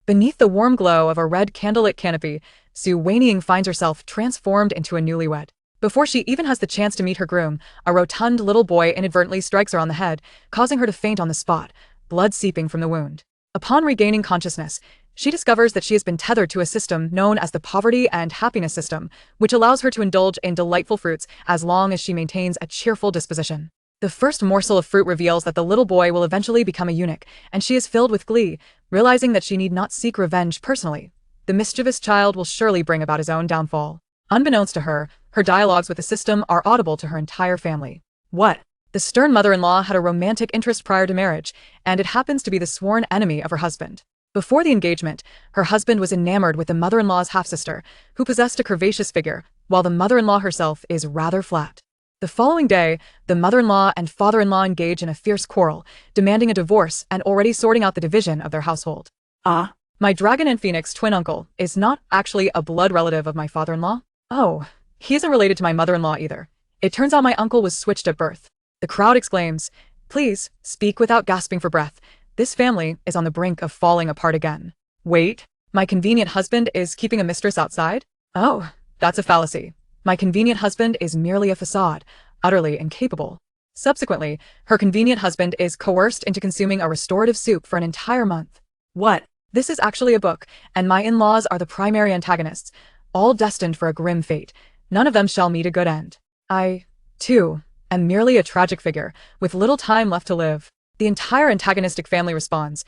Beneath the warm glow of a red candlelit canopy, Wanying finds herself transformed into a newlywed. Before she even has the chance to meet her groom, a rotund little boy inadvertently strikes her on the head, causing her to faint on the spot, blood seeping from the wound. Upon regaining consciousness, she discovers that she has been tethered to a system known as the poverty and happiness system, which allows her to indulge in delightful fruits as long as she maintains a cheerful disposition. The first morsel of fruit reveals that the little boy will eventually become a eunuch, and she is filled with glee, realizing that she need not seek revenge personally. The mischievous child will surely bring about his own downfall. Unbeknownst to her, her dialogues with the system are audible to her entire family. What? The stern mother-in-law had a romantic interest prior to marriage, and it happens to be the sworn enemy of her husband. Before the engagement, her husband was enamored with the mother-in-law's half-sister, who possessed a curvaceous figure, while the mother-in-law herself is rather flat. The following day, the mother-in-law and father-in-law engage in a fierce quarrel, demanding a divorce and already sorting out the division of their household. My dragon and phoenix twin uncle is not actually a blood relative of my father-in-law. Oh, he isn't related to my mother-in-law either. It turns out my uncle was switched at birth. The crowd exclaims, "Please, speak without gasping for breath. This family is on the brink of falling apart again." Wait, my convenient husband is keeping a mistress outside? Oh, that's a fallacy. My convenient husband is merely a facade, utterly incapable. Subsequently, her convenient husband is coerced into consuming a restorative soup for an entire month. What? This is actually a book, and my in-laws are the primary antagonists, all destined for a grim fate. None of them shall meet a good end. I, too, am merely a tragic figure, with little time left to live. The entire antagonistic family responds,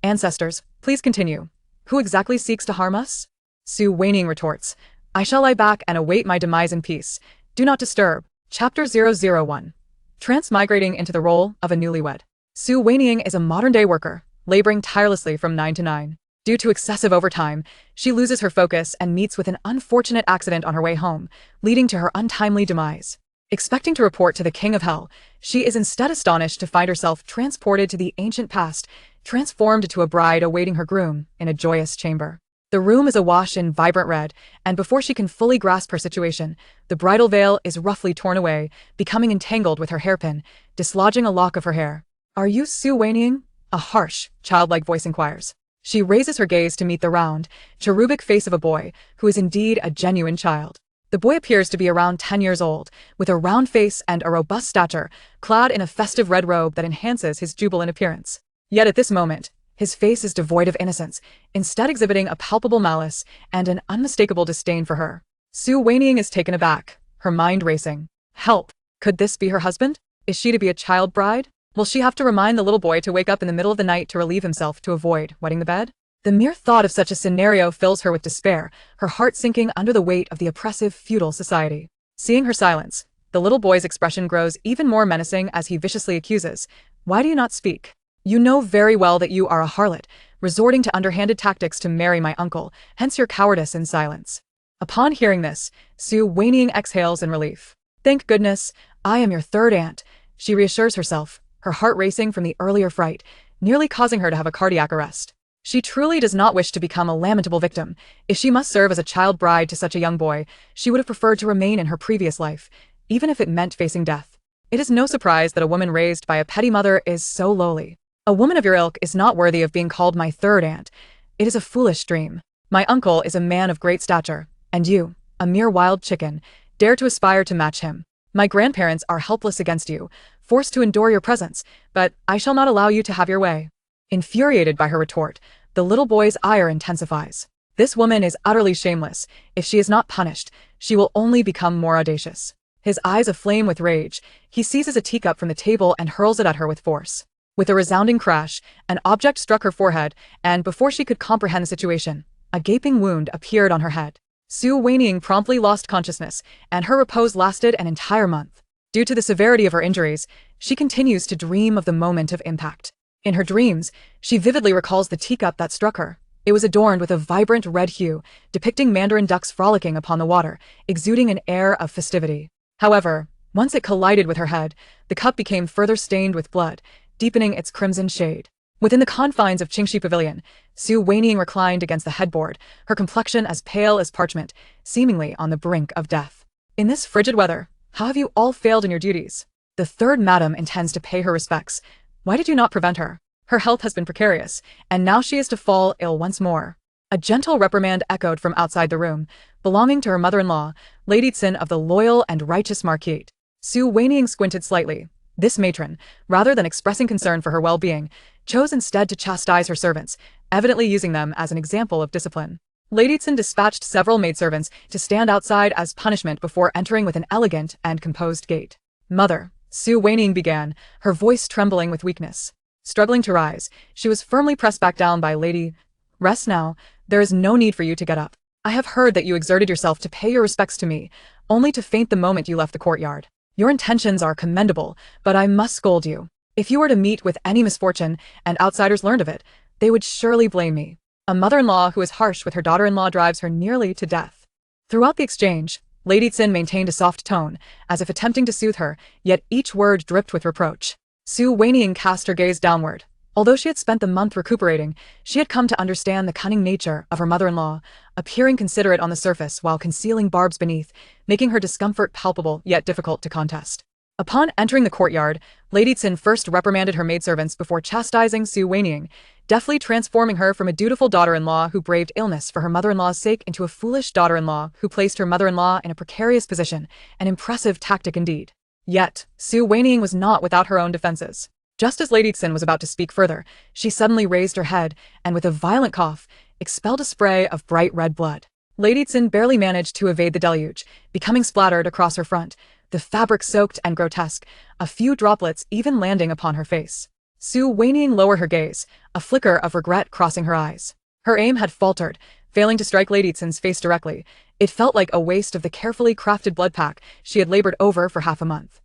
"Ancestors, please continue. Who exactly seeks to harm us?" Wanying retorts, "I shall lie back and await my demise in peace. Do not disturb." Chapter 001. Transmigrating into the role of a newlywed. Wanying is a modern-day worker, laboring tirelessly from 9 to 9. Due to excessive overtime, she loses her focus and meets with an unfortunate accident on her way home, leading to her untimely demise. Expecting to report to the King of Hell, she is instead astonished to find herself transported to the ancient past, transformed into a bride awaiting her groom in a joyous chamber. The room is awash in vibrant red, and before she can fully grasp her situation, the bridal veil is roughly torn away, becoming entangled with her hairpin, dislodging a lock of her hair. "Are you Wanying?" a harsh, childlike voice inquires. She raises her gaze to meet the round, cherubic face of a boy, who is indeed a genuine child. The boy appears to be around 10 years old, with a round face and a robust stature, clad in a festive red robe that enhances his jubilant appearance. Yet at this moment, his face is devoid of innocence, instead exhibiting a palpable malice and an unmistakable disdain for her. Wanying is taken aback, her mind racing. Help! Could this be her husband? Is she to be a child bride? Will she have to remind the little boy to wake up in the middle of the night to relieve himself to avoid wetting the bed? The mere thought of such a scenario fills her with despair, her heart sinking under the weight of the oppressive feudal society. Seeing her silence, the little boy's expression grows even more menacing as he viciously accuses, "Why do you not speak? You know very well that you are a harlot, resorting to underhanded tactics to marry my uncle, hence your cowardice and silence." Upon hearing this, Wanying exhales in relief. "Thank goodness, I am your third aunt," she reassures herself, her heart racing from the earlier fright, nearly causing her to have a cardiac arrest. She truly does not wish to become a lamentable victim. If she must serve as a child bride to such a young boy, she would have preferred to remain in her previous life, even if it meant facing death. It is no surprise that a woman raised by a petty mother is so lowly. A woman of your ilk is not worthy of being called my third aunt. It is a foolish dream. My uncle is a man of great stature, and you, a mere wild chicken, dare to aspire to match him. My grandparents are helpless against you, forced to endure your presence, but I shall not allow you to have your way." Infuriated by her retort, the little boy's ire intensifies. This woman is utterly shameless. If she is not punished, she will only become more audacious. His eyes aflame with rage, he seizes a teacup from the table and hurls it at her with force. With a resounding crash, an object struck her forehead, and before she could comprehend the situation, a gaping wound appeared on her head. Wanying promptly lost consciousness, and her repose lasted an entire month. Due to the severity of her injuries, she continues to dream of the moment of impact. In her dreams, she vividly recalls the teacup that struck her. It was adorned with a vibrant red hue, depicting mandarin ducks frolicking upon the water, exuding an air of festivity. However, once it collided with her head, the cup became further stained with blood, deepening its crimson shade. Within the confines of Qingxi Pavilion, Wanying reclined against the headboard, her complexion as pale as parchment, seemingly on the brink of death. "In this frigid weather, how have you all failed in your duties? The third madam intends to pay her respects. Why did you not prevent her? Her health has been precarious, and now she is to fall ill once more. A gentle reprimand echoed from outside the room, belonging to her mother-in-law, Lady Tsin of the loyal and righteous Marquise. Su Wanying squinted slightly. This matron, rather than expressing concern for her well-being, chose instead to chastise her servants, evidently using them as an example of discipline. Lady Tsin dispatched several maidservants to stand outside as punishment before entering with an elegant and composed gait. "Mother," Su Wanying began, her voice trembling with weakness. Struggling to rise, she was firmly pressed back down by Lady. "Rest now, there is no need for you to get up. I have heard that you exerted yourself to pay your respects to me, only to faint the moment you left the courtyard. Your intentions are commendable, but I must scold you. If you were to meet with any misfortune, and outsiders learned of it, they would surely blame me. A mother-in-law who is harsh with her daughter-in-law drives her nearly to death." Throughout the exchange, Lady Tsin maintained a soft tone, as if attempting to soothe her, yet each word dripped with reproach. Su Wanying cast her gaze downward. Although she had spent the month recuperating, she had come to understand the cunning nature of her mother-in-law, appearing considerate on the surface while concealing barbs beneath, making her discomfort palpable yet difficult to contest. Upon entering the courtyard, Lady Tsin first reprimanded her maidservants before chastising Su Wanying, deftly transforming her from a dutiful daughter-in-law who braved illness for her mother-in-law's sake into a foolish daughter-in-law who placed her mother-in-law in a precarious position, an impressive tactic indeed. Yet, Su Wanying was not without her own defenses. Just as Lady Tsin was about to speak further, she suddenly raised her head and, with a violent cough, expelled a spray of bright red blood. Lady Tsin barely managed to evade the deluge, becoming splattered across her front, the fabric soaked and grotesque, a few droplets even landing upon her face. Su Wanying lowered her gaze, a flicker of regret crossing her eyes. Her aim had faltered, failing to strike Lady Tsin's face directly. It felt like a waste of the carefully crafted blood pack she had labored over for half a month.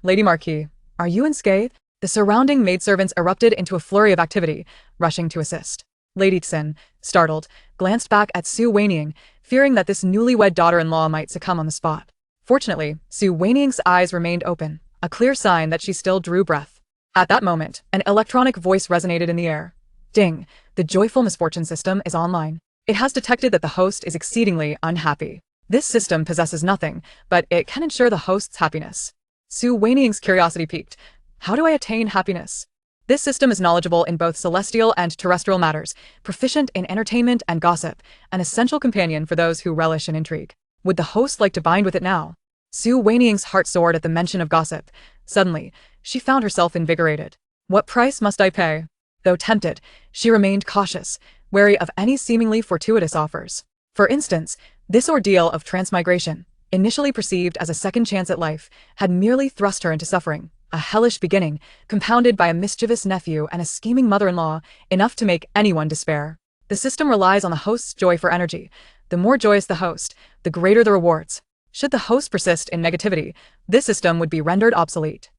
Lady Marquise, are you unscathed?" The surrounding maidservants erupted into a flurry of activity, rushing to assist. Lady Tsin, startled, glanced back at Su Wanying, fearing that this newlywed daughter-in-law might succumb on the spot. Fortunately, Su Wanying's eyes remained open, a clear sign that she still drew breath. At that moment, an electronic voice resonated in the air. "Ding, the joyful misfortune system is online. It has detected that the host is exceedingly unhappy. This system possesses nothing, but it can ensure the host's happiness." Su Wanying's curiosity piqued. How do I attain happiness? This system is knowledgeable in both celestial and terrestrial matters, proficient in entertainment and gossip, an essential companion for those who relish in intrigue. Would the host like to bind with it now? Su Wanying's heart soared at the mention of gossip. Suddenly, she found herself invigorated. What price must I pay? Though tempted, she remained cautious, wary of any seemingly fortuitous offers. For instance, this ordeal of transmigration, initially perceived as a second chance at life, had merely thrust her into suffering. A hellish beginning, compounded by a mischievous nephew and a scheming mother-in-law, enough to make anyone despair. The system relies on the host's joy for energy. The more joyous the host, the greater the rewards. Should the host persist in negativity, this system would be rendered obsolete.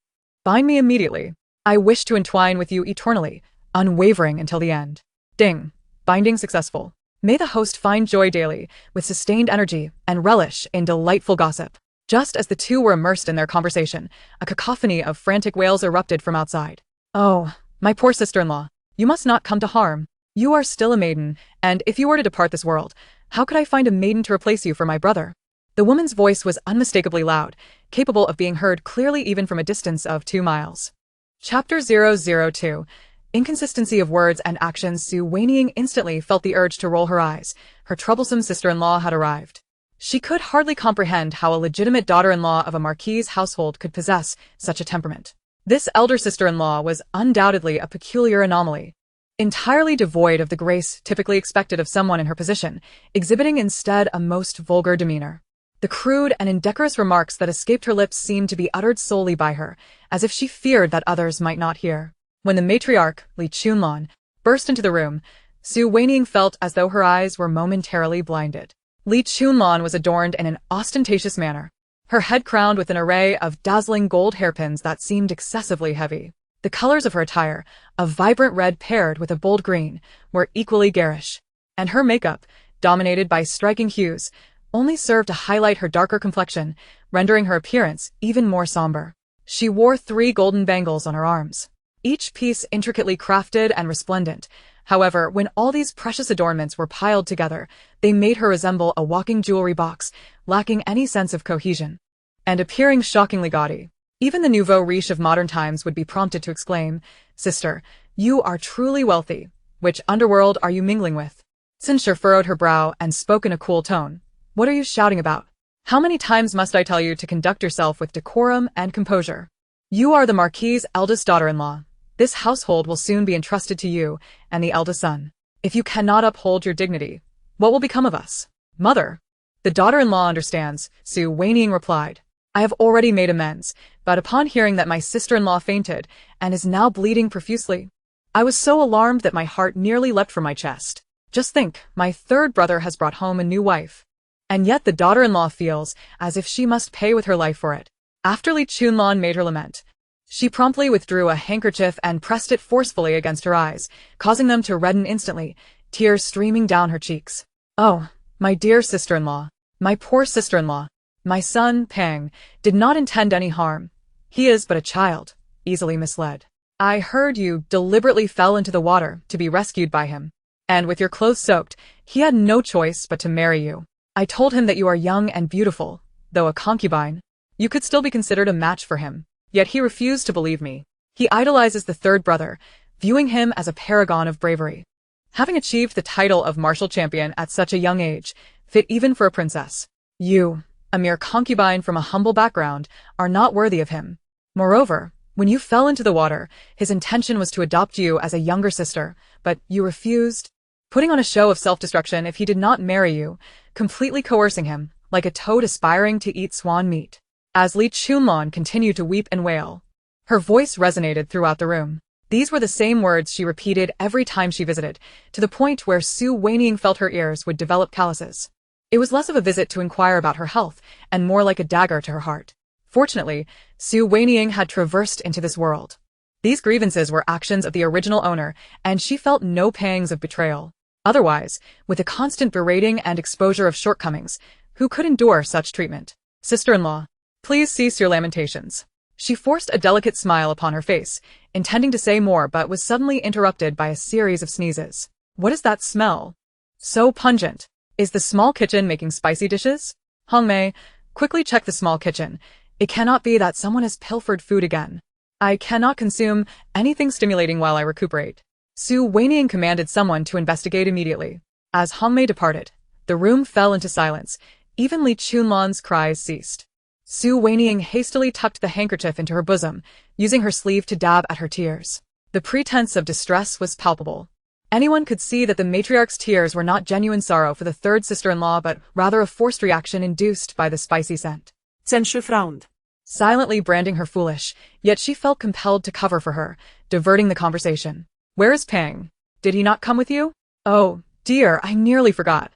Bind me immediately. I wish to entwine with you eternally, unwavering until the end. Ding. Binding successful. May the host find joy daily, with sustained energy, and relish in delightful gossip. Just as the two were immersed in their conversation, a cacophony of frantic wails erupted from outside. "Oh, my poor sister-in-law, you must not come to harm. You are still a maiden, and if you were to depart this world, how could I find a maiden to replace you for my brother?" The woman's voice was unmistakably loud, capable of being heard clearly even from a distance of 2 miles. Chapter 002. Inconsistency of words and actions. Su Wanying instantly felt the urge to roll her eyes. Her troublesome sister-in-law had arrived. She could hardly comprehend how a legitimate daughter-in-law of a marquis's household could possess such a temperament. This elder sister-in-law was undoubtedly a peculiar anomaly, entirely devoid of the grace typically expected of someone in her position, exhibiting instead a most vulgar demeanor. The crude and indecorous remarks that escaped her lips seemed to be uttered solely by her, as if she feared that others might not hear. When the matriarch, Li Chunlan, burst into the room, Su Wanying felt as though her eyes were momentarily blinded. Li Chunlan was adorned in an ostentatious manner, her head crowned with an array of dazzling gold hairpins that seemed excessively heavy. The colors of her attire, a vibrant red paired with a bold green, were equally garish, and her makeup, dominated by striking hues, only served to highlight her darker complexion, rendering her appearance even more somber. She wore 3 golden bangles on her arms, each piece intricately crafted and resplendent. However, when all these precious adornments were piled together, they made her resemble a walking jewelry box, lacking any sense of cohesion, and appearing shockingly gaudy. Even the nouveau riche of modern times would be prompted to exclaim, "Sister, You are truly wealthy. Which underworld are you mingling with? Sinshir furrowed her brow and spoke in a cool tone. What are you shouting about? How many times must I tell you to conduct yourself with decorum and composure? You are the Marquis's eldest daughter-in-law. This household will soon be entrusted to you and the eldest son. If you cannot uphold your dignity, what will become of us? Mother. The daughter-in-law understands, Su Wanying replied. I have already made amends, but upon hearing that my sister-in-law fainted and is now bleeding profusely, I was so alarmed that my heart nearly leapt from my chest. Just think, my third brother has brought home a new wife. And yet the daughter-in-law feels as if she must pay with her life for it. After Li Chunlan made her lament, she promptly withdrew a handkerchief and pressed it forcefully against her eyes, causing them to redden instantly, tears streaming down her cheeks. Oh, my dear sister-in-law, my poor sister-in-law, my son, Pang, did not intend any harm. He is but a child, easily misled. I heard you deliberately fell into the water to be rescued by him. And with your clothes soaked, he had no choice but to marry you. I told him that you are young and beautiful, though a concubine. You could still be considered a match for him. Yet he refused to believe me. He idolizes the third brother, viewing him as a paragon of bravery. Having achieved the title of martial champion at such a young age, fit even for a princess. You, a mere concubine from a humble background, are not worthy of him. Moreover, when you fell into the water, his intention was to adopt you as a younger sister, but you refused, putting on a show of self-destruction if he did not marry you, completely coercing him, like a toad aspiring to eat swan meat. As Li Chunlan continued to weep and wail, her voice resonated throughout the room. These were the same words she repeated every time she visited, to the point where Su Wanying felt her ears would develop calluses. It was less of a visit to inquire about her health, and more like a dagger to her heart. Fortunately, Su Wanying had traversed into this world. These grievances were actions of the original owner, and she felt no pangs of betrayal. Otherwise, with the constant berating and exposure of shortcomings, who could endure such treatment? Sister-in-law, please cease your lamentations. She forced a delicate smile upon her face, intending to say more but was suddenly interrupted by a series of sneezes. What is that smell? So pungent. Is the small kitchen making spicy dishes? Hongmei, quickly check the small kitchen. It cannot be that someone has pilfered food again. I cannot consume anything stimulating while I recuperate. Su Wanying commanded someone to investigate immediately. As Hongmei departed, the room fell into silence. Even Li Chunlan's cries ceased. Su Wanying hastily tucked the handkerchief into her bosom, using her sleeve to dab at her tears. The pretense of distress was palpable. Anyone could see that the matriarch's tears were not genuine sorrow for the third sister-in-law but rather a forced reaction induced by the spicy scent. Zenshu frowned, silently branding her foolish, yet she felt compelled to cover for her, diverting the conversation. Where is Pang? Did he not come with you? Oh, dear, I nearly forgot.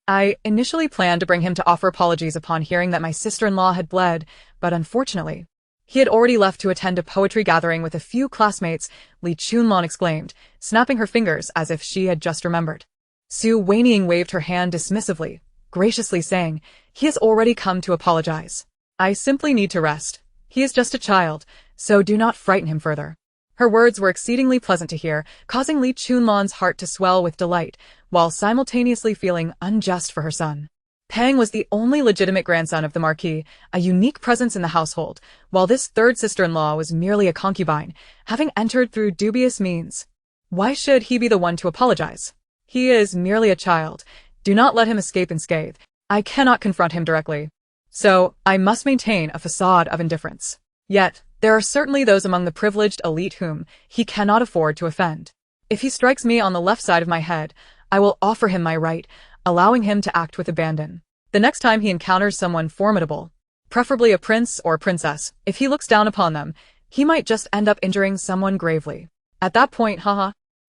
I initially planned to bring him to offer apologies upon hearing that my sister-in-law had bled, but unfortunately, he had already left to attend a poetry gathering with a few classmates, Li Chunlan exclaimed, snapping her fingers as if she had just remembered. Su Wanying waved her hand dismissively, graciously saying, he has already come to apologize. I simply need to rest. He is just a child, so do not frighten him further. Her words were exceedingly pleasant to hear, causing Li Chunlan's heart to swell with delight, while simultaneously feeling unjust for her son. Pang was the only legitimate grandson of the Marquis, a unique presence in the household, while this third sister-in-law was merely a concubine, having entered through dubious means. Why should he be the one to apologize? He is merely a child. Do not let him escape unscathed. I cannot confront him directly. So, I must maintain a facade of indifference. Yet, there are certainly those among the privileged elite whom he cannot afford to offend. If he strikes me on the left side of my head, I will offer him my right, allowing him to act with abandon. The next time he encounters someone formidable, preferably a prince or princess, if he looks down upon them, he might just end up injuring someone gravely. At that point,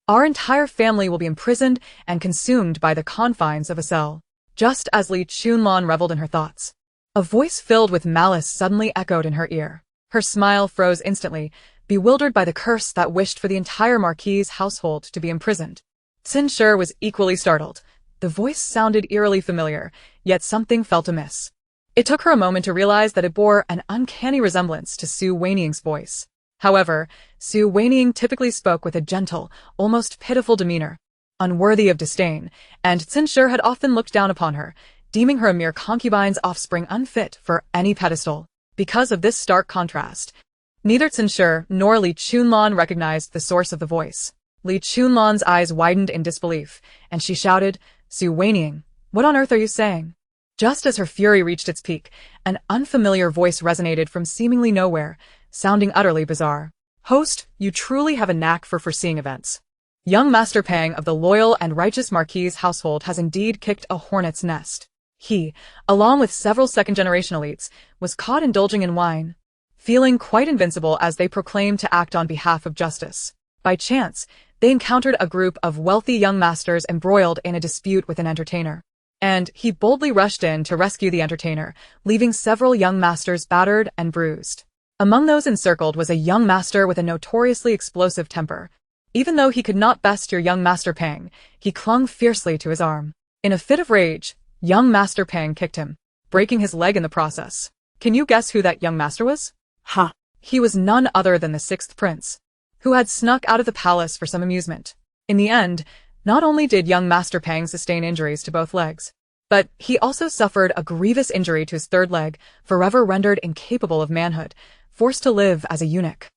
our entire family will be imprisoned and consumed by the confines of a cell. Just as Li Chunlan reveled in her thoughts, a voice filled with malice suddenly echoed in her ear. Her smile froze instantly, bewildered by the curse that wished for the entire Marquis's household to be imprisoned. Sinshir was equally startled. The voice sounded eerily familiar, yet something felt amiss. It took her a moment to realize that it bore an uncanny resemblance to Su Wanying's voice. However, Su Wanying typically spoke with a gentle, almost pitiful demeanor, unworthy of disdain, and Sinshir had often looked down upon her, deeming her a mere concubine's offspring unfit for any pedestal. Because of this stark contrast, neither Sinshir nor Li Chunlan recognized the source of the voice. Li Chunlan's eyes widened in disbelief, and she shouted, "Su Wanying, what on earth are you saying?" Just as her fury reached its peak, an unfamiliar voice resonated from seemingly nowhere, sounding utterly bizarre. "Host, you truly have a knack for foreseeing events. Young Master Pang of the loyal and righteous Marquis's household has indeed kicked a hornet's nest. He, along with several second-generation elites, was caught indulging in wine, feeling quite invincible as they proclaimed to act on behalf of justice. By chance, they encountered a group of wealthy young masters embroiled in a dispute with an entertainer. And he boldly rushed in to rescue the entertainer, leaving several young masters battered and bruised. Among those encircled was a young master with a notoriously explosive temper. Even though he could not best your young Master Pang, he clung fiercely to his arm. In a fit of rage, young Master Pang kicked him, breaking his leg in the process. Can you guess who that young master was? Ha! He was none other than the sixth prince, who had snuck out of the palace for some amusement. In the end, not only did young Master Pang sustain injuries to both legs, but he also suffered a grievous injury to his third leg, forever rendered incapable of manhood, forced to live as a eunuch.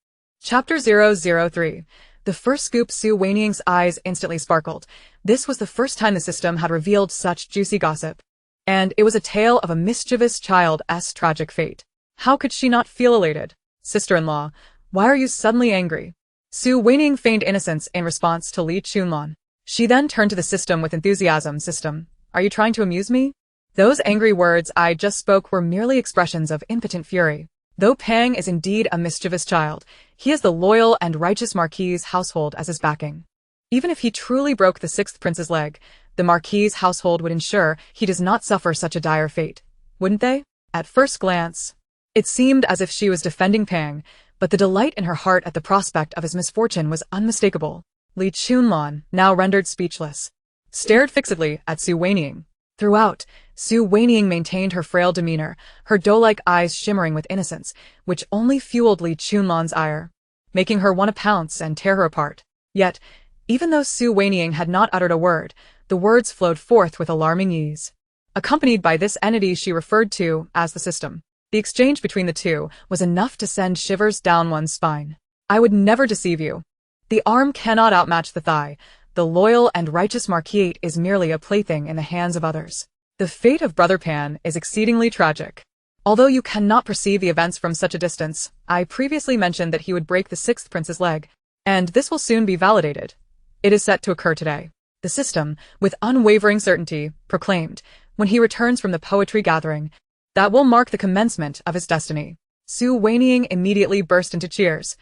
Chapter 003. The first scoop. Su Wanying's eyes instantly sparkled. This was the first time the system had revealed such juicy gossip. And it was a tale of a mischievous child's tragic fate. How could she not feel elated? Sister-in-law, why are you suddenly angry? Su Wanying feigned innocence in response to Li Chunlan. She then turned to the system with enthusiasm. System, are you trying to amuse me? Those angry words I just spoke were merely expressions of impotent fury. Though Pang is indeed a mischievous child, he has the loyal and righteous Marquis's household as his backing. Even if he truly broke the sixth prince's leg, the Marquis's household would ensure he does not suffer such a dire fate, wouldn't they? At first glance, it seemed as if she was defending Pang, but the delight in her heart at the prospect of his misfortune was unmistakable. Li Chunlan, now rendered speechless, stared fixedly at Su Wanying. Throughout, Su Wanying maintained her frail demeanor, her doe-like eyes shimmering with innocence, which only fueled Li Chunlan's ire, making her want to pounce and tear her apart. Yet, even though Su Wanying had not uttered a word, the words flowed forth with alarming ease, accompanied by this entity she referred to as the system. The exchange between the two was enough to send shivers down one's spine. I would never deceive you. The arm cannot outmatch the thigh. The loyal and righteous Marquis is merely a plaything in the hands of others. The fate of Brother Pan is exceedingly tragic. Although you cannot perceive the events from such a distance, I previously mentioned that he would break the sixth prince's leg, and this will soon be validated. It is set to occur today. The system, with unwavering certainty, proclaimed, when he returns from the poetry gathering, that will mark the commencement of his destiny. Su Wanying immediately burst into cheers.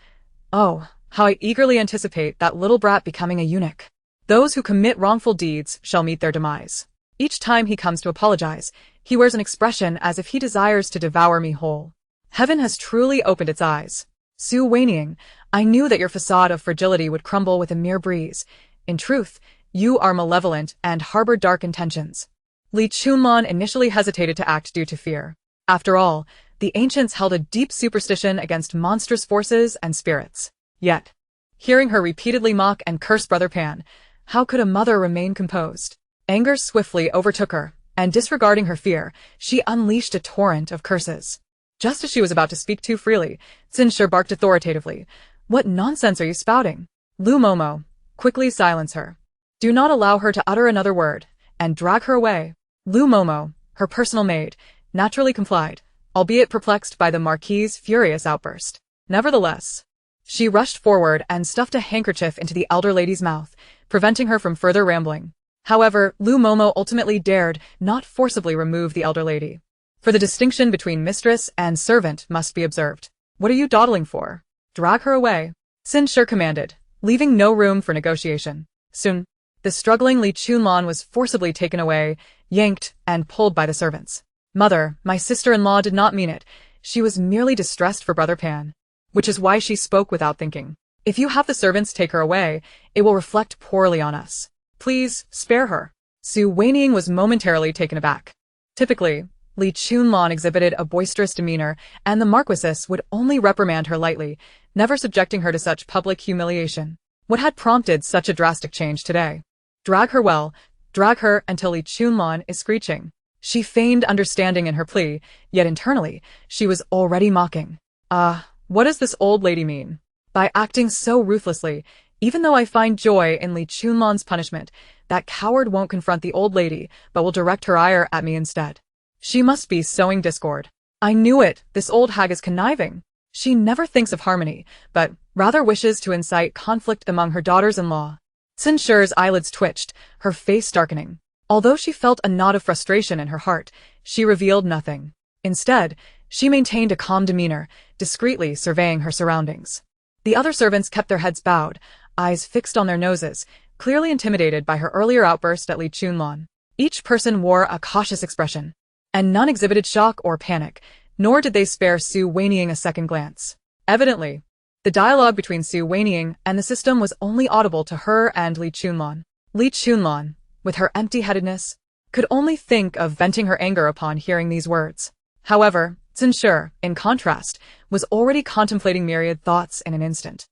Oh, how I eagerly anticipate that little brat becoming a eunuch. Those who commit wrongful deeds shall meet their demise. Each time he comes to apologize, he wears an expression as if he desires to devour me whole. Heaven has truly opened its eyes. Su Wanying, I knew that your facade of fragility would crumble with a mere breeze. In truth, you are malevolent and harbor dark intentions. Li Chunlan initially hesitated to act due to fear. After all, the ancients held a deep superstition against monstrous forces and spirits. Yet, hearing her repeatedly mock and curse Brother Pan, how could a mother remain composed? Anger swiftly overtook her, and disregarding her fear, she unleashed a torrent of curses. Just as she was about to speak too freely, Sinshir barked authoritatively. What nonsense are you spouting? Lu Momo, quickly silence her. Do not allow her to utter another word, and drag her away. Lu Momo, her personal maid, naturally complied, albeit perplexed by the Marquis's furious outburst. Nevertheless, she rushed forward and stuffed a handkerchief into the elder lady's mouth, preventing her from further rambling. However, Lu Momo ultimately dared not forcibly remove the elder lady, for the distinction between mistress and servant must be observed. What are you dawdling for? Drag her away, Sinshir commanded, leaving no room for negotiation. Soon, the struggling Li Chunlan was forcibly taken away, yanked, and pulled by the servants. Mother, my sister-in-law did not mean it. She was merely distressed for Brother Pan, which is why she spoke without thinking. If you have the servants take her away, it will reflect poorly on us. Please, spare her. Su Wanying was momentarily taken aback. Typically, Li Chunlan exhibited a boisterous demeanor, and the Marquisess would only reprimand her lightly, never subjecting her to such public humiliation. What had prompted such a drastic change today? Drag her well, drag her until Li Chunlan is screeching. She feigned understanding in her plea, yet internally, she was already mocking. What does this old lady mean? By acting so ruthlessly, Even though I find joy in Li Chunlan's punishment, that coward won't confront the old lady, but will direct her ire at me instead. She must be sowing discord. I knew it, this old hag is conniving. She never thinks of harmony, but rather wishes to incite conflict among her daughters-in-law. Xin Shi's eyelids twitched, her face darkening. Although she felt a knot of frustration in her heart, she revealed nothing. Instead, she maintained a calm demeanor, discreetly surveying her surroundings. The other servants kept their heads bowed, eyes fixed on their noses, clearly intimidated by her earlier outburst at Li Chunlan. Each person wore a cautious expression, and none exhibited shock or panic, nor did they spare Su Wanying a second glance. Evidently, the dialogue between Su Wanying and the system was only audible to her and Li Chunlan. Li Chunlan, with her empty-headedness, could only think of venting her anger upon hearing these words. However, Xin Shi, in contrast, was already contemplating myriad thoughts in an instant.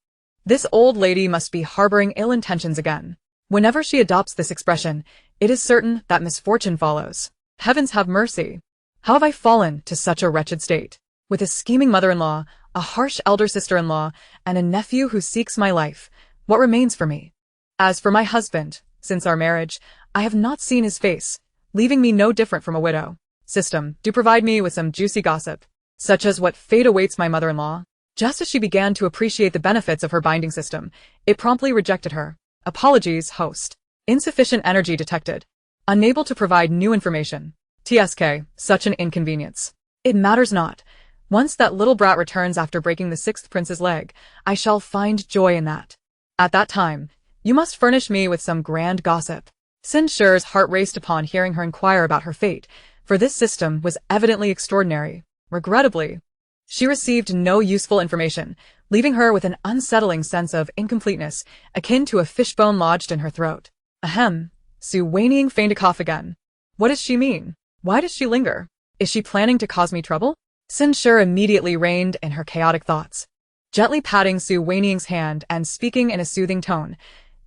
This old lady must be harboring ill intentions again. Whenever she adopts this expression, it is certain that misfortune follows. Heavens have mercy. How have I fallen to such a wretched state? With a scheming mother-in-law, a harsh elder sister-in-law, and a nephew who seeks my life, what remains for me? As for my husband, since our marriage, I have not seen his face, leaving me no different from a widow. System, do provide me with some juicy gossip, such as what fate awaits my mother-in-law. Just as she began to appreciate the benefits of her binding system, it promptly rejected her. Apologies, host. Insufficient energy detected. Unable to provide new information. TSK, such an inconvenience. It matters not. Once that little brat returns after breaking the sixth prince's leg, I shall find joy in that. At that time, you must furnish me with some grand gossip. Xin Shi's heart raced upon hearing her inquire about her fate, for this system was evidently extraordinary. Regrettably, she received no useful information, leaving her with an unsettling sense of incompleteness, akin to a fishbone lodged in her throat. Ahem. Su Wanying feigned a cough again. What does she mean? Why does she linger? Is she planning to cause me trouble? Xin Shi immediately reined in her chaotic thoughts. Gently patting Su Wanying's hand and speaking in a soothing tone,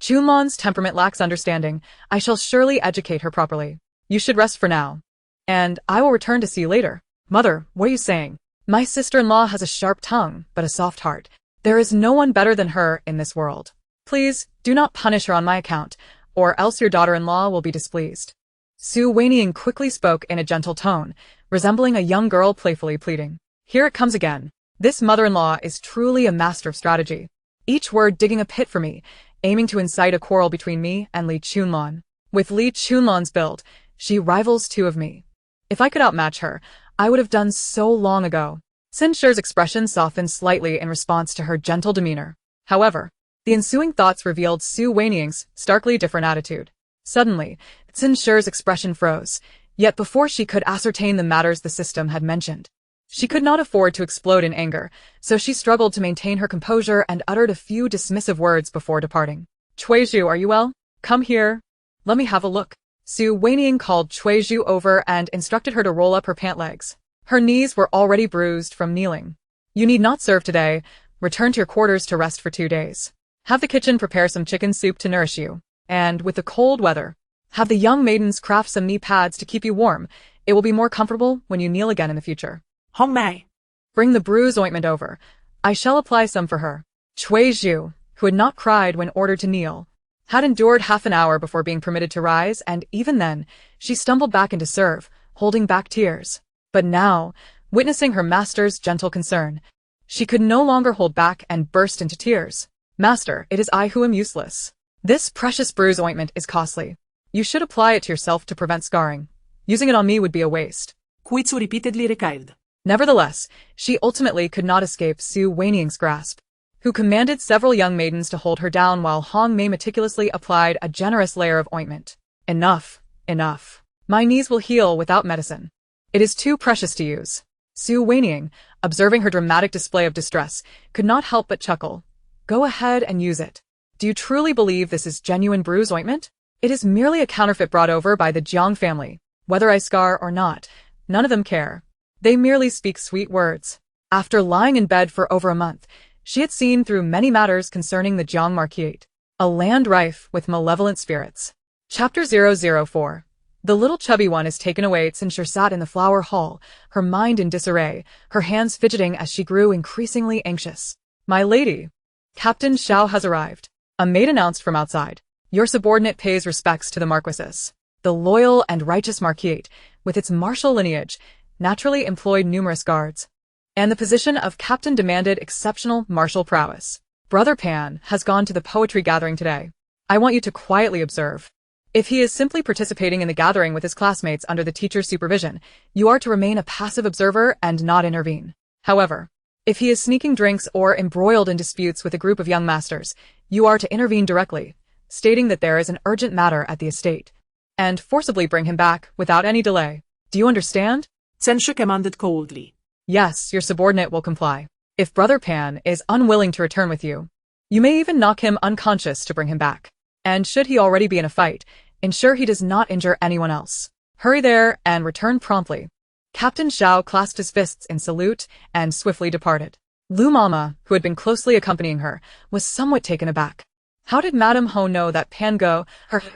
Chunlan's temperament lacks understanding. I shall surely educate her properly. You should rest for now. And I will return to see you later. Mother, what are you saying? My sister-in-law has a sharp tongue, but a soft heart. There is no one better than her in this world. Please, do not punish her on my account, or else your daughter-in-law will be displeased. Su Wanying quickly spoke in a gentle tone, resembling a young girl playfully pleading. Here it comes again. This mother-in-law is truly a master of strategy. Each word digging a pit for me, aiming to incite a quarrel between me and Li Chunlan. With Li Chunlan's build, she rivals two of me. If I could outmatch her, I would have done so long ago. Xin Shi's expression softened slightly in response to her gentle demeanor. However, the ensuing thoughts revealed Su Wanying's starkly different attitude. Suddenly, Xin Shi's expression froze, yet before she could ascertain the matters the system had mentioned. She could not afford to explode in anger, so she struggled to maintain her composure and uttered a few dismissive words before departing. Chuizhu, are you well? Come here. Let me have a look. Su Wanying called Chuizhu over and instructed her to roll up her pant legs. Her knees were already bruised from kneeling. You need not serve today. Return to your quarters to rest for 2 days. Have the kitchen prepare some chicken soup to nourish you. And with the cold weather, have the young maidens craft some knee pads to keep you warm. It will be more comfortable when you kneel again in the future. Hong Mei. Bring the bruise ointment over. I shall apply some for her. Chuizhu, who had not cried when ordered to kneel, had endured half an hour before being permitted to rise, and even then, she stumbled back into serve, holding back tears. But now, witnessing her master's gentle concern, she could no longer hold back and burst into tears. Master, it is I who am useless. This precious bruise ointment is costly. You should apply it to yourself to prevent scarring. Using it on me would be a waste. Huitsu repeatedly recalled. Nevertheless, she ultimately could not escape Su Wanying's grasp, who commanded several young maidens to hold her down while Hong Mei meticulously applied a generous layer of ointment. Enough, enough. My knees will heal without medicine. It is too precious to use. Su Wanying, observing her dramatic display of distress, could not help but chuckle. Go ahead and use it. Do you truly believe this is genuine bruise ointment? It is merely a counterfeit brought over by the Jiang family. Whether I scar or not, none of them care. They merely speak sweet words. After lying in bed for over a month, she had seen through many matters concerning the Jiang Marquette, a land rife with malevolent spirits. Chapter 004. The little chubby one is taken away. Xin Shi sat in the flower hall, her mind in disarray, her hands fidgeting as she grew increasingly anxious. My lady, Captain Xiao has arrived. A maid announced from outside. Your subordinate pays respects to the marquisess. The loyal and righteous marquisate, with its martial lineage, naturally employed numerous guards, and the position of captain demanded exceptional martial prowess. Brother Pan has gone to the poetry gathering today. I want you to quietly observe. If he is simply participating in the gathering with his classmates under the teacher's supervision, you are to remain a passive observer and not intervene. However, if he is sneaking drinks or embroiled in disputes with a group of young masters, you are to intervene directly, stating that there is an urgent matter at the estate, and forcibly bring him back without any delay. Do you understand? Censure commanded coldly. Yes, your subordinate will comply. If Brother Pan is unwilling to return with you, you may even knock him unconscious to bring him back. And should he already be in a fight, ensure he does not injure anyone else. Hurry there and return promptly. Captain Xiao clasped his fists in salute and swiftly departed. Lu Mama, who had been closely accompanying her, was somewhat taken aback. How did Madame Ho know that Pan Go,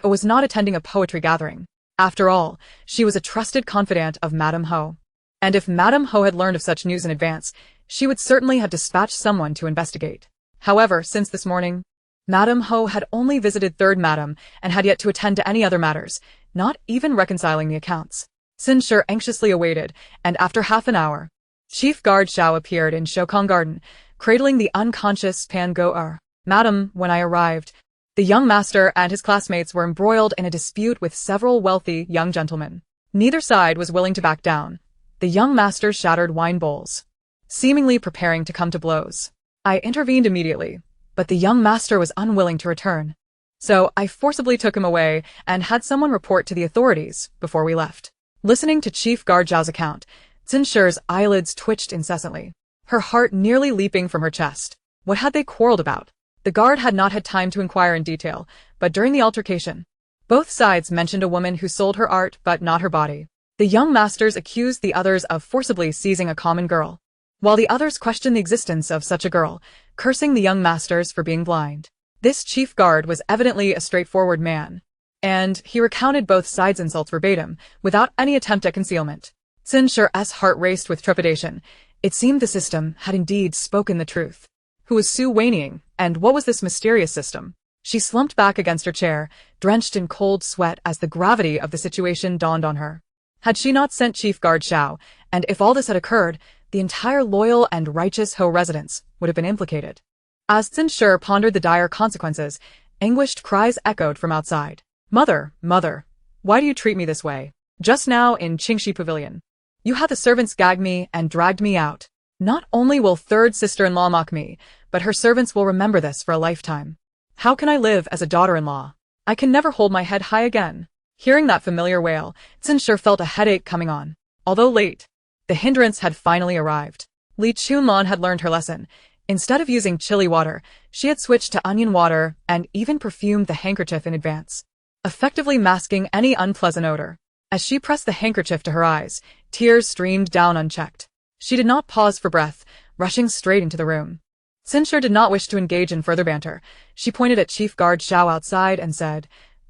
was not attending a poetry gathering? After all, she was a trusted confidant of Madame Ho. And if Madame Ho had learned of such news in advance, she would certainly have dispatched someone to investigate. However, since this morning, Madame Ho had only visited Third Madame and had yet to attend to any other matters, not even reconciling the accounts. Censure anxiously awaited, and after half an hour, Chief Guard Xiao appeared in Shokong Garden, cradling the unconscious Pan Go-er. Madam, when I arrived, the young master and his classmates were embroiled in a dispute with several wealthy young gentlemen. Neither side was willing to back down. The young master shattered wine bowls, seemingly preparing to come to blows. I intervened immediately, but the young master was unwilling to return. So I forcibly took him away and had someone report to the authorities before we left. Listening to Chief Guard Zhao's account, Zinshi's eyelids twitched incessantly, her heart nearly leaping from her chest. What had they quarreled about? The guard had not had time to inquire in detail, but during the altercation, both sides mentioned a woman who sold her art but not her body. The young masters accused the others of forcibly seizing a common girl, while the others questioned the existence of such a girl, cursing the young masters for being blind. This chief guard was evidently a straightforward man, and he recounted both sides' insults verbatim, without any attempt at concealment. Zinshi's heart raced with trepidation. It seemed the system had indeed spoken the truth. Who was Su Wanying, and what was this mysterious system? She slumped back against her chair, drenched in cold sweat as the gravity of the situation dawned on her. Had she not sent Chief Guard Xiao, and if all this had occurred, the entire loyal and righteous Ho residence would have been implicated. As Zinshi pondered the dire consequences, anguished cries echoed from outside. Mother, mother, why do you treat me this way? Just now in Qingxi Pavilion, you had the servants gag me and dragged me out. Not only will third sister-in-law mock me, but her servants will remember this for a lifetime. How can I live as a daughter-in-law? I can never hold my head high again. Hearing that familiar wail, Zinshi felt a headache coming on. Although late, the hindrance had finally arrived. Li Chunlan had learned her lesson. Instead of using chili water, she had switched to onion water and even perfumed the handkerchief in advance, effectively masking any unpleasant odor. As she pressed the handkerchief to her eyes, tears streamed down unchecked. She did not pause for breath, rushing straight into the room. Zinshi did not wish to engage in further banter. She pointed at Chief Guard Xiao outside and said,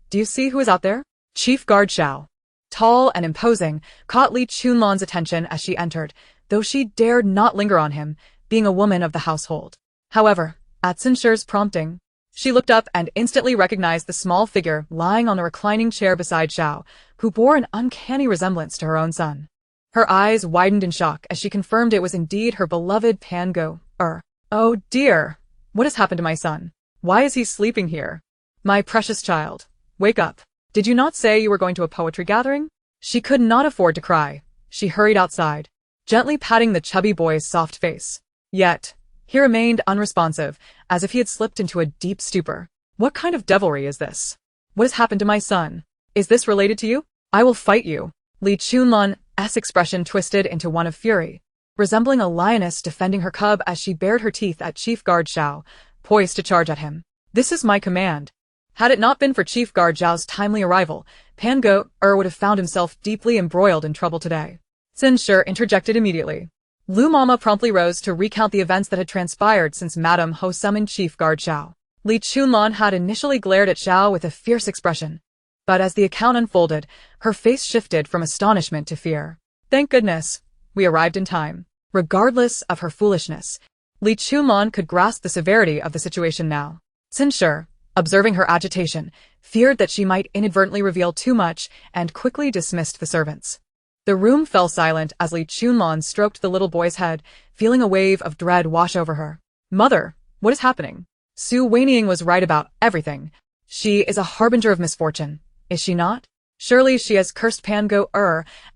"Do you see who is out there?" Chief Guard Xiao, tall and imposing, caught Li Chunlan's attention as she entered, though she dared not linger on him, being a woman of the household. However, at Zinshi's prompting, she looked up and instantly recognized the small figure lying on the reclining chair beside Xiao, who bore an uncanny resemblance to her own son. Her eyes widened in shock as she confirmed it was indeed her beloved Pan Go-er. Oh dear, what has happened to my son? Why is he sleeping here? My precious child, wake up. Did you not say you were going to a poetry gathering? She could not afford to cry. She hurried outside, gently patting the chubby boy's soft face. Yet, he remained unresponsive, as if he had slipped into a deep stupor. What kind of devilry is this? What has happened to my son? Is this related to you? I will fight you. Li Chunlan's expression twisted into one of fury, resembling a lioness defending her cub as she bared her teeth at Chief Guard Xiao, poised to charge at him. This is my command. Had it not been for Chief Guard Zhao's timely arrival, Pan Go-er would have found himself deeply embroiled in trouble today. Zinshi interjected immediately. Lu Mama promptly rose to recount the events that had transpired since Madame Ho summoned Chief Guard Xiao. Li Chunlan had initially glared at Xiao with a fierce expression, but as the account unfolded, her face shifted from astonishment to fear. Thank goodness, we arrived in time. Regardless of her foolishness, Li Chunlan could grasp the severity of the situation now. Zinshi, observing her agitation, feared that she might inadvertently reveal too much and quickly dismissed the servants. The room fell silent as Li Chunlon stroked the little boy's head, feeling a wave of dread wash over her. Mother, what is happening? Su Wanying was right about everything. She is a harbinger of misfortune, is she not? Surely she has cursed Pango,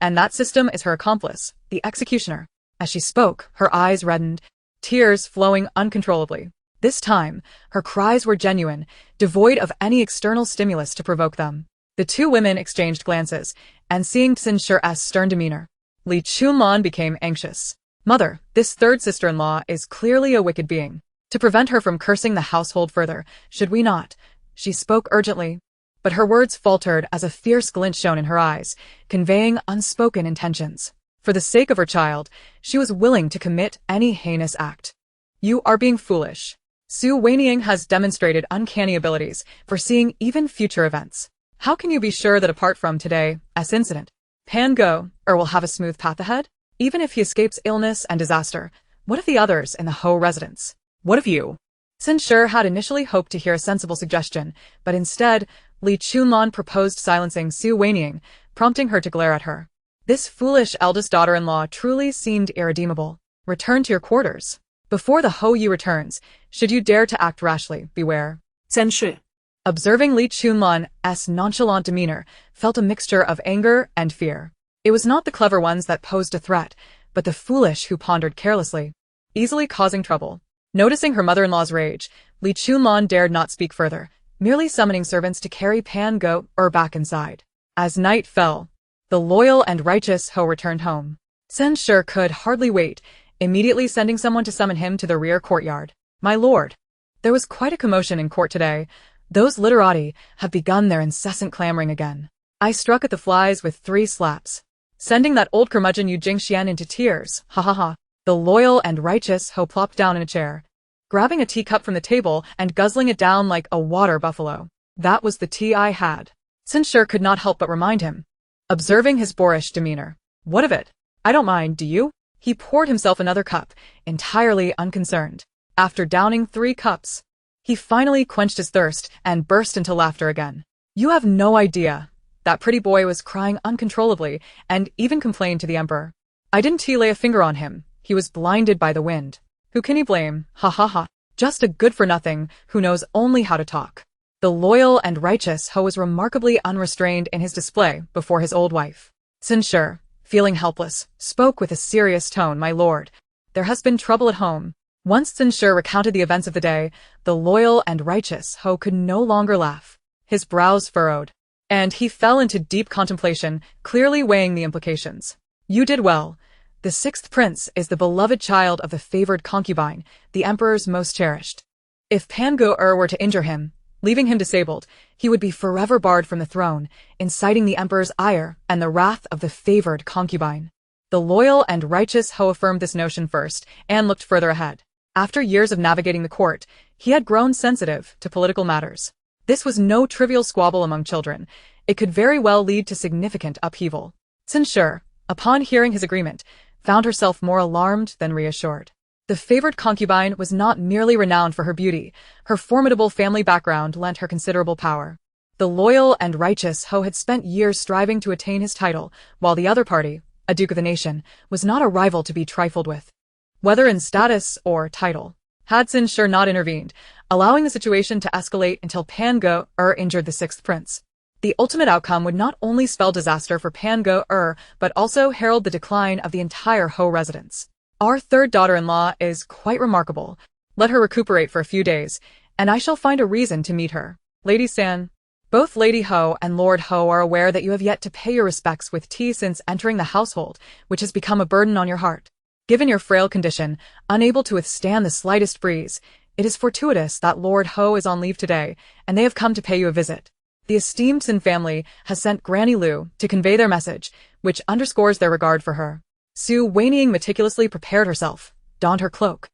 and that system is her accomplice, the executioner. As she spoke, her eyes reddened, tears flowing uncontrollably. This time, her cries were genuine, devoid of any external stimulus to provoke them. The two women exchanged glances, and seeing Tsinshur's stern demeanor, Li Chunlon became anxious. Mother, this third sister-in-law is clearly a wicked being. To prevent her from cursing the household further, should we not? She spoke urgently, but her words faltered as a fierce glint shone in her eyes, conveying unspoken intentions. For the sake of her child, she was willing to commit any heinous act. You are being foolish. Su Wanying has demonstrated uncanny abilities, foreseeing even future events. How can you be sure that apart from today's incident, Pango will have a smooth path ahead? Even if he escapes illness and disaster, what of the others in the Ho residence? What of you? Tsinshur had initially hoped to hear a sensible suggestion, but instead, Li Chunlon proposed silencing Su Wanying, prompting her to glare at her. This foolish eldest daughter-in-law truly seemed irredeemable. Return to your quarters. Before the Ho Yi returns, should you dare to act rashly, beware. Tsinshur, Observing Li Chunlon's nonchalant demeanor, felt a mixture of anger and fear. It was not the clever ones that posed a threat, but the foolish who pondered carelessly, easily causing trouble. Noticing her mother-in-law's rage, Li Chunlon dared not speak further, merely summoning servants to carry Pango back inside. As night fell, the loyal and righteous Ho returned home. Tsinshur could hardly wait, immediately sending someone to summon him to the rear courtyard. My lord, there was quite a commotion in court today. Those literati have begun their incessant clamoring again. I struck at the flies with 3 slaps, sending that old curmudgeon Yu Jingxian into tears. Ha ha ha. The loyal and righteous Ho plopped down in a chair, grabbing a teacup from the table and guzzling it down like a water buffalo. That was the tea I had. Tsinshur could not help but remind him, observing his boorish demeanor. What of it? I don't mind, do you? He poured himself another cup, entirely unconcerned. After downing 3 cups, he finally quenched his thirst and burst into laughter again. You have no idea. That pretty boy was crying uncontrollably and even complained to the emperor. I didn't lay a finger on him. He was blinded by the wind. Who can he blame? Ha ha ha. Just a good-for-nothing who knows only how to talk. The loyal and righteous Ho was remarkably unrestrained in his display before his old wife. Tsinshur, feeling helpless, spoke with a serious tone. My lord, there has been trouble at home. Once Tsinshur recounted the events of the day, the loyal and righteous Ho could no longer laugh. His brows furrowed, and he fell into deep contemplation, clearly weighing the implications. You did well. The 6th prince is the beloved child of the favored concubine, the emperor's most cherished. If Pango were to injure him, leaving him disabled, he would be forever barred from the throne, inciting the emperor's ire and the wrath of the favored concubine. The loyal and righteous Ho affirmed this notion first and looked further ahead. After years of navigating the court, he had grown sensitive to political matters. This was no trivial squabble among children. It could very well lead to significant upheaval. Tsinshur, upon hearing his agreement, found herself more alarmed than reassured. The favored concubine was not merely renowned for her beauty. Her formidable family background lent her considerable power. The loyal and righteous Ho had spent years striving to attain his title, while the other party, a duke of the nation, was not a rival to be trifled with, whether in status or title. Had Tsinshur not intervened, allowing the situation to escalate until Pango injured the 6th prince, the ultimate outcome would not only spell disaster for Pango but also herald the decline of the entire Ho residence. Our third daughter-in-law is quite remarkable. Let her recuperate for a few days, and I shall find a reason to meet her. Lady San, both Lady Ho and Lord Ho are aware that you have yet to pay your respects with tea since entering the household, which has become a burden on your heart. Given your frail condition, unable to withstand the slightest breeze, it is fortuitous that Lord Ho is on leave today, and they have come to pay you a visit. The esteemed Sin family has sent Granny Lu to convey their message, which underscores their regard for her. Su Wanying meticulously prepared herself, donned her cloak,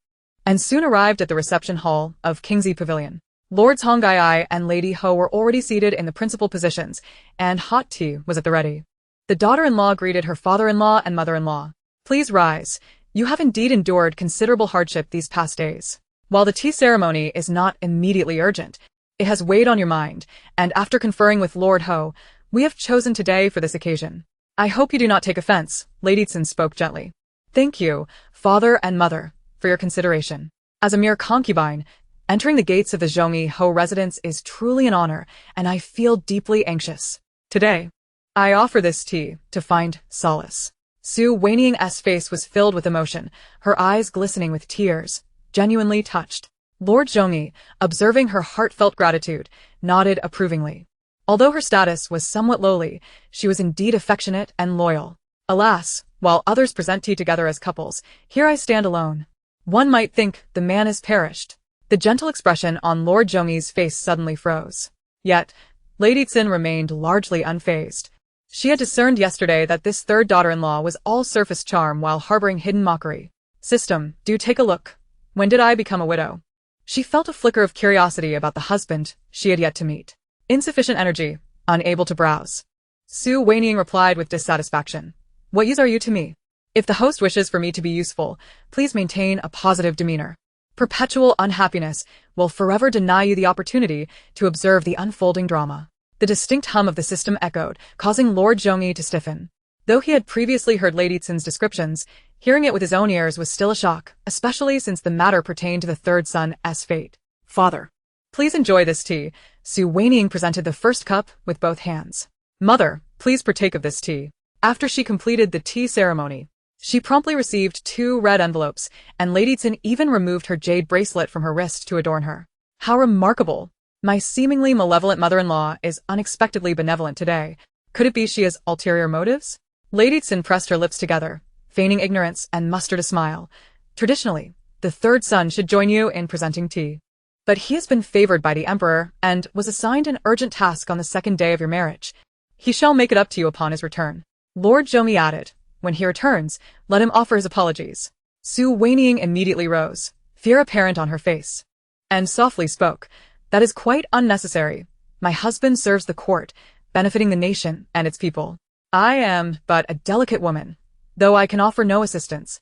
and soon arrived at the reception hall of King's Pavilion. Lords Hongai and Lady Ho were already seated in the principal positions, and hot tea was at the ready. The daughter-in-law greeted her father-in-law and mother-in-law. Please rise. You have indeed endured considerable hardship these past days. While the tea ceremony is not immediately urgent, It has weighed on your mind, and after conferring with Lord Ho, we have chosen today for this occasion. I hope you do not take offense, Lady Tsin spoke gently. Thank you, father and mother, for your consideration. As a mere concubine, entering the gates of the Zhongyi Ho residence is truly an honor, and I feel deeply anxious. Today, I offer this tea to find solace. Su Wanying's face was filled with emotion, her eyes glistening with tears, genuinely touched. Lord Zhongyi, observing her heartfelt gratitude, nodded approvingly. Although her status was somewhat lowly, she was indeed affectionate and loyal. Alas, while others present tea together as couples, here I stand alone. One might think the man is perished. The gentle expression on Lord Zhongyi's face suddenly froze. Yet, Lady Tsin remained largely unfazed. She had discerned yesterday that this third daughter-in-law was all surface charm while harboring hidden mockery. System, do take a look. When did I become a widow? She felt a flicker of curiosity about the husband she had yet to meet. Insufficient energy, unable to browse. Su Wanying replied with dissatisfaction. What use are you to me? If the host wishes for me to be useful, please maintain a positive demeanor. Perpetual unhappiness will forever deny you the opportunity to observe the unfolding drama. The distinct hum of the system echoed, causing Lord Zhongyi to stiffen. Though he had previously heard Lady Tsin's descriptions, hearing it with his own ears was still a shock, especially since the matter pertained to the third son's fate. Father, please enjoy this tea. Su Wanying presented the first cup with both hands. Mother, please partake of this tea. After she completed the tea ceremony, she promptly received 2 red envelopes, and Lady Tsin even removed her jade bracelet from her wrist to adorn her. How remarkable! My seemingly malevolent mother-in-law is unexpectedly benevolent today. Could it be she has ulterior motives? Lady Tsin pressed her lips together, feigning ignorance, and mustered a smile. Traditionally, the third son should join you in presenting tea. But he has been favored by the emperor and was assigned an urgent task on the second day of your marriage. He shall make it up to you upon his return. Lord Zhongyi added, when he returns, let him offer his apologies. Su Wanying immediately rose, fear apparent on her face, and softly spoke. That is quite unnecessary. My husband serves the court, benefiting the nation and its people. I am but a delicate woman, though I can offer no assistance.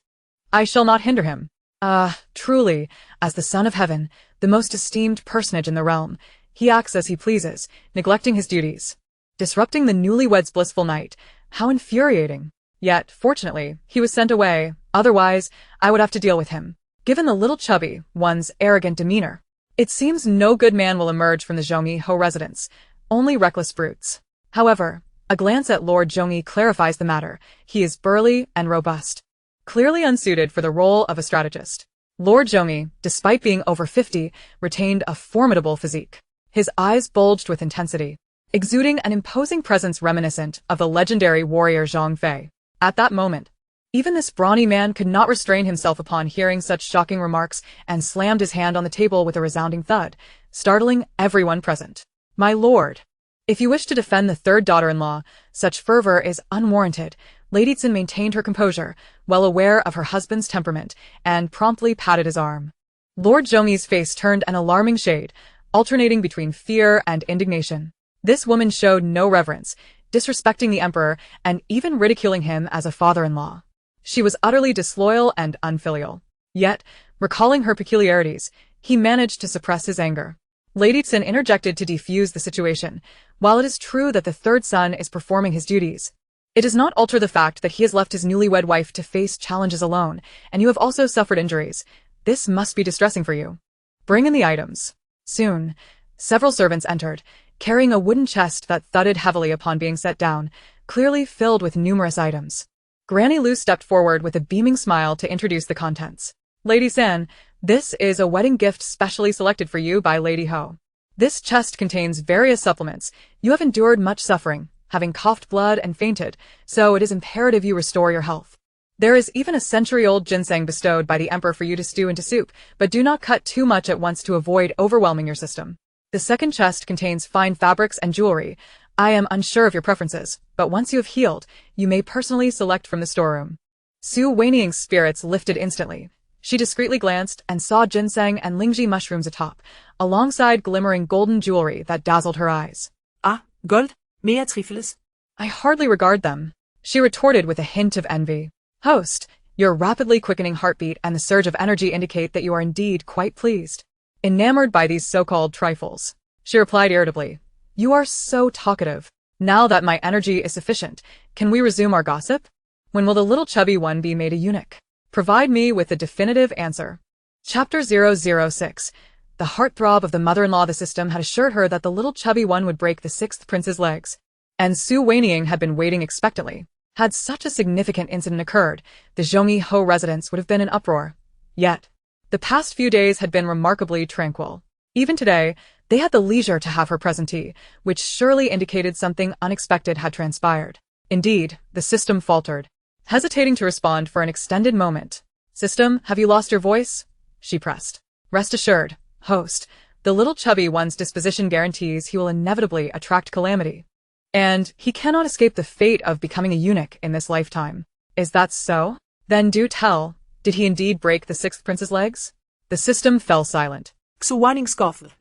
I shall not hinder him. Truly, as the son of heaven, the most esteemed personage in the realm, he acts as he pleases, neglecting his duties, disrupting the newlywed's blissful night. How infuriating. Yet, fortunately, he was sent away, otherwise, I would have to deal with him. Given the little chubby one's arrogant demeanor, it seems no good man will emerge from the Zhongyi Ho residence, only reckless brutes. However, a glance at Lord Zhongyi clarifies the matter. He is burly and robust, clearly unsuited for the role of a strategist. Lord Zhongyi, despite being over 50, retained a formidable physique. His eyes bulged with intensity, exuding an imposing presence reminiscent of the legendary warrior Zhang Fei. At that moment, even this brawny man could not restrain himself upon hearing such shocking remarks and slammed his hand on the table with a resounding thud, startling everyone present. My lord, if you wish to defend the third daughter-in-law, such fervor is unwarranted. Lady Tsin maintained her composure, well aware of her husband's temperament, and promptly patted his arm. Lord Zhongyi's face turned an alarming shade, alternating between fear and indignation. This woman showed no reverence, disrespecting the emperor and even ridiculing him as a father-in-law. She was utterly disloyal and unfilial. Yet, recalling her peculiarities, he managed to suppress his anger. Lady Tsin interjected to defuse the situation. While it is true that the third son is performing his duties, it does not alter the fact that he has left his newlywed wife to face challenges alone, and you have also suffered injuries. This must be distressing for you. Bring in the items. Soon, several servants entered, carrying a wooden chest that thudded heavily upon being set down, clearly filled with numerous items. Granny Lu stepped forward with a beaming smile to introduce the contents. Lady San, this is a wedding gift specially selected for you by Lady Ho. This chest contains various supplements. You have endured much suffering, having coughed blood and fainted, so it is imperative you restore your health. There is even a century-old ginseng bestowed by the emperor for you to stew into soup, but do not cut too much at once to avoid overwhelming your system. The second chest contains fine fabrics and jewelry. I am unsure of your preferences, but once you have healed, you may personally select from the storeroom. Su Wanying's spirits lifted instantly. She discreetly glanced and saw ginseng and lingji mushrooms atop, alongside glimmering golden jewelry that dazzled her eyes. Ah, gold? Mehr trifles? I hardly regard them, she retorted with a hint of envy. Host, your rapidly quickening heartbeat and the surge of energy indicate that you are indeed quite pleased. Enamored by these so-called trifles. She replied irritably. You are so talkative. Now that my energy is sufficient, can we resume our gossip? When will the little chubby one be made a eunuch? Provide me with a definitive answer. Chapter 006. The heartthrob of the mother-in-law. The system had assured her that the little chubby one would break the sixth prince's legs. And Su Wanying had been waiting expectantly. Had such a significant incident occurred, the Zhongyi Ho residence would have been in uproar. Yet, the past few days had been remarkably tranquil. Even today, they had the leisure to have her presentee, which surely indicated something unexpected had transpired. Indeed, the system faltered, hesitating to respond for an extended moment. System, have you lost your voice? She pressed. Rest assured, host, the little chubby one's disposition guarantees he will inevitably attract calamity. And he cannot escape the fate of becoming a eunuch in this lifetime. Is that so? Then do tell, did he indeed break the sixth prince's legs? The system fell silent. Wanying scoffed.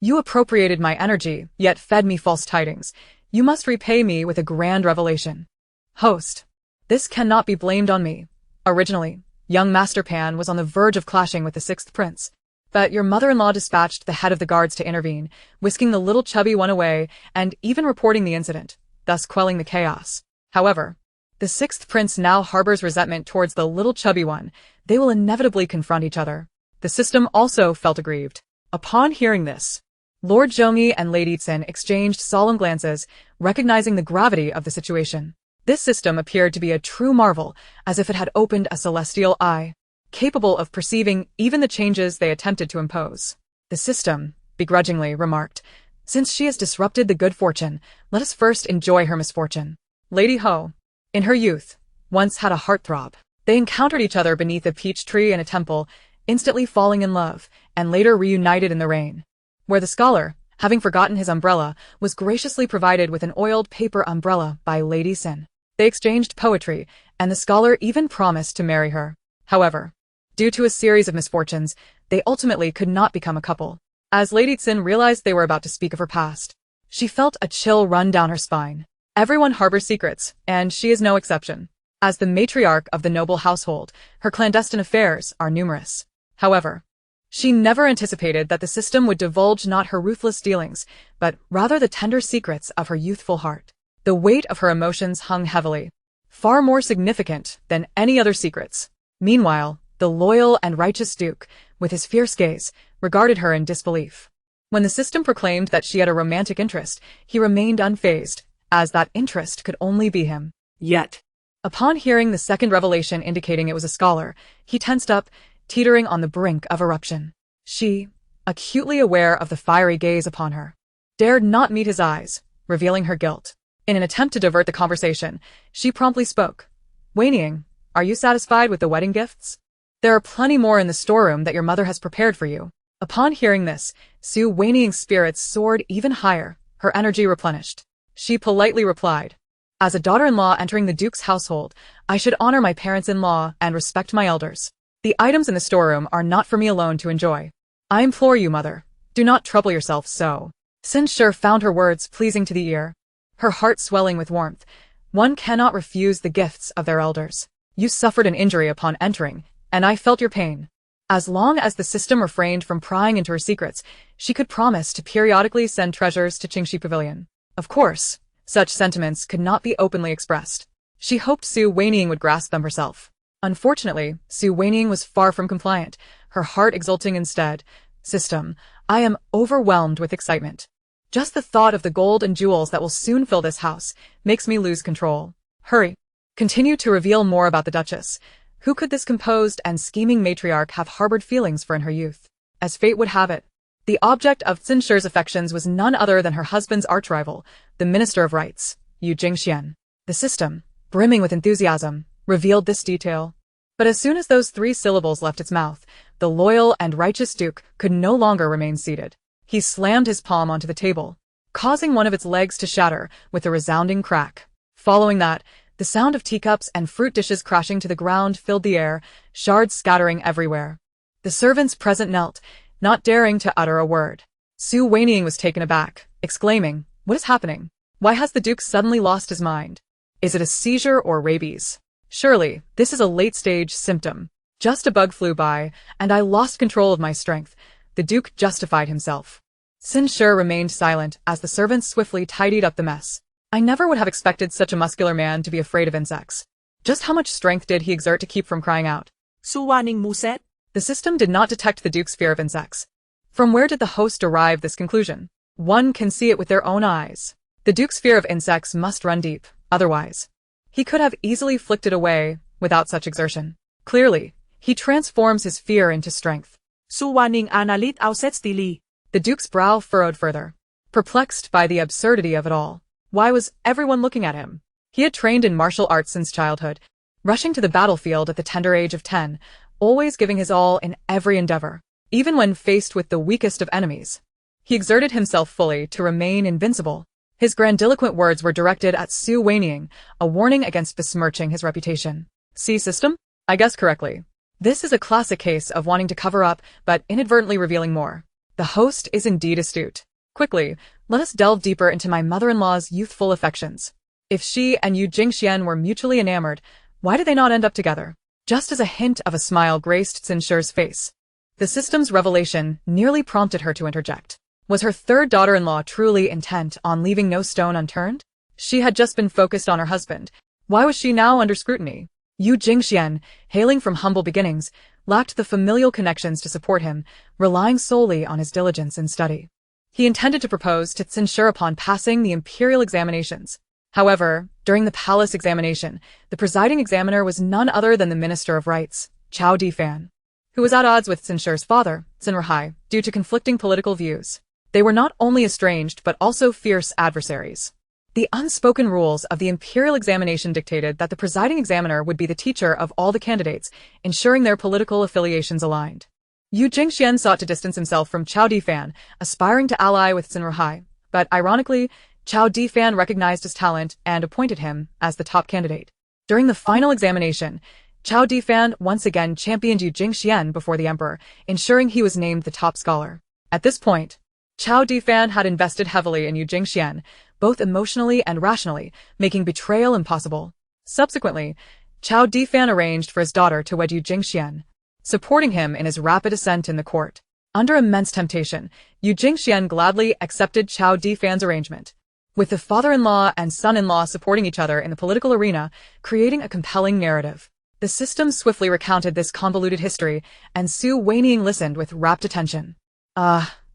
You appropriated my energy, yet fed me false tidings. You must repay me with a grand revelation. Host, this cannot be blamed on me. Originally, young Master Pan was on the verge of clashing with the sixth prince. But your mother-in-law dispatched the head of the guards to intervene, whisking the little chubby one away and even reporting the incident, thus quelling the chaos. However, the sixth prince now harbors resentment towards the little chubby one. They will inevitably confront each other. The system also felt aggrieved. Upon hearing this, Lord Zhongyi and Lady Tsin exchanged solemn glances, recognizing the gravity of the situation. This system appeared to be a true marvel, as if it had opened a celestial eye, capable of perceiving even the changes they attempted to impose. The system, begrudgingly, remarked, since she has disrupted the good fortune, let us first enjoy her misfortune. Lady Ho, in her youth, once had a heartthrob. They encountered each other beneath a peach tree in a temple, instantly falling in love, and later reunited in the rain, where the scholar, having forgotten his umbrella, was graciously provided with an oiled paper umbrella by Lady Tsin. They exchanged poetry, and the scholar even promised to marry her. However, due to a series of misfortunes, they ultimately could not become a couple. As Lady Tsin realized they were about to speak of her past, she felt a chill run down her spine. Everyone harbors secrets, and she is no exception. As the matriarch of the noble household, her clandestine affairs are numerous. However, she never anticipated that the system would divulge not her ruthless dealings, but rather the tender secrets of her youthful heart. The weight of her emotions hung heavily, far more significant than any other secrets. Meanwhile, the loyal and righteous Duke, with his fierce gaze, regarded her in disbelief. When the system proclaimed that she had a romantic interest, he remained unfazed, as that interest could only be him. Yet, upon hearing the second revelation indicating it was a scholar, he tensed up, teetering on the brink of eruption. She, acutely aware of the fiery gaze upon her, dared not meet his eyes, revealing her guilt. In an attempt to divert the conversation, she promptly spoke. Wanying, are you satisfied with the wedding gifts? There are plenty more in the storeroom that your mother has prepared for you. Upon hearing this, Su Wanying's spirits soared even higher, her energy replenished. She politely replied, as a daughter-in-law entering the Duke's household, I should honor my parents-in-law and respect my elders. The items in the storeroom are not for me alone to enjoy. I implore you, mother, do not trouble yourself so. Sin Shi found her words pleasing to the ear, her heart swelling with warmth. One cannot refuse the gifts of their elders. You suffered an injury upon entering, and I felt your pain. As long as the system refrained from prying into her secrets, she could promise to periodically send treasures to Qingxi Pavilion. Of course, such sentiments could not be openly expressed. She hoped Su Wanying would grasp them herself. Unfortunately, Su Wanying was far from compliant, her heart exulting instead. System, I am overwhelmed with excitement. Just the thought of the gold and jewels that will soon fill this house makes me lose control. Hurry. Continue to reveal more about the Duchess. Who could this composed and scheming matriarch have harbored feelings for in her youth? As fate would have it, the object of Sin Shi's affections was none other than her husband's arch-rival, the Minister of Rights, Yu Jingxian. The system, brimming with enthusiasm, revealed this detail. But as soon as those three syllables left its mouth, the loyal and righteous Duke could no longer remain seated. He slammed his palm onto the table, causing one of its legs to shatter with a resounding crack. Following that, the sound of teacups and fruit dishes crashing to the ground filled the air, shards scattering everywhere. The servants present knelt, not daring to utter a word. Su Wanying was taken aback, exclaiming, "What is happening? Why has the Duke suddenly lost his mind? Is it a seizure or rabies? Surely, this is a late-stage symptom. Just a bug flew by, and I lost control of my strength." The Duke justified himself. Sinshir remained silent as the servants swiftly tidied up the mess. I never would have expected such a muscular man to be afraid of insects. Just how much strength did he exert to keep from crying out? So Wanying Mu said. The system did not detect the Duke's fear of insects. From where did the host derive this conclusion? One can see it with their own eyes. The Duke's fear of insects must run deep, otherwise he could have easily flicked it away without such exertion. Clearly, he transforms his fear into strength. So Wanying analyt aussetstili. The Duke's brow furrowed further, perplexed by the absurdity of it all. Why was everyone looking at him? He had trained in martial arts since childhood, rushing to the battlefield at the tender age of 10, always giving his all in every endeavor, even when faced with the weakest of enemies. He exerted himself fully to remain invincible. His grandiloquent words were directed at Wanying, a warning against besmirching his reputation. See system? I guessed correctly. This is a classic case of wanting to cover up, but inadvertently revealing more. The host is indeed astute. Quickly, let us delve deeper into my mother-in-law's youthful affections. If she and Yu Jingxian were mutually enamored, why did they not end up together? Just as a hint of a smile graced Sinshir's face, the system's revelation nearly prompted her to interject. Was her third daughter-in-law truly intent on leaving no stone unturned? She had just been focused on her husband. Why was she now under scrutiny? Yu Jingxian, hailing from humble beginnings, lacked the familial connections to support him, relying solely on his diligence and study. He intended to propose to Sinshir upon passing the imperial examinations. However, during the palace examination, the presiding examiner was none other than the Minister of Rights, Chao Difan, who was at odds with Sinshir's father, Sinrahai, due to conflicting political views. They were not only estranged but also fierce adversaries. The unspoken rules of the imperial examination dictated that the presiding examiner would be the teacher of all the candidates, ensuring their political affiliations aligned. Yu Jingxian sought to distance himself from Chao Difan, aspiring to ally with Sinrahai, but ironically, Chao Difan recognized his talent and appointed him as the top candidate. During the final examination, Chao Difan once again championed Yu Jingxian before the emperor, ensuring he was named the top scholar. At this point, Chao Difan had invested heavily in Yu Jingxian, both emotionally and rationally, making betrayal impossible. Subsequently, Chao Difan arranged for his daughter to wed Yu Jingxian, supporting him in his rapid ascent in the court. Under immense temptation, Yu Jingxian gladly accepted Chao Difan's arrangement, with the father-in-law and son-in-law supporting each other in the political arena, creating a compelling narrative. The system swiftly recounted this convoluted history, and Wanying listened with rapt attention.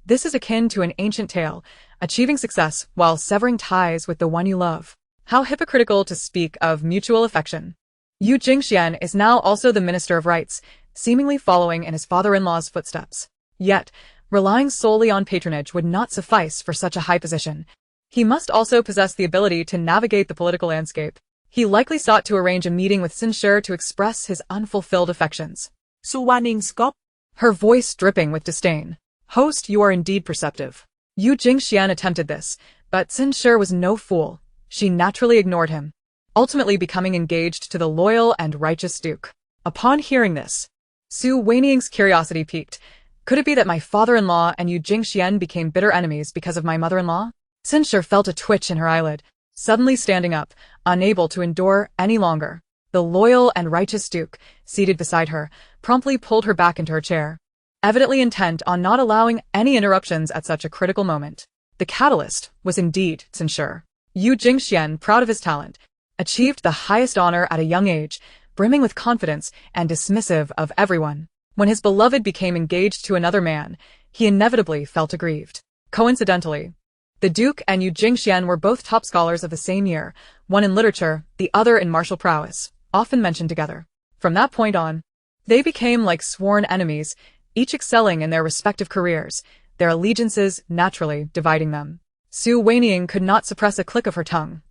This is akin to an ancient tale, achieving success while severing ties with the one you love. How hypocritical to speak of mutual affection. Yu Jingxian is now also the Minister of Rights, seemingly following in his father-in-law's footsteps. Yet, relying solely on patronage would not suffice for such a high position. He must also possess the ability to navigate the political landscape. He likely sought to arrange a meeting with Sinshir to express his unfulfilled affections. So Wanying scop. Her voice dripping with disdain. Host, you are indeed perceptive. Yu Jingxian attempted this, but Sinshir was no fool. She naturally ignored him, ultimately becoming engaged to the loyal and righteous Duke. Upon hearing this, Wanying's curiosity piqued. Could it be that my father-in-law and Yu Jingxian became bitter enemies because of my mother-in-law? Sinshir felt a twitch in her eyelid, suddenly standing up, unable to endure any longer. The loyal and righteous Duke, seated beside her, promptly pulled her back into her chair, evidently intent on not allowing any interruptions at such a critical moment. The catalyst was indeed Sinshir. Yu Jingxian, proud of his talent, achieved the highest honor at a young age, brimming with confidence and dismissive of everyone. When his beloved became engaged to another man, he inevitably felt aggrieved. Coincidentally, the Duke and Yu Jingxian were both top scholars of the same year, one in literature, the other in martial prowess, often mentioned together. From that point on, they became like sworn enemies, each excelling in their respective careers, their allegiances naturally dividing them. Wanying could not suppress a click of her tongue.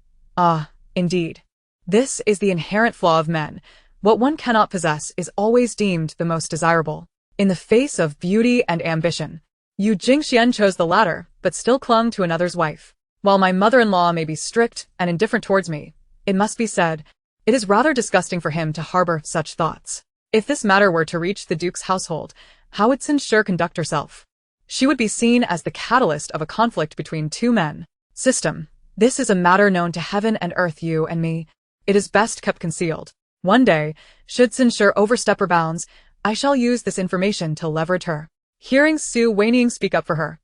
Indeed. This is the inherent flaw of men. What one cannot possess is always deemed the most desirable. In the face of beauty and ambition, Yu Jingxian chose the latter, but still clung to another's wife. While my mother-in-law may be strict and indifferent towards me, it must be said, it is rather disgusting for him to harbor such thoughts. If this matter were to reach the Duke's household, how would Sinshir conduct herself? She would be seen as the catalyst of a conflict between two men. System. This is a matter known to heaven and earth, you and me. It is best kept concealed. One day, should Sinshir overstep her bounds, I shall use this information to leverage her. Hearing Wanying speak up for her,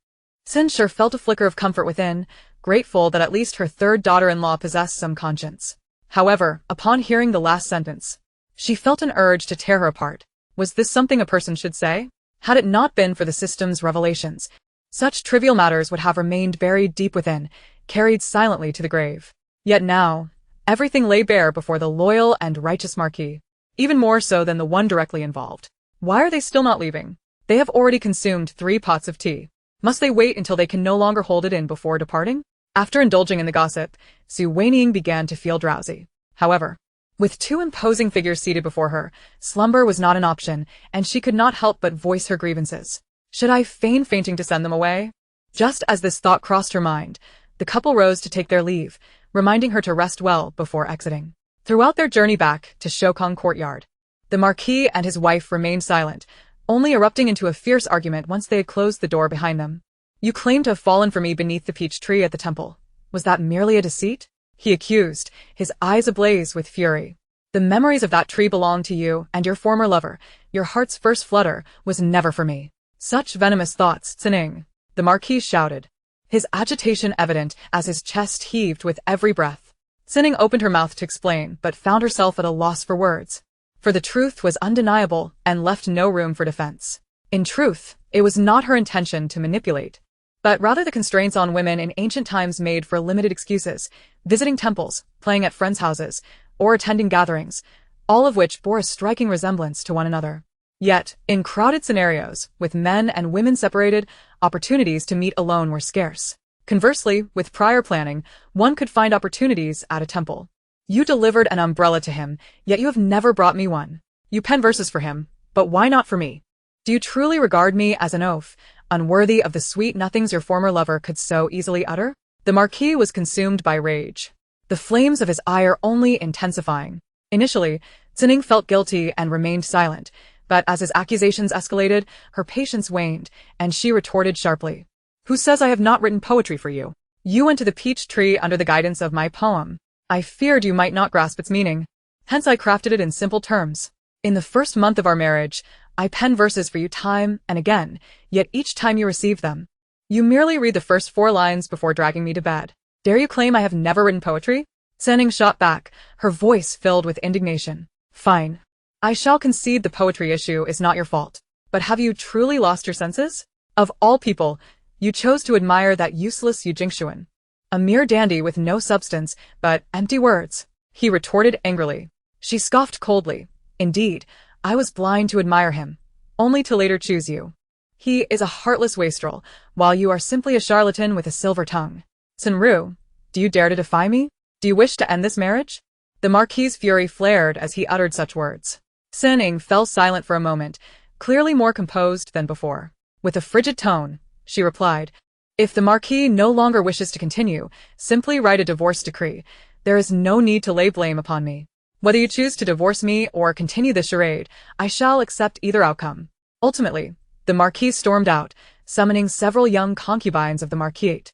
Sin sure felt a flicker of comfort within, grateful that at least her third daughter-in-law possessed some conscience. However, upon hearing the last sentence, she felt an urge to tear her apart. Was this something a person should say? Had it not been for the system's revelations, such trivial matters would have remained buried deep within, carried silently to the grave. Yet now, everything lay bare before the loyal and righteous Marquis, even more so than the one directly involved. Why are they still not leaving? They have already consumed 3 pots of tea. Must they wait until they can no longer hold it in before departing? After indulging in the gossip, Wanying began to feel drowsy. However, with 2 imposing figures seated before her, slumber was not an option, and she could not help but voice her grievances. Should I feign fainting to send them away? Just as this thought crossed her mind, the couple rose to take their leave, reminding her to rest well before exiting. Throughout their journey back to Shokong Courtyard, the Marquis and his wife remained silent, only erupting into a fierce argument once they had closed the door behind them. You claim to have fallen for me beneath the peach tree at the temple. Was that merely a deceit? He accused, his eyes ablaze with fury. The memories of that tree belong to you and your former lover. Your heart's first flutter was never for me. Such venomous thoughts, Sining, the Marquis shouted, his agitation evident as his chest heaved with every breath. Sining opened her mouth to explain, but found herself at a loss for words. For the truth was undeniable and left no room for defense. In truth, it was not her intention to manipulate, but rather the constraints on women in ancient times made for limited excuses, visiting temples, playing at friends' houses, or attending gatherings, all of which bore a striking resemblance to one another. Yet, in crowded scenarios, with men and women separated, opportunities to meet alone were scarce. Conversely, with prior planning, one could find opportunities at a temple. You delivered an umbrella to him, yet you have never brought me one. You pen verses for him, but why not for me? Do you truly regard me as an oaf, unworthy of the sweet nothings your former lover could so easily utter? The Marquis was consumed by rage, the flames of his ire only intensifying. Initially, Sining felt guilty and remained silent, but as his accusations escalated, her patience waned, and she retorted sharply. Who says I have not written poetry for you? You went to the peach tree under the guidance of my poem. I feared you might not grasp its meaning. Hence I crafted it in simple terms. In the first month of our marriage, I penned verses for you time and again, yet each time you received them, you merely read the first 4 lines before dragging me to bed. Dare you claim I have never written poetry? Sining shot back, her voice filled with indignation. Fine. I shall concede the poetry issue is not your fault. But have you truly lost your senses? Of all people, you chose to admire that useless Yujingxuan. A mere dandy with no substance, but empty words. He retorted angrily. She scoffed coldly. Indeed, I was blind to admire him, only to later choose you. He is a heartless wastrel, while you are simply a charlatan with a silver tongue. Sinru, do you dare to defy me? Do you wish to end this marriage? The Marquis's fury flared as he uttered such words. Sining fell silent for a moment, clearly more composed than before. With a frigid tone, she replied, if the Marquis no longer wishes to continue, simply write a divorce decree. There is no need to lay blame upon me. Whether you choose to divorce me or continue this charade, I shall accept either outcome. Ultimately, the Marquis stormed out, summoning several young concubines of the Marquisate,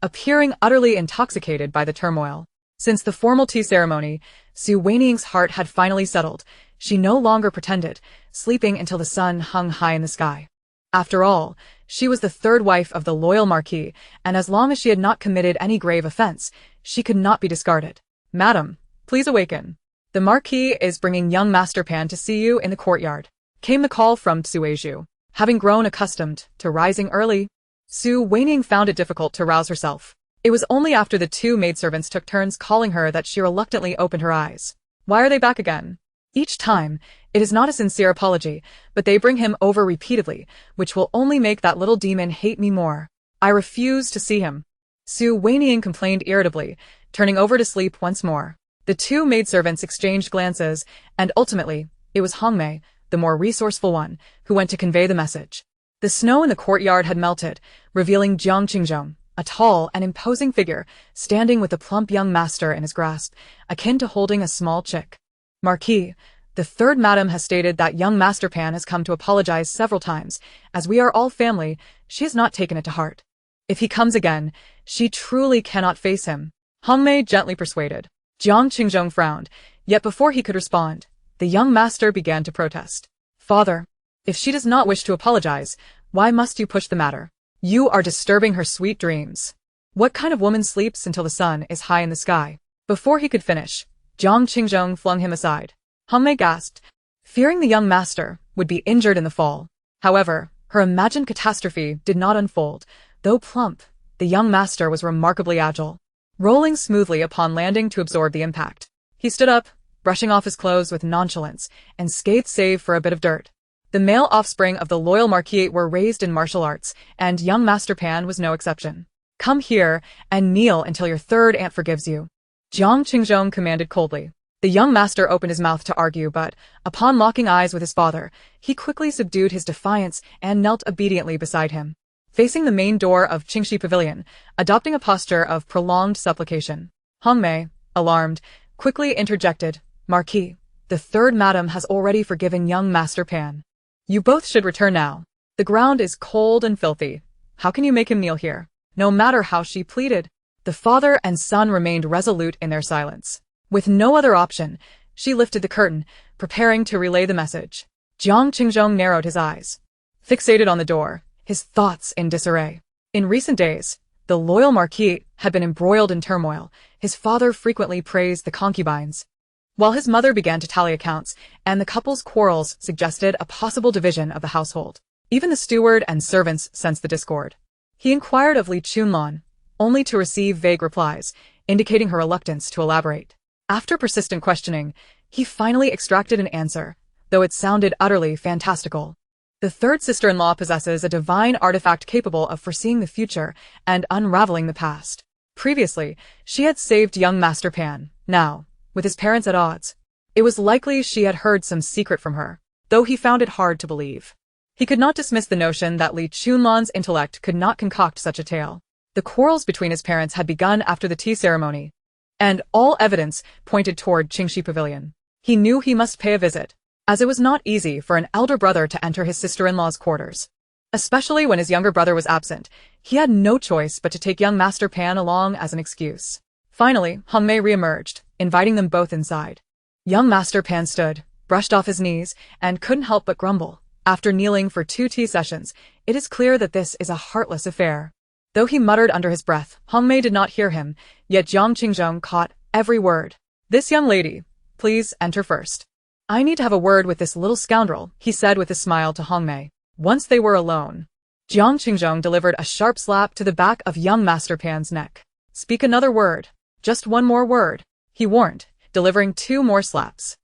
appearing utterly intoxicated by the turmoil. Since the formal tea ceremony, Wanying's heart had finally settled. She no longer pretended, sleeping until the sun hung high in the sky. After all, she was the third wife of the loyal Marquis, and as long as she had not committed any grave offense, she could not be discarded. Madam, please awaken. The Marquis is bringing young Master Pan to see you in the courtyard, came the call from Sueju. Having grown accustomed to rising early, Wanying found it difficult to rouse herself. It was only after the 2 maidservants took turns calling her that she reluctantly opened her eyes. Why are they back again? Each time, it is not a sincere apology, but they bring him over repeatedly, which will only make that little demon hate me more. I refuse to see him. Wanying complained irritably, turning over to sleep once more. The 2 maidservants exchanged glances, and ultimately, it was Hongmei, the more resourceful one, who went to convey the message. The snow in the courtyard had melted, revealing Jiang Qingzhong, a tall and imposing figure, standing with the plump young master in his grasp, akin to holding a small chick. Marquis, the 3rd madam has stated that young Master Pan has come to apologize several times. As we are all family, she has not taken it to heart. If he comes again, she truly cannot face him. Hongmei gently persuaded. Jiang Qingzhong frowned, yet before he could respond, the young master began to protest. Father, if she does not wish to apologize, why must you push the matter? You are disturbing her sweet dreams. What kind of woman sleeps until the sun is high in the sky? Before he could finish, Jiang Qingzhong flung him aside. Hongmei gasped, fearing the young master would be injured in the fall. However, her imagined catastrophe did not unfold. Though plump, the young master was remarkably agile, rolling smoothly upon landing to absorb the impact. He stood up, brushing off his clothes with nonchalance, and scathed save for a bit of dirt. The male offspring of the loyal Marquis were raised in martial arts, and young Master Pan was no exception. Come here and kneel until your third aunt forgives you. Jiang Qingzhong commanded coldly. The young master opened his mouth to argue, but, upon locking eyes with his father, he quickly subdued his defiance and knelt obediently beside him, facing the main door of Qingxi Pavilion, adopting a posture of prolonged supplication. Hongmei, alarmed, quickly interjected, Marquis, the third madam has already forgiven young Master Pan. You both should return now. The ground is cold and filthy. How can you make him kneel here? No matter how she pleaded. The father and son remained resolute in their silence. With no other option, she lifted the curtain, preparing to relay the message. Jiang Qingzhong narrowed his eyes, fixated on the door, his thoughts in disarray. In recent days, the loyal Marquis had been embroiled in turmoil. His father frequently praised the concubines, while his mother began to tally accounts, and the couple's quarrels suggested a possible division of the household. Even the steward and servants sensed the discord. He inquired of Li Chunlan, only to receive vague replies, indicating her reluctance to elaborate. After persistent questioning, he finally extracted an answer, though it sounded utterly fantastical. The third sister-in-law possesses a divine artifact capable of foreseeing the future and unraveling the past. Previously, she had saved young Master Pan. Now, with his parents at odds, it was likely she had heard some secret from her, though he found it hard to believe. He could not dismiss the notion that Li Chunlan's intellect could not concoct such a tale. The quarrels between his parents had begun after the tea ceremony, and all evidence pointed toward Qingxi Pavilion. He knew he must pay a visit, as it was not easy for an elder brother to enter his sister-in-law's quarters. Especially when his younger brother was absent, he had no choice but to take young Master Pan along as an excuse. Finally, Hongmei re-emerged, inviting them both inside. Young Master Pan stood, brushed off his knees, and couldn't help but grumble. After kneeling for 2 tea sessions, it is clear that this is a heartless affair. Though he muttered under his breath, Hongmei did not hear him, yet Jiang Qingzhong caught every word. This young lady, please enter first. I need to have a word with this little scoundrel, he said with a smile to Hongmei. Once they were alone, Jiang Qingzhong delivered a sharp slap to the back of young Master Pan's neck. Speak another word. Just one more word, he warned, delivering 2 more slaps.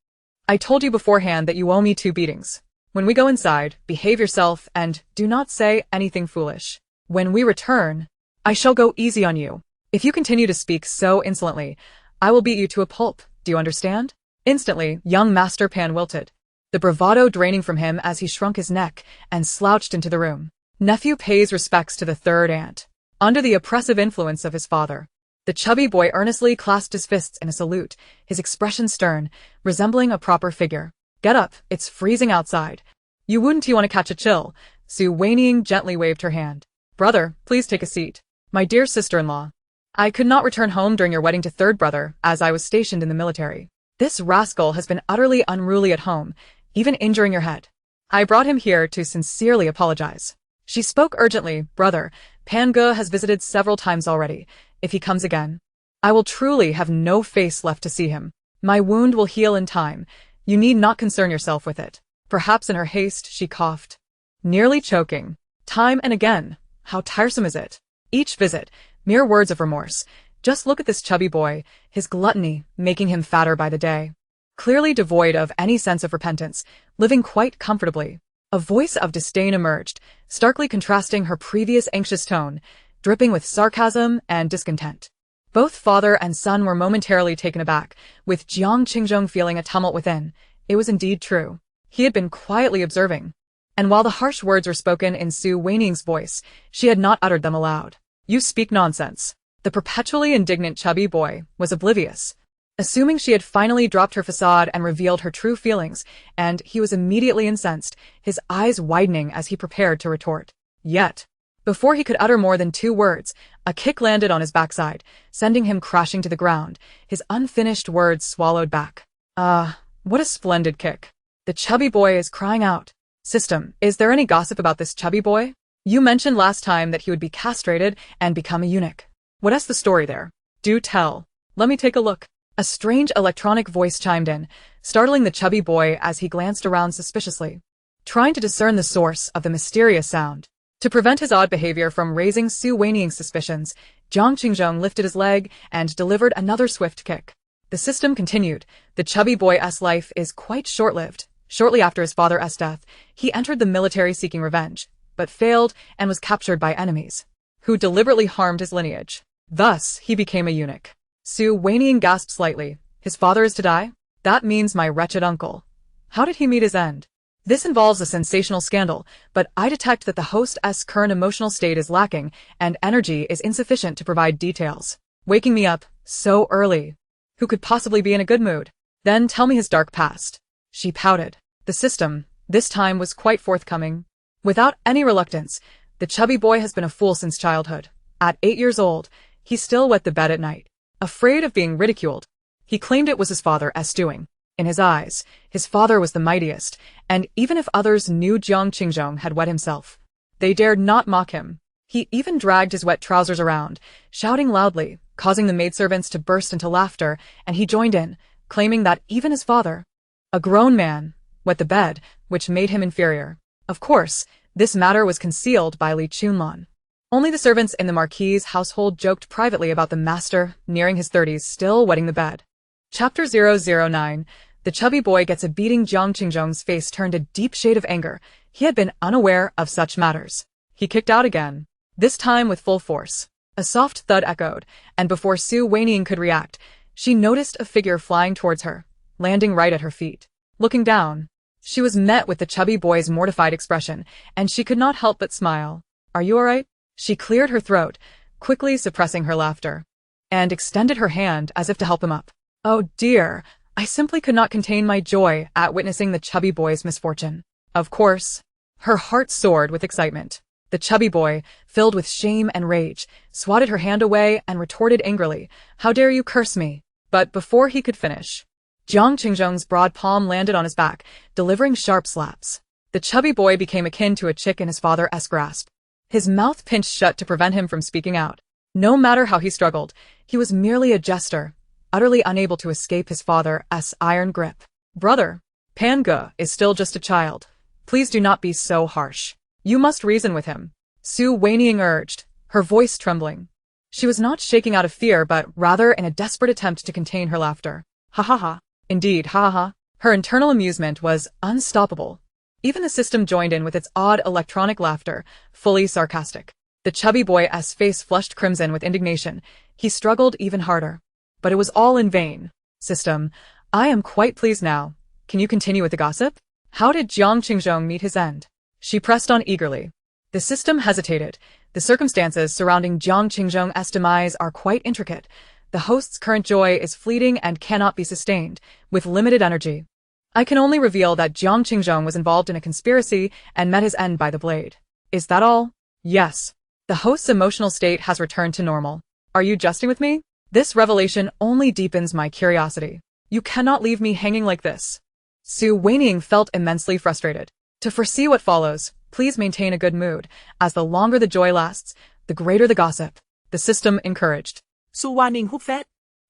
I told you beforehand that you owe me 2 beatings. When we go inside, behave yourself and do not say anything foolish. When we return, I shall go easy on you. If you continue to speak so insolently, I will beat you to a pulp, do you understand? Instantly, young Master Pan wilted, the bravado draining from him as he shrunk his neck and slouched into the room. Nephew pays respects to the third aunt. Under the oppressive influence of his father, the chubby boy earnestly clasped his fists in a salute, his expression stern, resembling a proper figure. Get up, it's freezing outside. You wouldn't want to catch a chill. Wanying gently waved her hand. Brother, please take a seat. My dear sister-in-law, I could not return home during your wedding to third brother, as I was stationed in the military. This rascal has been utterly unruly at home, even injuring your head. I brought him here to sincerely apologize. She spoke urgently. Brother, Pan Ge has visited several times already. If he comes again, I will truly have no face left to see him. My wound will heal in time. You need not concern yourself with it. Perhaps in her haste she coughed, nearly choking. Time and again. How tiresome is it? Each visit, mere words of remorse. Just look at this chubby boy, his gluttony making him fatter by the day. Clearly devoid of any sense of repentance, living quite comfortably. A voice of disdain emerged, starkly contrasting her previous anxious tone, dripping with sarcasm and discontent. Both father and son were momentarily taken aback, with Jiang Qingzhong feeling a tumult within. It was indeed true. He had been quietly observing, and while the harsh words were spoken in Wanying's voice, she had not uttered them aloud. You speak nonsense. The perpetually indignant chubby boy was oblivious, assuming she had finally dropped her facade and revealed her true feelings, and he was immediately incensed, his eyes widening as he prepared to retort. Yet, before he could utter more than 2 words, a kick landed on his backside, sending him crashing to the ground, his unfinished words swallowed back. What a splendid kick. The chubby boy is crying out. System, is there any gossip about this chubby boy? You mentioned last time that he would be castrated and become a eunuch. What's the story there? Do tell. Let me take a look. A strange electronic voice chimed in, startling the chubby boy as he glanced around suspiciously, trying to discern the source of the mysterious sound. To prevent his odd behavior from raising Wanying's suspicions, Jiang Qingzhong lifted his leg and delivered another swift kick. The system continued. The chubby boy's life is quite short-lived. Shortly after his father's death, he entered the military seeking revenge, but failed and was captured by enemies, who deliberately harmed his lineage. Thus, he became a eunuch. Wanying gasped slightly. His father is to die? That means my wretched uncle. How did he meet his end? This involves a sensational scandal, but I detect that the host's current emotional state is lacking and energy is insufficient to provide details. Waking me up so early. Who could possibly be in a good mood? Then tell me his dark past. She pouted. The system, this time, was quite forthcoming. Without any reluctance, the chubby boy has been a fool since childhood. At 8 years old, he still wet the bed at night, afraid of being ridiculed. He claimed it was his father's doing. In his eyes, his father was the mightiest, and even if others knew Jiang Qingzhong had wet himself, they dared not mock him. He even dragged his wet trousers around, shouting loudly, causing the maidservants to burst into laughter, and he joined in, claiming that even his father, a grown man, wet the bed, which made him inferior. Of course, this matter was concealed by Li Chunlan. Only the servants in the Marquis's household joked privately about the master, nearing his 30s, still wetting the bed. Chapter 009. The chubby boy gets a beating. Jiang Qingzhong's face turned a deep shade of anger. He had been unaware of such matters. He kicked out again, this time with full force. A soft thud echoed, and before Wanying could react, she noticed a figure flying towards her, landing right at her feet. Looking down, she was met with the chubby boy's mortified expression, and she could not help but smile. Are you all right? She cleared her throat, quickly suppressing her laughter, and extended her hand as if to help him up. Oh dear, I simply could not contain my joy at witnessing the chubby boy's misfortune. Of course, her heart soared with excitement. The chubby boy, filled with shame and rage, swatted her hand away and retorted angrily, How dare you curse me? But before he could finish, Jiang Qingzhong's broad palm landed on his back, delivering sharp slaps. The chubby boy became akin to a chick in his father's grasp. His mouth pinched shut to prevent him from speaking out. No matter how he struggled, he was merely a jester, utterly unable to escape his father's iron grip. Brother, Panga is still just a child. Please do not be so harsh. You must reason with him. Wanying urged, her voice trembling. She was not shaking out of fear, but rather in a desperate attempt to contain her laughter. Ha ha ha. Indeed, ha ha ha. Her internal amusement was unstoppable. Even the system joined in with its odd electronic laughter, fully sarcastic. The chubby boy's face flushed crimson with indignation. He struggled even harder. But it was all in vain. System, I am quite pleased now. Can you continue with the gossip? How did Jiang Qingzhong meet his end? She pressed on eagerly. The system hesitated. The circumstances surrounding Jiang Qingzhong's demise are quite intricate. The host's current joy is fleeting and cannot be sustained, with limited energy. I can only reveal that Jiang Qingzhong was involved in a conspiracy and met his end by the blade. Is that all? Yes. The host's emotional state has returned to normal. Are you jesting with me? This revelation only deepens my curiosity. You cannot leave me hanging like this. Wanying felt immensely frustrated. To foresee what follows, please maintain a good mood, as the longer the joy lasts, the greater the gossip. The system encouraged. Wanying húp phét.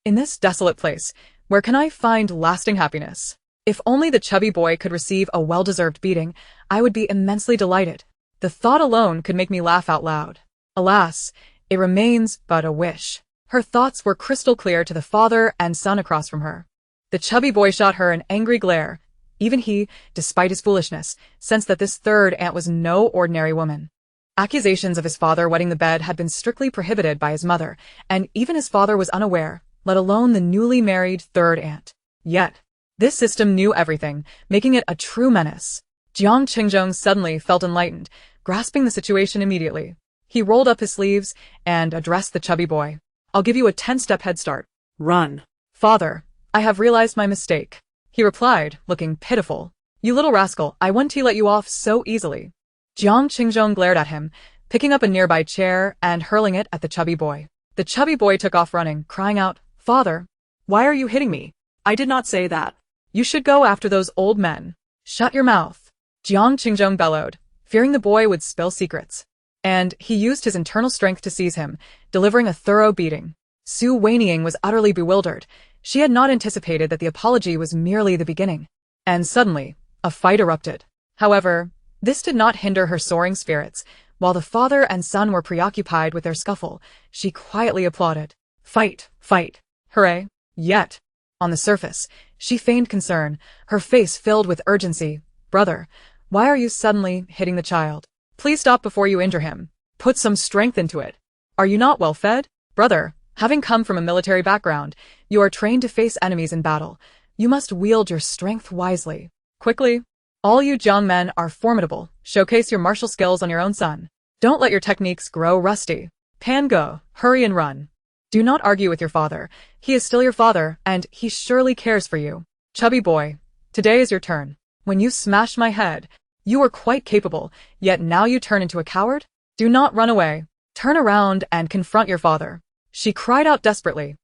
In this desolate place, where can I find lasting happiness? If only the chubby boy could receive a well-deserved beating, I would be immensely delighted. The thought alone could make me laugh out loud. Alas, it remains but a wish. Her thoughts were crystal clear to the father and son across from her. The chubby boy shot her an angry glare. Even he, despite his foolishness, sensed that this third aunt was no ordinary woman. Accusations of his father wetting the bed had been strictly prohibited by his mother, and even his father was unaware, let alone the newly married third aunt. Yet, this system knew everything, making it a true menace. Jiang Qingzhong suddenly felt enlightened, grasping the situation immediately. He rolled up his sleeves and addressed the chubby boy. I'll give you a 10-step head start. Run. Father, I have realized my mistake, he replied, looking pitiful. You little rascal, I wouldn't let you off so easily. Jiang Qingzhong glared at him, picking up a nearby chair and hurling it at the chubby boy. The chubby boy took off running, crying out, Father, why are you hitting me? I did not say that. You should go after those old men. Shut your mouth. Jiang Qingzhong bellowed, fearing the boy would spill secrets. and he used his internal strength to seize him, delivering a thorough beating. Su Wanying was utterly bewildered. She had not anticipated that the apology was merely the beginning. And suddenly, a fight erupted. However, this did not hinder her soaring spirits. While the father and son were preoccupied with their scuffle, she quietly applauded. Fight, fight, hooray. Yet, on the surface, she feigned concern, her face filled with urgency. Brother, why are you suddenly hitting the child? Please stop before you injure him. Put some strength into it. Are you not well fed? Brother, having come from a military background, you are trained to face enemies in battle. You must wield your strength wisely. Quickly. All you Jiang men are formidable. Showcase your martial skills on your own son. Don't let your techniques grow rusty. Pan go, hurry and run. Do not argue with your father. He is still your father, and he surely cares for you. Chubby boy, today is your turn. When you smashed my head, you were quite capable, yet now you turn into a coward? Do not run away. Turn around and confront your father. She cried out desperately,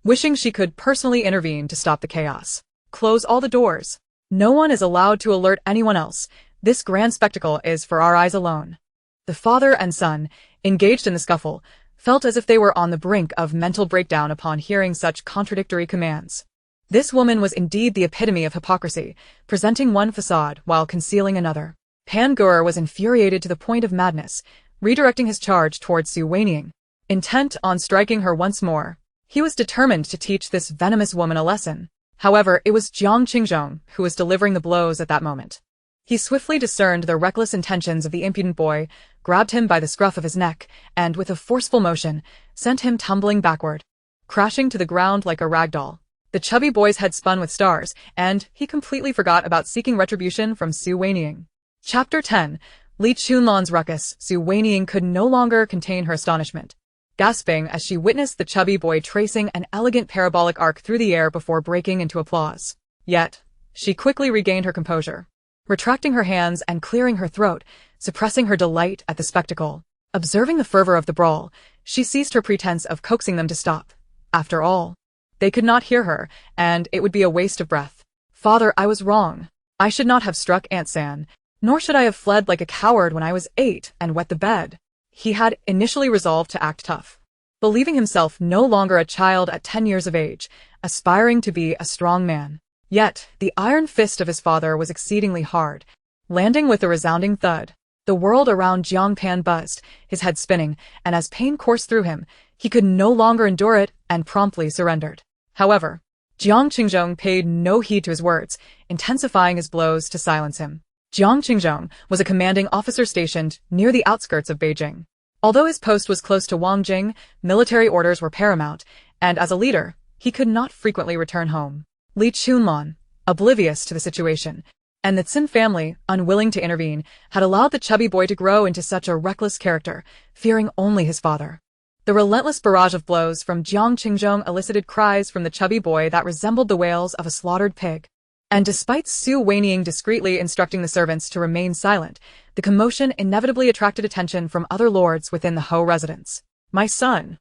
wishing she could personally intervene to stop the chaos. Close all the doors. No one is allowed to alert anyone else. This grand spectacle is for our eyes alone. The father and son, engaged in the scuffle, felt as if they were on the brink of mental breakdown upon hearing such contradictory commands. This woman was indeed the epitome of hypocrisy, presenting one facade while concealing another. Pan Gur was infuriated to the point of madness, redirecting his charge towards Su Wanying. Intent on striking her once more, he was determined to teach this venomous woman a lesson. However, it was Jiang Qingzhong who was delivering the blows at that moment. He swiftly discerned the reckless intentions of the impudent boy, grabbed him by the scruff of his neck, and with a forceful motion, sent him tumbling backward, crashing to the ground like a rag doll. The chubby boy's head spun with stars, and he completely forgot about seeking retribution from Su Wanying. Chapter 10. Li Chunlan's ruckus. Su Wanying could no longer contain her astonishment, gasping as she witnessed the chubby boy tracing an elegant parabolic arc through the air before breaking into applause. Yet, she quickly regained her composure, retracting her hands and clearing her throat, suppressing her delight at the spectacle. Observing the fervor of the brawl, she ceased her pretense of coaxing them to stop. After all, they could not hear her, and it would be a waste of breath. Father, I was wrong. I should not have struck Aunt San, nor should I have fled like a coward when I was 8 and wet the bed. He had initially resolved to act tough, believing himself no longer a child at 10 years of age, aspiring to be a strong man. Yet, the iron fist of his father was exceedingly hard, landing with a resounding thud. The world around Jiang Pan buzzed, his head spinning, and as pain coursed through him, he could no longer endure it and promptly surrendered. However, Jiang Qingzhong paid no heed to his words, intensifying his blows to silence him. Jiang Qingzhong was a commanding officer stationed near the outskirts of Beijing. Although his post was close to Wanying, military orders were paramount, and as a leader, he could not frequently return home. Li Chunlan, oblivious to the situation, and the Tsin family, unwilling to intervene, had allowed the chubby boy to grow into such a reckless character, fearing only his father. The relentless barrage of blows from Jiang Qingzhong elicited cries from the chubby boy that resembled the wails of a slaughtered pig. And despite Su Wanying discreetly instructing the servants to remain silent, the commotion inevitably attracted attention from other lords within the Ho residence. My son,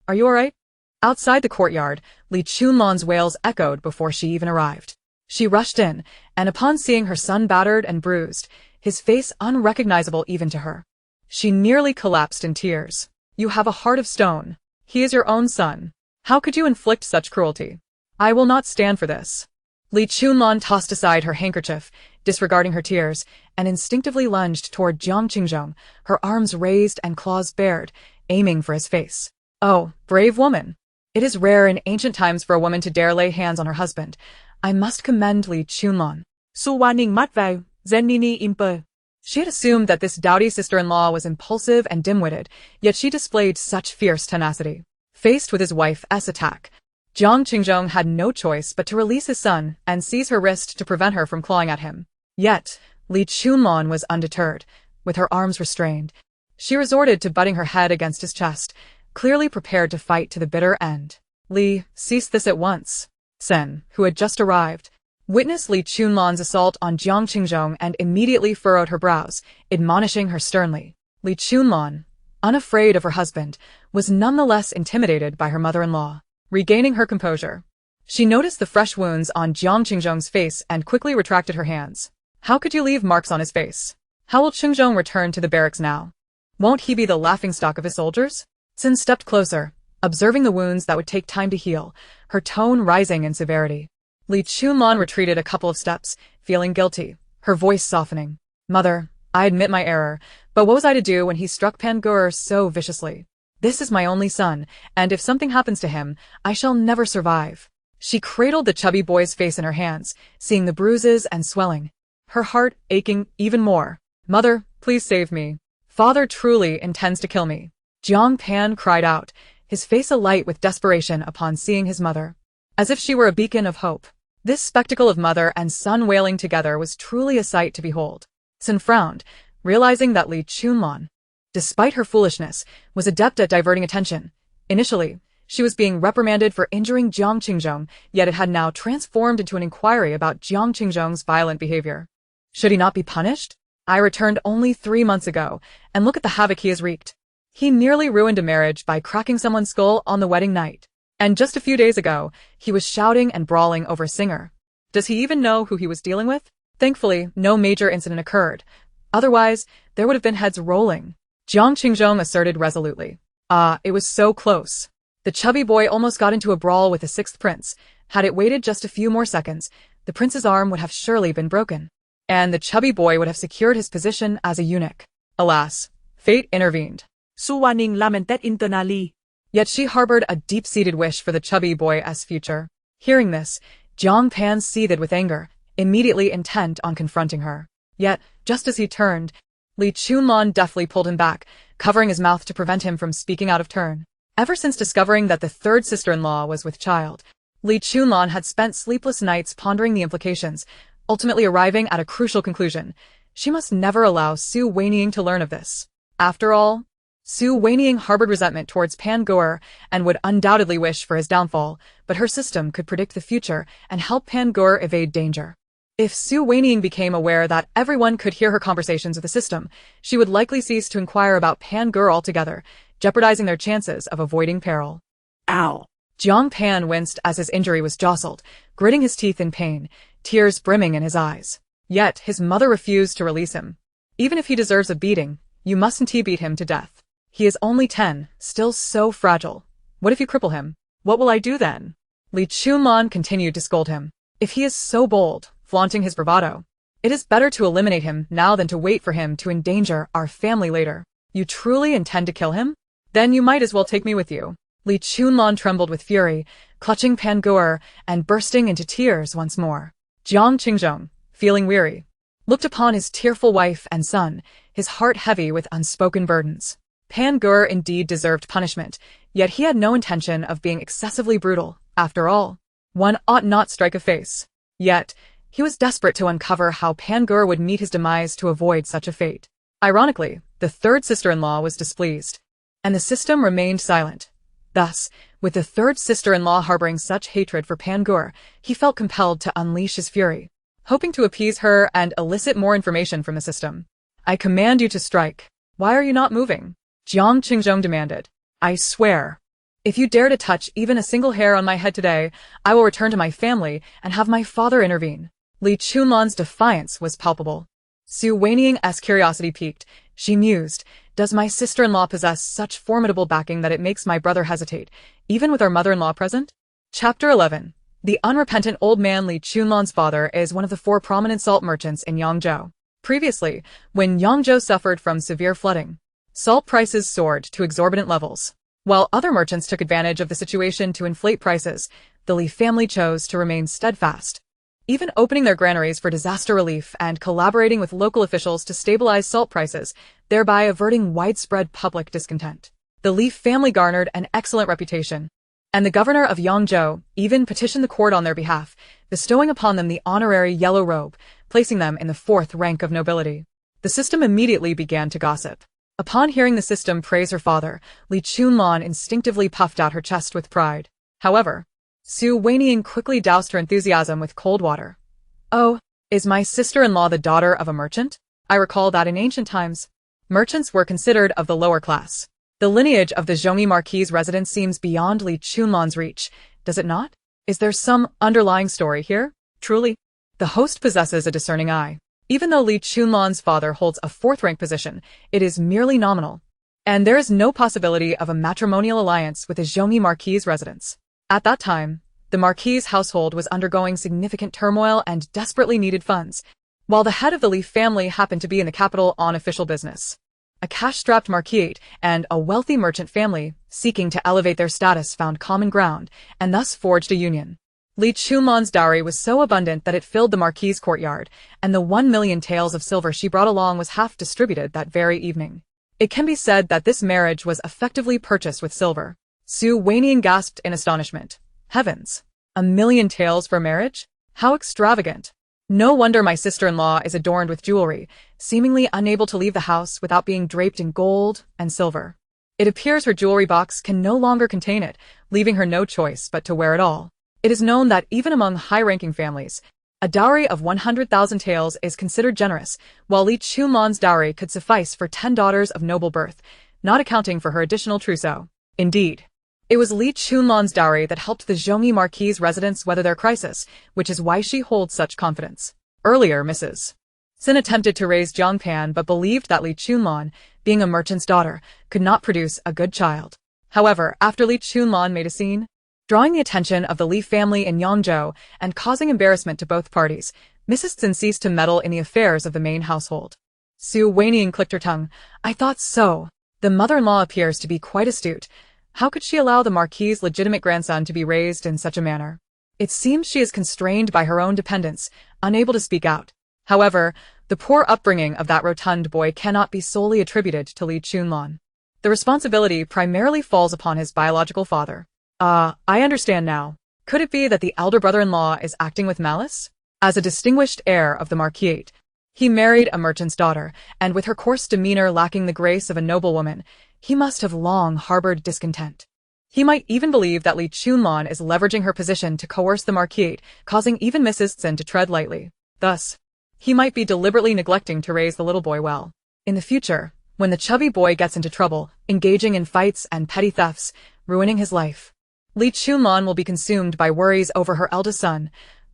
are you alright? Outside the courtyard, Li Chunlan's wails echoed before she even arrived. She rushed in, and upon seeing her son battered and bruised, his face unrecognizable even to her, she nearly collapsed in tears. You have a heart of stone. He is your own son. How could you inflict such cruelty? I will not stand for this. Li Chunlan tossed aside her handkerchief, disregarding her tears, and instinctively lunged toward Jiang Qingzhong, her arms raised and claws bared, aiming for his face. Oh, brave woman! It is rare in ancient times for a woman to dare lay hands on her husband. I must commend Li Chunlan. Su Wanying mắt vào, Zenini imper. She had assumed that this dowdy sister-in-law was impulsive and dim-witted, yet she displayed such fierce tenacity. Faced with his wife's attack, Jiang Qingzhong had no choice but to release his son and seize her wrist to prevent her from clawing at him. Yet, Li Chunlan was undeterred. With her arms restrained, she resorted to butting her head against his chest, clearly prepared to fight to the bitter end. Li, cease this at once. Sen, who had just arrived, witnessed Li Chunlan's assault on Jiang Qingzhong and immediately furrowed her brows, admonishing her sternly. Li Chunlan, unafraid of her husband, was nonetheless intimidated by her mother-in-law. Regaining her composure, she noticed the fresh wounds on Jiang Qingzhong's face and quickly retracted her hands. How could you leave marks on his face? How will Qingzhong return to the barracks now? Won't he be the laughingstock of his soldiers? Sin stepped closer, observing the wounds that would take time to heal, her tone rising in severity. Li Chunlan retreated a couple of steps, feeling guilty, her voice softening. Mother, I admit my error, but what was I to do when he struck Pangur so viciously? This is my only son, and if something happens to him, I shall never survive. She cradled the chubby boy's face in her hands, seeing the bruises and swelling, her heart aching even more. Mother, please save me. Father truly intends to kill me. Jiang Pan cried out, his face alight with desperation upon seeing his mother, as if she were a beacon of hope. This spectacle of mother and son wailing together was truly a sight to behold. Sun frowned, realizing that Li Chunlan, despite her foolishness, was adept at diverting attention. Initially, she was being reprimanded for injuring Jiang Qingzhong, yet it had now transformed into an inquiry about Jiang Qingzhong's violent behavior. Should he not be punished? I returned only 3 months ago, and look at the havoc he has wreaked. He nearly ruined a marriage by cracking someone's skull on the wedding night. And just a few days ago, he was shouting and brawling over a singer. Does he even know who he was dealing with? Thankfully, no major incident occurred. Otherwise, there would have been heads rolling. Jiang Qingzhong asserted resolutely. It was so close. The chubby boy almost got into a brawl with the 6th prince. Had it waited just a few more seconds, the prince's arm would have surely been broken, and the chubby boy would have secured his position as a eunuch. Alas, fate intervened. Su Wanying lamented internally. Yet she harbored a deep-seated wish for the chubby boy as future. Hearing this, Jiang Pan seethed with anger, immediately intent on confronting her. Yet, just as he turned, Li Chunlan deftly pulled him back, covering his mouth to prevent him from speaking out of turn. Ever since discovering that the 3rd sister-in-law was with child, Li Chunlan had spent sleepless nights pondering the implications, ultimately arriving at a crucial conclusion. She must never allow Su Wanying to learn of this. After all, Su Wanying harbored resentment towards Pangur and would undoubtedly wish for his downfall, but her system could predict the future and help Pangur evade danger. If Su Wanying became aware that everyone could hear her conversations with the system, she would likely cease to inquire about Pangur altogether, jeopardizing their chances of avoiding peril. Ow. Jiang Pan winced as his injury was jostled, gritting his teeth in pain, tears brimming in his eyes. Yet his mother refused to release him. Even if he deserves a beating, you mustn't beat him to death. He is only 10, still so fragile. What if you cripple him? What will I do then? Li Chunlan continued to scold him. If he is so bold, flaunting his bravado, it is better to eliminate him now than to wait for him to endanger our family later. You truly intend to kill him? Then you might as well take me with you. Li Chunlan trembled with fury, clutching Pangur and bursting into tears once more. Jiang Qingzhong, feeling weary, looked upon his tearful wife and son, his heart heavy with unspoken burdens. Pangur indeed deserved punishment, yet he had no intention of being excessively brutal. After all, one ought not strike a face. Yet, he was desperate to uncover how Pangur would meet his demise to avoid such a fate. Ironically, the 3rd sister-in-law was displeased, and the system remained silent. Thus, with the 3rd sister-in-law harboring such hatred for Pangur, he felt compelled to unleash his fury, hoping to appease her and elicit more information from the system. I command you to strike. Why are you not moving? Jiang Qingzhong demanded. I swear, if you dare to touch even a single hair on my head today, I will return to my family and have my father intervene. Li Chunlan's defiance was palpable. Su Wanying's curiosity piqued. She mused, does my sister-in-law possess such formidable backing that it makes my brother hesitate, even with our mother-in-law present? Chapter 11. The unrepentant old man Li Chunlan's father is one of the 4 prominent salt merchants in Yangzhou. Previously, when Yangzhou suffered from severe flooding, salt prices soared to exorbitant levels. While other merchants took advantage of the situation to inflate prices, the Li family chose to remain steadfast, even opening their granaries for disaster relief and collaborating with local officials to stabilize salt prices, thereby averting widespread public discontent. The Li family garnered an excellent reputation, and the governor of Yangzhou even petitioned the court on their behalf, bestowing upon them the honorary yellow robe, placing them in the 4th rank of nobility. The system immediately began to gossip. Upon hearing the system praise her father, Li Chunlan instinctively puffed out her chest with pride. However, Su Wanying quickly doused her enthusiasm with cold water. Oh, is my sister-in-law the daughter of a merchant? I recall that in ancient times, merchants were considered of the lower class. The lineage of the Zhongyi Marquis' residence seems beyond Li Chunlan's reach, does it not? Is there some underlying story here? Truly, the host possesses a discerning eye. Even though Li Chunlan's father holds a 4th-rank position, it is merely nominal. and there is no possibility of a matrimonial alliance with the Zhongyi Marquis' residence. At that time, the Marquis' household was undergoing significant turmoil and desperately needed funds, while the head of the Li family happened to be in the capital on official business. A cash-strapped marquis and a wealthy merchant family, seeking to elevate their status, found common ground, and thus forged a union. Li Chunman's dowry was so abundant that it filled the marquis' courtyard, and the 1,000,000 taels of silver she brought along was half distributed that very evening. It can be said that this marriage was effectively purchased with silver. Su Wanying gasped in astonishment. Heavens! 1,000,000 taels for marriage? How extravagant! No wonder my sister-in-law is adorned with jewelry, seemingly unable to leave the house without being draped in gold and silver. It appears her jewelry box can no longer contain it, leaving her no choice but to wear it all. It is known that even among high-ranking families, a dowry of 100,000 taels is considered generous, while Li Chunman's dowry could suffice for 10 daughters of noble birth, not accounting for her additional trousseau. Indeed, it was Li Chunman's dowry that helped the Zhongyi Marquis' residents weather their crisis, which is why she holds such confidence. Earlier, Mrs. Sin attempted to raise Jiangpan but believed that Li Chunman, being a merchant's daughter, could not produce a good child. However, after Li Chunman made a scene, drawing the attention of the Li family in Yangzhou and causing embarrassment to both parties, Mrs. Sin ceased to meddle in the affairs of the main household. Su Wanying clicked her tongue. I thought so. The mother-in-law appears to be quite astute. How could she allow the Marquis' legitimate grandson to be raised in such a manner? It seems she is constrained by her own dependence, unable to speak out. However, the poor upbringing of that rotund boy cannot be solely attributed to Li Chunman. The responsibility primarily falls upon his biological father. I understand now. Could it be that the elder brother-in-law is acting with malice? As a distinguished heir of the Marquis, he married a merchant's daughter, and with her coarse demeanor lacking the grace of a noblewoman, he must have long harbored discontent. He might even believe that Li Chunman is leveraging her position to coerce the Marquis, causing even Mrs. Sin to tread lightly. Thus, he might be deliberately neglecting to raise the little boy well. In the future, when the chubby boy gets into trouble, engaging in fights and petty thefts, ruining his life, Li Chunman will be consumed by worries over her eldest son,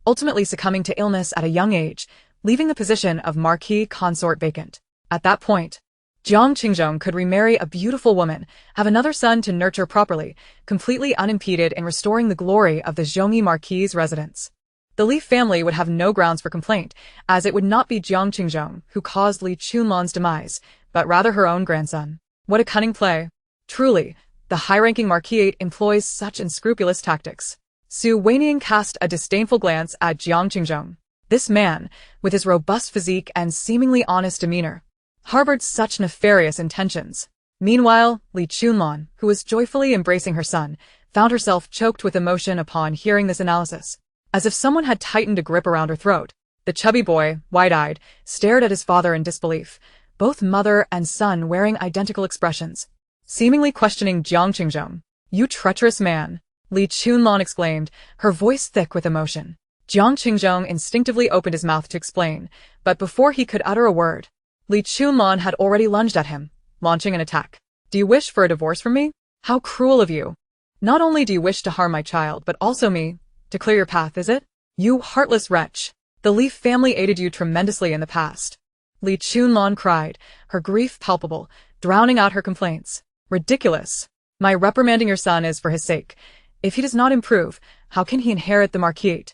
ultimately succumbing to illness at a young age, leaving the position of Marquis consort vacant. At that point, Jiang Qingzhong could remarry a beautiful woman, have another son to nurture properly, completely unimpeded in restoring the glory of the Zhongyi Marquis' residence. The Li family would have no grounds for complaint, as it would not be Jiang Qingzhong who caused Li Chunman's demise, but rather her own grandson. What a cunning play. Truly, the high-ranking Marquis employs such unscrupulous tactics. Su Wanying cast a disdainful glance at Jiang Qingzhong. This man, with his robust physique and seemingly honest demeanor, harbored such nefarious intentions. Meanwhile, Li Chunman, who was joyfully embracing her son, found herself choked with emotion upon hearing this analysis. As if someone had tightened a grip around her throat, the chubby boy, wide-eyed, stared at his father in disbelief, both mother and son wearing identical expressions, seemingly questioning Jiang Qingzhong. You treacherous man, Li Chunman exclaimed, her voice thick with emotion. Jiang Qingzhong instinctively opened his mouth to explain, but before he could utter a word, Li Chunman had already lunged at him, launching an attack. Do you wish for a divorce from me? How cruel of you. Not only do you wish to harm my child, but also me. To clear your path, is it? You heartless wretch. The Li family aided you tremendously in the past. Li Chunman cried, her grief palpable, drowning out her complaints. Ridiculous. My reprimanding your son is for his sake. If he does not improve, how can he inherit the Marquis?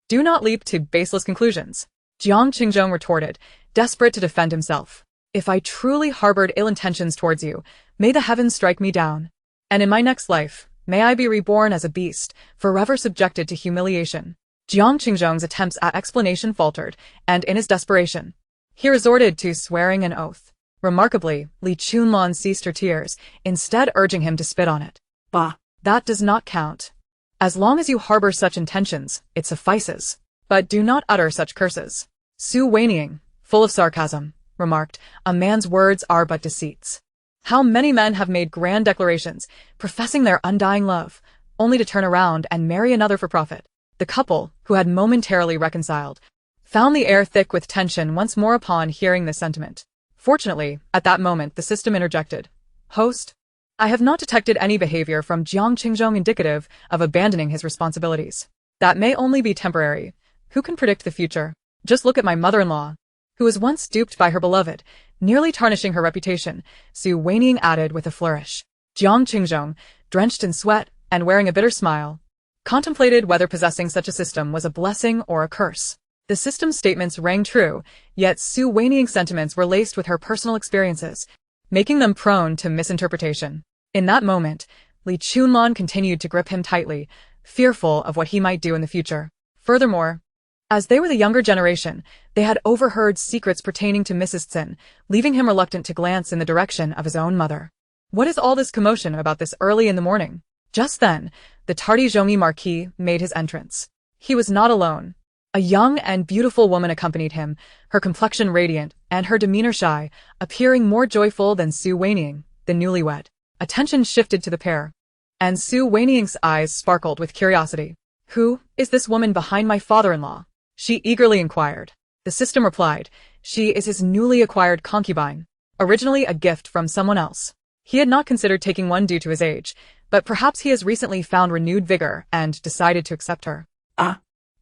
Do not leap to baseless conclusions. Jiang Qingzhong retorted, desperate to defend himself. If I truly harbored ill intentions towards you, may the heavens strike me down. And in my next life, may I be reborn as a beast, forever subjected to humiliation. Jiang Qingzhong's attempts at explanation faltered, and in his desperation, he resorted to swearing an oath. Remarkably, Li Chunman ceased her tears, instead urging him to spit on it. Bah, that does not count. As long as you harbor such intentions, it suffices. But do not utter such curses. Su Wanying, full of sarcasm, remarked, a man's words are but deceits. How many men have made grand declarations, professing their undying love, only to turn around and marry another for profit. The couple, who had momentarily reconciled, found the air thick with tension once more upon hearing this sentiment. Fortunately, at that moment the system interjected. Host, I have not detected any behavior from Jiang Qingzhong indicative of abandoning his responsibilities. That may only be temporary. Who can predict the future? Just look at my mother-in-law, who was once duped by her beloved, Nearly tarnishing her reputation, Su Wanying added with a flourish. Jiang Qingzhong, drenched in sweat and wearing a bitter smile, contemplated whether possessing such a system was a blessing or a curse. The system's statements rang true, yet Su Wanying's sentiments were laced with her personal experiences, making them prone to misinterpretation. In that moment, Li Chunlan continued to grip him tightly, fearful of what he might do in the future. Furthermore, as they were the younger generation, they had overheard secrets pertaining to Mrs. Tsin, leaving him reluctant to glance in the direction of his own mother. What is all this commotion about this early in the morning? Just then, the tardy Zhongyi Marquis made his entrance. He was not alone. A young and beautiful woman accompanied him, her complexion radiant and her demeanor shy, appearing more joyful than Su Wanying, the newlywed. Attention shifted to the pair, and Su Wanying's eyes sparkled with curiosity. "Who is this woman behind my father-in-law?" she eagerly inquired. The system replied, "She is his newly acquired concubine, originally a gift from someone else. He had not considered taking one due to his age, but perhaps he has recently found renewed vigor and decided to accept her."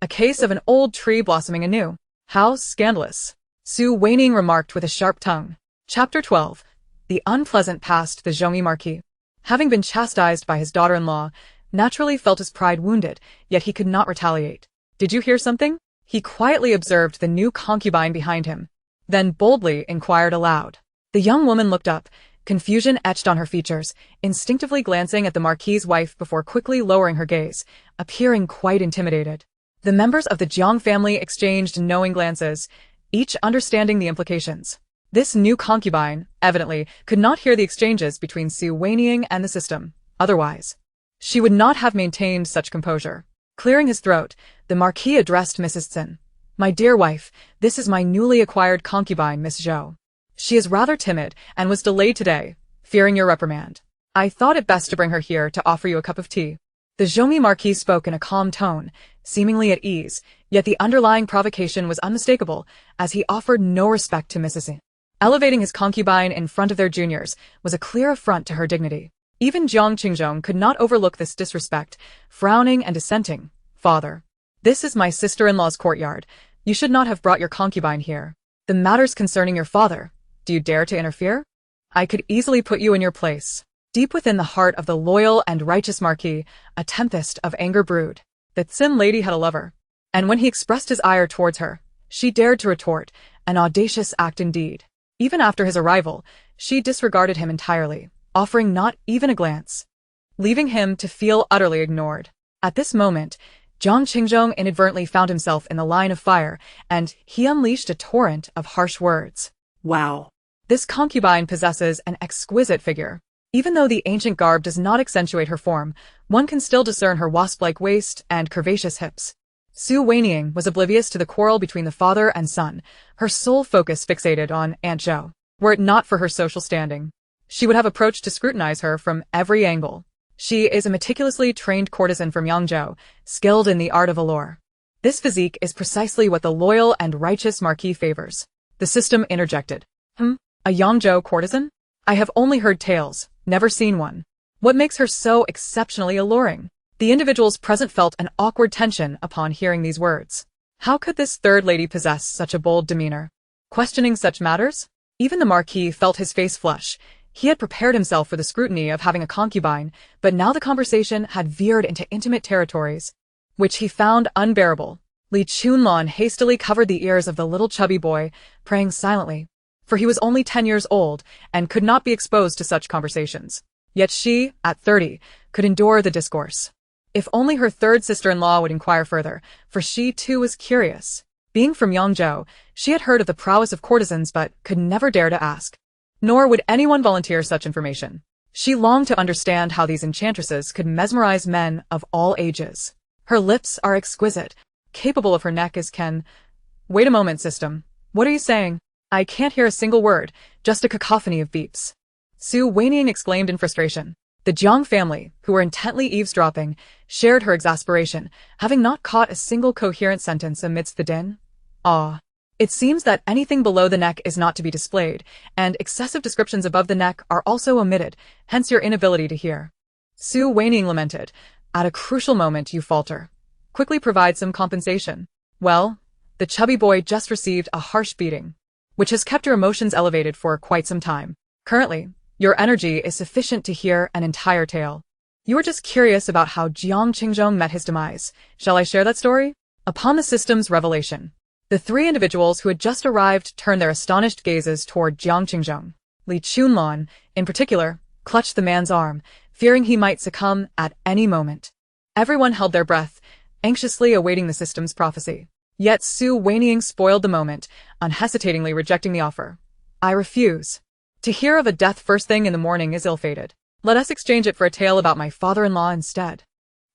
A case of an old tree blossoming anew. How scandalous, Su Wanying remarked with a sharp tongue. Chapter 12. The unpleasant past. The Zhongyi Marquis, having been chastised by his daughter-in-law, naturally felt his pride wounded, yet he could not retaliate. "Did you hear something?" He quietly observed the new concubine behind him, then boldly inquired aloud. The young woman looked up, confusion etched on her features, instinctively glancing at the Marquis's wife before quickly lowering her gaze, appearing quite intimidated. The members of the Jiang family exchanged knowing glances, each understanding the implications. This new concubine, evidently, could not hear the exchanges between Su Wanying and the system. Otherwise, she would not have maintained such composure. Clearing his throat, the Marquis addressed Mrs. Tsin. "My dear wife, this is my newly acquired concubine, Miss Zhou. She is rather timid and was delayed today, fearing your reprimand. I thought it best to bring her here to offer you a cup of tea." The Zhongyi Marquis spoke in a calm tone, seemingly at ease, yet the underlying provocation was unmistakable, as he offered no respect to Mrs. Tsin. Elevating his concubine in front of their juniors was a clear affront to her dignity. Even Jiang Qingzhong could not overlook this disrespect, frowning and dissenting. "Father, this is my sister-in-law's courtyard. You should not have brought your concubine here. The matters concerning your father. Do you dare to interfere? I could easily put you in your place." Deep within the heart of the loyal and righteous Marquis, a tempest of anger brewed. The Tsin lady had a lover, and when he expressed his ire towards her, she dared to retort, an audacious act indeed. Even after his arrival, she disregarded him entirely, offering not even a glance, leaving him to feel utterly ignored. At this moment, Jiang Qingzhong inadvertently found himself in the line of fire, and he unleashed a torrent of harsh words. Wow. This concubine possesses an exquisite figure. Even though the ancient garb does not accentuate her form, one can still discern her wasp-like waist and curvaceous hips. Su Wanying was oblivious to the quarrel between the father and son, her sole focus fixated on Aunt Zhou. Were it not for her social standing, she would have approached to scrutinize her from every angle. She is a meticulously trained courtesan from Yangzhou, skilled in the art of allure. This physique is precisely what the loyal and righteous Marquis favors. The system interjected. A Yangzhou courtesan? I have only heard tales, never seen one. What makes her so exceptionally alluring? The individuals present felt an awkward tension upon hearing these words. How could this third lady possess such a bold demeanor? Questioning such matters? Even the Marquis felt his face flush. He had prepared himself for the scrutiny of having a concubine, but now the conversation had veered into intimate territories, which he found unbearable. Li Chunlan hastily covered the ears of the little chubby boy, praying silently, for he was only 10 years old and could not be exposed to such conversations. Yet she, at 30, could endure the discourse. If only her third sister-in-law would inquire further, for she too was curious. Being from Yangzhou, she had heard of the prowess of courtesans but could never dare to ask. Nor would anyone volunteer such information. She longed to understand how these enchantresses could mesmerize men of all ages. Her lips are exquisite, capable of her neck as can— Wait a moment, system. What are you saying? I can't hear a single word, just a cacophony of beeps. Su Wanying exclaimed in frustration. The Jiang family, who were intently eavesdropping, shared her exasperation, having not caught a single coherent sentence amidst the din. It seems that anything below the neck is not to be displayed, and excessive descriptions above the neck are also omitted, hence your inability to hear. Su Wanying lamented. At a crucial moment you falter. Quickly provide some compensation. Well, the chubby boy just received a harsh beating. which has kept your emotions elevated for quite some time. Currently, your energy is sufficient to hear an entire tale. You are just curious about how Jiang Qingzhong met his demise. Shall I share that story? Upon the system's revelation, the three individuals who had just arrived turned their astonished gazes toward Jiang Qingzhong. Li Chunlon, in particular, clutched the man's arm, fearing he might succumb at any moment. Everyone held their breath, anxiously awaiting the system's prophecy. Yet Su Wanying spoiled the moment, unhesitatingly rejecting the offer. I refuse. To hear of a death first thing in the morning is ill-fated. Let us exchange it for a tale about my father-in-law instead.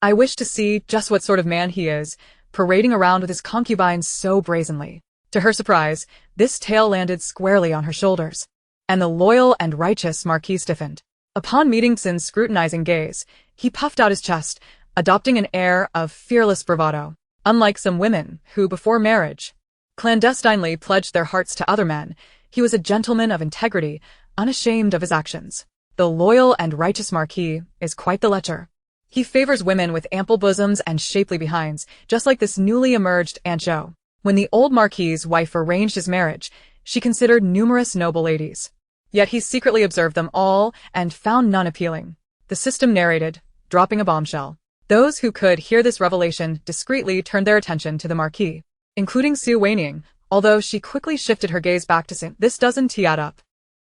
I wish to see just what sort of man he is, parading around with his concubines so brazenly. To her surprise, this tale landed squarely on her shoulders, and the loyal and righteous Marquis stiffened. Upon meeting Tsin's scrutinizing gaze, he puffed out his chest, adopting an air of fearless bravado. Unlike some women who, before marriage, clandestinely pledged their hearts to other men, he was a gentleman of integrity, unashamed of his actions. The loyal and righteous Marquis is quite the lecher. He favors women with ample bosoms and shapely behinds, just like this newly emerged Aunt Jo. When the old Marquis's wife arranged his marriage, she considered numerous noble ladies. Yet he secretly observed them all and found none appealing. The system narrated, dropping a bombshell. Those who could hear this revelation discreetly turned their attention to the Marquis, including Su Wanying, although she quickly shifted her gaze back to Tsin. This doesn't add up.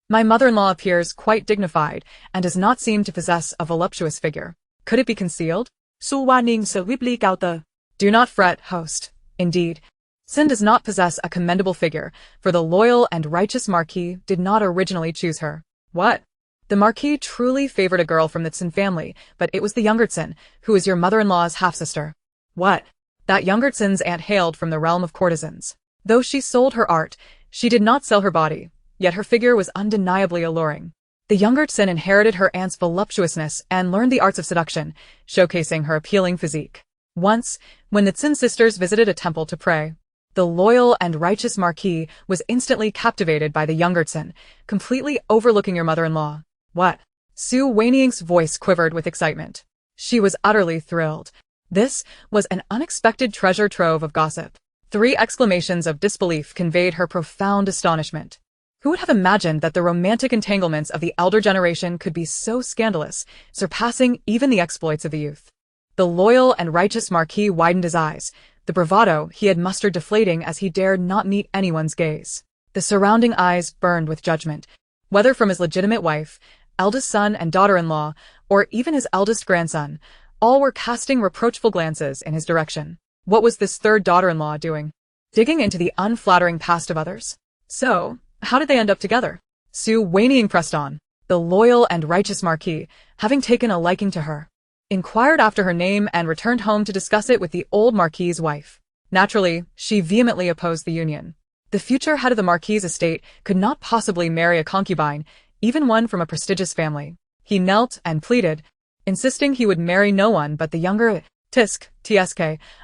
My mother-in-law appears quite dignified and does not seem to possess a voluptuous figure. Could it be concealed? Su Wanying swiftly counter. Do not fret, host. Indeed, Tsin does not possess a commendable figure, for the loyal and righteous Marquis did not originally choose her. What? The Marquis truly favored a girl from the Tsin family, but it was the younger Tsin, who is your mother-in-law's half-sister. What? That younger Tsin's aunt hailed from the realm of courtesans. Though she sold her art, she did not sell her body, yet her figure was undeniably alluring. The younger Tsin inherited her aunt's voluptuousness and learned the arts of seduction, showcasing her appealing physique. Once, when the Tsin sisters visited a temple to pray, the loyal and righteous Marquis was instantly captivated by the younger Tsin, completely overlooking your mother-in-law. What? Su Wanying's voice quivered with excitement. She was utterly thrilled. This was an unexpected treasure trove of gossip. 3 exclamations of disbelief conveyed her profound astonishment. Who would have imagined that the romantic entanglements of the elder generation could be so scandalous, surpassing even the exploits of the youth? The loyal and righteous Marquis widened his eyes, the bravado he had mustered deflating as he dared not meet anyone's gaze. The surrounding eyes burned with judgment, whether from his legitimate wife, eldest son and daughter-in-law, or even his eldest grandson. All were casting reproachful glances in his direction. What was this third daughter-in-law doing? Digging into the unflattering past of others? So, how did they end up together? Su Wanying pressed on. The loyal and righteous Marquis, having taken a liking to her, inquired after her name and returned home to discuss it with the old Marquis's wife. Naturally, she vehemently opposed the union. The future head of the Marquis's estate could not possibly marry a concubine, even one from a prestigious family. He knelt and pleaded, insisting he would marry no one but the younger Tsk,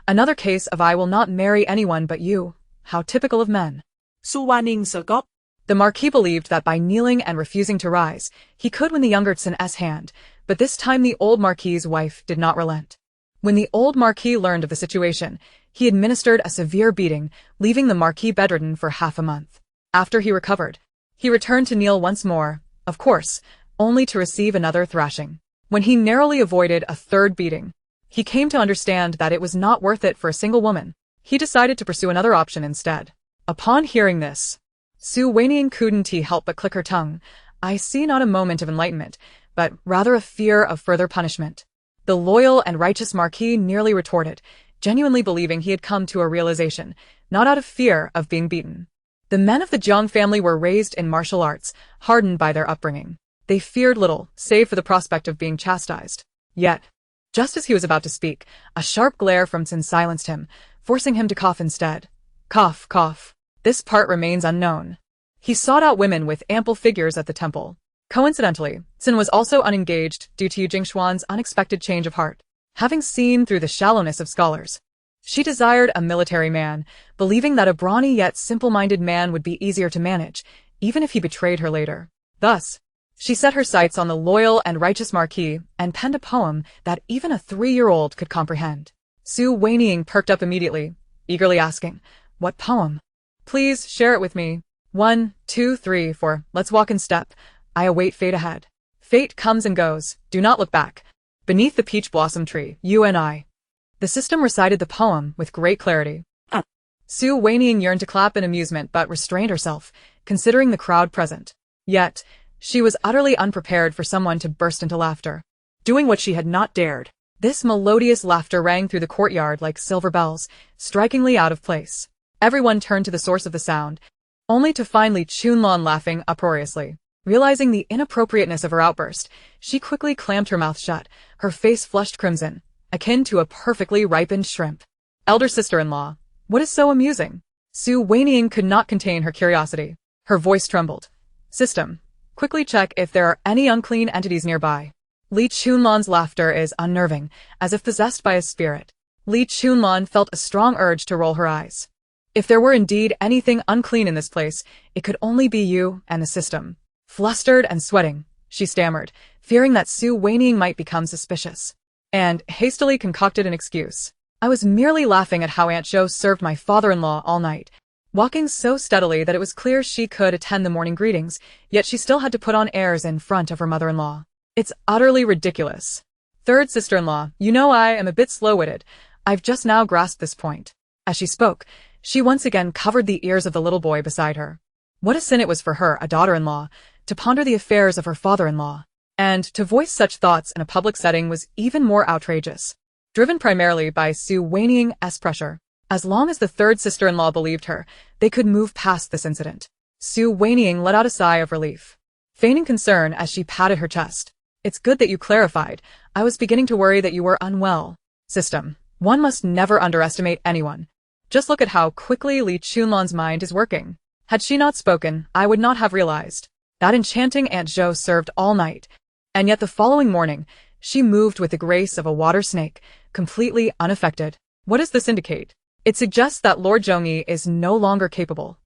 another case of I will not marry anyone but you. How typical of men. Su Wanying scoffed. The Marquis believed that by kneeling and refusing to rise, he could win the younger Tsin's hand, but this time the old Marquis's wife did not relent. When the old Marquis learned of the situation, he administered a severe beating, leaving the Marquis bedridden for half a month. After he recovered, he returned to kneel once more, of course, only to receive another thrashing. When he narrowly avoided a third beating, he came to understand that it was not worth it for a single woman. He decided to pursue another option instead. Upon hearing this, Su Wanying couldn't help but click her tongue. I see not a moment of enlightenment, but rather a fear of further punishment. The loyal and righteous Marquis nearly retorted, genuinely believing he had come to a realization, not out of fear of being beaten. The men of the Jiang family were raised in martial arts, hardened by their upbringing. They feared little, save for the prospect of being chastised. Yet, just as he was about to speak, a sharp glare from Tsin silenced him, forcing him to cough instead. Cough, cough. This part remains unknown. He sought out women with ample figures at the temple. Coincidentally, Tsin was also unengaged due to Yu Jingshuan's unexpected change of heart. Having seen through the shallowness of scholars, she desired a military man, believing that a brawny yet simple-minded man would be easier to manage, even if he betrayed her later. Thus, she set her sights on the loyal and righteous Marquis and penned a poem that even a 3-year-old could comprehend. Su Wanying perked up immediately, eagerly asking, "What poem? Please share it with me." 1, 2, 3, 4, let's walk in step. I await fate ahead. Fate comes and goes, do not look back. Beneath the peach blossom tree, you and I. The system recited the poem with great clarity. Su Wanying yearned to clap in amusement but restrained herself, considering the crowd present. Yet, she was utterly unprepared for someone to burst into laughter, doing what she had not dared. This melodious laughter rang through the courtyard like silver bells, strikingly out of place. Everyone turned to the source of the sound, only to find Li Chunlan laughing uproariously. Realizing the inappropriateness of her outburst, she quickly clamped her mouth shut, her face flushed crimson, akin to a perfectly ripened shrimp. Elder sister-in-law, what is so amusing? Su Wanying could not contain her curiosity. Her voice trembled. System, quickly check if there are any unclean entities nearby. Li Chunlan's laughter is unnerving, as if possessed by a spirit. Li Chunlan felt a strong urge to roll her eyes. If there were indeed anything unclean in this place, it could only be you and the system. Flustered and sweating, she stammered, fearing that Su Wanying might become suspicious, and hastily concocted an excuse. I was merely laughing at how Aunt Zhou served my father-in-law all night, walking so steadily that it was clear she could attend the morning greetings, yet she still had to put on airs in front of her mother-in-law. It's utterly ridiculous. Third sister-in-law, you know I am a bit slow-witted. I've just now grasped this point. As she spoke, she once again covered the ears of the little boy beside her. What a sin it was for her, a daughter-in-law, to ponder the affairs of her father-in-law, and to voice such thoughts in a public setting was even more outrageous. Driven primarily by Su Wanying's pressure, as long as the third sister-in-law believed her, they could move past this incident. Su Wanying let out a sigh of relief, feigning concern as she patted her chest. It's good that you clarified. I was beginning to worry that you were unwell. System, one must never underestimate anyone. Just look at how quickly Li Chunlan's mind is working. Had she not spoken, I would not have realized. That enchanting Aunt Zhou served all night, and yet the following morning, she moved with the grace of a water snake, completely unaffected. What does this indicate? It suggests that Lord Zhongyi is no longer capable.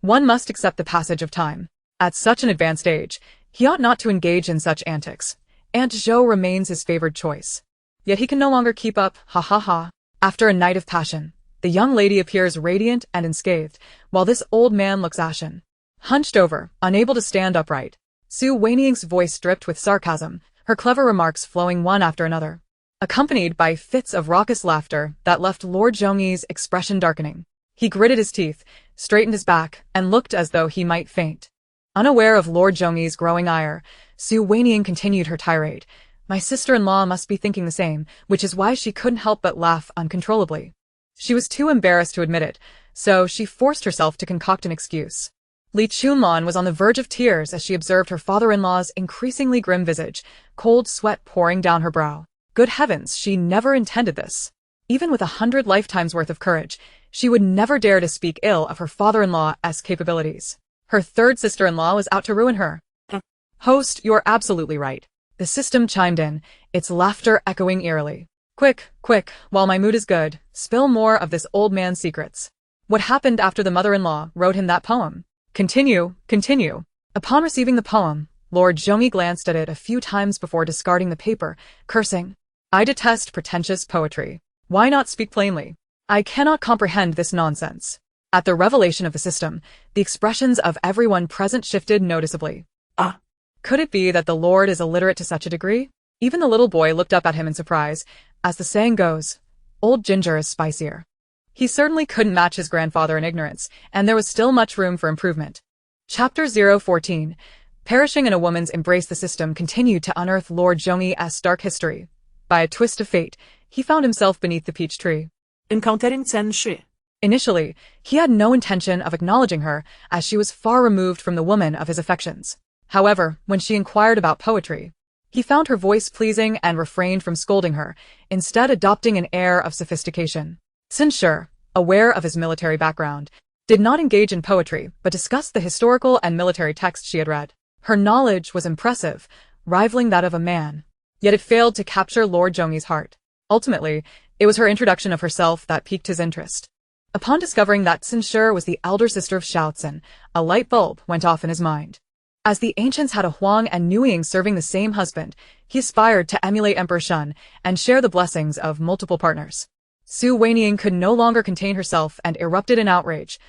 One must accept the passage of time. At such an advanced age, he ought not to engage in such antics. Aunt Zhou remains his favored choice. Yet he can no longer keep up, ha ha ha. After a night of passion, the young lady appears radiant and unscathed, while this old man looks ashen, hunched over, unable to stand upright. Su Wanying's voice dripped with sarcasm, her clever remarks flowing one after another, accompanied by fits of raucous laughter that left Lord Zhongyi's expression darkening. He gritted his teeth, straightened his back, and looked as though he might faint. Unaware of Lord Zhongyi's growing ire, Su Wanying continued her tirade. My sister-in-law must be thinking the same, which is why she couldn't help but laugh uncontrollably. She was too embarrassed to admit it, so she forced herself to concoct an excuse. Li Chunlan was on the verge of tears as she observed her father-in-law's increasingly grim visage, cold sweat pouring down her brow. Good heavens, she never intended this. Even with 100 lifetimes worth of courage, she would never dare to speak ill of her father-in-law's capabilities. Her third sister-in-law was out to ruin her. Host, you're absolutely right. The system chimed in, its laughter echoing eerily. Quick, quick, while my mood is good, spill more of this old man's secrets. What happened after the mother-in-law wrote him that poem? Continue, continue. Upon receiving the poem, Lord Zhongyi glanced at it a few times before discarding the paper, cursing. I detest pretentious poetry. Why not speak plainly? I cannot comprehend this nonsense. At the revelation of the system, the expressions of everyone present shifted noticeably. Could it be that the Lord is illiterate to such a degree? Even the little boy looked up at him in surprise. As the saying goes, old ginger is spicier. He certainly couldn't match his grandfather in ignorance, and there was still much room for improvement. Chapter 014. Perishing in a woman's embrace. The system continued to unearth Lord Zhongyi's dark history. By a twist of fate, he found himself beneath the peach tree. Encountering Chen Shi. Initially, he had no intention of acknowledging her, as she was far removed from the woman of his affections. However, when she inquired about poetry, he found her voice pleasing and refrained from scolding her, instead adopting an air of sophistication. Chen Shi, aware of his military background, did not engage in poetry but discussed the historical and military texts she had read. Her knowledge was impressive, rivaling that of a man, yet it failed to capture Lord Zhongyi's heart. Ultimately, it was her introduction of herself that piqued his interest. Upon discovering that Chen Shi was the elder sister of Xiaocan, a light bulb went off in his mind. As the ancients had a Huang and Wanying serving the same husband, he aspired to emulate Emperor Shun and share the blessings of multiple partners. Su Wanying could no longer contain herself and erupted in outrage.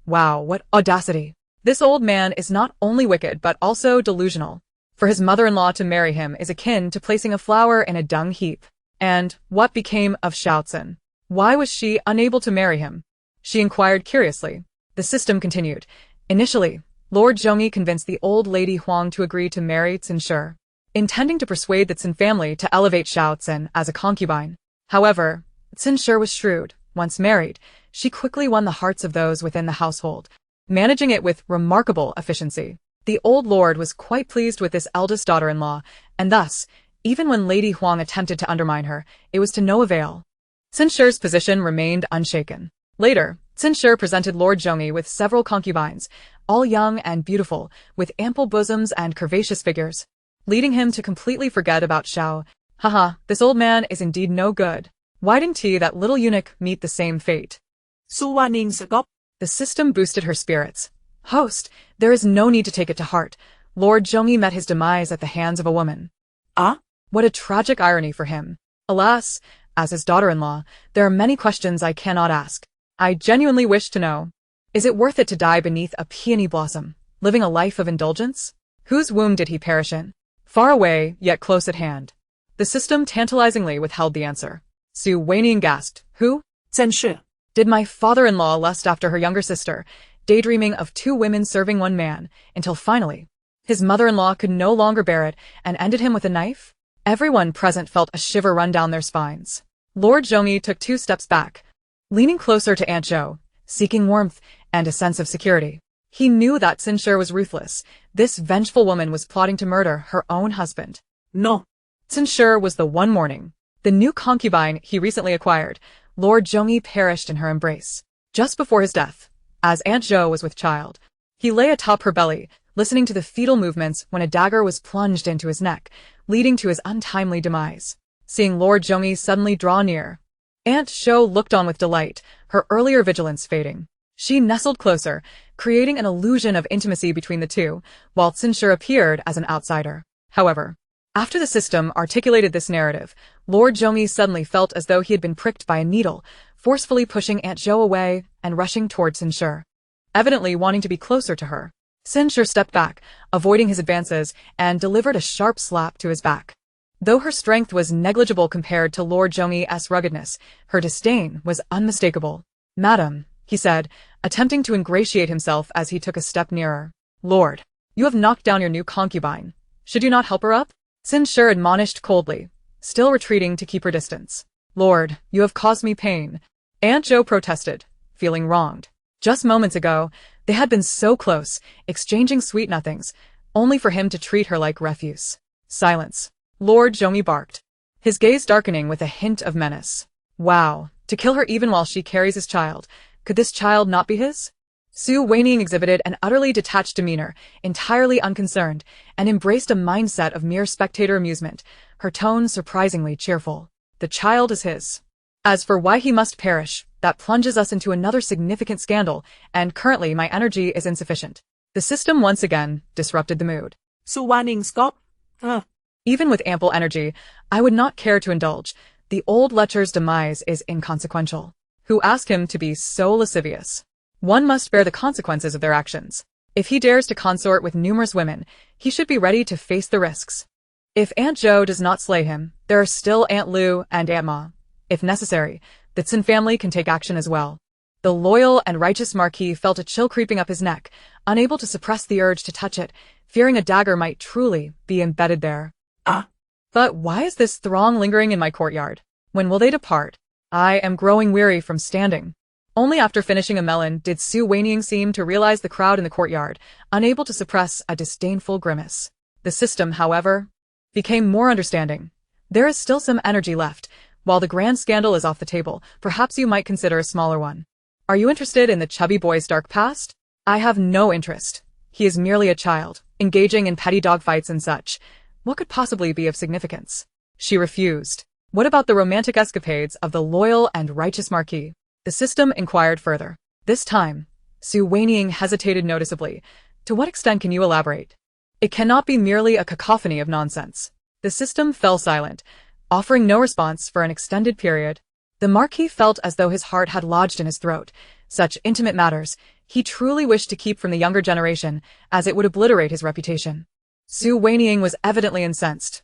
Wow, what audacity! This old man is not only wicked but also delusional. For his mother-in-law to marry him is akin to placing a flower in a dung heap. And what became of Xiaozhen? Why was she unable to marry him? She inquired curiously. The system continued. Initially, Lord Zhongyi convinced the old lady Huang to agree to marry Cinshe, intending to persuade the Cin family to elevate Xiaozhen as a concubine. However, Cinshe was shrewd. Once married, she quickly won the hearts of those within the household, managing it with remarkable efficiency. The old lord was quite pleased with this eldest daughter-in-law, and thus, even when Lady Huang attempted to undermine her, it was to no avail. Cinshe's position remained unshaken. Later, Cinshe presented Lord Zhongyi with several concubines, all young and beautiful, with ample bosoms and curvaceous figures, leading him to completely forget about Xiao. Haha, this old man is indeed no good. Why didn't that little eunuch meet the same fate? Su Wanying sagop. The system boosted her spirits. Host, there is no need to take it to heart. Lord Zhongyi met his demise at the hands of a woman. Ah? What a tragic irony for him. Alas, as his daughter-in-law, there are many questions I cannot ask. I genuinely wish to know. Is it worth it to die beneath a peony blossom, living a life of indulgence? Whose womb did he perish in? Far away, yet close at hand. The system tantalizingly withheld the answer. Su Wanying gasped. Who? Cinshe. Did my father-in-law lust after her younger sister, daydreaming of two women serving one man, until finally, his mother-in-law could no longer bear it and ended him with a knife? Everyone present felt a shiver run down their spines. Lord Zhongyi took 2 steps back, leaning closer to Aunt Zhou, seeking warmth and a sense of security. He knew that Cinshe was ruthless. This vengeful woman was plotting to murder her own husband. No. Cinshe was the one mourning. The new concubine he recently acquired, Lord Zhongyi perished in her embrace. Just before his death, as Aunt Zhou was with child, he lay atop her belly, listening to the fetal movements when a dagger was plunged into his neck, leading to his untimely demise. Seeing Lord Zhongyi suddenly draw near, Aunt Zhou looked on with delight, her earlier vigilance fading. She nestled closer, creating an illusion of intimacy between the two, while Cinshe appeared as an outsider. However, after the system articulated this narrative, Lord Zhongyi suddenly felt as though he had been pricked by a needle, forcefully pushing Aunt Zhou away and rushing toward Cinshe, evidently wanting to be closer to her. Cinshe stepped back, avoiding his advances, and delivered a sharp slap to his back. Though her strength was negligible compared to Lord Zhongyi's ruggedness, her disdain was unmistakable. Madam, he said, attempting to ingratiate himself as he took a step nearer. Lord, you have knocked down your new concubine. Should you not help her up? Cinshe admonished coldly, still retreating to keep her distance. Lord, you have caused me pain. Aunt Zhou protested, feeling wronged. Just moments ago, they had been so close, exchanging sweet nothings, only for him to treat her like refuse. Silence. Lord Zhongyi barked, his gaze darkening with a hint of menace. Wow, to kill her even while she carries his child. Could this child not be his? Su Wanying exhibited an utterly detached demeanor, entirely unconcerned, and embraced a mindset of mere spectator amusement, her tone surprisingly cheerful. The child is his. As for why he must perish, that plunges us into another significant scandal, and currently my energy is insufficient. The system once again disrupted the mood. Su Wanying stop. Even with ample energy, I would not care to indulge. The old lecher's demise is inconsequential. Who asked him to be so lascivious? One must bear the consequences of their actions. If he dares to consort with numerous women, he should be ready to face the risks. If Aunt Zhou does not slay him, there are still Aunt Lu and Aunt Ma. If necessary, the Cin family can take action as well. The loyal and righteous Marquis felt a chill creeping up his neck, unable to suppress the urge to touch it, fearing a dagger might truly be embedded there. But why is this throng lingering in my courtyard? When will they depart? I am growing weary from standing. Only after finishing a melon did Su Wanying seem to realize the crowd in the courtyard, unable to suppress a disdainful grimace. The system, however, became more understanding. There is still some energy left. While the grand scandal is off the table, perhaps you might consider a smaller one. Are you interested in the chubby boy's dark past? I have no interest. He is merely a child, engaging in petty dogfights and such. What could possibly be of significance? She refused. What about the romantic escapades of the loyal and righteous Marquis? The system inquired further. This time, Su Wanying hesitated noticeably. To what extent can you elaborate? It cannot be merely a cacophony of nonsense. The system fell silent, offering no response for an extended period. The Marquis felt as though his heart had lodged in his throat. Such intimate matters, he truly wished to keep from the younger generation, as it would obliterate his reputation. Su Wanying was evidently incensed.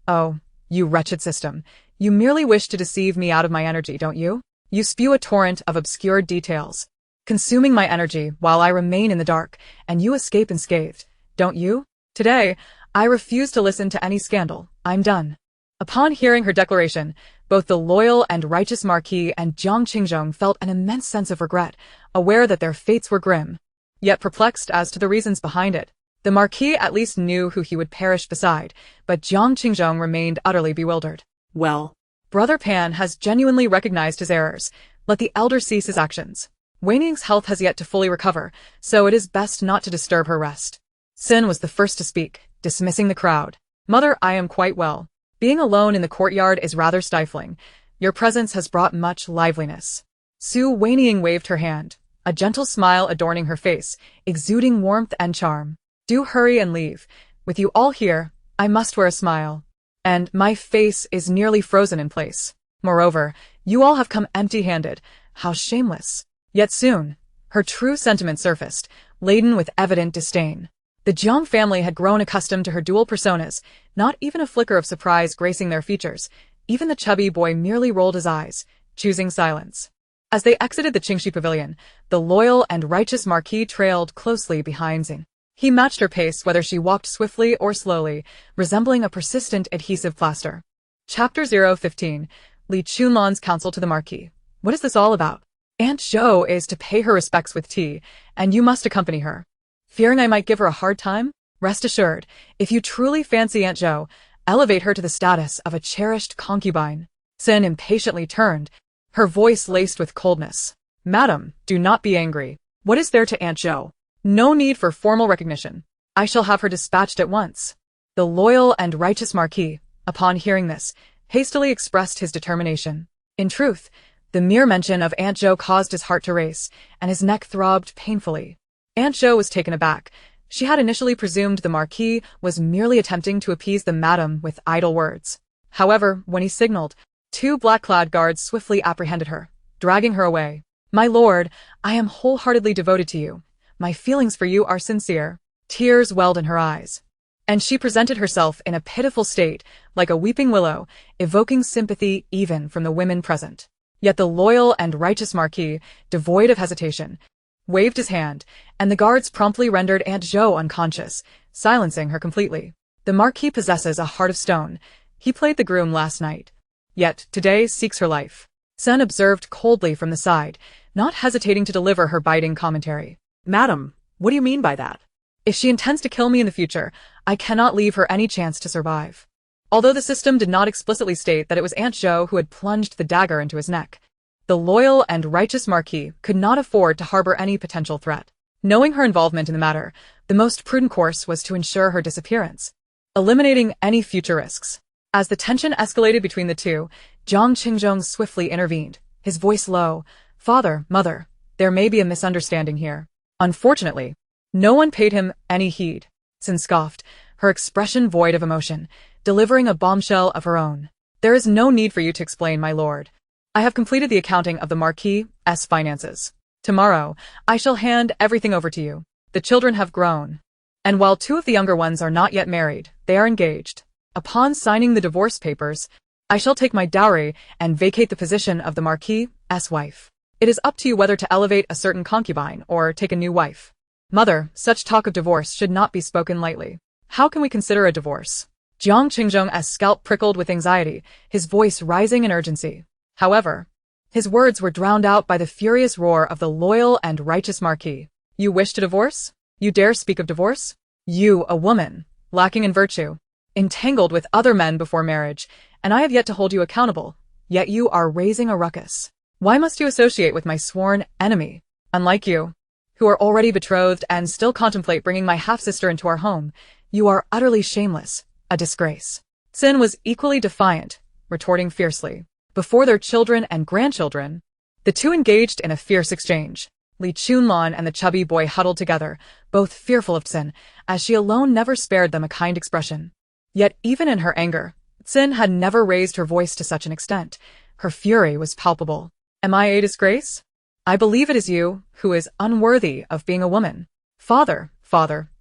"Oh, you wretched system. You merely wish to deceive me out of my energy, don't you? You spew a torrent of obscured details, consuming my energy while I remain in the dark, and you escape unscathed, don't you? Today, I refuse to listen to any scandal. I'm done." Upon hearing her declaration, both the loyal and righteous Marquis and Jiang Qingzhong felt an immense sense of regret, aware that their fates were grim, yet perplexed as to the reasons behind it. The Marquis at least knew who he would perish beside, but Jiang Qingzhong remained utterly bewildered. Well, Brother Pan has genuinely recognized his errors. Let the elder cease his actions. Wanying's health has yet to fully recover, so it is best not to disturb her rest. Sin was the first to speak, dismissing the crowd. "Mother, I am quite well. Being alone in the courtyard is rather stifling. Your presence has brought much liveliness." Su Wanying waved her hand, a gentle smile adorning her face, exuding warmth and charm. "Do hurry and leave. With you all here, I must wear a smile. And my face is nearly frozen in place. Moreover, you all have come empty-handed. How shameless." Yet soon, her true sentiment surfaced, laden with evident disdain. The Jiang family had grown accustomed to her dual personas, not even a flicker of surprise gracing their features. Even the chubby boy merely rolled his eyes, choosing silence. As they exited the Qingxi pavilion, the loyal and righteous Marquis trailed closely behind Xing. He matched her pace whether she walked swiftly or slowly, resembling a persistent adhesive plaster. Chapter 015, Li Chunlan's counsel to the Marquis. What is this all about? Aunt Zhou is to pay her respects with tea, and you must accompany her. Fearing I might give her a hard time? Rest assured, if you truly fancy Aunt Zhou, elevate her to the status of a cherished concubine. Sin impatiently turned, her voice laced with coldness. "Madam, do not be angry. What is there to Aunt Zhou? No need for formal recognition. I shall have her dispatched at once." The loyal and righteous Marquis, upon hearing this, hastily expressed his determination. In truth, the mere mention of Aunt Zhou caused his heart to race, and his neck throbbed painfully. Aunt Zhou was taken aback. She had initially presumed the Marquis was merely attempting to appease the madam with idle words. However, when he signaled, 2 black-clad guards swiftly apprehended her, dragging her away. "My lord, I am wholeheartedly devoted to you. My feelings for you are sincere." Tears welled in her eyes, and she presented herself in a pitiful state, like a weeping willow, evoking sympathy even from the women present. Yet the loyal and righteous Marquis, devoid of hesitation, waved his hand, and the guards promptly rendered Aunt Zhou unconscious, silencing her completely. The Marquis possesses a heart of stone. He played the groom last night, yet today seeks her life. Sen observed coldly from the side, not hesitating to deliver her biting commentary. madam, what do you mean by that? "If she intends to kill me in the future, I cannot leave her any chance to survive." Although the system did not explicitly state that it was Aunt Zhou who had plunged the dagger into his neck, the loyal and righteous Marquis could not afford to harbor any potential threat. Knowing her involvement in the matter, the most prudent course was to ensure her disappearance, eliminating any future risks. As the tension escalated between the two, Jiang Qingzhong swiftly intervened, his voice low. "Father, mother, there may be a misunderstanding here." Unfortunately, no one paid him any heed. Sin scoffed, her expression void of emotion, delivering a bombshell of her own. "There is no need for you to explain, my lord. I have completed the accounting of the Marquis' finances. Tomorrow, I shall hand everything over to you. The children have grown, and while 2 of the younger ones are not yet married, they are engaged. Upon signing the divorce papers, I shall take my dowry and vacate the position of the Marquis' wife. It is up to you whether to elevate a certain concubine or take a new wife. Mother, such talk of divorce should not be spoken lightly. How can we consider a divorce?" Jiang Qingzhong's scalp prickled with anxiety, his voice rising in urgency. However, his words were drowned out by the furious roar of the loyal and righteous Marquis. "You wish to divorce? You dare speak of divorce? You, a woman, lacking in virtue, entangled with other men before marriage, and I have yet to hold you accountable, yet you are raising a ruckus. Why must you associate with my sworn enemy? Unlike you, who are already betrothed and still contemplate bringing my half-sister into our home, you are utterly shameless, a disgrace." Sin was equally defiant, retorting fiercely. Before their children and grandchildren, the two engaged in a fierce exchange. Li Chunlan and the chubby boy huddled together, both fearful of Sin, as she alone never spared them a kind expression. Yet even in her anger, Sin had never raised her voice to such an extent. Her fury was palpable. "Am I a disgrace? I believe it is you who is unworthy of being a woman. Father,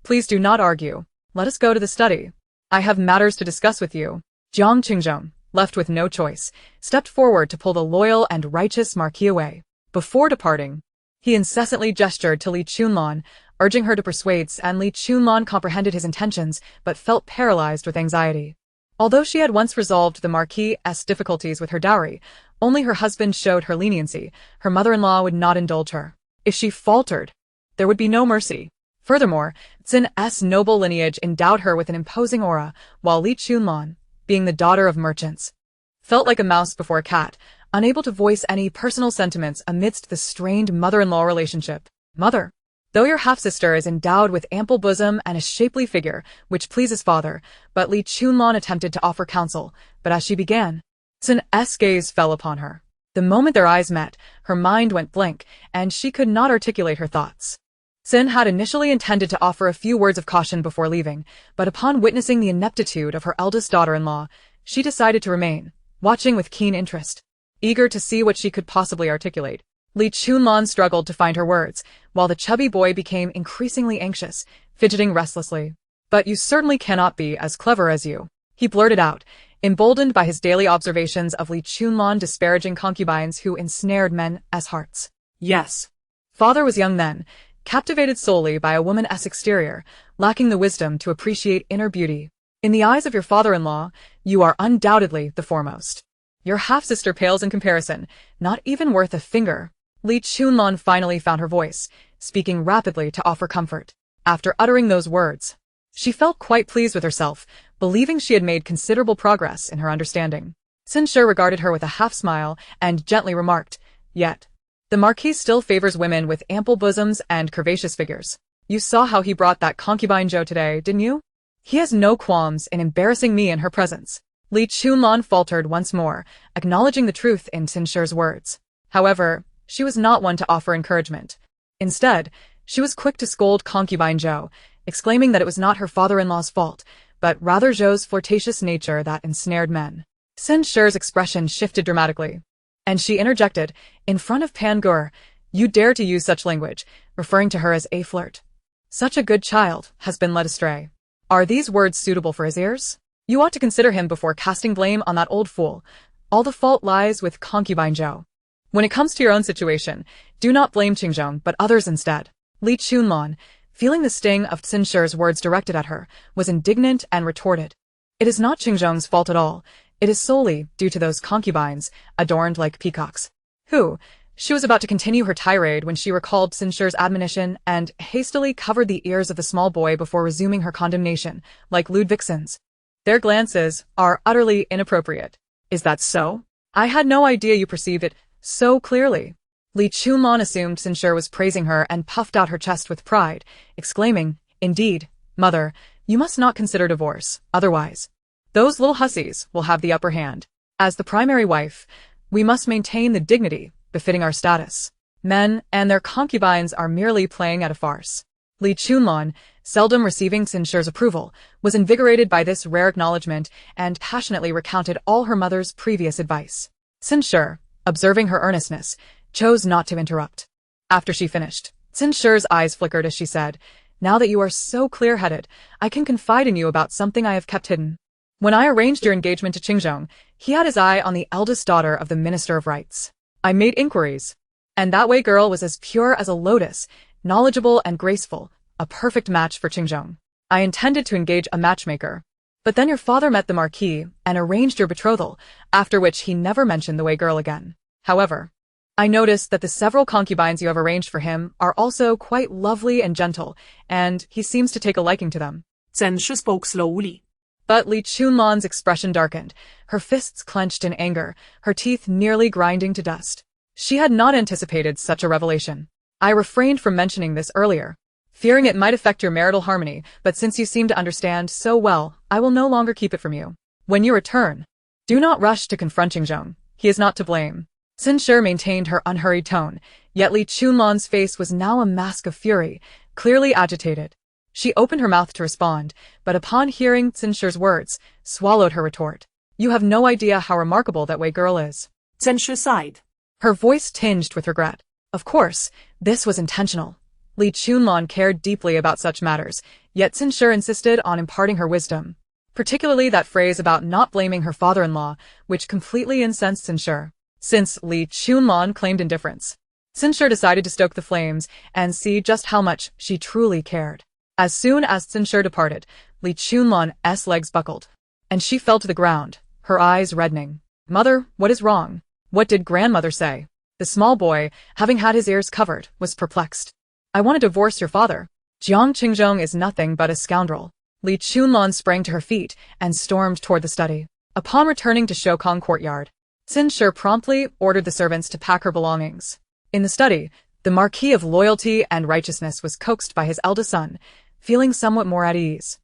please do not argue. Let us go to the study. I have matters to discuss with you. Jiang Qingzhong, left with no choice, stepped forward to pull the loyal and righteous Marquis away. Before departing, he incessantly gestured to Li Chunlan, urging her to persuade, and Li Chunlan comprehended his intentions but felt paralyzed with anxiety. Although she had once resolved the Marquis's difficulties with her dowry, only her husband showed her leniency. Her mother-in-law would not indulge her. If she faltered, there would be no mercy. Furthermore, Tsin's noble lineage endowed her with an imposing aura, while Li Chunlan, being the daughter of merchants, felt like a mouse before a cat, unable to voice any personal sentiments amidst the strained mother-in-law relationship. Mother, though your half-sister is endowed with ample bosom and a shapely figure, which pleases father, but Li Chunlan attempted to offer counsel, but as she began, Tsin's gaze fell upon her. The moment their eyes met, her mind went blank, and she could not articulate her thoughts. Tsin had initially intended to offer a few words of caution before leaving, but upon witnessing the ineptitude of her eldest daughter-in-law, she decided to remain, watching with keen interest, eager to see what she could possibly articulate. Li Chunlan struggled to find her words, while the chubby boy became increasingly anxious, fidgeting restlessly. But you certainly cannot be as clever as you, he blurted out, emboldened by his daily observations of Li Chunlan disparaging concubines who ensnared men's hearts. Yes. Father was young then, captivated solely by a woman's exterior, lacking the wisdom to appreciate inner beauty. In the eyes of your father-in-law, you are undoubtedly the foremost. Your half-sister pales in comparison, not even worth a finger. Li Chunlan finally found her voice, speaking rapidly to offer comfort. After uttering those words, she felt quite pleased with herself, believing she had made considerable progress in her understanding. Tsin regarded her with a half-smile and gently remarked, "Yet, the Marquis still favors women with ample bosoms and curvaceous figures. You saw how he brought that concubine Zhou today, didn't you? He has no qualms in embarrassing me in her presence." Li Chunlan faltered once more, acknowledging the truth in Tsin's words. However, she was not one to offer encouragement. Instead, she was quick to scold concubine Zhou, exclaiming that it was not her father-in-law's fault, but rather Zhou's flirtatious nature that ensnared men. Tsin's expression shifted dramatically, and she interjected, "In front of Pan Gur, you dare to use such language, referring to her as a flirt. Such a good child has been led astray. Are these words suitable for his ears? You ought to consider him before casting blame on that old fool. All the fault lies with concubine Zhou. When it comes to your own situation, do not blame Qingzhong but others instead." Li Chunlan, feeling the sting of Tsin's words directed at her, was indignant and retorted, "It is not Qingzhong's fault at all. It is solely due to those concubines, adorned like peacocks." Who? She was about to continue her tirade when she recalled Tsin's admonition and hastily covered the ears of the small boy before resuming her condemnation, like lewd vixens. "Their glances are utterly inappropriate. Is that so? I had no idea you perceived it so clearly." Li Chunlan assumed Tsin was praising her and puffed out her chest with pride, exclaiming, "Indeed, mother, you must not consider divorce, otherwise those little hussies will have the upper hand. As the primary wife, we must maintain the dignity befitting our status. Men and their concubines are merely playing at a farce." Li Chunlan, seldom receiving Tsin's approval, was invigorated by this rare acknowledgement and passionately recounted all her mother's previous advice. Tsin, observing her earnestness, chose not to interrupt. After she finished, Tsin's eyes flickered as she said, "Now that you are so clear-headed, I can confide in you about something I have kept hidden. When I arranged your engagement to Qingzhong, he had his eye on the eldest daughter of the Minister of Rights. I made inquiries, and that Wei girl was as pure as a lotus, knowledgeable and graceful, a perfect match for Qingzhong. I intended to engage a matchmaker, but then your father met the Marquis and arranged your betrothal, after which he never mentioned the Wei girl again. However, I noticed that the several concubines you have arranged for him are also quite lovely and gentle, and he seems to take a liking to them." Tsin spoke slowly. But Li Chunlan's expression darkened, her fists clenched in anger, her teeth nearly grinding to dust. She had not anticipated such a revelation. "I refrained from mentioning this earlier, fearing it might affect your marital harmony, but since you seem to understand so well, I will no longer keep it from you. When you return, do not rush to confront Qingzhong. He is not to blame." Tsin maintained her unhurried tone, yet Li Chunlan's face was now a mask of fury, clearly agitated. She opened her mouth to respond, but upon hearing Tsin's words, swallowed her retort. "You have no idea how remarkable that Wei girl is." Tsin sighed. Her voice tinged with regret. Of course, this was intentional. Li Chunlan cared deeply about such matters, yet Sinshur insisted on imparting her wisdom. Particularly that phrase about not blaming her father-in-law, which completely incensed Sinshur. Since Li Chunlan claimed indifference, Sinshur decided to stoke the flames and see just how much she truly cared. As soon as Sinshur departed, Li Chunlan's legs buckled, and she fell to the ground, her eyes reddening. "Mother, what is wrong? What did grandmother say?" The small boy, having had his ears covered, was perplexed. "I want to divorce your father. Jiang Qingzhong is nothing but a scoundrel." Li Chunlan sprang to her feet and stormed toward the study. Upon returning to Shokong courtyard, Sinshur promptly ordered the servants to pack her belongings. In the study, the Marquis of Loyalty and Righteousness was coaxed by his eldest son, feeling somewhat more at ease.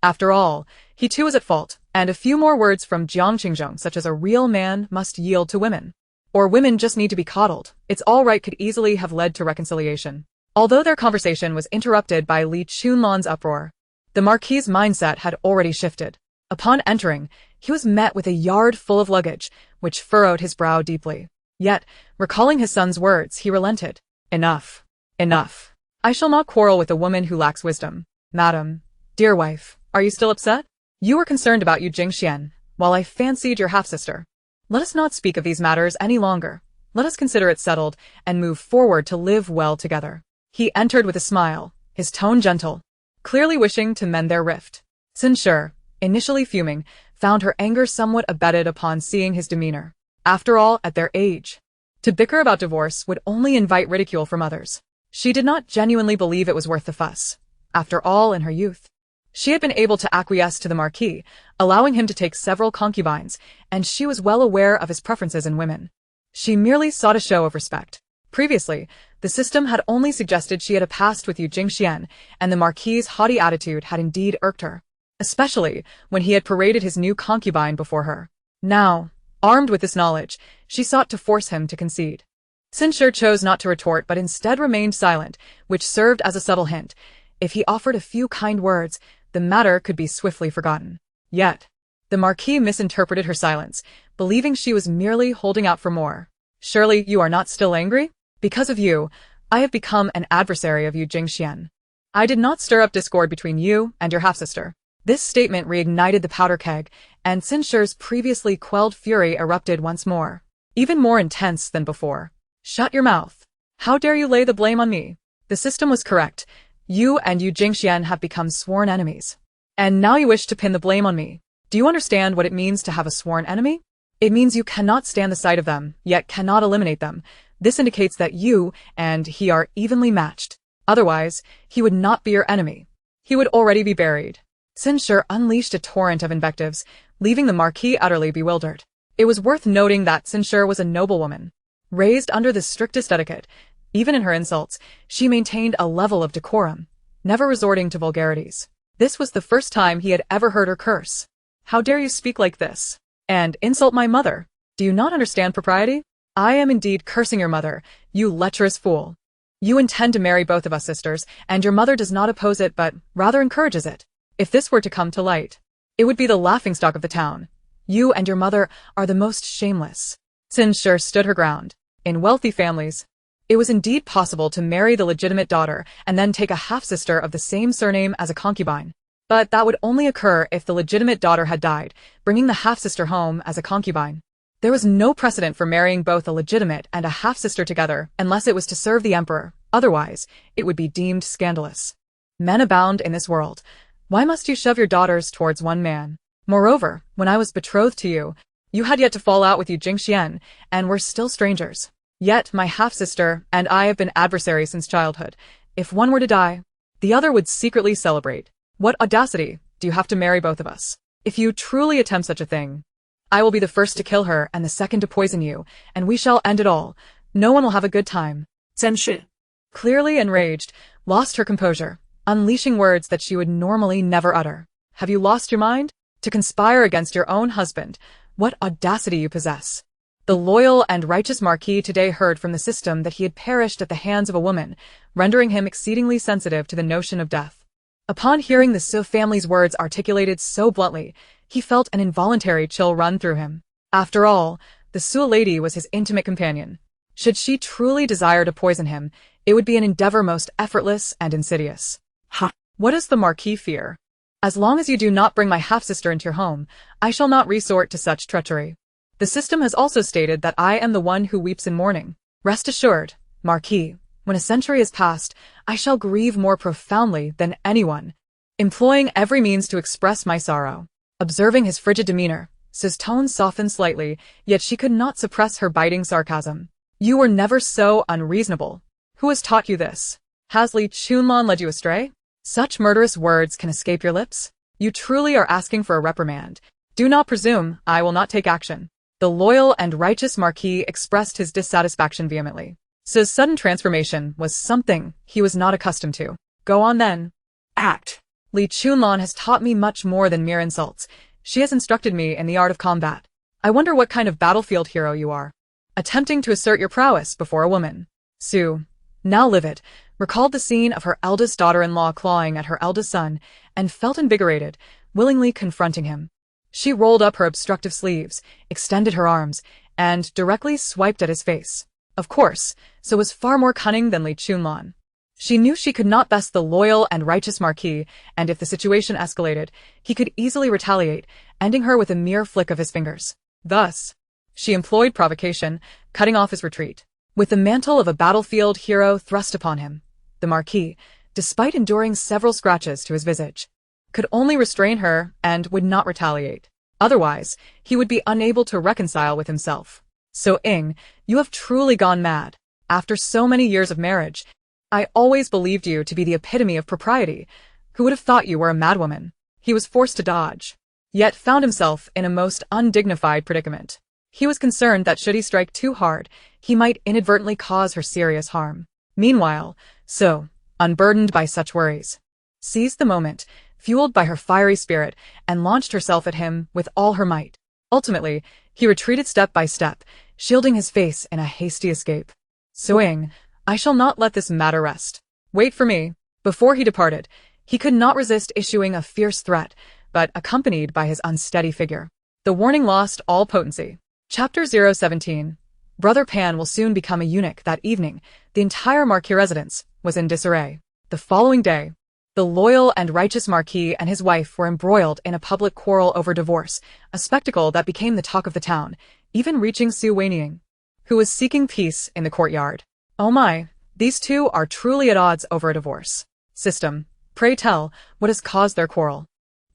After all, he too was at fault, and a few more words from Jiang Qingzhong, such as "a real man must yield to women," or "women just need to be coddled," it's all right, could easily have led to reconciliation. Although their conversation was interrupted by Li Chunlan's uproar, the Marquis's mindset had already shifted. Upon entering, he was met with a yard full of luggage, which furrowed his brow deeply. Yet, recalling his son's words, he relented. "Enough. Enough. I shall not quarrel with a woman who lacks wisdom. Madam, dear wife, are you still upset? You were concerned about Yu Jingxian, while I fancied your half-sister. Let us not speak of these matters any longer. Let us consider it settled and move forward to live well together." He entered with a smile, his tone gentle, clearly wishing to mend their rift. Sinshur, initially fuming, found her anger somewhat abated upon seeing his demeanor. After all, at their age, to bicker about divorce would only invite ridicule from others. She did not genuinely believe it was worth the fuss. After all, in her youth, she had been able to acquiesce to the Marquis, allowing him to take several concubines, and she was well aware of his preferences in women. She merely sought a show of respect. Previously, the system had only suggested she had a past with Yu Jingxian, and the Marquis's haughty attitude had indeed irked her, especially when he had paraded his new concubine before her. Now, armed with this knowledge, she sought to force him to concede. Sinshur chose not to retort but instead remained silent, which served as a subtle hint. If he offered a few kind words, the matter could be swiftly forgotten. Yet, the Marquis misinterpreted her silence, believing she was merely holding out for more. "Surely you are not still angry? Because of you, I have become an adversary of Yu Jingxian. I did not stir up discord between you and your half-sister." This statement reignited the powder keg, and Sinshur's previously quelled fury erupted once more, even more intense than before. "Shut your mouth. How dare you lay the blame on me? The system was correct. You and Yu Jingxian have become sworn enemies. And now you wish to pin the blame on me. Do you understand what it means to have a sworn enemy? It means you cannot stand the sight of them, yet cannot eliminate them. This indicates that you and he are evenly matched. Otherwise, he would not be your enemy. He would already be buried." Sinshur unleashed a torrent of invectives, leaving the Marquis utterly bewildered. It was worth noting that Sinshur was a noblewoman. Raised under the strictest etiquette, even in her insults, she maintained a level of decorum, never resorting to vulgarities. This was the first time he had ever heard her curse. "How dare you speak like this? And insult my mother? Do you not understand propriety? I am indeed cursing your mother, you lecherous fool. You intend to marry both of us sisters, and your mother does not oppose it but rather encourages it. If this were to come to light, it would be the laughingstock of the town. You and your mother are the most shameless." Sinshur stood her ground. In wealthy families, it was indeed possible to marry the legitimate daughter and then take a half-sister of the same surname as a concubine. But that would only occur if the legitimate daughter had died, bringing the half-sister home as a concubine. There was no precedent for marrying both a legitimate and a half-sister together unless it was to serve the emperor. Otherwise, it would be deemed scandalous. Men abound in this world. Why must you shove your daughters towards one man? Moreover, when I was betrothed to you, you had yet to fall out with Yu Jingxian, and were still strangers. Yet my half-sister and I have been adversaries since childhood. If one were to die, the other would secretly celebrate. What audacity! Do you have to marry both of us? If you truly attempt such a thing, I will be the first to kill her and the second to poison you, and we shall end it all. No one will have a good time." Sinshur, clearly enraged, lost her composure, unleashing words that she would normally never utter. "Have you lost your mind? To conspire against your own husband? What audacity you possess!" The loyal and righteous Marquis today heard from the system that he had perished at the hands of a woman, rendering him exceedingly sensitive to the notion of death. Upon hearing the Su family's words articulated so bluntly, he felt an involuntary chill run through him. After all, the Su lady was his intimate companion. Should she truly desire to poison him, it would be an endeavor most effortless and insidious. Ha! What does the Marquis fear? As long as you do not bring my half-sister into your home, I shall not resort to such treachery. The system has also stated that I am the one who weeps in mourning. Rest assured, Marquis, when a century has passed, I shall grieve more profoundly than anyone, employing every means to express my sorrow. Observing his frigid demeanor, Su's tone softened slightly, yet she could not suppress her biting sarcasm. You were never so unreasonable. Who has taught you this? Has Li Chunlan led you astray? Such murderous words can escape your lips? You truly are asking for a reprimand. Do not presume I will not take action. The loyal and righteous Marquis expressed his dissatisfaction vehemently. Su's sudden transformation was something he was not accustomed to. Go on then. Act. Li Chunlan has taught me much more than mere insults. She has instructed me in the art of combat. I wonder what kind of battlefield hero you are, attempting to assert your prowess before a woman. Su, now livid, recalled the scene of her eldest daughter-in-law clawing at her eldest son, and felt invigorated, willingly confronting him. She rolled up her obstructive sleeves, extended her arms, and directly swiped at his face. Of course, Su was far more cunning than Li Chunlan. She knew she could not best the loyal and righteous Marquis, and if the situation escalated, he could easily retaliate, ending her with a mere flick of his fingers. Thus, she employed provocation, cutting off his retreat. With the mantle of a battlefield hero thrust upon him, the Marquis, despite enduring several scratches to his visage, could only restrain her and would not retaliate. Otherwise, he would be unable to reconcile with himself. So Ing, you have truly gone mad. After so many years of marriage, I always believed you to be the epitome of propriety. Who would have thought you were a madwoman? He was forced to dodge, yet found himself in a most undignified predicament. He was concerned that should he strike too hard, he might inadvertently cause her serious harm. Meanwhile, Su, unburdened by such worries, seized the moment, fueled by her fiery spirit, and launched herself at him with all her might. Ultimately, he retreated step by step, shielding his face in a hasty escape. Suing, I shall not let this matter rest. Wait for me. Before he departed, he could not resist issuing a fierce threat, but accompanied by his unsteady figure. The warning lost all potency. Chapter 017. Brother Pan will soon become a eunuch. That evening, the entire Marquis residence was in disarray. The following day, the loyal and righteous Marquis and his wife were embroiled in a public quarrel over divorce, a spectacle that became the talk of the town, even reaching Su Wanying, who was seeking peace in the courtyard. Oh my, these two are truly at odds over a divorce. System, pray tell, what has caused their quarrel?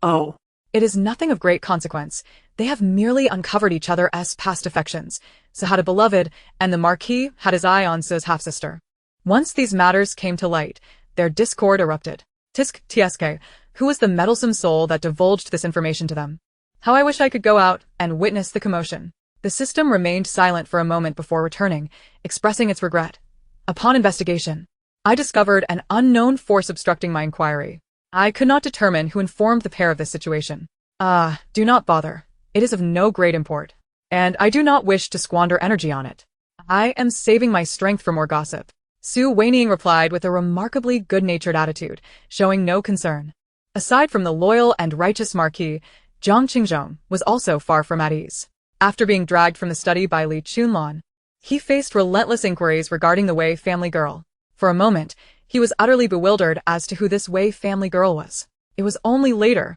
Oh. It is nothing of great consequence. They have merely uncovered each other's past affections. Su had a beloved, and the Marquis had his eye on Su's half-sister. Once these matters came to light, their discord erupted. Tisk Tsk, who was the meddlesome soul that divulged this information to them? How I wish I could go out and witness the commotion. The system remained silent for a moment before returning, expressing its regret. Upon investigation, I discovered an unknown force obstructing my inquiry. I could not determine who informed the pair of this situation. Do not bother. It is of no great import, and I do not wish to squander energy on it. I am saving my strength for more gossip. Su Wanying replied with a remarkably good-natured attitude, showing no concern. Aside from the loyal and righteous Marquis, Jiang Qingzhong was also far from at ease. After being dragged from the study by Li Chunlan, he faced relentless inquiries regarding the Wei family girl. For a moment, he was utterly bewildered as to who this Wei family girl was. It was only later,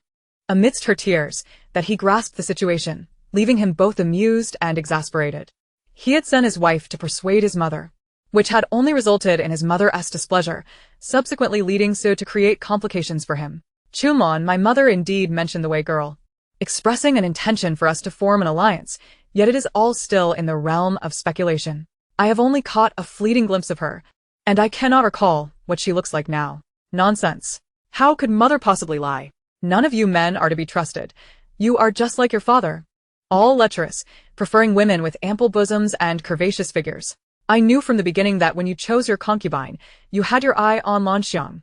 amidst her tears, that he grasped the situation, leaving him both amused and exasperated. He had sent his wife to persuade his mother, which had only resulted in his mother's displeasure, subsequently leading Su to create complications for him. Chunlan, my mother indeed mentioned the Wei girl, expressing an intention for us to form an alliance, yet it is all still in the realm of speculation. I have only caught a fleeting glimpse of her, and I cannot recall what she looks like now. Nonsense. How could mother possibly lie? None of you men are to be trusted. You are just like your father. All lecherous, preferring women with ample bosoms and curvaceous figures. I knew from the beginning that when you chose your concubine, you had your eye on Lanxiang.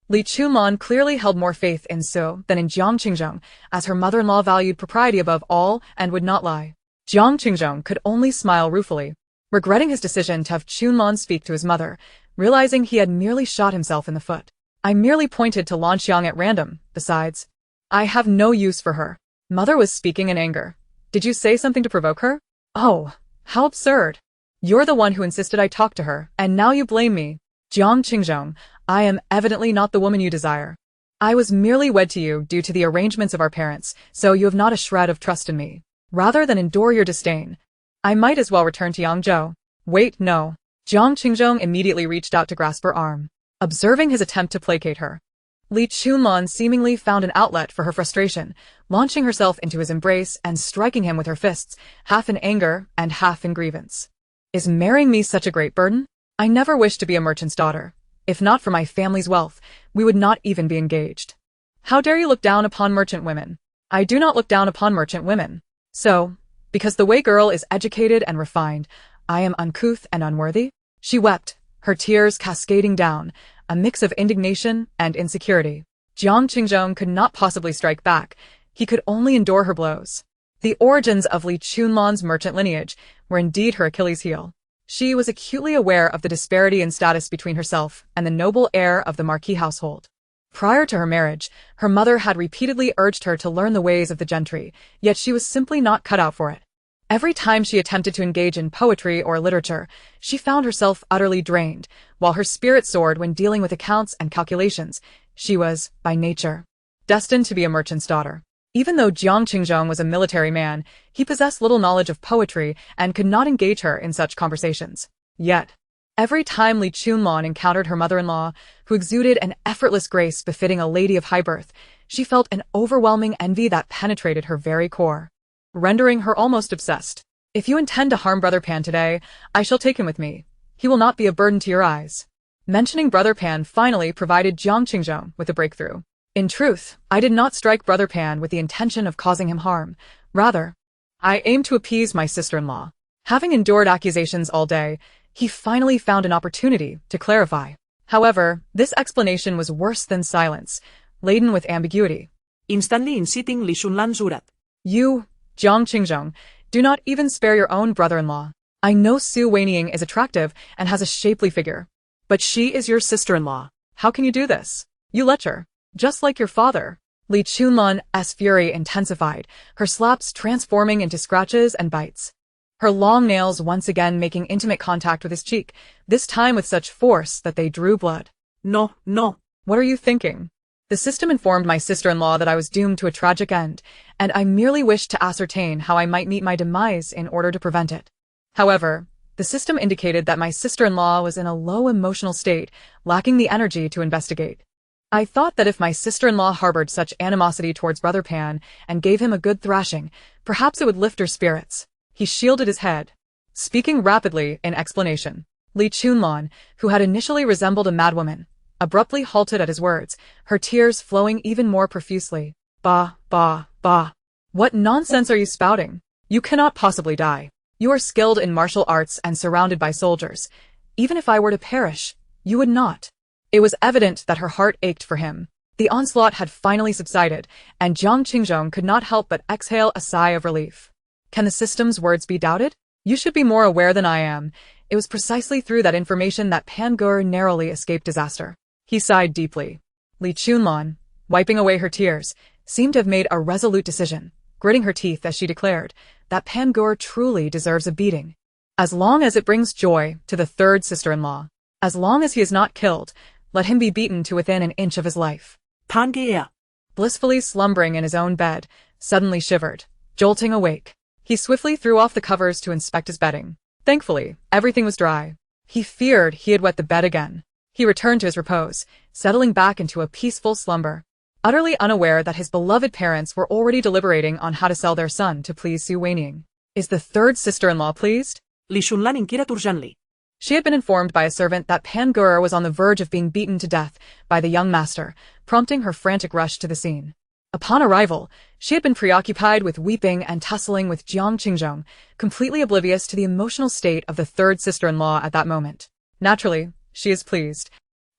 Li Chunlan clearly held more faith in Su than in Jiang Qingzhong, as her mother-in-law valued propriety above all and would not lie. Jiang Qingzhong could only smile ruefully, regretting his decision to have Chunlan speak to his mother, realizing he had merely shot himself in the foot. I merely pointed to Lanxiang at random. Besides, I have no use for her. Mother was speaking in anger. Did you say something to provoke her? Oh, how absurd. You're the one who insisted I talk to her, and now you blame me. Jiang Qingzhong, I am evidently not the woman you desire. I was merely wed to you due to the arrangements of our parents, so you have not a shred of trust in me. Rather than endure your disdain, I might as well return to Yangzhou. Wait, no. Jiang Qingzhong immediately reached out to grasp her arm, observing his attempt to placate her. Li Chunlan seemingly found an outlet for her frustration, launching herself into his embrace and striking him with her fists, half in anger and half in grievance. Is marrying me such a great burden? I never wished to be a merchant's daughter. If not for my family's wealth, we would not even be engaged. How dare you look down upon merchant women? I do not look down upon merchant women. So, because the Wei girl is educated and refined, I am uncouth and unworthy? She wept, her tears cascading down, a mix of indignation and insecurity. Jiang Qingzhong could not possibly strike back. He could only endure her blows. The origins of Li Chunlan's merchant lineage were indeed her Achilles' heel. She was acutely aware of the disparity in status between herself and the noble heir of the Marquis household. Prior to her marriage, her mother had repeatedly urged her to learn the ways of the gentry, yet she was simply not cut out for it. Every time she attempted to engage in poetry or literature, she found herself utterly drained, while her spirit soared when dealing with accounts and calculations. She was, by nature, destined to be a merchant's daughter. Even though Jiang Qingzhong was a military man, he possessed little knowledge of poetry and could not engage her in such conversations. Yet, every time Li Chunlan encountered her mother-in-law, who exuded an effortless grace befitting a lady of high birth, she felt an overwhelming envy that penetrated her very core, rendering her almost obsessed. If you intend to harm Brother Pan today, I shall take him with me. He will not be a burden to your eyes. Mentioning Brother Pan finally provided Jiang Qingzhong with a breakthrough. In truth, I did not strike Brother Pan with the intention of causing him harm. Rather, I aimed to appease my sister-in-law. Having endured accusations all day, he finally found an opportunity to clarify. However, this explanation was worse than silence, laden with ambiguity. Instantly inciting Li Chunlan's wrath. You, Jiang Qingzhong, do not even spare your own brother-in-law. I know Su Wanying is attractive and has a shapely figure. But she is your sister-in-law. How can you do this? You let her. Just like your father. Li Chunlan's fury intensified, her slaps transforming into scratches and bites. Her long nails once again making intimate contact with his cheek, this time with such force that they drew blood. No, no. What are you thinking? The system informed my sister-in-law that I was doomed to a tragic end, and I merely wished to ascertain how I might meet my demise in order to prevent it. However, the system indicated that my sister-in-law was in a low emotional state, lacking the energy to investigate. I thought that if my sister-in-law harbored such animosity towards Brother Pan and gave him a good thrashing, perhaps it would lift her spirits. He shielded his head, speaking rapidly in explanation. Li Chunlan, who had initially resembled a madwoman, abruptly halted at his words, her tears flowing even more profusely. Bah, bah, bah. What nonsense are you spouting? You cannot possibly die. You are skilled in martial arts and surrounded by soldiers. Even if I were to perish, you would not. It was evident that her heart ached for him. The onslaught had finally subsided, and Jiang Qingzhong could not help but exhale a sigh of relief. Can the system's words be doubted? You should be more aware than I am. It was precisely through that information that Pan Gur narrowly escaped disaster. He sighed deeply. Li Chunlan, wiping away her tears, seemed to have made a resolute decision, gritting her teeth as she declared that Pan Gur truly deserves a beating. As long as it brings joy to the third sister-in-law, as long as he is not killed, let him be beaten to within an inch of his life. Pan Gur, blissfully slumbering in his own bed, suddenly shivered, jolting awake. He swiftly threw off the covers to inspect his bedding. Thankfully, everything was dry. He feared he had wet the bed again. He returned to his repose, settling back into a peaceful slumber, utterly unaware that his beloved parents were already deliberating on how to sell their son to please Su Wanying. Is the third sister-in-law pleased? Li Chunlan inquired urgently. She had been informed by a servant that Pan Gur was on the verge of being beaten to death by the young master, prompting her frantic rush to the scene. Upon arrival, she had been preoccupied with weeping and tussling with Jiang Qingzhong, completely oblivious to the emotional state of the third sister-in-law at that moment. Naturally, she is pleased.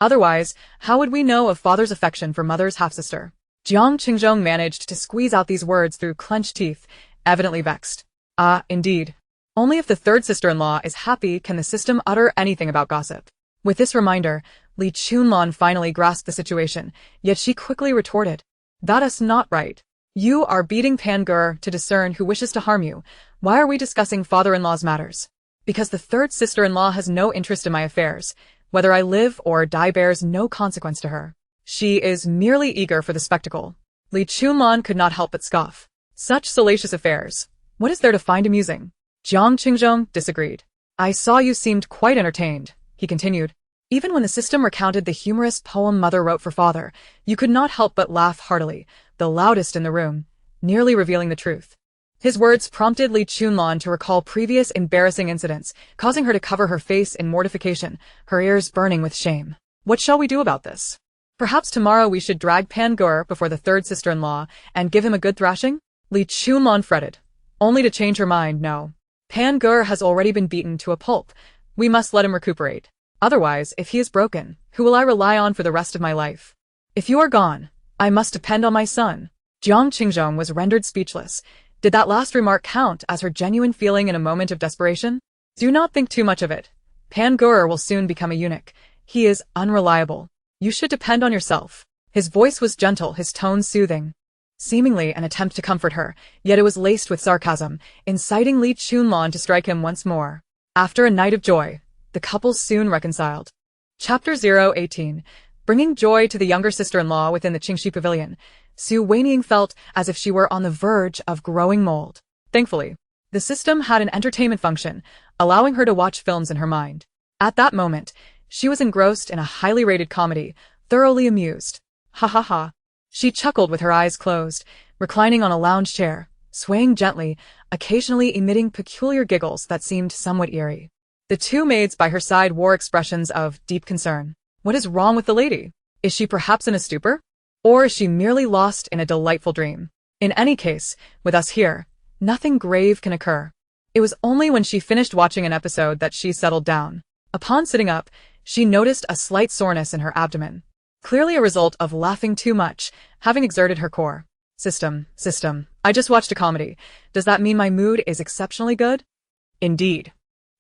Otherwise, how would we know of father's affection for mother's half-sister? Jiang Qingzhong managed to squeeze out these words through clenched teeth, evidently vexed. Ah, indeed. Only if the third sister-in-law is happy can the system utter anything about gossip. With this reminder, Li Chunlan finally grasped the situation, yet she quickly retorted. That is not right. You are beating Pan Gur to discern who wishes to harm you. Why are we discussing father-in-law's matters? Because the third sister-in-law has no interest in my affairs. Whether I live or die bears no consequence to her. She is merely eager for the spectacle. Li Chunlan could not help but scoff. Such salacious affairs. What is there to find amusing? Jiang Qingzhong disagreed. I saw you seemed quite entertained, he continued. Even when the system recounted the humorous poem Mother wrote for Father, you could not help but laugh heartily, the loudest in the room, nearly revealing the truth. His words prompted Li Chunlan to recall previous embarrassing incidents, causing her to cover her face in mortification, her ears burning with shame. What shall we do about this? Perhaps tomorrow we should drag Pan Gur before the third sister-in-law and give him a good thrashing? Li Chunlan fretted, only to change her mind. No. Pan Gur has already been beaten to a pulp. We must let him recuperate. Otherwise, if he is broken, who will I rely on for the rest of my life? If you are gone, I must depend on my son. Jiang Qingzhong was rendered speechless. Did that last remark count as her genuine feeling in a moment of desperation? Do not think too much of it. Pan Gur will soon become a eunuch. He is unreliable. You should depend on yourself. His voice was gentle, his tone soothing. Seemingly an attempt to comfort her, yet it was laced with sarcasm, inciting Li Chunlan to strike him once more. After a night of joy, the couple soon reconciled. Chapter 018. Bringing joy to the younger sister-in-law within the Qingxi Pavilion, Su Wanying felt as if she were on the verge of growing mold. Thankfully, the system had an entertainment function, allowing her to watch films in her mind. At that moment, she was engrossed in a highly rated comedy, thoroughly amused. Ha ha ha. She chuckled with her eyes closed, reclining on a lounge chair, swaying gently, occasionally emitting peculiar giggles that seemed somewhat eerie. The two maids by her side wore expressions of deep concern. What is wrong with the lady? Is she perhaps in a stupor? Or is she merely lost in a delightful dream? In any case, with us here, nothing grave can occur. It was only when she finished watching an episode that she settled down. Upon sitting up, she noticed a slight soreness in her abdomen. Clearly a result of laughing too much, having exerted her core. System, I just watched a comedy. Does that mean my mood is exceptionally good? Indeed.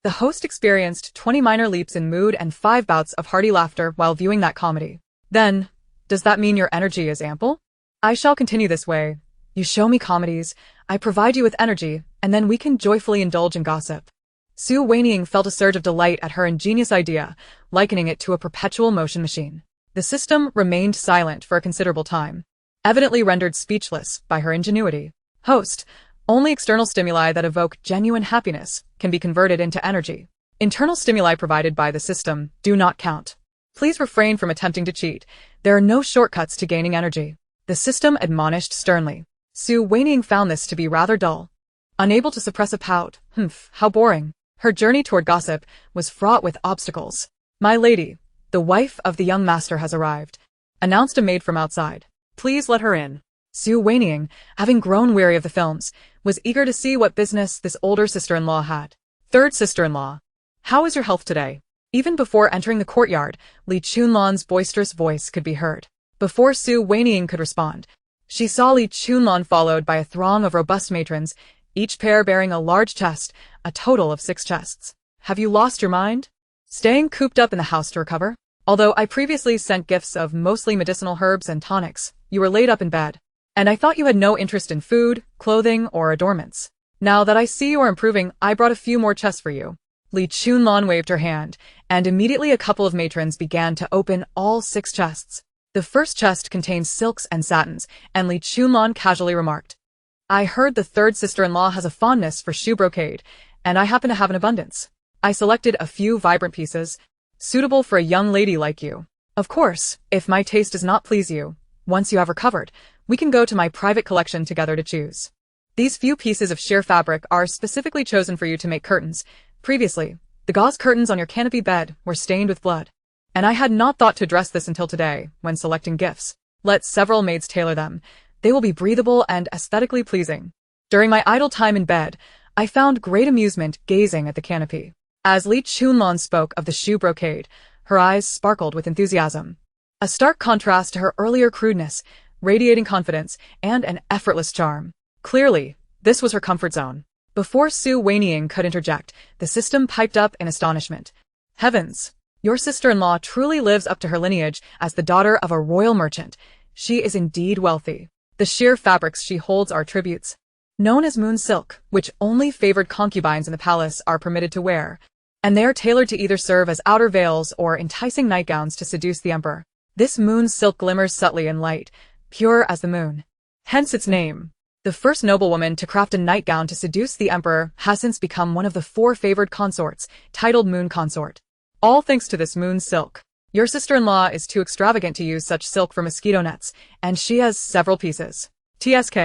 The host experienced 20 minor leaps in mood and 5 bouts of hearty laughter while viewing that comedy. Then, does that mean your energy is ample? I shall continue this way. You show me comedies, I provide you with energy, and then we can joyfully indulge in gossip. Su Wanying felt a surge of delight at her ingenious idea, likening it to a perpetual motion machine. The system remained silent for a considerable time, evidently rendered speechless by her ingenuity. Host, only external stimuli that evoke genuine happiness can be converted into energy. Internal stimuli provided by the system do not count. Please refrain from attempting to cheat. There are no shortcuts to gaining energy. The system admonished sternly. Su Wanying found this to be rather dull. Unable to suppress a pout, how boring. Her journey toward gossip was fraught with obstacles. My lady, the wife of the young master has arrived, announced a maid from outside. Please let her in. Su Wanying, having grown weary of the films, was eager to see what business this older sister-in-law had. Third sister-in-law, how is your health today? Even before entering the courtyard, Li Chunlan's boisterous voice could be heard. Before Su Wanying could respond, she saw Li Chunlan followed by a throng of robust matrons, each pair bearing a large chest, a total of 6 chests. Have you lost your mind? Staying cooped up in the house to recover? Although I previously sent gifts of mostly medicinal herbs and tonics, you were laid up in bed. And I thought you had no interest in food, clothing, or adornments. Now that I see you are improving, I brought a few more chests for you. Li Chunlan waved her hand, and immediately a couple of matrons began to open all 6 chests. The first chest contained silks and satins, and Li Chunlan casually remarked, I heard the third sister-in-law has a fondness for shoe brocade, and I happen to have an abundance. I selected a few vibrant pieces, suitable for a young lady like you. Of course, if my taste does not please you, once you have recovered, we can go to my private collection together to choose. These few pieces of sheer fabric are specifically chosen for you to make curtains. Previously, the gauze curtains on your canopy bed were stained with blood, and I had not thought to address this until today, when selecting gifts. Let several maids tailor them. They will be breathable and aesthetically pleasing. During my idle time in bed, I found great amusement gazing at the canopy. As Li Chunlan spoke of the shoe brocade, her eyes sparkled with enthusiasm. A stark contrast to her earlier crudeness, radiating confidence, and an effortless charm. Clearly, this was her comfort zone. Before Su Wanying could interject, the system piped up in astonishment. Heavens! Your sister-in-law truly lives up to her lineage as the daughter of a royal merchant. She is indeed wealthy. The sheer fabrics she holds are tributes. known as moon silk, which only favored concubines in the palace are permitted to wear, and they are tailored to either serve as outer veils or enticing nightgowns to seduce the emperor. This moon silk glimmers subtly in light, pure as the moon. Hence its name. The first noblewoman to craft a nightgown to seduce the emperor has since become one of the 4 favored consorts, titled Moon Consort. All thanks to this moon silk. Your sister-in-law is too extravagant to use such silk for mosquito nets, and she has several pieces. TSK.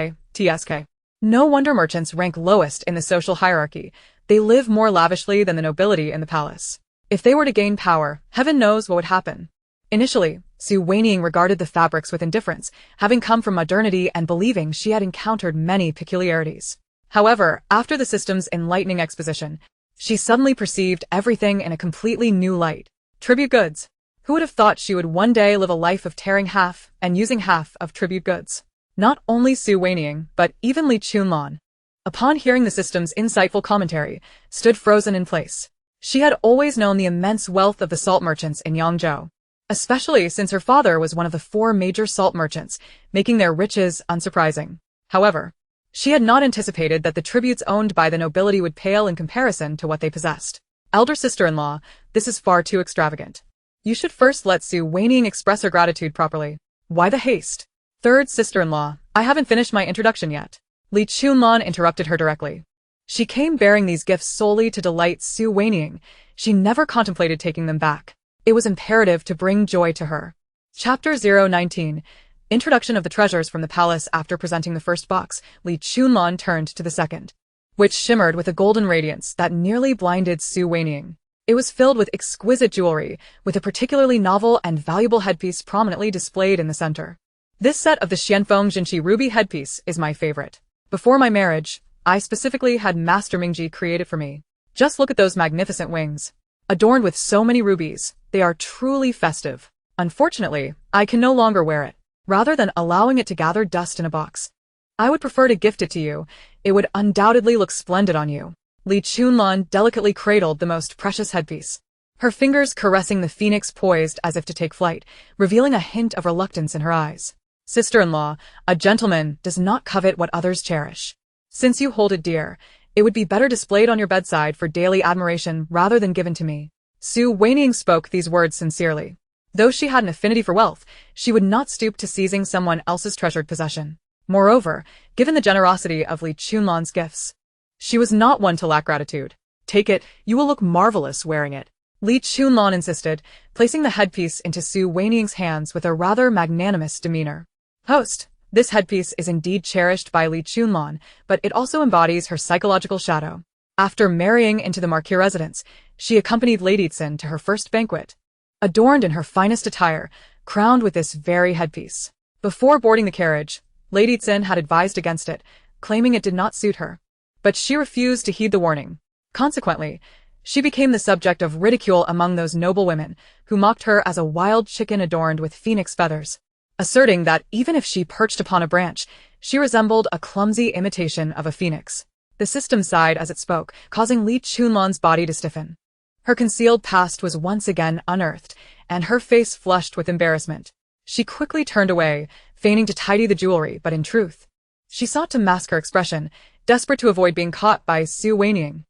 No wonder merchants rank lowest in the social hierarchy. They live more lavishly than the nobility in the palace. If they were to gain power, heaven knows what would happen. Initially, Wanying regarded the fabrics with indifference, having come from modernity and believing she had encountered many peculiarities. However, after the system's enlightening exposition, she suddenly perceived everything in a completely new light. Tribute goods. Who would have thought she would one day live a life of tearing half and using half of tribute goods? Not only Wanying, but even Li Chunlan, upon hearing the system's insightful commentary, stood frozen in place. She had always known the immense wealth of the salt merchants in Yangzhou, especially since her father was one of the 4 major salt merchants, making their riches unsurprising. However, she had not anticipated that the tributes owned by the nobility would pale in comparison to what they possessed. Elder sister-in-law, this is far too extravagant. You should first let Wanying express her gratitude properly. Why the haste? Third sister-in-law, I haven't finished my introduction yet. Li Chunlan interrupted her directly. She came bearing these gifts solely to delight Wanying. She never contemplated taking them back. It was imperative to bring joy to her. Chapter 019. Introduction of the treasures from the palace. After presenting the first box, Li Chunlan turned to the second, which shimmered with a golden radiance that nearly blinded Wanying. It was filled with exquisite jewelry, with a particularly novel and valuable headpiece prominently displayed in the center. This set of the Xianfeng Jinqi ruby headpiece is my favorite. Before my marriage, I specifically had Master Mingji create it for me. Just look at those magnificent wings. Adorned with so many rubies, they are truly festive. Unfortunately, I can no longer wear it. Rather than allowing it to gather dust in a box, I would prefer to gift it to you. It would undoubtedly look splendid on you. Li Chunlan delicately cradled the most precious headpiece, her fingers caressing the phoenix poised as if to take flight, revealing a hint of reluctance in her eyes. Sister-in-law, a gentleman does not covet what others cherish. Since you hold it dear, it would be better displayed on your bedside for daily admiration rather than given to me. Wanying spoke these words sincerely. Though she had an affinity for wealth, she would not stoop to seizing someone else's treasured possession. Moreover, given the generosity of Li Chunlan's gifts, she was not one to lack gratitude. Take it, you will look marvelous wearing it. Li Chunlan insisted, placing the headpiece into Wanying's hands with a rather magnanimous demeanor. Host, this headpiece is indeed cherished by Li Chunlan, but it also embodies her psychological shadow. After marrying into the marquis residence, she accompanied Lady Tsin to her first banquet, adorned in her finest attire, crowned with this very headpiece. Before boarding the carriage, Lady Tsin had advised against it, claiming it did not suit her. But she refused to heed the warning. Consequently, she became the subject of ridicule among those noble women, who mocked her as a wild chicken adorned with phoenix feathers, asserting that even if she perched upon a branch, she resembled a clumsy imitation of a phoenix. The system sighed as it spoke, causing Li Chunlan's body to stiffen. Her concealed past was once again unearthed, and her face flushed with embarrassment. She quickly turned away, feigning to tidy the jewelry, but in truth, she sought to mask her expression, desperate to avoid being caught by Wanying.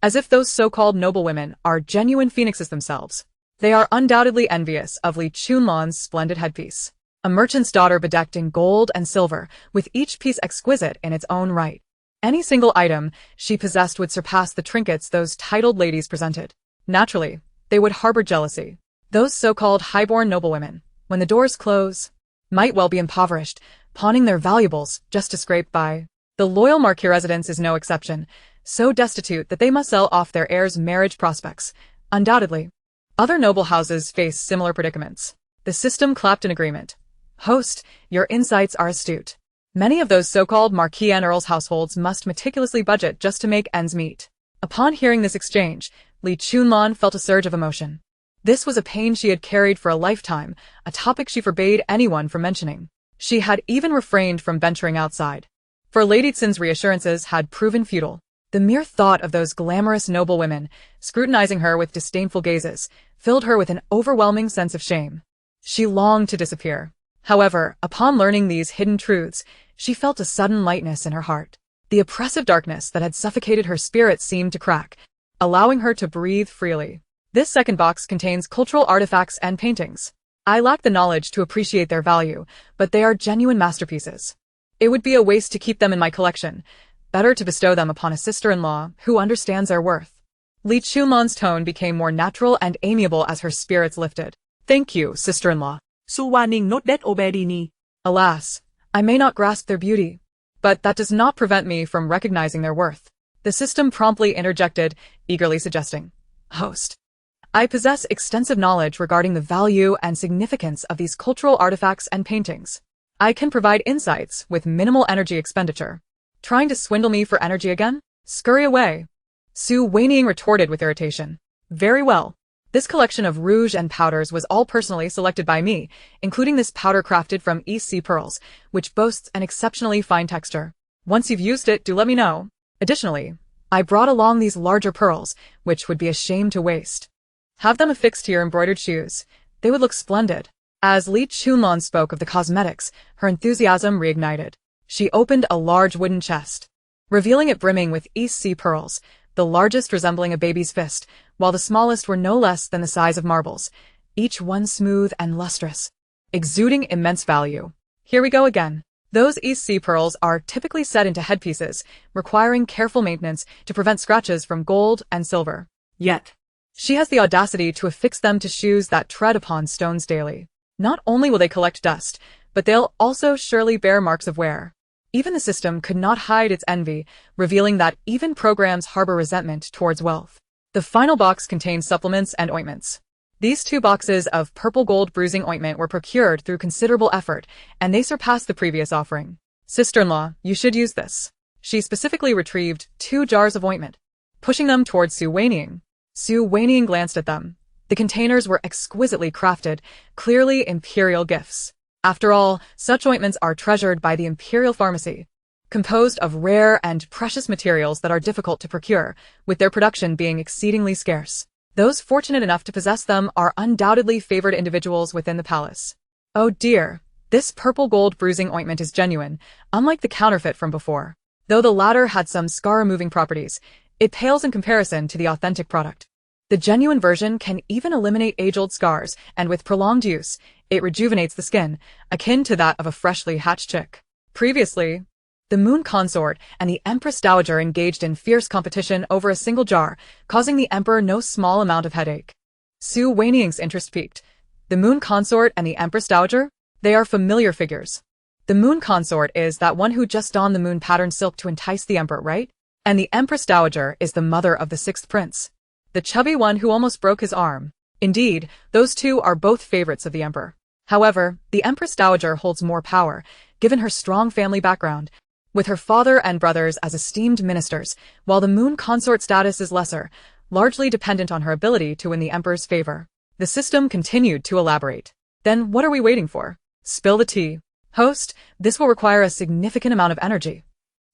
As if those so-called noblewomen are genuine phoenixes themselves. They are undoubtedly envious of Li Chunlan's splendid headpiece. A merchant's daughter bedecked in gold and silver, with each piece exquisite in its own right. Any single item she possessed would surpass the trinkets those titled ladies presented. Naturally, they would harbor jealousy. Those so-called high-born noblewomen, when the doors close, might well be impoverished, pawning their valuables just to scrape by. The loyal marquis residence is no exception, so destitute that they must sell off their heirs' marriage prospects. Undoubtedly, other noble houses face similar predicaments. The system clapped in agreement. Host, your insights are astute. Many of those so-called marquis and earls' households must meticulously budget just to make ends meet. Upon hearing this exchange, Li Chunlan felt a surge of emotion. This was a pain she had carried for a lifetime, a topic she forbade anyone from mentioning. She had even refrained from venturing outside, for Lady Tsin's reassurances had proven futile. The mere thought of those glamorous noble women, scrutinizing her with disdainful gazes, filled her with an overwhelming sense of shame. She longed to disappear. However, upon learning these hidden truths, she felt a sudden lightness in her heart. The oppressive darkness that had suffocated her spirit seemed to crack, allowing her to breathe freely. This second box contains cultural artifacts and paintings. I lack the knowledge to appreciate their value, but they are genuine masterpieces. It would be a waste to keep them in my collection. Better to bestow them upon a sister-in-law who understands their worth. Li Chunlan's tone became more natural and amiable as her spirits lifted. Thank you, sister-in-law. Su Wanying not that obedi ni. Alas, I may not grasp their beauty, but that does not prevent me from recognizing their worth. The system promptly interjected, eagerly suggesting, Host, I possess extensive knowledge regarding the value and significance of these cultural artifacts and paintings. I can provide insights with minimal energy expenditure. Trying to swindle me for energy again? Scurry away. Su Wanying retorted with irritation. Very well. This collection of rouge and powders was all personally selected by me, including this powder crafted from East Sea pearls, which boasts an exceptionally fine texture. Once you've used it, do let me know. Additionally, I brought along these larger pearls, which would be a shame to waste. Have them affixed to your embroidered shoes. They would look splendid. As Li Chunlan spoke of the cosmetics, her enthusiasm reignited. She opened a large wooden chest, revealing it brimming with East Sea pearls, the largest resembling a baby's fist, while the smallest were no less than the size of marbles, each one smooth and lustrous, exuding immense value. Here we go again. Those East Sea pearls are typically set into headpieces, requiring careful maintenance to prevent scratches from gold and silver. Yet, she has the audacity to affix them to shoes that tread upon stones daily. Not only will they collect dust, but they'll also surely bear marks of wear. Even the system could not hide its envy, revealing that even programs harbor resentment towards wealth. The final box contains supplements and ointments. These 2 boxes of purple gold bruising ointment were procured through considerable effort, and they surpassed the previous offering. Sister-in-law, you should use this. She specifically retrieved 2 jars of ointment, pushing them towards Su Wanying. Su Wanying glanced at them. The containers were exquisitely crafted, clearly imperial gifts. After all, such ointments are treasured by the imperial pharmacy, composed of rare and precious materials that are difficult to procure, with their production being exceedingly scarce. Those fortunate enough to possess them are undoubtedly favored individuals within the palace. Oh dear, this purple gold bruising ointment is genuine, unlike the counterfeit from before. Though the latter had some scar-removing properties, it pales in comparison to the authentic product. The genuine version can even eliminate age-old scars, and with prolonged use, it rejuvenates the skin, akin to that of a freshly hatched chick. Previously, the Moon Consort and the Empress Dowager engaged in fierce competition over a single jar, causing the Emperor no small amount of headache. Su Wanying's interest piqued. The Moon Consort and the Empress Dowager? They are familiar figures. The Moon Consort is that one who just donned the moon pattern silk to entice the Emperor, right? And the Empress Dowager is the mother of the 6th prince, the chubby one who almost broke his arm. Indeed, those 2 are both favorites of the Emperor. However, the Empress Dowager holds more power, given her strong family background, with her father and brothers as esteemed ministers, while the Moon Consort status is lesser, largely dependent on her ability to win the Emperor's favor. The system continued to elaborate. Then what are we waiting for? Spill the tea. Host, this will require a significant amount of energy.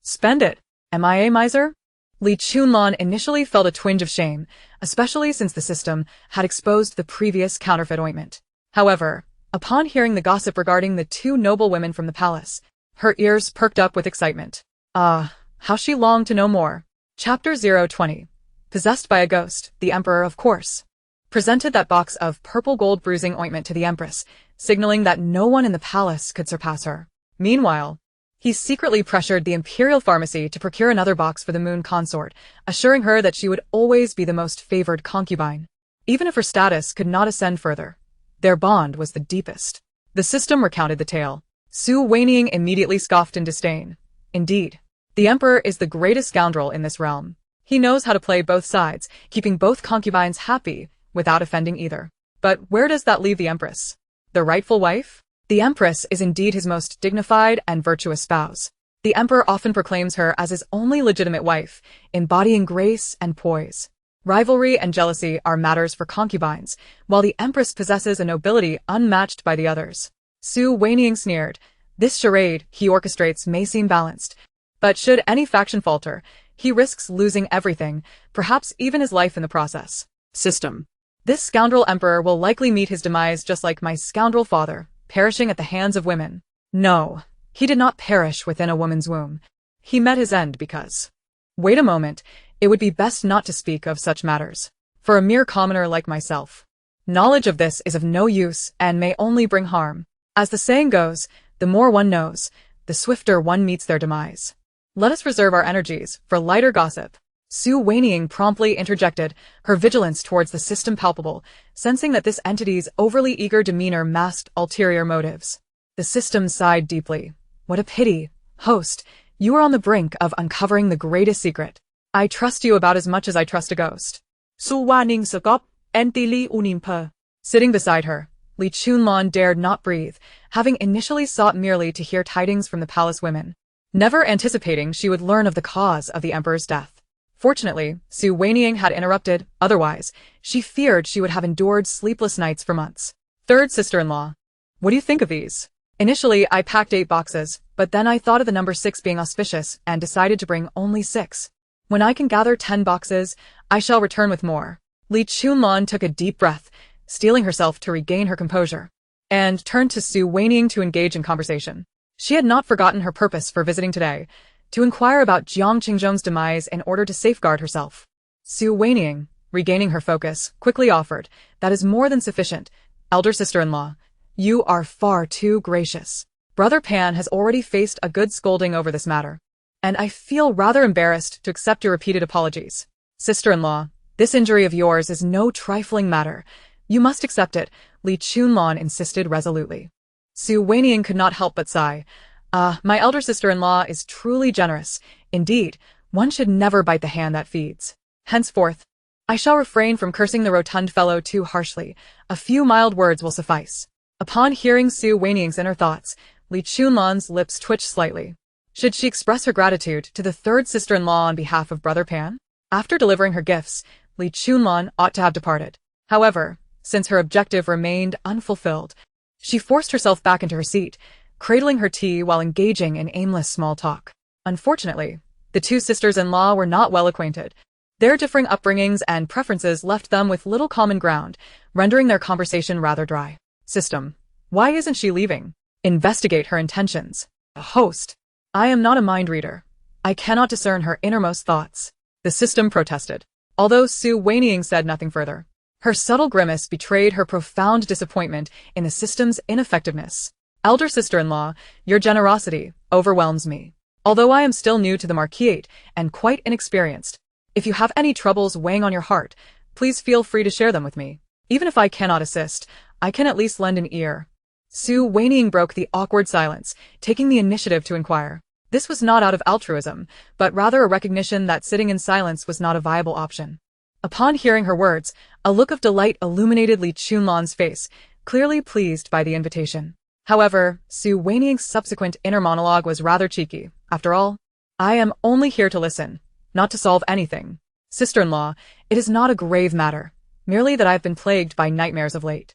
Spend it. Am I a miser? Li Chunlan initially felt a twinge of shame, especially since the system had exposed the previous counterfeit ointment. However, upon hearing the gossip regarding the 2 noble women from the palace, her ears perked up with excitement. How she longed to know more. Chapter 020. Possessed by a ghost, the Emperor, of course, presented that box of purple gold bruising ointment to the Empress, signaling that no one in the palace could surpass her. Meanwhile, he secretly pressured the imperial pharmacy to procure another box for the Moon Consort, assuring her that she would always be the most favored concubine, even if her status could not ascend further. Their bond was the deepest. The system recounted the tale. Su Wanying immediately scoffed in disdain. Indeed, the Emperor is the greatest scoundrel in this realm. He knows how to play both sides, keeping both concubines happy without offending either. But where does that leave the Empress? The rightful wife? The Empress is indeed his most dignified and virtuous spouse. The Emperor often proclaims her as his only legitimate wife, embodying grace and poise. Rivalry and jealousy are matters for concubines, while the Empress possesses a nobility unmatched by the others. Su Wanying sneered. This charade he orchestrates may seem balanced, but should any faction falter, he risks losing everything, perhaps even his life in the process. System. This scoundrel Emperor will likely meet his demise just like my scoundrel father, perishing at the hands of women. No, he did not perish within a woman's womb. He met his end because… Wait a moment, it would be best not to speak of such matters. For a mere commoner like myself, knowledge of this is of no use and may only bring harm. As the saying goes, the more one knows, the swifter one meets their demise. Let us reserve our energies for lighter gossip. Wanying promptly interjected, her vigilance towards the system palpable, sensing that this entity's overly eager demeanor masked ulterior motives. The system sighed deeply. What a pity, host, you are on the brink of uncovering the greatest secret. I trust you about as much as I trust a ghost. Wanying sakop, entili unimper. Sitting beside her, Li Chunlon dared not breathe, having initially sought merely to hear tidings from the palace women, never anticipating she would learn of the cause of the emperor's death. Fortunately, Wanying had interrupted, otherwise, she feared she would have endured sleepless nights for months. Third sister-in-law. What do you think of these? Initially, I packed 8 boxes, but then I thought of the number 6 being auspicious and decided to bring only 6. When I can gather 10 boxes, I shall return with more. Li Chunlon took a deep breath, steeling herself to regain her composure, and turned to Wanying to engage in conversation. She had not forgotten her purpose for visiting today, to inquire about Jiang Qingzhong's demise in order to safeguard herself. Wanying, regaining her focus, quickly offered, "That is more than sufficient, elder sister-in-law. You are far too gracious. Brother Pan has already faced a good scolding over this matter, and I feel rather embarrassed to accept your repeated apologies. Sister-in-law, this injury of yours is no trifling matter. You must accept it," Li Chunlon insisted resolutely. Wanying could not help but sigh. My elder sister-in-law is truly generous. Indeed, one should never bite the hand that feeds. Henceforth, I shall refrain from cursing the rotund fellow too harshly. A few mild words will suffice. Upon hearing Wanying's inner thoughts, Li Chunlon's lips twitched slightly. Should she express her gratitude to the third sister-in-law on behalf of Brother Pan? After delivering her gifts, Li Chunlon ought to have departed. However, since her objective remained unfulfilled, she forced herself back into her seat, cradling her tea while engaging in aimless small talk. Unfortunately, the two sisters-in-law were not well acquainted. Their differing upbringings and preferences left them with little common ground, rendering their conversation rather dry. System. Why isn't she leaving? Investigate her intentions. A host. I am not a mind reader. I cannot discern her innermost thoughts. The system protested. Although Wanying said nothing further, her subtle grimace betrayed her profound disappointment in the system's ineffectiveness. Elder sister-in-law, your generosity overwhelms me. Although I am still new to the Marquisate and quite inexperienced, if you have any troubles weighing on your heart, please feel free to share them with me. Even if I cannot assist, I can at least lend an ear. Wanying broke the awkward silence, taking the initiative to inquire. This was not out of altruism, but rather a recognition that sitting in silence was not a viable option. Upon hearing her words, a look of delight illuminated Li Chunlon's face, clearly pleased by the invitation. However, Wanying's subsequent inner monologue was rather cheeky. After all, I am only here to listen, not to solve anything. Sister-in-law, it is not a grave matter, merely that I have been plagued by nightmares of late.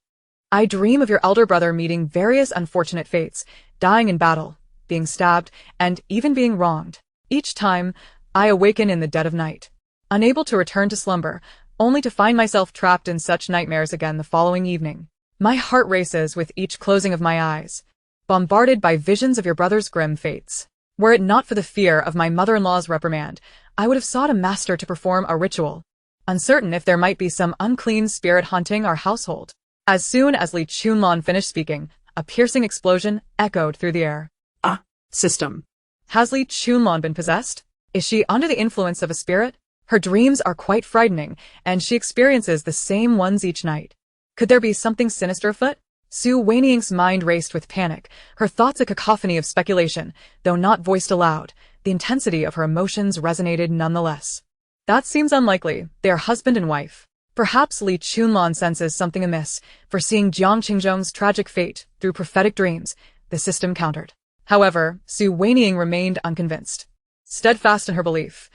I dream of your elder brother meeting various unfortunate fates, dying in battle, being stabbed, and even being wronged. Each time, I awaken in the dead of night, unable to return to slumber, only to find myself trapped in such nightmares again the following evening. My heart races with each closing of my eyes, bombarded by visions of your brother's grim fates. Were it not for the fear of my mother-in-law's reprimand, I would have sought a master to perform a ritual, uncertain if there might be some unclean spirit haunting our household. As soon as Li Chunlon finished speaking, a piercing explosion echoed through the air. System. Has Li Chunlon been possessed? Is she under the influence of a spirit? Her dreams are quite frightening, and she experiences the same ones each night. Could there be something sinister afoot? Wanying's mind raced with panic, her thoughts a cacophony of speculation, though not voiced aloud. The intensity of her emotions resonated nonetheless. That seems unlikely. They are husband and wife. Perhaps Li Chunlon senses something amiss, foreseeing Jiang Qingzhong's tragic fate through prophetic dreams, the system countered. However, Wanying remained unconvinced. Steadfast in her belief,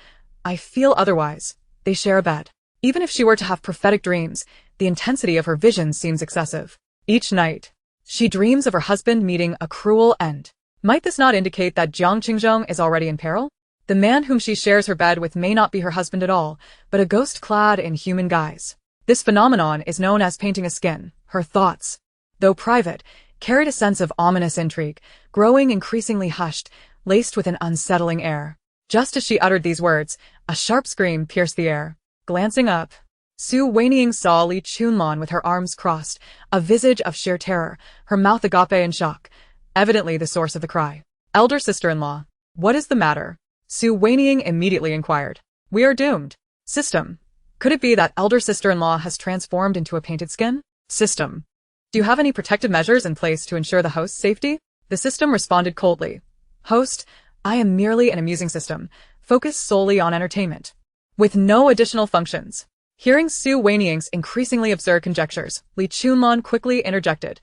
I feel otherwise. They share a bed. Even if she were to have prophetic dreams, the intensity of her visions seems excessive. Each night, she dreams of her husband meeting a cruel end. Might this not indicate that Jiang Qingzhong is already in peril? The man whom she shares her bed with may not be her husband at all, but a ghost clad in human guise. This phenomenon is known as painting a skin. Her thoughts, though private, carried a sense of ominous intrigue, growing increasingly hushed, laced with an unsettling air. Just as she uttered these words, a sharp scream pierced the air. Glancing up, Su Wanying saw Li Chunlan with her arms crossed, a visage of sheer terror, her mouth agape in shock, evidently the source of the cry. Elder sister-in-law, what is the matter? Su Wanying immediately inquired. We are doomed. System. Could it be that elder sister-in-law has transformed into a painted skin? System. Do you have any protective measures in place to ensure the host's safety? The system responded coldly. Host, I am merely an amusing system, focused solely on entertainment, with no additional functions. Hearing Su Wanying's increasingly absurd conjectures, Li Chunlan quickly interjected.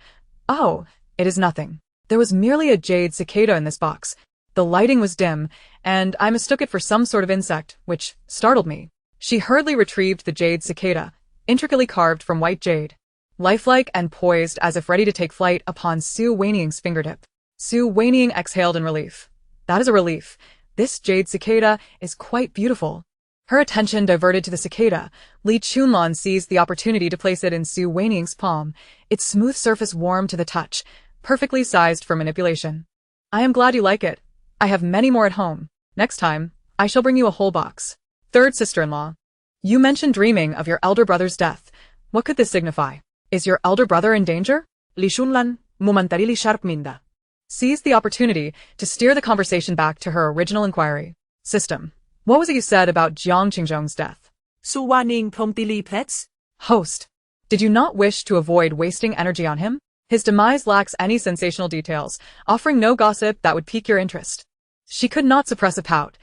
Oh, it is nothing. There was merely a jade cicada in this box. The lighting was dim, and I mistook it for some sort of insect, which startled me. She hurriedly retrieved the jade cicada, intricately carved from white jade, lifelike and poised as if ready to take flight upon Su Wanying's fingertip. Su Wanying exhaled in relief. That is a relief. This jade cicada is quite beautiful. Her attention diverted to the cicada, Li Chunlan seized the opportunity to place it in Su Wanying's palm, its smooth surface warm to the touch, perfectly sized for manipulation. I am glad you like it. I have many more at home. Next time, I shall bring you a whole box. Third sister-in-law. You mentioned dreaming of your elder brother's death. What could this signify? Is your elder brother in danger? Li Chunlan, momentarily sharp minda. Seized the opportunity to steer the conversation back to her original inquiry. System. What was it you said about Jiang Qingzhong's death? Su Wanying promptly pleads. Host. Did you not wish to avoid wasting energy on him? His demise lacks any sensational details, offering no gossip that would pique your interest. She could not suppress a pout.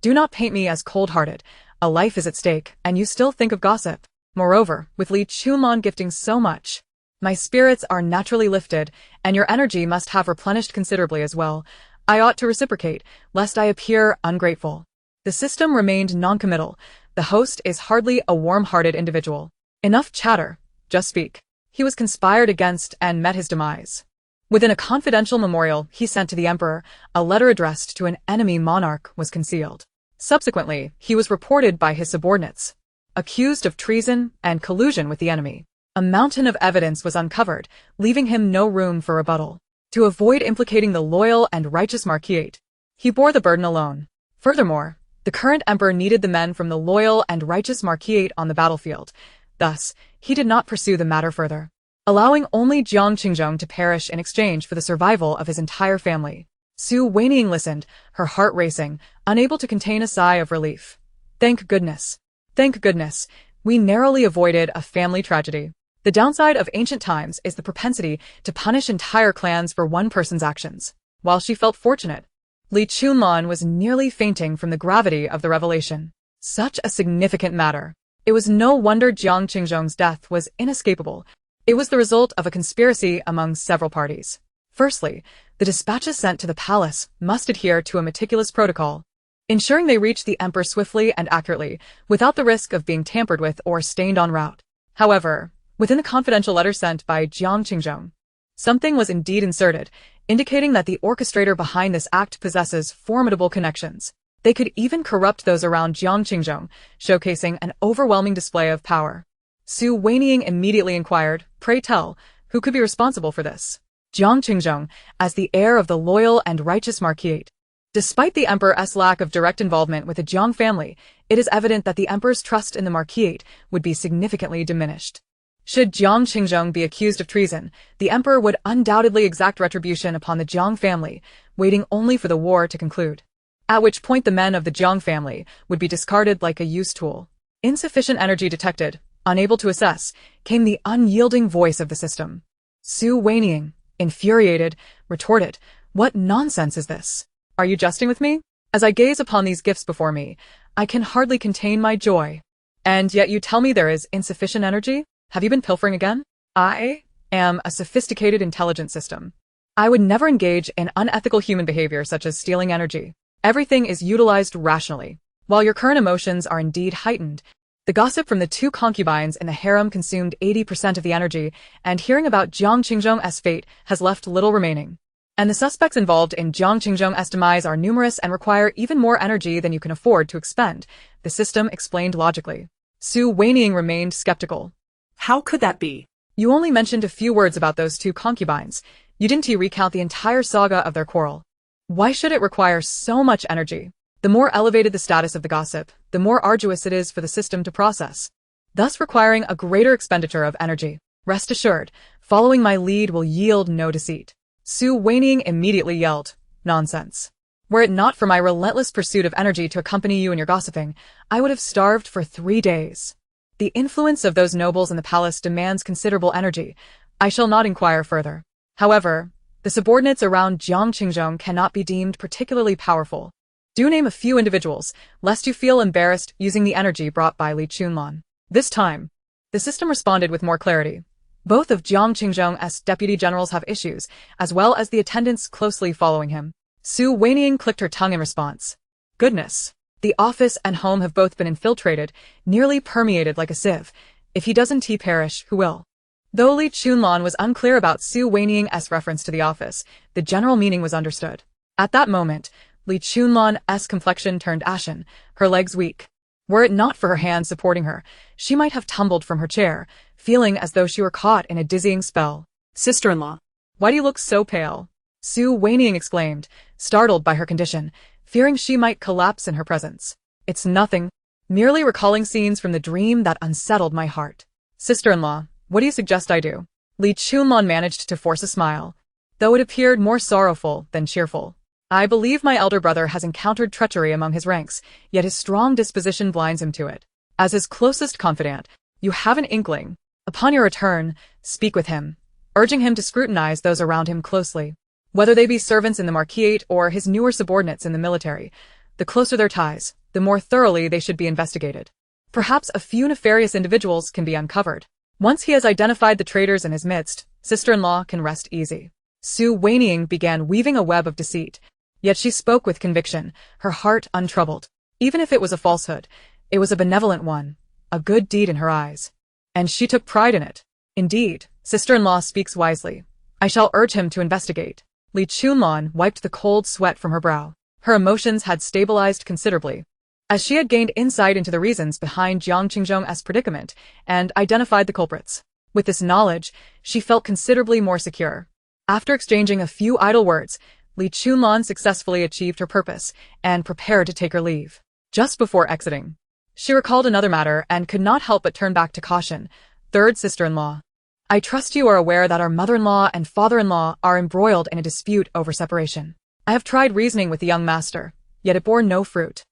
Do not paint me as cold-hearted. A life is at stake, and you still think of gossip. Moreover, with Li Chunlan gifting so much, my spirits are naturally lifted, and your energy must have replenished considerably as well. I ought to reciprocate, lest I appear ungrateful. The system remained noncommittal. The host is hardly a warm-hearted individual. Enough chatter. Just speak. He was conspired against and met his demise. Within a confidential memorial he sent to the emperor, a letter addressed to an enemy monarch was concealed. Subsequently, he was reported by his subordinates, accused of treason and collusion with the enemy. A mountain of evidence was uncovered, leaving him no room for rebuttal. To avoid implicating the loyal and righteous Marquis, he bore the burden alone. Furthermore, the current emperor needed the men from the loyal and righteous Marquis on the battlefield. Thus, he did not pursue the matter further, allowing only Jiang Qingzhong to perish in exchange for the survival of his entire family. Su Wanying listened, her heart racing, unable to contain a sigh of relief. Thank goodness. Thank goodness, we narrowly avoided a family tragedy. The downside of ancient times is the propensity to punish entire clans for one person's actions. While she felt fortunate, Li Chunlan was nearly fainting from the gravity of the revelation. Such a significant matter. It was no wonder Jiang Qingzhong's death was inescapable. It was the result of a conspiracy among several parties. Firstly, the dispatches sent to the palace must adhere to a meticulous protocol, ensuring they reach the emperor swiftly and accurately, without the risk of being tampered with or stained en route. However, within the confidential letter sent by Jiang Qingzhong, something was indeed inserted, indicating that the orchestrator behind this act possesses formidable connections. They could even corrupt those around Jiang Qingzhong, showcasing an overwhelming display of power. Su Wanying immediately inquired, pray tell, who could be responsible for this? Jiang Qingzhong, as the heir of the loyal and righteous Marquis. Despite the emperor's lack of direct involvement with the Jiang family, it is evident that the emperor's trust in the Marquis would be significantly diminished. Should Jiang Qingzhong be accused of treason, the emperor would undoubtedly exact retribution upon the Jiang family, waiting only for the war to conclude. At which point the men of the Jiang family would be discarded like a use tool. Insufficient energy detected, unable to assess, came the unyielding voice of the system. Su Wanying, infuriated, retorted, what nonsense is this? Are you jesting with me? As I gaze upon these gifts before me, I can hardly contain my joy. And yet you tell me there is insufficient energy? Have you been pilfering again? I am a sophisticated intelligence system. I would never engage in unethical human behavior such as stealing energy. Everything is utilized rationally. While your current emotions are indeed heightened, the gossip from the two concubines in the harem consumed 80% of the energy, and hearing about Jiang Qingzhong's fate has left little remaining. And the suspects involved in Jiang Qingzhong's demise are numerous and require even more energy than you can afford to expend, the system explained logically. Su Wanying remained skeptical. How could that be? You only mentioned a few words about those two concubines. You didn't recount the entire saga of their quarrel. Why should it require so much energy? The more elevated the status of the gossip, the more arduous it is for the system to process, thus requiring a greater expenditure of energy. Rest assured, following my lead will yield no deceit. Su Wanying immediately yelled, "Nonsense. Were it not for my relentless pursuit of energy to accompany you in your gossiping, I would have starved for 3 days. The influence of those nobles in the palace demands considerable energy. I shall not inquire further. However, the subordinates around Jiang Qingzhong cannot be deemed particularly powerful. Do name a few individuals, lest you feel embarrassed using the energy brought by Li Chunlan." This time, the system responded with more clarity. Both of Jiang Qingzhong's deputy generals have issues, as well as the attendants closely following him. Su Wanying clicked her tongue in response. Goodness. The office and home have both been infiltrated, nearly permeated like a sieve. If he doesn't perish, who will? Though Li Chunlan was unclear about Su Wanying's reference to the office, the general meaning was understood. At that moment, Li Chunlan's complexion turned ashen, her legs weak. Were it not for her hands supporting her, she might have tumbled from her chair, feeling as though she were caught in a dizzying spell. Sister-in-law. Why do you look so pale? Su Wanying exclaimed, startled by her condition, fearing she might collapse in her presence. It's nothing, merely recalling scenes from the dream that unsettled my heart. Sister-in-law, what do you suggest I do? Li Chunlan managed to force a smile, though it appeared more sorrowful than cheerful. I believe my elder brother has encountered treachery among his ranks, yet his strong disposition blinds him to it. As his closest confidant, you have an inkling. Upon your return, speak with him, urging him to scrutinize those around him closely. Whether they be servants in the marquisate or his newer subordinates in the military, the closer their ties, the more thoroughly they should be investigated. Perhaps a few nefarious individuals can be uncovered. Once he has identified the traitors in his midst, sister-in-law can rest easy. Su Wanying began weaving a web of deceit, yet she spoke with conviction, her heart untroubled. Even if it was a falsehood, it was a benevolent one, a good deed in her eyes. And she took pride in it. Indeed, sister-in-law speaks wisely. I shall urge him to investigate. Li Chunlan wiped the cold sweat from her brow. Her emotions had stabilized considerably, as she had gained insight into the reasons behind Jiang Qingzhong's predicament and identified the culprits. With this knowledge, she felt considerably more secure. After exchanging a few idle words, Li Chunlan successfully achieved her purpose and prepared to take her leave. Just before exiting, she recalled another matter and could not help but turn back to caution. Third sister-in-law. I trust you are aware that our mother-in-law and father-in-law are embroiled in a dispute over separation. I have tried reasoning with the young master, yet it bore no fruit.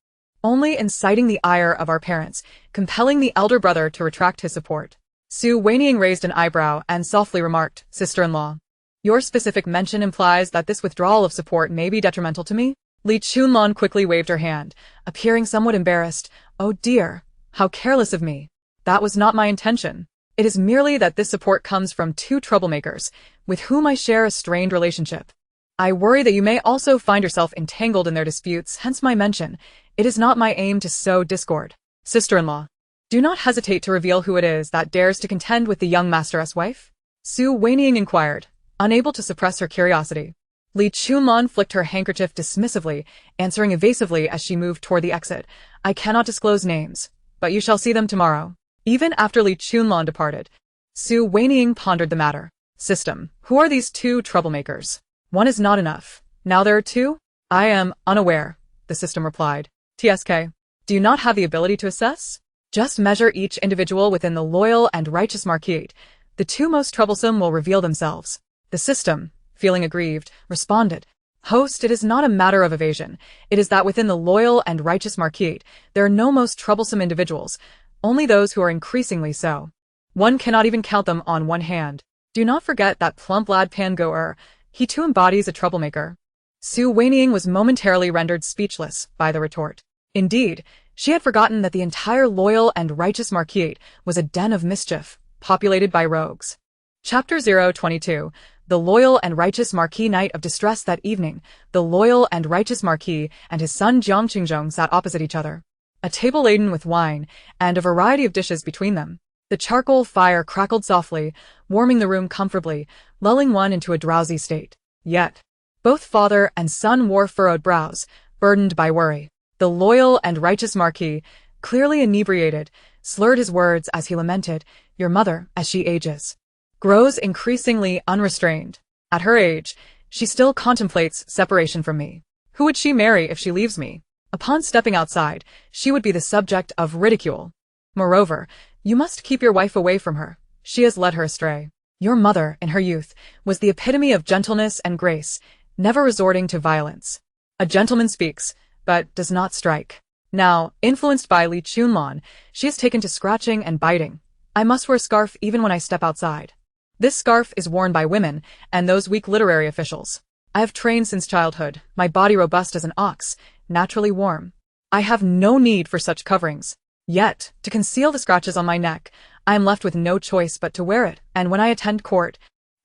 Only inciting the ire of our parents, compelling the elder brother to retract his support. Su Wanying raised an eyebrow and softly remarked, Sister-in-law. Your specific mention implies that this withdrawal of support may be detrimental to me? Li Chunlan quickly waved her hand, appearing somewhat embarrassed. Oh dear, how careless of me. That was not my intention. It is merely that this support comes from 2 troublemakers, with whom I share a strained relationship. I worry that you may also find yourself entangled in their disputes, hence my mention. It is not my aim to sow discord. Sister-in-law, do not hesitate to reveal who it is that dares to contend with the young master's wife? Su Wanying inquired, unable to suppress her curiosity. Li Chunlan flicked her handkerchief dismissively, answering evasively as she moved toward the exit. I cannot disclose names, but you shall see them tomorrow. Even after Li Chunlan departed, Su Wanying pondered the matter. System, who are these 2 troublemakers? One is not enough. Now there are 2? I am unaware, the system replied. TSK, do you not have the ability to assess? Just measure each individual within the loyal and righteous marquisate. The 2 most troublesome will reveal themselves. The system, feeling aggrieved, responded. Host, it is not a matter of evasion. It is that within the loyal and righteous marquisate, there are no most troublesome individuals, only those who are increasingly so. One cannot even count them on one hand. Do not forget that plump lad Pangoer. He too embodies a troublemaker. Su Wanying was momentarily rendered speechless by the retort. Indeed, she had forgotten that the entire loyal and righteous marquisate was a den of mischief, populated by rogues. Chapter 022. The loyal and righteous Marquis. Night of distress that evening, the loyal and righteous Marquis and his son Jiang Qingzhong sat opposite each other. A table laden with wine, and a variety of dishes between them. The charcoal fire crackled softly, warming the room comfortably, lulling one into a drowsy state. Yet, both father and son wore furrowed brows, burdened by worry. The loyal and righteous Marquis, clearly inebriated, slurred his words as he lamented, Your mother, as she ages, grows increasingly unrestrained. At her age, she still contemplates separation from me. Who would she marry if she leaves me? Upon stepping outside, she would be the subject of ridicule. Moreover, you must keep your wife away from her. She has led her astray. Your mother, in her youth, was the epitome of gentleness and grace, never resorting to violence. A gentleman speaks, but does not strike. Now, influenced by Li Chunlan, she has taken to scratching and biting. I must wear a scarf even when I step outside. This scarf is worn by women and those weak literary officials. I have trained since childhood, my body robust as an ox, naturally warm. I have no need for such coverings. Yet, to conceal the scratches on my neck, I am left with no choice but to wear it, and when I attend court,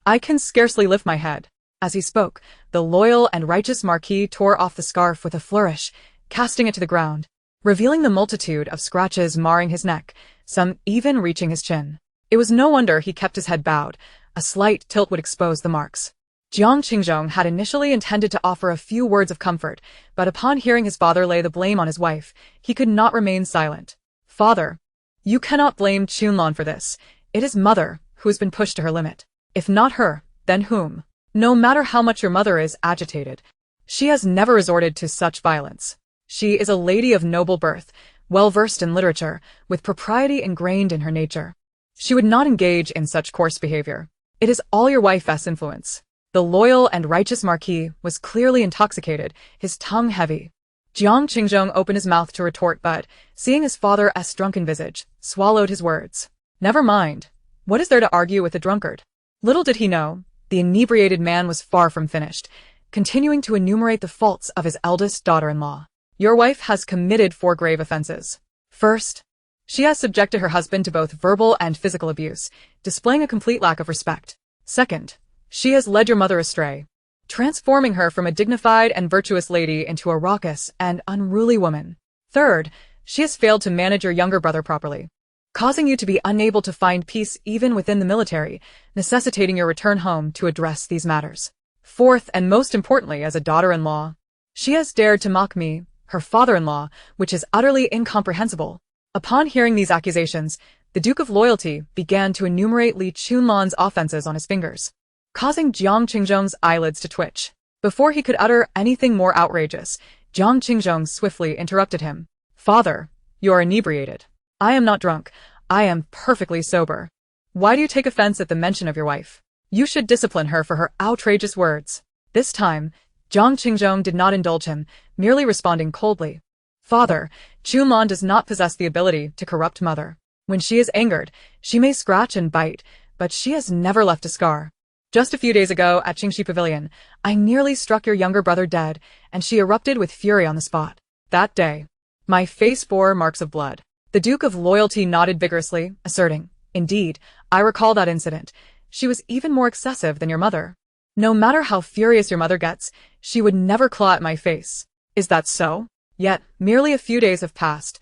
I can scarcely lift my head. As he spoke, the loyal and righteous Marquis tore off the scarf with a flourish, casting it to the ground, revealing the multitude of scratches marring his neck, some even reaching his chin. It was no wonder he kept his head bowed. A slight tilt would expose the marks. Jiang Qingzhong had initially intended to offer a few words of comfort, but upon hearing his father lay the blame on his wife, he could not remain silent. Father, you cannot blame Chunlan for this. It is mother who has been pushed to her limit. If not her, then whom? No matter how much your mother is agitated, she has never resorted to such violence. She is a lady of noble birth, well-versed in literature, with propriety ingrained in her nature. She would not engage in such coarse behavior. It is all your wife's influence. The loyal and righteous Marquis was clearly intoxicated, his tongue heavy. Jiang Qingzhong opened his mouth to retort but, seeing his father's drunken visage, swallowed his words. Never mind. What is there to argue with a drunkard? Little did he know, the inebriated man was far from finished, continuing to enumerate the faults of his eldest daughter-in-law. Your wife has committed 4 grave offenses. First, she has subjected her husband to both verbal and physical abuse, displaying a complete lack of respect. Second, she has led your mother astray, transforming her from a dignified and virtuous lady into a raucous and unruly woman. Third, she has failed to manage your younger brother properly, causing you to be unable to find peace even within the military, necessitating your return home to address these matters. Fourth, and most importantly, as a daughter-in-law, she has dared to mock me, her father-in-law, which is utterly incomprehensible. Upon hearing these accusations, the Duke of Loyalty began to enumerate Li Chunlan's offenses on his fingers, causing Jiang Qingzhong's eyelids to twitch. Before he could utter anything more outrageous, Jiang Qingzhong swiftly interrupted him. Father, you are inebriated. I am not drunk. I am perfectly sober. Why do you take offense at the mention of your wife? You should discipline her for her outrageous words. This time, Jiang Qingzhong did not indulge him, merely responding coldly. Father, Chunlan does not possess the ability to corrupt mother. When she is angered, she may scratch and bite, but she has never left a scar. Just a few days ago at Qingxi Pavilion, I nearly struck your younger brother dead, and she erupted with fury on the spot. That day, my face bore marks of blood. The Duke of Loyalty nodded vigorously, asserting, Indeed, I recall that incident. She was even more excessive than your mother. No matter how furious your mother gets, she would never claw at my face. Is that so? Yet, merely a few days have passed,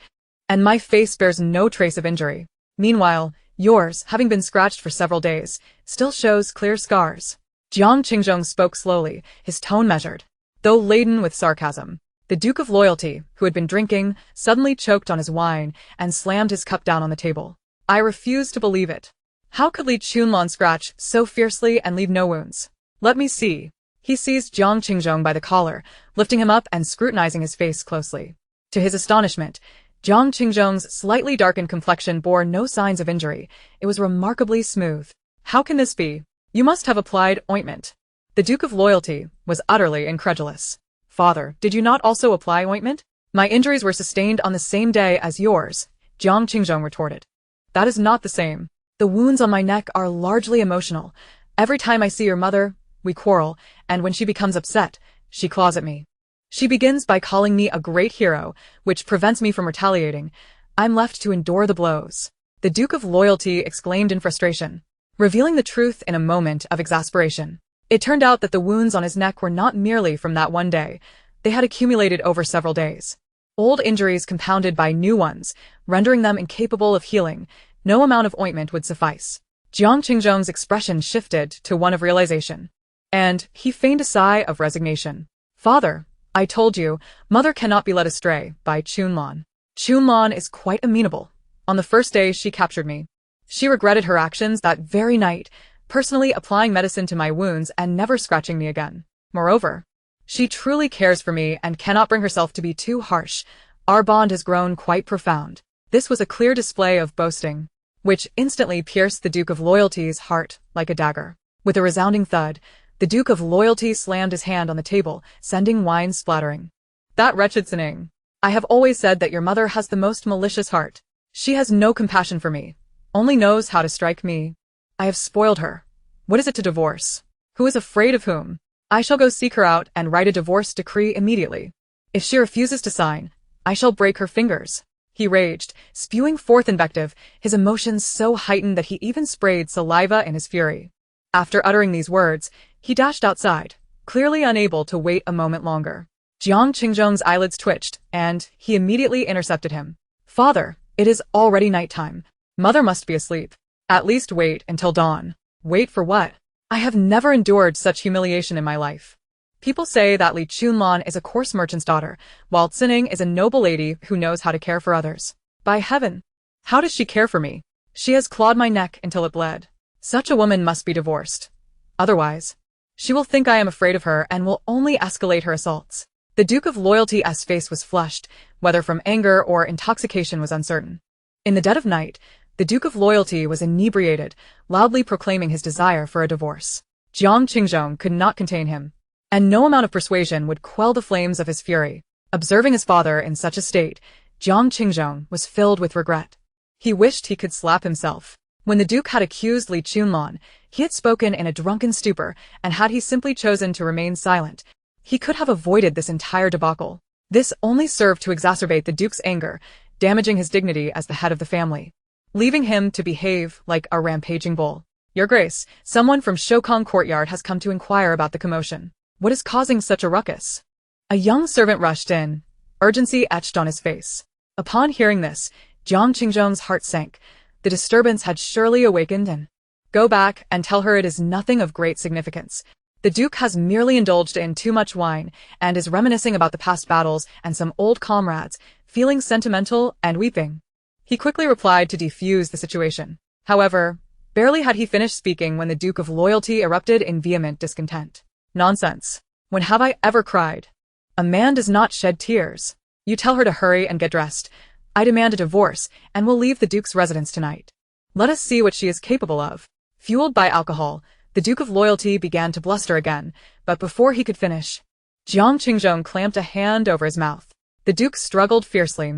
and my face bears no trace of injury. Meanwhile, yours, having been scratched for several days, still shows clear scars. Jiang Qingzhong spoke slowly, his tone measured, though laden with sarcasm. The Duke of Loyalty, who had been drinking, suddenly choked on his wine and slammed his cup down on the table. I refuse to believe it. How could Li Chunlan scratch so fiercely and leave no wounds? Let me see. He seized Jiang Qingzhong by the collar, lifting him up and scrutinizing his face closely. To his astonishment, Jiang Qingzhong's slightly darkened complexion bore no signs of injury. It was remarkably smooth. How can this be? You must have applied ointment. The Duke of Loyalty was utterly incredulous. Father, did you not also apply ointment? My injuries were sustained on the same day as yours, Jiang Qingzhong retorted. That is not the same. The wounds on my neck are largely emotional. Every time I see your mother, we quarrel, and when she becomes upset, she claws at me. She begins by calling me a great hero, which prevents me from retaliating. I'm left to endure the blows. The Duke of Loyalty exclaimed in frustration, revealing the truth in a moment of exasperation. It turned out that the wounds on his neck were not merely from that one day. They had accumulated over several days. Old injuries compounded by new ones, rendering them incapable of healing. No amount of ointment would suffice. Jiang Qingzhong's expression shifted to one of realization, and he feigned a sigh of resignation. Father, I told you, mother cannot be led astray by Chunlan. Chunlan is quite amenable. On the first day she captured me, she regretted her actions that very night, personally applying medicine to my wounds and never scratching me again. Moreover, She truly cares for me and cannot bring herself to be too harsh. Our bond has grown quite profound. This was a clear display of boasting, which instantly pierced the Duke of Loyalty's heart like a dagger. With a resounding thud, the Duke of Loyalty slammed his hand on the table, sending wine splattering. That wretched sinning. I have always said that your mother has the most malicious heart. She has no compassion for me, only knows how to strike me. I have spoiled her. What is it to divorce? Who is afraid of whom? I shall go seek her out and write a divorce decree immediately. If she refuses to sign, I shall break her fingers. He raged, spewing forth invective, his emotions so heightened that he even sprayed saliva in his fury. After uttering these words, he dashed outside, clearly unable to wait a moment longer. Jiang Qingzhong's eyelids twitched, and he immediately intercepted him. Father, it is already nighttime. Mother must be asleep. At least wait until dawn. Wait for what? I have never endured such humiliation in my life. People say that Li Chunlan is a coarse merchant's daughter, while Xining is a noble lady who knows how to care for others. By heaven! How does she care for me? She has clawed my neck until it bled. Such a woman must be divorced. Otherwise, she will think I am afraid of her and will only escalate her assaults. The Duke of Loyalty's face was flushed, whether from anger or intoxication was uncertain. In the dead of night, the Duke of Loyalty was inebriated, loudly proclaiming his desire for a divorce. Jiang Qingzhong could not contain him, and no amount of persuasion would quell the flames of his fury. Observing his father in such a state, Jiang Qingzhong was filled with regret. He wished he could slap himself. When the Duke had accused Li Chunlan, he had spoken in a drunken stupor, and had he simply chosen to remain silent, he could have avoided this entire debacle. This only served to exacerbate the Duke's anger, damaging his dignity as the head of the family, leaving him to behave like a rampaging bull. Your Grace, someone from Shokong Courtyard has come to inquire about the commotion. What is causing such a ruckus? A young servant rushed in, urgency etched on his face. Upon hearing this, Jiang Qingzhong's heart sank. The disturbance had surely awakened and... Go back and tell her it is nothing of great significance. The Duke has merely indulged in too much wine and is reminiscing about the past battles and some old comrades, feeling sentimental and weeping. He quickly replied to defuse the situation. However, barely had he finished speaking when the Duke of Loyalty erupted in vehement discontent. Nonsense. When have I ever cried? A man does not shed tears. You tell her to hurry and get dressed. I demand a divorce and will leave the Duke's residence tonight. Let us see what she is capable of. Fueled by alcohol, the Duke of Loyalty began to bluster again, but before he could finish, Jiang Qingzhong clamped a hand over his mouth. The Duke struggled fiercely.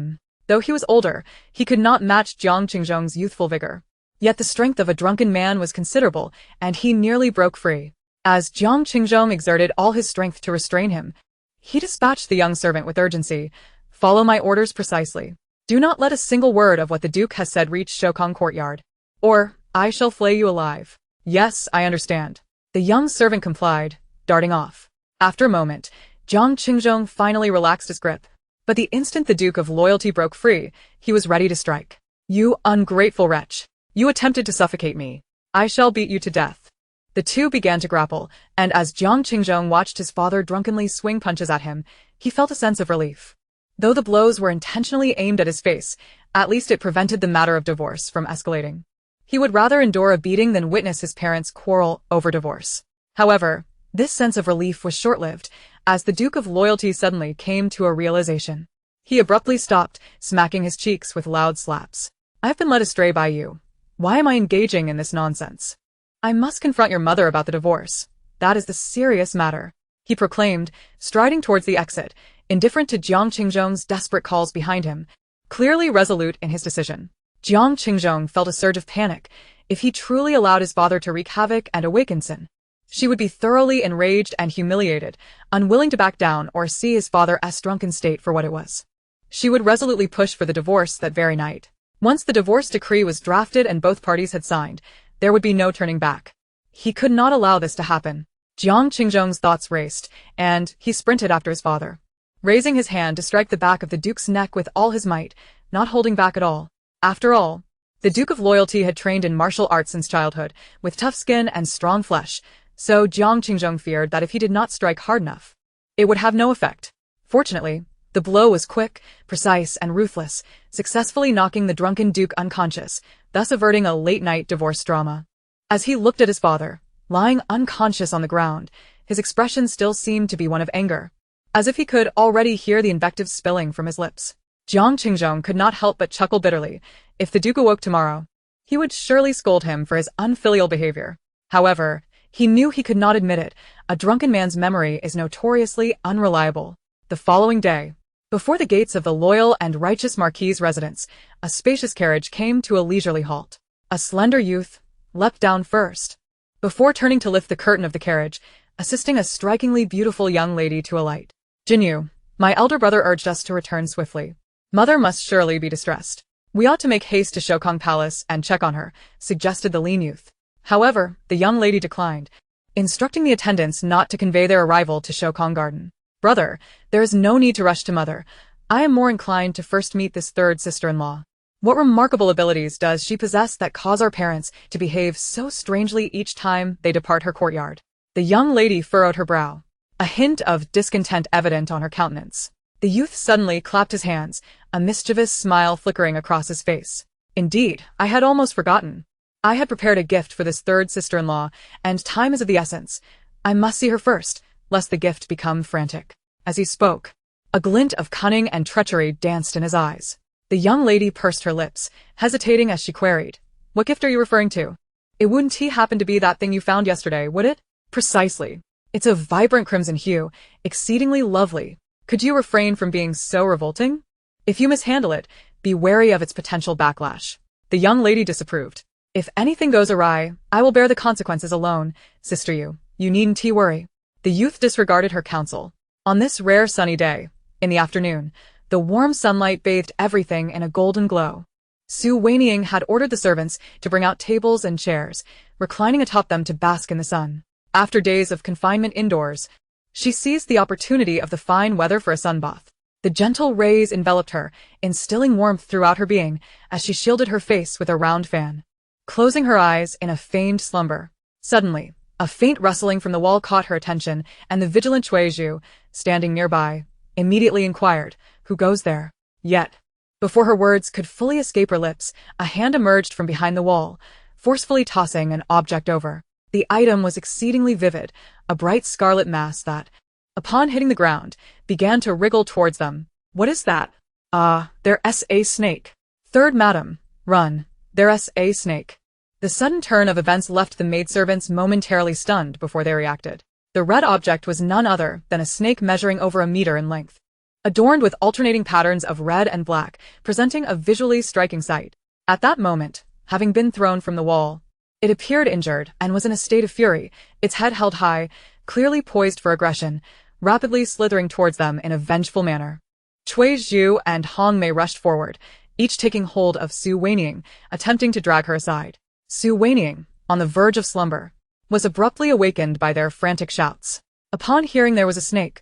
Though he was older, he could not match Jiang Qingzhong's youthful vigor. Yet the strength of a drunken man was considerable, and he nearly broke free. As Jiang Qingzhong exerted all his strength to restrain him, he dispatched the young servant with urgency. Follow my orders precisely. Do not let a single word of what the Duke has said reach Shokong Courtyard, or I shall flay you alive. Yes, I understand. The young servant complied, darting off. After a moment, Jiang Qingzhong finally relaxed his grip. But the instant the Duke of Loyalty broke free, he was ready to strike. You ungrateful wretch! You attempted to suffocate me. I shall beat you to death. The two began to grapple, and as Jiang Qingzhong watched his father drunkenly swing punches at him, he felt a sense of relief. Though the blows were intentionally aimed at his face, at least it prevented the matter of divorce from escalating. He would rather endure a beating than witness his parents quarrel over divorce. However, this sense of relief was short-lived, as the Duke of Loyalty suddenly came to a realization. He abruptly stopped, smacking his cheeks with loud slaps. I have been led astray by you. Why am I engaging in this nonsense? I must confront your mother about the divorce. That is the serious matter, he proclaimed, striding towards the exit, indifferent to Jiang Qingzhong's desperate calls behind him, clearly resolute in his decision. Jiang Qingzhong felt a surge of panic. If he truly allowed his father to wreak havoc and awaken Xin, she would be thoroughly enraged and humiliated, unwilling to back down or see his father's drunken state for what it was. She would resolutely push for the divorce that very night. Once the divorce decree was drafted and both parties had signed, there would be no turning back. He could not allow this to happen. Jiang Qingzhong's thoughts raced, and he sprinted after his father, raising his hand to strike the back of the Duke's neck with all his might, not holding back at all. After all, the Duke of Loyalty had trained in martial arts since childhood, with tough skin and strong flesh, so Jiang Qingzhong feared that if he did not strike hard enough, it would have no effect. Fortunately, the blow was quick, precise, and ruthless, successfully knocking the drunken Duke unconscious, thus averting a late-night divorce drama. As he looked at his father, lying unconscious on the ground, His expression still seemed to be one of anger, as if he could already hear the invectives spilling from his lips. Jiang Qingzhong could not help but chuckle bitterly. If the Duke awoke tomorrow, he would surely scold him for his unfilial behavior. However, he knew he could not admit it. A drunken man's memory is notoriously unreliable. The following day, before the gates of the loyal and righteous Marquis's residence, a spacious carriage came to a leisurely halt. A slender youth leapt down first, before turning to lift the curtain of the carriage, assisting a strikingly beautiful young lady to alight. Jinyu, my elder brother urged us to return swiftly. Mother must surely be distressed. We ought to make haste to Shokong Palace and check on her, suggested the lean youth. However, the young lady declined, instructing the attendants not to convey their arrival to Shokong Garden. Brother, there is no need to rush to mother. I am more inclined to first meet this third sister-in-law. What remarkable abilities does she possess that cause our parents to behave so strangely each time they depart her courtyard? The young lady furrowed her brow, a hint of discontent evident on her countenance. The youth suddenly clapped his hands, a mischievous smile flickering across his face. Indeed, I had almost forgotten. I had prepared a gift for this third sister-in-law, and time is of the essence. I must see her first, lest the gift become frantic. As he spoke, a glint of cunning and treachery danced in his eyes. The young lady pursed her lips, hesitating as she queried, "What gift are you referring to? It wouldn't happen to be that thing you found yesterday, would it?" "Precisely. It's a vibrant crimson hue, exceedingly lovely. Could you refrain from being so revolting? If you mishandle it, be wary of its potential backlash." The young lady disapproved. "If anything goes awry, I will bear the consequences alone, sister you needn't worry." The youth disregarded her counsel. On this rare sunny day, in the afternoon, the warm sunlight bathed everything in a golden glow. Wanying had ordered the servants to bring out tables and chairs, reclining atop them to bask in the sun. After days of confinement indoors, she seized the opportunity of the fine weather for a sunbath. The gentle rays enveloped her, instilling warmth throughout her being as she shielded her face with a round fan. Closing her eyes in a feigned slumber, suddenly, a faint rustling from the wall caught her attention, and the vigilant Chuizhu, standing nearby, immediately inquired, "Who goes there?" Yet, before her words could fully escape her lips, a hand emerged from behind the wall, forcefully tossing an object over. The item was exceedingly vivid, a bright scarlet mass that, upon hitting the ground, began to wriggle towards them. "What is that?" "Ah, there's a snake." "Third madam, run, there's a snake." The sudden turn of events left the maidservants momentarily stunned before they reacted. The red object was none other than a snake measuring over a meter in length, adorned with alternating patterns of red and black, presenting a visually striking sight. At that moment, having been thrown from the wall, it appeared injured and was in a state of fury, its head held high, clearly poised for aggression, rapidly slithering towards them in a vengeful manner. Chuizhu and Hong Mei rushed forward, each taking hold of Wanying, attempting to drag her aside. Wanying, on the verge of slumber, was abruptly awakened by their frantic shouts. Upon hearing there was a snake,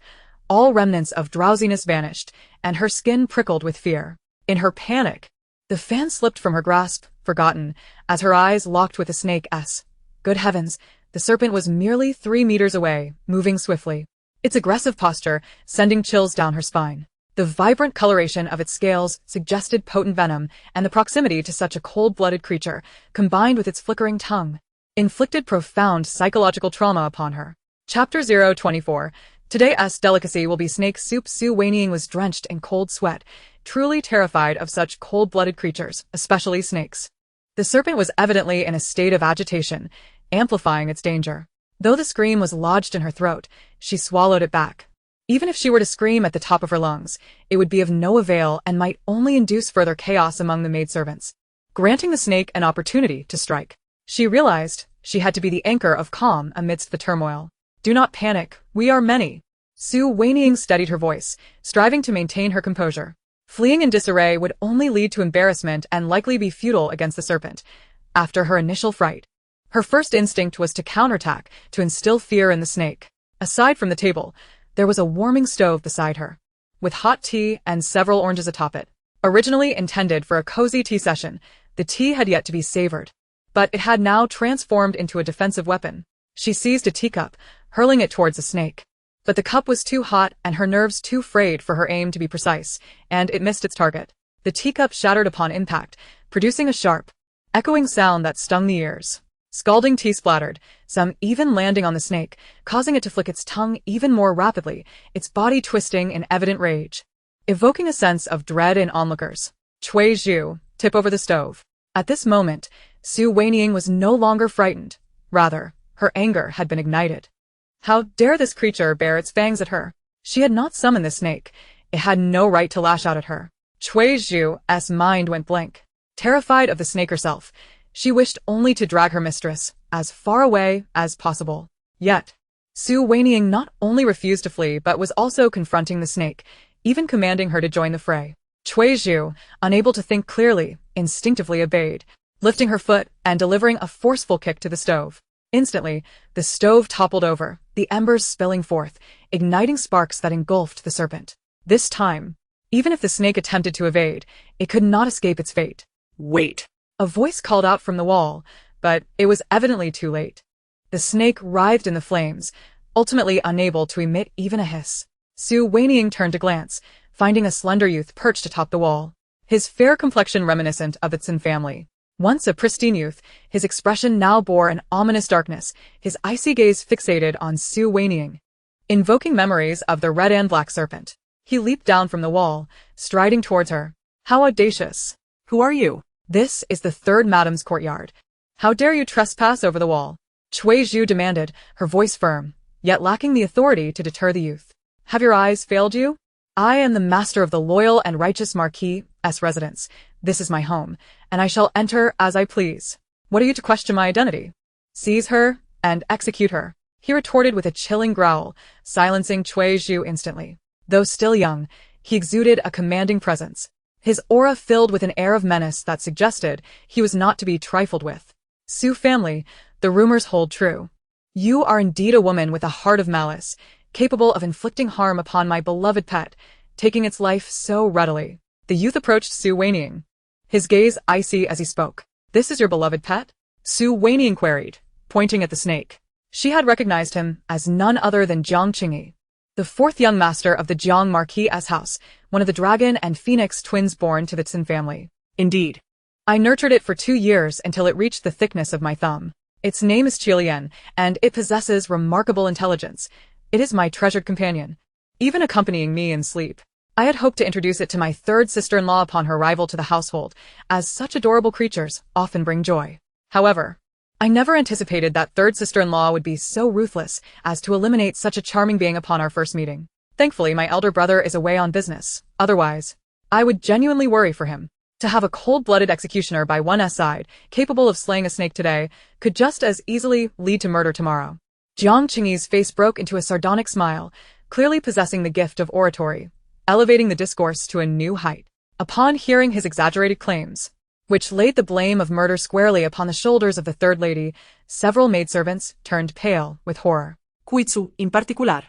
all remnants of drowsiness vanished, and her skin prickled with fear. In her panic, the fan slipped from her grasp, forgotten, as her eyes locked with the snake's. Good heavens, the serpent was merely 3 meters away, moving swiftly, its aggressive posture sending chills down her spine. The vibrant coloration of its scales suggested potent venom, and the proximity to such a cold-blooded creature, combined with its flickering tongue, inflicted profound psychological trauma upon her. Chapter 024. Today's delicacy will be snake soup. Wanying was drenched in cold sweat, truly terrified of such cold-blooded creatures, especially snakes. The serpent was evidently in a state of agitation, amplifying its danger. Though the scream was lodged in her throat, she swallowed it back. Even if she were to scream at the top of her lungs, it would be of no avail and might only induce further chaos among the maidservants, granting the snake an opportunity to strike. She realized she had to be the anchor of calm amidst the turmoil. "Do not panic, we are many." Wanying steadied her voice, striving to maintain her composure. Fleeing in disarray would only lead to embarrassment and likely be futile against the serpent. After her initial fright, her first instinct was to counterattack, to instill fear in the snake. Aside from the table, there was a warming stove beside her, with hot tea and several oranges atop it. Originally intended for a cozy tea session, the tea had yet to be savored, but it had now transformed into a defensive weapon. She seized a teacup, hurling it towards the snake. But the cup was too hot and her nerves too frayed for her aim to be precise, and it missed its target. The teacup shattered upon impact, producing a sharp, echoing sound that stung the ears. Scalding tea splattered, some even landing on the snake, causing it to flick its tongue even more rapidly, its body twisting in evident rage, evoking a sense of dread in onlookers. Cui Zhu, tip over the stove. At this moment, Su Wanying was no longer frightened. Rather, her anger had been ignited. How dare this creature bare its fangs at her? She had not summoned the snake. It had no right to lash out at her. Cui Zhu's mind went blank. Terrified of the snake herself, she wished only to drag her mistress as far away as possible. Yet, Su Wanying not only refused to flee but was also confronting the snake, even commanding her to join the fray. Cui Zhu, unable to think clearly, instinctively obeyed, lifting her foot and delivering a forceful kick to the stove. Instantly, the stove toppled over, the embers spilling forth, igniting sparks that engulfed the serpent. This time, even if the snake attempted to evade, it could not escape its fate. Wait. A voice called out from the wall, but it was evidently too late. The snake writhed in the flames, ultimately unable to emit even a hiss. Su Wanying turned to glance, finding a slender youth perched atop the wall, his fair complexion reminiscent of the Tsin family. Once a pristine youth, his expression now bore an ominous darkness, his icy gaze fixated on Su Wanying. Invoking memories of the red and black serpent, he leaped down from the wall, striding towards her. How audacious! Who are you? This is the third madam's courtyard. How dare you trespass over the wall? Cui Zhu demanded, her voice firm, yet lacking the authority to deter the youth. Have your eyes failed you? I am the master of the loyal and righteous Marquis's residence. This is my home, and I shall enter as I please. What are you to question my identity? Seize her and execute her, he retorted with a chilling growl, silencing Cui Zhu instantly. Though still young, he exuded a commanding presence, his aura filled with an air of menace that suggested he was not to be trifled with. Su family, the rumors hold true. You are indeed a woman with a heart of malice, capable of inflicting harm upon my beloved pet, taking its life so readily. The youth approached Su Wanying, his gaze icy as he spoke. This is your beloved pet? Su Wanying queried, pointing at the snake. She had recognized him as none other than Jiang Qingyi, the fourth young master of the Jiang Marquis's house, one of the dragon and phoenix twins born to the Tsin family. Indeed. I nurtured it for 2 years until it reached the thickness of my thumb. Its name is Qilian, and it possesses remarkable intelligence. It is my treasured companion, even accompanying me in sleep. I had hoped to introduce it to my third sister-in-law upon her arrival to the household, as such adorable creatures often bring joy. However, I never anticipated that third sister-in-law would be so ruthless as to eliminate such a charming being upon our first meeting. Thankfully, my elder brother is away on business. Otherwise, I would genuinely worry for him. To have a cold-blooded executioner by one's side, capable of slaying a snake today, could just as easily lead to murder tomorrow. Jiang Qingyi's face broke into a sardonic smile, clearly possessing the gift of oratory, elevating the discourse to a new height. Upon hearing his exaggerated claims, which laid the blame of murder squarely upon the shoulders of the third lady, several maidservants turned pale with horror. Kuitsu, in particular,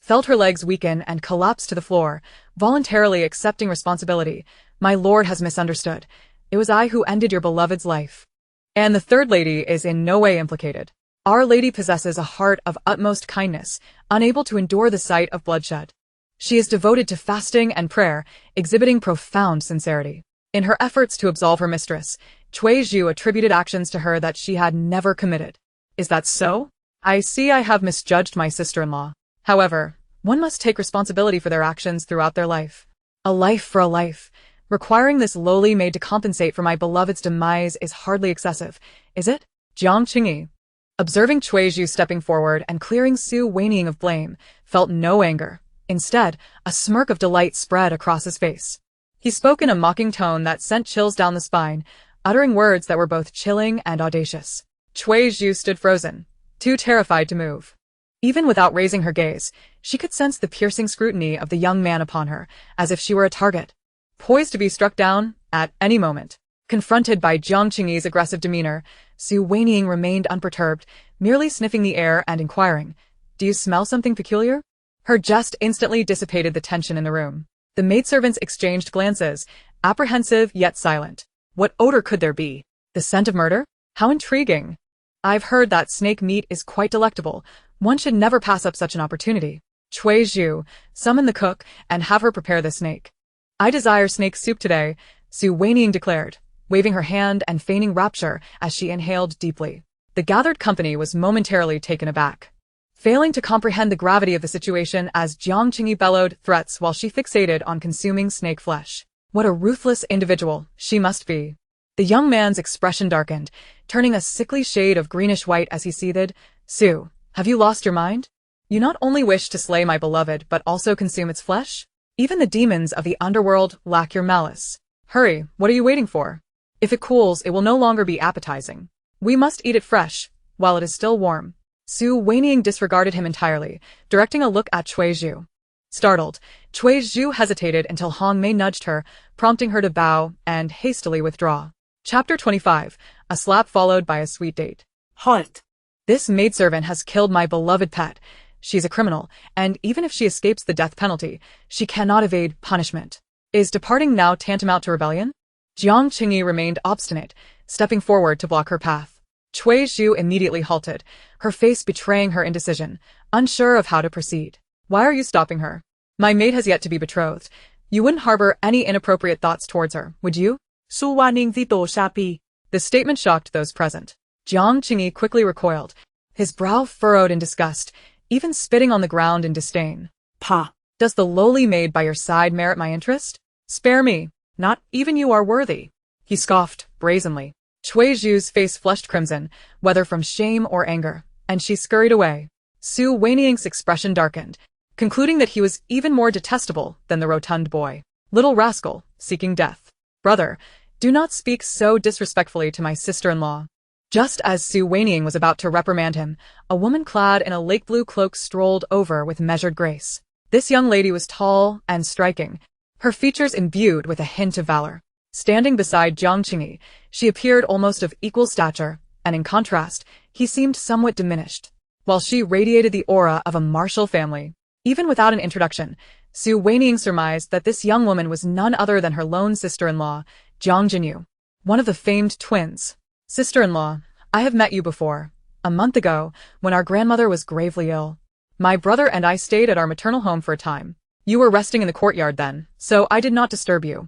Felt her legs weaken and collapse to the floor, voluntarily accepting responsibility. My lord has misunderstood. It was I who ended your beloved's life. And the third lady is in no way implicated. Our lady possesses a heart of utmost kindness, unable to endure the sight of bloodshed. She is devoted to fasting and prayer, exhibiting profound sincerity. In her efforts to absolve her mistress, Cui Zhu attributed actions to her that she had never committed. Is that so? I see I have misjudged my sister-in-law. However, one must take responsibility for their actions throughout their life. A life for a life. Requiring this lowly maid to compensate for my beloved's demise is hardly excessive, is it? Jiang Qingyi, observing Cui Zhu stepping forward and clearing Su Wanying of blame, felt no anger. Instead, a smirk of delight spread across his face. He spoke in a mocking tone that sent chills down the spine, uttering words that were both chilling and audacious. Cui Zhu stood frozen, too terrified to move. Even without raising her gaze, she could sense the piercing scrutiny of the young man upon her, as if she were a target, poised to be struck down at any moment. Confronted by Jiang Qingyi's aggressive demeanor, Su Wanying remained unperturbed, merely sniffing the air and inquiring, "Do you smell something peculiar?" Her jest instantly dissipated the tension in the room. The maidservants exchanged glances, apprehensive yet silent. What odor could there be? The scent of murder? How intriguing! I've heard that snake meat is quite delectable. One should never pass up such an opportunity. Cui Zhu, summon the cook and have her prepare the snake. I desire snake soup today, Su Wanying declared, waving her hand and feigning rapture as she inhaled deeply. The gathered company was momentarily taken aback, failing to comprehend the gravity of the situation as Jiang Qingyi bellowed threats while she fixated on consuming snake flesh. What a ruthless individual she must be. The young man's expression darkened, turning a sickly shade of greenish-white as he seethed. Sue, have you lost your mind? You not only wish to slay my beloved but also consume its flesh? Even the demons of the underworld lack your malice. Hurry, what are you waiting for? If it cools, it will no longer be appetizing. We must eat it fresh, while it is still warm. Su Wanying disregarded him entirely, directing a look at Cui Zhu. Startled, Cui Zhu hesitated until Hong Mei nudged her, prompting her to bow and hastily withdraw. Chapter 25. A slap followed by a sweet date. Halt. This maidservant has killed my beloved pet. She's a criminal, and even if she escapes the death penalty, she cannot evade punishment. Is departing now tantamount to rebellion? Jiang Qingyi remained obstinate, stepping forward to block her path. Cui Zhu immediately halted, her face betraying her indecision, unsure of how to proceed. Why are you stopping her? My maid has yet to be betrothed. You wouldn't harbor any inappropriate thoughts towards her, would you? Su Wanying Zito Shapi. The statement shocked those present. Jiang Qingyi quickly recoiled, his brow furrowed in disgust, even spitting on the ground in disdain. Pa. Does the lowly maid by your side merit my interest? Spare me. Not even you are worthy. He scoffed, brazenly. Cui Zhu's face flushed crimson, whether from shame or anger, and she scurried away. Su Wanying's expression darkened, concluding that he was even more detestable than the rotund boy. Little rascal, seeking death. Brother, do not speak so disrespectfully to my sister-in-law. Just as Su Wanying was about to reprimand him, a woman clad in a lake blue cloak strolled over with measured grace. This young lady was tall and striking, her features imbued with a hint of valor. Standing beside Jiang Qingyi, she appeared almost of equal stature, and in contrast, he seemed somewhat diminished, while she radiated the aura of a martial family. Even without an introduction, Su Wanying surmised that this young woman was none other than her lone sister-in-law, Jiang Jinyu, one of the famed twins. Sister-in-law, I have met you before, a month ago, when our grandmother was gravely ill. My brother and I stayed at our maternal home for a time. You were resting in the courtyard then, so I did not disturb you.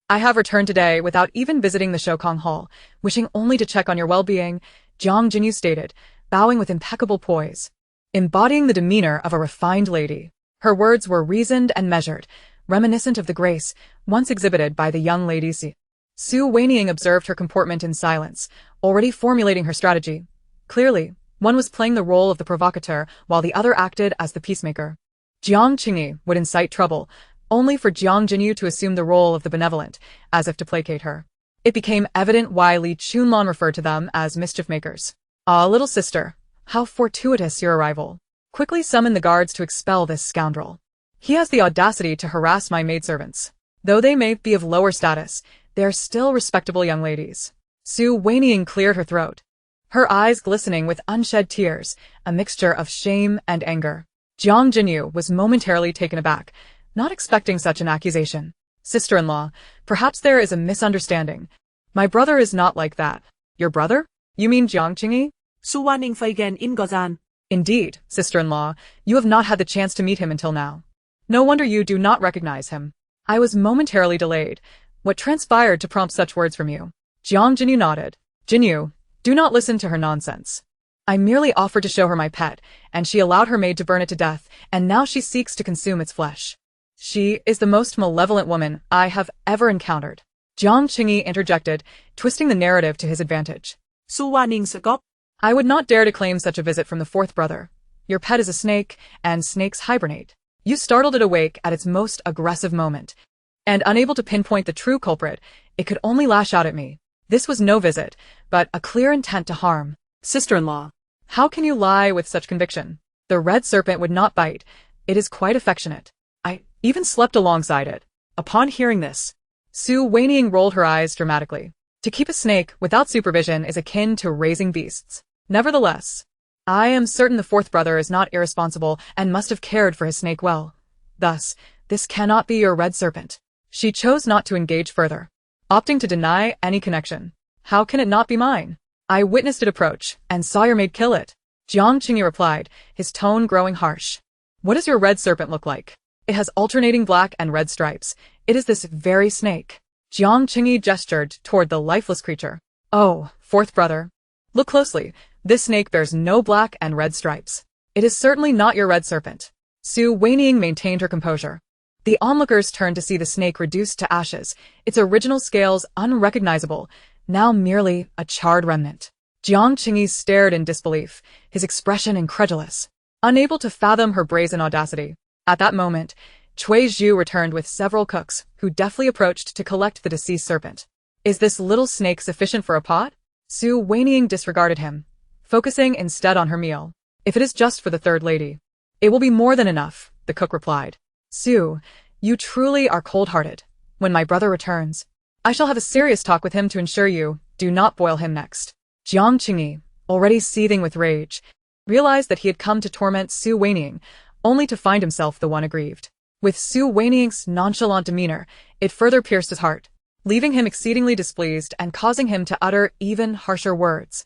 I have returned today without even visiting the Shokong Hall, wishing only to check on your well-being, Jiang Jinyu stated, bowing with impeccable poise, embodying the demeanor of a refined lady. Her words were reasoned and measured, reminiscent of the grace once exhibited by the young lady Su Wanying observed her comportment in silence, already formulating her strategy. Clearly, one was playing the role of the provocateur while the other acted as the peacemaker. Jiang Qingyi would incite trouble, only for Jiang Jinyu to assume the role of the benevolent, as if to placate her. It became evident why Li Chunlan referred to them as mischief-makers. Ah, little sister, how fortuitous your arrival. Quickly summon the guards to expel this scoundrel. He has the audacity to harass my maidservants. Though they may be of lower status, they are still respectable young ladies. Su Wanying cleared her throat, her eyes glistening with unshed tears, a mixture of shame and anger. Jiang Jinyu was momentarily taken aback, not expecting such an accusation. Sister-in-law, perhaps there is a misunderstanding. My brother is not like that. Your brother? You mean Jiang Qingyi? Su Wanying Feigen in Gozan. Indeed, sister-in-law, you have not had the chance to meet him until now. No wonder you do not recognize him. I was momentarily delayed. What transpired to prompt such words from you? Jiang Jinyu nodded. Jinyu, do not listen to her nonsense. I merely offered to show her my pet, and she allowed her maid to burn it to death, and now she seeks to consume its flesh. She is the most malevolent woman I have ever encountered. Jiang Qingyi interjected, twisting the narrative to his advantage. Su Wanying Sakop. I would not dare to claim such a visit from the fourth brother. Your pet is a snake, and snakes hibernate. You startled it awake at its most aggressive moment, and unable to pinpoint the true culprit, it could only lash out at me. This was no visit, but a clear intent to harm. Sister-in-law. How can you lie with such conviction? The red serpent would not bite. It is quite affectionate. I even slept alongside it. Upon hearing this, Su Wanying rolled her eyes dramatically. To keep a snake without supervision is akin to raising beasts. Nevertheless, I am certain the fourth brother is not irresponsible and must have cared for his snake well. Thus, this cannot be your red serpent. She chose not to engage further, opting to deny any connection. How can it not be mine? I witnessed it approach and saw your maid kill it. Jiang Qingyi replied, his tone growing harsh. What does your red serpent look like? It has alternating black and red stripes. It is this very snake. Jiang Qingyi gestured toward the lifeless creature. Oh, fourth brother. Look closely. This snake bears no black and red stripes. It is certainly not your red serpent. Su Wanying maintained her composure. The onlookers turned to see the snake reduced to ashes, its original scales unrecognizable, now merely a charred remnant. Jiang Qingyi stared in disbelief, his expression incredulous, unable to fathom her brazen audacity. At that moment, Cui Zhu returned with several cooks, who deftly approached to collect the deceased serpent. Is this little snake sufficient for a pot? Su Wanying disregarded him, focusing instead on her meal. If it is just for the third lady, it will be more than enough, the cook replied. Su, you truly are cold-hearted. When my brother returns, I shall have a serious talk with him to ensure you do not boil him next. Jiang Qingyi, already seething with rage, realized that he had come to torment Su Wanying, only to find himself the one aggrieved. With Su Wanying's nonchalant demeanor, it further pierced his heart, leaving him exceedingly displeased and causing him to utter even harsher words.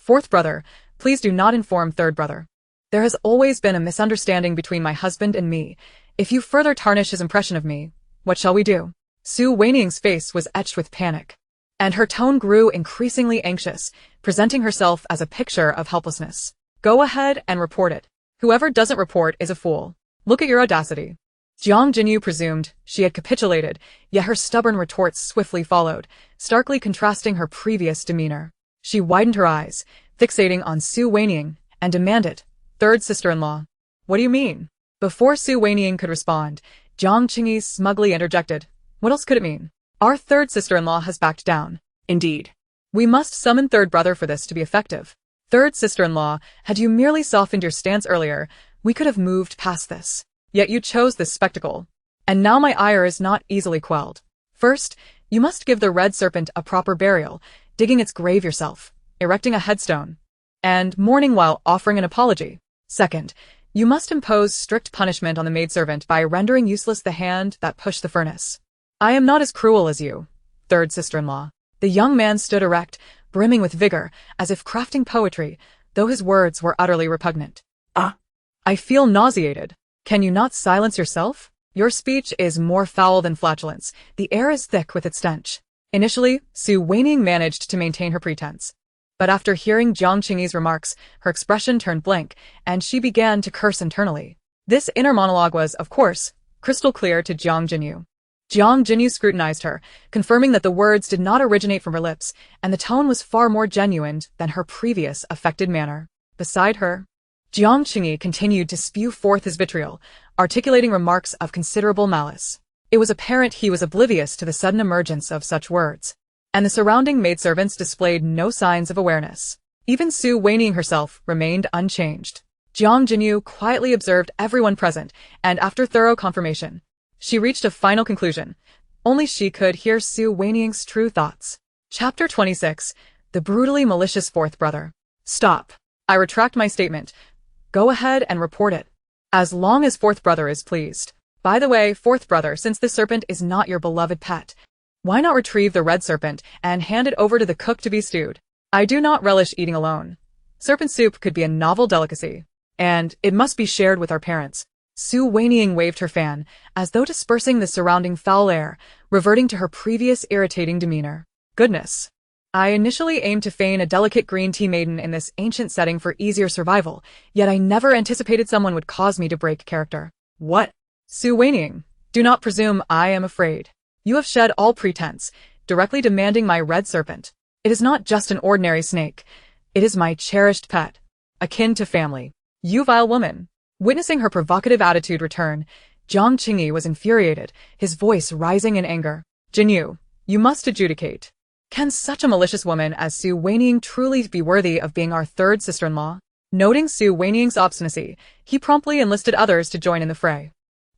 Fourth brother, please do not inform third brother. There has always been a misunderstanding between my husband and me. If you further tarnish his impression of me, what shall we do? Su Wanying's face was etched with panic, and her tone grew increasingly anxious, presenting herself as a picture of helplessness. Go ahead and report it. Whoever doesn't report is a fool. Look at your audacity. Jiang Jinyu presumed she had capitulated, yet her stubborn retorts swiftly followed, starkly contrasting her previous demeanor. She widened her eyes, fixating on Su Wanying, and demanded, Third sister-in-law. What do you mean? Before Su Wanying could respond, Jiang Qingyi smugly interjected. What else could it mean? Our third sister-in-law has backed down. Indeed. We must summon third brother for this to be effective. Third sister-in-law, had you merely softened your stance earlier, we could have moved past this. Yet you chose this spectacle. And now my ire is not easily quelled. First, you must give the red serpent a proper burial, digging its grave yourself, erecting a headstone, and mourning while offering an apology. Second, you must impose strict punishment on the maidservant by rendering useless the hand that pushed the furnace. I am not as cruel as you, third sister-in-law. The young man stood erect, brimming with vigor, as if crafting poetry, though his words were utterly repugnant. I feel nauseated. Can you not silence yourself? Your speech is more foul than flatulence. The air is thick with its stench. Initially, Su Wanying managed to maintain her pretense. But after hearing Jiang Qingyi's remarks, her expression turned blank, and she began to curse internally. This inner monologue was, of course, crystal clear to Jiang Jinyu. Jiang Jinyu scrutinized her, confirming that the words did not originate from her lips, and the tone was far more genuine than her previous affected manner. Beside her, Jiang Qingyi continued to spew forth his vitriol, articulating remarks of considerable malice. It was apparent he was oblivious to the sudden emergence of such words, and the surrounding maidservants displayed no signs of awareness. Even Su Wanying herself remained unchanged. Jiang Jinyu quietly observed everyone present, and after thorough confirmation, she reached a final conclusion. Only she could hear Su Wanying's true thoughts. Chapter 26. The brutally malicious fourth brother. Stop. I retract my statement. Go ahead and report it. As long as fourth brother is pleased. By the way, fourth brother, since the serpent is not your beloved pet, why not retrieve the red serpent and hand it over to the cook to be stewed? I do not relish eating alone. Serpent soup could be a novel delicacy, and it must be shared with our parents. Su Wanying waved her fan, as though dispersing the surrounding foul air, reverting to her previous irritating demeanor. Goodness. I initially aimed to feign a delicate green tea maiden in this ancient setting for easier survival, yet I never anticipated someone would cause me to break character. What? Su Wanying, do not presume I am afraid. You have shed all pretense, directly demanding my red serpent. It is not just an ordinary snake. It is my cherished pet, akin to family. You vile woman. Witnessing her provocative attitude return, Jiang Qingyi was infuriated, his voice rising in anger. Jinyu, you must adjudicate. Can such a malicious woman as Su Wanying truly be worthy of being our third sister-in-law? Noting Su Wanying's obstinacy, he promptly enlisted others to join in the fray.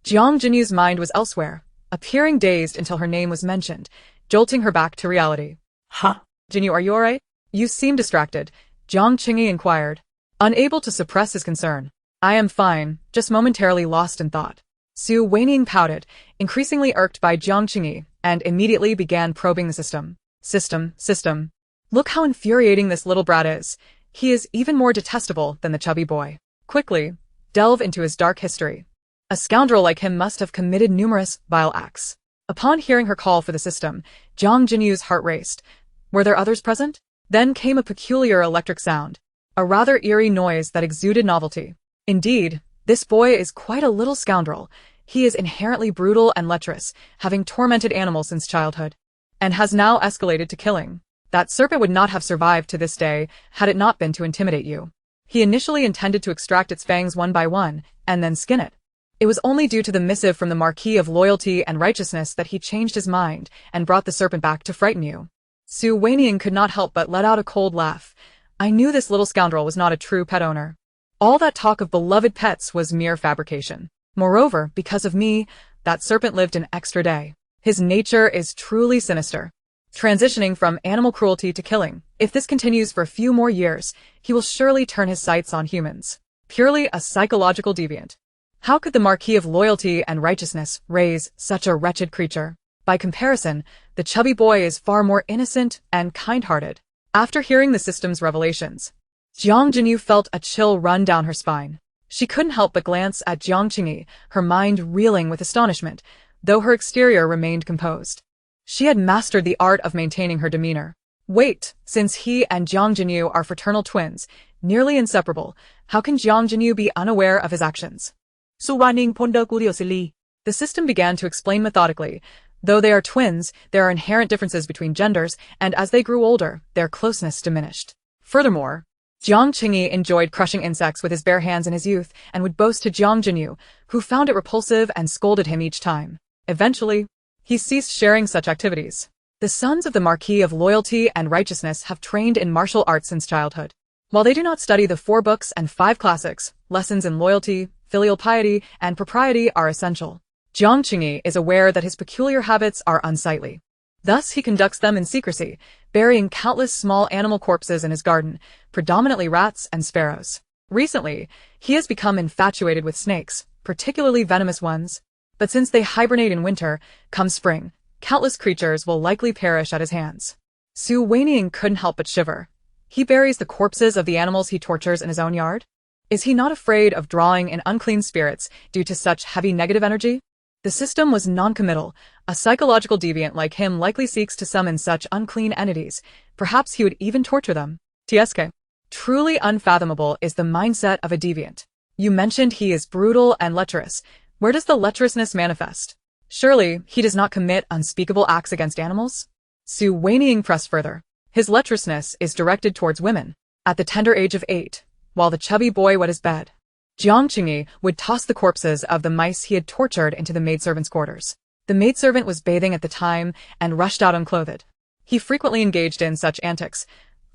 Jiang Jinyu's mind was elsewhere, appearing dazed until her name was mentioned, jolting her back to reality. Huh? Jinyu, are you alright? You seem distracted, Jiang Qingyi inquired, unable to suppress his concern. I am fine, just momentarily lost in thought. Su Wanying pouted, increasingly irked by Jiang Qingyi, and immediately began probing the system. System. Look how infuriating this little brat is. He is even more detestable than the chubby boy. Quickly, delve into his dark history. A scoundrel like him must have committed numerous vile acts. Upon hearing her call for the system, Jiang Jinyu's heart raced. Were there others present? Then came a peculiar electric sound, a rather eerie noise that exuded novelty. Indeed, this boy is quite a little scoundrel. He is inherently brutal and lecherous, having tormented animals since childhood, and has now escalated to killing. That serpent would not have survived to this day had it not been to intimidate you. He initially intended to extract its fangs one by one, and then skin it. It was only due to the missive from the Marquis of Loyalty and Righteousness that he changed his mind and brought the serpent back to frighten you. Wanying could not help but let out a cold laugh. I knew this little scoundrel was not a true pet owner. All that talk of beloved pets was mere fabrication. Moreover, because of me, that serpent lived an extra day. His nature is truly sinister, transitioning from animal cruelty to killing. If this continues for a few more years, he will surely turn his sights on humans. Purely a psychological deviant. How could the Marquis of Loyalty and Righteousness raise such a wretched creature? By comparison, the chubby boy is far more innocent and kind-hearted. After hearing the system's revelations, Jiang Jinyu felt a chill run down her spine. She couldn't help but glance at Jiang Qingyi, her mind reeling with astonishment, though her exterior remained composed. She had mastered the art of maintaining her demeanor. Wait, since he and Jiang Jinyu are fraternal twins, nearly inseparable, how can Jiang Jinyu be unaware of his actions? Wanying pondered curiously. The system began to explain methodically. Though they are twins, there are inherent differences between genders, and as they grew older, their closeness diminished. Furthermore, Jiang Qingyi enjoyed crushing insects with his bare hands in his youth and would boast to Jiang Jinyu, who found it repulsive and scolded him each time. Eventually, he ceased sharing such activities. The sons of the Marquis of Loyalty and Righteousness have trained in martial arts since childhood. While they do not study the 4 books and 5 classics, lessons in loyalty, filial piety, and propriety are essential. Jiang Qingyi is aware that his peculiar habits are unsightly. Thus he conducts them in secrecy, burying countless small animal corpses in his garden, predominantly rats and sparrows. Recently, he has become infatuated with snakes, particularly venomous ones. But since they hibernate in winter, come spring, countless creatures will likely perish at his hands. Wanying couldn't help but shiver. He buries the corpses of the animals he tortures in his own yard? Is he not afraid of drawing in unclean spirits due to such heavy negative energy? The system was non-committal. A psychological deviant like him likely seeks to summon such unclean entities. Perhaps he would even torture them. TSK. Truly unfathomable is the mindset of a deviant. You mentioned he is brutal and lecherous. Where does the lecherousness manifest? Surely, he does not commit unspeakable acts against animals? Wanying pressed further. His lecherousness is directed towards women. At the tender age of 8, while the chubby boy wet his bed, Jiang Qingyi would toss the corpses of the mice he had tortured into the maidservant's quarters. The maidservant was bathing at the time and rushed out unclothed. He frequently engaged in such antics,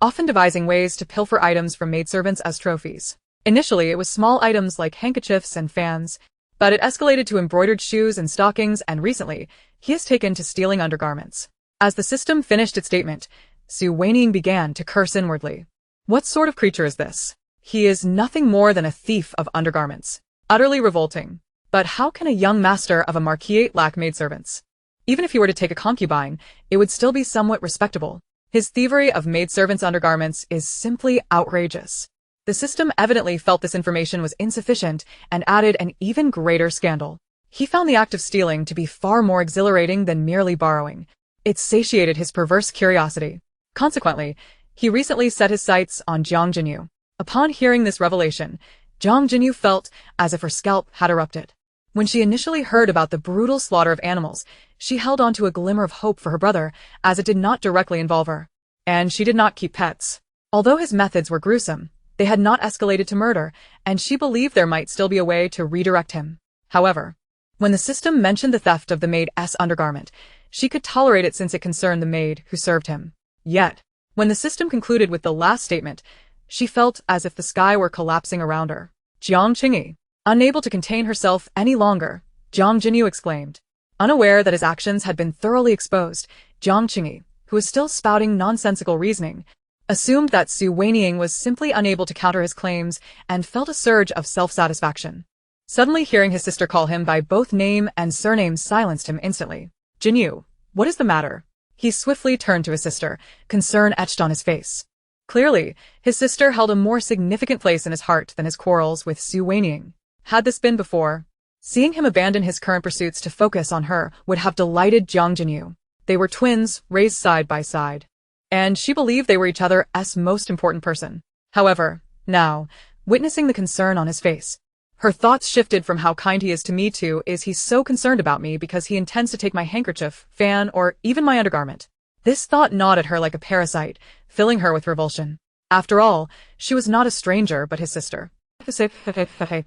often devising ways to pilfer items from maidservants as trophies. Initially, it was small items like handkerchiefs and fans, but it escalated to embroidered shoes and stockings, and recently, he has taken to stealing undergarments. As the system finished its statement, Wanying began to curse inwardly. What sort of creature is this? He is nothing more than a thief of undergarments. Utterly revolting. But how can a young master of a marquisate lack maidservants? Even if he were to take a concubine, it would still be somewhat respectable. His thievery of maidservants' undergarments is simply outrageous. The system evidently felt this information was insufficient and added an even greater scandal. He found the act of stealing to be far more exhilarating than merely borrowing. It satiated his perverse curiosity. Consequently, he recently set his sights on Jiang Jinyu. Upon hearing this revelation, Jiang Jinyu felt as if her scalp had erupted. When she initially heard about the brutal slaughter of animals, she held on to a glimmer of hope for her brother, as it did not directly involve her. And she did not keep pets. Although his methods were gruesome, they had not escalated to murder, and she believed there might still be a way to redirect him. However, when the system mentioned the theft of the maid's undergarment, she could tolerate it since it concerned the maid who served him. Yet, when the system concluded with the last statement, she felt as if the sky were collapsing around her. Jiang Qingyi. Unable to contain herself any longer, Jiang Jinyu exclaimed. Unaware that his actions had been thoroughly exposed, Jiang Qingyi, who was still spouting nonsensical reasoning, assumed that Wanying was simply unable to counter his claims and felt a surge of self-satisfaction. Suddenly hearing his sister call him by both name and surname silenced him instantly. Jinyu, what is the matter? He swiftly turned to his sister, concern etched on his face. Clearly, his sister held a more significant place in his heart than his quarrels with Wanying. Had this been before, seeing him abandon his current pursuits to focus on her would have delighted Jiang Jinyu. They were twins, raised side by side. and she believed they were each other's most important person. However, now, witnessing the concern on his face, her thoughts shifted from how kind he is to me to is he's so concerned about me because he intends to take my handkerchief, fan, or even my undergarment. This thought gnawed at her like a parasite, filling her with revulsion. After all, she was not a stranger but his sister.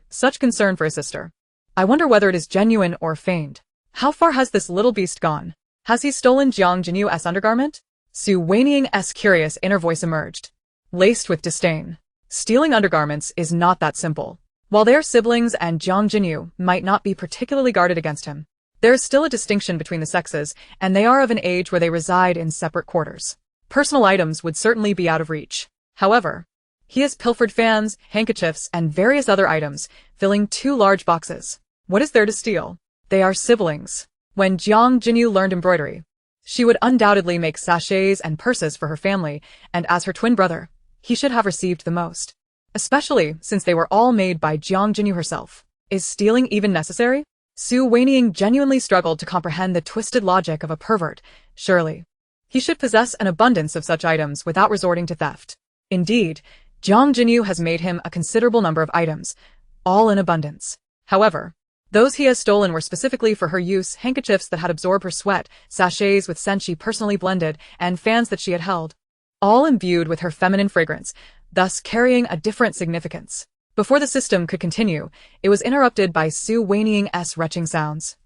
Such concern for his sister. I wonder whether it is genuine or feigned. How far has this little beast gone? Has he stolen Jiang Jinyu's undergarment? Su Wanying's curious inner voice emerged, laced with disdain. Stealing undergarments is not that simple. While they are siblings and Jiang Jinyu might not be particularly guarded against him, there is still a distinction between the sexes, and they are of an age where they reside in separate quarters. Personal items would certainly be out of reach. However, he has pilfered fans, handkerchiefs, and various other items, filling 2 large boxes. What is there to steal? They are siblings. When Jiang Jinyu learned embroidery, she would undoubtedly make sachets and purses for her family, and as her twin brother, he should have received the most. Especially since they were all made by Jiang Jinyu herself. Is stealing even necessary? Su Wanying genuinely struggled to comprehend the twisted logic of a pervert. Surely, he should possess an abundance of such items without resorting to theft. Indeed, Jiang Jinyu has made him a considerable number of items, all in abundance. However, those he has stolen were specifically for her use: handkerchiefs that had absorbed her sweat, sachets with scent she personally blended, and fans that she had held, all imbued with her feminine fragrance, thus carrying a different significance. Before the system could continue, it was interrupted by Su Wanying's retching sounds.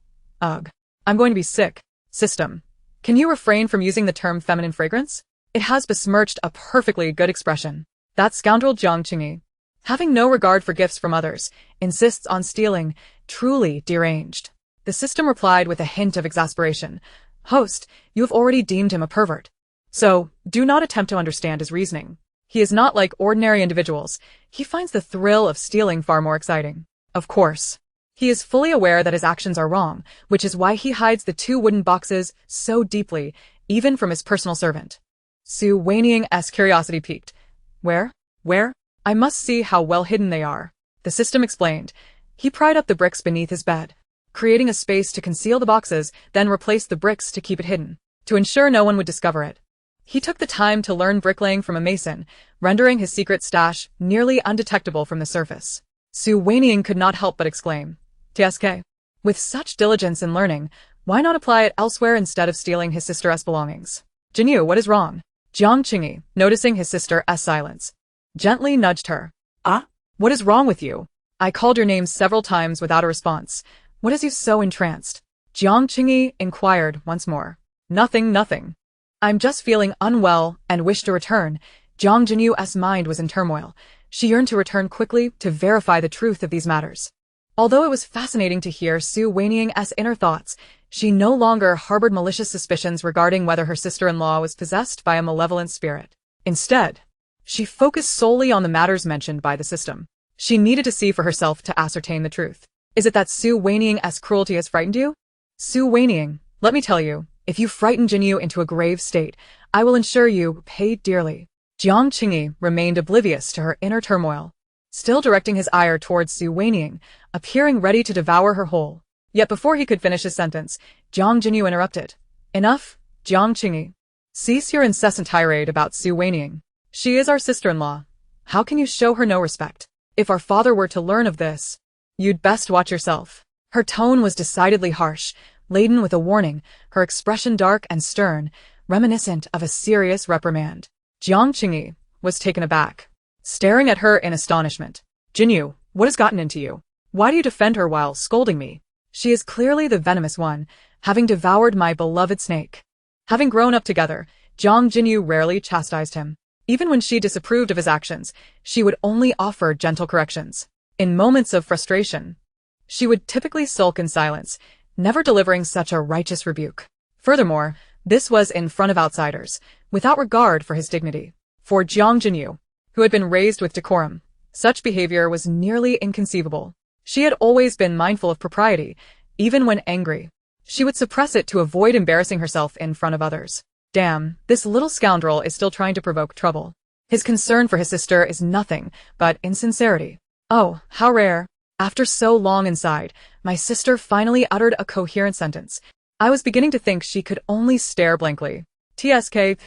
Ugh. I'm going to be sick. System. Can you refrain from using the term feminine fragrance? It has besmirched a perfectly good expression. That scoundrel Jiang Qingyi, having no regard for gifts from others, insists on stealing. Truly deranged. The system replied with a hint of exasperation. Host, you have already deemed him a pervert. So, do not attempt to understand his reasoning. He is not like ordinary individuals. He finds the thrill of stealing far more exciting. Of course, he is fully aware that his actions are wrong, which is why he hides the 2 wooden boxes so deeply, even from his personal servant. Su Wanying's curiosity piqued. Where? I must see how well hidden they are. The system explained. He pried up the bricks beneath his bed, creating a space to conceal the boxes, then replaced the bricks to keep it hidden, to ensure no one would discover it. He took the time to learn bricklaying from a mason, rendering his secret stash nearly undetectable from the surface. Su Wanying could not help but exclaim, TSK. With such diligence in learning, why not apply it elsewhere instead of stealing his sister's belongings? Jinyu, what is wrong? Jiang Qingyi, noticing his sister's silence, gently nudged her. What is wrong with you? I called your name several times without a response. What has you so entranced? Jiang Qingyi inquired once more. Nothing. I'm just feeling unwell and wish to return. Jiang Jinyu's mind was in turmoil. She yearned to return quickly to verify the truth of these matters. Although it was fascinating to hear Su Wanying's inner thoughts, she no longer harbored malicious suspicions regarding whether her sister-in-law was possessed by a malevolent spirit. Instead, she focused solely on the matters mentioned by the system. She needed to see for herself to ascertain the truth. Is it that Su Wanying's cruelty has frightened you? Su Wanying, let me tell you, if you frighten Jinyu into a grave state, I will ensure you pay dearly. Jiang Qingyi remained oblivious to her inner turmoil, still directing his ire towards Su Wanying, appearing ready to devour her whole. Yet before he could finish his sentence, Jiang Jinyu interrupted. Enough, Jiang Qingyi. Cease your incessant tirade about Su Wanying. She is our sister-in-law. How can you show her no respect? If our father were to learn of this, you'd best watch yourself. Her tone was decidedly harsh, laden with a warning, her expression dark and stern, reminiscent of a serious reprimand. Jiang Qingyi was taken aback, staring at her in astonishment. Jinyu, what has gotten into you? Why do you defend her while scolding me? She is clearly the venomous one, having devoured my beloved snake. Having grown up together, Jiang Jinyu rarely chastised him. Even when she disapproved of his actions, she would only offer gentle corrections. In moments of frustration, she would typically sulk in silence, never delivering such a righteous rebuke. Furthermore, this was in front of outsiders, without regard for his dignity. For Jiang Jinyu, who had been raised with decorum, such behavior was nearly inconceivable. She had always been mindful of propriety, even when angry. She would suppress it to avoid embarrassing herself in front of others. Damn, this little scoundrel is still trying to provoke trouble. His concern for his sister is nothing but insincerity. Oh, how rare. After so long inside, my sister finally uttered a coherent sentence. I was beginning to think she could only stare blankly. TSK.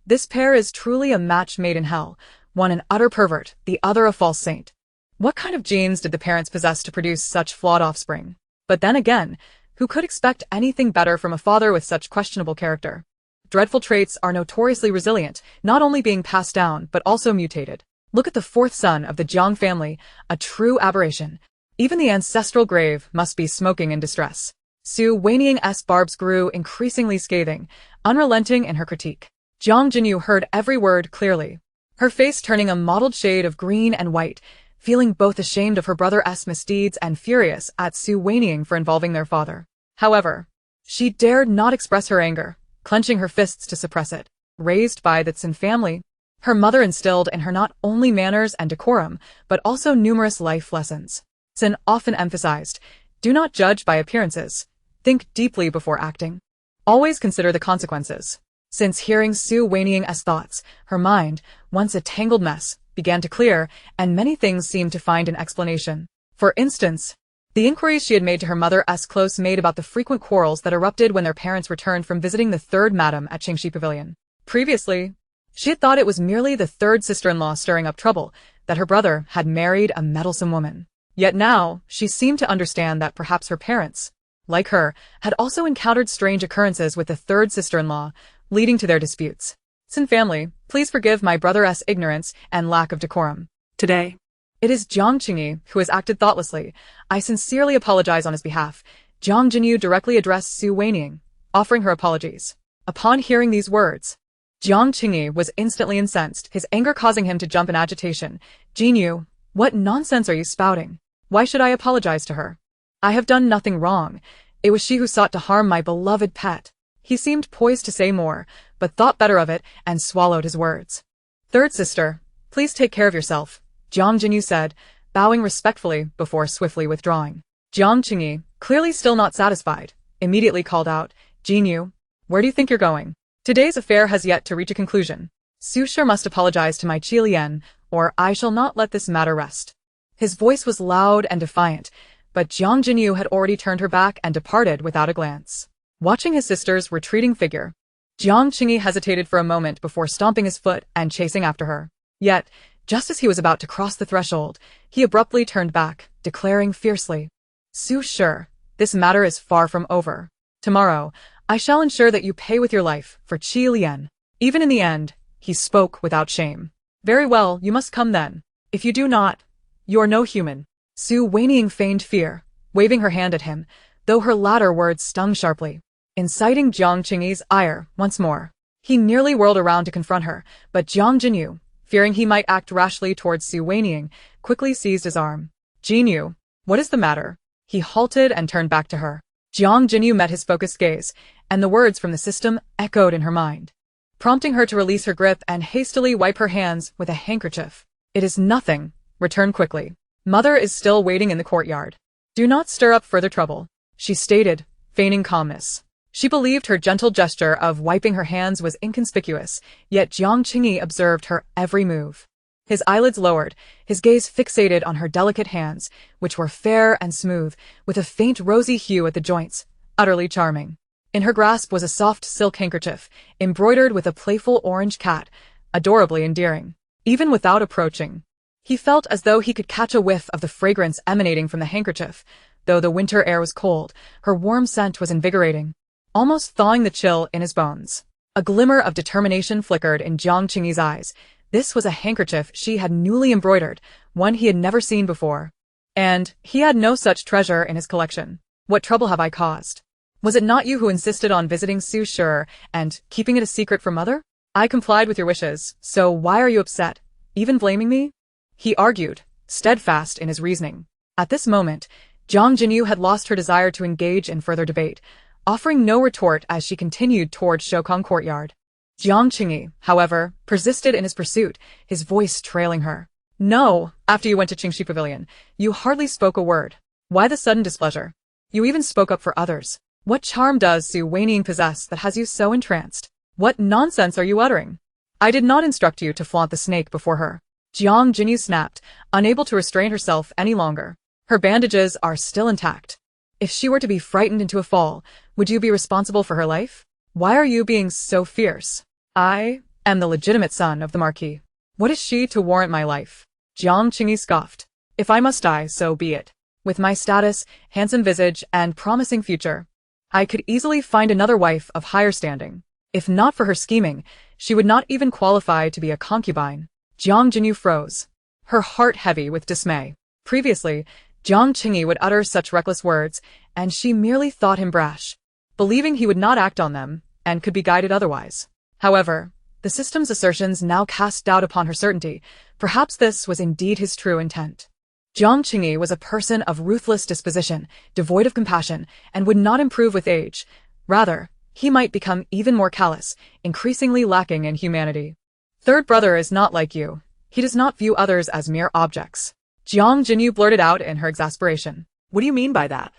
This pair is truly a match made in hell, one an utter pervert, the other a false saint. What kind of genes did the parents possess to produce such flawed offspring? But then again, who could expect anything better from a father with such questionable character? Dreadful traits are notoriously resilient, not only being passed down, but also mutated. Look at the fourth son of the Jiang family, a true aberration. Even the ancestral grave must be smoking in distress. Su Wanying's barbs grew increasingly scathing, unrelenting in her critique. Jiang Jinyu heard every word clearly, her face turning a mottled shade of green and white, feeling both ashamed of her brother's misdeeds and furious at Su Wanying for involving their father. However, she dared not express her anger, clenching her fists to suppress it. Raised by the Tsin family, her mother instilled in her not only manners and decorum, but also numerous life lessons. Tsin often emphasized, do not judge by appearances. Think deeply before acting. Always consider the consequences. Since hearing Su Wanying's thoughts, her mind, once a tangled mess, began to clear, and many things seemed to find an explanation. For instance, the inquiries she had made to her mother's close maid about the frequent quarrels that erupted when their parents returned from visiting the third madam at Qingxi Pavilion. Previously, she had thought it was merely the third sister-in-law stirring up trouble, that her brother had married a meddlesome woman. Yet now, she seemed to understand that perhaps her parents, like her, had also encountered strange occurrences with the third sister-in-law, leading to their disputes. Tsin family, please forgive my brother's ignorance and lack of decorum. Today, It is Jiang Qingyi who has acted thoughtlessly. I sincerely apologize on his behalf. Jiang Jinyu directly addressed Su Wanying, offering her apologies. Upon hearing these words, Jiang Qingyi was instantly incensed, his anger causing him to jump in agitation. Jinyu, what nonsense are you spouting? Why should I apologize to her? I have done nothing wrong. It was she who sought to harm my beloved pet. He seemed poised to say more, but thought better of it and swallowed his words. Third sister, please take care of yourself, Jiang Jinyu said, bowing respectfully before swiftly withdrawing. Jiang Qingyi, clearly still not satisfied, immediately called out, Jinyu, where do you think you're going? Today's affair has yet to reach a conclusion. Su sure must apologize to my Qi Lian, or I shall not let this matter rest. His voice was loud and defiant, but Jiang Jinyu had already turned her back and departed without a glance. Watching his sister's retreating figure, Jiang Qingyi hesitated for a moment before stomping his foot and chasing after her. Yet, just as he was about to cross the threshold, he abruptly turned back, declaring fiercely, Su sure, this matter is far from over. Tomorrow, I shall ensure that you pay with your life for Qi Lian. Even in the end, he spoke without shame. Very well, you must come then. If you do not, you are no human. Su Wanying feigned fear, waving her hand at him, though her latter words stung sharply, inciting Jiang Qingyi's ire once more. He nearly whirled around to confront her, but Jiang Jinyu, fearing he might act rashly towards Su Wanying, quickly seized his arm. Jinyu, what is the matter? He halted and turned back to her. Jiang Jinyu met his focused gaze, and the words from the system echoed in her mind, prompting her to release her grip and hastily wipe her hands with a handkerchief. It is nothing. Return quickly. Mother is still waiting in the courtyard. Do not stir up further trouble, she stated, feigning calmness. She believed her gentle gesture of wiping her hands was inconspicuous, yet Jiang Qingyi observed her every move. His eyelids lowered, his gaze fixated on her delicate hands, which were fair and smooth, with a faint rosy hue at the joints, utterly charming. In her grasp was a soft silk handkerchief, embroidered with a playful orange cat, adorably endearing. Even without approaching, he felt as though he could catch a whiff of the fragrance emanating from the handkerchief. Though the winter air was cold, her warm scent was invigorating, almost thawing the chill in his bones. A glimmer of determination flickered in Jiang Qingyi's eyes. This was a handkerchief she had newly embroidered, one he had never seen before. And he had no such treasure in his collection. What trouble have I caused? Was it not you who insisted on visiting Su Sure and keeping it a secret from Mother? I complied with your wishes, so why are you upset? Even blaming me? He argued, steadfast in his reasoning. At this moment, Jiang Jinyu had lost her desire to engage in further debate, offering no retort as she continued toward Shokong Courtyard. Jiang Qingyi, however, persisted in his pursuit, his voice trailing her. No, after you went to Qingxi Pavilion, you hardly spoke a word. Why the sudden displeasure? You even spoke up for others. What charm does Su Wanying possess that has you so entranced? What nonsense are you uttering? I did not instruct you to flaunt the snake before her. Jiang Jinyu snapped, unable to restrain herself any longer. Her bandages are still intact. If she were to be frightened into a fall, would you be responsible for her life? Why are you being so fierce? I am the legitimate son of the Marquis. What is she to warrant my life? Jiang Qingyi scoffed. If I must die, so be it. With my status, handsome visage, and promising future, I could easily find another wife of higher standing. If not for her scheming, she would not even qualify to be a concubine. Jiang Jinyu froze, her heart heavy with dismay. Previously, Jiang Qingyi would utter such reckless words, and she merely thought him brash, believing he would not act on them, and could be guided otherwise. However, the system's assertions now cast doubt upon her certainty. Perhaps this was indeed his true intent. Jiang Qingyi was a person of ruthless disposition, devoid of compassion, and would not improve with age. Rather, he might become even more callous, increasingly lacking in humanity. Third brother is not like you. He does not view others as mere objects. Jiang Jinyu blurted out in her exasperation. What do you mean by that?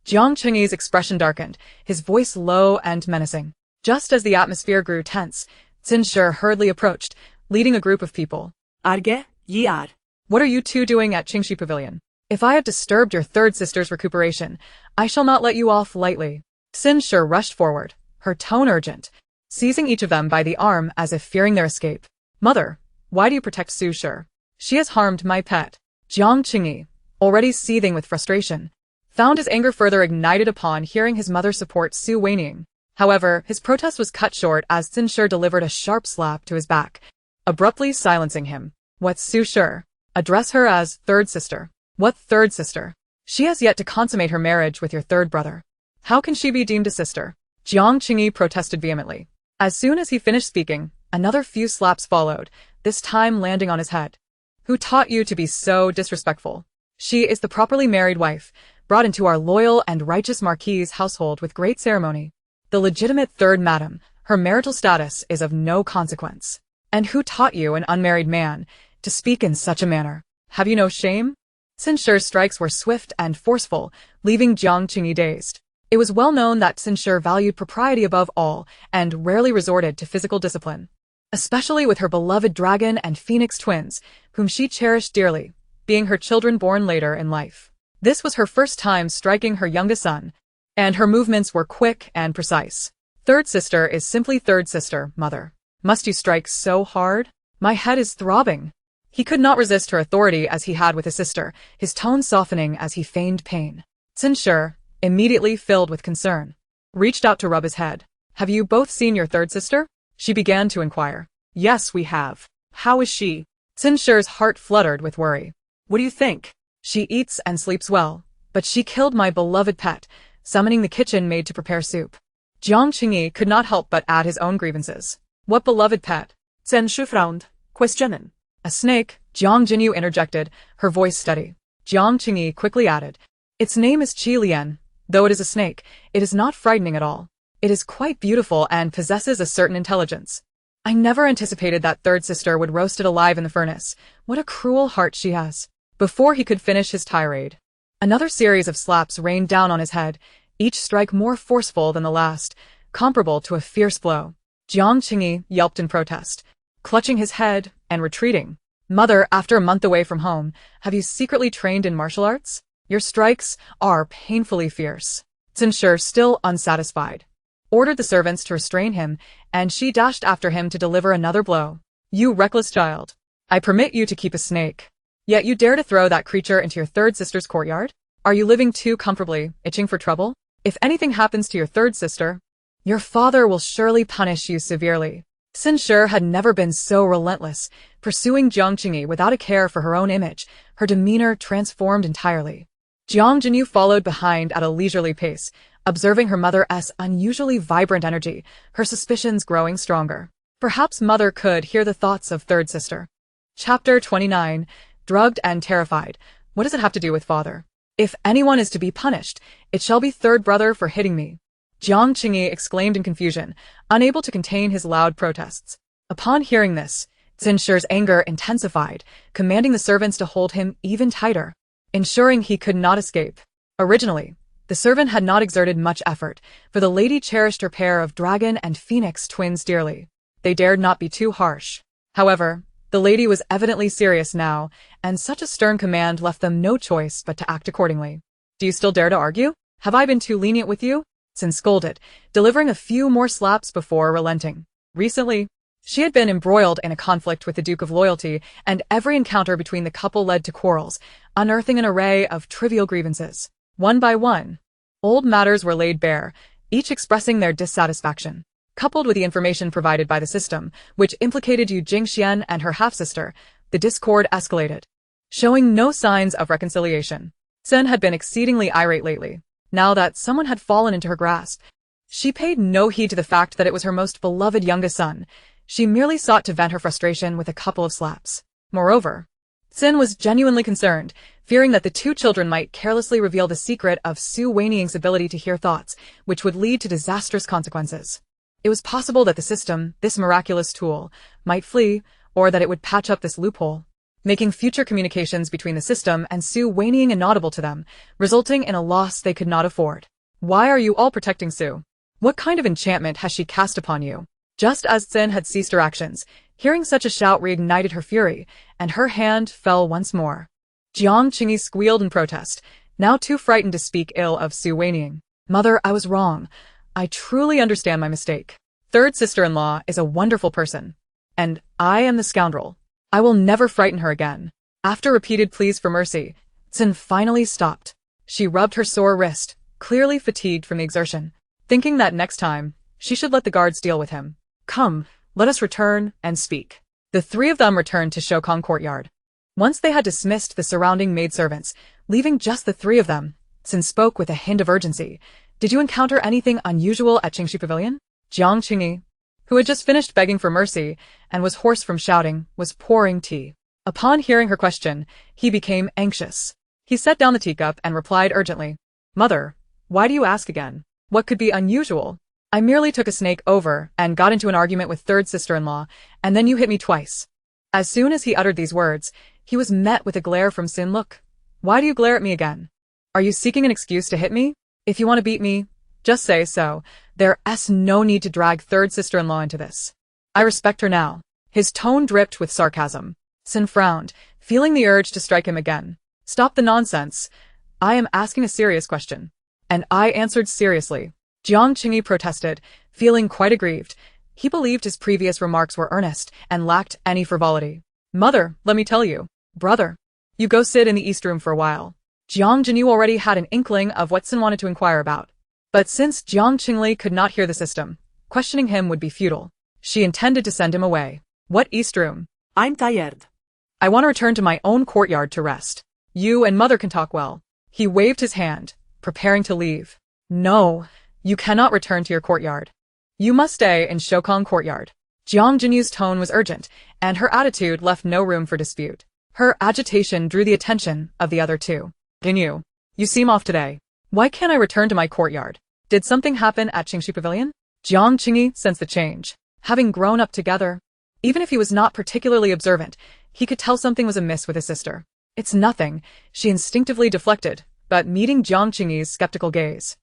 Jiang Qingyi's expression darkened, his voice low and menacing. Just as the atmosphere grew tense, Xin Shi hurriedly approached, leading a group of people. Arge, ye are. What are you two doing at Qingxi Pavilion? If I have disturbed your third sister's recuperation, I shall not let you off lightly. Xin Shi rushed forward, her tone urgent, seizing each of them by the arm as if fearing their escape. Mother, why do you protect Su Shi? She has harmed my pet. Jiang Qingyi, already seething with frustration, found his anger further ignited upon hearing his mother support Su Wanying. However, his protest was cut short as Xin Shi delivered a sharp slap to his back, abruptly silencing him. What's Su Shi? Address her as third sister. What third sister? She has yet to consummate her marriage with your third brother. How can she be deemed a sister? Jiang Qingyi protested vehemently. As soon as he finished speaking, another few slaps followed, this time landing on his head. Who taught you to be so disrespectful? She is the properly married wife, brought into our loyal and righteous Marquis's household with great ceremony. The legitimate third madam, her marital status is of no consequence. And who taught you, an unmarried man, to speak in such a manner? Have you no shame? Xin Shi's strikes were swift and forceful, leaving Jiang Qingyi dazed. It was well known that Xin Shi valued propriety above all and rarely resorted to physical discipline, especially with her beloved dragon and phoenix twins, whom she cherished dearly, being her children born later in life. This was her first time striking her youngest son, and her movements were quick and precise. Third sister is simply third sister, mother. Must you strike so hard? My head is throbbing. He could not resist her authority as he had with his sister, his tone softening as he feigned pain. Xin Shi, immediately filled with concern, reached out to rub his head. Have you both seen your third sister? She began to inquire. Yes, we have. How is she? Xin Shi's heart fluttered with worry. What do you think? She eats and sleeps well, but she killed my beloved pet, summoning the kitchen maid to prepare soup. Jiang Qingyi could not help but add his own grievances. What beloved pet? Xin Shi frowned, questioning. A snake, Jiang Jinyu interjected, her voice steady. Jiang Qingyi quickly added. Its name is Qi Lian. Though it is a snake, it is not frightening at all. It is quite beautiful and possesses a certain intelligence. I never anticipated that third sister would roast it alive in the furnace. What a cruel heart she has. Before he could finish his tirade, another series of slaps rained down on his head, each strike more forceful than the last, comparable to a fierce blow. Jiang Qingyi yelped in protest, clutching his head and retreating. Mother, after a month away from home, have you secretly trained in martial arts? Your strikes are painfully fierce. Xin Shi, still unsatisfied, ordered the servants to restrain him, and she dashed after him to deliver another blow. You reckless child. I permit you to keep a snake. Yet you dare to throw that creature into your third sister's courtyard? Are you living too comfortably, itching for trouble? If anything happens to your third sister, your father will surely punish you severely. Xin Shi had never been so relentless, pursuing Jiang Qingyi without a care for her own image, her demeanor transformed entirely. Jiang Jinyu followed behind at a leisurely pace, observing her mother's unusually vibrant energy, her suspicions growing stronger. Perhaps mother could hear the thoughts of third sister. Chapter 29. Drugged and terrified. What does it have to do with father? If anyone is to be punished, it shall be third brother for hitting me. Jiang Qingyi exclaimed in confusion, unable to contain his loud protests. Upon hearing this, Xin Shi's anger intensified, commanding the servants to hold him even tighter, ensuring he could not escape. Originally, the servant had not exerted much effort, for the lady cherished her pair of dragon and phoenix twins dearly. They dared not be too harsh. However, the lady was evidently serious now, and such a stern command left them no choice but to act accordingly. Do you still dare to argue? Have I been too lenient with you? Xin scolded, delivering a few more slaps before relenting. Recently, She had been embroiled in a conflict with the Duke of Loyalty, and every encounter between the couple led to quarrels, unearthing an array of trivial grievances. One by one, old matters were laid bare, each expressing their dissatisfaction. Coupled with the information provided by the system, which implicated Yu Jingxian and her half-sister, the discord escalated. Showing no signs of reconciliation, Sen had been exceedingly irate lately. Now that someone had fallen into her grasp, she paid no heed to the fact that it was her most beloved youngest son. She merely sought to vent her frustration with a couple of slaps. Moreover, Sin was genuinely concerned, fearing that the two children might carelessly reveal the secret of Su Wanying's ability to hear thoughts, which would lead to disastrous consequences. It was possible that the system, this miraculous tool, might flee, or that it would patch up this loophole, making future communications between the system and Su Wanying inaudible to them, resulting in a loss they could not afford. Why are you all protecting Su? What kind of enchantment has she cast upon you? Just as Sin had ceased her actions, hearing such a shout reignited her fury, and her hand fell once more. Jiang Qingyi squealed in protest, now too frightened to speak ill of Su Wanying. Mother, I was wrong. I truly understand my mistake. Third sister-in-law is a wonderful person. And I am the scoundrel. I will never frighten her again. After repeated pleas for mercy, Sin finally stopped. She rubbed her sore wrist, clearly fatigued from the exertion, thinking that next time, she should let the guards deal with him. Come, let us return and speak. The three of them returned to Shokong Courtyard. Once they had dismissed the surrounding maidservants, leaving just the three of them, Sin spoke with a hint of urgency. Did you encounter anything unusual at Qingxi Pavilion? Jiang Qingyi, who had just finished begging for mercy and was hoarse from shouting, was pouring tea. Upon hearing her question, he became anxious. He set down the teacup and replied urgently, Mother, why do you ask again? What could be unusual? I merely took a snake over and got into an argument with third sister-in-law, and then you hit me twice. As soon as he uttered these words, he was met with a glare from Sin. Look, why do you glare at me again? Are you seeking an excuse to hit me? If you want to beat me, just say so. There's no need to drag third sister-in-law into this. I respect her now. His tone dripped with sarcasm. Sin frowned, feeling the urge to strike him again. Stop the nonsense. I am asking a serious question. And I answered seriously. Jiang Qingyi protested, feeling quite aggrieved. He believed his previous remarks were earnest and lacked any frivolity. Mother, let me tell you. Brother, you go sit in the east room for a while. Jiang Jinyu already had an inkling of what Sin wanted to inquire about. But since Jiang Qingli could not hear the system, questioning him would be futile. She intended to send him away. What east room? I'm tired. I want to return to my own courtyard to rest. You and Mother can talk well. He waved his hand, preparing to leave. No. You cannot return to your courtyard. You must stay in Shokong Courtyard. Jiang Jinyu's tone was urgent, and her attitude left no room for dispute. Her agitation drew the attention of the other two. Jinyu, you seem off today. Why can't I return to my courtyard? Did something happen at Qingxi Pavilion? Jiang Qingyi sensed the change. Having grown up together, even if he was not particularly observant, he could tell something was amiss with his sister. It's nothing, she instinctively deflected, but meeting Jiang Qingyi's skeptical gaze,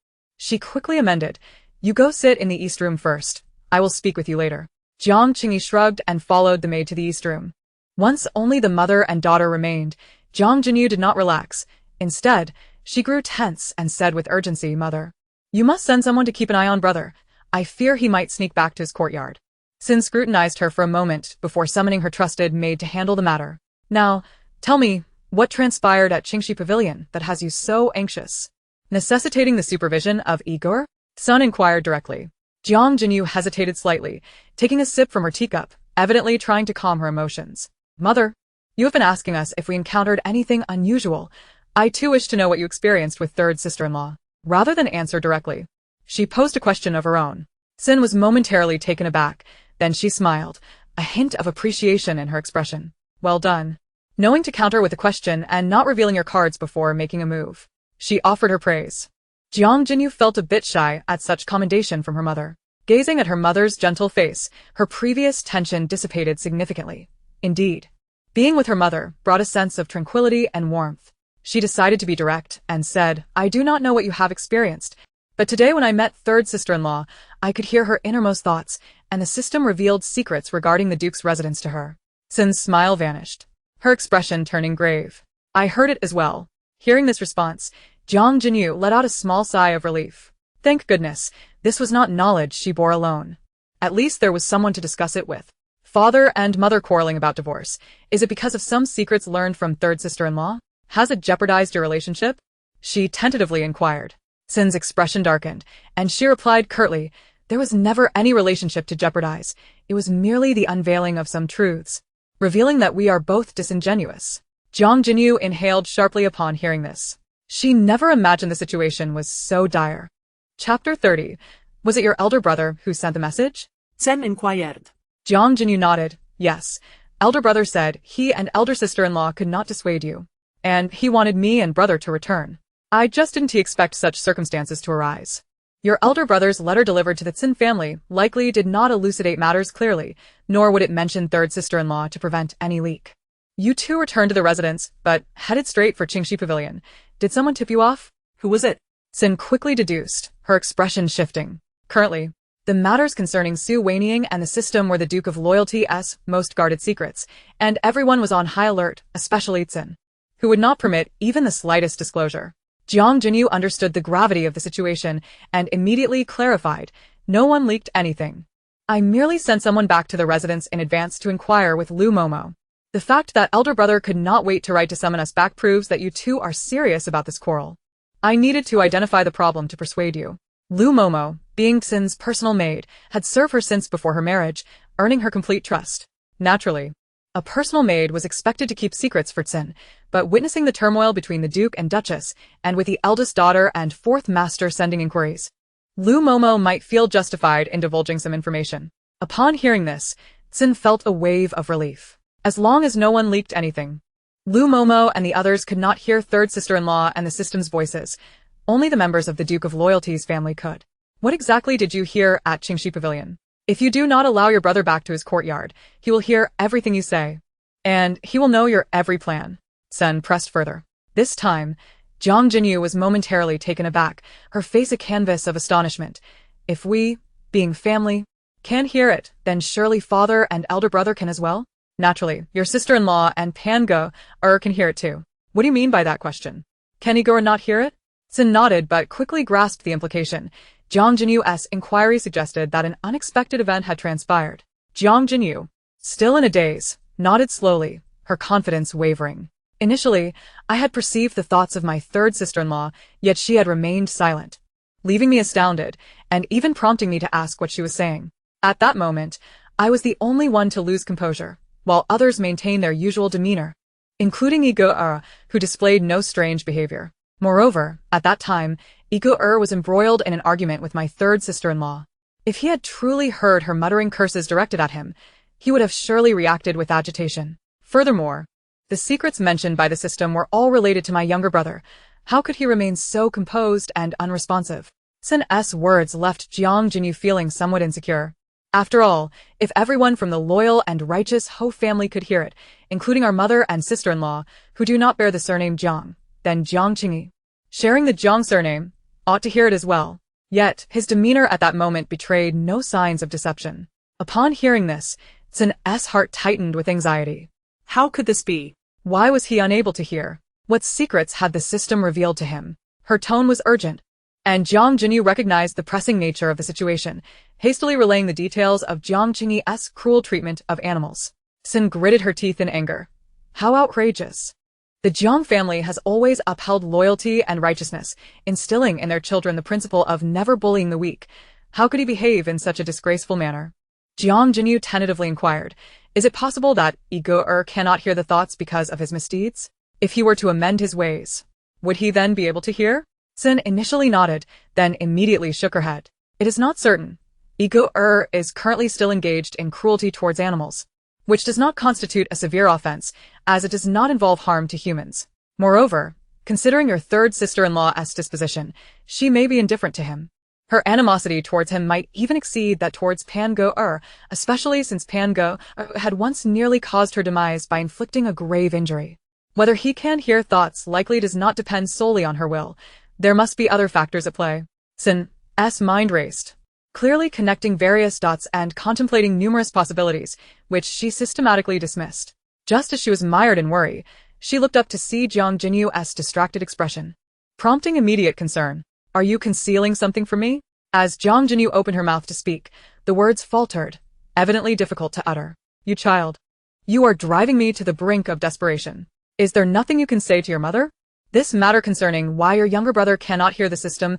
she quickly amended, You go sit in the east room first. I will speak with you later. Jiang Qingyi shrugged and followed the maid to the east room. Once only the mother and daughter remained, Jiang Jinyu did not relax. Instead, she grew tense and said with urgency, Mother, you must send someone to keep an eye on brother. I fear he might sneak back to his courtyard. Sin scrutinized her for a moment before summoning her trusted maid to handle the matter. Now, tell me, what transpired at Qingxi Pavilion that has you so anxious? Necessitating the supervision of Igor? Sun inquired directly. Jiang Jinyu hesitated slightly, taking a sip from her teacup, evidently trying to calm her emotions. Mother, you have been asking us if we encountered anything unusual. I too wish to know what you experienced with third sister-in-law. Rather than answer directly, she posed a question of her own. Sin was momentarily taken aback, then she smiled, a hint of appreciation in her expression. Well done. Knowing to counter with a question and not revealing your cards before making a move. She offered her praise. Jiang Jinyu felt a bit shy at such commendation from her mother. Gazing at her mother's gentle face, her previous tension dissipated significantly. Indeed, being with her mother brought a sense of tranquility and warmth. She decided to be direct and said, I do not know what you have experienced, but today when I met third sister-in-law, I could hear her innermost thoughts, and the system revealed secrets regarding the Duke's residence to her. Sin's smile vanished, her expression turning grave. I heard it as well. Hearing this response, Jiang Jinyu let out a small sigh of relief. Thank goodness, this was not knowledge she bore alone. At least there was someone to discuss it with. Father and mother quarreling about divorce. Is it because of some secrets learned from third sister-in-law? Has it jeopardized your relationship? She tentatively inquired. Sin's expression darkened, and she replied curtly, there was never any relationship to jeopardize. It was merely the unveiling of some truths, revealing that we are both disingenuous. Jiang Jinyu inhaled sharply upon hearing this. She never imagined the situation was so dire. Chapter 30. Was it your elder brother who sent the message? Sen inquired. Jiang Jinyu nodded. Yes. Elder brother said he and elder sister-in-law could not dissuade you, and he wanted me and brother to return. I just didn't expect such circumstances to arise. Your elder brother's letter delivered to the Tsin family likely did not elucidate matters clearly, nor would it mention third sister-in-law to prevent any leak. You two returned to the residence, but headed straight for Qingxi Pavilion. Did someone tip you off? Who was it? Sin quickly deduced, her expression shifting. Currently, the matters concerning Su Wanying and the system were the Duke of Loyalty's most guarded secrets, and everyone was on high alert, especially Tsin, who would not permit even the slightest disclosure. Jiang Jinyu understood the gravity of the situation and immediately clarified, no one leaked anything. I merely sent someone back to the residence in advance to inquire with Lu Momo. The fact that elder brother could not wait to write to summon us back proves that you two are serious about this quarrel. I needed to identify the problem to persuade you. Lu Momo, being Tsin's personal maid, had served her since before her marriage, earning her complete trust. Naturally, a personal maid was expected to keep secrets for Tsin, but witnessing the turmoil between the Duke and Duchess, and with the eldest daughter and fourth master sending inquiries, Lu Momo might feel justified in divulging some information. Upon hearing this, Tsin felt a wave of relief. As long as no one leaked anything, Lu Momo and the others could not hear third sister-in-law and the system's voices. Only the members of the Duke of Loyalty's family could. What exactly did you hear at Qingxi Pavilion? If you do not allow your brother back to his courtyard, he will hear everything you say, and he will know your every plan. Sen pressed further. This time, Jiang Jinyu was momentarily taken aback, her face a canvas of astonishment. If we, being family, can hear it, then surely father and elder brother can as well? Naturally, your sister-in-law and Pango can hear it too. What do you mean by that question? Can Igor not hear it? Sin nodded but quickly grasped the implication. Jiang Jinyu's inquiry suggested that an unexpected event had transpired. Jiang Jinyu, still in a daze, nodded slowly, her confidence wavering. Initially, I had perceived the thoughts of my third sister-in-law, yet she had remained silent, leaving me astounded, and even prompting me to ask what she was saying. At that moment, I was the only one to lose composure, while others maintained their usual demeanor, including Igor, who displayed no strange behavior. Moreover, at that time, Igor was embroiled in an argument with my third sister-in-law. If he had truly heard her muttering curses directed at him, he would have surely reacted with agitation. Furthermore, the secrets mentioned by the system were all related to my younger brother. How could he remain so composed and unresponsive? Sin's words left Jiang Jinyu feeling somewhat insecure. After all, if everyone from the loyal and righteous Ho family could hear it, including our mother and sister-in-law, who do not bear the surname Jiang, then Jiang Qingyi, sharing the Jiang surname, ought to hear it as well. Yet, his demeanor at that moment betrayed no signs of deception. Upon hearing this, Sin's heart tightened with anxiety. How could this be? Why was he unable to hear? What secrets had the system revealed to him? Her tone was urgent, and Jiang Jinyu recognized the pressing nature of the situation, hastily relaying the details of Jiang Qingyi's cruel treatment of animals. Sin gritted her teeth in anger. How outrageous! The Jiang family has always upheld loyalty and righteousness, instilling in their children the principle of never bullying the weak. How could he behave in such a disgraceful manner? Jiang Jinyu tentatively inquired, is it possible that Igor cannot hear the thoughts because of his misdeeds? If he were to amend his ways, would he then be able to hear? Sin initially nodded, then immediately shook her head. It is not certain. Igor is currently still engaged in cruelty towards animals, which does not constitute a severe offense, as it does not involve harm to humans. Moreover, considering your third sister-in-law's disposition, she may be indifferent to him. Her animosity towards him might even exceed that towards Pango, especially since Pango had once nearly caused her demise by inflicting a grave injury. Whether he can hear thoughts likely does not depend solely on her will. There must be other factors at play. Sin's mind raced, clearly connecting various dots and contemplating numerous possibilities, which she systematically dismissed. Just as she was mired in worry, she looked up to see Jiang Jinyu's distracted expression, prompting immediate concern. Are you concealing something from me? As Jiang Jinyu opened her mouth to speak, the words faltered, evidently difficult to utter. You child. You are driving me to the brink of desperation. Is there nothing you can say to your mother? This matter concerning why your younger brother cannot hear the system's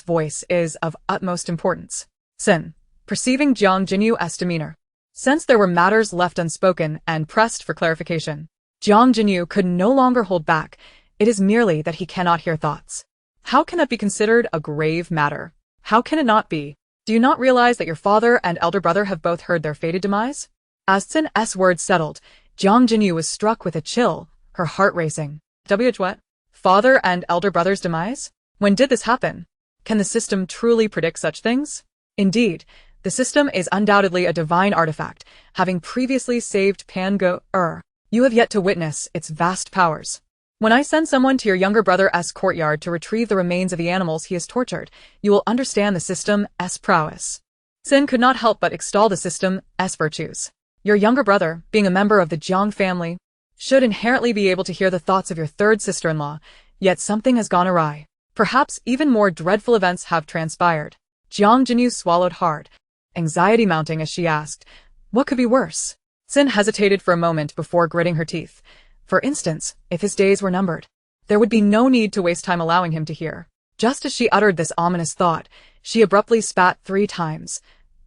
voice is of utmost importance. Sin, perceiving Jiang Jinyu's demeanor. Since there were matters left unspoken and pressed for clarification, Jiang Jinyu could no longer hold back. It is merely that he cannot hear thoughts. How can that be considered a grave matter? How can it not be? Do you not realize that your father and elder brother have both heard their fated demise? As Sin's words settled, Jiang Jinyu was struck with a chill, her heart racing. What? Father and elder brother's demise? When did this happen? Can the system truly predict such things? Indeed, the system is undoubtedly a divine artifact, having previously saved Pan-go-er. You have yet to witness its vast powers. When I send someone to your younger brother's courtyard to retrieve the remains of the animals he has tortured, you will understand the system's prowess. Sin could not help but extol the system's virtues. Your younger brother, being a member of the Jiang family, should inherently be able to hear the thoughts of your third sister-in-law, yet something has gone awry. Perhaps even more dreadful events have transpired. Jiang Jinyu swallowed hard, anxiety mounting as she asked, what could be worse? Sin hesitated for a moment before gritting her teeth. For instance, if his days were numbered, there would be no need to waste time allowing him to hear. Just as she uttered this ominous thought, she abruptly spat 3 times.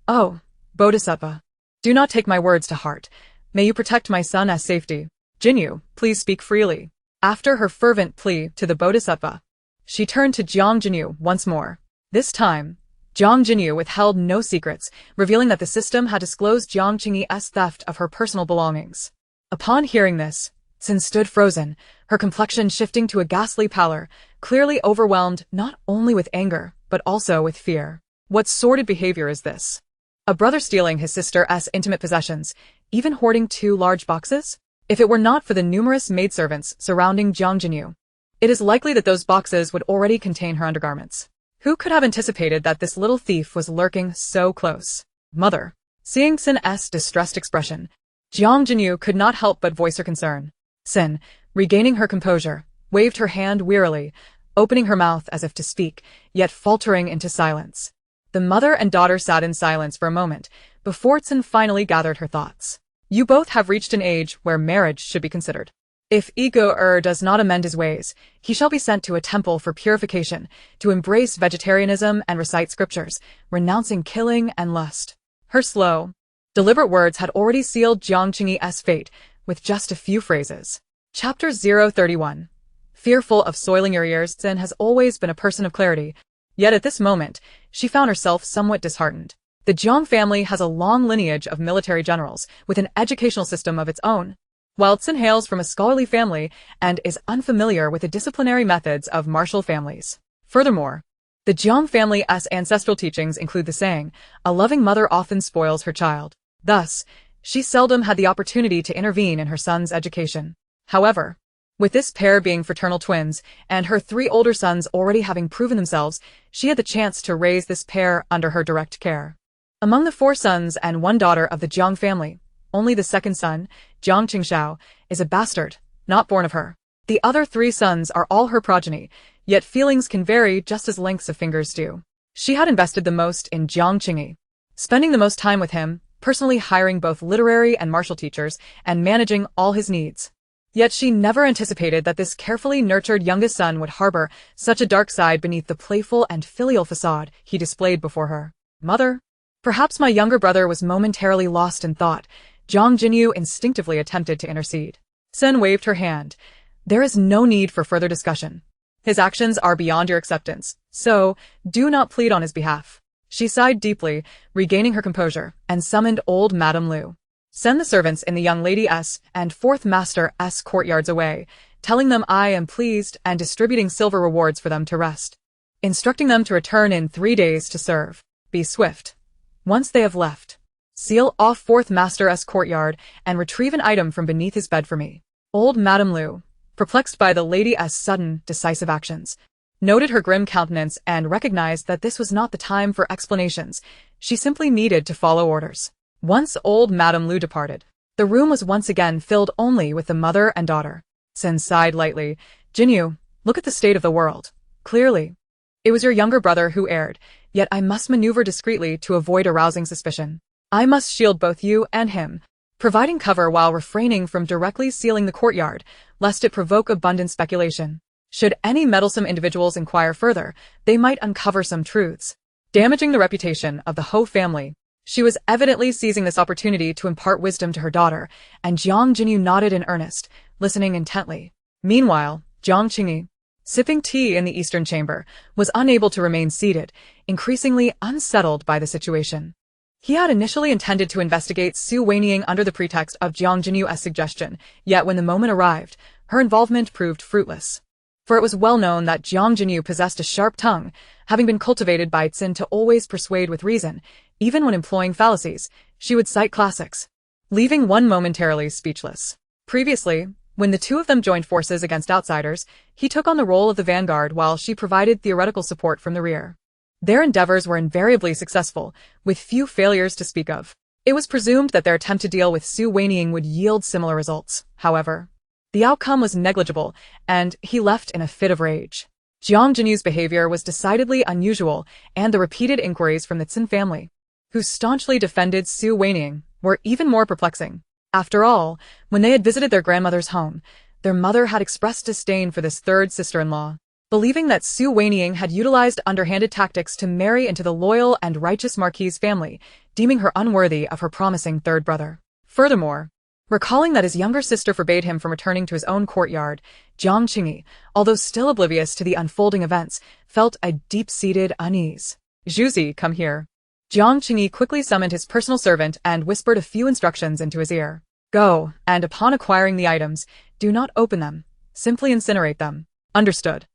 Oh, Bodhisattva, do not take my words to heart. May you protect my son's safety. Jinyu, please speak freely. After her fervent plea to the Bodhisattva, she turned to Jiang Jinyu once more. This time, Jiang Jinyu withheld no secrets, revealing that the system had disclosed Jiang Qingyi's theft of her personal belongings. Upon hearing this, Sin stood frozen, her complexion shifting to a ghastly pallor, clearly overwhelmed not only with anger, but also with fear. What sordid behavior is this? A brother stealing his sister's intimate possessions, even hoarding 2 large boxes? If it were not for the numerous maidservants surrounding Jiang Jinyu, it is likely that those boxes would already contain her undergarments. Who could have anticipated that this little thief was lurking so close? Mother. Seeing Sin's distressed expression, Jiang Jinyu could not help but voice her concern. Sin, regaining her composure, waved her hand wearily, opening her mouth as if to speak, yet faltering into silence. The mother and daughter sat in silence for a moment, before Sin finally gathered her thoughts. You both have reached an age where marriage should be considered. If Ego does not amend his ways, he shall be sent to a temple for purification, to embrace vegetarianism and recite scriptures, renouncing killing and lust. Her slow, deliberate words had already sealed Jiang Qingyi's fate, with just a few phrases. Chapter 031. Fearful of soiling your ears, Sin has always been a person of clarity, yet at this moment, she found herself somewhat disheartened. The Jiang family has a long lineage of military generals, with an educational system of its own. While Sin hails from a scholarly family and is unfamiliar with the disciplinary methods of martial families. Furthermore, the Jiang family's ancestral teachings include the saying, a loving mother often spoils her child. Thus, she seldom had the opportunity to intervene in her son's education. However, with this pair being fraternal twins, and her 3 older sons already having proven themselves, she had the chance to raise this pair under her direct care. Among the 4 sons and 1 daughter of the Jiang family, only the second son, Jiang Qingxiao, is a bastard, not born of her. The other 3 sons are all her progeny, yet feelings can vary just as lengths of fingers do. She had invested the most in Jiang Qingyi, spending the most time with him, personally hiring both literary and martial teachers, and managing all his needs. Yet she never anticipated that this carefully nurtured youngest son would harbor such a dark side beneath the playful and filial facade he displayed before her. Mother? Perhaps my younger brother was momentarily lost in thought. Jiang Jinyu instinctively attempted to intercede. Sin waved her hand. There is no need for further discussion. His actions are beyond your acceptance, so do not plead on his behalf. She sighed deeply, regaining her composure, and summoned old Madame Liu. Send the servants in the young lady's and 4th master's courtyards away, telling them I am pleased and distributing silver rewards for them to rest. Instructing them to return in 3 days to serve. Be swift. Once they have left, seal off 4th master's courtyard and retrieve an item from beneath his bed for me. Old Madame Liu, perplexed by the lady's sudden, decisive actions, noted her grim countenance and recognized that this was not the time for explanations. She simply needed to follow orders. Once old Madame Liu departed, the room was once again filled only with the mother and daughter. Sin sighed lightly. Jinyu, look at the state of the world. Clearly, it was your younger brother who erred, yet I must maneuver discreetly to avoid arousing suspicion. I must shield both you and him. providing cover while refraining from directly sealing the courtyard, lest it provoke abundant speculation. Should any meddlesome individuals inquire further, they might uncover some truths, damaging the reputation of the Ho family. She was evidently seizing this opportunity to impart wisdom to her daughter, and Jiang Jinyu nodded in earnest, listening intently. Meanwhile, Jiang Qingyi, sipping tea in the eastern chamber, was unable to remain seated, increasingly unsettled by the situation. He had initially intended to investigate Su Wanying under the pretext of Jiang Jinyu's suggestion, yet when the moment arrived, her involvement proved fruitless. For it was well known that Jiang Jinyu possessed a sharp tongue, having been cultivated by Tsin to always persuade with reason. Even when employing fallacies, she would cite classics, leaving one momentarily speechless. Previously, when the two of them joined forces against outsiders, he took on the role of the vanguard while she provided theoretical support from the rear. Their endeavors were invariably successful, with few failures to speak of. It was presumed that their attempt to deal with Su Wanying would yield similar results. However, the outcome was negligible, and he left in a fit of rage. Jiang Jinyu's behavior was decidedly unusual, and the repeated inquiries from the Tsin family, who staunchly defended Su Wanying, were even more perplexing. After all, when they had visited their grandmother's home, their mother had expressed disdain for this third sister-in-law, believing that Su Wanying had utilized underhanded tactics to marry into the loyal and righteous Marquis's family, deeming her unworthy of her promising third brother. Furthermore, recalling that his younger sister forbade him from returning to his own courtyard, Jiang Qingyi, although still oblivious to the unfolding events, felt a deep-seated unease. "Zhuzi, come here." Jiang Qingyi quickly summoned his personal servant and whispered a few instructions into his ear. "Go, and upon acquiring the items, do not open them. Simply incinerate them." "Understood."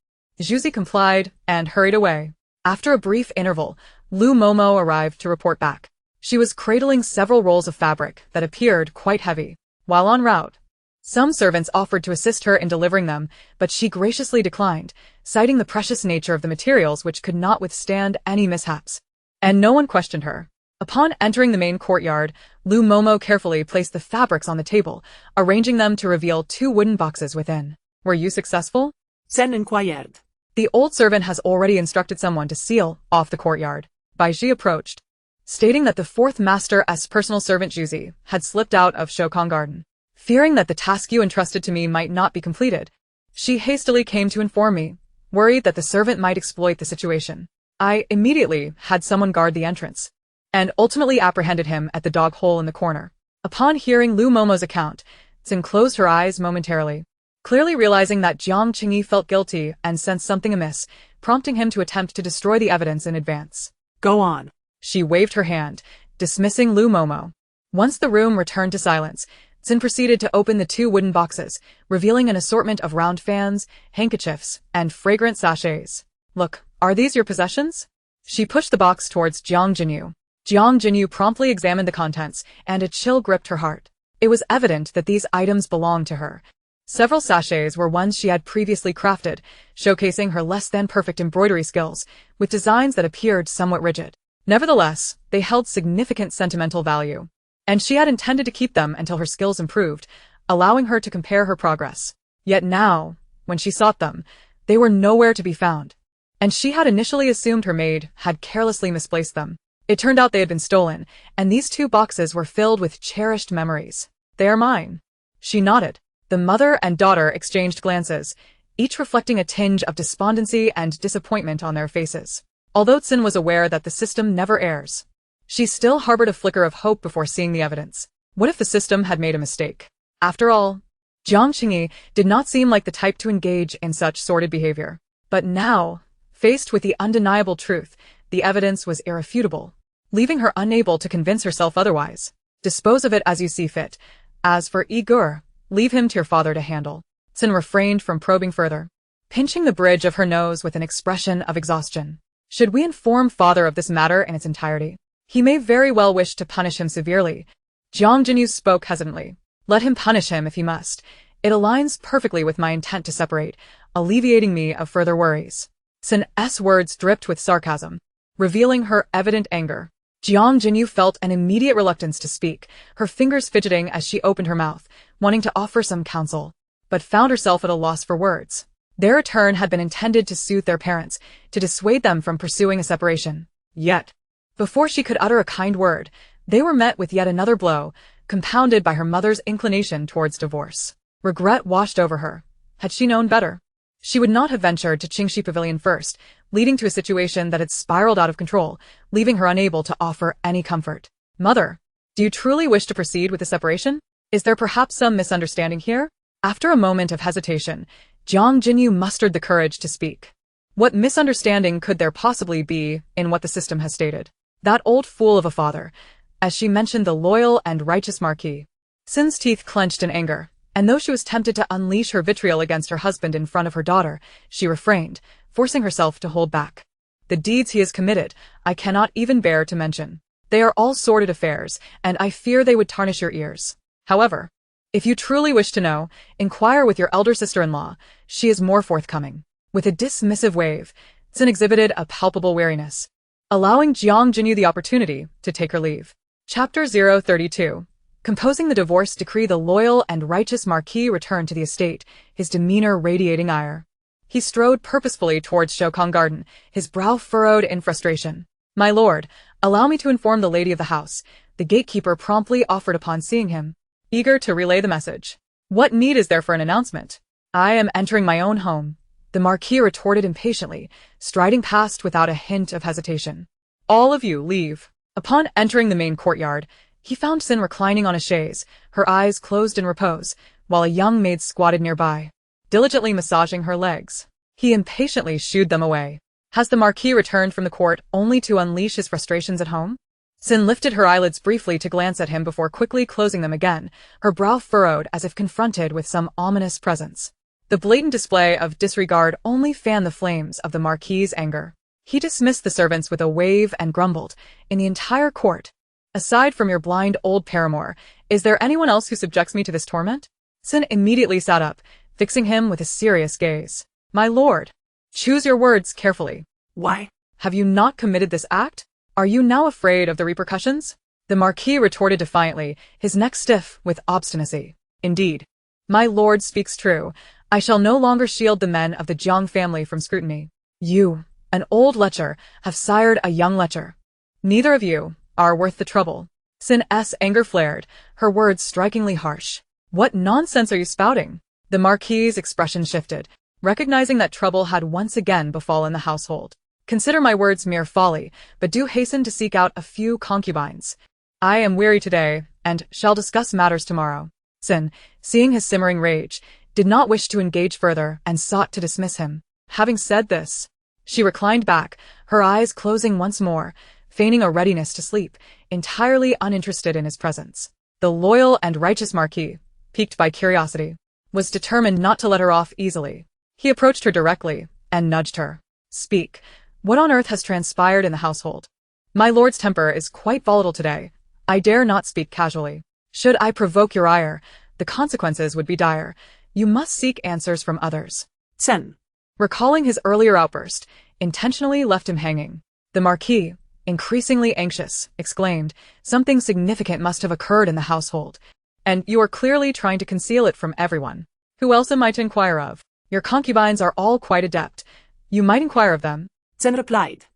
Zhuzi complied and hurried away. After a brief interval, Lu Momo arrived to report back. She was cradling several rolls of fabric that appeared quite heavy. While en route, some servants offered to assist her in delivering them, but she graciously declined, citing the precious nature of the materials which could not withstand any mishaps. And no one questioned her. Upon entering the main courtyard, Lu Momo carefully placed the fabrics on the table, arranging them to reveal 2 wooden boxes within. "Were you successful?" Tsin inquired. The old servant has already instructed someone to seal off the courtyard. Bai Ji approached, stating that the 4th master's personal servant Zhuzi had slipped out of Shokong Garden. Fearing that the task you entrusted to me might not be completed, she hastily came to inform me, worried that the servant might exploit the situation. I immediately had someone guard the entrance, and ultimately apprehended him at the dog hole in the corner. Upon hearing Lu Momo's account, Tsin closed her eyes momentarily, clearly realizing that Jiang Qingyi felt guilty and sensed something amiss, prompting him to attempt to destroy the evidence in advance. "Go on." She waved her hand, dismissing Lu Momo. Once the room returned to silence, Tsin proceeded to open the 2 wooden boxes, revealing an assortment of round fans, handkerchiefs, and fragrant sachets. "Look, are these your possessions?" She pushed the box towards Jiang Jinyu. Jiang Jinyu promptly examined the contents, and a chill gripped her heart. It was evident that these items belonged to her. Several sachets were ones she had previously crafted, showcasing her less-than-perfect embroidery skills, with designs that appeared somewhat rigid. Nevertheless, they held significant sentimental value, and she had intended to keep them until her skills improved, allowing her to compare her progress. Yet now, when she sought them, they were nowhere to be found, and she had initially assumed her maid had carelessly misplaced them. It turned out they had been stolen, and these 2 boxes were filled with cherished memories. "They are mine." She nodded. The mother and daughter exchanged glances, each reflecting a tinge of despondency and disappointment on their faces. Although Tsin was aware that the system never errs, she still harbored a flicker of hope before seeing the evidence. What if the system had made a mistake? After all, Jiang Qingyi did not seem like the type to engage in such sordid behavior. But now, faced with the undeniable truth, the evidence was irrefutable, leaving her unable to convince herself otherwise. "Dispose of it as you see fit. As for Igor, leave him to your father to handle." Tsin refrained from probing further, pinching the bridge of her nose with an expression of exhaustion. "Should we inform father of this matter in its entirety? He may very well wish to punish him severely." Jiang Jinyu spoke hesitantly. "Let him punish him if he must. It aligns perfectly with my intent to separate, alleviating me of further worries." Tsin's words dripped with sarcasm, revealing her evident anger. Jiang Jinyu felt an immediate reluctance to speak, her fingers fidgeting as she opened her mouth, wanting to offer some counsel, but found herself at a loss for words. Their return had been intended to soothe their parents, to dissuade them from pursuing a separation. Yet, before she could utter a kind word, they were met with yet another blow, compounded by her mother's inclination towards divorce. Regret washed over her. Had she known better, she would not have ventured to Qingxi Pavilion first, leading to a situation that had spiraled out of control, leaving her unable to offer any comfort. Mother, do you truly wish to proceed with the separation? Is there perhaps some misunderstanding here? After a moment of hesitation, Jiang Jinyu mustered the courage to speak. What misunderstanding could there possibly be in what the system has stated? That old fool of a father, as she mentioned the loyal and righteous Marquis. Sin's teeth clenched in anger, and though she was tempted to unleash her vitriol against her husband in front of her daughter, she refrained, forcing herself to hold back. The deeds he has committed, I cannot even bear to mention. They are all sordid affairs, and I fear they would tarnish your ears. However, if you truly wish to know, inquire with your elder sister-in-law. She is more forthcoming. With a dismissive wave, Sin exhibited a palpable weariness, allowing Jiang Jinyu the opportunity to take her leave. Chapter 032. Composing the divorce decree, the loyal and righteous Marquis returned to the estate, his demeanor radiating ire. He strode purposefully towards Shoukong Garden, his brow furrowed in frustration. My lord, allow me to inform the lady of the house, the gatekeeper promptly offered upon seeing him, eager to relay the message. What need is there for an announcement? I am entering my own home, the Marquis retorted impatiently, striding past without a hint of hesitation. All of you leave. Upon entering the main courtyard, he found Sin reclining on a chaise, her eyes closed in repose, while a young maid squatted nearby, diligently massaging her legs. He impatiently shooed them away. Has the Marquis returned from the court only to unleash his frustrations at home? Sin lifted her eyelids briefly to glance at him before quickly closing them again, her brow furrowed as if confronted with some ominous presence. The blatant display of disregard only fanned the flames of the Marquis's anger. He dismissed the servants with a wave and grumbled, in the entire court, aside from your blind old paramour, is there anyone else who subjects me to this torment? Sin immediately sat up, fixing him with a serious gaze. My lord, choose your words carefully. Why? Have you not committed this act? Are you now afraid of the repercussions? The Marquis retorted defiantly, his neck stiff with obstinacy. Indeed, my lord speaks true. I shall no longer shield the men of the Jiang family from scrutiny. You, an old lecher, have sired a young lecher. Neither of you are worth the trouble. Sin's anger flared, her words strikingly harsh. What nonsense are you spouting? The Marquis's expression shifted, recognizing that trouble had once again befallen the household. Consider my words mere folly, but do hasten to seek out a few concubines. I am weary today, and shall discuss matters tomorrow. Sin, seeing his simmering rage, did not wish to engage further and sought to dismiss him. Having said this, she reclined back, her eyes closing once more, feigning a readiness to sleep, entirely uninterested in his presence. The loyal and righteous Marquis, piqued by curiosity, was determined not to let her off easily. He approached her directly and nudged her. Speak. What on earth has transpired in the household? My lord's temper is quite volatile today. I dare not speak casually. Should I provoke your ire, the consequences would be dire. You must seek answers from others. Sin, Recalling his earlier outburst, intentionally left him hanging. The Marquis, increasingly anxious, exclaimed, something significant must have occurred in the household. And you are clearly trying to conceal it from everyone. Who else am I to inquire of? Your concubines are all quite adept. You might inquire of them. Sin replied.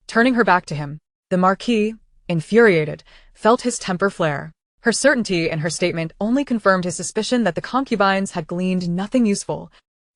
Turning her back to him, the Marquis, infuriated, felt his temper flare. Her certainty in her statement only confirmed his suspicion that the concubines had gleaned nothing useful,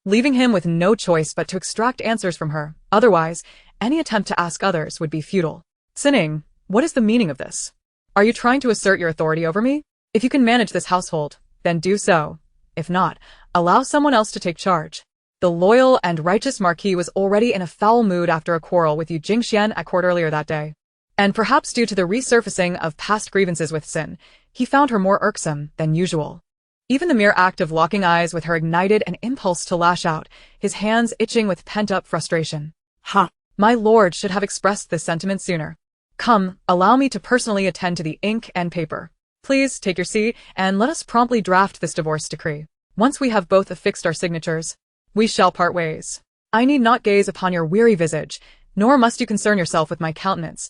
leaving him with no choice but to extract answers from her. Otherwise, any attempt to ask others would be futile. Sinning, what is the meaning of this? Are you trying to assert your authority over me? If you can manage this household, then do so. If not, allow someone else to take charge. The loyal and righteous Marquis was already in a foul mood after a quarrel with Yu Jingxian at court earlier that day. And perhaps due to the resurfacing of past grievances with Sin, he found her more irksome than usual. Even the mere act of locking eyes with her ignited an impulse to lash out, his hands itching with pent-up frustration. Ha! My lord should have expressed this sentiment sooner. Come, allow me to personally attend to the ink and paper. Please take your seat, and let us promptly draft this divorce decree. Once we have both affixed our signatures, we shall part ways. I need not gaze upon your weary visage, nor must you concern yourself with my countenance.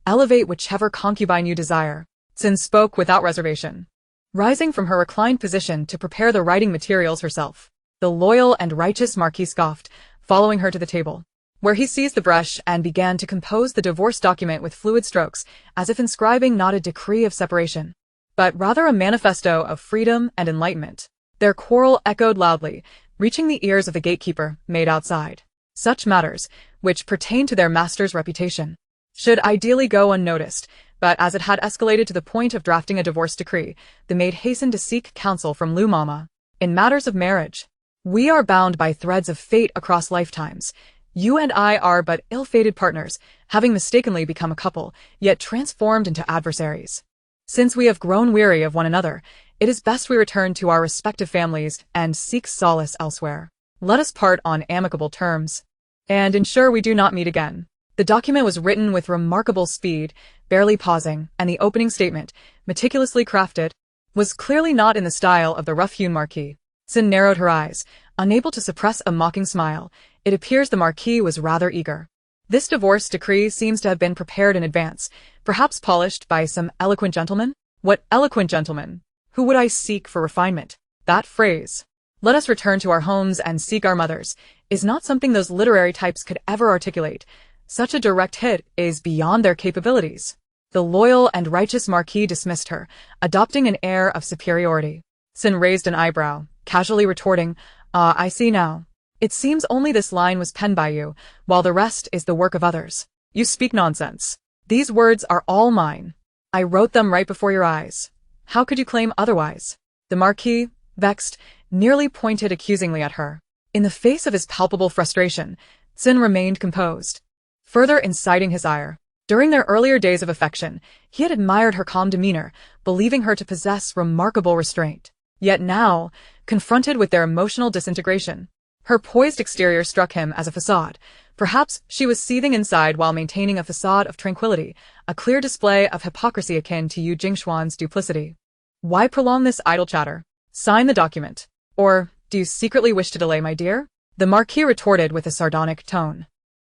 Elevate whichever concubine you desire. Sin spoke without reservation, rising from her reclined position to prepare the writing materials herself. The loyal and righteous Marquis scoffed, following her to the table, where he seized the brush and began to compose the divorce document with fluid strokes, as if inscribing not a decree of separation, but rather a manifesto of freedom and enlightenment. Their quarrel echoed loudly, reaching the ears of the gatekeeper maid outside. Such matters, which pertain to their master's reputation, should ideally go unnoticed, but as it had escalated to the point of drafting a divorce decree, the maid hastened to seek counsel from Lu Mama. In matters of marriage, we are bound by threads of fate across lifetimes. You and I are but ill-fated partners, having mistakenly become a couple, yet transformed into adversaries. Since we have grown weary of one another, it is best we return to our respective families and seek solace elsewhere. Let us part on amicable terms, and ensure we do not meet again. The document was written with remarkable speed, barely pausing, and the opening statement, meticulously crafted, was clearly not in the style of the rough-hewn Marquis. Sin narrowed her eyes, unable to suppress a mocking smile. It appears the Marquis was rather eager. This divorce decree seems to have been prepared in advance, perhaps polished by some eloquent gentleman? What eloquent gentleman? Who would I seek for refinement? That phrase, "Let us return to our homes and seek our mothers," is not something those literary types could ever articulate. Such a direct hit is beyond their capabilities. The loyal and righteous Marquis dismissed her, adopting an air of superiority. Sin raised an eyebrow, casually retorting, "Ah, I see now. It seems only this line was penned by you, while the rest is the work of others. You speak nonsense. These words are all mine. I wrote them right before your eyes. How could you claim otherwise?" The Marquis, vexed, nearly pointed accusingly at her. In the face of his palpable frustration, Sin remained composed, further inciting his ire. During their earlier days of affection, he had admired her calm demeanor, believing her to possess remarkable restraint. Yet now, confronted with their emotional disintegration, her poised exterior struck him as a facade. Perhaps she was seething inside while maintaining a facade of tranquility, a clear display of hypocrisy akin to Yu Jingshuan's duplicity. Why prolong this idle chatter? Sign the document. Or, do you secretly wish to delay, my dear? The Marquis retorted with a sardonic tone.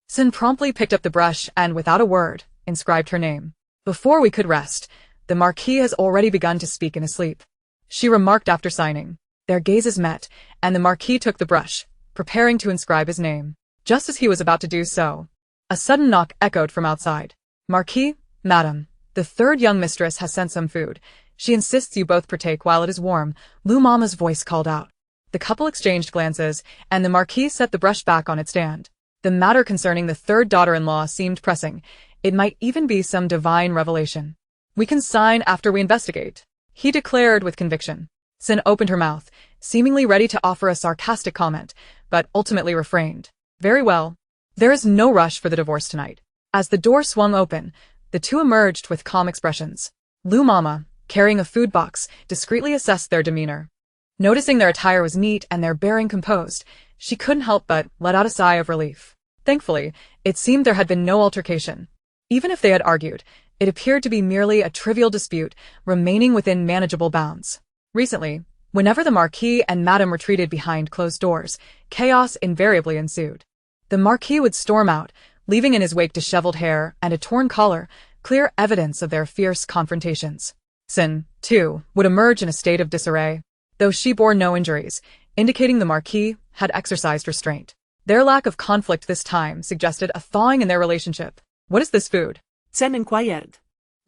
Sin promptly picked up the brush and, without a word, inscribed her name. Before we could rest, the Marquis has already begun to speak in his sleep, she remarked after signing. Their gazes met, and the Marquis took the brush, preparing to inscribe his name. Just as he was about to do so, a sudden knock echoed from outside. "Marquis, madam, the third young mistress has sent some food. She insists you both partake while it is warm," Lu Mama's voice called out. The couple exchanged glances, and the Marquis set the brush back on its stand. The matter concerning the third daughter-in-law seemed pressing. It might even be some divine revelation. "We can sign after we investigate," he declared with conviction. Sin opened her mouth, seemingly ready to offer a sarcastic comment, but ultimately refrained. "Very well. There is no rush for the divorce tonight." As the door swung open, the two emerged with calm expressions. Lu Mama, carrying a food box, discreetly assessed their demeanor. Noticing their attire was neat and their bearing composed, she couldn't help but let out a sigh of relief. Thankfully, it seemed there had been no altercation. Even if they had argued, it appeared to be merely a trivial dispute, remaining within manageable bounds. Recently, whenever the Marquis and Madame retreated behind closed doors, chaos invariably ensued. The Marquis would storm out, leaving in his wake disheveled hair and a torn collar, clear evidence of their fierce confrontations. Sin, too, would emerge in a state of disarray, though she bore no injuries, indicating the Marquis had exercised restraint. Their lack of conflict this time suggested a thawing in their relationship. "What is this food?" Sin inquired.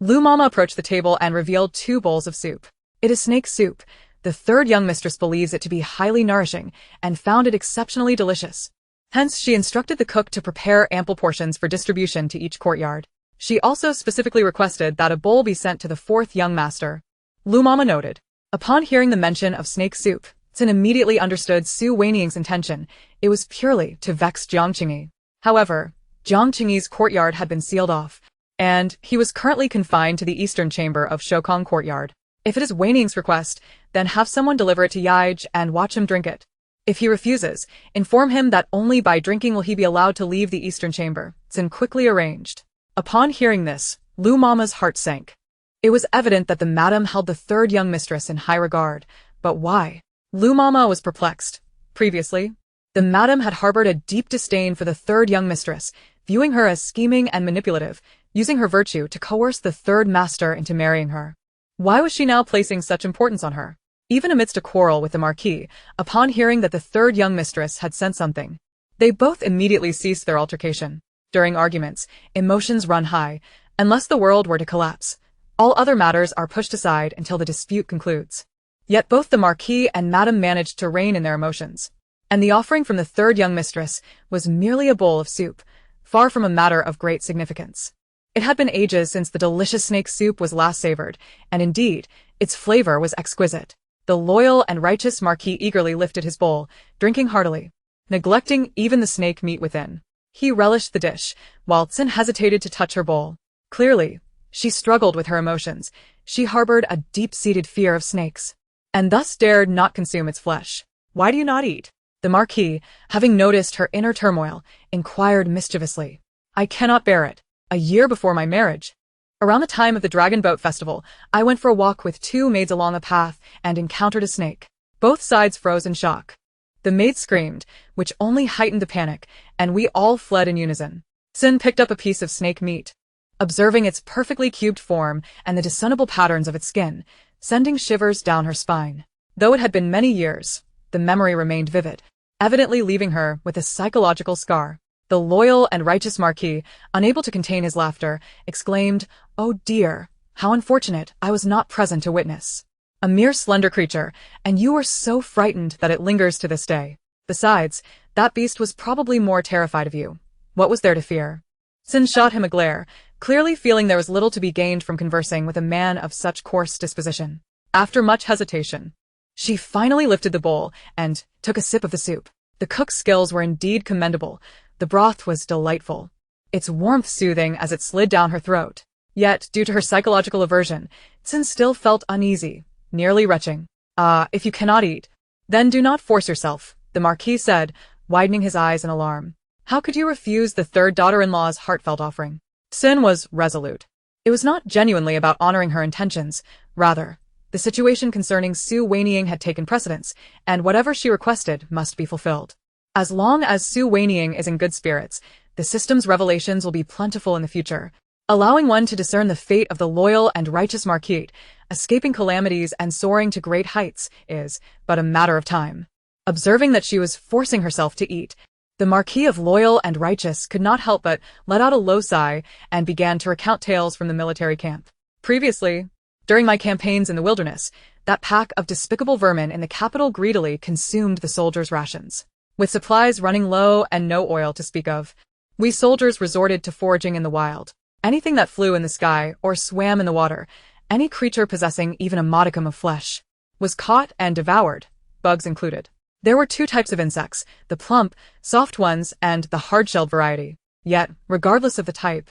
Lu Mama approached the table and revealed 2 bowls of soup. "It is snake soup. The third young mistress believes it to be highly nourishing and found it exceptionally delicious. Hence, she instructed the cook to prepare ample portions for distribution to each courtyard. She also specifically requested that a bowl be sent to the 4th young master." Lu Mama noted. Upon hearing the mention of snake soup, Sin immediately understood Su Wanying's intention. It was purely to vex Jiang Qingyi. However, Jiang Qingyi's courtyard had been sealed off, and he was currently confined to the eastern chamber of Shokong Courtyard. If it is Wanying's request, then have someone deliver it to Yaij and watch him drink it. If he refuses, inform him that only by drinking will he be allowed to leave the eastern chamber. Sin quickly arranged. Upon hearing this, Lu Mama's heart sank. It was evident that the madam held the third young mistress in high regard, but why? Lu Mama was perplexed. Previously, the madam had harbored a deep disdain for the third young mistress, viewing her as scheming and manipulative, using her virtue to coerce the third master into marrying her. Why was she now placing such importance on her? Even amidst a quarrel with the Marquis, upon hearing that the third young mistress had sent something, they both immediately ceased their altercation. During arguments, emotions run high. Unless the world were to collapse, All other matters are pushed aside until the dispute concludes. Yet both the Marquis and Madame managed to rein in their emotions. And the offering from the third young mistress was merely a bowl of soup, far from a matter of great significance. It had been ages since the delicious snake soup was last savored, and indeed, its flavor was exquisite. The loyal and righteous Marquis eagerly lifted his bowl, drinking heartily, neglecting even the snake meat within. He relished the dish, while Tsin hesitated to touch her bowl. Clearly, she struggled with her emotions. She harbored a deep-seated fear of snakes, and thus dared not consume its flesh. "Why do you not eat?" The Marquis, having noticed her inner turmoil, inquired mischievously. "I cannot bear it. A year before my marriage, around the time of the Dragon Boat Festival, I went for a walk with two maids along a path and encountered a snake. Both sides froze in shock. The maid screamed, which only heightened the panic, and we all fled in unison. Tsin picked up a piece of snake meat, observing its perfectly cubed form and the discernible patterns of its skin, sending shivers down her spine. Though it had been many years, the memory remained vivid, evidently leaving her with a psychological scar. The loyal and righteous Marquis, unable to contain his laughter, exclaimed, "Oh dear, how unfortunate, I was not present to witness. A mere slender creature, and you were so frightened that it lingers to this day. Besides, that beast was probably more terrified of you. What was there to fear?" Tsin shot him a glare, clearly feeling there was little to be gained from conversing with a man of such coarse disposition. After much hesitation, she finally lifted the bowl and took a sip of the soup. The cook's skills were indeed commendable. The broth was delightful, its warmth soothing as it slid down her throat. Yet, due to her psychological aversion, Tsin still felt uneasy, nearly retching. If you cannot eat, then do not force yourself," the Marquis said, widening his eyes in alarm. "How could you refuse the third daughter-in-law's heartfelt offering?" Tsin was resolute. It was not genuinely about honoring her intentions. Rather, the situation concerning Su Wanying had taken precedence, and whatever she requested must be fulfilled. As long as Su Wanying is in good spirits, the system's revelations will be plentiful in the future, allowing one to discern the fate of the loyal and righteous Marquis. Escaping calamities and soaring to great heights is but a matter of time. Observing that she was forcing herself to eat, the Marquis of Loyal and Righteous could not help but let out a low sigh and began to recount tales from the military camp. "Previously, during my campaigns in the wilderness, that pack of despicable vermin in the capital greedily consumed the soldiers' rations. With supplies running low and no oil to speak of, we soldiers resorted to foraging in the wild. Anything that flew in the sky or swam in the water, any creature possessing even a modicum of flesh, was caught and devoured, bugs included. There were two types of insects, the plump, soft ones and the hard-shelled variety. Yet, regardless of the type,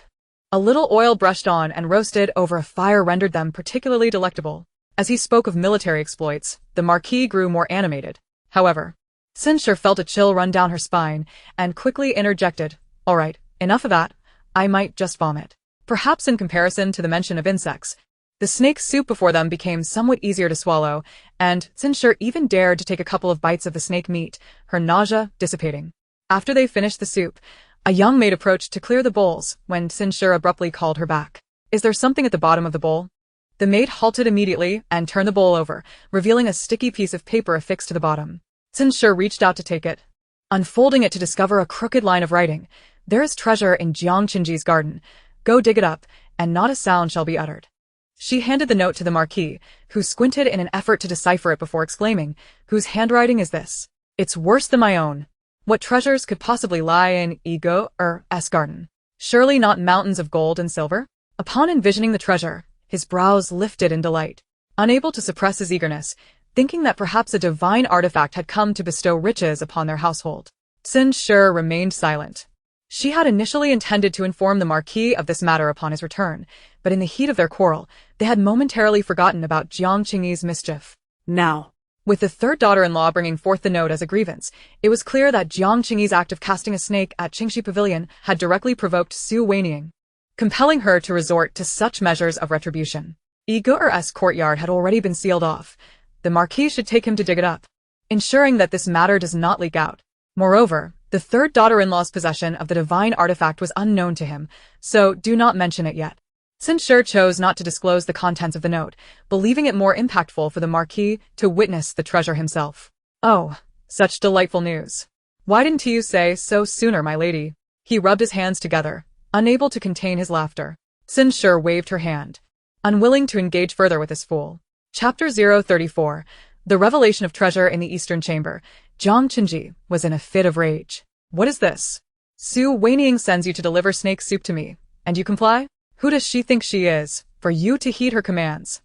a little oil brushed on and roasted over a fire rendered them particularly delectable." As he spoke of military exploits, the Marquis grew more animated. However, Tsin felt a chill run down her spine and quickly interjected, "All right, enough of that. I might just vomit." Perhaps in comparison to the mention of insects, the snake soup before them became somewhat easier to swallow, and Tsin even dared to take a couple of bites of the snake meat, her nausea dissipating. After they finished the soup, a young maid approached to clear the bowls when Tsin abruptly called her back. "Is there something at the bottom of the bowl?" The maid halted immediately and turned the bowl over, revealing a sticky piece of paper affixed to the bottom. Tsin reached out to take it, unfolding it to discover a crooked line of writing. "There is treasure in Jiang Qingji's garden. Go dig it up, and not a sound shall be uttered." She handed the note to the Marquis, who squinted in an effort to decipher it before exclaiming, "Whose handwriting is this? It's worse than my own. What treasures could possibly lie in S garden? Surely not mountains of gold and silver?" Upon envisioning the treasure, his brows lifted in delight. Unable to suppress his eagerness, thinking that perhaps a divine artifact had come to bestow riches upon their household, Tsin remained silent. She had initially intended to inform the Marquis of this matter upon his return, but in the heat of their quarrel, they had momentarily forgotten about Jiang Qingyi's mischief. Now, with the third daughter-in-law bringing forth the note as a grievance, it was clear that Jiang Qingyi's act of casting a snake at Qingxi Pavilion had directly provoked Su Wanying, compelling her to resort to such measures of retribution. Igor's courtyard had already been sealed off. The Marquis should take him to dig it up, ensuring that this matter does not leak out. Moreover, the third daughter-in-law's possession of the divine artifact was unknown to him, so do not mention it yet. Tsin chose not to disclose the contents of the note, believing it more impactful for the Marquis to witness the treasure himself. "Oh, such delightful news. Why didn't you say so sooner, my lady?" He rubbed his hands together, unable to contain his laughter. Tsin waved her hand. unwilling to engage further with this fool. Chapter 034. The Revelation of Treasure in the Eastern Chamber. Jiang Qinji was in a fit of rage. What is this? Su Wanying sends you to deliver snake soup to me, and you comply? Who does she think she is, for you to heed her commands?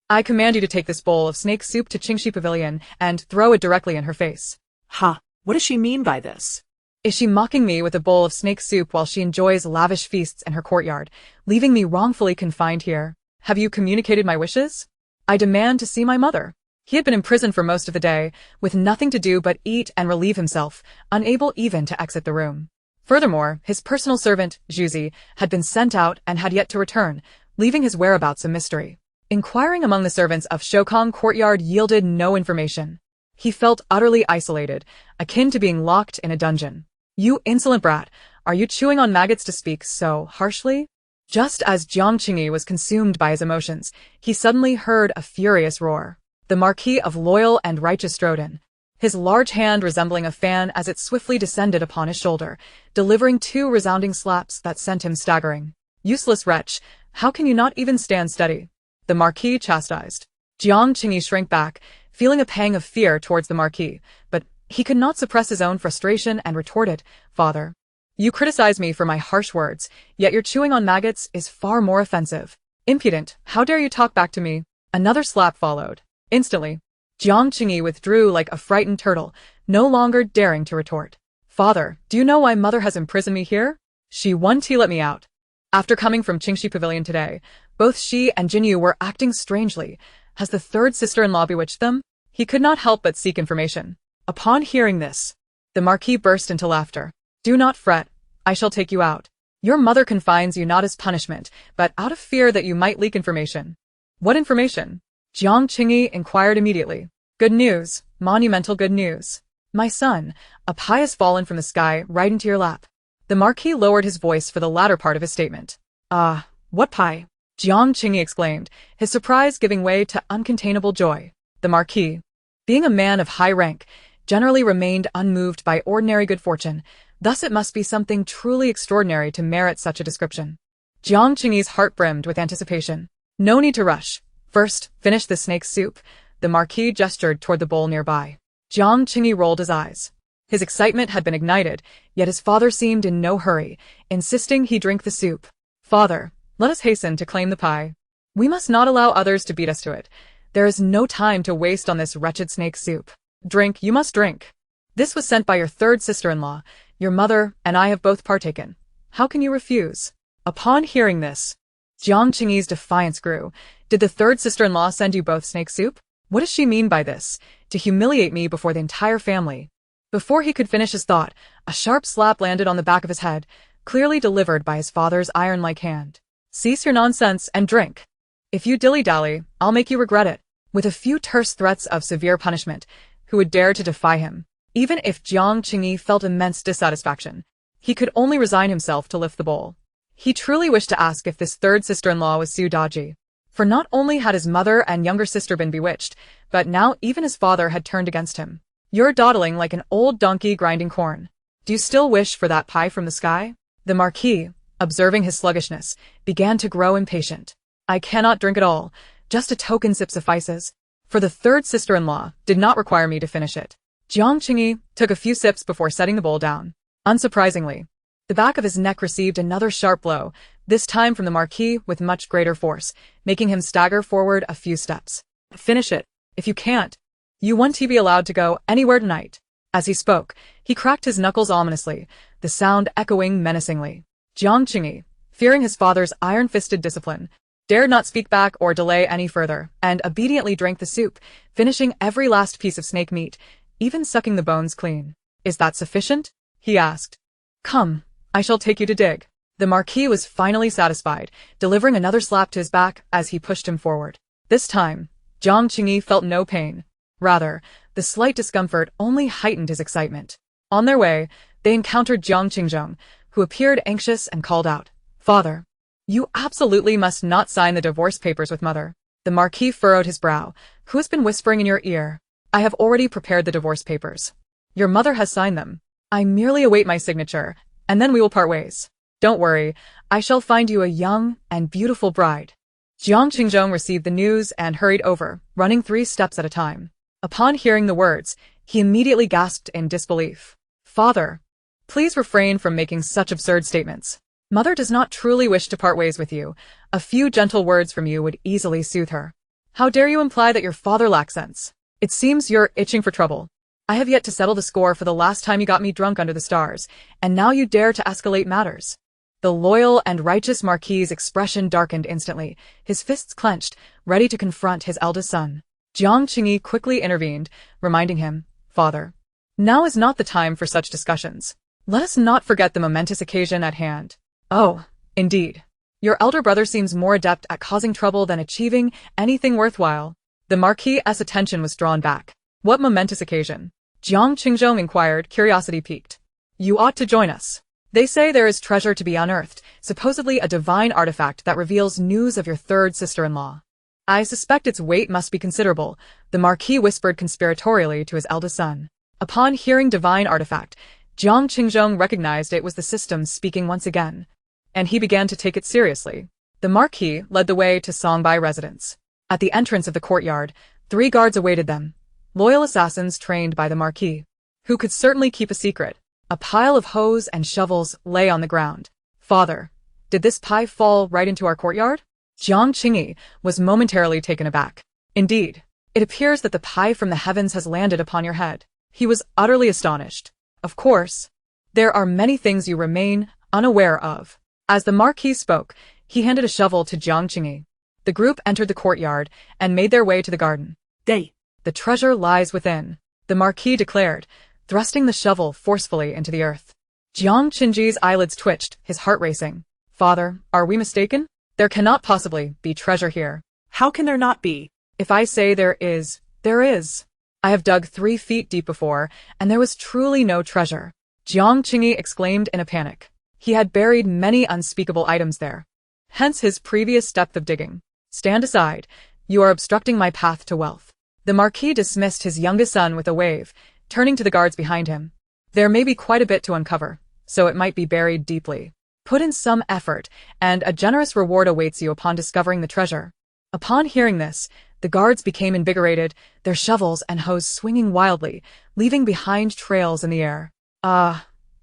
I command you to take this bowl of snake soup to Qingxi Pavilion and throw it directly in her face. Ha! What does she mean by this? Is she mocking me with a bowl of snake soup while she enjoys lavish feasts in her courtyard, leaving me wrongfully confined here? Have you communicated my wishes? I demand to see my mother. He had been imprisoned for most of the day, with nothing to do but eat and relieve himself, unable even to exit the room. Furthermore, his personal servant, Zhuzi, had been sent out and had yet to return, leaving his whereabouts a mystery. Inquiring among the servants of Shokong Courtyard yielded no information. He felt utterly isolated, akin to being locked in a dungeon. You insolent brat, are you chewing on maggots to speak so harshly? Just as Jiang Qingyi was consumed by his emotions, he suddenly heard a furious roar. The Marquis of Loyal and Righteous strode in, his large hand resembling a fan as it swiftly descended upon his shoulder, delivering 2 resounding slaps that sent him staggering. Useless wretch, how can you not even stand steady? The Marquis chastised. Jiang Qingyi shrank back, feeling a pang of fear towards the Marquis, but he could not suppress his own frustration and retorted, Father, you criticize me for my harsh words, yet your chewing on maggots is far more offensive. Impudent, how dare you talk back to me? Another slap followed. Instantly, Jiang Qingyi withdrew like a frightened turtle, no longer daring to retort. Father, do you know why Mother has imprisoned me here? She won't let me out. After coming from Qingxi Pavilion today, both she and Jinyu were acting strangely. Has the third sister-in-law bewitched them? He could not help but seek information. Upon hearing this, the Marquis burst into laughter. Do not fret, I shall take you out. Your mother confines you not as punishment, but out of fear that you might leak information. What information? Jiang Qingyi inquired immediately. Good news, monumental good news. My son, a pie has fallen from the sky right into your lap. The Marquis lowered his voice for the latter part of his statement. Ah, what pie? Jiang Qingyi exclaimed, his surprise giving way to uncontainable joy. The Marquis, being a man of high rank, generally remained unmoved by ordinary good fortune, thus it must be something truly extraordinary to merit such a description. Jiang Qingyi's heart brimmed with anticipation. No need to rush. First, finish the snake soup. The Marquis gestured toward the bowl nearby. Jiang Qingyi rolled his eyes. His excitement had been ignited, yet his father seemed in no hurry, insisting he drink the soup. Father, let us hasten to claim the pie. We must not allow others to beat us to it. There is no time to waste on this wretched snake soup. Drink, you must drink. This was sent by your third sister-in-law. Your mother and I have both partaken. How can you refuse? Upon hearing this, Jiang Qingyi's defiance grew. Did the third sister-in-law send you both snake soup? What does she mean by this? To humiliate me before the entire family? Before he could finish his thought, a sharp slap landed on the back of his head, clearly delivered by his father's iron-like hand. Cease your nonsense and drink. If you dilly-dally, I'll make you regret it. With a few terse threats of severe punishment, who would dare to defy him? Even if Jiang Qingyi felt immense dissatisfaction, he could only resign himself to lift the bowl. He truly wished to ask if this third sister-in-law was Su Daji. For not only had his mother and younger sister been bewitched, but now even his father had turned against him. You're dawdling like an old donkey grinding corn. Do you still wish for that pie from the sky? The Marquis, observing his sluggishness, began to grow impatient. I cannot drink it all. Just a token sip suffices. For the third sister-in-law did not require me to finish it. Jiang Qingyi took a few sips before setting the bowl down. Unsurprisingly, the back of his neck received another sharp blow, this time from the Marquis with much greater force, making him stagger forward a few steps. Finish it. If you can't, you won't be allowed to go anywhere tonight. As he spoke, he cracked his knuckles ominously, the sound echoing menacingly. Jiang Qingyi, fearing his father's iron-fisted discipline, dared not speak back or delay any further, and obediently drank the soup, finishing every last piece of snake meat, even sucking the bones clean. Is that sufficient? He asked. Come, I shall take you to dig. The Marquis was finally satisfied, delivering another slap to his back as he pushed him forward. This time, Jiang Qingyi felt no pain. Rather, the slight discomfort only heightened his excitement. On their way, they encountered Jiang Qingzhong, who appeared anxious and called out, Father, you absolutely must not sign the divorce papers with Mother. The Marquis furrowed his brow. Who has been whispering in your ear? I have already prepared the divorce papers. Your mother has signed them. I merely await my signature, and then we will part ways. Don't worry, I shall find you a young and beautiful bride. Jiang Qingzhong received the news and hurried over, running 3 steps at a time. Upon hearing the words, he immediately gasped in disbelief. Father, please refrain from making such absurd statements. Mother does not truly wish to part ways with you. A few gentle words from you would easily soothe her. How dare you imply that your father lacks sense? It seems you're itching for trouble. I have yet to settle the score for the last time you got me drunk under the stars, and now you dare to escalate matters. The loyal and righteous Marquis's expression darkened instantly, his fists clenched, ready to confront his eldest son. Jiang Qingyi quickly intervened, reminding him, Father, now is not the time for such discussions. Let us not forget the momentous occasion at hand. Oh, indeed. Your elder brother seems more adept at causing trouble than achieving anything worthwhile. The Marquis's attention was drawn back. What momentous occasion? Jiang Qingzhong inquired, curiosity piqued. You ought to join us. They say there is treasure to be unearthed, supposedly a divine artifact that reveals news of your third sister-in-law. I suspect its weight must be considerable, the Marquis whispered conspiratorially to his eldest son. Upon hearing divine artifact, Jiang Qingzhong recognized it was the system speaking once again, and he began to take it seriously. The Marquis led the way to Songbai residence. At the entrance of the courtyard, 3 guards awaited them, loyal assassins trained by the Marquis, who could certainly keep a secret. A pile of hoes and shovels lay on the ground. Father, did this pie fall right into our courtyard? Jiang Qingyi was momentarily taken aback. Indeed, it appears that the pie from the heavens has landed upon your head. He was utterly astonished. Of course, there are many things you remain unaware of. As the Marquis spoke, he handed a shovel to Jiang Qingyi. The group entered the courtyard and made their way to the garden. The treasure lies within, the Marquis declared, thrusting the shovel forcefully into the earth. Jiang Qingyi's eyelids twitched, his heart racing. Father, are we mistaken? There cannot possibly be treasure here. How can there not be? If I say there is, there is. I have dug 3 feet deep before, and there was truly no treasure. Jiang Qingyi exclaimed in a panic. He had buried many unspeakable items there. Hence his previous depth of digging. Stand aside. You are obstructing my path to wealth. The Marquis dismissed his youngest son with a wave, turning to the guards behind him. There may be quite a bit to uncover, so it might be buried deeply. Put in some effort, and a generous reward awaits you upon discovering the treasure. Upon hearing this, the guards became invigorated, their shovels and hoes swinging wildly, leaving behind trails in the air.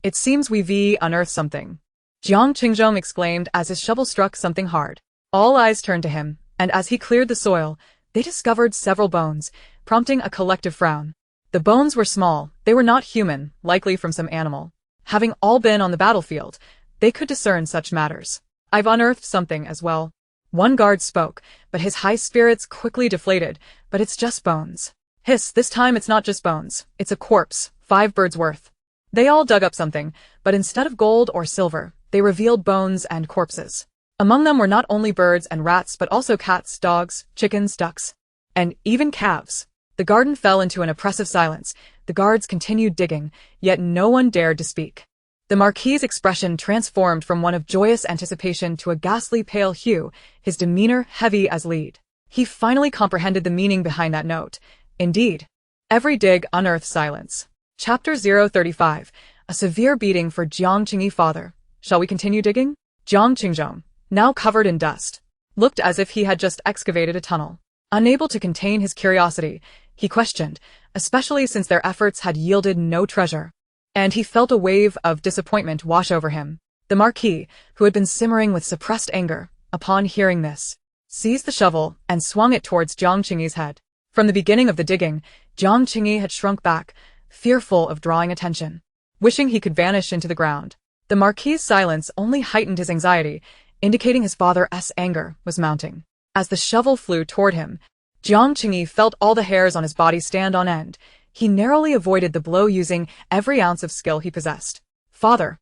It seems we've unearthed something. Jiang Qingzhong exclaimed as his shovel struck something hard. All eyes turned to him, and as he cleared the soil, they discovered several bones, prompting a collective frown. The bones were small, they were not human, likely from some animal. Having all been on the battlefield, they could discern such matters. I've unearthed something as well. One guard spoke, but his high spirits quickly deflated. But it's just bones. Hiss, this time it's not just bones. It's a corpse, 5 birds worth. They all dug up something, but instead of gold or silver, they revealed bones and corpses. Among them were not only birds and rats but also cats, dogs, chickens, ducks, and even calves. The garden fell into an oppressive silence. The guards continued digging, yet no one dared to speak. The Marquis's expression transformed from one of joyous anticipation to a ghastly pale hue, his demeanor heavy as lead. He finally comprehended the meaning behind that note. Indeed, every dig unearthed silence. Chapter 035. A severe beating for Jiang Qingyi father. Shall we continue digging? Jiang Qingzhong, now covered in dust, looked as if he had just excavated a tunnel. Unable to contain his curiosity, he questioned, especially since their efforts had yielded no treasure. And he felt a wave of disappointment wash over him. The Marquis, who had been simmering with suppressed anger, upon hearing this, seized the shovel and swung it towards Jiang Qingyi's head. From the beginning of the digging, Jiang Qingyi had shrunk back, fearful of drawing attention, wishing he could vanish into the ground. The Marquis's silence only heightened his anxiety, indicating his father's anger was mounting. As the shovel flew toward him, Jiang Qingyi felt all the hairs on his body stand on end. He narrowly avoided the blow using every ounce of skill he possessed. Father,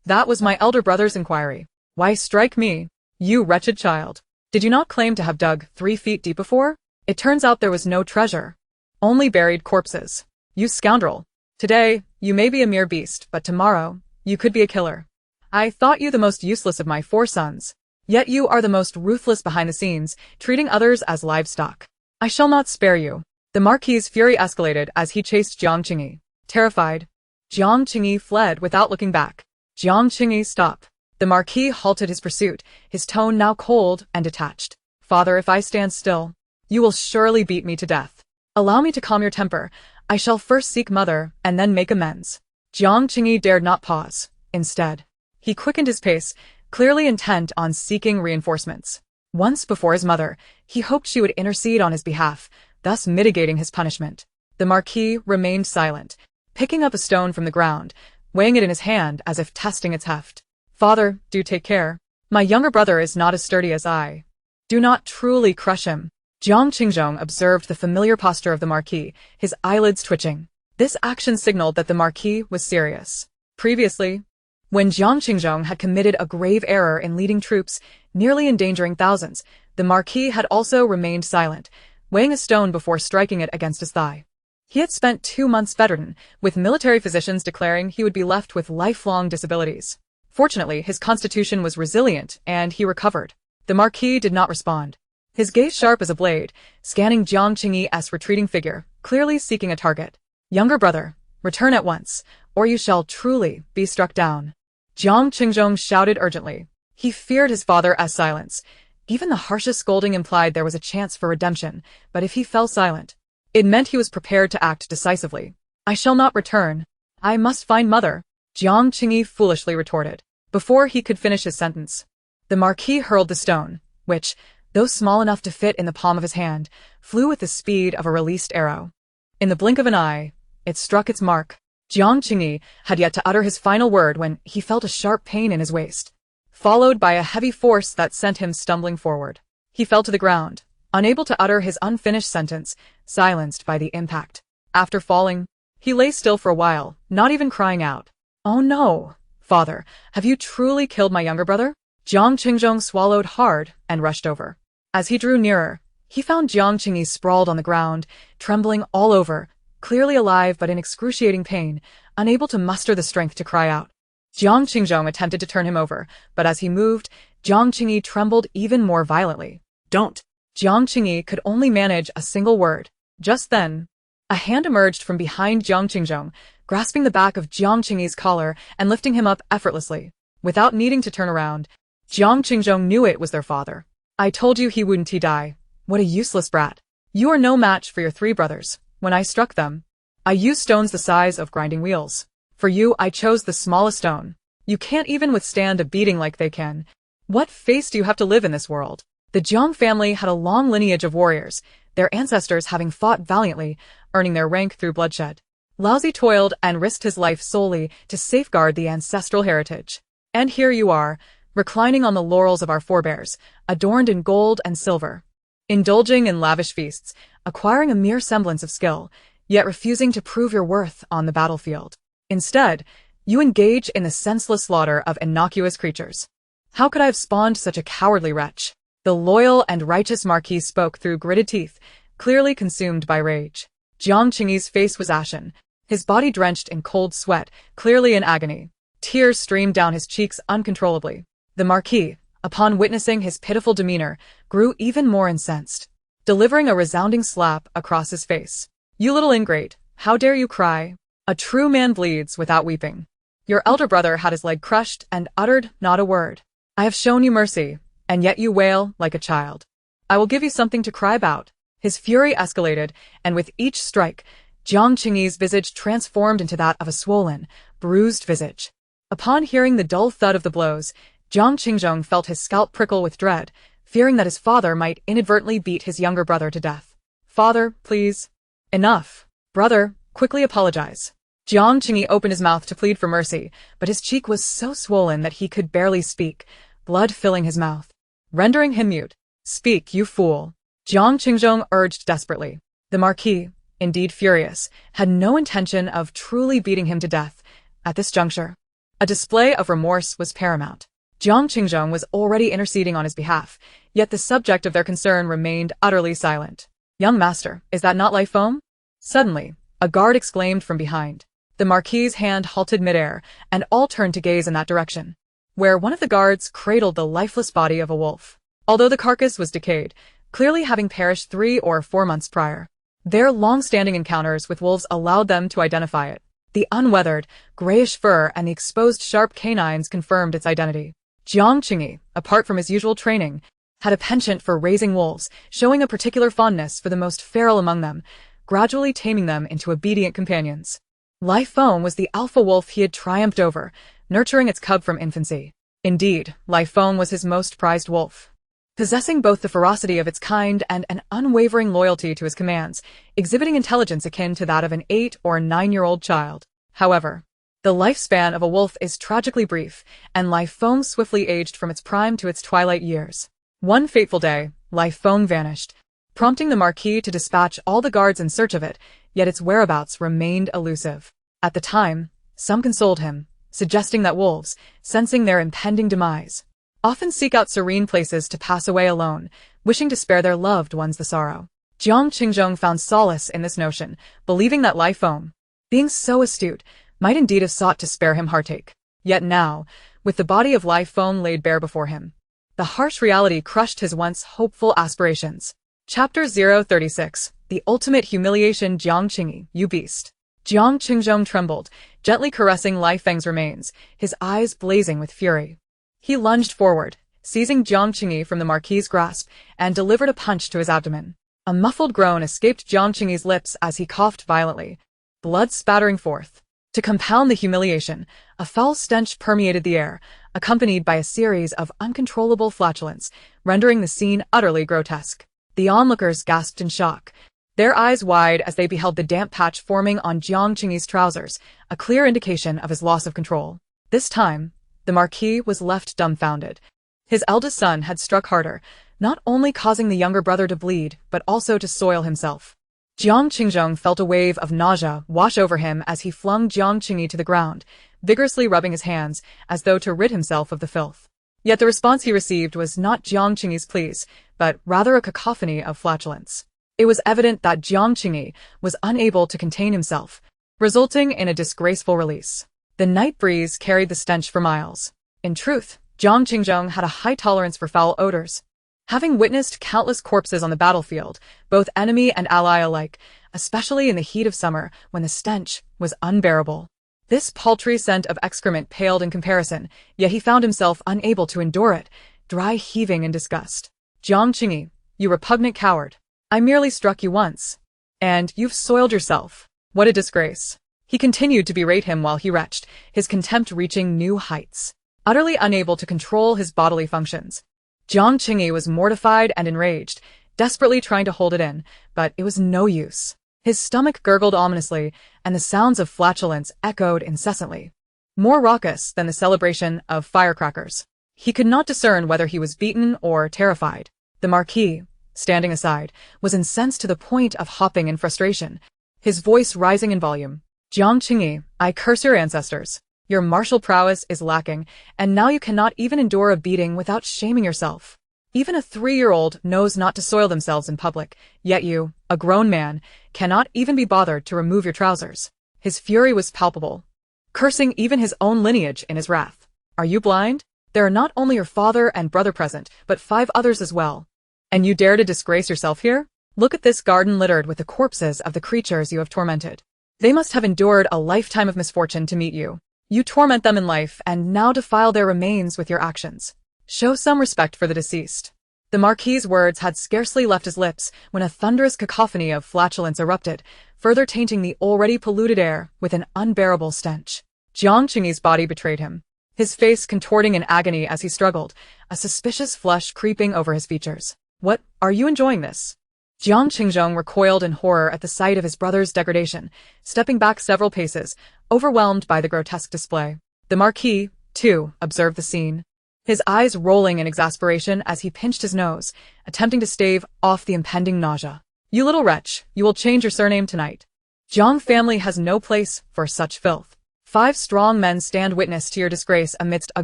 that was my elder brother's inquiry. Why strike me, you wretched child? Did you not claim to have dug 3 feet deep before? It turns out there was no treasure, only buried corpses. You scoundrel. Today, you may be a mere beast, but tomorrow, you could be a killer. I thought you the most useless of my 4 sons. Yet you are the most ruthless behind the scenes, treating others as livestock. I shall not spare you. The Marquis's fury escalated as he chased Jiang Qingyi. Terrified, Jiang Qingyi fled without looking back. Jiang Qingyi, stop. The Marquis halted his pursuit, his tone now cold and detached. Father, if I stand still, you will surely beat me to death. Allow me to calm your temper. I shall first seek mother, and then make amends. Jiang Qingyi dared not pause. Instead, he quickened his pace, clearly intent on seeking reinforcements. Once before his mother, he hoped she would intercede on his behalf, thus mitigating his punishment. The Marquis remained silent, picking up a stone from the ground, weighing it in his hand as if testing its heft. Father, do take care. My younger brother is not as sturdy as I. Do not truly crush him. Jiang Qingzhong observed the familiar posture of the Marquis, his eyelids twitching. This action signaled that the Marquis was serious. Previously, when Jiang Qingzhong had committed a grave error in leading troops, nearly endangering thousands, the Marquis had also remained silent, weighing a stone before striking it against his thigh. He had spent 2 months bedridden, with military physicians declaring he would be left with lifelong disabilities. Fortunately, his constitution was resilient, and he recovered. The Marquis did not respond. His gaze sharp as a blade, scanning Jiang Qingyi's retreating figure, clearly seeking a target. Younger brother, return at once, or you shall truly be struck down. Jiang Qingzhong shouted urgently. He feared his father's silence. Even the harshest scolding implied there was a chance for redemption, but if he fell silent, it meant he was prepared to act decisively. I shall not return. I must find mother, Jiang Qingyi foolishly retorted. Before he could finish his sentence, the Marquis hurled the stone, which, though small enough to fit in the palm of his hand, flew with the speed of a released arrow. In the blink of an eye, it struck its mark. Jiang Qingyi had yet to utter his final word when he felt a sharp pain in his waist, followed by a heavy force that sent him stumbling forward. He fell to the ground, unable to utter his unfinished sentence, silenced by the impact. After falling, he lay still for a while, not even crying out. Oh no, father, have you truly killed my younger brother? Jiang Qingzhong swallowed hard and rushed over. As he drew nearer, he found Jiang Qingyi sprawled on the ground, trembling all over, clearly alive but in excruciating pain, unable to muster the strength to cry out. Jiang Qingzhong attempted to turn him over, but as he moved, Jiang Qingyi trembled even more violently. Don't. Jiang Qingyi could only manage a single word. Just then, a hand emerged from behind Jiang Qingzhong, grasping the back of Jiang Qingyi's collar and lifting him up effortlessly. Without needing to turn around, Jiang Qingzhong knew it was their father. I told you he wouldn't die. What a useless brat. You are no match for your 3 brothers. When I struck them, I used stones the size of grinding wheels. For you, I chose the smallest stone. You can't even withstand a beating like they can. What face do you have to live in this world? The Jiang family had a long lineage of warriors, their ancestors having fought valiantly, earning their rank through bloodshed. Laozi toiled and risked his life solely to safeguard the ancestral heritage. And here you are, reclining on the laurels of our forebears, adorned in gold and silver, indulging in lavish feasts, acquiring a mere semblance of skill, yet refusing to prove your worth on the battlefield. Instead, you engage in the senseless slaughter of innocuous creatures. How could I have spawned such a cowardly wretch? The loyal and righteous Marquis spoke through gritted teeth, clearly consumed by rage. Jiang Qingyi's face was ashen, his body drenched in cold sweat, clearly in agony. Tears streamed down his cheeks uncontrollably. The Marquis, upon witnessing his pitiful demeanor, grew even more incensed, delivering a resounding slap across his face. You little ingrate, how dare you cry? A true man bleeds without weeping. Your elder brother had his leg crushed and uttered not a word. I have shown you mercy, and yet you wail like a child. I will give you something to cry about. His fury escalated, and with each strike, Jiang Qingyi's visage transformed into that of a swollen, bruised visage. Upon hearing the dull thud of the blows, Jiang Qingzhong felt his scalp prickle with dread, fearing that his father might inadvertently beat his younger brother to death. Father, please. Enough. Brother, quickly apologize. Jiang Qingyi opened his mouth to plead for mercy, but his cheek was so swollen that he could barely speak, blood filling his mouth, rendering him mute. Speak, you fool. Jiang Qingzhong urged desperately. The Marquis, indeed furious, had no intention of truly beating him to death. At this juncture, a display of remorse was paramount. Jiang Qingzhong was already interceding on his behalf, yet the subject of their concern remained utterly silent. Young master, is that not life foam? Suddenly, a guard exclaimed from behind. The Marquis's hand halted midair, and all turned to gaze in that direction, where one of the guards cradled the lifeless body of a wolf. Although the carcass was decayed, clearly having perished 3 or 4 months prior, their long-standing encounters with wolves allowed them to identify it. The unweathered, grayish fur and the exposed sharp canines confirmed its identity. Jiang Qingyi, apart from his usual training, had a penchant for raising wolves, showing a particular fondness for the most feral among them, gradually taming them into obedient companions. Lai Feng was the alpha wolf he had triumphed over, nurturing its cub from infancy. Indeed, Lai Feng was his most prized wolf. Possessing both the ferocity of its kind and an unwavering loyalty to his commands, exhibiting intelligence akin to that of an 8 or 9-year-old child. However, the lifespan of a wolf is tragically brief, and Lai Feng swiftly aged from its prime to its twilight years. One fateful day, Lai Feng vanished, prompting the Marquis to dispatch all the guards in search of it, yet its whereabouts remained elusive. At the time, some consoled him, suggesting that wolves, sensing their impending demise, often seek out serene places to pass away alone, wishing to spare their loved ones the sorrow. Jiang Qingzhong found solace in this notion, believing that Lai Feng, being so astute, might indeed have sought to spare him heartache. Yet now, with the body of Lai Feng laid bare before him, the harsh reality crushed his once hopeful aspirations. Chapter 036. The Ultimate Humiliation. Jiang Qingyi, you beast. Jiang Qingzhong trembled, gently caressing Lai Feng's remains, his eyes blazing with fury. He lunged forward, seizing Jiang Qingyi from the Marquis's grasp, and delivered a punch to his abdomen. A muffled groan escaped Jiang Qingyi's lips as he coughed violently, blood spattering forth. To compound the humiliation, a foul stench permeated the air, accompanied by a series of uncontrollable flatulence, rendering the scene utterly grotesque. The onlookers gasped in shock, their eyes wide as they beheld the damp patch forming on Jiang Qingyi's trousers, a clear indication of his loss of control. This time, the Marquis was left dumbfounded. His eldest son had struck harder, not only causing the younger brother to bleed, but also to soil himself. Jiang Qingzhong felt a wave of nausea wash over him as he flung Jiang Qingyi to the ground, vigorously rubbing his hands, as though to rid himself of the filth. Yet the response he received was not Jiang Qingyi's pleas, but rather a cacophony of flatulence. It was evident that Jiang Qingyi was unable to contain himself, resulting in a disgraceful release. The night breeze carried the stench for miles. In truth, Jiang Qingzhong had a high tolerance for foul odors. Having witnessed countless corpses on the battlefield, both enemy and ally alike, especially in the heat of summer when the stench was unbearable. This paltry scent of excrement paled in comparison, yet he found himself unable to endure it, dry heaving in disgust. Jiang Qingyi, you repugnant coward. I merely struck you once. And you've soiled yourself. What a disgrace. He continued to berate him while he retched, his contempt reaching new heights. Utterly unable to control his bodily functions, Jiang Qingyi was mortified and enraged, desperately trying to hold it in, but it was no use. His stomach gurgled ominously, and the sounds of flatulence echoed incessantly, more raucous than the celebration of firecrackers. He could not discern whether he was beaten or terrified. The Marquis, standing aside, was incensed to the point of hopping in frustration, his voice rising in volume. Jiang Qingyi, I curse your ancestors. Your martial prowess is lacking, and now you cannot even endure a beating without shaming yourself. Even a 3-year-old knows not to soil themselves in public, yet you, a grown man, cannot even be bothered to remove your trousers. His fury was palpable, cursing even his own lineage in his wrath. Are you blind? There are not only your father and brother present, but 5 others as well. And you dare to disgrace yourself here? Look at this garden littered with the corpses of the creatures you have tormented. They must have endured a lifetime of misfortune to meet you. You torment them in life and now defile their remains with your actions. Show some respect for the deceased. The Marquis's words had scarcely left his lips when a thunderous cacophony of flatulence erupted, further tainting the already polluted air with an unbearable stench. Jiang Qingyi's body betrayed him, his face contorting in agony as he struggled, a suspicious flush creeping over his features. What, are you enjoying this? Jiang Qingzhong recoiled in horror at the sight of his brother's degradation, stepping back several paces, overwhelmed by the grotesque display. The Marquis, too, observed the scene, his eyes rolling in exasperation as he pinched his nose, attempting to stave off the impending nausea. You little wretch, you will change your surname tonight. Jiang family has no place for such filth. 5 strong men stand witness to your disgrace amidst a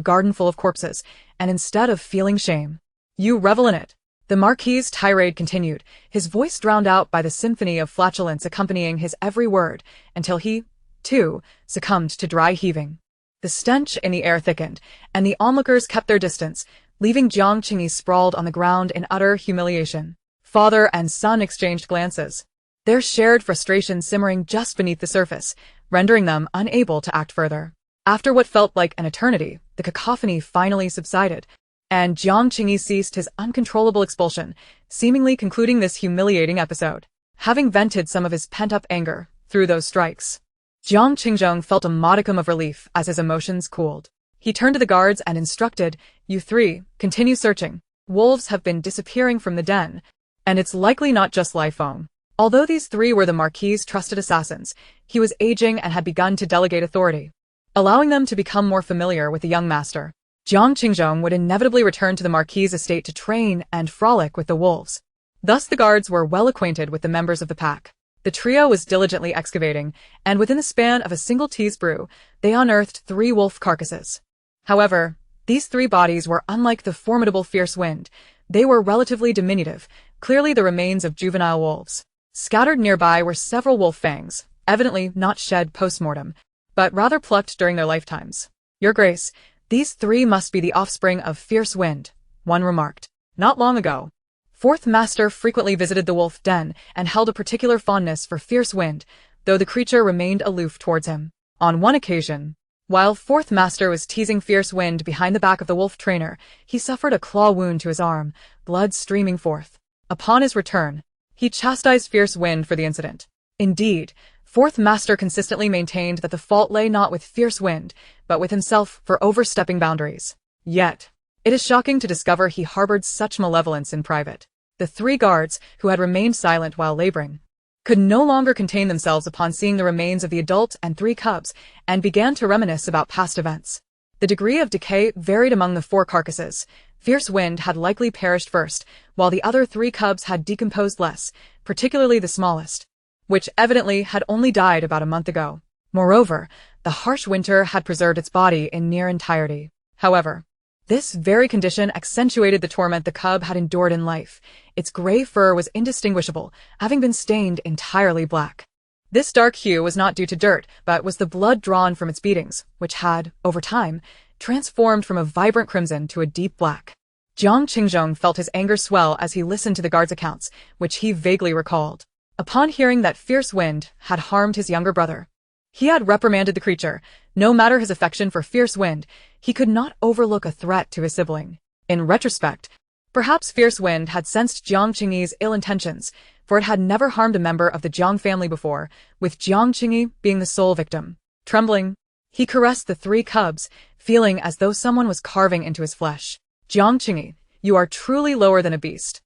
garden full of corpses, and instead of feeling shame, you revel in it. The Marquis's tirade continued, his voice drowned out by the symphony of flatulence accompanying his every word, until he, too, succumbed to dry heaving. The stench in the air thickened, and the onlookers kept their distance, leaving Jiang Qingyi sprawled on the ground in utter humiliation. Father and son exchanged glances, their shared frustration simmering just beneath the surface, rendering them unable to act further. After what felt like an eternity, the cacophony finally subsided, and Jiang Qingyi ceased his uncontrollable expulsion, seemingly concluding this humiliating episode. Having vented some of his pent-up anger through those strikes, Jiang Qingzhong felt a modicum of relief as his emotions cooled. He turned to the guards and instructed, "You three, continue searching. Wolves have been disappearing from the den, and it's likely not just Lifeng." Although these three were the Marquis's trusted assassins, he was aging and had begun to delegate authority, allowing them to become more familiar with the young master. Jiang Qingzhong would inevitably return to the Marquis's estate to train and frolic with the wolves. Thus the guards were well acquainted with the members of the pack. The trio was diligently excavating, and within the span of a single tease brew, they unearthed 3 wolf carcasses. However, these 3 bodies were unlike the formidable Fierce Wind. They were relatively diminutive, clearly the remains of juvenile wolves. Scattered nearby were several wolf fangs, evidently not shed post-mortem, but rather plucked during their lifetimes. "Your Grace, these 3 must be the offspring of Fierce Wind," one remarked. Not long ago, Fourth Master frequently visited the wolf den and held a particular fondness for Fierce Wind, though the creature remained aloof towards him. On one occasion, while Fourth Master was teasing Fierce Wind behind the back of the wolf trainer, he suffered a claw wound to his arm, blood streaming forth. Upon his return, he chastised Fierce Wind for the incident. Indeed, Fourth Master consistently maintained that the fault lay not with Fierce Wind, but with himself for overstepping boundaries. Yet, it is shocking to discover he harbored such malevolence in private. The 3 guards, who had remained silent while laboring, could no longer contain themselves upon seeing the remains of the adult and 3 cubs, and began to reminisce about past events. The degree of decay varied among the 4 carcasses. Fierce Wind had likely perished first, while the other 3 cubs had decomposed less, particularly the smallest, which evidently had only died about a month ago. Moreover, the harsh winter had preserved its body in near entirety. However, this very condition accentuated the torment the cub had endured in life. Its gray fur was indistinguishable, having been stained entirely black. This dark hue was not due to dirt, but was the blood drawn from its beatings, which had, over time, transformed from a vibrant crimson to a deep black. Jiang Qingzhong felt his anger swell as he listened to the guard's accounts, which he vaguely recalled. Upon hearing that Fierce Wind had harmed his younger brother, he had reprimanded the creature. No matter his affection for Fierce Wind, he could not overlook a threat to his sibling. In retrospect, perhaps Fierce Wind had sensed Jiang Qingyi's ill intentions, for it had never harmed a member of the Jiang family before, with Jiang Qingyi being the sole victim. Trembling, he caressed the 3 cubs, feeling as though someone was carving into his flesh. "Jiang Qingyi, you are truly lower than a beast,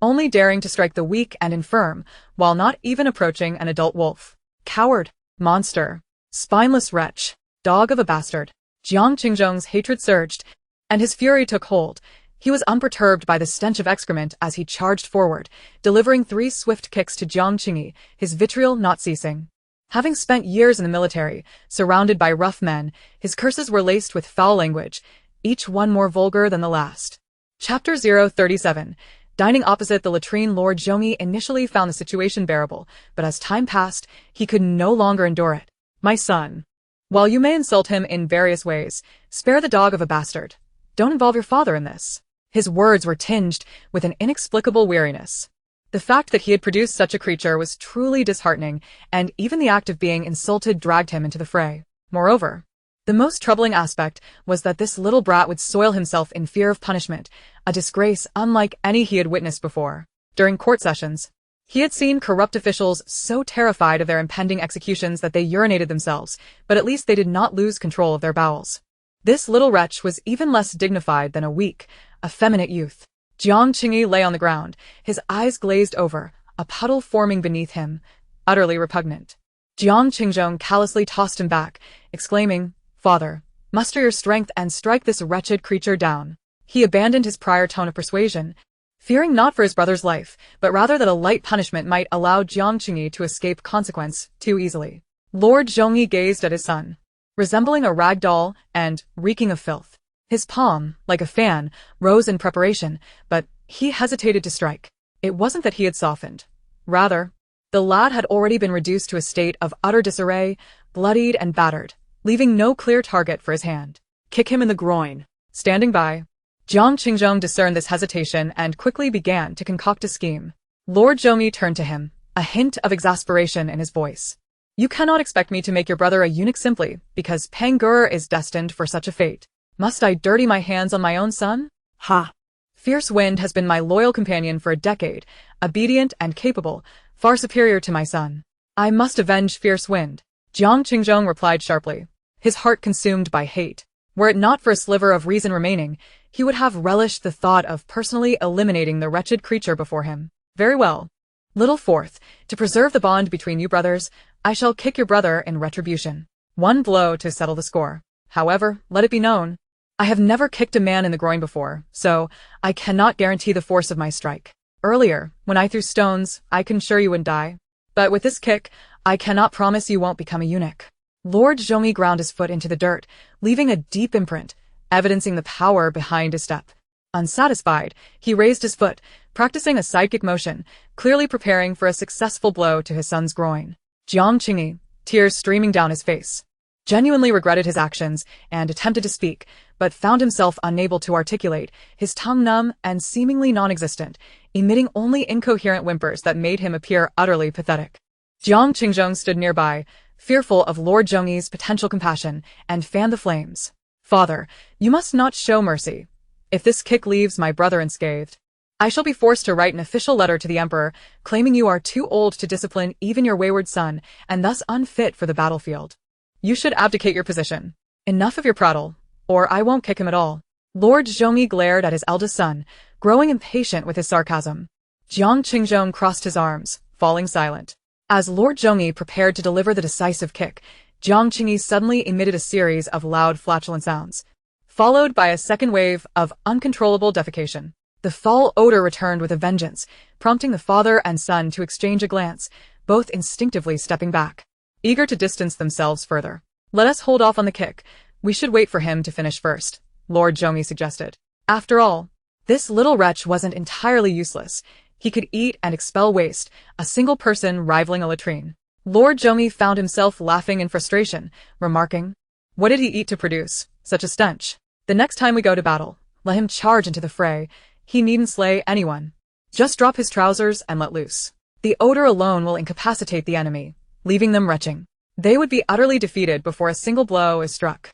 only daring to strike the weak and infirm, while not even approaching an adult wolf. Coward, monster, spineless wretch, dog of a bastard." Jiang Qingzhong's hatred surged, and his fury took hold. He was unperturbed by the stench of excrement as he charged forward, delivering 3 swift kicks to Jiang Qingyi, his vitriol not ceasing. Having spent years in the military, surrounded by rough men, his curses were laced with foul language, each one more vulgar than the last. Chapter 037. Dining opposite the latrine, Lord Zhongyi initially found the situation bearable, but as time passed, he could no longer endure it. "My son, while you may insult him in various ways, spare the dog of a bastard. Don't involve your father in this." His words were tinged with an inexplicable weariness. The fact that he had produced such a creature was truly disheartening, and even the act of being insulted dragged him into the fray. Moreover, the most troubling aspect was that this little brat would soil himself in fear of punishment, a disgrace unlike any he had witnessed before. During court sessions, he had seen corrupt officials so terrified of their impending executions that they urinated themselves, but at least they did not lose control of their bowels. This little wretch was even less dignified than a weak, effeminate youth. Jiang Qingyi lay on the ground, his eyes glazed over, a puddle forming beneath him, utterly repugnant. Jiang Qingzhong callously tossed him back, exclaiming, "Father, muster your strength and strike this wretched creature down." He abandoned his prior tone of persuasion, fearing not for his brother's life, but rather that a light punishment might allow Jiang Qingyi to escape consequence too easily. Lord Zhongyi gazed at his son, resembling a rag doll and reeking of filth. His palm, like a fan, rose in preparation, but he hesitated to strike. It wasn't that he had softened. Rather, the lad had already been reduced to a state of utter disarray, bloodied and battered, leaving no clear target for his hand. "Kick him in the groin." Standing by, Jiang Qingzhong discerned this hesitation and quickly began to concoct a scheme. Lord Zhongyi turned to him, a hint of exasperation in his voice. "You cannot expect me to make your brother a eunuch simply because Peng Gur is destined for such a fate. Must I dirty my hands on my own son? Ha! Fierce Wind has been my loyal companion for a decade, obedient and capable, far superior to my son. I must avenge Fierce Wind. Jiang Qingzhong replied sharply, his heart consumed by hate. Were it not for a sliver of reason remaining, he would have relished the thought of personally eliminating the wretched creature before him. Very well. Little Fourth, to preserve the bond between you brothers, I shall kick your brother in retribution. One blow to settle the score. However, let it be known, I have never kicked a man in the groin before, so I cannot guarantee the force of my strike. Earlier, when I threw stones, I can assure you wouldn't die. But with this kick, I cannot promise you won't become a eunuch. Lord Zhongyi ground his foot into the dirt, leaving a deep imprint, evidencing the power behind his step. Unsatisfied, he raised his foot, practicing a sidekick motion, clearly preparing for a successful blow to his son's groin. Jiang Qingyi, tears streaming down his face, genuinely regretted his actions and attempted to speak, but found himself unable to articulate, his tongue numb and seemingly non-existent, emitting only incoherent whimpers that made him appear utterly pathetic. Jiang Qingzhong stood nearby, fearful of Lord Zhongyi's potential compassion, and fanned the flames. Father, you must not show mercy. If this kick leaves my brother unscathed, I shall be forced to write an official letter to the Emperor, claiming you are too old to discipline even your wayward son, and thus unfit for the battlefield. You should abdicate your position. Enough of your prattle, or I won't kick him at all. Lord Zhongyi glared at his eldest son, growing impatient with his sarcasm. Jiang Qingzhong crossed his arms, falling silent. As Lord Zhongyi prepared to deliver the decisive kick, Jiang Qingyi suddenly emitted a series of loud flatulent sounds, followed by a second wave of uncontrollable defecation. The foul odor returned with a vengeance, prompting the father and son to exchange a glance, both instinctively stepping back, eager to distance themselves further. Let us hold off on the kick. We should wait for him to finish first, Lord Zhongyi suggested. After all, this little wretch wasn't entirely useless. He could eat and expel waste, a single person rivaling a latrine. Lord Zhongyi found himself laughing in frustration, remarking, "What did he eat to produce such a stench? The next time we go to battle, let him charge into the fray. He needn't slay anyone. Just drop his trousers and let loose. The odor alone will incapacitate the enemy, leaving them retching. They would be utterly defeated before a single blow is struck."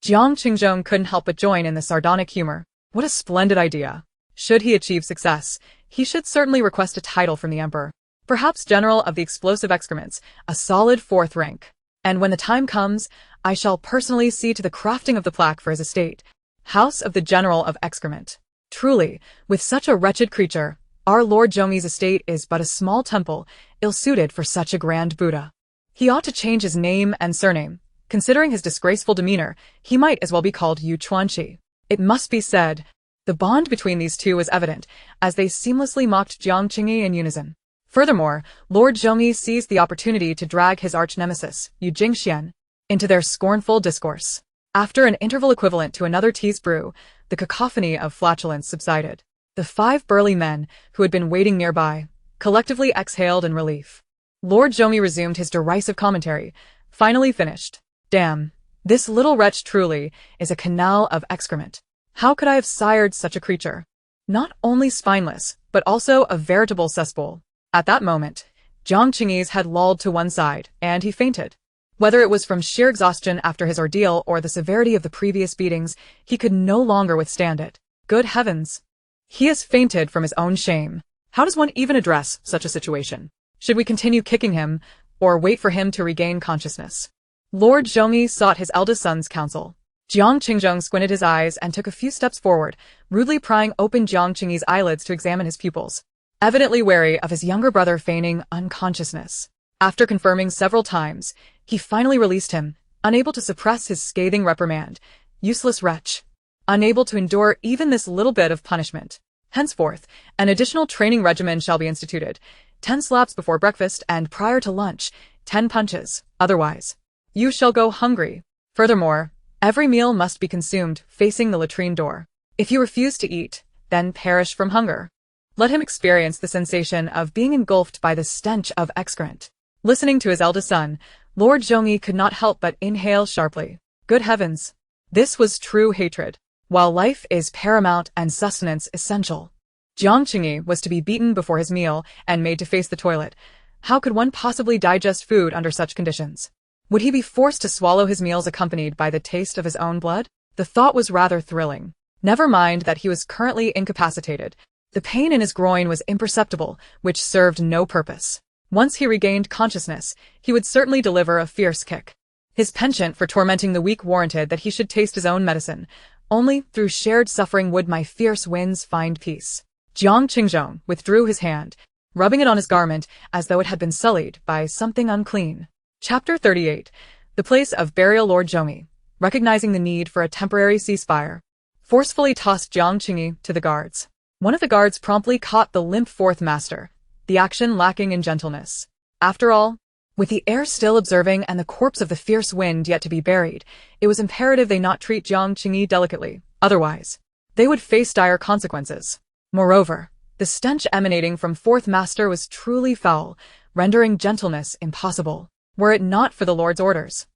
Jiang Qingzhong couldn't help but join in the sardonic humor. What a splendid idea. Should he achieve success, he should certainly request a title from the Emperor. Perhaps General of the Explosive Excrements, a solid 4th rank. And when the time comes, I shall personally see to the crafting of the plaque for his estate. House of the General of Excrement. Truly, with such a wretched creature, our Lord Zhongyi's estate is but a small temple, ill-suited for such a grand Buddha. He ought to change his name and surname. Considering his disgraceful demeanor, he might as well be called Yu Chuanqi. It must be said, the bond between these two was evident, as they seamlessly mocked Jiang Qingyi in unison. Furthermore, Lord Zhongyi seized the opportunity to drag his arch-nemesis, Yu Jingxian, into their scornful discourse. After an interval equivalent to another tea's brew, the cacophony of flatulence subsided. The 5 burly men, who had been waiting nearby, collectively exhaled in relief. Lord Zhongyi resumed his derisive commentary, finally finished. Damn, this little wretch truly is a canal of excrement. How could I have sired such a creature? Not only spineless, but also a veritable cesspool. At that moment, Jiang Qingyi's had lolled to one side, and he fainted. Whether it was from sheer exhaustion after his ordeal or the severity of the previous beatings, he could no longer withstand it. Good heavens! He has fainted from his own shame. How does one even address such a situation? Should we continue kicking him, or wait for him to regain consciousness? Lord Zhongyi sought his eldest son's counsel. Jiang Qingzhong squinted his eyes and took a few steps forward, rudely prying open Jiang Qingyi's eyelids to examine his pupils, evidently wary of his younger brother feigning unconsciousness. After confirming several times, he finally released him, unable to suppress his scathing reprimand. Useless wretch. Unable to endure even this little bit of punishment. Henceforth, an additional training regimen shall be instituted. 10 slaps before breakfast and prior to lunch, 10 punches. Otherwise, you shall go hungry. Furthermore, every meal must be consumed facing the latrine door. If you refuse to eat, then perish from hunger. Let him experience the sensation of being engulfed by the stench of excrement. Listening to his eldest son, Lord Zhongyi could not help but inhale sharply. Good heavens! This was true hatred. While life is paramount and sustenance essential, Jiang Qingyi was to be beaten before his meal and made to face the toilet. How could one possibly digest food under such conditions? Would he be forced to swallow his meals accompanied by the taste of his own blood? The thought was rather thrilling. Never mind that he was currently incapacitated. The pain in his groin was imperceptible, which served no purpose. Once he regained consciousness, he would certainly deliver a fierce kick. His penchant for tormenting the weak warranted that he should taste his own medicine. Only through shared suffering would my fierce winds find peace. Jiang Qingzhong withdrew his hand, rubbing it on his garment as though it had been sullied by something unclean. Chapter 38. The place of burial. Lord Zhongyi, recognizing the need for a temporary ceasefire, forcefully tossed Jiang Qingyi to the guards. One of the guards promptly caught the limp fourth master, the action lacking in gentleness. After all, with the air still observing and the corpse of the fierce wind yet to be buried, it was imperative they not treat Jiang Qingyi delicately, otherwise they would face dire consequences. Moreover, the stench emanating from fourth master was truly foul, rendering gentleness impossible. Were it not for the Lord's orders,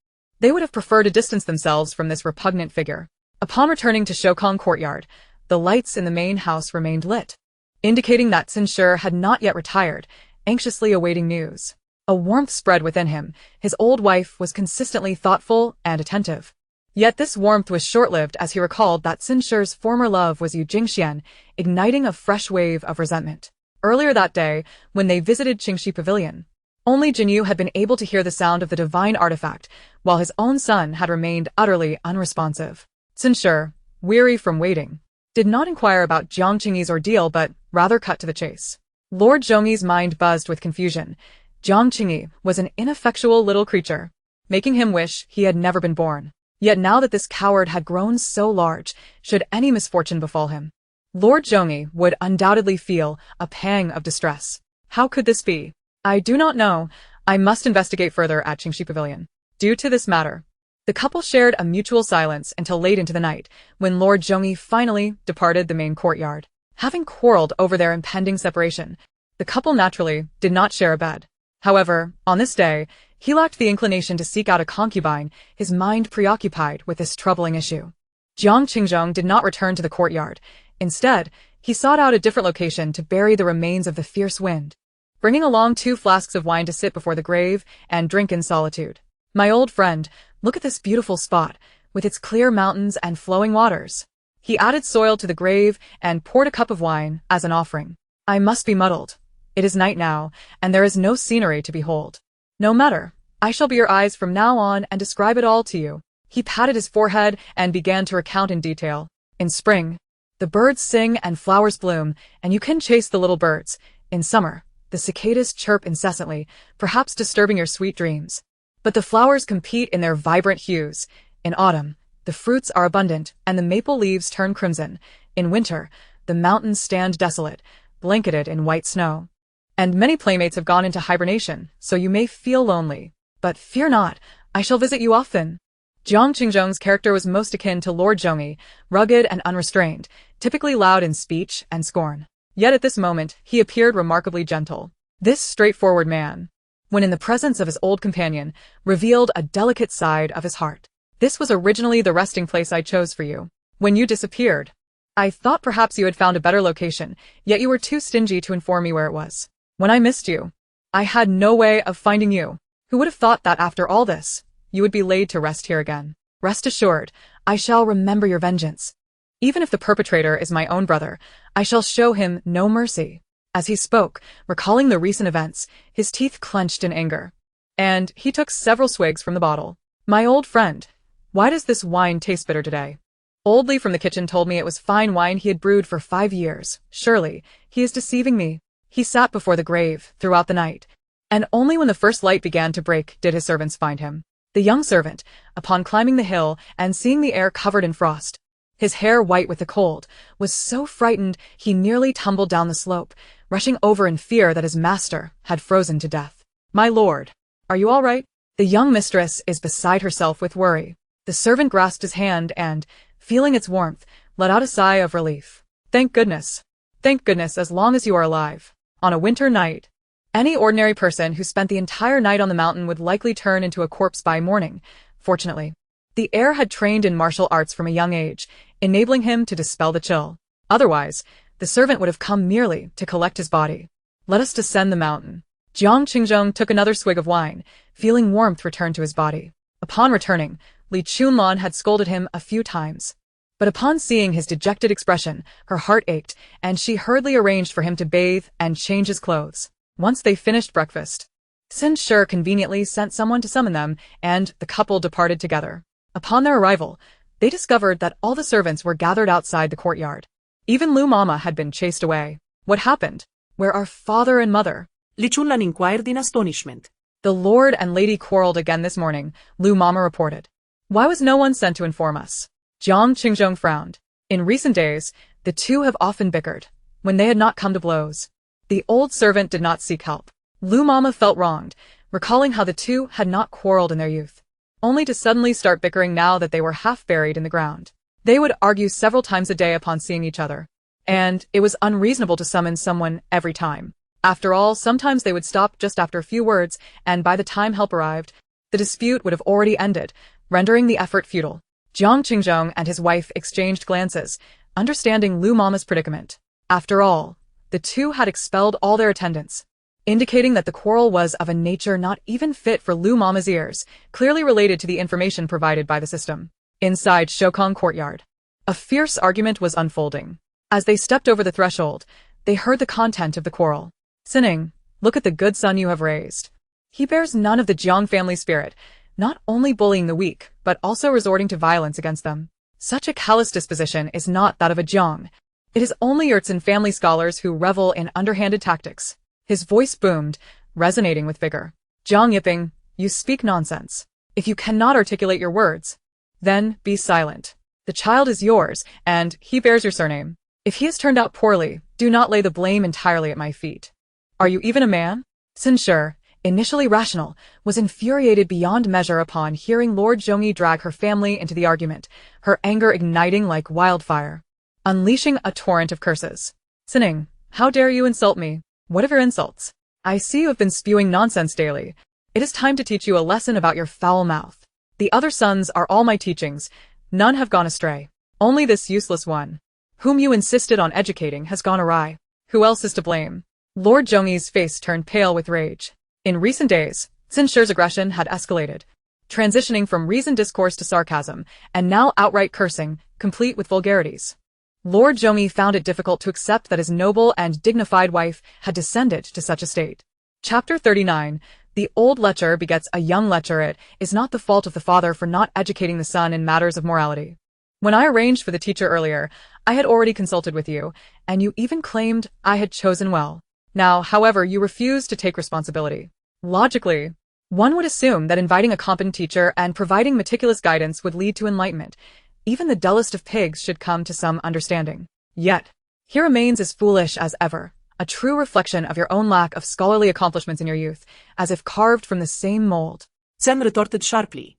they would have preferred to distance themselves from this repugnant figure. Upon returning to Shokong Courtyard, the lights in the main house remained lit, indicating that Xin Shi had not yet retired, anxiously awaiting news. A warmth spread within him. His old wife was consistently thoughtful and attentive. Yet this warmth was short-lived as he recalled that Xin Shi's former love was Yu Jingxian, igniting a fresh wave of resentment. Earlier that day, when they visited Qingxi Pavilion, only Jinyu had been able to hear the sound of the divine artifact, while his own son had remained utterly unresponsive. Xin Shi, weary from waiting, did not inquire about Jiang Qingyi's ordeal but rather cut to the chase. Lord Zhongyi's mind buzzed with confusion. Jiang Qingyi was an ineffectual little creature, making him wish he had never been born. Yet now that this coward had grown so large, should any misfortune befall him, Lord Zhongyi would undoubtedly feel a pang of distress. How could this be? I do not know. I must investigate further at Qingxi Pavilion. Due to this matter, the couple shared a mutual silence until late into the night, when Lord Zhongyi finally departed the main courtyard. Having quarreled over their impending separation, the couple naturally did not share a bed. However, on this day, he lacked the inclination to seek out a concubine, his mind preoccupied with this troubling issue. Jiang Qingzhong did not return to the courtyard. Instead, he sought out a different location to bury the remains of the fierce wind, bringing along 2 flasks of wine to sit before the grave and drink in solitude. My old friend, look at this beautiful spot, with its clear mountains and flowing waters. He added soil to the grave and poured a cup of wine as an offering. I must be muddled. It is night now, and there is no scenery to behold. No matter, I shall be your eyes from now on and describe it all to you. He patted his forehead and began to recount in detail. In spring, the birds sing and flowers bloom, and you can chase the little birds. In summer, the cicadas chirp incessantly, perhaps disturbing your sweet dreams. But the flowers compete in their vibrant hues. In autumn, the fruits are abundant, and the maple leaves turn crimson. In winter, the mountains stand desolate, blanketed in white snow. And many playmates have gone into hibernation, so you may feel lonely. But fear not, I shall visit you often. Jiang Qingzhong's character was most akin to Lord Zhongyi, rugged and unrestrained, typically loud in speech and scorn. Yet at this moment, he appeared remarkably gentle. This straightforward man, when in the presence of his old companion, revealed a delicate side of his heart. This was originally the resting place I chose for you. When you disappeared, I thought perhaps you had found a better location, yet you were too stingy to inform me where it was. When I missed you, I had no way of finding you. Who would have thought that after all this, you would be laid to rest here again? Rest assured, I shall remember your vengeance. Even if the perpetrator is my own brother, I shall show him no mercy. As he spoke, recalling the recent events, his teeth clenched in anger, and he took several swigs from the bottle. My old friend, why does this wine taste bitter today? Old Lee from the kitchen told me it was fine wine he had brewed for 5 years. Surely, he is deceiving me. He sat before the grave throughout the night, and only when the first light began to break did his servants find him. The young servant, upon climbing the hill and seeing the air covered in frost, his hair white with the cold, was so frightened he nearly tumbled down the slope, rushing over in fear that his master had frozen to death. My lord, are you all right? The young mistress is beside herself with worry. The servant grasped his hand and, feeling its warmth, let out a sigh of relief. Thank goodness. Thank goodness, as long as you are alive. On a winter night, any ordinary person who spent the entire night on the mountain would likely turn into a corpse by morning. Fortunately, the heir had trained in martial arts from a young age, enabling him to dispel the chill. Otherwise, the servant would have come merely to collect his body. Let us descend the mountain. Jiang Qingzhong took another swig of wine, feeling warmth return to his body. Upon returning, Li Chunlan had scolded him a few times. But upon seeing his dejected expression, her heart ached, and she hurriedly arranged for him to bathe and change his clothes. Once they finished breakfast, Sin conveniently sent someone to summon them, and the couple departed together. Upon their arrival, they discovered that all the servants were gathered outside the courtyard. Even Lu Mama had been chased away. What happened? Where are father and mother? Li Chunlan inquired in astonishment. The lord and lady quarreled again this morning, Lu Mama reported. Why was no one sent to inform us? Jiang Qingzhong frowned. In recent days, the two have often bickered, when they had not come to blows. The old servant did not seek help. Lu Mama felt wronged, recalling how the two had not quarreled in their youth, only to suddenly start bickering now that they were half buried in the ground. They would argue several times a day upon seeing each other, and it was unreasonable to summon someone every time. After all, sometimes they would stop just after a few words, and by the time help arrived, the dispute would have already ended, rendering the effort futile. Jiang Qingzhong and his wife exchanged glances, understanding Lu Mama's predicament. After all, the two had expelled all their attendants, indicating that the quarrel was of a nature not even fit for Lu Mama's ears, clearly related to the information provided by the system. Inside Shokong courtyard, a fierce argument was unfolding. As they stepped over the threshold, they heard the content of the quarrel. Sinning, look at the good son you have raised. He bears none of the Jiang family spirit, not only bullying the weak, but also resorting to violence against them. Such a callous disposition is not that of a Jiang. It is only Yurtsin family scholars who revel in underhanded tactics. His voice boomed, resonating with vigor. Jiang Yiping, you speak nonsense. If you cannot articulate your words, then be silent. The child is yours, and he bears your surname. If he has turned out poorly, do not lay the blame entirely at my feet. Are you even a man? Sin Shi, initially rational, was infuriated beyond measure upon hearing Lord Zhongyi drag her family into the argument, her anger igniting like wildfire, unleashing a torrent of curses. Sinning, how dare you insult me? What of your insults? I see you have been spewing nonsense daily. It is time to teach you a lesson about your foul mouth. The other sons are all my teachings. None have gone astray. Only this useless one, whom you insisted on educating, has gone awry. Who else is to blame? Lord Zhongyi's face turned pale with rage. In recent days, Sin Shi's aggression had escalated, transitioning from reasoned discourse to sarcasm, and now outright cursing, complete with vulgarities. Lord Zhongyi found it difficult to accept that his noble and dignified wife had descended to such a state. Chapter 39. The old lecher begets a young lecher. It is not the fault of the father for not educating the son in matters of morality. When I arranged for the teacher earlier, I had already consulted with you, and you even claimed I had chosen well. Now, however, you refuse to take responsibility. Logically, one would assume that inviting a competent teacher and providing meticulous guidance would lead to enlightenment. Even the dullest of pigs should come to some understanding. Yet, he remains as foolish as ever, a true reflection of your own lack of scholarly accomplishments in your youth, as if carved from the same mold. Sen retorted sharply.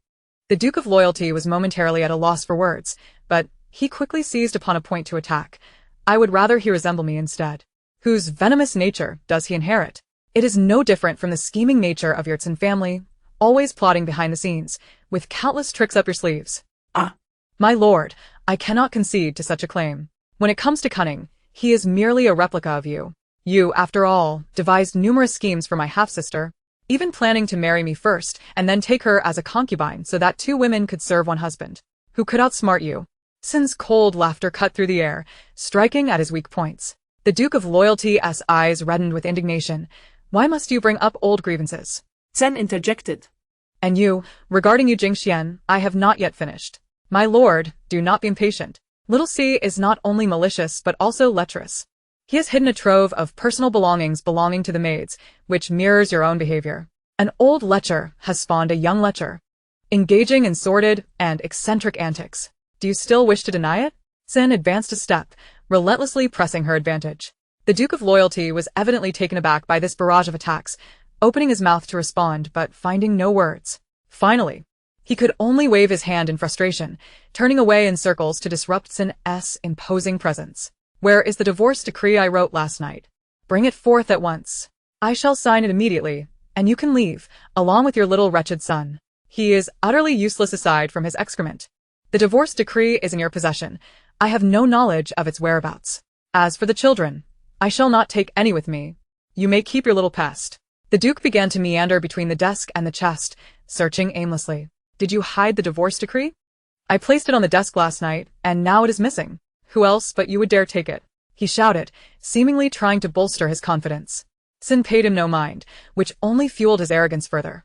The Duke of Loyalty was momentarily at a loss for words, but he quickly seized upon a point to attack. I would rather he resemble me instead. Whose venomous nature does he inherit? It is no different from the scheming nature of Yurtsin family, always plotting behind the scenes, with countless tricks up your sleeves. Ah. My lord, I cannot concede to such a claim. When it comes to cunning, he is merely a replica of you. You, after all, devised numerous schemes for my half-sister, even planning to marry me first and then take her as a concubine so that two women could serve one husband. Who could outsmart you? Sin's cold laughter cut through the air, striking at his weak points. The Duke of Loyalty's eyes reddened with indignation. Why must you bring up old grievances? Sen interjected. And you, regarding you Jingxian, I have not yet finished. My lord, do not be impatient. Little C is not only malicious but also lecherous. He has hidden a trove of personal belongings belonging to the maids, which mirrors your own behavior. An old lecher has spawned a young lecher, engaging in sordid and eccentric antics. Do you still wish to deny it? Sin advanced a step, relentlessly pressing her advantage. The Duke of Loyalty was evidently taken aback by this barrage of attacks, opening his mouth to respond but finding no words. Finally, he could only wave his hand in frustration, turning away in circles to disrupt Sin's imposing presence. Where is the divorce decree I wrote last night? Bring it forth at once. I shall sign it immediately, and you can leave, along with your little wretched son. He is utterly useless aside from his excrement. The divorce decree is in your possession. I have no knowledge of its whereabouts. As for the children, I shall not take any with me. You may keep your little pest. The Duke began to meander between the desk and the chest, searching aimlessly. Did you hide the divorce decree? I placed it on the desk last night, and now it is missing. Who else but you would dare take it? He shouted, seemingly trying to bolster his confidence. Sin paid him no mind, which only fueled his arrogance further.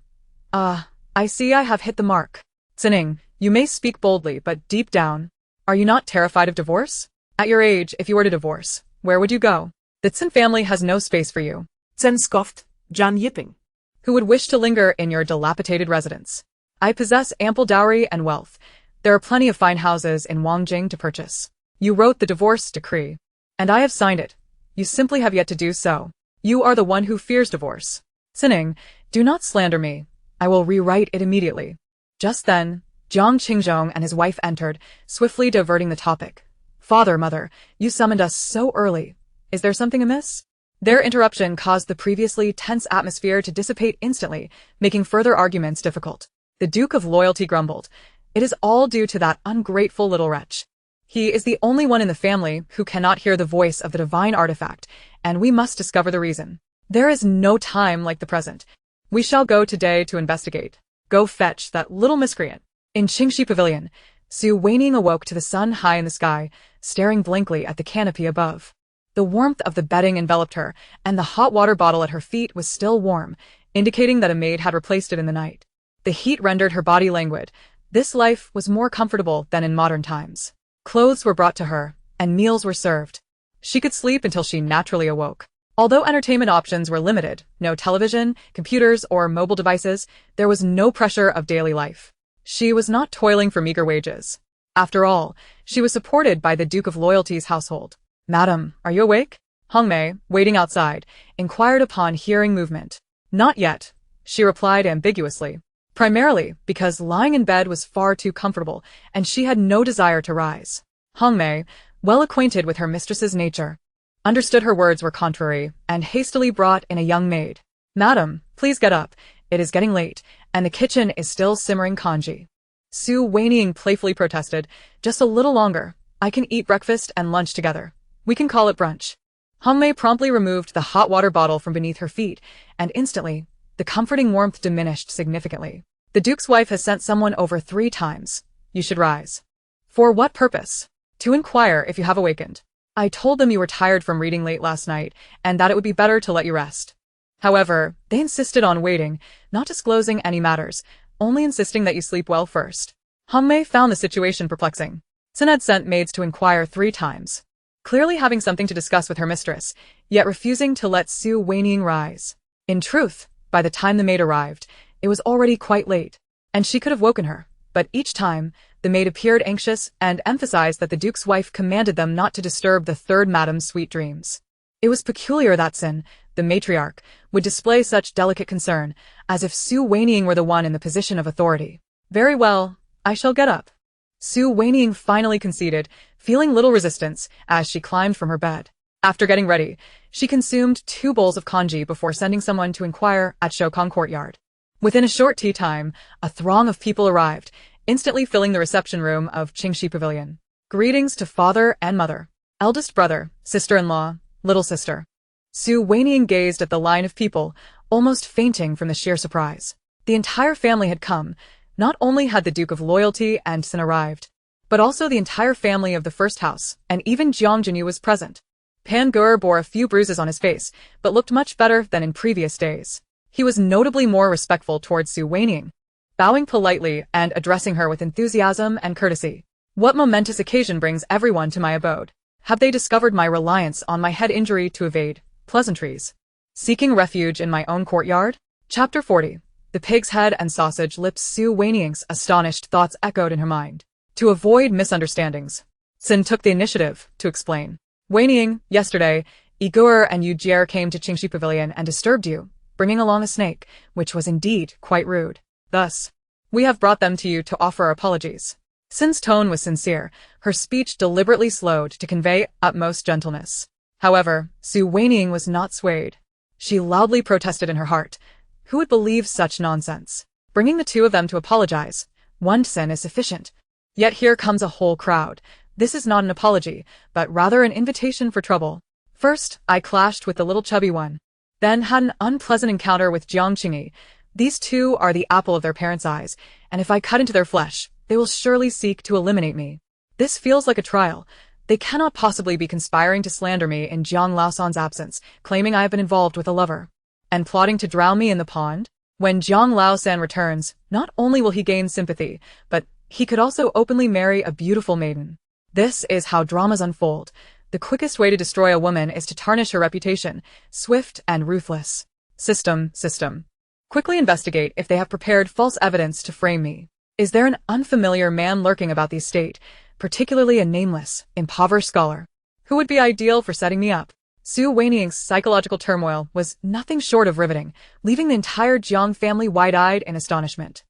I see I have hit the mark. Sinning, you may speak boldly, but deep down, are you not terrified of divorce? At your age, if you were to divorce, where would you go? The Tsin family has no space for you. Tsin scoffed, John yipping. Who would wish to linger in your dilapidated residence? I possess ample dowry and wealth. There are plenty of fine houses in Wanying to purchase. You wrote the divorce decree, and I have signed it. You simply have yet to do so. You are the one who fears divorce. Sinning, do not slander me. I will rewrite it immediately. Just then, Jiang Qingzhong and his wife entered, swiftly diverting the topic. Father, mother, you summoned us so early. Is there something amiss? Their interruption caused the previously tense atmosphere to dissipate instantly, making further arguments difficult. The Duke of Loyalty grumbled. It is all due to that ungrateful little wretch. He is the only one in the family who cannot hear the voice of the divine artifact, and we must discover the reason. There is no time like the present. We shall go today to investigate. Go fetch that little miscreant. In Qingxi Pavilion, Su Wanying awoke to the sun high in the sky, staring blankly at the canopy above. The warmth of the bedding enveloped her, and the hot water bottle at her feet was still warm, indicating that a maid had replaced it in the night. The heat rendered her body languid. This life was more comfortable than in modern times. Clothes were brought to her, and meals were served. She could sleep until she naturally awoke. Although entertainment options were limited, no television, computers, or mobile devices, there was no pressure of daily life. She was not toiling for meager wages. After all, she was supported by the Duke of Loyalty's household. Madam, are you awake? Hongmei, waiting outside, inquired upon hearing movement. Not yet, she replied ambiguously. Primarily because lying in bed was far too comfortable, and she had no desire to rise. Hongmei, well acquainted with her mistress's nature, understood her words were contrary, and hastily brought in a young maid. Madam, please get up. It is getting late, and the kitchen is still simmering congee. Su Wanying playfully protested, just a little longer. I can eat breakfast and lunch together. We can call it brunch. Hongmei promptly removed the hot water bottle from beneath her feet, and instantly, the comforting warmth diminished significantly. The Duke's wife has sent someone over 3 times. You should rise. For what purpose? To inquire if you have awakened. I told them you were tired from reading late last night, and that it would be better to let you rest. However, they insisted on waiting, not disclosing any matters, only insisting that you sleep well first. Hongmei found the situation perplexing. Sin had sent maids to inquire 3 times, clearly having something to discuss with her mistress, yet refusing to let Su Wanying rise. In truth, by the time the maid arrived, it was already quite late, and she could have woken her, but each time, the maid appeared anxious and emphasized that the Duke's wife commanded them not to disturb the third madam's sweet dreams. It was peculiar that Sin, the matriarch, would display such delicate concern, as if Su Wanying were the one in the position of authority. Very well, I shall get up. Su Wanying finally conceded, feeling little resistance as she climbed from her bed. After getting ready, she consumed 2 bowls of congee before sending someone to inquire at Shokong Courtyard. Within a short tea time, a throng of people arrived, instantly filling the reception room of Qingxi Pavilion. Greetings to father and mother, eldest brother, sister-in-law, little sister. Su Wanying gazed at the line of people, almost fainting from the sheer surprise. The entire family had come. Not only had the Duke of Loyalty and Sin arrived, but also the entire family of the first house, and even Jiang Jinyu was present. Pan Gur bore a few bruises on his face, but looked much better than in previous days. He was notably more respectful towards Su Wanying, bowing politely and addressing her with enthusiasm and courtesy. What momentous occasion brings everyone to my abode? Have they discovered my reliance on my head injury to evade pleasantries? Seeking refuge in my own courtyard? Chapter 40. The pig's head and sausage lips. Su Wanying's astonished thoughts echoed in her mind. To avoid misunderstandings, Sin took the initiative to explain. Wanying, yesterday, Igor and Yu Jier came to Qingxi Pavilion and disturbed you, bringing along a snake, which was indeed quite rude. Thus, we have brought them to you to offer our apologies. Sin's tone was sincere, her speech deliberately slowed to convey utmost gentleness. However, Su Wanying was not swayed. She loudly protested in her heart. Who would believe such nonsense? Bringing the 2 of them to apologize. One Sin is sufficient. Yet here comes a whole crowd. This is not an apology, but rather an invitation for trouble. First, I clashed with the little chubby one. Then had an unpleasant encounter with Jiang Qingyi. These 2 are the apple of their parents' eyes, and if I cut into their flesh, They will surely seek to eliminate me. This feels like a trial. They cannot possibly be conspiring to slander me in Jiang Laosan's absence, claiming I have been involved with a lover, and plotting to drown me in the pond. When Jiang Laosan returns, not only will he gain sympathy, but he could also openly marry a beautiful maiden. This is how dramas unfold. The quickest way to destroy a woman is to tarnish her reputation, swift and ruthless. System. Quickly investigate if they have prepared false evidence to frame me. Is there an unfamiliar man lurking about the estate, particularly a nameless, impoverished scholar, who would be ideal for setting me up? Su Wanying's psychological turmoil was nothing short of riveting, leaving the entire Jiang family wide-eyed in astonishment.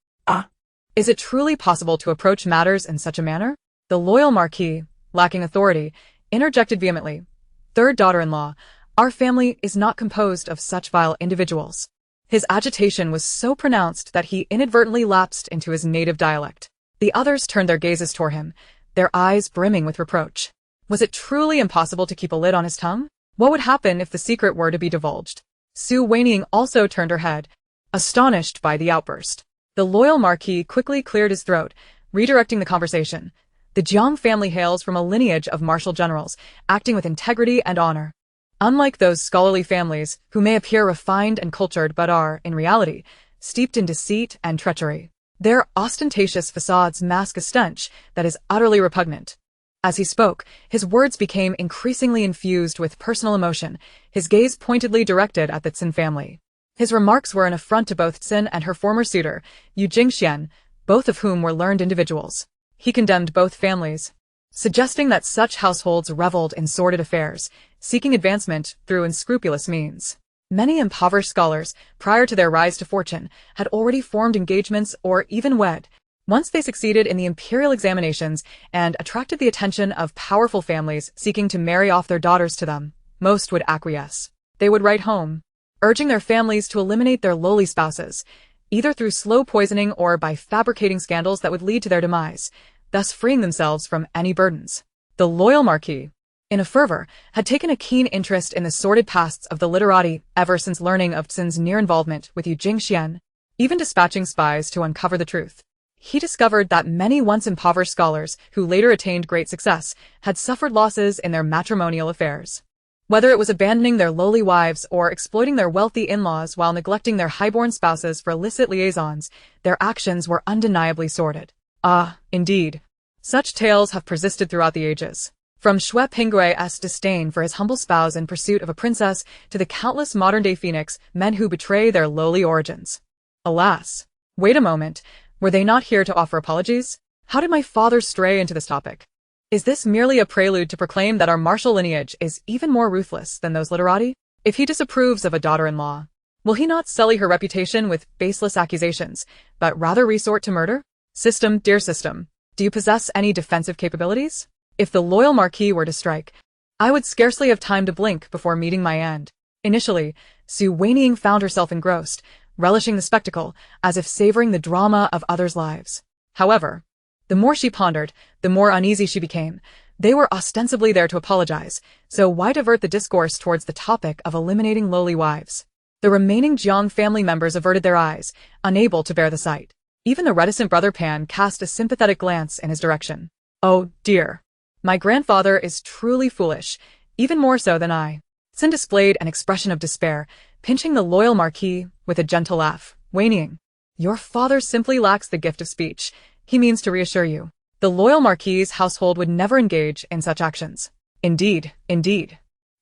Is it truly possible to approach matters in such a manner? The loyal Marquis, lacking authority, interjected vehemently. Third daughter-in-law, our family is not composed of such vile individuals. His agitation was so pronounced that he inadvertently lapsed into his native dialect. The others turned their gazes toward him, their eyes brimming with reproach. Was it truly impossible to keep a lid on his tongue? What would happen if the secret were to be divulged? Su Wanying also turned her head, astonished by the outburst. The loyal Marquis quickly cleared his throat, redirecting the conversation. The Jiang family hails from a lineage of martial generals, acting with integrity and honor. Unlike those scholarly families who may appear refined and cultured but are, in reality, steeped in deceit and treachery. Their ostentatious facades mask a stench that is utterly repugnant. As he spoke, his words became increasingly infused with personal emotion, his gaze pointedly directed at the Tsin family. His remarks were an affront to both Tsin and her former suitor, Yu Jingxian, both of whom were learned individuals. He condemned both families, suggesting that such households reveled in sordid affairs, seeking advancement through unscrupulous means. Many impoverished scholars, prior to their rise to fortune, had already formed engagements or even wed. Once they succeeded in the imperial examinations and attracted the attention of powerful families seeking to marry off their daughters to them, most would acquiesce. They would write home, urging their families to eliminate their lowly spouses, either through slow poisoning or by fabricating scandals that would lead to their demise, thus freeing themselves from any burdens. The loyal Marquis, in a fervor, had taken a keen interest in the sordid pasts of the literati ever since learning of Tsin's near involvement with Yu Jingxian, even dispatching spies to uncover the truth. He discovered that many once impoverished scholars who later attained great success had suffered losses in their matrimonial affairs. Whether it was abandoning their lowly wives or exploiting their wealthy in-laws while neglecting their highborn spouses for illicit liaisons, their actions were undeniably sordid. Indeed. Such tales have persisted throughout the ages. From Xue Pinggui's disdain for his humble spouse in pursuit of a princess to the countless modern-day phoenix men who betray their lowly origins. Alas. Wait a moment. Were they not here to offer apologies? How did my father stray into this topic? Is this merely a prelude to proclaim that our martial lineage is even more ruthless than those literati? If he disapproves of a daughter-in-law, will he not sully her reputation with baseless accusations, but rather resort to murder? System, dear system, do you possess any defensive capabilities? If the loyal Marquis were to strike, I would scarcely have time to blink before meeting my end. Initially, Su Wanying found herself engrossed, relishing the spectacle, as if savoring the drama of others' lives. However, the more she pondered, the more uneasy she became. They were ostensibly there to apologize, so why divert the discourse towards the topic of eliminating lowly wives? The remaining Jiang family members averted their eyes, unable to bear the sight. Even the reticent brother Pan cast a sympathetic glance in his direction. Oh, dear. My grandfather is truly foolish, even more so than I. Tsin displayed an expression of despair, pinching the loyal Marquis with a gentle laugh. Wanying, your father simply lacks the gift of speech. He means to reassure you. The loyal Marquis's household would never engage in such actions. Indeed.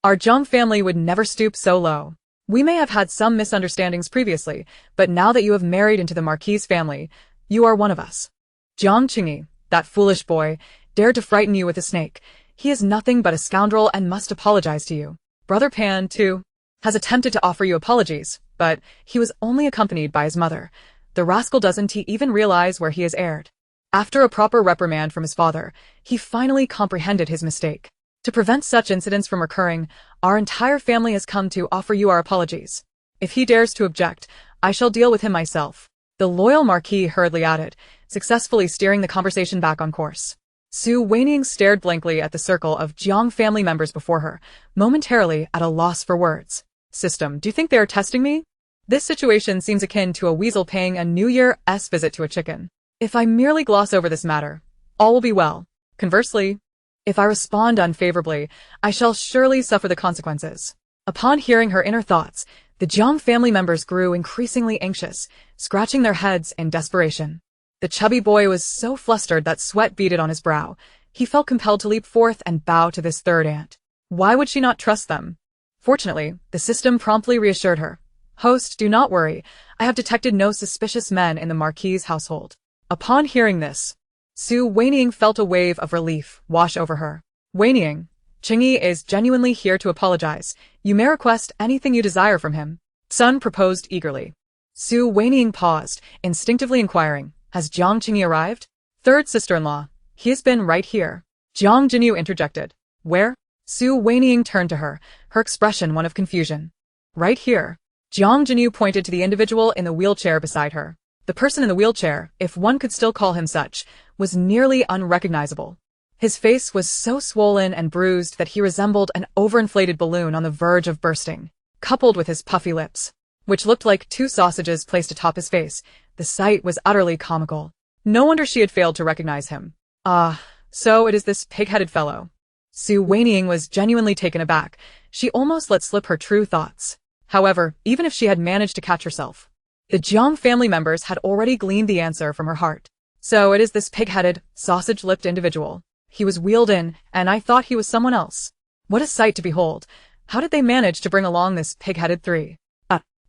Our Jiang family would never stoop so low. We may have had some misunderstandings previously, but now that you have married into the Marquis's family, you are one of us. Jiang Qingyi, that foolish boy, dared to frighten you with a snake. He is nothing but a scoundrel and must apologize to you. Brother Pan, too, has attempted to offer you apologies, but he was only accompanied by his mother. The rascal doesn't even realize where he has erred. After a proper reprimand from his father, he finally comprehended his mistake. To prevent such incidents from recurring, our entire family has come to offer you our apologies. If he dares to object, I shall deal with him myself. The loyal Marquis hurriedly added, successfully steering the conversation back on course. Su Wanying stared blankly at the circle of Jiang family members before her, momentarily at a loss for words. System, do you think they are testing me? This situation seems akin to a weasel paying a New Year's visit to a chicken. If I merely gloss over this matter, all will be well. Conversely, if I respond unfavorably, I shall surely suffer the consequences. Upon hearing her inner thoughts, the Jiang family members grew increasingly anxious, scratching their heads in desperation. The chubby boy was so flustered that sweat beaded on his brow. He felt compelled to leap forth and bow to this third aunt. Why would she not trust them? Fortunately, the system promptly reassured her. Host, do not worry. I have detected no suspicious men in the Marquis's household. Upon hearing this, Su Wanying felt a wave of relief wash over her. Wanying, Qingyi is genuinely here to apologize. You may request anything you desire from him. Sun proposed eagerly. Su Wanying paused, instinctively inquiring, has Jiang Qingyi arrived? Third sister-in-law. He has been right here. Jiang Jinyu interjected. Where? Su Wanying turned to her, her expression one of confusion. Right here. Jiang Jinyu pointed to the individual in the wheelchair beside her. The person in the wheelchair, if one could still call him such, was nearly unrecognizable. His face was so swollen and bruised that he resembled an overinflated balloon on the verge of bursting, coupled with his puffy lips, which looked like two sausages placed atop his face. The sight was utterly comical. No wonder she had failed to recognize him. Ah, so it is this pig-headed fellow. Su Wanying was genuinely taken aback. She almost let slip her true thoughts. However, even if she had managed to catch herself, the Jiang family members had already gleaned the answer from her heart. So it is this pig-headed, sausage-lipped individual. He was wheeled in, and I thought he was someone else. What a sight to behold. How did they manage to bring along this pig-headed three?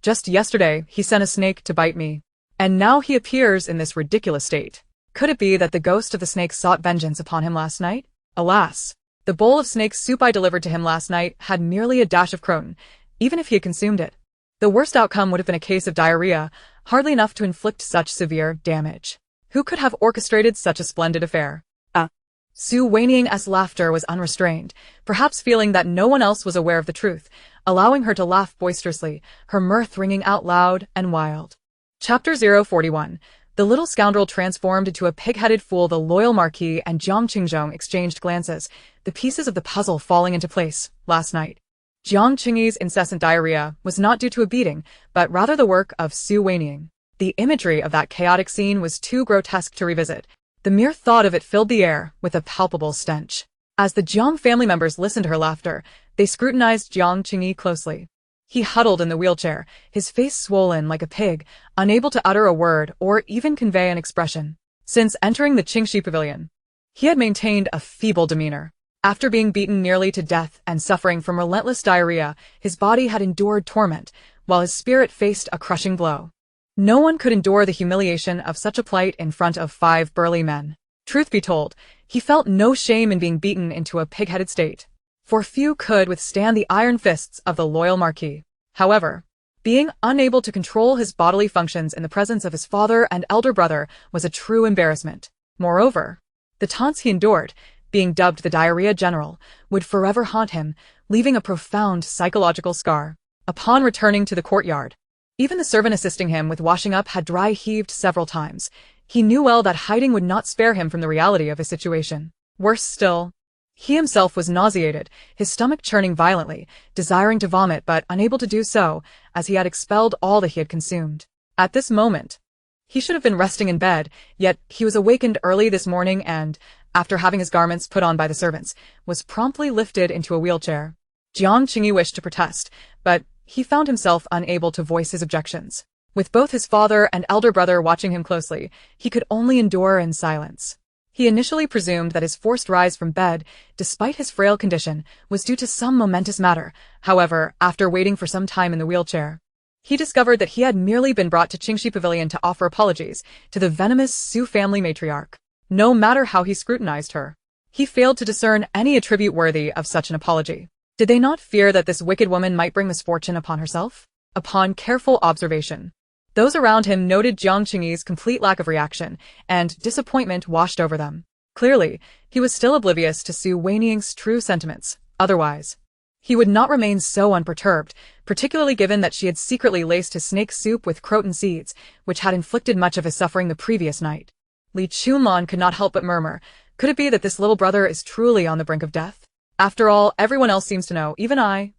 Just yesterday, he sent a snake to bite me. And now he appears in this ridiculous state. Could it be that the ghost of the snake sought vengeance upon him last night? Alas, the bowl of snake soup I delivered to him last night had merely a dash of croton, even if he had consumed it. The worst outcome would have been a case of diarrhea, hardly enough to inflict such severe damage. Who could have orchestrated such a splendid affair? Su Wanying's laughter was unrestrained, perhaps feeling that no one else was aware of the truth, allowing her to laugh boisterously, her mirth ringing out loud and wild. Chapter 041. The little scoundrel transformed into a pig-headed fool. The loyal Marquis and Jiang Qingzhong exchanged glances, the pieces of the puzzle falling into place. Last night, Jiang Qingyi's incessant diarrhea was not due to a beating, but rather the work of Su Wanying. The imagery of that chaotic scene was too grotesque to revisit. The mere thought of it filled the air with a palpable stench. As the Jiang family members listened to her laughter, they scrutinized Jiang Qingyi closely. He huddled in the wheelchair, his face swollen like a pig, unable to utter a word or even convey an expression. Since entering the Qingxi pavilion, he had maintained a feeble demeanor. After being beaten nearly to death and suffering from relentless diarrhea, his body had endured torment, while his spirit faced a crushing blow. No one could endure the humiliation of such a plight in front of 5 burly men. Truth be told, he felt no shame in being beaten into a pig-headed state, for few could withstand the iron fists of the loyal Marquis. However, being unable to control his bodily functions in the presence of his father and elder brother was a true embarrassment. Moreover, the taunts he endured, being dubbed the Diarrhea General, would forever haunt him, leaving a profound psychological scar. Upon returning to the courtyard, even the servant assisting him with washing up had dry heaved several times. He knew well that hiding would not spare him from the reality of his situation. Worse still, he himself was nauseated, his stomach churning violently, desiring to vomit but unable to do so, as he had expelled all that he had consumed. At this moment, he should have been resting in bed, yet he was awakened early this morning and, after having his garments put on by the servants, was promptly lifted into a wheelchair. Jiang Qingyi wished to protest, but he found himself unable to voice his objections. With both his father and elder brother watching him closely, he could only endure in silence. He initially presumed that his forced rise from bed, despite his frail condition, was due to some momentous matter. However, after waiting for some time in the wheelchair, he discovered that he had merely been brought to Qingxi Pavilion to offer apologies to the venomous Su family matriarch. No matter how he scrutinized her, he failed to discern any attribute worthy of such an apology. Did they not fear that this wicked woman might bring misfortune upon herself? Upon careful observation, those around him noted Jiang Qingyi's complete lack of reaction, and disappointment washed over them. Clearly, he was still oblivious to Su Wanying's true sentiments. Otherwise, he would not remain so unperturbed, particularly given that she had secretly laced his snake soup with croton seeds, which had inflicted much of his suffering the previous night. Li Chunlan could not help but murmur, could it be that this little brother is truly on the brink of death? After all, everyone else seems to know, even I,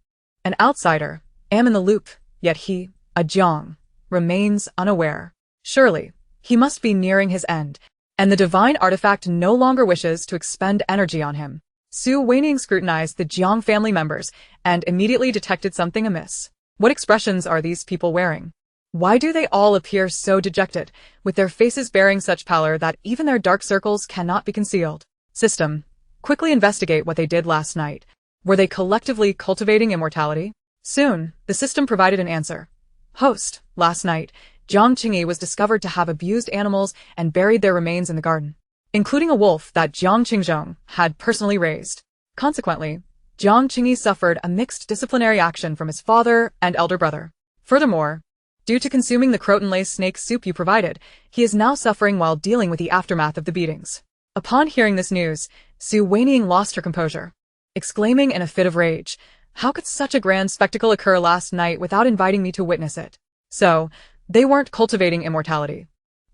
an outsider, am in the loop, yet he, a Jiang, remains unaware. Surely, He must be nearing his end, and the divine artifact no longer wishes to expend energy on him. Su Wanying scrutinized the Jiang family members and immediately detected something amiss. What expressions are these people wearing? Why do they all appear so dejected, with their faces bearing such pallor that even their dark circles cannot be concealed? System, quickly investigate what they did last night. Were they collectively cultivating immortality? Soon, the system provided an answer. Host, last night, Jiang Qingyi was discovered to have abused animals and buried their remains in the garden, including a wolf that Jiang Qingzhong had personally raised. Consequently, Jiang Qingyi suffered a mixed disciplinary action from his father and elder brother. Furthermore, due to consuming the croton lace snake soup you provided, he is now suffering while dealing with the aftermath of the beatings. Upon hearing this news, Su Wanying lost her composure, exclaiming in a fit of rage, "How could such a grand spectacle occur last night without inviting me to witness it?" So, they weren't cultivating immortality.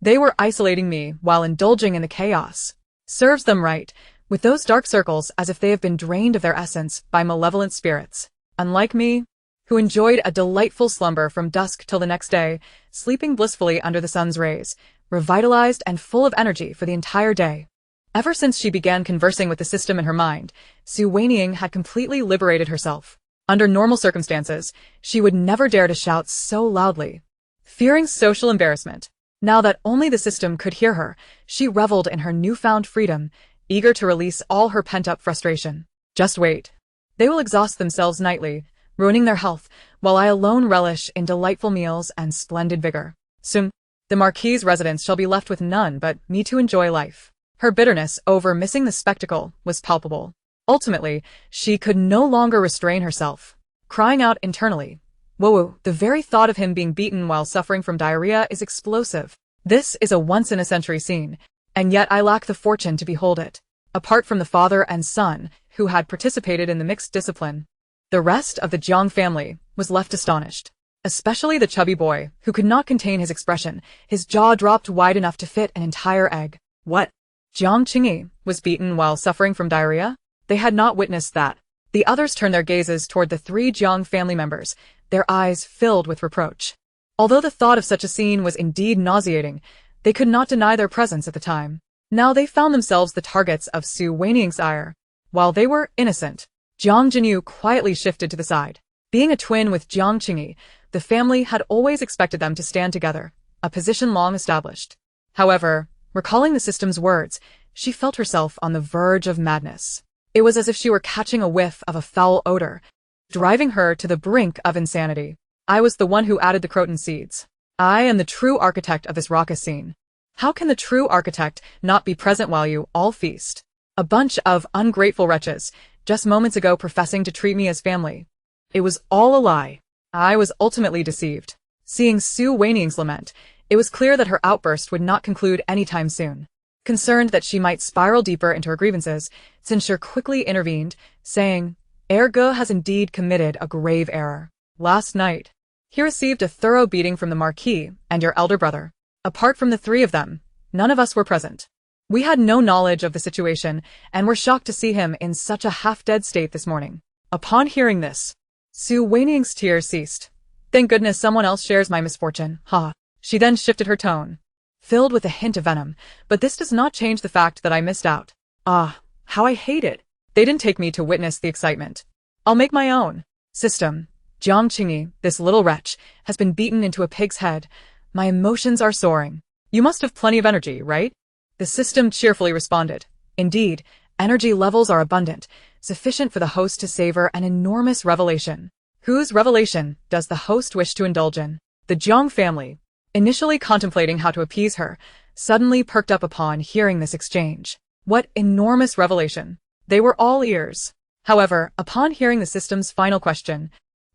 They were isolating me while indulging in the chaos. Serves them right, with those dark circles as if they have been drained of their essence by malevolent spirits. Unlike me, who enjoyed a delightful slumber from dusk till the next day, sleeping blissfully under the sun's rays, revitalized and full of energy for the entire day. Ever since she began conversing with the system in her mind, Su Wanying had completely liberated herself. Under normal circumstances, she would never dare to shout so loudly. Fearing social embarrassment, now that only the system could hear her, she reveled in her newfound freedom, eager to release all her pent-up frustration. Just wait. They will exhaust themselves nightly, ruining their health, while I alone relish in delightful meals and splendid vigor. Soon, the Marquis's residence shall be left with none but me to enjoy life. Her bitterness over missing the spectacle was palpable. Ultimately, she could no longer restrain herself, crying out internally, "Whoa, the very thought of him being beaten while suffering from diarrhea is explosive. This is a once-in-a-century scene, and yet I lack the fortune to behold it." Apart from the father and son, who had participated in the mixed discipline, the rest of the Jiang family was left astonished. Especially the chubby boy, who could not contain his expression, his jaw dropped wide enough to fit an entire egg. What? Jiang Qingyi was beaten while suffering from diarrhea? They had not witnessed that. The others turned their gazes toward the three Jiang family members, their eyes filled with reproach. Although the thought of such a scene was indeed nauseating, they could not deny their presence at the time. Now they found themselves the targets of Su Wanying's ire. While they were innocent, Jiang Jinyu quietly shifted to the side. Being a twin with Jiang Qingyi, the family had always expected them to stand together, a position long established. However, recalling the system's words, she felt herself on the verge of madness. It was as if she were catching a whiff of a foul odor, driving her to the brink of insanity. I was the one who added the croton seeds. I am the true architect of this raucous scene. How can the true architect not be present while you all feast? A bunch of ungrateful wretches, just moments ago professing to treat me as family. It was all a lie. I was ultimately deceived. Seeing Su Wanying's lament, it was clear that her outburst would not conclude anytime soon. Concerned that she might spiral deeper into her grievances, Sinshir quickly intervened, saying, "Ergo has indeed committed a grave error. Last night, he received a thorough beating from the Marquis and your elder brother. Apart from the three of them, none of us were present. We had no knowledge of the situation and were shocked to see him in such a half-dead state this morning." Upon hearing this, Su Wanying's tears ceased. "Thank goodness someone else shares my misfortune, ha." She then shifted her tone, filled with a hint of venom, "But this does not change the fact that I missed out. Ah, how I hate it. They didn't take me to witness the excitement. I'll make my own. System, Jiang Qingyi, this little wretch, has been beaten into a pig's head. My emotions are soaring. You must have plenty of energy, right?" The system cheerfully responded. "Indeed, energy levels are abundant, sufficient for the host to savor an enormous revelation." Whose revelation does the host wish to indulge in? The Jiang family, initially contemplating how to appease her, suddenly perked up upon hearing this exchange. What enormous revelation! They were all ears. However, upon hearing the system's final question,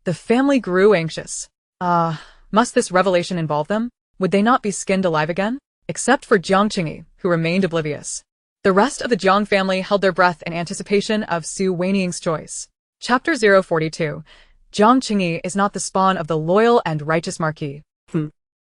the family grew anxious. Must this revelation involve them? Would they not be skinned alive again? Except for Jiang Qingyi, who remained oblivious. The rest of the Jiang family held their breath in anticipation of Su Wanying's choice. Chapter 042. Jiang Qingyi is not the spawn of the loyal and righteous Marquis.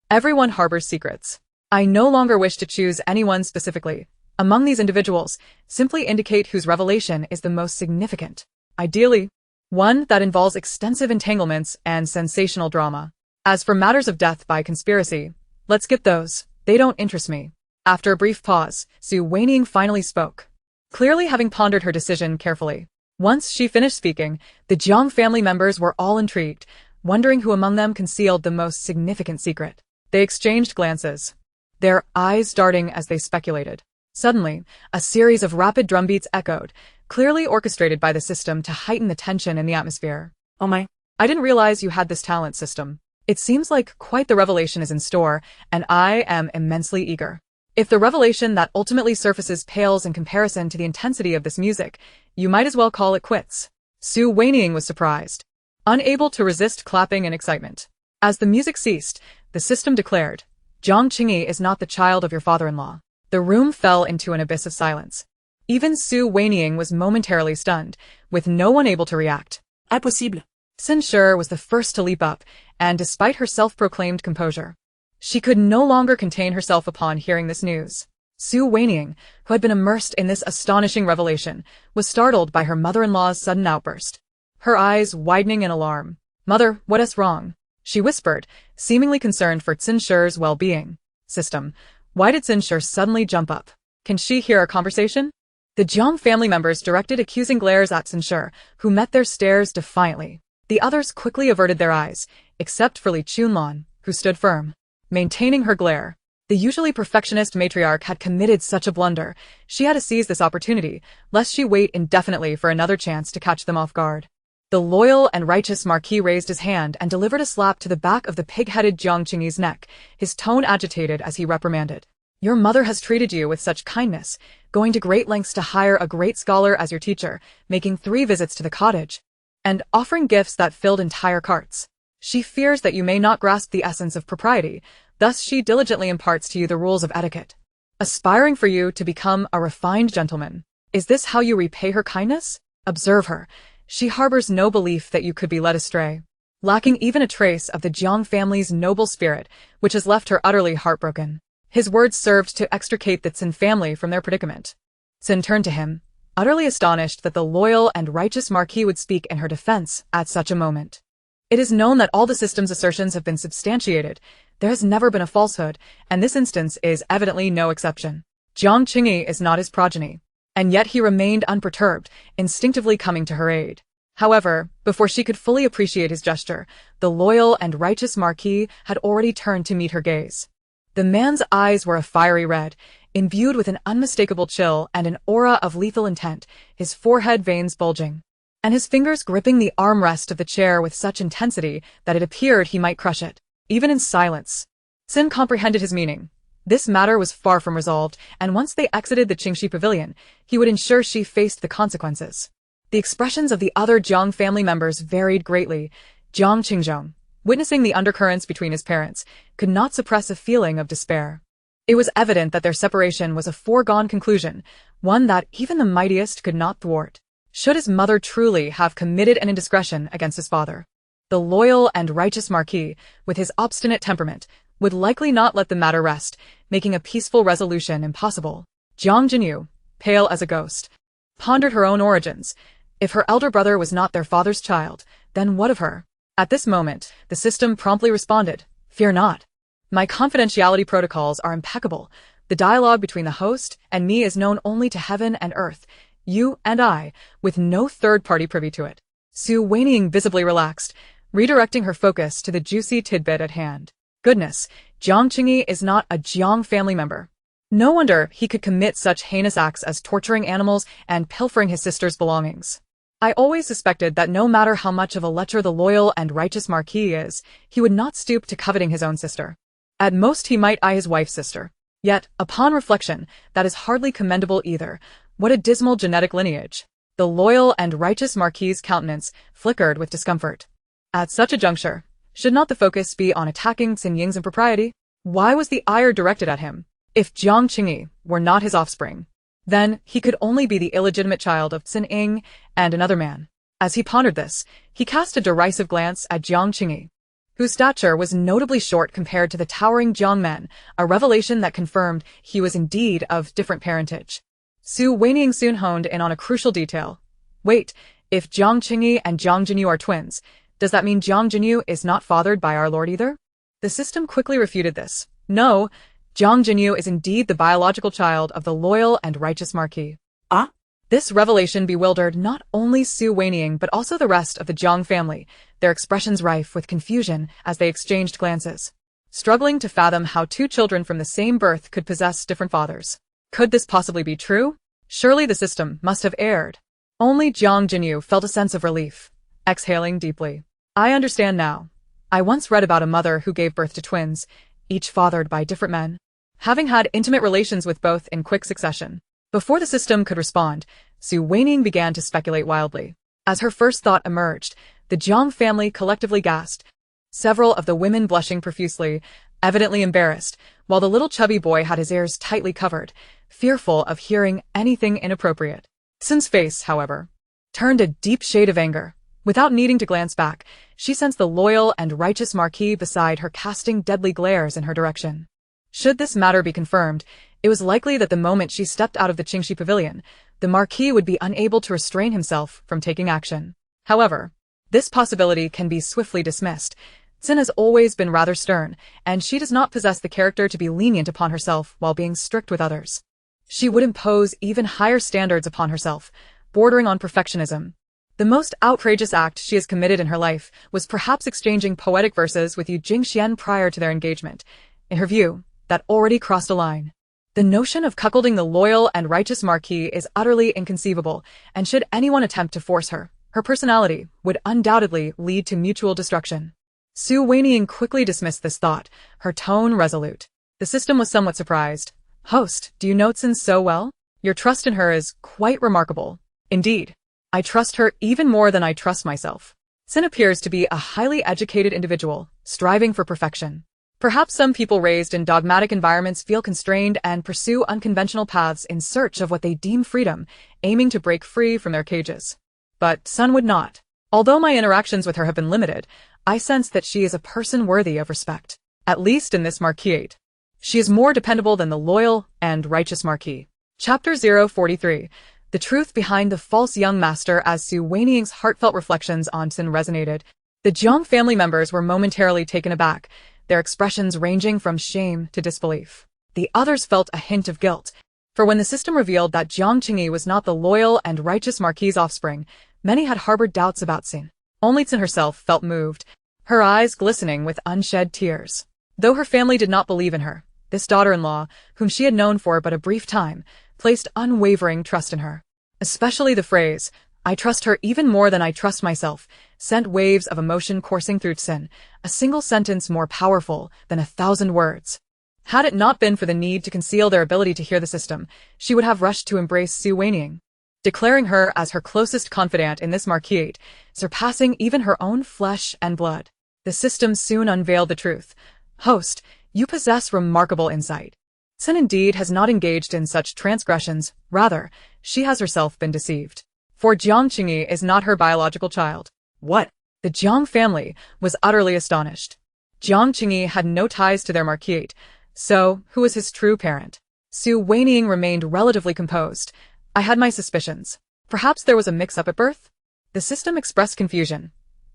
Everyone harbors secrets. I no longer wish to choose anyone specifically. Among these individuals, simply indicate whose revelation is the most significant. Ideally, one that involves extensive entanglements and sensational drama. As for matters of death by conspiracy, let's skip those. They don't interest me. After a brief pause, Wanying finally spoke, clearly having pondered her decision carefully. Once she finished speaking, the Jiang family members were all intrigued, wondering who among them concealed the most significant secret. They exchanged glances, their eyes darting as they speculated. Suddenly, a series of rapid drumbeats echoed, clearly orchestrated by the system to heighten the tension in the atmosphere. Oh my. I didn't realize you had this talent, system. It seems like quite the revelation is in store, and I am immensely eager. If the revelation that ultimately surfaces pales in comparison to the intensity of this music, you might as well call it quits. Wanying was surprised, unable to resist clapping in excitement. As the music ceased, the system declared, Jiang Qingyi is not the child of your father-in-law. The room fell into an abyss of silence. Even Wanying was momentarily stunned, with no one able to react. Impossible. Xin was the first to leap up, and despite her self-proclaimed composure, she could no longer contain herself upon hearing this news. Wanying, who had been immersed in this astonishing revelation, was startled by her mother-in-law's sudden outburst. Her eyes widening in alarm. Mother, what is wrong? She whispered, seemingly concerned for Xin well-being. System, why did Xin suddenly jump up? Can she hear our conversation? The Jiang family members directed accusing glares at Xin, who met their stares defiantly. The others quickly averted their eyes, except for Li Chunlan, who stood firm, maintaining her glare. The usually perfectionist matriarch had committed such a blunder. She had to seize this opportunity, lest she wait indefinitely for another chance to catch them off guard. The loyal and righteous Marquis raised his hand and delivered a slap to the back of the pig-headed Jiang Qingyi's neck, his tone agitated as he reprimanded. Your mother has treated you with such kindness, going to great lengths to hire a great scholar as your teacher, making 3 visits to the cottage, and offering gifts that filled entire carts. She fears that you may not grasp the essence of propriety, thus she diligently imparts to you the rules of etiquette, aspiring for you to become a refined gentleman. Is this how you repay her kindness? Observe her. She harbors no belief that you could be led astray, lacking even a trace of the Jiang family's noble spirit, which has left her utterly heartbroken. His words served to extricate the Xin family from their predicament. Xin turned to him, utterly astonished that the loyal and righteous Marquis would speak in her defense at such a moment. It is known that all the system's assertions have been substantiated. There has never been a falsehood, and this instance is evidently no exception. Jiang Qingyi is not his progeny, and yet he remained unperturbed, instinctively coming to her aid. However, before she could fully appreciate his gesture, the loyal and righteous Marquis had already turned to meet her gaze. The man's eyes were a fiery red, imbued with an unmistakable chill and an aura of lethal intent, his forehead veins bulging, and his fingers gripping the armrest of the chair with such intensity that it appeared he might crush it, even in silence. Xin comprehended his meaning. This matter was far from resolved, and once they exited the Qingxi pavilion, he would ensure she faced the consequences. The expressions of the other Jiang family members varied greatly. Jiang Qingzhong, witnessing the undercurrents between his parents, could not suppress a feeling of despair. It was evident that their separation was a foregone conclusion, one that even the mightiest could not thwart. Should his mother truly have committed an indiscretion against his father, the loyal and righteous Marquis, with his obstinate temperament, would likely not let the matter rest, making a peaceful resolution impossible. Jiang Jinyu, pale as a ghost, pondered her own origins. If her elder brother was not their father's child, then what of her? At this moment, the system promptly responded, Fear not. My confidentiality protocols are impeccable. The dialogue between the host and me is known only to heaven and earth, you and I, with no third party privy to it. Wanying visibly relaxed, redirecting her focus to the juicy tidbit at hand. Goodness, Jiang Qingyi is not a Jiang family member. No wonder he could commit such heinous acts as torturing animals and pilfering his sister's belongings. I always suspected that no matter how much of a lecher the loyal and righteous Marquis is, he would not stoop to coveting his own sister. At most he might eye his wife's sister. Yet, upon reflection, that is hardly commendable either. What a dismal genetic lineage. The loyal and righteous Marquis's countenance flickered with discomfort. At such a juncture, should not the focus be on attacking Xin Ying's impropriety? Why was the ire directed at him? If Jiang Qingyi were not his offspring, then he could only be the illegitimate child of Xin Ying and another man. As he pondered this, he cast a derisive glance at Jiang Qingyi, whose stature was notably short compared to the towering Jiang Men, a revelation that confirmed he was indeed of different parentage. Wanying soon honed in on a crucial detail. Wait, if Jiang Qingyi and Jiang Jinyu are twins, does that mean Jiang Jinyu is not fathered by our lord either? The system quickly refuted this. No, Jiang Jinyu is indeed the biological child of the loyal and righteous marquis. Ah? This revelation bewildered not only Su Wanying but also the rest of the Jiang family, their expressions rife with confusion as they exchanged glances, struggling to fathom how two children from the same birth could possess different fathers. Could this possibly be true? Surely the system must have erred. Only Jiang Jinyu felt a sense of relief, exhaling deeply. I understand now. I once read about a mother who gave birth to twins, each fathered by different men, having had intimate relations with both in quick succession. Before the system could respond, Su Wanying began to speculate wildly. As her first thought emerged, the Jiang family collectively gasped, several of the women blushing profusely, evidently embarrassed, while the little chubby boy had his ears tightly covered, fearful of hearing anything inappropriate. Sin's face, however, turned a deep shade of anger. Without needing to glance back, she sensed the loyal and righteous marquis beside her casting deadly glares in her direction. Should this matter be confirmed, it was likely that the moment she stepped out of the Qingxi pavilion, the marquis would be unable to restrain himself from taking action. However, this possibility can be swiftly dismissed. Sin has always been rather stern, and she does not possess the character to be lenient upon herself while being strict with others. She would impose even higher standards upon herself, bordering on perfectionism. The most outrageous act she has committed in her life was perhaps exchanging poetic verses with Yu Jingxian prior to their engagement. In her view, that already crossed a line. The notion of cuckolding the loyal and righteous marquis is utterly inconceivable, and should anyone attempt to force her, her personality would undoubtedly lead to mutual destruction. Su Wanying quickly dismissed this thought, her tone resolute. The system was somewhat surprised. Host, do you know Sin so well? Your trust in her is quite remarkable. Indeed, I trust her even more than I trust myself. Sin appears to be a highly educated individual, striving for perfection. Perhaps some people raised in dogmatic environments feel constrained and pursue unconventional paths in search of what they deem freedom, aiming to break free from their cages. But Sun would not. Although my interactions with her have been limited, I sense that she is a person worthy of respect, at least in this marquisate. She is more dependable than the loyal and righteous marquis. Chapter 043. The truth behind the false young master. As Su Wanying's heartfelt reflections on Sin resonated, the Jiang family members were momentarily taken aback, their expressions ranging from shame to disbelief. The others felt a hint of guilt, for when the system revealed that Jiang Qingyi was not the loyal and righteous marquis's offspring, many had harbored doubts about Sin. Only Sin herself felt moved, her eyes glistening with unshed tears. Though her family did not believe in her, this daughter-in-law, whom she had known for but a brief time, placed unwavering trust in her. Especially the phrase, "I trust her even more than I trust myself," sent waves of emotion coursing through Sin, a single sentence more powerful than 1,000 words. Had it not been for the need to conceal their ability to hear the system, she would have rushed to embrace Su Wanying, declaring her as her closest confidant in this marquisate, surpassing even her own flesh and blood. The system soon unveiled the truth. Host, you possess remarkable insight. Sin indeed has not engaged in such transgressions, rather, she has herself been deceived. For Jiang Qingyi is not her biological child. What? The Jiang family was utterly astonished. Jiang Qingyi had no ties to their marquisate, so who was his true parent? Su Wanying remained relatively composed. I had my suspicions. Perhaps there was a mix-up at birth? The system expressed confusion.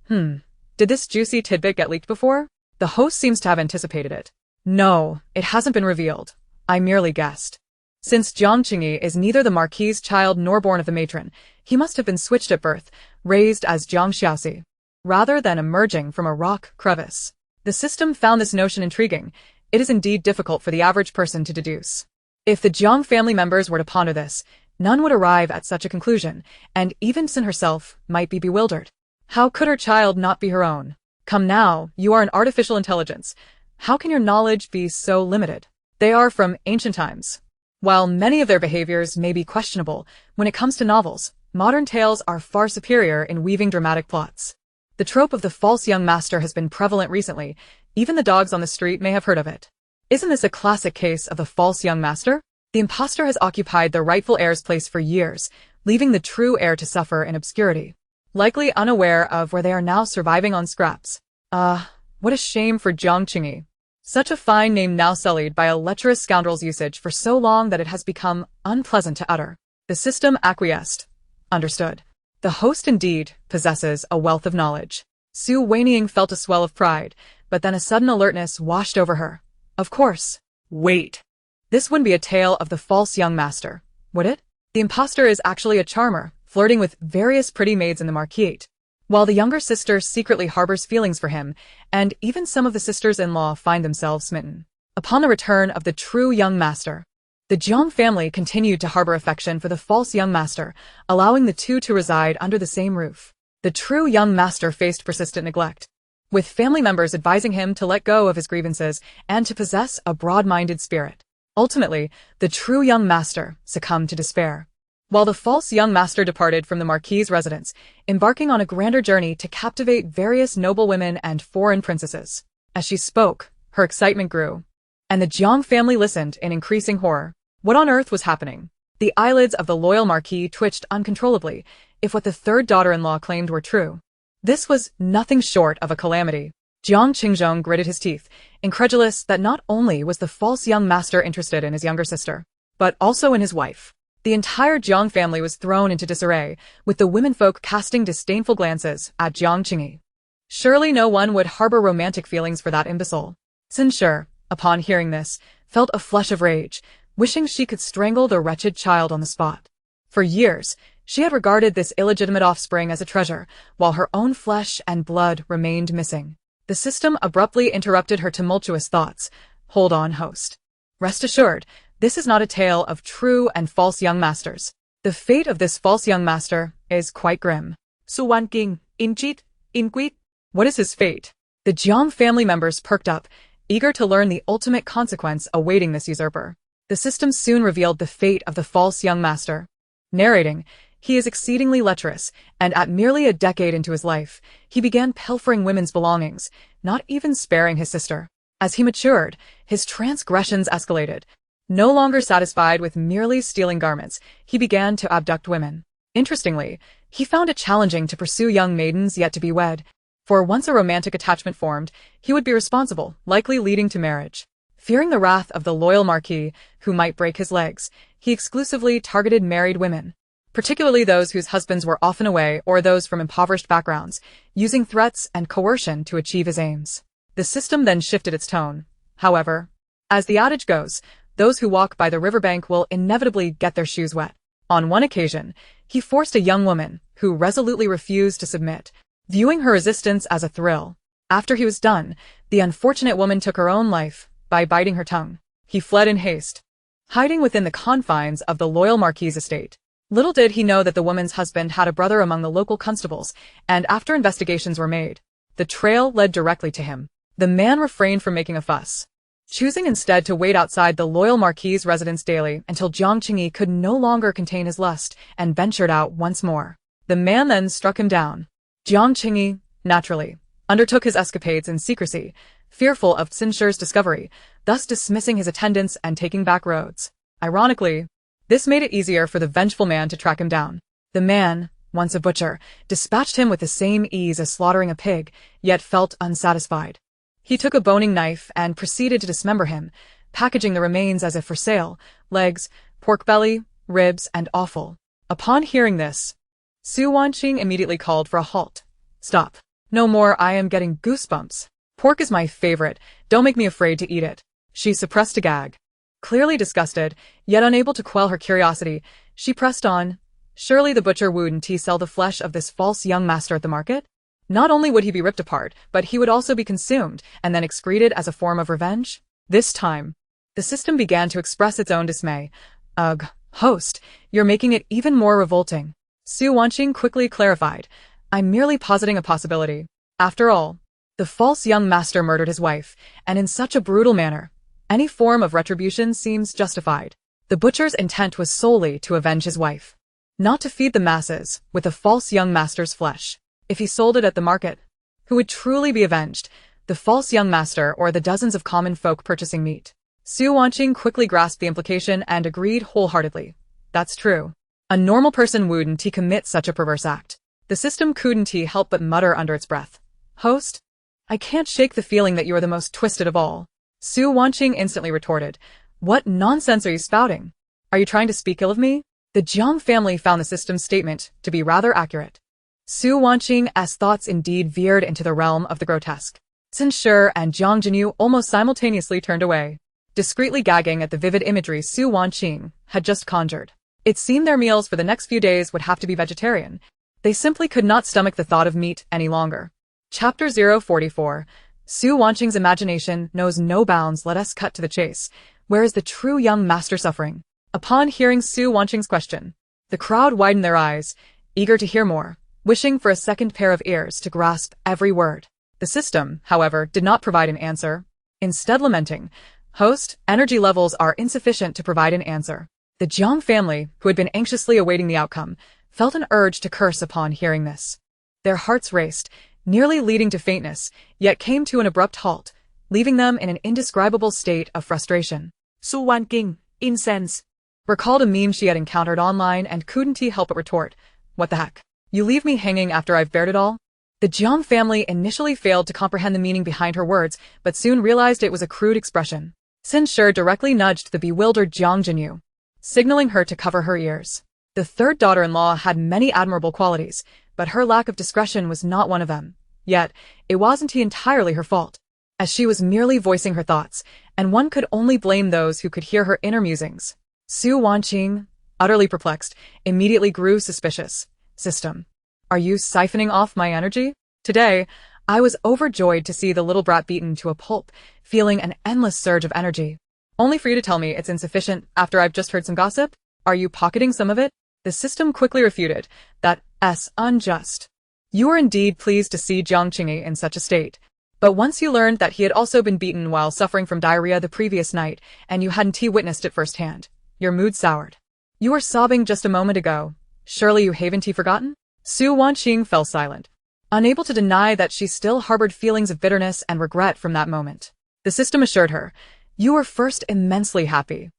Did this juicy tidbit get leaked before? The host seems to have anticipated it. No, it hasn't been revealed. I merely guessed. Since Jiang Qingyi is neither the marquis's child nor born of the matron, he must have been switched at birth, raised as Jiang Xiaoxi, rather than emerging from a rock crevice. The system found this notion intriguing. It is indeed difficult for the average person to deduce. If the Jiang family members were to ponder this, none would arrive at such a conclusion, and even Sin herself might be bewildered. How could her child not be her own? Come now, you are an artificial intelligence. How can your knowledge be so limited? They are from ancient times. While many of their behaviors may be questionable, when it comes to novels, modern tales are far superior in weaving dramatic plots. The trope of the false young master has been prevalent recently. Even the dogs on the street may have heard of it. Isn't this a classic case of the false young master? The impostor has occupied the rightful heir's place for years, leaving the true heir to suffer in obscurity, likely unaware of where they are now surviving on scraps. What a shame for Jiang Qingyi. Such a fine name now sullied by a lecherous scoundrel's usage for so long that it has become unpleasant to utter. The system acquiesced. Understood. The host indeed possesses a wealth of knowledge. Su Wanying felt a swell of pride, but then a sudden alertness washed over her. Of course, Wait. This wouldn't be a tale of the false young master, would it? The impostor is actually a charmer, flirting with various pretty maids in the marquise, while the younger sister secretly harbors feelings for him, and even some of the sisters-in-law find themselves smitten. Upon the return of the true young master, the Jiang family continued to harbor affection for the false young master, allowing the two to reside under the same roof. The true young master faced persistent neglect, with family members advising him to let go of his grievances and to possess a broad-minded spirit. Ultimately, the true young master succumbed to despair, while the false young master departed from the marquise residence, embarking on a grander journey to captivate various noble women and foreign princesses. As she spoke, her excitement grew, and the Jiang family listened in increasing horror. What on earth was happening? The eyelids of the loyal marquis twitched uncontrollably, if what the third daughter-in-law claimed were true. This was nothing short of a calamity. Jiang Qingzhong gritted his teeth, incredulous that not only was the false young master interested in his younger sister, but also in his wife. The entire Jiang family was thrown into disarray, with the womenfolk casting disdainful glances at Jiang Qingyi. Surely no one would harbor romantic feelings for that imbecile. Xin Shi, upon hearing this, felt a flush of rage, wishing she could strangle the wretched child on the spot. For years, she had regarded this illegitimate offspring as a treasure, while her own flesh and blood remained missing. The system abruptly interrupted her tumultuous thoughts. Hold on, host. Rest assured, this is not a tale of true and false young masters. The fate of this false young master is quite grim. Wanying, inquit. What is his fate? The Jiang family members perked up, eager to learn the ultimate consequence awaiting this usurper. The system soon revealed the fate of the false young master. Narrating, he is exceedingly lecherous, and at merely a decade into his life, he began pilfering women's belongings, not even sparing his sister. As he matured, his transgressions escalated. No longer satisfied with merely stealing garments, he began to abduct women. Interestingly, he found it challenging to pursue young maidens yet to be wed, for once a romantic attachment formed, he would be responsible, likely leading to marriage. Fearing the wrath of the loyal marquis, who might break his legs, he exclusively targeted married women, particularly those whose husbands were often away or those from impoverished backgrounds, using threats and coercion to achieve his aims. The system then shifted its tone. However, as the adage goes, those who walk by the riverbank will inevitably get their shoes wet. On one occasion, he forced a young woman, who resolutely refused to submit, viewing her resistance as a thrill. After he was done, the unfortunate woman took her own life by biting her tongue. He fled in haste, hiding within the confines of the loyal marquis' estate. Little did he know that the woman's husband had a brother among the local constables, and after investigations were made, the trail led directly to him. The man refrained from making a fuss, choosing instead to wait outside the loyal marquis' residence daily until Jiang Qingyi could no longer contain his lust and ventured out once more. The man then struck him down. Jiang Qingyi, naturally, undertook his escapades in secrecy, fearful of Xin Shi's discovery, thus dismissing his attendants and taking back roads. Ironically, this made it easier for the vengeful man to track him down. The man, once a butcher, dispatched him with the same ease as slaughtering a pig, yet felt unsatisfied. He took a boning knife and proceeded to dismember him, packaging the remains as if for sale: legs, pork belly, ribs, and offal. Upon hearing this, Su Wanqing immediately called for a halt. Stop. No more, I am getting goosebumps. Pork is my favorite, don't make me afraid to eat it. She suppressed a gag. Clearly disgusted, yet unable to quell her curiosity, she pressed on. Surely the butcher wouldn't sell the flesh of this false young master at the market? Not only would he be ripped apart, but he would also be consumed and then excreted as a form of revenge? This time, the system began to express its own dismay. Ugh, host, you're making it even more revolting. Su Wanqing quickly clarified. I'm merely positing a possibility. After all, the false young master murdered his wife, and in such a brutal manner. Any form of retribution seems justified. The butcher's intent was solely to avenge his wife, not to feed the masses with the false young master's flesh. If he sold it at the market, who would truly be avenged, the false young master or the dozens of common folk purchasing meat? Su Wanqing quickly grasped the implication and agreed wholeheartedly. That's true. A normal person wouldn't commit such a perverse act. The system couldn't help but mutter under its breath. Host? I can't shake the feeling that you are the most twisted of all. Su Wanqing instantly retorted. What nonsense are you spouting? Are you trying to speak ill of me? The Jiang family found the system's statement to be rather accurate. Su Wanqing's thoughts indeed veered into the realm of the grotesque. Xin Shi and Jiang Jinyu almost simultaneously turned away. discreetly gagging at the vivid imagery Su Wanying had just conjured. It seemed their meals for the next few days would have to be vegetarian. They simply could not stomach the thought of meat any longer. Chapter 044. Su Wanying's imagination knows no bounds. Let us cut to the chase. Where is the true young master suffering? Upon hearing Su Wanying's question, the crowd widened their eyes, eager to hear more, wishing for a second pair of ears to grasp every word. The system, however, did not provide an answer, instead lamenting, "Host, energy levels are insufficient to provide an answer." The Jiang family, who had been anxiously awaiting the outcome, felt an urge to curse upon hearing this. Their hearts raced, nearly leading to faintness, yet came to an abrupt halt, leaving them in an indescribable state of frustration. Su Wanying, incense. Recalled a meme she had encountered online and couldn't help but retort, "What the heck? You leave me hanging after I've bared it all?" The Jiang family initially failed to comprehend the meaning behind her words, but soon realized it was a crude expression. Sin Shi directly nudged the bewildered Jiang Jinyu, signaling her to cover her ears. The third daughter-in-law had many admirable qualities, but her lack of discretion was not one of them. Yet, it wasn't entirely her fault, as she was merely voicing her thoughts, and one could only blame those who could hear her inner musings. Su Wanying, utterly perplexed, immediately grew suspicious. "System, are you siphoning off my energy?" Today, I was overjoyed to see the little brat beaten to a pulp, feeling an endless surge of energy. Only for you to tell me it's insufficient after I've just heard some gossip? Are you pocketing some of it? The system quickly refuted, "That's unjust." You were indeed pleased to see Jiang Qingyi in such a state. But once you learned that he had also been beaten while suffering from diarrhea the previous night, and you hadn't witnessed it firsthand, your mood soured. "You were sobbing just a moment ago. Surely you haven't forgotten?" Su Wanying fell silent, unable to deny that she still harbored feelings of bitterness and regret from that moment. The system assured her, "You were first immensely happy,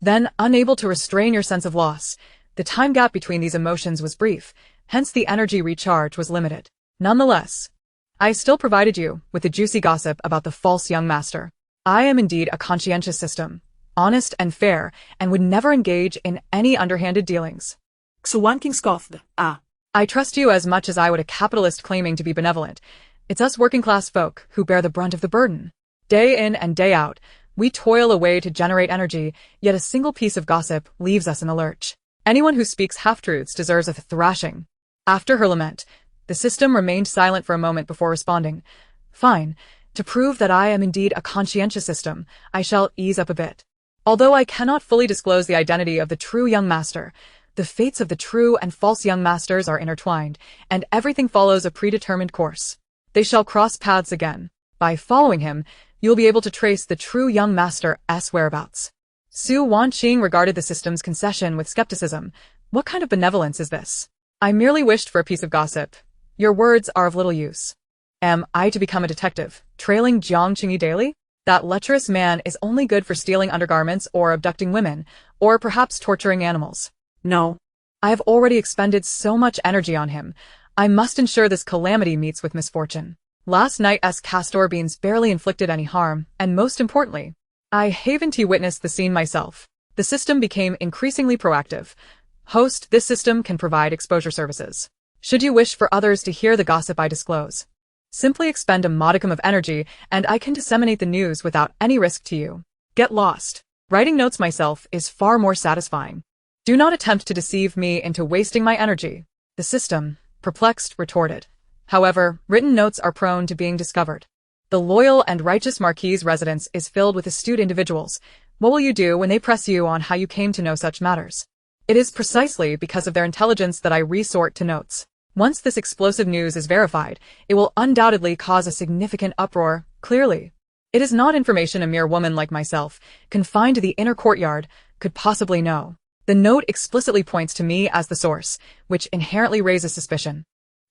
then unable to restrain your sense of loss. The time gap between these emotions was brief, hence the energy recharge was limited. Nonetheless, I still provided you with the juicy gossip about the false young master. I am indeed a conscientious system, honest and fair, and would never engage in any underhanded dealings." Su Wanying scoffed. I trust you as much as I would a capitalist claiming to be benevolent. It's us working-class folk who bear the brunt of the burden. Day in and day out, we toil away to generate energy, yet a single piece of gossip leaves us in the lurch. Anyone who speaks half-truths deserves a thrashing." After her lament, the system remained silent for a moment before responding. "Fine. To prove that I am indeed a conscientious system, I shall ease up a bit. Although I cannot fully disclose the identity of the true young master, the fates of the true and false young masters are intertwined, and everything follows a predetermined course. They shall cross paths again. By following him, you'll be able to trace the true young master's whereabouts." Su Wanying regarded the system's concession with skepticism. "What kind of benevolence is this? I merely wished for a piece of gossip. Your words are of little use. Am I to become a detective, trailing Jiang Qingyi daily? That lecherous man is only good for stealing undergarments or abducting women, or perhaps torturing animals. No. I have already expended so much energy on him. I must ensure this calamity meets with misfortune. Last night's castor beans barely inflicted any harm, and most importantly, I haven't witnessed the scene myself." The system became increasingly proactive. "Host, this system can provide exposure services. Should you wish for others to hear the gossip I disclose, simply expend a modicum of energy and I can disseminate the news without any risk to you. Get lost. Writing notes myself is far more satisfying. Do not attempt to deceive me into wasting my energy." The system, perplexed, retorted. "However, written notes are prone to being discovered. The loyal and righteous Marquis's residence is filled with astute individuals. What will you do when they press you on how you came to know such matters? It is precisely because of their intelligence that I resort to notes. Once this explosive news is verified, it will undoubtedly cause a significant uproar. Clearly, it is not information a mere woman like myself, confined to the inner courtyard, could possibly know. The note explicitly points to me as the source, which inherently raises suspicion.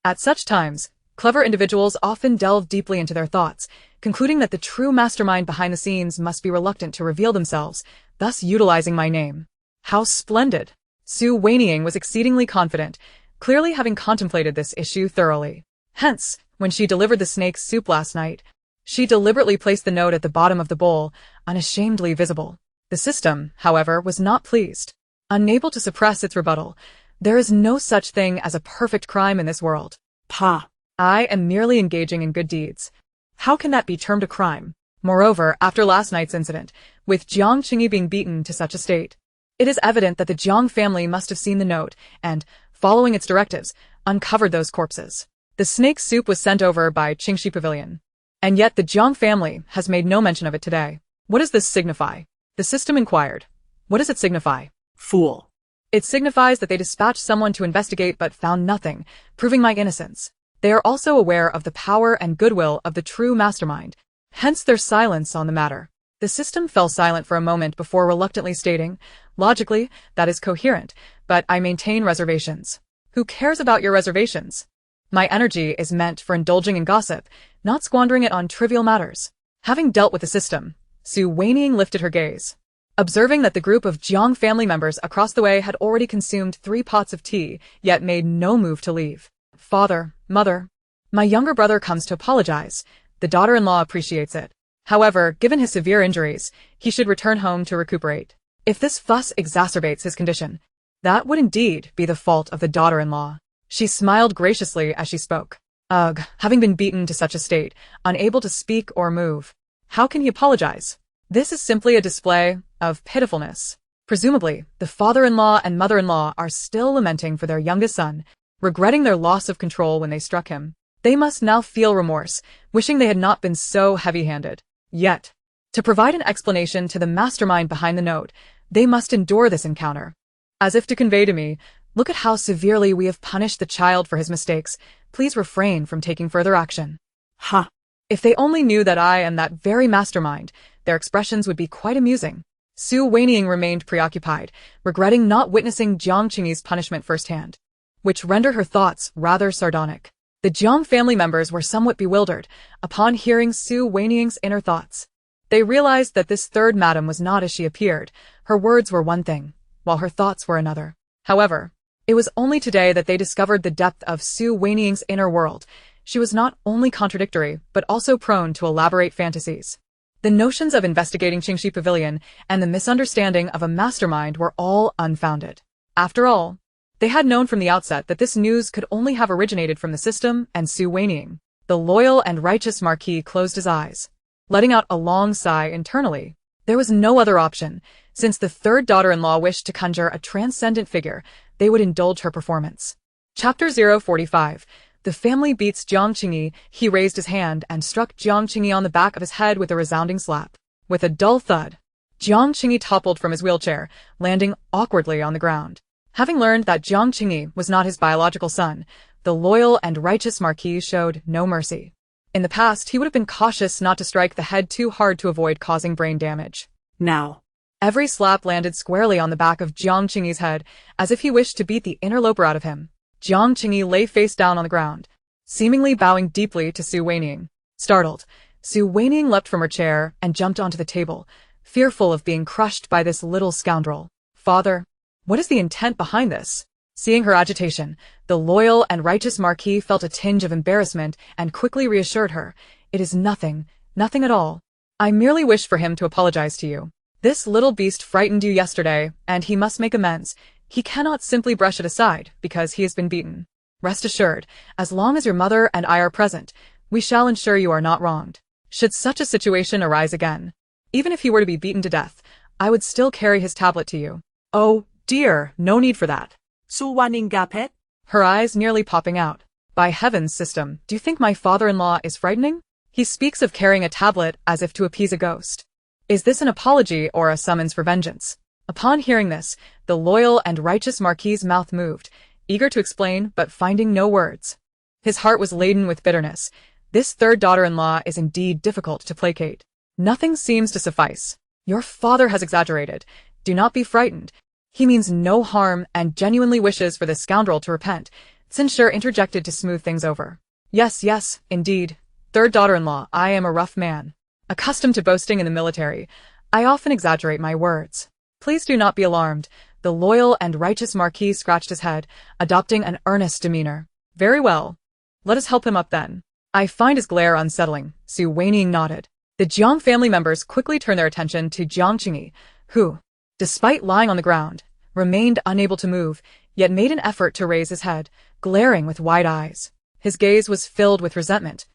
At such times, clever individuals often delve deeply into their thoughts, concluding that the true mastermind behind the scenes must be reluctant to reveal themselves, thus utilizing my name." How splendid! Su Wanying was exceedingly confident, clearly having contemplated this issue thoroughly. Hence, when she delivered the snake's soup last night, she deliberately placed the note at the bottom of the bowl, unashamedly visible. The system, however, was not pleased. Unable to suppress its rebuttal, "There is no such thing as a perfect crime in this world. "Pa. I am merely engaging in good deeds. How can that be termed a crime?" Moreover, after last night's incident, with Jiang Qingyi being beaten to such a state, it is evident that the Jiang family must have seen the note and, following its directives, uncovered those corpses. The snake soup was sent over by Qingxi Pavilion. And yet the Jiang family has made no mention of it today. What does this signify? The system inquired. What does it signify? Fool. It signifies that they dispatched someone to investigate but found nothing, proving my innocence. They are also aware of the power and goodwill of the true mastermind, hence their silence on the matter. The system fell silent for a moment before reluctantly stating, logically, that is coherent, but I maintain reservations. Who cares about your reservations? My energy is meant for indulging in gossip, not squandering it on trivial matters. Having dealt with the system, Su Wanying lifted her gaze. Observing that the group of Jiang family members across the way had already consumed 3 pots of tea, yet made no move to leave. Father, mother, my younger brother comes to apologize. The daughter-in-law appreciates it. However, given his severe injuries, he should return home to recuperate. If this fuss exacerbates his condition, that would indeed be the fault of the daughter-in-law. She smiled graciously as she spoke. Ugh, having been beaten to such a state, unable to speak or move. How can he apologize? This is simply a display of pitifulness. Presumably, the father-in-law and mother-in-law are still lamenting for their youngest son, regretting their loss of control when they struck him. They must now feel remorse, wishing they had not been so heavy-handed. Yet, to provide an explanation to the mastermind behind the note, they must endure this encounter. As if to convey to me, look at how severely we have punished the child for his mistakes. Please refrain from taking further action. Ha! If they only knew that I am that very mastermind, their expressions would be quite amusing. Su Wanying remained preoccupied, regretting not witnessing Jiang Qingyi's punishment firsthand, which rendered her thoughts rather sardonic. The Jiang family members were somewhat bewildered upon hearing Su Wanying's inner thoughts. They realized that this third madam was not as she appeared. Her words were one thing, while her thoughts were another. However, it was only today that they discovered the depth of Su Wanying's inner world. She was not only contradictory, but also prone to elaborate fantasies. The notions of investigating Qingxi Pavilion and the misunderstanding of a mastermind were all unfounded. After all, they had known from the outset that this news could only have originated from the system and Su Wanying. The loyal and righteous Marquis closed his eyes, letting out a long sigh internally. There was no other option. Since the third daughter-in-law wished to conjure a transcendent figure, they would indulge her performance. Chapter 045. The family beats Jiang Qingyi. He raised his hand and struck Jiang Qingyi on the back of his head with a resounding slap. With a dull thud, Jiang Qingyi toppled from his wheelchair, landing awkwardly on the ground. Having learned that Jiang Qingyi was not his biological son, the loyal and righteous Marquis showed no mercy. In the past, he would have been cautious not to strike the head too hard to avoid causing brain damage. Now. Every slap landed squarely on the back of Jiang Qingyi's head, as if he wished to beat the interloper out of him. Jiang Qingyi lay face down on the ground, seemingly bowing deeply to Su Wanying. Startled, Su Wanying leapt from her chair and jumped onto the table, fearful of being crushed by this little scoundrel. Father, what is the intent behind this? Seeing her agitation, the loyal and righteous Marquis felt a tinge of embarrassment and quickly reassured her. It is nothing, nothing at all. I merely wish for him to apologize to you. This little beast frightened you yesterday, and he must make amends. He cannot simply brush it aside because he has been beaten. Rest assured, as long as your mother and I are present, we shall ensure you are not wronged. Should such a situation arise again, even if he were to be beaten to death, I would still carry his tablet to you. Oh, dear, no need for that. Su Wanying gapet? Her eyes nearly popping out. By heaven's system, do you think my father-in-law is frightening? He speaks of carrying a tablet as if to appease a ghost. Is this an apology or a summons for vengeance? Upon hearing this, the loyal and righteous Marquis's mouth moved, eager to explain but finding no words. His heart was laden with bitterness. This third daughter-in-law is indeed difficult to placate. Nothing seems to suffice. Your father has exaggerated. Do not be frightened. He means no harm and genuinely wishes for this scoundrel to repent. Censure interjected to smooth things over. Yes, indeed. Third daughter-in-law, I am a rough man. Accustomed to boasting in the military, I often exaggerate my words. Please do not be alarmed. The loyal and righteous Marquis scratched his head, adopting an earnest demeanor. Very well. Let us help him up then. I find his glare unsettling. Su Wanying nodded. The Jiang family members quickly turned their attention to Jiang Qingyi, who, despite lying on the ground, remained unable to move, yet made an effort to raise his head, glaring with wide eyes. His gaze was filled with resentment.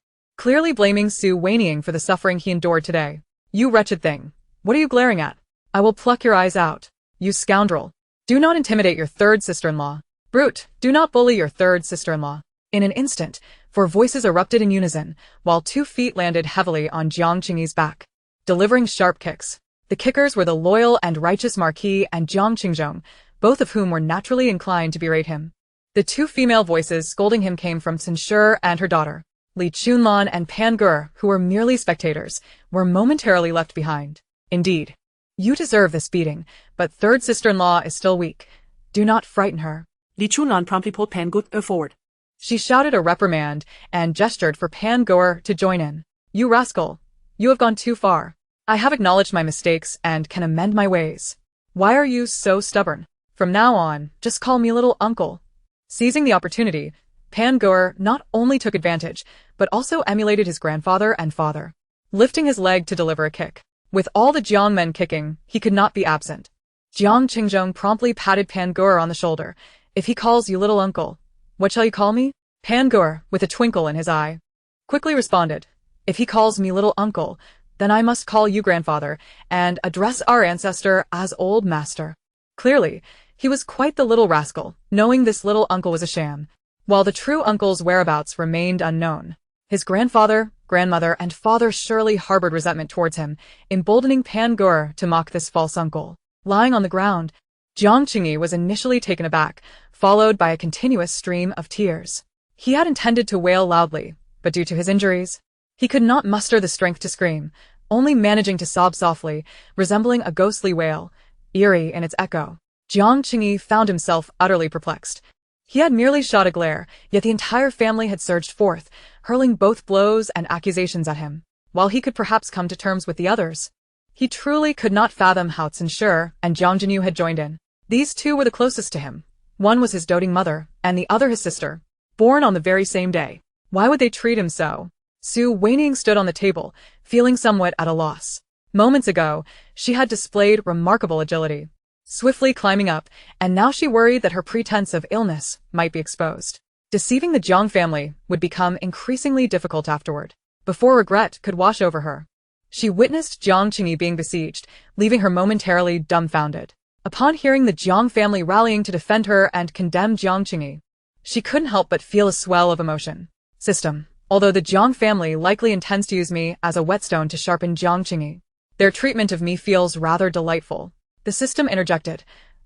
clearly blaming Su Wanying for the suffering he endured today. You wretched thing. What are you glaring at? I will pluck your eyes out. You scoundrel. Do not intimidate your third sister-in-law. Brute, do not bully your third sister-in-law. In an instant, 4 voices erupted in unison, while 2 feet landed heavily on Jiang Qingyi's back, delivering sharp kicks. The kickers were the loyal and righteous Marquis and Jiang Qingzhong, both of whom were naturally inclined to berate him. The 2 female voices scolding him came from Sun Shi and her daughter. Li Chunlan and Pan Gur, who were merely spectators, were momentarily left behind. Indeed. You deserve this beating, but third sister-in-law is still weak. Do not frighten her. Li Chunlan promptly pulled Pan Gur forward. She shouted a reprimand and gestured for Pan Gur to join in. You rascal! You have gone too far. I have acknowledged my mistakes and can amend my ways. Why are you so stubborn? From now on, just call me little uncle. Seizing the opportunity, Pan Gur not only took advantage, but also emulated his grandfather and father, lifting his leg to deliver a kick. With all the Jiang men kicking, he could not be absent. Jiang Qingzhong promptly patted Pan Gur on the shoulder. If he calls you little uncle, what shall you call me? Pan Gur, with a twinkle in his eye, quickly responded. If he calls me little uncle, then I must call you grandfather, and address our ancestor as old master. Clearly, he was quite the little rascal, knowing this little uncle was a sham, while the true uncle's whereabouts remained unknown. His grandfather, grandmother, and father surely harbored resentment towards him, emboldening Pan Gur to mock this false uncle. Lying on the ground, Jiang Qingyi was initially taken aback, followed by a continuous stream of tears. He had intended to wail loudly, but due to his injuries, he could not muster the strength to scream, only managing to sob softly, resembling a ghostly wail, eerie in its echo. Jiang Qingyi found himself utterly perplexed. He had merely shot a glare, yet the entire family had surged forth, hurling both blows and accusations at him. While he could perhaps come to terms with the others, he truly could not fathom how Sun Shi and Jiang Jinyu had joined in. These 2 were the closest to him. One was his doting mother, and the other his sister, born on the very same day. Why would they treat him so? Su Wanying stood on the table, feeling somewhat at a loss. Moments ago, she had displayed remarkable agility, swiftly climbing up, and now she worried that her pretense of illness might be exposed. Deceiving the Jiang family would become increasingly difficult afterward, before regret could wash over her. She witnessed Jiang Qingyi being besieged, leaving her momentarily dumbfounded. Upon hearing the Jiang family rallying to defend her and condemn Jiang Qingyi, she couldn't help but feel a swell of emotion. System. Although the Jiang family likely intends to use me as a whetstone to sharpen Jiang Qingyi, their treatment of me feels rather delightful. The system interjected.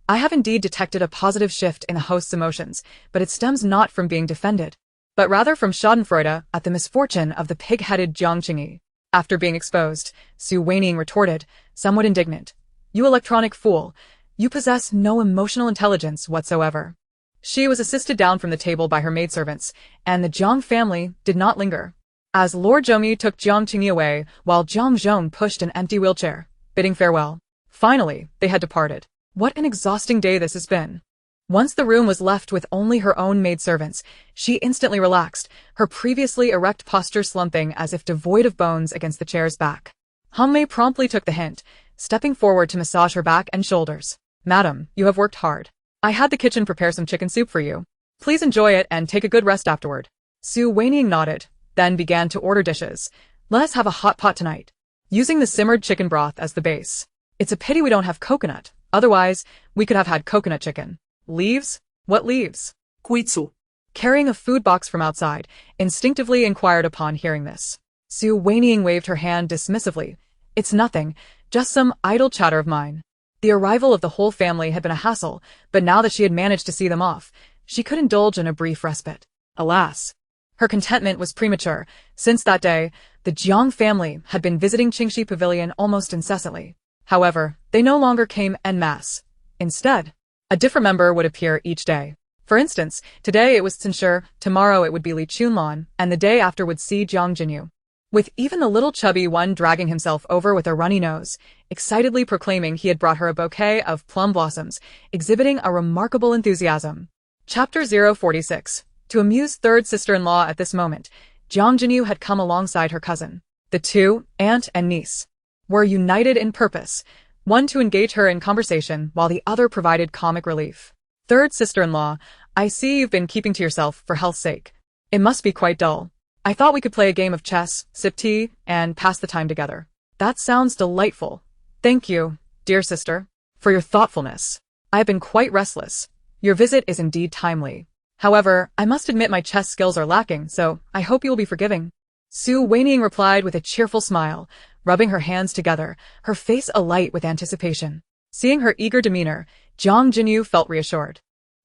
I have indeed detected a positive shift in the host's emotions, but it stems not from being defended, but rather from schadenfreude at the misfortune of the pig-headed Jiang Qingyi. After being exposed, Su Wanying retorted, somewhat indignant. You electronic fool. You possess no emotional intelligence whatsoever. She was assisted down from the table by her maidservants, and the Jiang family did not linger, as Lord Zhongyi took Jiang Qingyi away while Jiang Zhong pushed an empty wheelchair, bidding farewell. Finally, they had departed. What an exhausting day this has been. Once the room was left with only her own maidservants, she instantly relaxed, her previously erect posture slumping as if devoid of bones against the chair's back. Hung Mei promptly took the hint, stepping forward to massage her back and shoulders. Madam, you have worked hard. I had the kitchen prepare some chicken soup for you. Please enjoy it and take a good rest afterward. Su Wanying nodded, then began to order dishes. Let us have a hot pot tonight, using the simmered chicken broth as the base. It's a pity we don't have coconut, otherwise, we could have had coconut chicken. Leaves? What leaves? Kuitsu. Carrying a food box from outside, instinctively inquired upon hearing this. Su Wanying waved her hand dismissively. It's nothing, just some idle chatter of mine. The arrival of the whole family had been a hassle, but now that she had managed to see them off, she could indulge in a brief respite. Alas, her contentment was premature. Since that day, the Jiang family had been visiting Qingxi Pavilion almost incessantly. However, they no longer came en masse. Instead, a different member would appear each day. For instance, today it was Sun Shi, tomorrow it would be Li Chunlan, and the day after would see Jiang Jinyu, with even the little chubby one dragging himself over with a runny nose, excitedly proclaiming he had brought her a bouquet of plum blossoms, exhibiting a remarkable enthusiasm. Chapter 046. To amuse third sister-in-law at this moment, Jiang Jinyu had come alongside her cousin. The 2, aunt and niece, were united in purpose, one to engage her in conversation while the other provided comic relief. Third sister-in-law, I see you've been keeping to yourself for health's sake. It must be quite dull. I thought we could play a game of chess, sip tea, and pass the time together. That sounds delightful. Thank you, dear sister, for your thoughtfulness. I have been quite restless. Your visit is indeed timely. However, I must admit my chess skills are lacking, so I hope you will be forgiving. Su Wanying replied with a cheerful smile, rubbing her hands together, her face alight with anticipation. Seeing her eager demeanor, Jiang Jinyu felt reassured.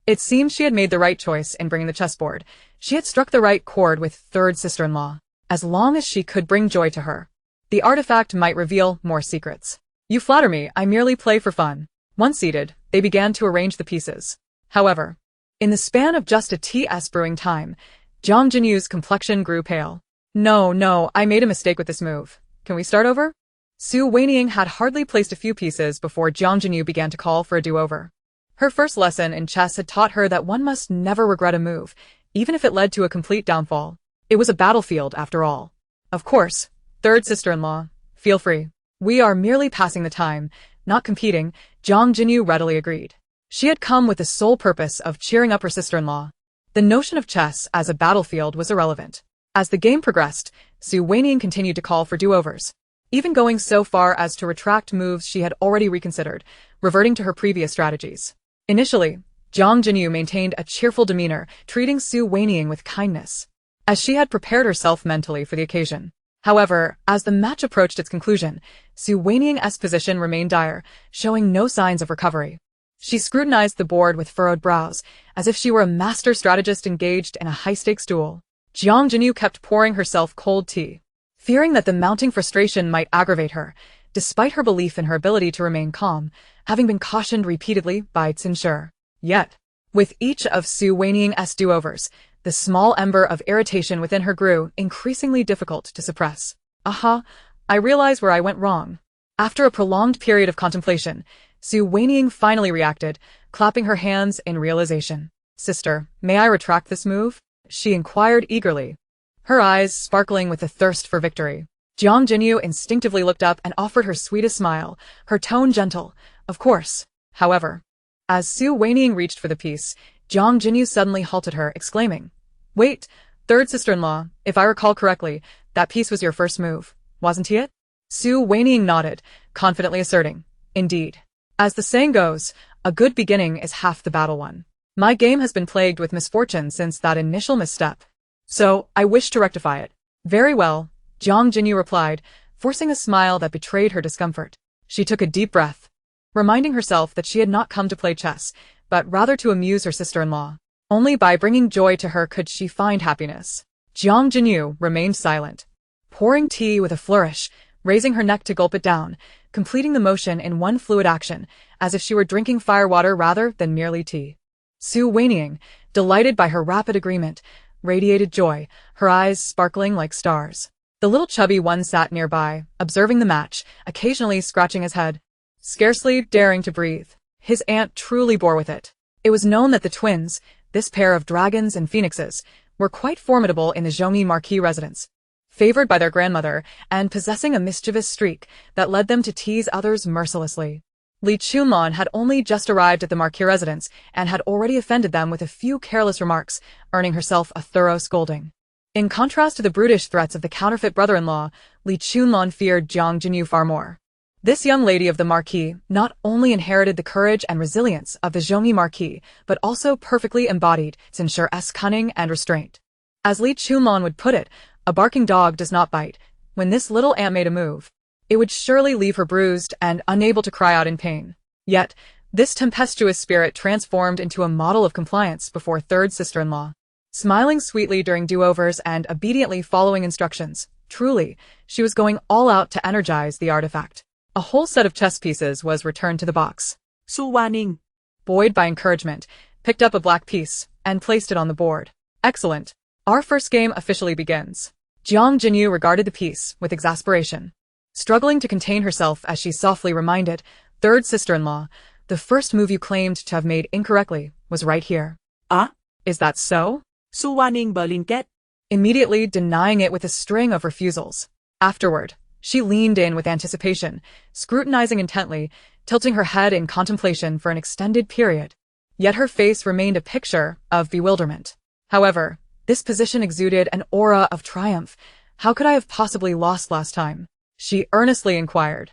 It seemed she had made the right choice in bringing the chessboard. She had struck the right chord with third sister-in-law. As long as she could bring joy to her, the artifact might reveal more secrets. You flatter me, I merely play for fun. Once seated, they began to arrange the pieces. However, in the span of just a TS brewing time, Jiang Jinyu's complexion grew pale. No, I made a mistake with this move. Can we start over? Su Wanying had hardly placed a few pieces before Jiang Jinyu began to call for a do-over. Her first lesson in chess had taught her that one must never regret a move, even if it led to a complete downfall. It was a battlefield, after all. Of course, third sister-in-law, feel free. We are merely passing the time, not competing, Jiang Jinyu readily agreed. She had come with the sole purpose of cheering up her sister-in-law. The notion of chess as a battlefield was irrelevant. As the game progressed, Su Wanying continued to call for do-overs, even going so far as to retract moves she had already reconsidered, reverting to her previous strategies. Initially, Jiang Jinyu maintained a cheerful demeanor, treating Su Wanying with kindness, as she had prepared herself mentally for the occasion. However, as the match approached its conclusion, Su Wanying's position remained dire, showing no signs of recovery. She scrutinized the board with furrowed brows, as if she were a master strategist engaged in a high-stakes duel. Jiang Jinyu kept pouring herself cold tea, fearing that the mounting frustration might aggravate her, despite her belief in her ability to remain calm, having been cautioned repeatedly by Xinshe. Yet, with each of Su Wanying's do-overs, the small ember of irritation within her grew increasingly difficult to suppress. Aha, I realize where I went wrong. After a prolonged period of contemplation, Su Wanying finally reacted, clapping her hands in realization. Sister, may I retract this move? She inquired eagerly, her eyes sparkling with a thirst for victory. Jiang Jinyu instinctively looked up and offered her sweetest smile, her tone gentle. Of course. However, as Su Wanying reached for the piece, Jiang Jinyu suddenly halted her, exclaiming, Wait, third sister-in-law, if I recall correctly, that piece was your first move, wasn't it? Su Wanying nodded, confidently asserting, Indeed. As the saying goes, a good beginning is half the battle won. My game has been plagued with misfortune since that initial misstep. So, I wish to rectify it. Very well, Jiang Jinyu replied, forcing a smile that betrayed her discomfort. She took a deep breath, reminding herself that she had not come to play chess, but rather to amuse her sister-in-law. Only by bringing joy to her could she find happiness. Jiang Jinyu remained silent, pouring tea with a flourish, raising her neck to gulp it down, completing the motion in one fluid action, as if she were drinking firewater rather than merely tea. Su Wanying, delighted by her rapid agreement, radiated joy, her eyes sparkling like stars. The little chubby one sat nearby, observing the match, occasionally scratching his head, scarcely daring to breathe. His aunt truly bore with it. It was known that the twins, this pair of dragons and phoenixes, were quite formidable in the Zhongyi Marquis residence, favored by their grandmother and possessing a mischievous streak that led them to tease others mercilessly. Li Chunlon had only just arrived at the Marquis residence and had already offended them with a few careless remarks, earning herself a thorough scolding. In contrast to the brutish threats of the counterfeit brother-in-law, Li Chunlon feared Jiang Jinyu far more. This young lady of the Marquis not only inherited the courage and resilience of the Zhongyi Marquis, but also perfectly embodied Xinshe's cunning and restraint. As Li Chunlon would put it, a barking dog does not bite. When this little ant made a move, it would surely leave her bruised and unable to cry out in pain. Yet, this tempestuous spirit transformed into a model of compliance before third sister-in-law. Smiling sweetly during do-overs and obediently following instructions, truly, she was going all out to energize the artifact. A whole set of chess pieces was returned to the box. Su Wanying, buoyed by encouragement, picked up a black piece and placed it on the board. Excellent. Our first game officially begins. Jiang Jinyu regarded the piece with exasperation, struggling to contain herself as she softly reminded, Third sister-in-law, the first move you claimed to have made incorrectly was right here. Ah? Is that so? Su Wanying Berlinget, immediately denying it with a string of refusals. Afterward, she leaned in with anticipation, scrutinizing intently, tilting her head in contemplation for an extended period. Yet her face remained a picture of bewilderment. However, This position exuded an aura of triumph. How could I have possibly lost last time? She earnestly inquired.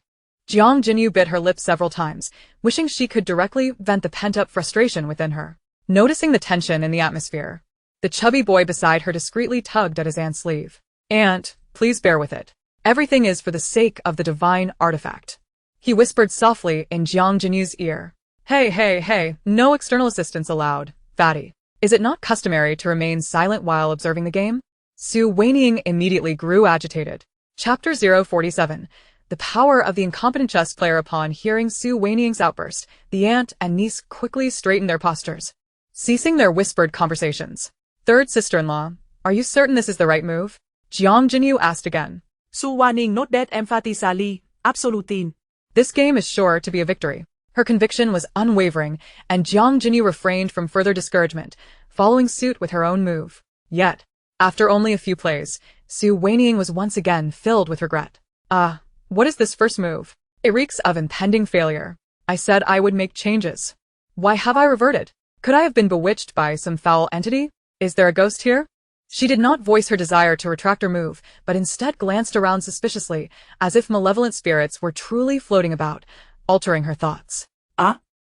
Jiang Jinyu bit her lip several times, wishing she could directly vent the pent-up frustration within her. Noticing the tension in the atmosphere, the chubby boy beside her discreetly tugged at his aunt's sleeve. "Aunt, please bear with it. Everything is for the sake of the divine artifact." He whispered softly in Jiang Jinyu's ear. Hey, no external assistance allowed, fatty. Is it not customary to remain silent while observing the game? Su Wanying immediately grew agitated. Chapter 047. The power of the incompetent chess player. Upon hearing Su Wanying's outburst, the aunt and niece quickly straightened their postures, ceasing their whispered conversations. "Third sister-in-law, are you certain this is the right move?" Jiang Jinyu asked again. Su Wanying not that emphatically, absolutely. This game is sure to be a victory. Her conviction was unwavering, and Jiang Jinyu refrained from further discouragement, following suit with her own move. Yet, after only a few plays, Su Wanying was once again filled with regret. What is this first move? It reeks of impending failure. I said I would make changes. Why have I reverted? Could I have been bewitched by some foul entity? Is there a ghost here? She did not voice her desire to retract her move, but instead glanced around suspiciously, as if malevolent spirits were truly floating about, altering her thoughts.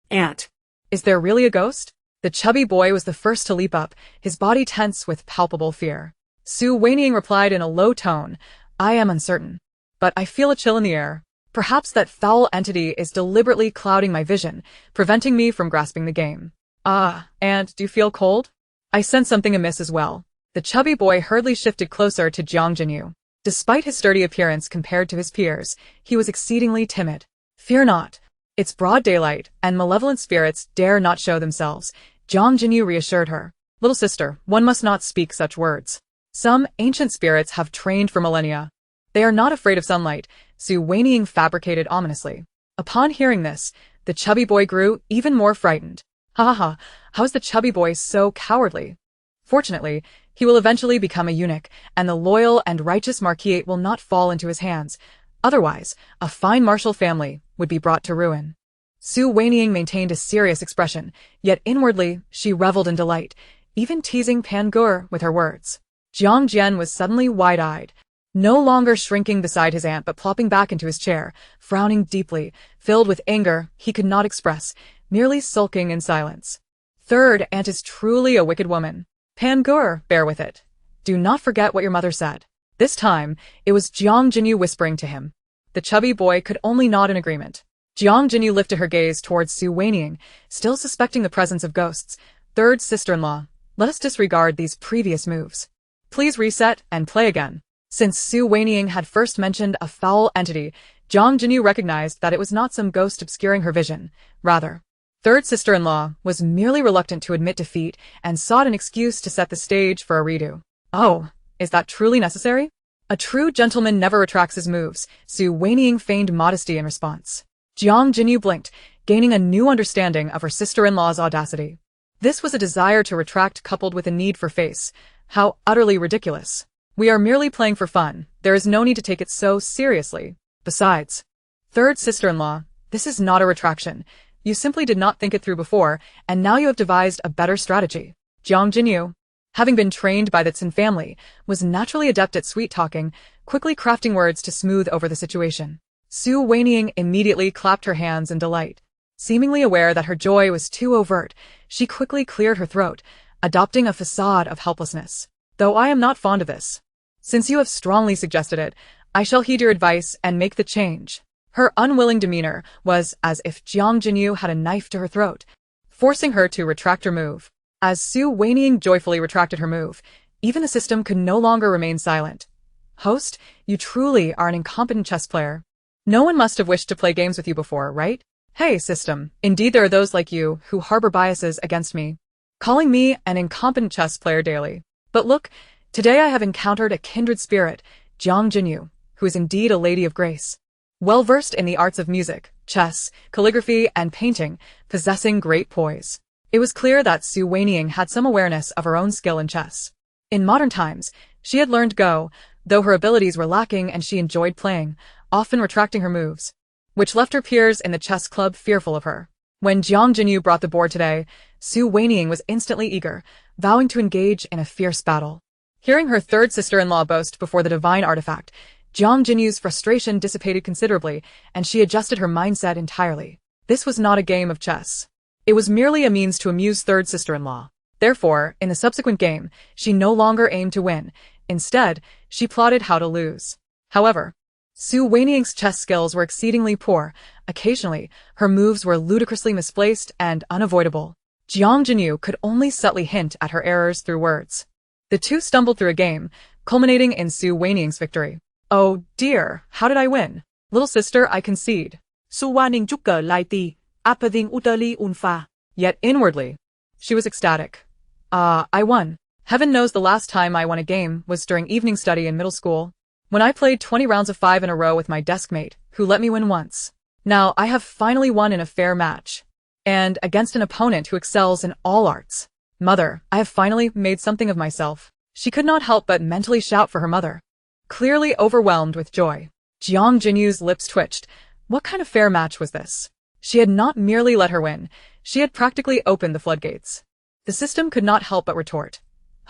Aunt. Is there really a ghost? The chubby boy was the first to leap up, his body tense with palpable fear. Su Wanying replied in a low tone, "I am uncertain, but I feel a chill in the air. Perhaps that foul entity is deliberately clouding my vision, preventing me from grasping the game." And do you feel cold? I sense something amiss as well. The chubby boy hurriedly shifted closer to Jiang Jinyu. Despite his sturdy appearance compared to his peers, he was exceedingly timid. "Fear not. It's broad daylight, and malevolent spirits dare not show themselves," Jiang Jinyu reassured her. "Little sister, one must not speak such words. Some ancient spirits have trained for millennia. They are not afraid of sunlight," Su Wanying fabricated ominously. Upon hearing this, the chubby boy grew even more frightened. How is the chubby boy so cowardly? Fortunately, he will eventually become a eunuch, and the loyal and righteous marquisate will not fall into his hands. Otherwise, a fine martial family would be brought to ruin. Su Wanying maintained a serious expression, yet inwardly she reveled in delight, even teasing Pan Gur with her words. Jiang Jian was suddenly wide-eyed, no longer shrinking beside his aunt but plopping back into his chair, frowning deeply, filled with anger he could not express, merely sulking in silence. "Third aunt is truly a wicked woman. Pan Gur, bear with it. Do not forget what your mother said." This time, it was Jiang Jinyu whispering to him. The chubby boy could only nod in agreement. Jiang Jinyu lifted her gaze towards Su Wanying, still suspecting the presence of ghosts. "Third sister-in-law, let us disregard these previous moves. Please reset and play again." Since Su Wanying had first mentioned a foul entity, Jiang Jinyu recognized that it was not some ghost obscuring her vision. Rather, third sister-in-law was merely reluctant to admit defeat and sought an excuse to set the stage for a redo. "Oh, is that truly necessary?" "A true gentleman never retracts his moves," Su Wanying feigned modesty in response. Jiang Jinyu blinked, gaining a new understanding of her sister-in-law's audacity. This was a desire to retract coupled with a need for face. How utterly ridiculous. "We are merely playing for fun. There is no need to take it so seriously. Besides, third sister-in-law, this is not a retraction. You simply did not think it through before, and now you have devised a better strategy." Jiang Jinyu, having been trained by the Tsin family, was naturally adept at sweet-talking, quickly crafting words to smooth over the situation. Su Wanying immediately clapped her hands in delight. Seemingly aware that her joy was too overt, she quickly cleared her throat, adopting a facade of helplessness. "Though I am not fond of this. Since you have strongly suggested it, I shall heed your advice and make the change." Her unwilling demeanor was as if Jiang Jinyu had a knife to her throat, forcing her to retract her move. As Su Wanying joyfully retracted her move, even the system could no longer remain silent. "Host, you truly are an incompetent chess player. No one must have wished to play games with you before, right? Hey, system, indeed there are those like you who harbor biases against me, calling me an incompetent chess player daily. But look, today I have encountered a kindred spirit, Jiang Jinyu, who is indeed a lady of grace. Well-versed in the arts of music, chess, calligraphy, and painting, possessing great poise." It was clear that Su Wanying had some awareness of her own skill in chess. In modern times, she had learned Go, though her abilities were lacking and she enjoyed playing, often retracting her moves, which left her peers in the chess club fearful of her. When Jiang Jinyu brought the board today, Su Wanying was instantly eager, vowing to engage in a fierce battle. Hearing her third sister-in-law boast before the divine artifact, Jiang Jinyu's frustration dissipated considerably, and she adjusted her mindset entirely. This was not a game of chess. It was merely a means to amuse third sister-in-law. Therefore, in the subsequent game, she no longer aimed to win. Instead, she plotted how to lose. However, Su Wanying's chess skills were exceedingly poor. Occasionally, her moves were ludicrously misplaced and unavoidable. Jiang Jinyu could only subtly hint at her errors through words. The two stumbled through a game, culminating in Su Wanying's victory. Oh dear, how did I win? Little sister, I concede. Su Wanying chúc cờ lại tì, apeding utterly unfa. Yet inwardly, she was ecstatic. I won. Heaven knows the last time I won a game was during evening study in middle school, when I played 20 rounds of 5 in a row with my desk mate, who let me win once. Now I have finally won in a fair match. And against an opponent who excels in all arts. Mother, I have finally made something of myself. She could not help but mentally shout for her mother. Clearly overwhelmed with joy, Jiang Jinyu's lips twitched. What kind of fair match was this? She had not merely let her win, she had practically opened the floodgates. The system could not help but retort.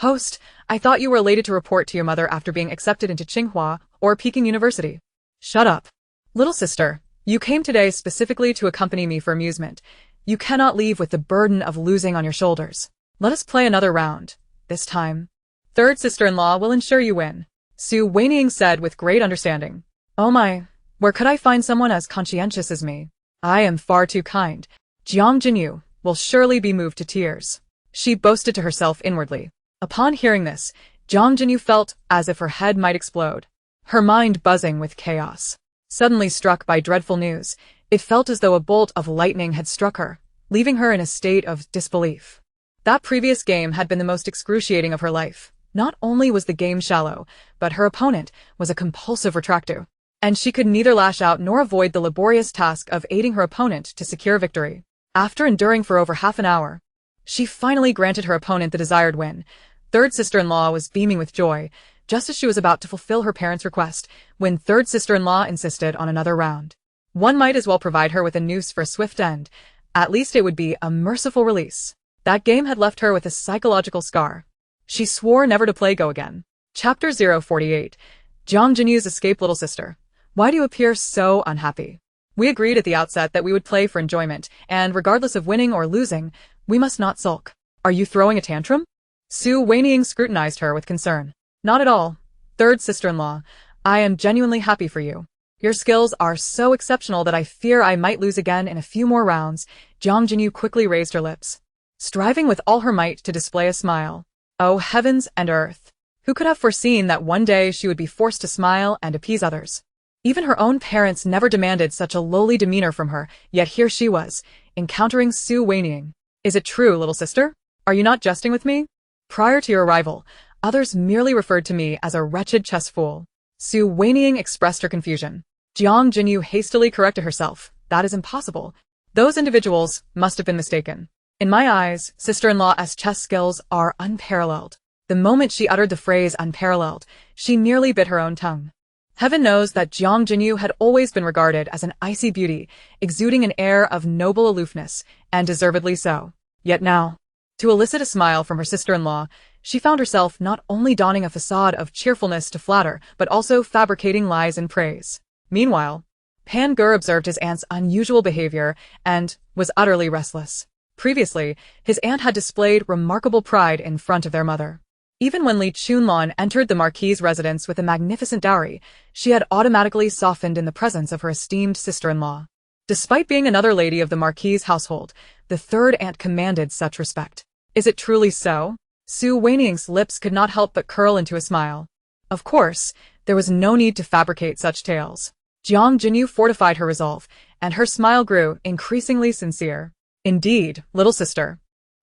Host, I thought you were elated to report to your mother after being accepted into Tsinghua or Peking University. Shut up. Little sister, you came today specifically to accompany me for amusement. You cannot leave with the burden of losing on your shoulders. Let us play another round. This time, third sister-in-law will ensure you win. Su Wanying said with great understanding. Oh my, where could I find someone as conscientious as me? I am far too kind. Jiang Jinyu will surely be moved to tears. She boasted to herself inwardly. Upon hearing this, Jiang Jinyu felt as if her head might explode, her mind buzzing with chaos. Suddenly struck by dreadful news, it felt as though a bolt of lightning had struck her, leaving her in a state of disbelief. That previous game had been the most excruciating of her life. Not only was the game shallow, but her opponent was a compulsive retractor, and she could neither lash out nor avoid the laborious task of aiding her opponent to secure victory. After enduring for over half an hour, she finally granted her opponent the desired win. Third sister-in-law was beaming with joy, just as she was about to fulfill her parents' request, when third sister-in-law insisted on another round. One might as well provide her with a noose for a swift end. At least it would be a merciful release. That game had left her with a psychological scar. She swore never to play Go again. Chapter 048. Jiang Jinyu's escape. Little sister, why do you appear so unhappy? We agreed at the outset that we would play for enjoyment, and regardless of winning or losing, we must not sulk. Are you throwing a tantrum? Su Wanying scrutinized her with concern. Not at all. Third sister-in-law, I am genuinely happy for you. Your skills are so exceptional that I fear I might lose again in a few more rounds. Jiang Jinyu quickly raised her lips, striving with all her might to display a smile. Oh heavens and earth! Who could have foreseen that one day she would be forced to smile and appease others? Even her own parents never demanded such a lowly demeanor from her, yet here she was, encountering Su Wanying. Is it true, little sister? Are you not jesting with me? Prior to your arrival, others merely referred to me as a wretched chess fool. Su Wanying expressed her confusion. Jiang Jinyu hastily corrected herself. That is impossible. Those individuals must have been mistaken. In my eyes, sister-in-law's chess skills are unparalleled. The moment she uttered the phrase unparalleled, she nearly bit her own tongue. Heaven knows that Jiang Jinyu had always been regarded as an icy beauty, exuding an air of noble aloofness, and deservedly so. Yet now, to elicit a smile from her sister-in-law, she found herself not only donning a facade of cheerfulness to flatter, but also fabricating lies in praise. Meanwhile, Pan Gur observed his aunt's unusual behavior and was utterly restless. Previously, his aunt had displayed remarkable pride in front of their mother. Even when Li Chunlan entered the Marquis's residence with a magnificent dowry, she had automatically softened in the presence of her esteemed sister-in-law. Despite being another lady of the Marquis's household, the third aunt commanded such respect. Is it truly so? Su Wanying's lips could not help but curl into a smile. Of course, there was no need to fabricate such tales. Jiang Jinyu fortified her resolve, and her smile grew increasingly sincere. Indeed, little sister,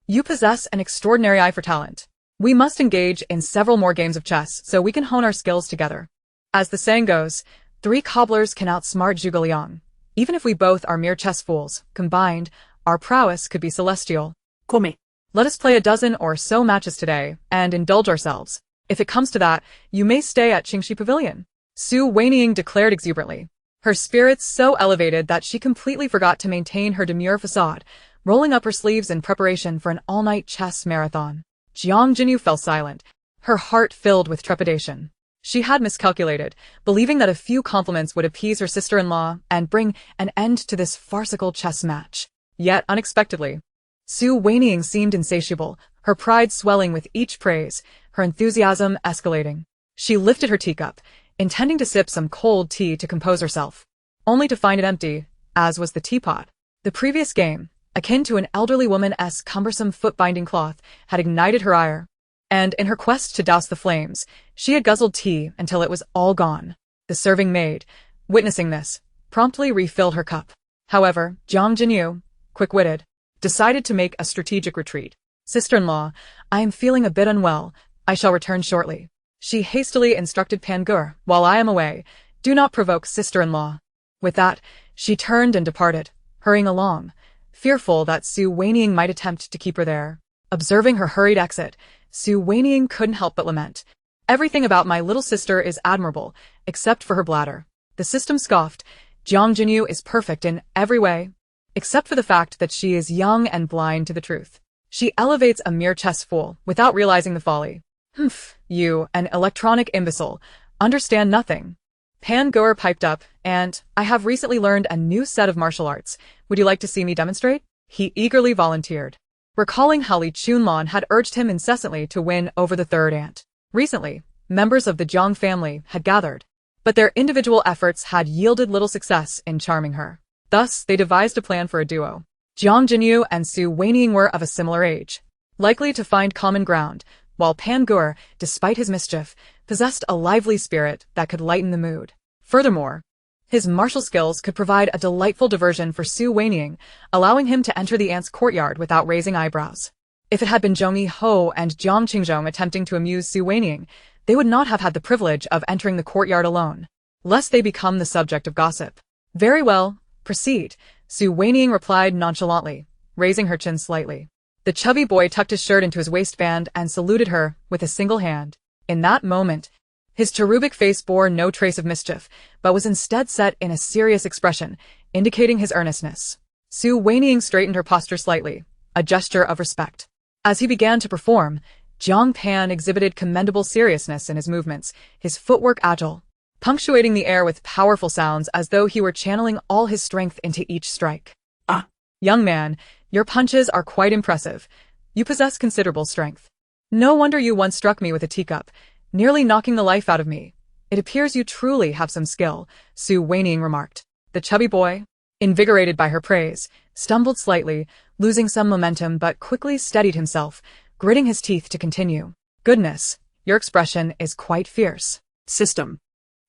you possess an extraordinary eye for talent. We must engage in several more games of chess so we can hone our skills together. As the saying goes, 3 cobblers can outsmart Zhuge Liang. Even if we both are mere chess fools, combined, our prowess could be celestial. Come. Let us play a dozen or so matches today, and indulge ourselves. If it comes to that, you may stay at Qingxi Pavilion. Su Wanying declared exuberantly. her spirits so elevated that she completely forgot to maintain her demure facade, rolling up her sleeves in preparation for an all-night chess marathon. Jiang Jinyu fell silent, her heart filled with trepidation. She had miscalculated, believing that a few compliments would appease her sister-in-law and bring an end to this farcical chess match. Yet, unexpectedly, Su Wanying seemed insatiable, her pride swelling with each praise, her enthusiasm escalating. She lifted her teacup, intending to sip some cold tea to compose herself, only to find it empty, as was the teapot. The previous game, akin to an elderly woman's cumbersome foot-binding cloth, had ignited her ire, and in her quest to douse the flames, she had guzzled tea until it was all gone. The serving maid, witnessing this, promptly refilled her cup. However, Jiang Jinyu, quick-witted, decided to make a strategic retreat. "Sister-in-law, I am feeling a bit unwell. I shall return shortly." She hastily instructed Pan Gur, "While I am away, do not provoke sister-in-law." With that, she turned and departed, hurrying along, fearful that Su Wanying might attempt to keep her there. Observing her hurried exit, Su Wanying couldn't help but lament. "Everything about my little sister is admirable, except for her bladder." The system scoffed. "Jiang Jinyu is perfect in every way, except for the fact that she is young and blind to the truth. She elevates a mere chess fool without realizing the folly." "Humph, you, an electronic imbecile, understand nothing." Pan Gur piped up, "And I have recently learned a new set of martial arts. Would you like to see me demonstrate?" He eagerly volunteered, recalling how Li Chunlan had urged him incessantly to win over the third aunt. Recently, members of the Jiang family had gathered, but their individual efforts had yielded little success in charming her. Thus, they devised a plan for a duo. Jiang Jinyu and Su Wanying were of a similar age, likely to find common ground, while Pan Gur, despite his mischief, possessed a lively spirit that could lighten the mood. Furthermore, his martial skills could provide a delightful diversion for Su Wanying, allowing him to enter the aunt's courtyard without raising eyebrows. If it had been Zhong Yiho and Jiang Qingzhong attempting to amuse Su Wanying, they would not have had the privilege of entering the courtyard alone, lest they become the subject of gossip. "Very well, proceed," Su Wanying replied nonchalantly, raising her chin slightly. The chubby boy tucked his shirt into his waistband and saluted her with a single hand. In that moment, his cherubic face bore no trace of mischief, but was instead set in a serious expression, indicating his earnestness. Su Wanying straightened her posture slightly, a gesture of respect. As he began to perform, Jiang Pan exhibited commendable seriousness in his movements, his footwork agile, punctuating the air with powerful sounds as though he were channeling all his strength into each strike. "Ah, young man, your punches are quite impressive. You possess considerable strength. No wonder you once struck me with a teacup, nearly knocking the life out of me. It appears you truly have some skill," Su Wanying remarked. The chubby boy, invigorated by her praise, stumbled slightly, losing some momentum but quickly steadied himself, gritting his teeth to continue. "Goodness, your expression is quite fierce. System.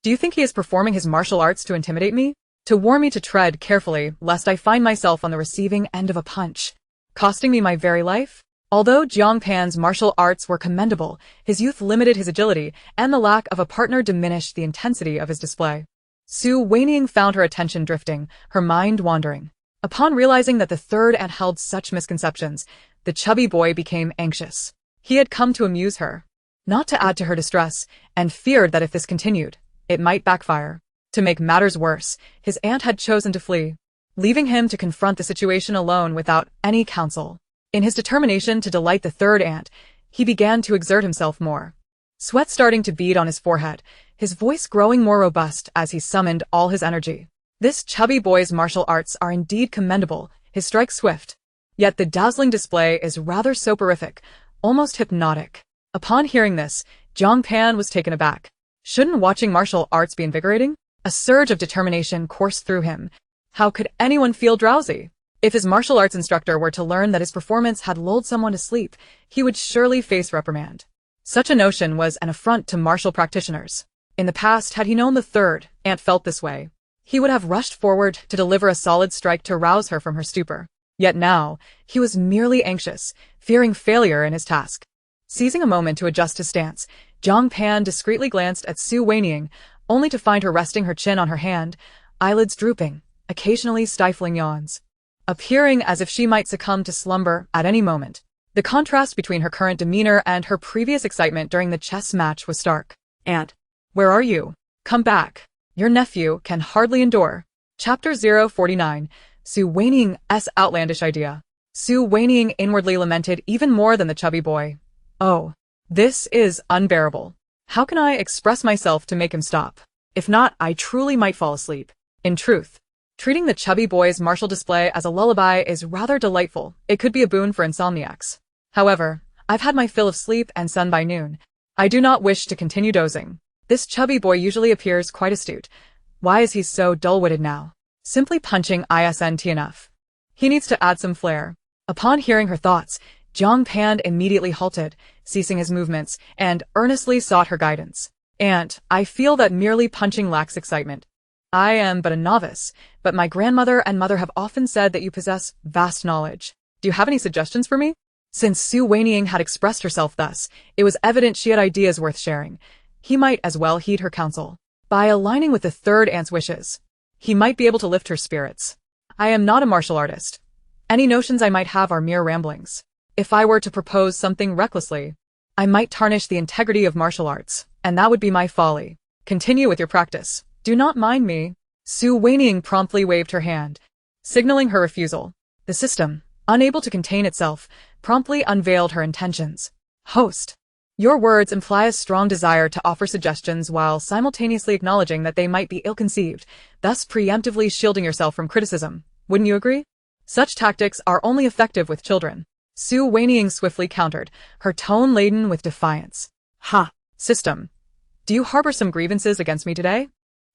Do you think he is performing his martial arts to intimidate me? To warn me to tread carefully lest I find myself on the receiving end of a punch, costing me my very life?" Although Jiang Pan's martial arts were commendable, his youth limited his agility, and the lack of a partner diminished the intensity of his display. Su Wanying found her attention drifting, her mind wandering. Upon realizing that the third aunt held such misconceptions, the chubby boy became anxious. He had come to amuse her, not to add to her distress, and feared that if this continued, it might backfire. To make matters worse, his aunt had chosen to flee, leaving him to confront the situation alone without any counsel. In his determination to delight the third aunt, he began to exert himself more. Sweat starting to bead on his forehead, his voice growing more robust as he summoned all his energy. This chubby boy's martial arts are indeed commendable, his strikes swift. Yet the dazzling display is rather soporific, almost hypnotic. Upon hearing this, Jiang Pan was taken aback. Shouldn't watching martial arts be invigorating? A surge of determination coursed through him. How could anyone feel drowsy? If his martial arts instructor were to learn that his performance had lulled someone to sleep, he would surely face reprimand. Such a notion was an affront to martial practitioners. In the past, had he known the third aunt felt this way, he would have rushed forward to deliver a solid strike to rouse her from her stupor. Yet now, he was merely anxious, fearing failure in his task. Seizing a moment to adjust his stance, Jiang Pan discreetly glanced at Su Wanying, only to find her resting her chin on her hand, eyelids drooping, occasionally stifling yawns, appearing as if she might succumb to slumber at any moment. The contrast between her current demeanor and her previous excitement during the chess match was stark. "Aunt, where are you? Come back." Your nephew can hardly endure. Chapter 049, Su Waning's outlandish idea. Su Wanying inwardly lamented even more than the chubby boy. Oh, this is unbearable. How can I express myself to make him stop? If not, I truly might fall asleep. In truth, treating the chubby boy's martial display as a lullaby is rather delightful. It could be a boon for insomniacs. However, I've had my fill of sleep and sun by noon. I do not wish to continue dozing. This chubby boy usually appears quite astute. Why is he so dull-witted now? Simply punching isn't enough. He needs to add some flair. Upon hearing her thoughts, Jiang Pan immediately halted, ceasing his movements, and earnestly sought her guidance. Aunt, I feel that merely punching lacks excitement. I am but a novice, but my grandmother and mother have often said that you possess vast knowledge. Do you have any suggestions for me? Since Su Wanying had expressed herself thus, it was evident she had ideas worth sharing. He might as well heed her counsel. By aligning with the third aunt's wishes, he might be able to lift her spirits. I am not a martial artist. Any notions I might have are mere ramblings. If I were to propose something recklessly, I might tarnish the integrity of martial arts, and that would be my folly. Continue with your practice. Do not mind me. Su Wanying promptly waved her hand, signaling her refusal. The system, unable to contain itself, promptly unveiled her intentions. Host, your words imply a strong desire to offer suggestions while simultaneously acknowledging that they might be ill-conceived, thus preemptively shielding yourself from criticism. Wouldn't you agree? Such tactics are only effective with children. Su Wanying swiftly countered, her tone laden with defiance. Ha! System, do you harbor some grievances against me today?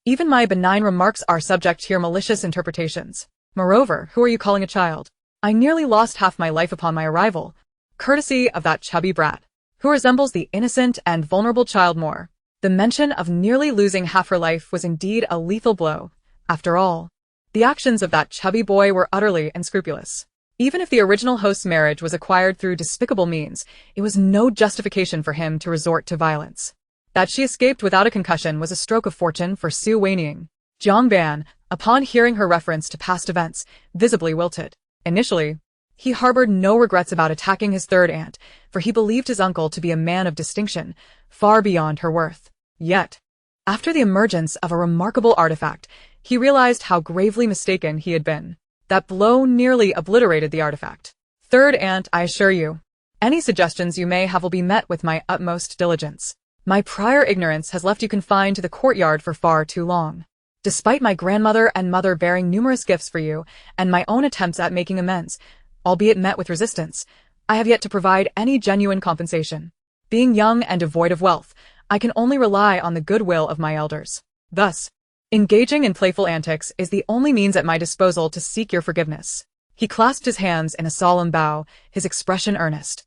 Even my benign remarks are subject to your malicious interpretations. Moreover, who are you calling a child? I nearly lost half my life upon my arrival, courtesy of that chubby brat, who resembles the innocent and vulnerable child more. The mention of nearly losing half her life was indeed a lethal blow. After all, the actions of that chubby boy were utterly unscrupulous. Even if the original host's marriage was acquired through despicable means, it was no justification for him to resort to violence. That she escaped without a concussion was a stroke of fortune for Su Wanying. Jiang Pan, upon hearing her reference to past events, visibly wilted. Initially, he harbored no regrets about attacking his third aunt, for he believed his uncle to be a man of distinction, far beyond her worth. Yet, after the emergence of a remarkable artifact, he realized how gravely mistaken he had been. That blow nearly obliterated the artifact. Third aunt, I assure you, any suggestions you may have will be met with my utmost diligence. My prior ignorance has left you confined to the courtyard for far too long. Despite my grandmother and mother bearing numerous gifts for you, and my own attempts at making amends, albeit met with resistance, I have yet to provide any genuine compensation. Being young and devoid of wealth, I can only rely on the goodwill of my elders. Thus, engaging in playful antics is the only means at my disposal to seek your forgiveness. He clasped his hands in a solemn bow, his expression earnest,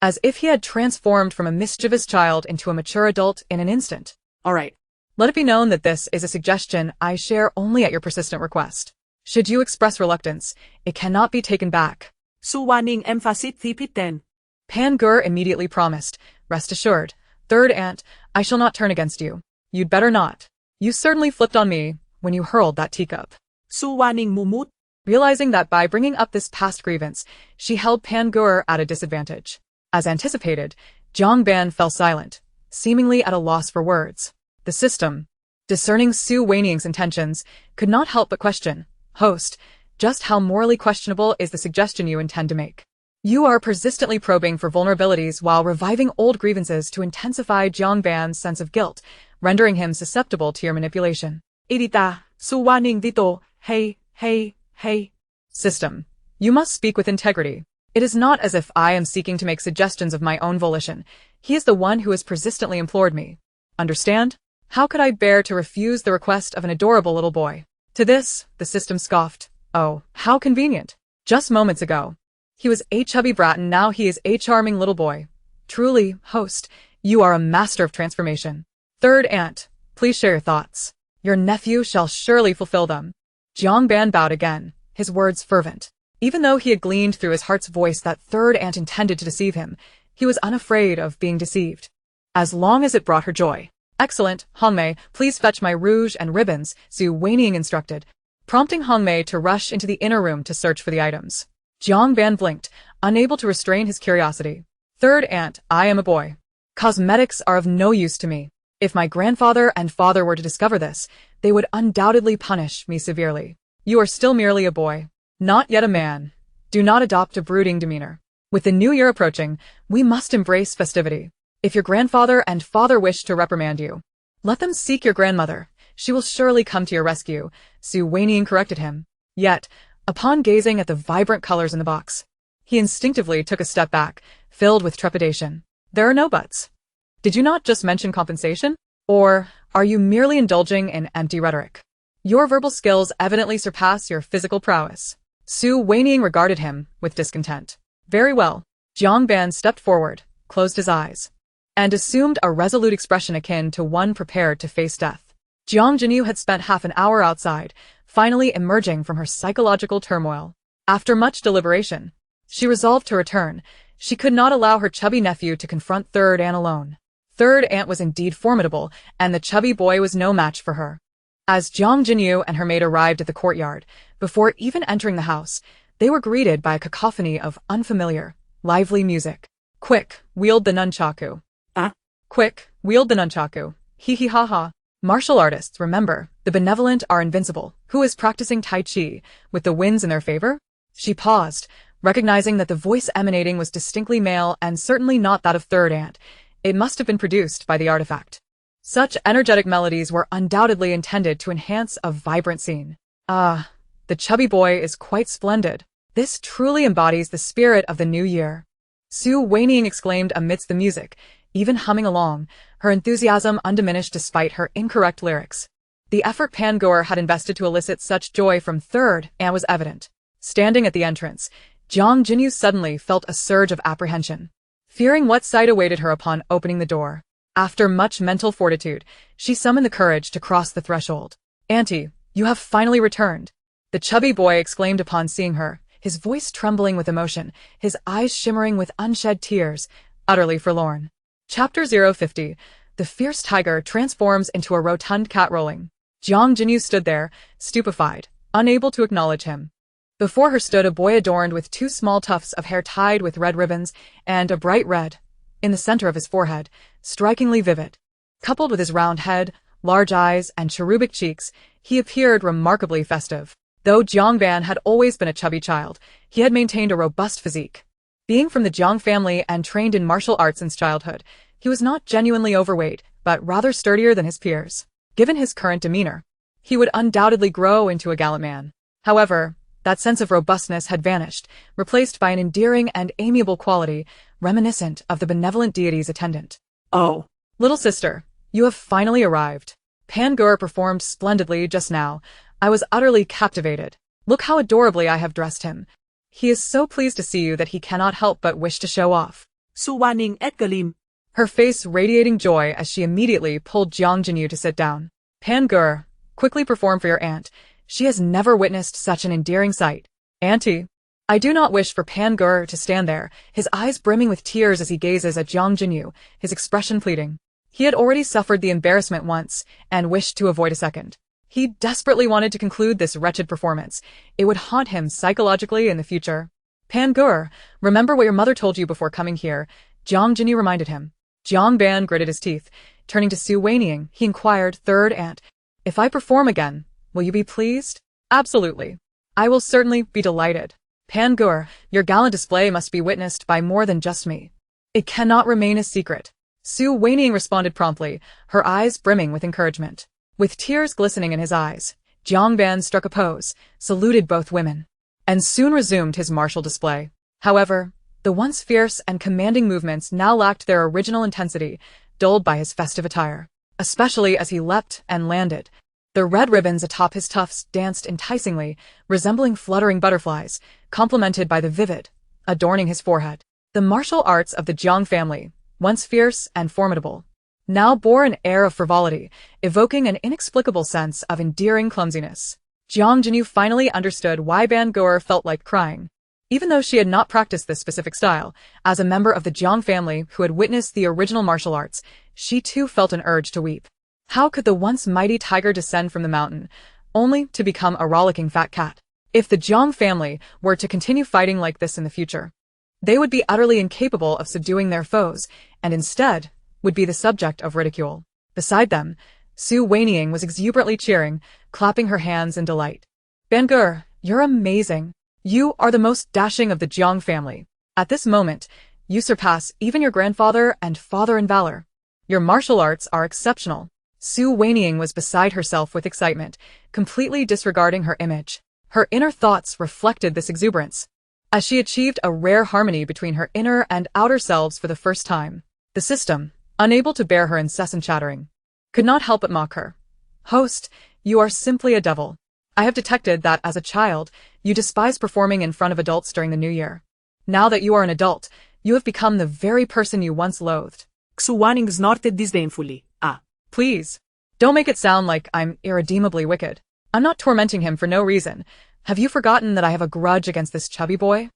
as if he had transformed from a mischievous child into a mature adult in an instant. All right. Let it be known that this is a suggestion I share only at your persistent request. Should you express reluctance, it cannot be taken back. Su Wanying emphasis then. Pan immediately promised, rest assured, third aunt, I shall not turn against you. You'd better not. You certainly flipped on me when you hurled that teacup. Su Wanying mumut. Realizing that by bringing up this past grievance, she held Pan at a disadvantage. As anticipated, Jiang Pan fell silent, seemingly at a loss for words. The system, discerning Su Wanying's intentions, could not help but question, host, just how morally questionable is the suggestion you intend to make? You are persistently probing for vulnerabilities while reviving old grievances to intensify Jiang Pan's sense of guilt, rendering him susceptible to your manipulation. Irita, Su Wanying dito, hey. System, you must speak with integrity. It is not as if I am seeking to make suggestions of my own volition. He is the one who has persistently implored me. Understand? How could I bear to refuse the request of an adorable little boy? To this, the system scoffed. Oh, how convenient. Just moments ago, he was a chubby brat and now he is a charming little boy. Truly, host, you are a master of transformation. Third aunt, please share your thoughts. Your nephew shall surely fulfill them. Jiang Pan bowed again, his words fervent. Even though he had gleaned through his heart's voice that third aunt intended to deceive him, he was unafraid of being deceived. As long as it brought her joy. Excellent, Hongmei, please fetch my rouge and ribbons, Su Wanying instructed, prompting Hongmei to rush into the inner room to search for the items. Jiang Pan blinked, unable to restrain his curiosity. Third aunt, I am a boy. Cosmetics are of no use to me. If my grandfather and father were to discover this, they would undoubtedly punish me severely. You are still merely a boy, not yet a man. Do not adopt a brooding demeanor. With the new year approaching, we must embrace festivity. If your grandfather and father wish to reprimand you, let them seek your grandmother. She will surely come to your rescue, Wanying corrected him. Yet, upon gazing at the vibrant colors in the box, he instinctively took a step back, filled with trepidation. There are no buts. Did you not just mention compensation? Or are you merely indulging in empty rhetoric? Your verbal skills evidently surpass your physical prowess. Wanying regarded him with discontent. Very well. Jiang Ban stepped forward, closed his eyes, and assumed a resolute expression akin to one prepared to face death. Jiang Jinyu had spent half an hour outside, finally emerging from her psychological turmoil. After much deliberation, she resolved to return. She could not allow her chubby nephew to confront Third Aunt alone. Third Aunt was indeed formidable, and the chubby boy was no match for her. As Jiang Jinyu and her maid arrived at the courtyard, before even entering the house, they were greeted by a cacophony of unfamiliar, lively music. Quick, wield the nunchaku. Quick, wield the nunchaku. Hee hee ha ha. Martial artists, remember, the benevolent are invincible. Who is practicing Tai Chi, with the winds in their favor? She paused, recognizing that the voice emanating was distinctly male and certainly not that of Third Aunt. It must have been produced by the artifact. Such energetic melodies were undoubtedly intended to enhance a vibrant scene. Ah, the chubby boy is quite splendid. This truly embodies the spirit of the new year. Wanying exclaimed amidst the music, even humming along, her enthusiasm undiminished despite her incorrect lyrics. The effort Pan-Goer had invested to elicit such joy from Third Aunt was evident. Standing at the entrance, Jiang Jinyu suddenly felt a surge of apprehension, fearing what sight awaited her upon opening the door. After much mental fortitude, she summoned the courage to cross the threshold. "Auntie, you have finally returned," the chubby boy exclaimed upon seeing her, his voice trembling with emotion, his eyes shimmering with unshed tears, utterly forlorn. Chapter 050. The fierce tiger transforms into a rotund cat rolling. Jiang Jinyu stood there, stupefied, unable to acknowledge him. Before her stood a boy adorned with two small tufts of hair tied with red ribbons, and a bright red, in the center of his forehead, strikingly vivid. Coupled with his round head, large eyes, and cherubic cheeks, he appeared remarkably festive. Though Jiang Ban had always been a chubby child, he had maintained a robust physique. Being from the Jiang family and trained in martial arts since childhood, he was not genuinely overweight, but rather sturdier than his peers. Given his current demeanor, he would undoubtedly grow into a gallant man. However, that sense of robustness had vanished, replaced by an endearing and amiable quality, reminiscent of the benevolent deity's attendant. "Oh, little sister, you have finally arrived. Pan-Goer performed splendidly just now. I was utterly captivated. Look how adorably I have dressed him. He is so pleased to see you that he cannot help but wish to show off." Wanying Edgalim. Her face radiating joy as she immediately pulled Jiang Jinyu to sit down. "Pan-Goer, quickly perform for your aunt. She has never witnessed such an endearing sight." "Auntie." I do not wish for Pan-Goer to stand there, his eyes brimming with tears as he gazes at Jiang Jinyu, his expression pleading. He had already suffered the embarrassment once, and wished to avoid a second. He desperately wanted to conclude this wretched performance. It would haunt him psychologically in the future. "Pan-Goer, remember what your mother told you before coming here," Jiang Jinyu reminded him. Jiang Ban gritted his teeth. Turning to Wanying, he inquired, "Third Aunt, if I perform again, will you be pleased?" "Absolutely. I will certainly be delighted. Pan-Goer, your gallant display must be witnessed by more than just me. It cannot remain a secret." Wanying responded promptly, her eyes brimming with encouragement. With tears glistening in his eyes, Jiang Ban struck a pose, saluted both women, and soon resumed his martial display. However, the once fierce and commanding movements now lacked their original intensity, dulled by his festive attire. Especially as he leapt and landed, the red ribbons atop his tufts danced enticingly, resembling fluttering butterflies, complemented by the vivid, adorning his forehead. The martial arts of the Jiang family, once fierce and formidable, now bore an air of frivolity, evoking an inexplicable sense of endearing clumsiness. Jiang Jinyu finally understood why Pan-Goer felt like crying. Even though she had not practiced this specific style, as a member of the Jiang family who had witnessed the original martial arts, she too felt an urge to weep. How could the once mighty tiger descend from the mountain, only to become a rollicking fat cat? If the Jiang family were to continue fighting like this in the future, they would be utterly incapable of subduing their foes, and instead would be the subject of ridicule. Beside them, Su Wanying was exuberantly cheering, clapping her hands in delight. Banggur, you're amazing. You are the most dashing of the Jiang family. At this moment, you surpass even your grandfather and father in valor. Your martial arts are exceptional. Su Wanying was beside herself with excitement, completely disregarding her image. Her inner thoughts reflected this exuberance. As she achieved a rare harmony between her inner and outer selves for the first time, the system, unable to bear her incessant chattering, could not help but mock her. Host, you are simply a devil. I have detected that as a child, you despised performing in front of adults during the new year. Now that you are an adult, you have become the very person you once loathed. Wanying snorted disdainfully. Please, don't make it sound like I'm irredeemably wicked. I'm not tormenting him for no reason. Have you forgotten that I have a grudge against this chubby boy?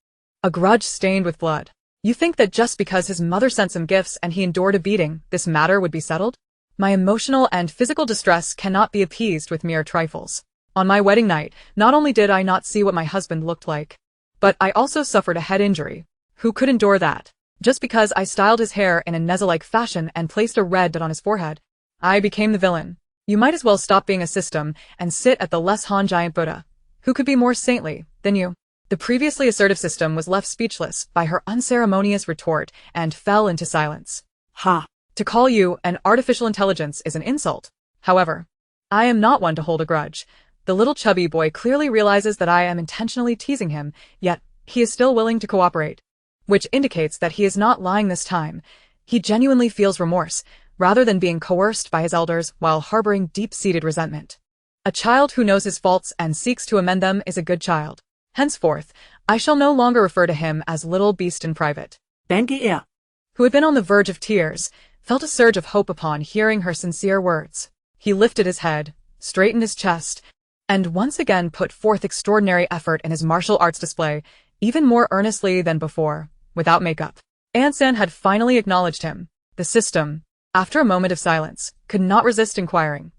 A grudge stained with blood. You think that just because his mother sent some gifts and he endured a beating, this matter would be settled? My emotional and physical distress cannot be appeased with mere trifles. On my wedding night, not only did I not see what my husband looked like, but I also suffered a head injury. Who could endure that? Just because I styled his hair in a Neza-like fashion and placed a red dot on his forehead, I became the villain. You might as well stop being a system and sit at the less Han giant Buddha. Who could be more saintly than you? The previously assertive system was left speechless by her unceremonious retort and fell into silence. To call you an artificial intelligence is an insult. However, I am not one to hold a grudge. The little chubby boy clearly realizes that I am intentionally teasing him, yet he is still willing to cooperate, which indicates that he is not lying this time. He genuinely feels remorse, rather than being coerced by his elders while harboring deep-seated resentment. A child who knows his faults and seeks to amend them is a good child. Henceforth, I shall no longer refer to him as little beast in private. Banggur, Who had been on the verge of tears, felt a surge of hope upon hearing her sincere words. He lifted his head, straightened his chest, and once again put forth extraordinary effort in his martial arts display, even more earnestly than before, without makeup. Ansan had finally acknowledged him. The system, after a moment of silence, could not resist inquiring,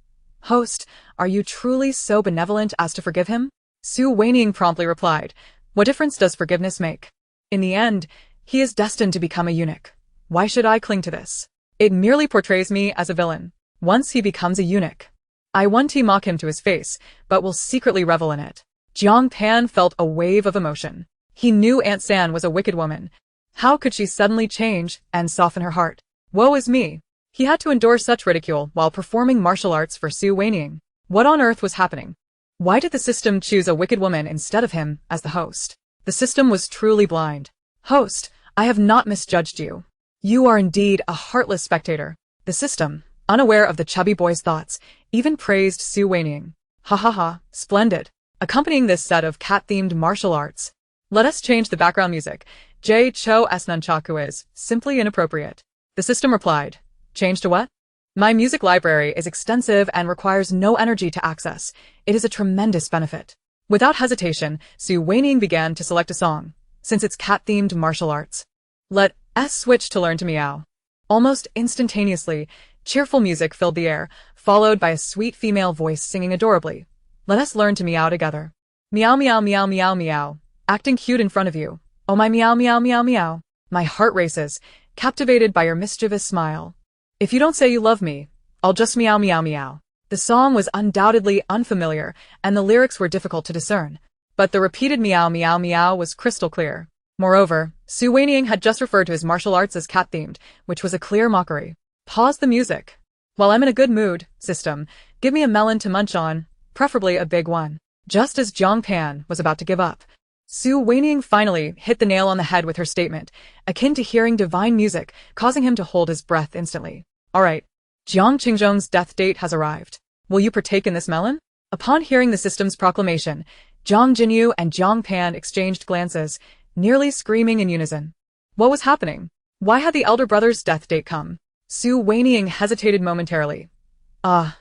Host, are you truly so benevolent as to forgive him? Su Wanying promptly replied, What difference does forgiveness make? In the end, he is destined to become a eunuch. Why should I cling to this? It merely portrays me as a villain. Once he becomes a eunuch, I won't mock him to his face, but will secretly revel in it. Jiang Pan felt a wave of emotion. He knew Aunt San was a wicked woman. How could she suddenly change and soften her heart? Woe is me. He had to endure such ridicule while performing martial arts for Su Wanying. What on earth was happening? Why did the system choose a wicked woman instead of him as the host? The system was truly blind. Host, I have not misjudged you. You are indeed a heartless spectator. The system, unaware of the chubby boy's thoughts, even praised Su Wanying. Ha ha ha, splendid. Accompanying this set of cat-themed martial arts, let us change the background music. J Cho S Nunchaku is simply inappropriate. The system replied, Change to what? My music library is extensive and requires no energy to access. It is a tremendous benefit. Without hesitation, Su Wanying began to select a song, since it's cat-themed martial arts. Let us switch to learn to meow. Almost instantaneously, cheerful music filled the air, followed by a sweet female voice singing adorably. Let us learn to meow together. Meow meow meow meow meow. Acting cute in front of you. Oh my meow meow meow meow. My heart races, captivated by your mischievous smile. If you don't say you love me, I'll just meow meow meow. The song was undoubtedly unfamiliar, and the lyrics were difficult to discern. But the repeated meow meow meow was crystal clear. Moreover, Su Wanying had just referred to his martial arts as cat-themed, which was a clear mockery. Pause the music. While I'm in a good mood, system, give me a melon to munch on, preferably a big one. Just as Jiang Pan was about to give up, Su Wanying finally hit the nail on the head with her statement, akin to hearing divine music, causing him to hold his breath instantly. All right, Jiang Qingzhong's death date has arrived. Will you partake in this melon? Upon hearing the system's proclamation, Jiang Jinyu and Jiang Pan exchanged glances, nearly screaming in unison. What was happening? Why had the elder brother's death date come? Su Wanying hesitated momentarily. How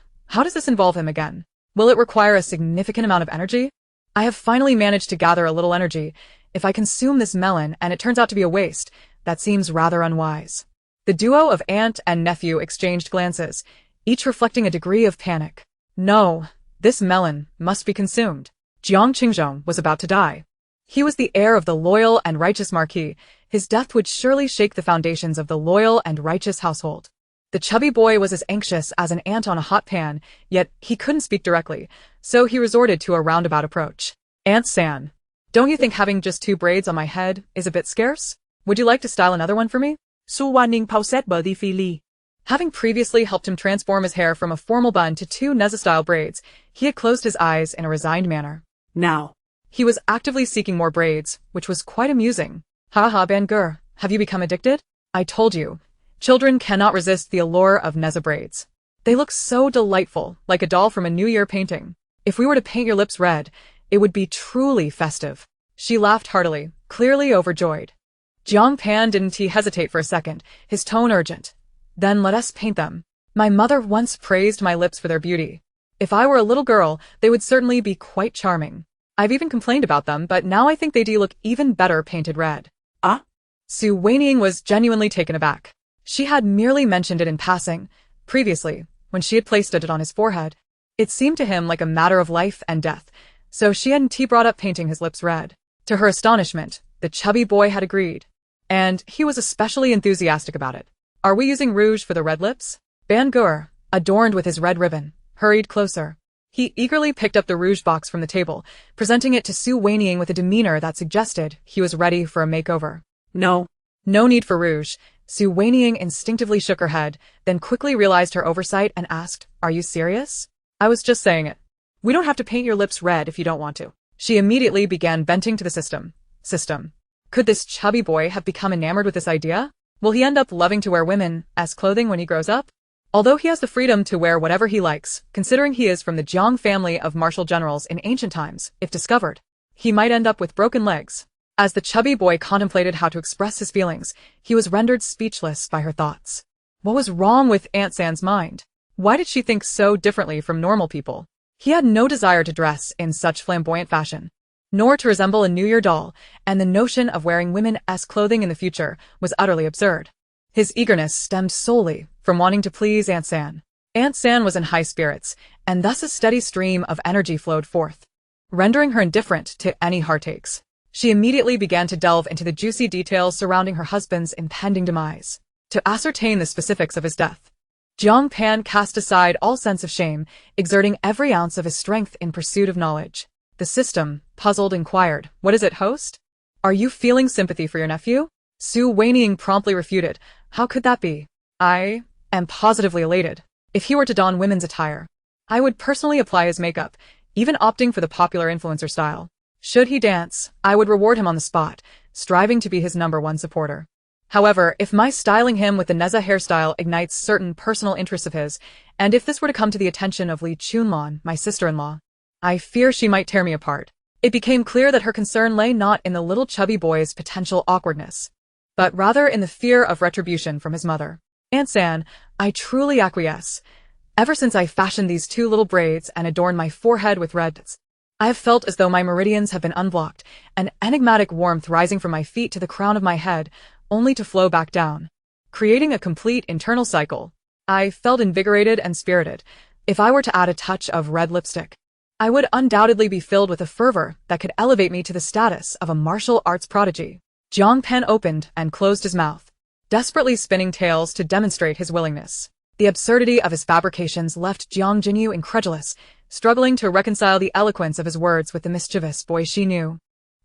does this involve him again? Will it require a significant amount of energy? I have finally managed to gather a little energy. If I consume this melon and it turns out to be a waste, that seems rather unwise. The duo of aunt and nephew exchanged glances, each reflecting a degree of panic. No, this melon must be consumed. Jiang Qingzhong was about to die. He was the heir of the loyal and righteous marquis. His death would surely shake the foundations of the loyal and righteous household. The chubby boy was as anxious as an ant on a hot pan, yet he couldn't speak directly, so he resorted to a roundabout approach. Aunt San, don't you think having just 2 braids on my head is a bit scarce? Would you like to style another one for me? Su Wanying pauset body Philly. Having previously helped him transform his hair from a formal bun to 2 Neza-style braids, he had closed his eyes in a resigned manner. Now. He was actively seeking more braids, which was quite amusing. Haha, Bangur, have you become addicted? I told you. Children cannot resist the allure of Neza braids. They look so delightful, like a doll from a New Year painting. If we were to paint your lips red, it would be truly festive. She laughed heartily, clearly overjoyed. Jiang Pan didn't hesitate for a second, his tone urgent. Then let us paint them. My mother once praised my lips for their beauty. If I were a little girl, they would certainly be quite charming. I've even complained about them, but now I think they do look even better painted red. Ah? Su Wanying was genuinely taken aback. She had merely mentioned it in passing, previously, when she had placed it on his forehead. It seemed to him like a matter of life and death, so she hadn't brought up painting his lips red. To her astonishment, the chubby boy had agreed. And he was especially enthusiastic about it. Are we using rouge for the red lips? Bangur, adorned with his red ribbon, hurried closer. He eagerly picked up the rouge box from the table, presenting it to Su Wanying with a demeanor that suggested he was ready for a makeover. No. No need for rouge. Su Wanying instinctively shook her head, then quickly realized her oversight and asked, Are you serious? I was just saying it. We don't have to paint your lips red if you don't want to. She immediately began venting to the system. Could this chubby boy have become enamored with this idea? Will he end up loving to wear women as clothing when he grows up? Although he has the freedom to wear whatever he likes, considering he is from the Jiang family of martial generals in ancient times, if discovered, he might end up with broken legs. As the chubby boy contemplated how to express his feelings, he was rendered speechless by her thoughts. What was wrong with Aunt San's mind? Why did she think so differently from normal people? He had no desire to dress in such flamboyant fashion, nor to resemble a New Year doll, and the notion of wearing women as clothing in the future was utterly absurd. His eagerness stemmed solely from wanting to please Aunt San. Aunt San was in high spirits, and thus a steady stream of energy flowed forth, rendering her indifferent to any heartaches. She immediately began to delve into the juicy details surrounding her husband's impending demise, to ascertain the specifics of his death. Jiang Pan cast aside all sense of shame, exerting every ounce of his strength in pursuit of knowledge. The system, puzzled, inquired, What is it, host? Are you feeling sympathy for your nephew? Su Wanying promptly refuted, How could that be? I am positively elated. If he were to don women's attire, I would personally apply his makeup, even opting for the popular influencer style. Should he dance, I would reward him on the spot, striving to be his #1 supporter. However, if my styling him with the Neza hairstyle ignites certain personal interests of his, and if this were to come to the attention of Li Chunlan, my sister-in-law, I fear she might tear me apart. It became clear that her concern lay not in the little chubby boy's potential awkwardness, but rather in the fear of retribution from his mother. Aunt San, I truly acquiesce. Ever since I fashioned these 2 little braids and adorned my forehead with reds, I have felt as though my meridians have been unblocked, an enigmatic warmth rising from my feet to the crown of my head, only to flow back down, creating a complete internal cycle. I felt invigorated and spirited. If I were to add a touch of red lipstick, I would undoubtedly be filled with a fervor that could elevate me to the status of a martial arts prodigy. Jiang Pan opened and closed his mouth, desperately spinning tales to demonstrate his willingness. The absurdity of his fabrications left Jiang Jinyu incredulous, struggling to reconcile the eloquence of his words with the mischievous boy she knew,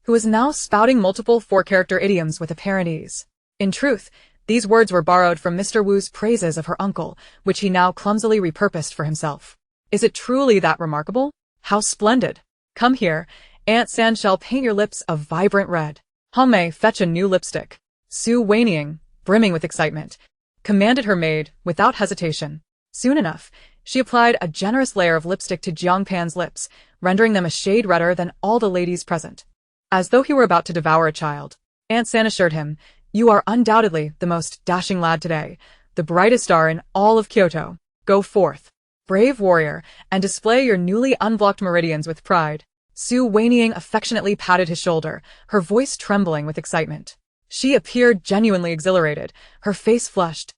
who was now spouting multiple 4-character idioms with apparent ease. In truth, these words were borrowed from Mr. Wu's praises of her uncle, which he now clumsily repurposed for himself. Is it truly that remarkable? How splendid! Come here, Aunt San shall paint your lips a vibrant red. Hongmei, fetch a new lipstick. Su Wanying, brimming with excitement, commanded her maid without hesitation. Soon enough, she applied a generous layer of lipstick to Jiang Pan's lips, rendering them a shade redder than all the ladies present. As though he were about to devour a child, Aunt San assured him, You are undoubtedly the most dashing lad today, the brightest star in all of Kyoto. Go forth, brave warrior, and display your newly unblocked meridians with pride. Su Wanying affectionately patted his shoulder, her voice trembling with excitement. She appeared genuinely exhilarated, her face flushed,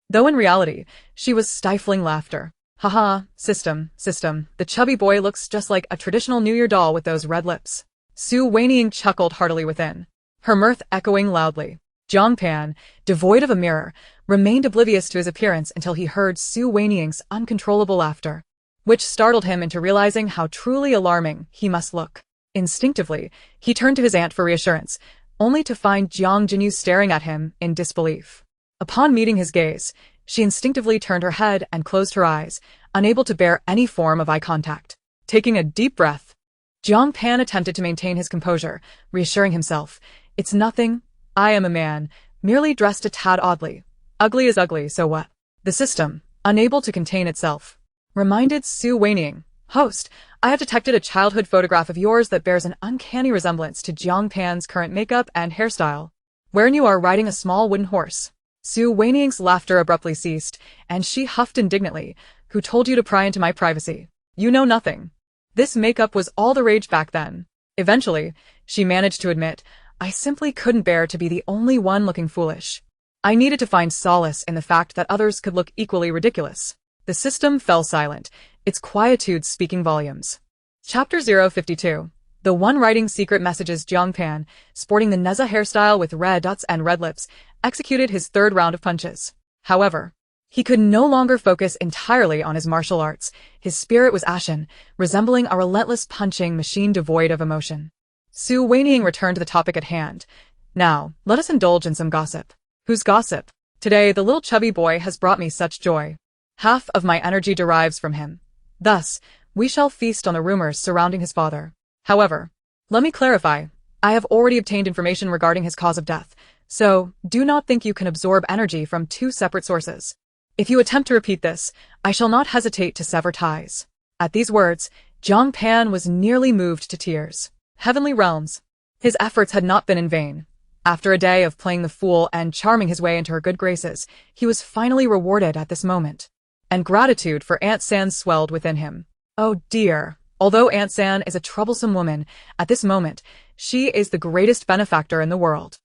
though in reality, she was stifling laughter. Haha, system, the chubby boy looks just like a traditional New Year doll with those red lips. Su Wanying chuckled heartily within, her mirth echoing loudly. Jiang Pan, devoid of a mirror, remained oblivious to his appearance until he heard Su Wanying's uncontrollable laughter, which startled him into realizing how truly alarming he must look. Instinctively, he turned to his aunt for reassurance, only to find Jiang Jinyu staring at him in disbelief. Upon meeting his gaze, she instinctively turned her head and closed her eyes, unable to bear any form of eye contact. Taking a deep breath, Jiang Pan attempted to maintain his composure, reassuring himself, "It's nothing. I am a man, merely dressed a tad oddly. Ugly is ugly, so what?" The system, unable to contain itself, reminded Su Wanying, "Host, I have detected a childhood photograph of yours that bears an uncanny resemblance to Jiang Pan's current makeup and hairstyle, wherein you are riding a small wooden horse." Su Wanying's laughter abruptly ceased, and she huffed indignantly, "Who told you to pry into my privacy? You know nothing." This makeup was all the rage back then. Eventually, she managed to admit, "I simply couldn't bear to be the only one looking foolish. I needed to find solace in the fact that others could look equally ridiculous." The system fell silent, its quietude speaking volumes. Chapter 052. The one writing secret messages. Jiang Pan, sporting the Neza hairstyle with red dots and red lips, executed his third round of punches. However, he could no longer focus entirely on his martial arts. His spirit was ashen, resembling a relentless punching machine devoid of emotion. Su Wanying returned to the topic at hand. "Now, let us indulge in some gossip." "Whose gossip?" "Today, the little chubby boy has brought me such joy. Half of my energy derives from him. Thus, we shall feast on the rumors surrounding his father. However, let me clarify, I have already obtained information regarding his cause of death, so do not think you can absorb energy from two separate sources. If you attempt to repeat this, I shall not hesitate to sever ties." At these words, Jiang Pan was nearly moved to tears. Heavenly realms. His efforts had not been in vain. After a day of playing the fool and charming his way into her good graces, he was finally rewarded at this moment. And gratitude for Aunt San swelled within him. Oh dear. Although Aunt San is a troublesome woman, at this moment, she is the greatest benefactor in the world.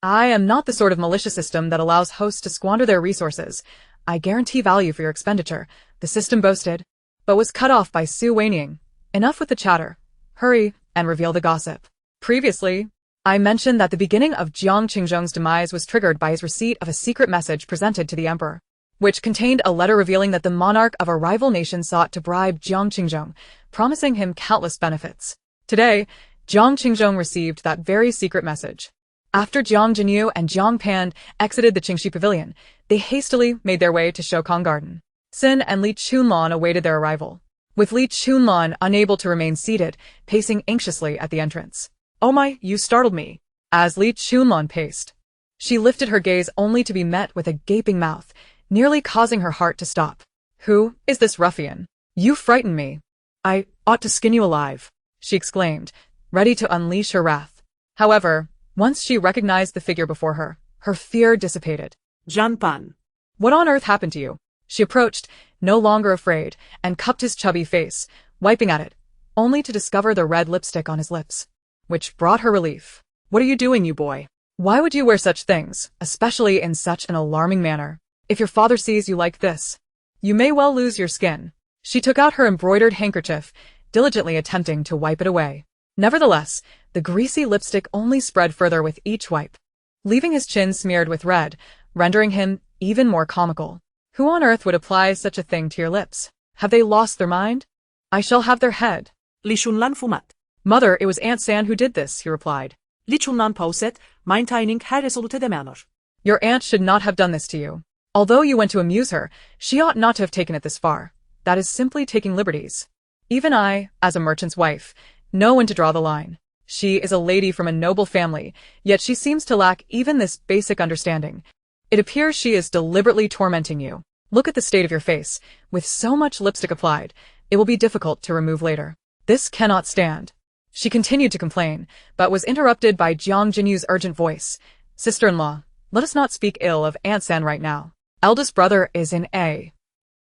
"I am not the sort of malicious system that allows hosts to squander their resources. I guarantee value for your expenditure," the system boasted, but was cut off by Su Wanying. "Enough with the chatter. Hurry and reveal the gossip." Previously, I mentioned that the beginning of Jiang Qingzhong's demise was triggered by his receipt of a secret message presented to the emperor, which contained a letter revealing that the monarch of a rival nation sought to bribe Jiang Qingzhong, promising him countless benefits. Today, Jiang Qingzhong received that very secret message. After Jiang Jinyu and Jiang Pan exited the Qingxi Pavilion, they hastily made their way to Shokong Garden. Xin and Li Chunlan awaited their arrival, with Li Chunlan unable to remain seated, pacing anxiously at the entrance. "Oh my, you startled me." As Li Chunlan paced, she lifted her gaze only to be met with a gaping mouth, nearly causing her heart to stop. "Who is this ruffian? You frighten me." "I ought to skin you alive," she exclaimed, ready to unleash her wrath. However, once she recognized the figure before her, her fear dissipated. Jiang Pan. "What on earth happened to you?" She approached, no longer afraid, and cupped his chubby face, wiping at it, only to discover the red lipstick on his lips, which brought her relief. "What are you doing, you boy? Why would you wear such things, especially in such an alarming manner? If your father sees you like this, you may well lose your skin." She took out her embroidered handkerchief, diligently attempting to wipe it away. Nevertheless, the greasy lipstick only spread further with each wipe, leaving his chin smeared with red, rendering him even more comical. "Who on earth would apply such a thing to your lips? Have they lost their mind? I shall have their head." Li Chunlan fumat. "Mother, it was Aunt San who did this," he replied. Li Chunlan pauset, mindreading her resolute demeanor. "Your aunt should not have done this to you. Although you went to amuse her, she ought not to have taken it this far. That is simply taking liberties. Even I, as a merchant's wife, know when to draw the line. She is a lady from a noble family, yet she seems to lack even this basic understanding. It appears she is deliberately tormenting you. Look at the state of your face. With so much lipstick applied, it will be difficult to remove later. This cannot stand." She continued to complain, but was interrupted by Jiang Jinyu's urgent voice. "Sister-in-law, let us not speak ill of Aunt San right now. Eldest brother is in A."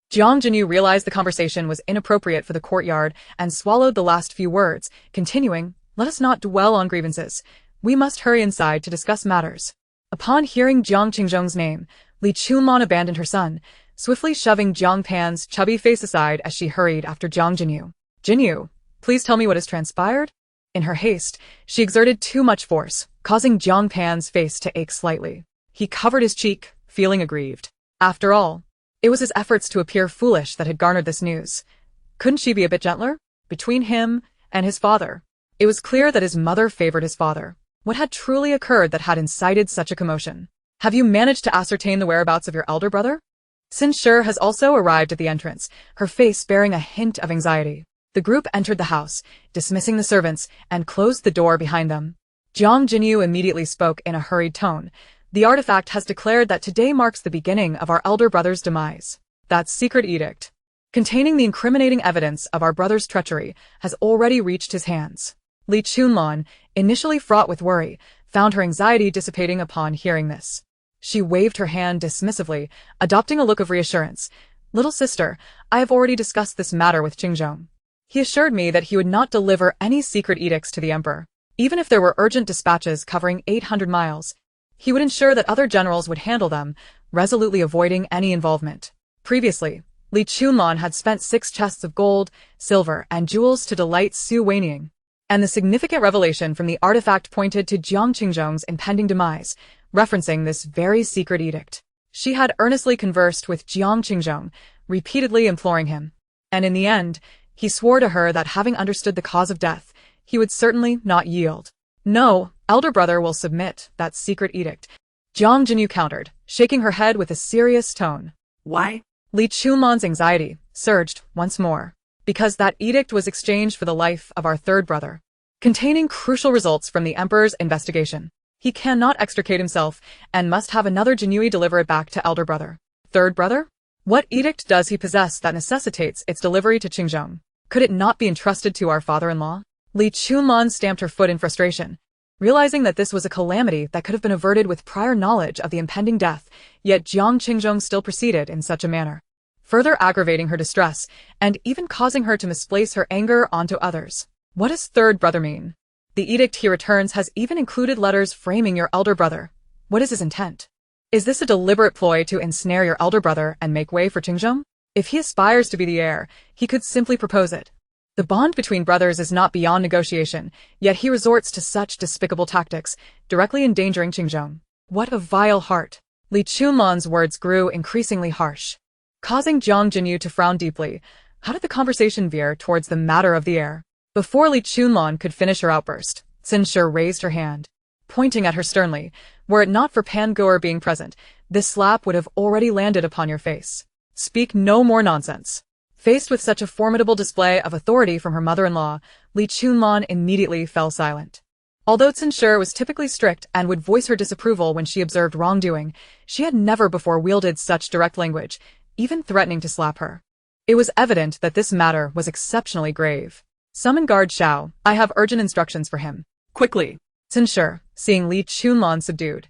Jiang Jinyu realized the conversation was inappropriate for the courtyard and swallowed the last few words, continuing, "Let us not dwell on grievances. We must hurry inside to discuss matters." Upon hearing Jiang Qingzhong's name, Li Chunlan abandoned her son, swiftly shoving Jiang Pan's chubby face aside as she hurried after Jiang Jinyu. "Jinyu, please tell me what has transpired?" In her haste, she exerted too much force, causing Jiang Pan's face to ache slightly. He covered his cheek, feeling aggrieved. After all, it was his efforts to appear foolish that had garnered this news. Couldn't she be a bit gentler? Between him and his father, it was clear that his mother favored his father. What had truly occurred that had incited such a commotion? Have you managed to ascertain the whereabouts of your elder brother? Xin has also arrived at the entrance, her face bearing a hint of anxiety. The group entered the house, dismissing the servants, and closed the door behind them. Jiang Jinyu immediately spoke in a hurried tone. The artifact has declared that today marks the beginning of our elder brother's demise. That secret edict, containing the incriminating evidence of our brother's treachery, has already reached his hands. Li Chunlan, initially fraught with worry, found her anxiety dissipating upon hearing this. She waved her hand dismissively, adopting a look of reassurance. Little sister, I have already discussed this matter with Qingzhong. He assured me that he would not deliver any secret edicts to the emperor. Even if there were urgent dispatches covering 800 miles, he would ensure that other generals would handle them, resolutely avoiding any involvement. Previously, Li Chunlan had spent 6 chests of gold, silver, and jewels to delight Su Wanying, and the significant revelation from the artifact pointed to Jiang Qingzhong's impending demise, referencing this very secret edict. She had earnestly conversed with Jiang Qingzhong, repeatedly imploring him, and in the end, he swore to her that having understood the cause of death, he would certainly not yield. No, elder brother will submit that secret edict. Jiang Jinyu countered, shaking her head with a serious tone. Why? Li Chunlan's anxiety surged once more. Because that edict was exchanged for the life of our third brother, containing crucial results from the emperor's investigation. He cannot extricate himself and must have another Jinyu deliver it back to elder brother. Third brother? What edict does he possess that necessitates its delivery to Qingzhong? Could it not be entrusted to our father-in-law? Li Chunlan stamped her foot in frustration, realizing that this was a calamity that could have been averted with prior knowledge of the impending death, yet Jiang Qingzhong still proceeded in such a manner, further aggravating her distress and even causing her to misplace her anger onto others. What does third brother mean? The edict he returns has even included letters framing your elder brother. What is his intent? Is this a deliberate ploy to ensnare your elder brother and make way for Qingzhong? If he aspires to be the heir, he could simply propose it. The bond between brothers is not beyond negotiation, yet he resorts to such despicable tactics, directly endangering Qingzhong. What a vile heart! Li Chunlan's words grew increasingly harsh, causing Jiang Jinyu to frown deeply. How did the conversation veer towards the matter of the heir? Before Li Chunlan could finish her outburst, Xin raised her hand, pointing at her sternly. Were it not for Pan Guer being present, this slap would have already landed upon your face. Speak no more nonsense. Faced with such a formidable display of authority from her mother-in-law, Li Chunlan immediately fell silent. Although Xin was typically strict and would voice her disapproval when she observed wrongdoing, she had never before wielded such direct language, even threatening to slap her. It was evident that this matter was exceptionally grave. Summon guard Xiao, I have urgent instructions for him. Quickly. Xin, seeing Li Chunlan subdued,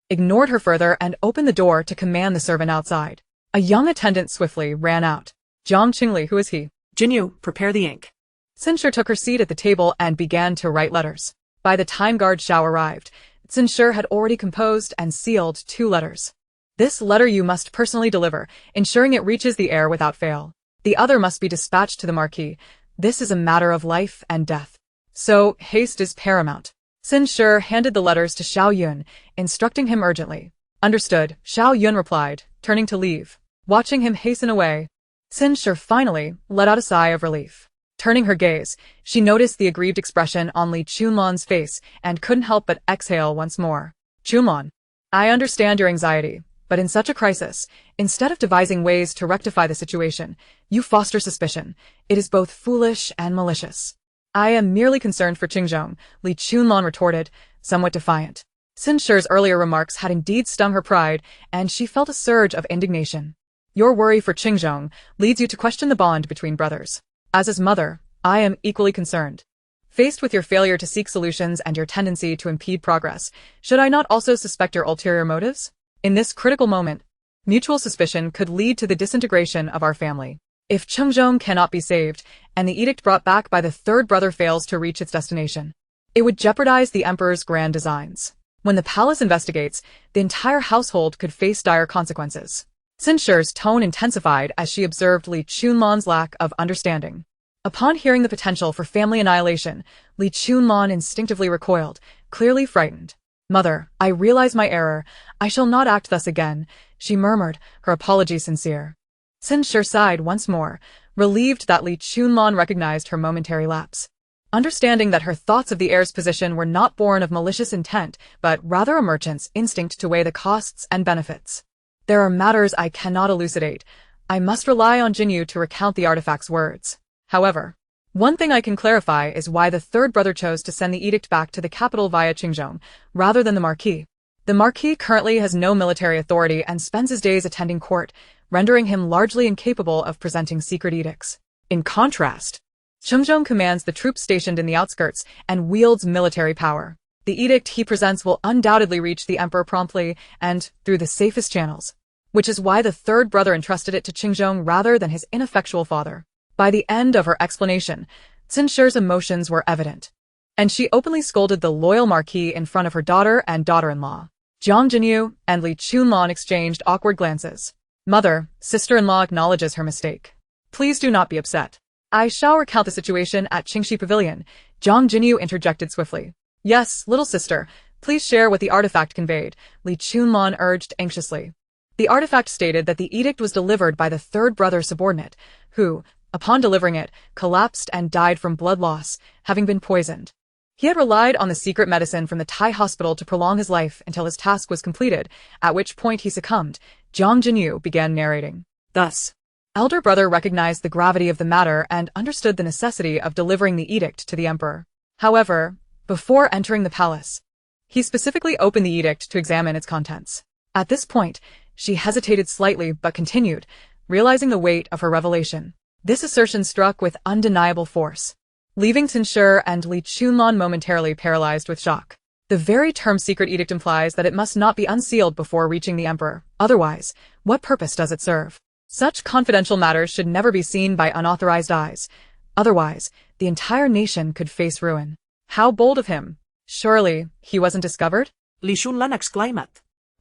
ignored her further and opened the door to command the servant outside. A young attendant swiftly ran out. Jiang Qingli, who is he? Jinyu, prepare the ink. Xin took her seat at the table and began to write letters. By the time guard Xiao arrived, Xin had already composed and sealed 2 letters. This letter you must personally deliver, ensuring it reaches the heir without fail. The other must be dispatched to the marquis. This is a matter of life and death. So, haste is paramount. Xin handed the letters to Xiao Yun, instructing him urgently. Understood, Xiao Yun replied, turning to leave. Watching him hasten away, Xin finally let out a sigh of relief. Turning her gaze, she noticed the aggrieved expression on Li Chunlan's face and couldn't help but exhale once more. Chunlan, I understand your anxiety, but in such a crisis, instead of devising ways to rectify the situation, you foster suspicion. It is both foolish and malicious. I am merely concerned for Qingzhong, Li Chunlan retorted, somewhat defiant. Xin earlier remarks had indeed stung her pride, and she felt a surge of indignation. Your worry for Qingzhong leads you to question the bond between brothers. As his mother, I am equally concerned. Faced with your failure to seek solutions and your tendency to impede progress, should I not also suspect your ulterior motives? In this critical moment, mutual suspicion could lead to the disintegration of our family. If Qingzhong cannot be saved, and the edict brought back by the third brother fails to reach its destination, it would jeopardize the emperor's grand designs. When the palace investigates, the entire household could face dire consequences. Xin tone intensified as she observed Li Chunlan's lack of understanding. Upon hearing the potential for family annihilation, Li Chunlan instinctively recoiled, clearly frightened. "Mother, I realize my error. I shall not act thus again," she murmured, her apology sincere. Xin Shi sighed once more, relieved that Li Chunlan recognized her momentary lapse. Understanding that her thoughts of the heir's position were not born of malicious intent, but rather a merchant's instinct to weigh the costs and benefits. "There are matters I cannot elucidate. I must rely on Jinyu to recount the artifact's words. However, one thing I can clarify is why the third brother chose to send the edict back to the capital via Qingzhou, rather than the Marquis. The Marquis currently has no military authority and spends his days attending court, rendering him largely incapable of presenting secret edicts. In contrast, Qingzhou commands the troops stationed in the outskirts and wields military power. The edict he presents will undoubtedly reach the emperor promptly and through the safest channels, which is why the third brother entrusted it to Qingzhou rather than his ineffectual father." By the end of her explanation, Xin Shi's emotions were evident, and she openly scolded the loyal Marquis in front of her daughter and daughter-in-law. Jiang Jinyu and Li Chunlan exchanged awkward glances. "Mother, sister-in-law acknowledges her mistake. Please do not be upset. I shall recount the situation at Qingxi Pavilion," Jiang Jinyu interjected swiftly. "Yes, little sister, please share what the artifact conveyed," Li Chunlan urged anxiously. The artifact stated that the edict was delivered by the third brother's subordinate, who, upon delivering it, collapsed and died from blood loss, having been poisoned. He had relied on the secret medicine from the Thai hospital to prolong his life until his task was completed, at which point he succumbed. Jiang Jinyu began narrating. Thus, elder brother recognized the gravity of the matter and understood the necessity of delivering the edict to the emperor. However, before entering the palace, he specifically opened the edict to examine its contents. At this point, she hesitated slightly but continued, realizing the weight of her revelation. This assertion struck with undeniable force, leaving Xin Shi and Li Chunlan momentarily paralyzed with shock. The very term secret edict implies that it must not be unsealed before reaching the emperor. Otherwise, what purpose does it serve? Such confidential matters should never be seen by unauthorized eyes. Otherwise, the entire nation could face ruin. How bold of him! Surely, he wasn't discovered? Li Chunlan exclaimed.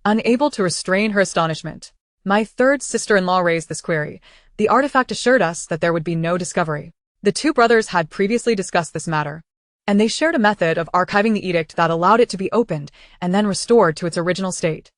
Unable to restrain her astonishment, my third sister-in-law raised this query. The artifact assured us that there would be no discovery. The two brothers had previously discussed this matter, and they shared a method of archiving the edict that allowed it to be opened and then restored to its original state.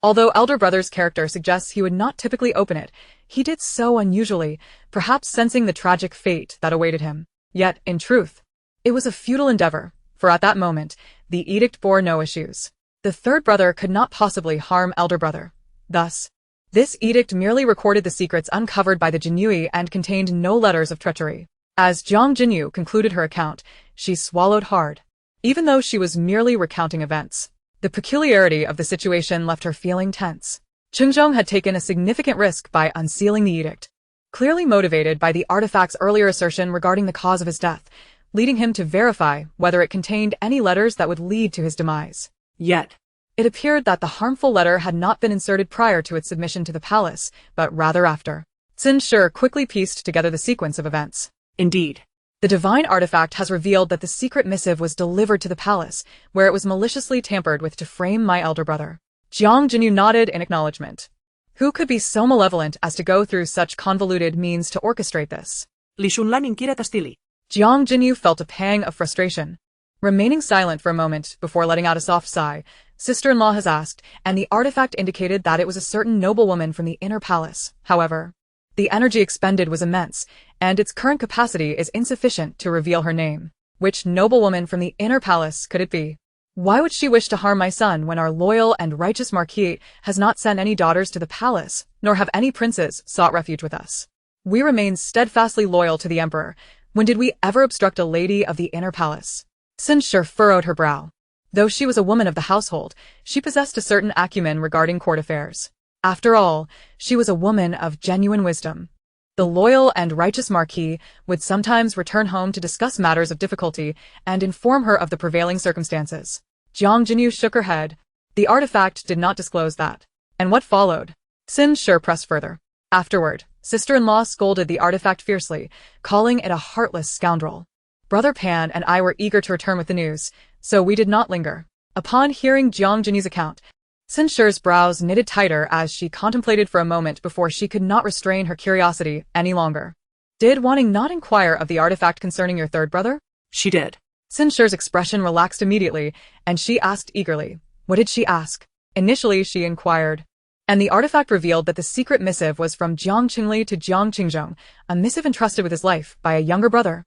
Although elder brother's character suggests he would not typically open it, he did so unusually, perhaps sensing the tragic fate that awaited him. Yet, in truth, it was a futile endeavor, for at that moment, the edict bore no issues. The third brother could not possibly harm elder brother. Thus, this edict merely recorded the secrets uncovered by the Jinyui and contained no letters of treachery. As Jiang Jinyu concluded her account, she swallowed hard. Even though she was merely recounting events, the peculiarity of the situation left her feeling tense. Qingzhou had taken a significant risk by unsealing the edict, clearly motivated by the artifact's earlier assertion regarding the cause of his death, leading him to verify whether it contained any letters that would lead to his demise. Yet, it appeared that the harmful letter had not been inserted prior to its submission to the palace, but rather after. Xin Shi quickly pieced together the sequence of events. Indeed, the divine artifact has revealed that the secret missive was delivered to the palace, where it was maliciously tampered with to frame my elder brother. Jiang Jinyu nodded in acknowledgement. Who could be so malevolent as to go through such convoluted means to orchestrate this? Li Chunlan inquietastili. Jiang Jinyu felt a pang of frustration. Remaining silent for a moment before letting out a soft sigh, sister-in-law has asked, and the artifact indicated that it was a certain noblewoman from the inner palace. However, the energy expended was immense, and its current capacity is insufficient to reveal her name. Which noblewoman from the inner palace could it be? Why would she wish to harm my son when our loyal and righteous Marquis has not sent any daughters to the palace, nor have any princes sought refuge with us? We remain steadfastly loyal to the emperor. When did we ever obstruct a lady of the inner palace? Xin Shi furrowed her brow. Though she was a woman of the household, she possessed a certain acumen regarding court affairs. After all, she was a woman of genuine wisdom. The loyal and righteous Marquis would sometimes return home to discuss matters of difficulty and inform her of the prevailing circumstances. Jiang Jinyu shook her head. The artifact did not disclose that. And what followed? Xin Shi pressed further. Afterward, sister-in-law scolded the artifact fiercely, calling it a heartless scoundrel. Brother Pan and I were eager to return with the news, so we did not linger. Upon hearing Jiang Jinyu's account, Xin Shi's brows knitted tighter as she contemplated for a moment before she could not restrain her curiosity any longer. Did Wanying not inquire of the artifact concerning your third brother? She did. Sinshir's expression relaxed immediately, and she asked eagerly. What did she ask? Initially, she inquired. And the artifact revealed that the secret missive was from Jiang Qingli to Jiang Qingzhong, a missive entrusted with his life by a younger brother,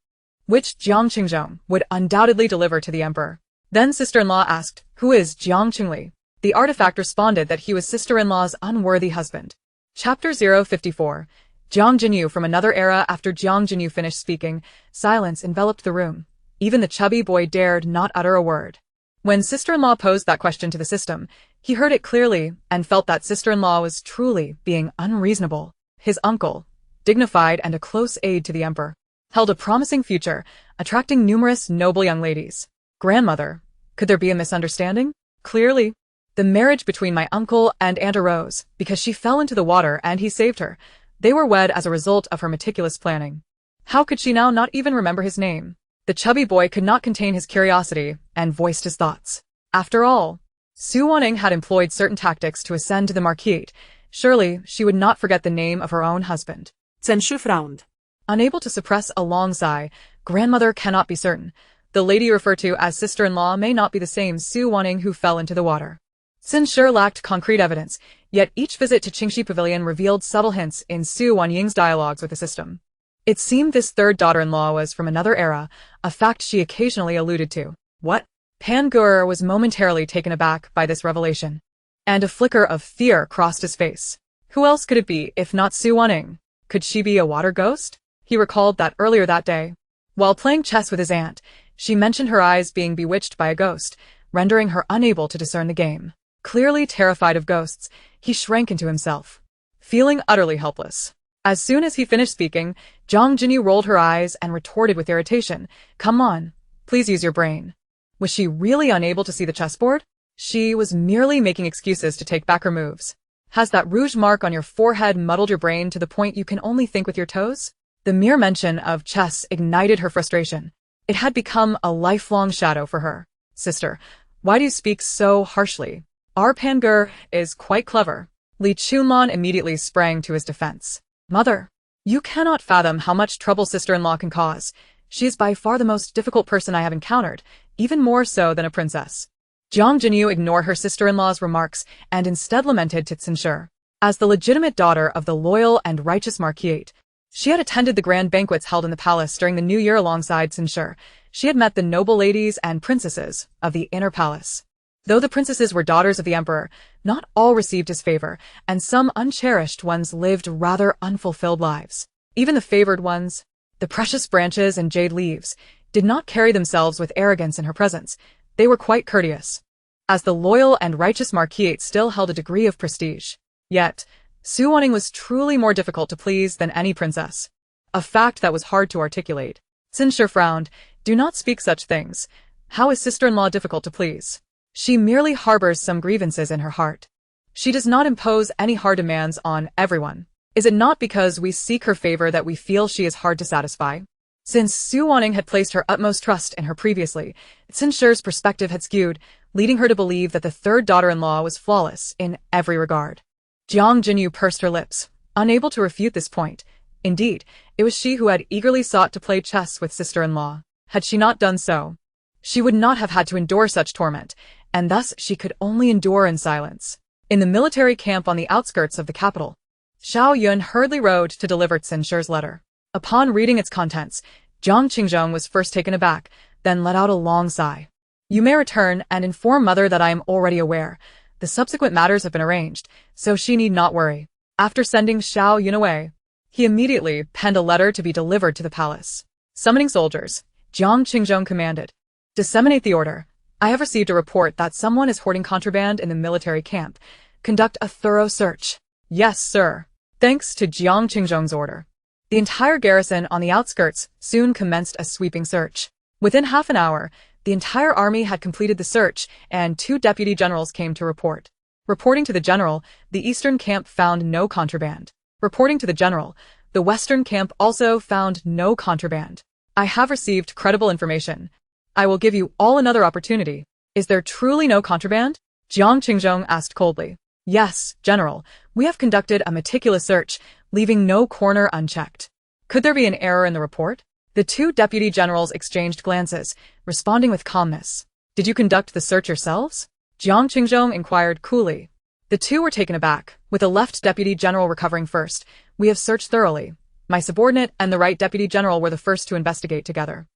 which Jiang Qingzhong would undoubtedly deliver to the emperor. Then sister-in-law asked, who is Jiang Qingli? The artifact responded that he was sister-in-law's unworthy husband. Chapter 054. Jiang Jinyu. From another era. After Jiang Jinyu finished speaking, silence enveloped the room. Even the chubby boy dared not utter a word. When sister-in-law posed that question to the system, he heard it clearly and felt that sister-in-law was truly being unreasonable. His uncle, dignified and a close aide to the emperor, held a promising future, attracting numerous noble young ladies. Grandmother, could there be a misunderstanding? Clearly. The marriage between my uncle and Aunt arose because she fell into the water and he saved her. They were wed as a result of her meticulous planning. How could she now not even remember his name? The chubby boy could not contain his curiosity and voiced his thoughts. After all, Su Wanying had employed certain tactics to ascend to the marquise. Surely she would not forget the name of her own husband. Zenshu frowned. Unable to suppress a long sigh, grandmother cannot be certain. The lady referred to as sister-in-law may not be the same Su Wanying who fell into the water. Sinshir lacked concrete evidence, yet each visit to Qingxi Pavilion revealed subtle hints in Su Wanying's dialogues with the system. It seemed this third daughter-in-law was from another era, a fact she occasionally alluded to. What? Pan Gur was momentarily taken aback by this revelation, and a flicker of fear crossed his face. Who else could it be if not Su Wanying? Could she be a water ghost? He recalled that earlier that day, while playing chess with his aunt, she mentioned her eyes being bewitched by a ghost, rendering her unable to discern the game. Clearly terrified of ghosts, he shrank into himself, feeling utterly helpless. As soon as he finished speaking, Jiang Jinyu rolled her eyes and retorted with irritation. Come on, please use your brain. Was she really unable to see the chessboard? She was merely making excuses to take back her moves. Has that rouge mark on your forehead muddled your brain to the point you can only think with your toes? The mere mention of chess ignited her frustration. It had become a lifelong shadow for her. Sister, why do you speak so harshly? Our Pangur is quite clever. Li Chunlon immediately sprang to his defense. Mother, you cannot fathom how much trouble sister-in-law can cause. She is by far the most difficult person I have encountered, even more so than a princess. Jiang Jinyu ignored her sister-in-law's remarks and instead lamented to Sinshir. As the legitimate daughter of the loyal and righteous marquise, she had attended the grand banquets held in the palace during the new year alongside Sinshir. She had met the noble ladies and princesses of the inner palace. Though the princesses were daughters of the emperor, not all received his favor, and some uncherished ones lived rather unfulfilled lives. Even the favored ones, the precious branches and jade leaves, did not carry themselves with arrogance in her presence. They were quite courteous, as the loyal and righteous marquise still held a degree of prestige. Yet, Su Wanying was truly more difficult to please than any princess, a fact that was hard to articulate. Sinshir frowned. Do not speak such things. How is sister-in-law difficult to please? She merely harbors some grievances in her heart. She does not impose any hard demands on everyone. Is it not because we seek her favor that we feel she is hard to satisfy? Since Su Wanying had placed her utmost trust in her previously, Sinshir's perspective had skewed, leading her to believe that the third daughter-in-law was flawless in every regard. Jiang Jinyu pursed her lips, unable to refute this point. Indeed, it was she who had eagerly sought to play chess with sister-in-law. Had she not done so, she would not have had to endure such torment, and thus she could only endure in silence. In the military camp on the outskirts of the capital, Xiao Yun hurriedly rode to deliver Sinshir's letter. Upon reading its contents, Jiang Qingzhong was first taken aback, then let out a long sigh. You may return and inform mother that I am already aware. The subsequent matters have been arranged, so she need not worry. After sending Xiao Yun away, he immediately penned a letter to be delivered to the palace. Summoning soldiers, Jiang Qingzhong commanded. Disseminate the order. I have received a report that someone is hoarding contraband in the military camp. Conduct a thorough search. Yes, sir. Thanks to Jiang Qingzhong's order, the entire garrison on the outskirts soon commenced a sweeping search. Within half an hour, the entire army had completed the search, and 2 deputy generals came to report. Reporting to the general, the eastern camp found no contraband. Reporting to the general, the western camp also found no contraband. I have received credible information. I will give you all another opportunity. Is there truly no contraband? Jiang Qingzhong asked coldly. Yes, General. We have conducted a meticulous search, leaving no corner unchecked. Could there be an error in the report? The two deputy generals exchanged glances, responding with calmness. Did you conduct the search yourselves? Jiang Qingzhong inquired coolly. The two were taken aback, with the left deputy general recovering first. We have searched thoroughly. My subordinate and the right deputy general were the first to investigate together.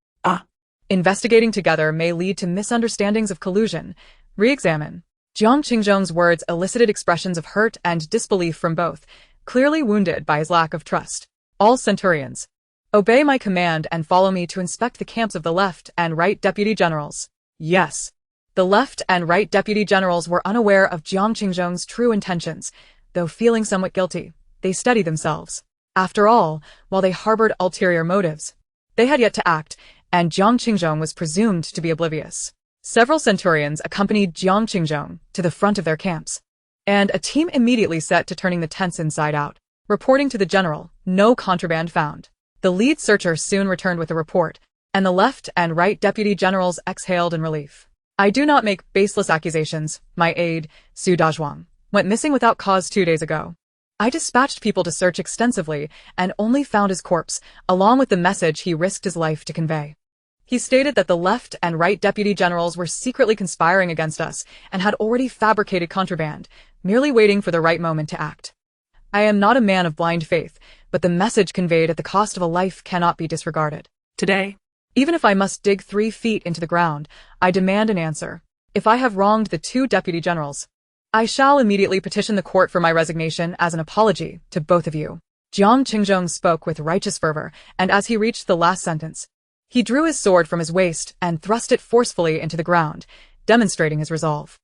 Investigating together may lead to misunderstandings of collusion. Re-examine. Jiang Qingzhong's words elicited expressions of hurt and disbelief from both, clearly wounded by his lack of trust. All centurions, obey my command and follow me to inspect the camps of the left and right deputy generals. Yes. The left and right deputy generals were unaware of Jiang Qingzhong's true intentions, though feeling somewhat guilty. They steadied themselves. After all, while they harbored ulterior motives, they had yet to act, and Jiang Qingzhong was presumed to be oblivious. Several centurions accompanied Jiang Qingzhong to the front of their camps, and a team immediately set to turning the tents inside out. Reporting to the general, no contraband found. The lead searcher soon returned with a report, and the left and right deputy generals exhaled in relief. I do not make baseless accusations. My aide, Su Dazhuang, went missing without cause 2 days ago. I dispatched people to search extensively and only found his corpse, along with the message he risked his life to convey. He stated that the left and right deputy generals were secretly conspiring against us and had already fabricated contraband, merely waiting for the right moment to act. I am not a man of blind faith, but the message conveyed at the cost of a life cannot be disregarded. Today, even if I must dig 3 feet into the ground, I demand an answer. If I have wronged the two deputy generals, I shall immediately petition the court for my resignation as an apology to both of you. Jiang Qingzhong spoke with righteous fervor, and as he reached the last sentence, he drew his sword from his waist and thrust it forcefully into the ground, demonstrating his resolve.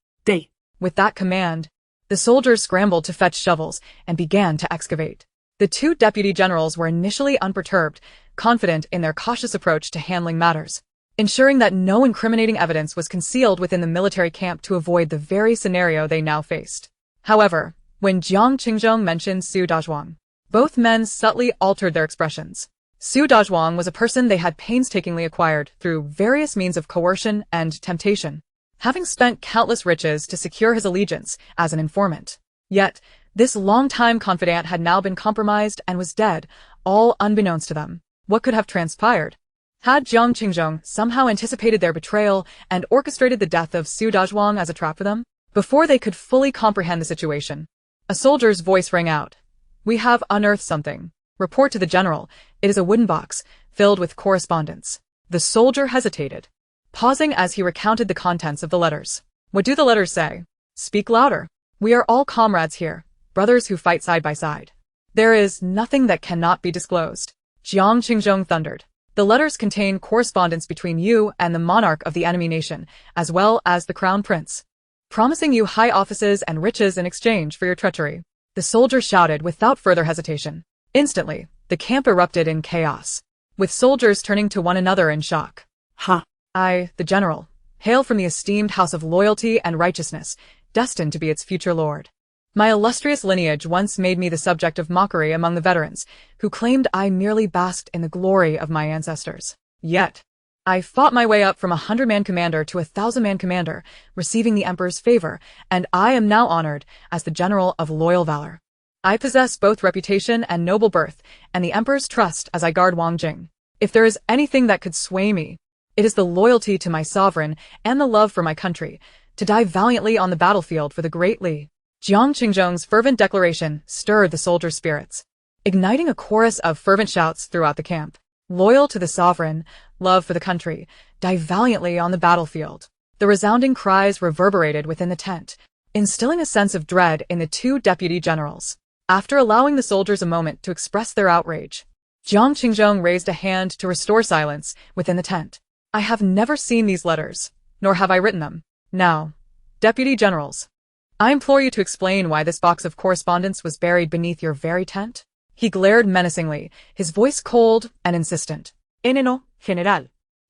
With that command, the soldiers scrambled to fetch shovels and began to excavate. The two deputy generals were initially unperturbed, confident in their cautious approach to handling matters, ensuring that no incriminating evidence was concealed within the military camp to avoid the very scenario they now faced. However, when Jiang Qingzhong mentioned Su Dazhuang, both men subtly altered their expressions. Su Dazhuang was a person they had painstakingly acquired through various means of coercion and temptation, having spent countless riches to secure his allegiance as an informant. Yet, this long-time confidant had now been compromised and was dead, all unbeknownst to them. What could have transpired? Had Jiang Qingzhong somehow anticipated their betrayal and orchestrated the death of Su Dazhuang as a trap for them? Before they could fully comprehend the situation, a soldier's voice rang out. We have unearthed something. Report to the general. It is a wooden box, filled with correspondence. The soldier hesitated, pausing as he recounted the contents of the letters. What do the letters say? Speak louder. We are all comrades here, brothers who fight side by side. There is nothing that cannot be disclosed. Jiang Qingzhong thundered. The letters contain correspondence between you and the monarch of the enemy nation, as well as the crown prince, promising you high offices and riches in exchange for your treachery. The soldier shouted without further hesitation. Instantly, the camp erupted in chaos, with soldiers turning to one another in shock. I, the general, hail from the esteemed house of loyalty and righteousness, destined to be its future lord. My illustrious lineage once made me the subject of mockery among the veterans, who claimed I merely basked in the glory of my ancestors. Yet, I fought my way up from 100-man commander to 1,000-man commander, receiving the emperor's favor, and I am now honored as the general of loyal valor. I possess both reputation and noble birth, and the emperor's trust as I guard Wanying. If there is anything that could sway me, it is the loyalty to my sovereign and the love for my country, to die valiantly on the battlefield for the great Li. Jiang Qingzhong's fervent declaration stirred the soldiers' spirits, igniting a chorus of fervent shouts throughout the camp. Loyal to the sovereign, love for the country, die valiantly on the battlefield. The resounding cries reverberated within the tent, instilling a sense of dread in the two deputy generals. After allowing the soldiers a moment to express their outrage, Jiang Qingzhong raised a hand to restore silence within the tent. I have never seen these letters, nor have I written them. Now, deputy generals, I implore you to explain why this box of correspondence was buried beneath your very tent. He glared menacingly, his voice cold and insistent. No, general.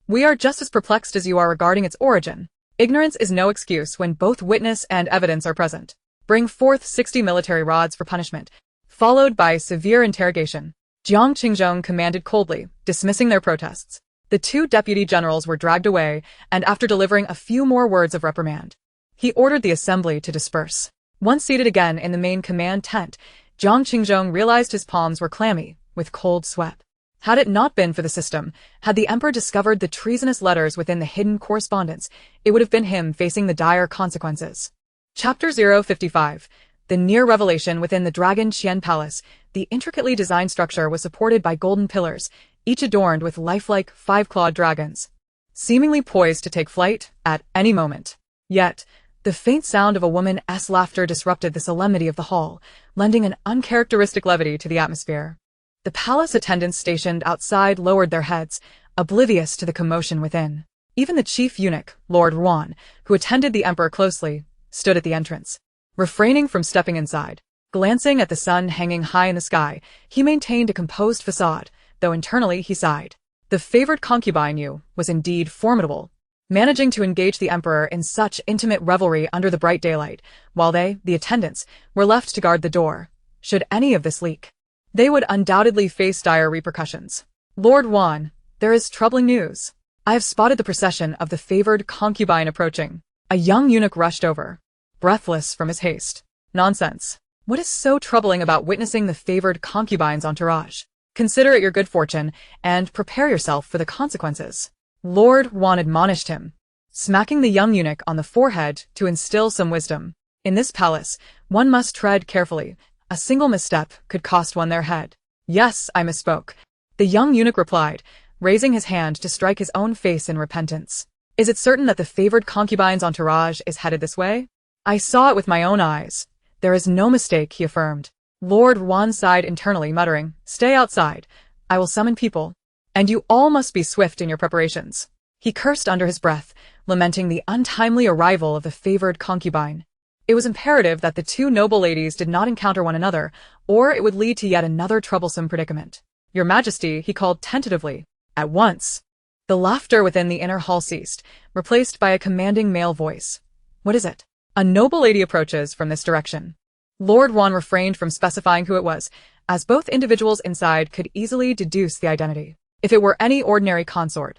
We are just as perplexed as you are regarding its origin. Ignorance is no excuse when both witness and evidence are present. Bring forth 60 military rods for punishment, followed by severe interrogation. Jiang Qingzhong commanded coldly, dismissing their protests. The two deputy generals were dragged away, and after delivering a few more words of reprimand, he ordered the assembly to disperse. Once seated again in the main command tent, Jiang Qingzhong realized his palms were clammy with cold sweat. Had it not been for the system, had the emperor discovered the treasonous letters within the hidden correspondence, it would have been him facing the dire consequences. Chapter 055. The near revelation within the Dragon Qian Palace. The intricately designed structure was supported by golden pillars, each adorned with lifelike five-clawed dragons, seemingly poised to take flight at any moment. Yet, the faint sound of a woman's laughter disrupted the solemnity of the hall, lending an uncharacteristic levity to the atmosphere. The palace attendants stationed outside lowered their heads, oblivious to the commotion within. Even the chief eunuch, Lord Ruan, who attended the emperor closely, stood at the entrance, refraining from stepping inside. Glancing at the sun hanging high in the sky, he maintained a composed facade, though internally he sighed. The favored concubine was indeed formidable, managing to engage the emperor in such intimate revelry under the bright daylight, while they, the attendants, were left to guard the door. Should any of this leak, they would undoubtedly face dire repercussions. Lord Ruan, there is troubling news. I have spotted the procession of the favored concubine approaching. A young eunuch rushed over, breathless from his haste. Nonsense. What is so troubling about witnessing the favored concubine's entourage? Consider it your good fortune, and prepare yourself for the consequences. Lord Ruan admonished him, smacking the young eunuch on the forehead to instill some wisdom. In this palace, one must tread carefully. A single misstep could cost one their head. Yes, I misspoke, the young eunuch replied, raising his hand to strike his own face in repentance. Is it certain that the favored concubine's entourage is headed this way? I saw it with my own eyes. There is no mistake, he affirmed. Lord Ruan sighed internally, muttering, Stay outside. I will summon people. And you all must be swift in your preparations. He cursed under his breath, lamenting the untimely arrival of the favored concubine. It was imperative that the two noble ladies did not encounter one another, or it would lead to yet another troublesome predicament. Your Majesty, he called tentatively. At once. The laughter within the inner hall ceased, replaced by a commanding male voice. What is it? A noble lady approaches from this direction. Lord Ruan refrained from specifying who it was, as both individuals inside could easily deduce the identity. If it were any ordinary consort,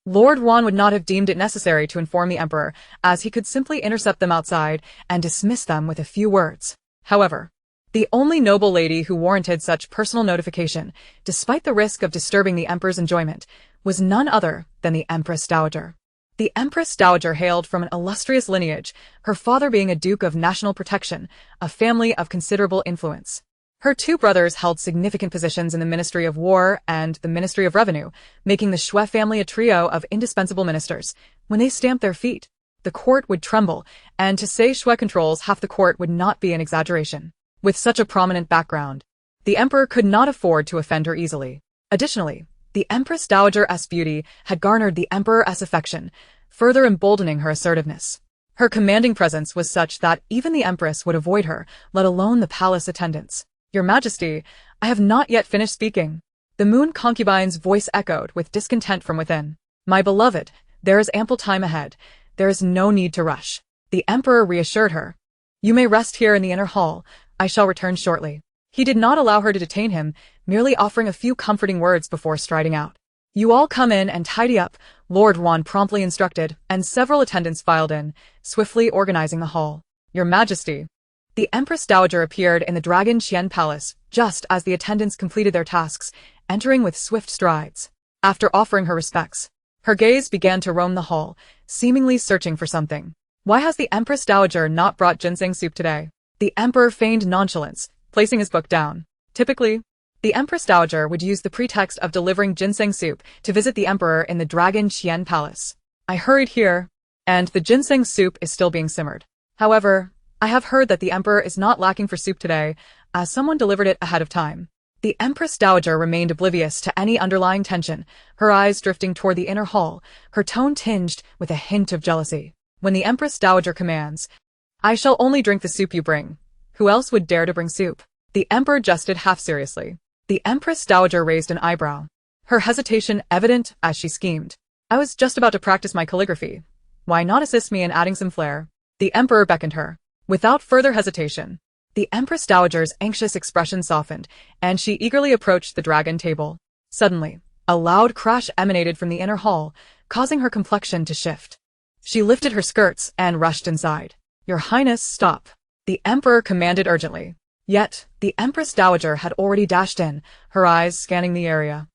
Lord Ruan would not have deemed it necessary to inform the emperor, as he could simply intercept them outside and dismiss them with a few words. However, the only noble lady who warranted such personal notification, despite the risk of disturbing the emperor's enjoyment, was none other than the Empress Dowager. The Empress Dowager hailed from an illustrious lineage, her father being a Duke of National Protection, a family of considerable influence. Her two brothers held significant positions in the Ministry of War and the Ministry of Revenue, making the Xue family a trio of indispensable ministers. When they stamped their feet, the court would tremble, and to say Xue controls half the court would not be an exaggeration. With such a prominent background, the emperor could not afford to offend her easily. Additionally, the Empress Dowager's beauty had garnered the emperor's affection, further emboldening her assertiveness. Her commanding presence was such that even the empress would avoid her, let alone the palace attendants. Your Majesty, I have not yet finished speaking. The moon concubine's voice echoed with discontent from within. My beloved, there is ample time ahead. There is no need to rush. The emperor reassured her. You may rest here in the inner hall. I shall return shortly. He did not allow her to detain him, merely offering a few comforting words before striding out. You all come in and tidy up, Lord Ruan promptly instructed, and several attendants filed in, swiftly organizing the hall. Your Majesty. The Empress Dowager appeared in the Dragon Qian Palace, just as the attendants completed their tasks, entering with swift strides. After offering her respects, her gaze began to roam the hall, seemingly searching for something. Why has the Empress Dowager not brought ginseng soup today? The emperor feigned nonchalance, placing his book down. Typically, the Empress Dowager would use the pretext of delivering ginseng soup to visit the emperor in the Dragon Qian Palace. I hurried here, and the ginseng soup is still being simmered. However, I have heard that the emperor is not lacking for soup today, as someone delivered it ahead of time. The Empress Dowager remained oblivious to any underlying tension, her eyes drifting toward the inner hall, her tone tinged with a hint of jealousy. When the Empress Dowager commands, I shall only drink the soup you bring. Who else would dare to bring soup? The emperor jested half seriously. The Empress Dowager raised an eyebrow, her hesitation evident as she schemed. I was just about to practice my calligraphy. Why not assist me in adding some flair? The emperor beckoned her. Without further hesitation, the Empress Dowager's anxious expression softened, and she eagerly approached the dragon table. Suddenly, a loud crash emanated from the inner hall, causing her complexion to shift. She lifted her skirts and rushed inside. Your Highness, stop. The emperor commanded urgently. Yet, the Empress Dowager had already dashed in, her eyes scanning the area.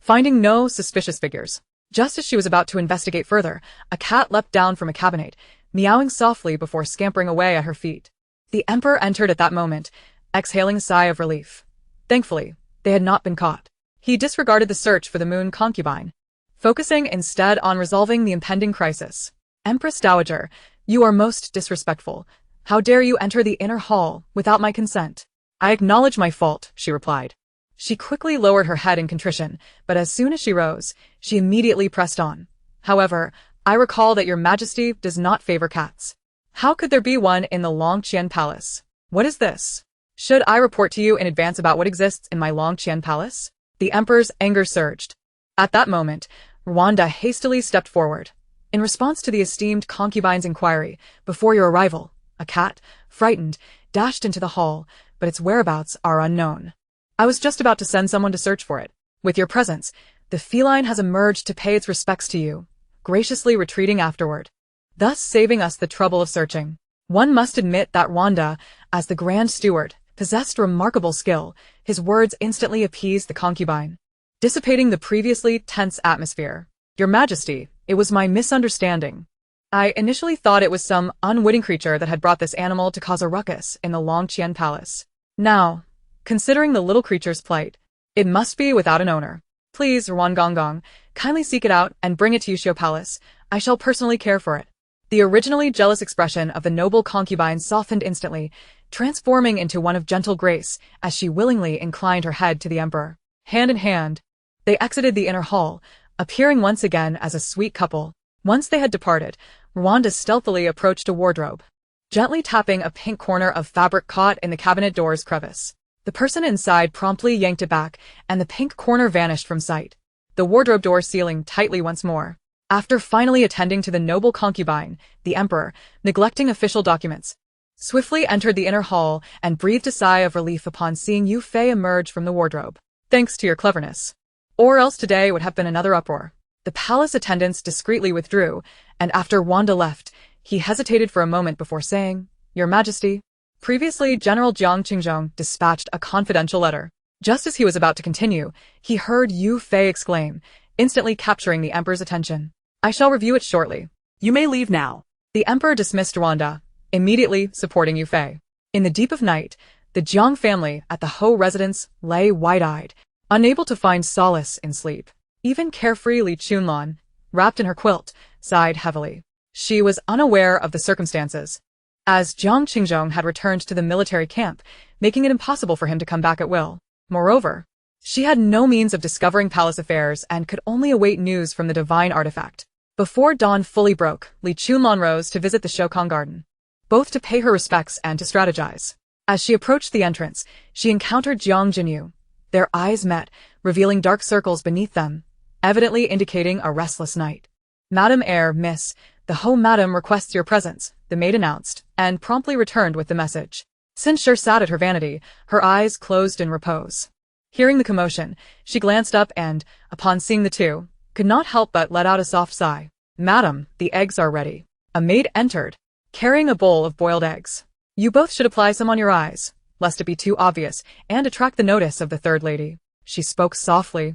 finding no suspicious figures. Just as she was about to investigate further, a cat leapt down from a cabinet, meowing softly before scampering away at her feet. The emperor entered at that moment, exhaling a sigh of relief. Thankfully, they had not been caught. He disregarded the search for the moon concubine, focusing instead on resolving the impending crisis. Empress Dowager, you are most disrespectful. How dare you enter the inner hall without my consent? I acknowledge my fault, she replied. She quickly lowered her head in contrition, but as soon as she rose, she immediately pressed on. However, I recall that your majesty does not favor cats. How could there be one in the Longqian Palace? What is this? Should I report to you in advance about what exists in my Longqian Palace? The emperor's anger surged. At that moment, Rwanda hastily stepped forward. In response to the esteemed concubine's inquiry, before your arrival, a cat, frightened, dashed into the hall, but its whereabouts are unknown. I was just about to send someone to search for it. With your presence, the feline has emerged to pay its respects to you, graciously retreating afterward, thus saving us the trouble of searching. One must admit that Rwanda, as the Grand Steward, possessed remarkable skill. His words instantly appeased the concubine, dissipating the previously tense atmosphere. Your Majesty, it was my misunderstanding. I initially thought it was some unwitting creature that had brought this animal to cause a ruckus in the Longqian Palace. Now, considering the little creature's plight, it must be without an owner. Please, Rwangongong, kindly seek it out and bring it to Yushio Palace. I shall personally care for it. The originally jealous expression of the noble concubine softened instantly, transforming into one of gentle grace as she willingly inclined her head to the emperor. Hand in hand, they exited the inner hall, appearing once again as a sweet couple. Once they had departed, Rwanda stealthily approached a wardrobe, gently tapping a pink corner of fabric caught in the cabinet door's crevice. The person inside promptly yanked it back, and the pink corner vanished from sight, the wardrobe door sealing tightly once more. After finally attending to the noble concubine, the emperor, neglecting official documents, swiftly entered the inner hall and breathed a sigh of relief upon seeing Yu Fei emerge from the wardrobe. Thanks to your cleverness. Or else today would have been another uproar. The palace attendants discreetly withdrew, and after Wanda left, he hesitated for a moment before saying, Your Majesty. Previously, General Jiang Qingzhong dispatched a confidential letter. Just as he was about to continue, he heard Yu Fei exclaim, instantly capturing the emperor's attention. I shall review it shortly. You may leave now. The emperor dismissed Rwanda, immediately supporting Yu Fei. In the deep of night, the Jiang family at the Ho residence lay wide-eyed, unable to find solace in sleep. Even carefree Li Chunlan, wrapped in her quilt, sighed heavily. She was unaware of the circumstances, as Jiang Qingzhong had returned to the military camp, making it impossible for him to come back at will. Moreover, she had no means of discovering palace affairs and could only await news from the divine artifact. Before dawn fully broke, Li Chunlan rose to visit the Shokong garden, both to pay her respects and to strategize. As she approached the entrance, she encountered Jiang Jinyu. Their eyes met, revealing dark circles beneath them, evidently indicating a restless night. Madam Miss, the Ho Madam requests your presence, the maid announced, and promptly returned with the message. Sinshir sat at her vanity, her eyes closed in repose. Hearing the commotion, she glanced up and, upon seeing the two, could not help but let out a soft sigh. Madam, the eggs are ready. A maid entered, carrying a bowl of boiled eggs. You both should apply some on your eyes, lest it be too obvious and attract the notice of the third lady. She spoke softly,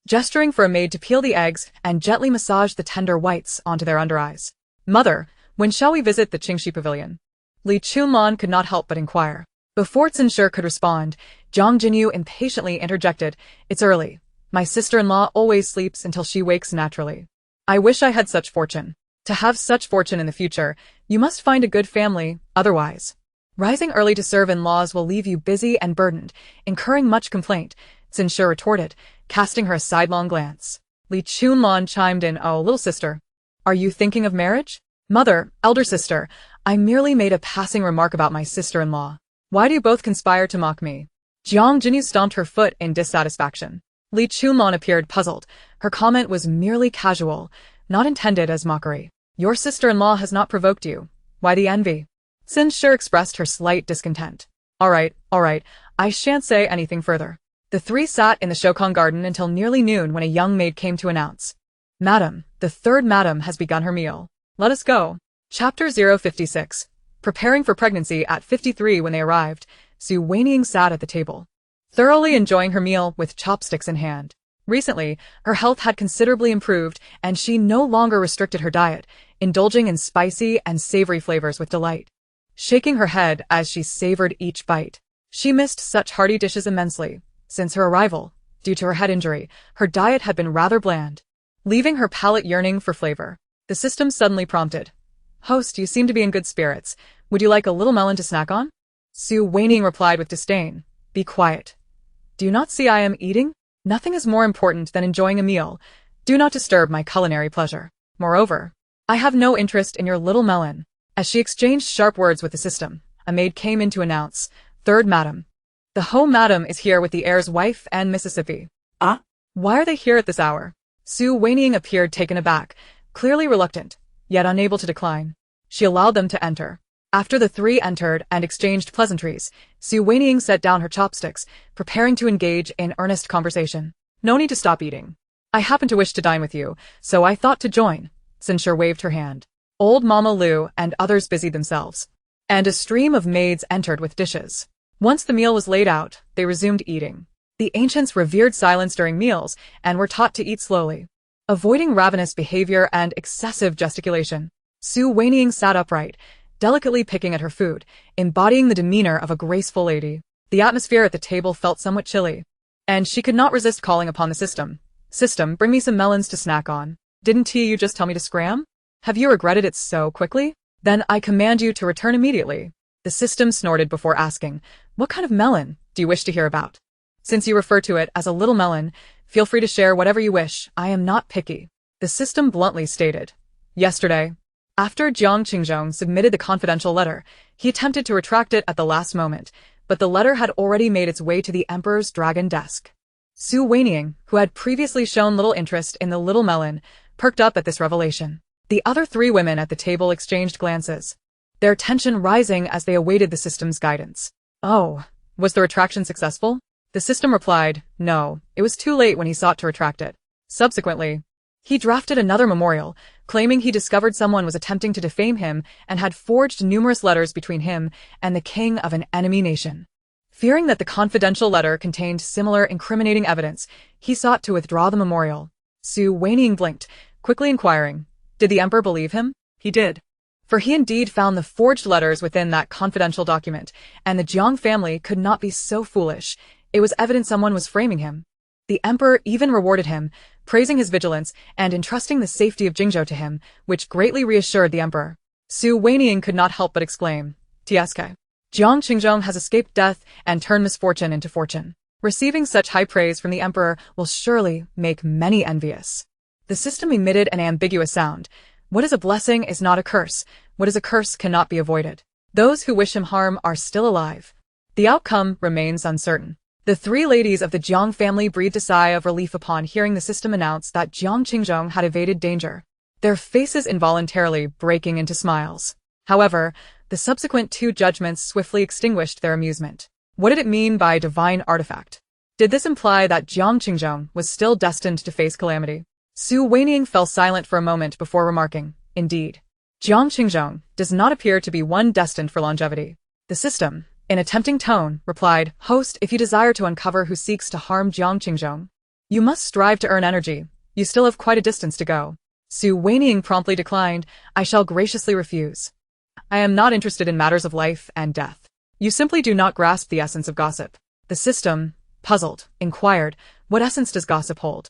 gesturing for a maid to peel the eggs and gently massage the tender whites onto their undereyes. Mother, when shall we visit the Qingxi Pavilion? Li Chunlan could not help but inquire. Before Sinshir could respond, Jiang Jinyu impatiently interjected, It's early. My sister-in-law always sleeps until she wakes naturally. I wish I had such fortune. To have such fortune in the future, you must find a good family, otherwise. Rising early to serve in-laws will leave you busy and burdened, incurring much complaint, Sinshir retorted, casting her a sidelong glance. Li Chunlan chimed in, Oh, little sister. Are you thinking of marriage? Mother, elder sister, I merely made a passing remark about my sister-in-law. Why do you both conspire to mock me? Jiang Jinyu stomped her foot in dissatisfaction. Li Chunlan appeared puzzled. Her comment was merely casual, not intended as mockery. Your sister-in-law has not provoked you. Why the envy? Sinshir expressed her slight discontent. All right, I shan't say anything further. The three sat in the Shokong garden until nearly noon when a young maid came to announce. Madam, the third madam has begun her meal. Let us go. Chapter 056. Preparing for pregnancy at 53 when they arrived, Wanying sat at the table, thoroughly enjoying her meal with chopsticks in hand. Recently, her health had considerably improved, and she no longer restricted her diet, indulging in spicy and savory flavors with delight. Shaking her head as she savored each bite, she missed such hearty dishes immensely. Since her arrival, due to her head injury, her diet had been rather bland, leaving her palate yearning for flavor. The system suddenly prompted, "Host, you seem to be in good spirits. Would you like a little melon to snack on?" Wanying replied with disdain, "Be quiet. Do you not see I am eating? Nothing is more important than enjoying a meal. Do not disturb my culinary pleasure. Moreover, I have no interest in your little melon." As she exchanged sharp words with the system, a maid came in to announce, "Third madam. The home madam is here with the heir's wife and Mississippi." Ah? Why are they here at this hour? Wanying appeared taken aback, clearly reluctant, yet unable to decline. She allowed them to enter. After the three entered and exchanged pleasantries, Wanying set down her chopsticks, preparing to engage in earnest conversation. "No need to stop eating. I happen to wish to dine with you, so I thought to join." Censure waved her hand. Old Mama Lu and others busied themselves, and a stream of maids entered with dishes. Once the meal was laid out, they resumed eating. The ancients revered silence during meals and were taught to eat slowly, avoiding ravenous behavior and excessive gesticulation. Wanying sat upright, delicately picking at her food, embodying the demeanor of a graceful lady. The atmosphere at the table felt somewhat chilly, and she could not resist calling upon the system. "System, bring me some melons to snack on. Didn't you just tell me to scram? Have you regretted it so quickly? Then I command you to return immediately." The system snorted before asking, "What kind of melon do you wish to hear about? Since you refer to it as a little melon, feel free to share whatever you wish. I am not picky." The system bluntly stated. Yesterday, after Jiang Qingzhong submitted the confidential letter, he attempted to retract it at the last moment, but the letter had already made its way to the Emperor's dragon desk. Wanying, who had previously shown little interest in the little melon, perked up at this revelation. The other three women at the table exchanged glances, their tension rising as they awaited the system's guidance. "Oh, was the retraction successful?" The system replied, "No, it was too late when he sought to retract it." Subsequently, he drafted another memorial, claiming he discovered someone was attempting to defame him and had forged numerous letters between him and the king of an enemy nation. Fearing that the confidential letter contained similar incriminating evidence, he sought to withdraw the memorial. Wanying blinked, quickly inquiring, "Did the emperor believe him?" He did. For he indeed found the forged letters within that confidential document, and the Jiang family could not be so foolish. It was evident someone was framing him. The emperor even rewarded him, praising his vigilance and entrusting the safety of Jingzhou to him, which greatly reassured the emperor. Wanying could not help but exclaim, "Tsk. Jiang Qingzhong has escaped death and turned misfortune into fortune. Receiving such high praise from the emperor will surely make many envious." The system emitted an ambiguous sound. What is a blessing is not a curse. What is a curse cannot be avoided. Those who wish him harm are still alive. The outcome remains uncertain. The three ladies of the Jiang family breathed a sigh of relief upon hearing the system announce that Jiang Qingzhong had evaded danger, their faces involuntarily breaking into smiles. However, the subsequent two judgments swiftly extinguished their amusement. What did it mean by divine artifact? Did this imply that Jiang Qingzhong was still destined to face calamity? Wanying fell silent for a moment before remarking, "Indeed, Jiang Qingzhong does not appear to be one destined for longevity." The system, in a tempting tone, replied, "Host, if you desire to uncover who seeks to harm Jiang Qingzhong, you must strive to earn energy. You still have quite a distance to go." Wanying promptly declined, "I shall graciously refuse. I am not interested in matters of life and death. You simply do not grasp the essence of gossip." The system, puzzled, inquired, "What essence does gossip hold?"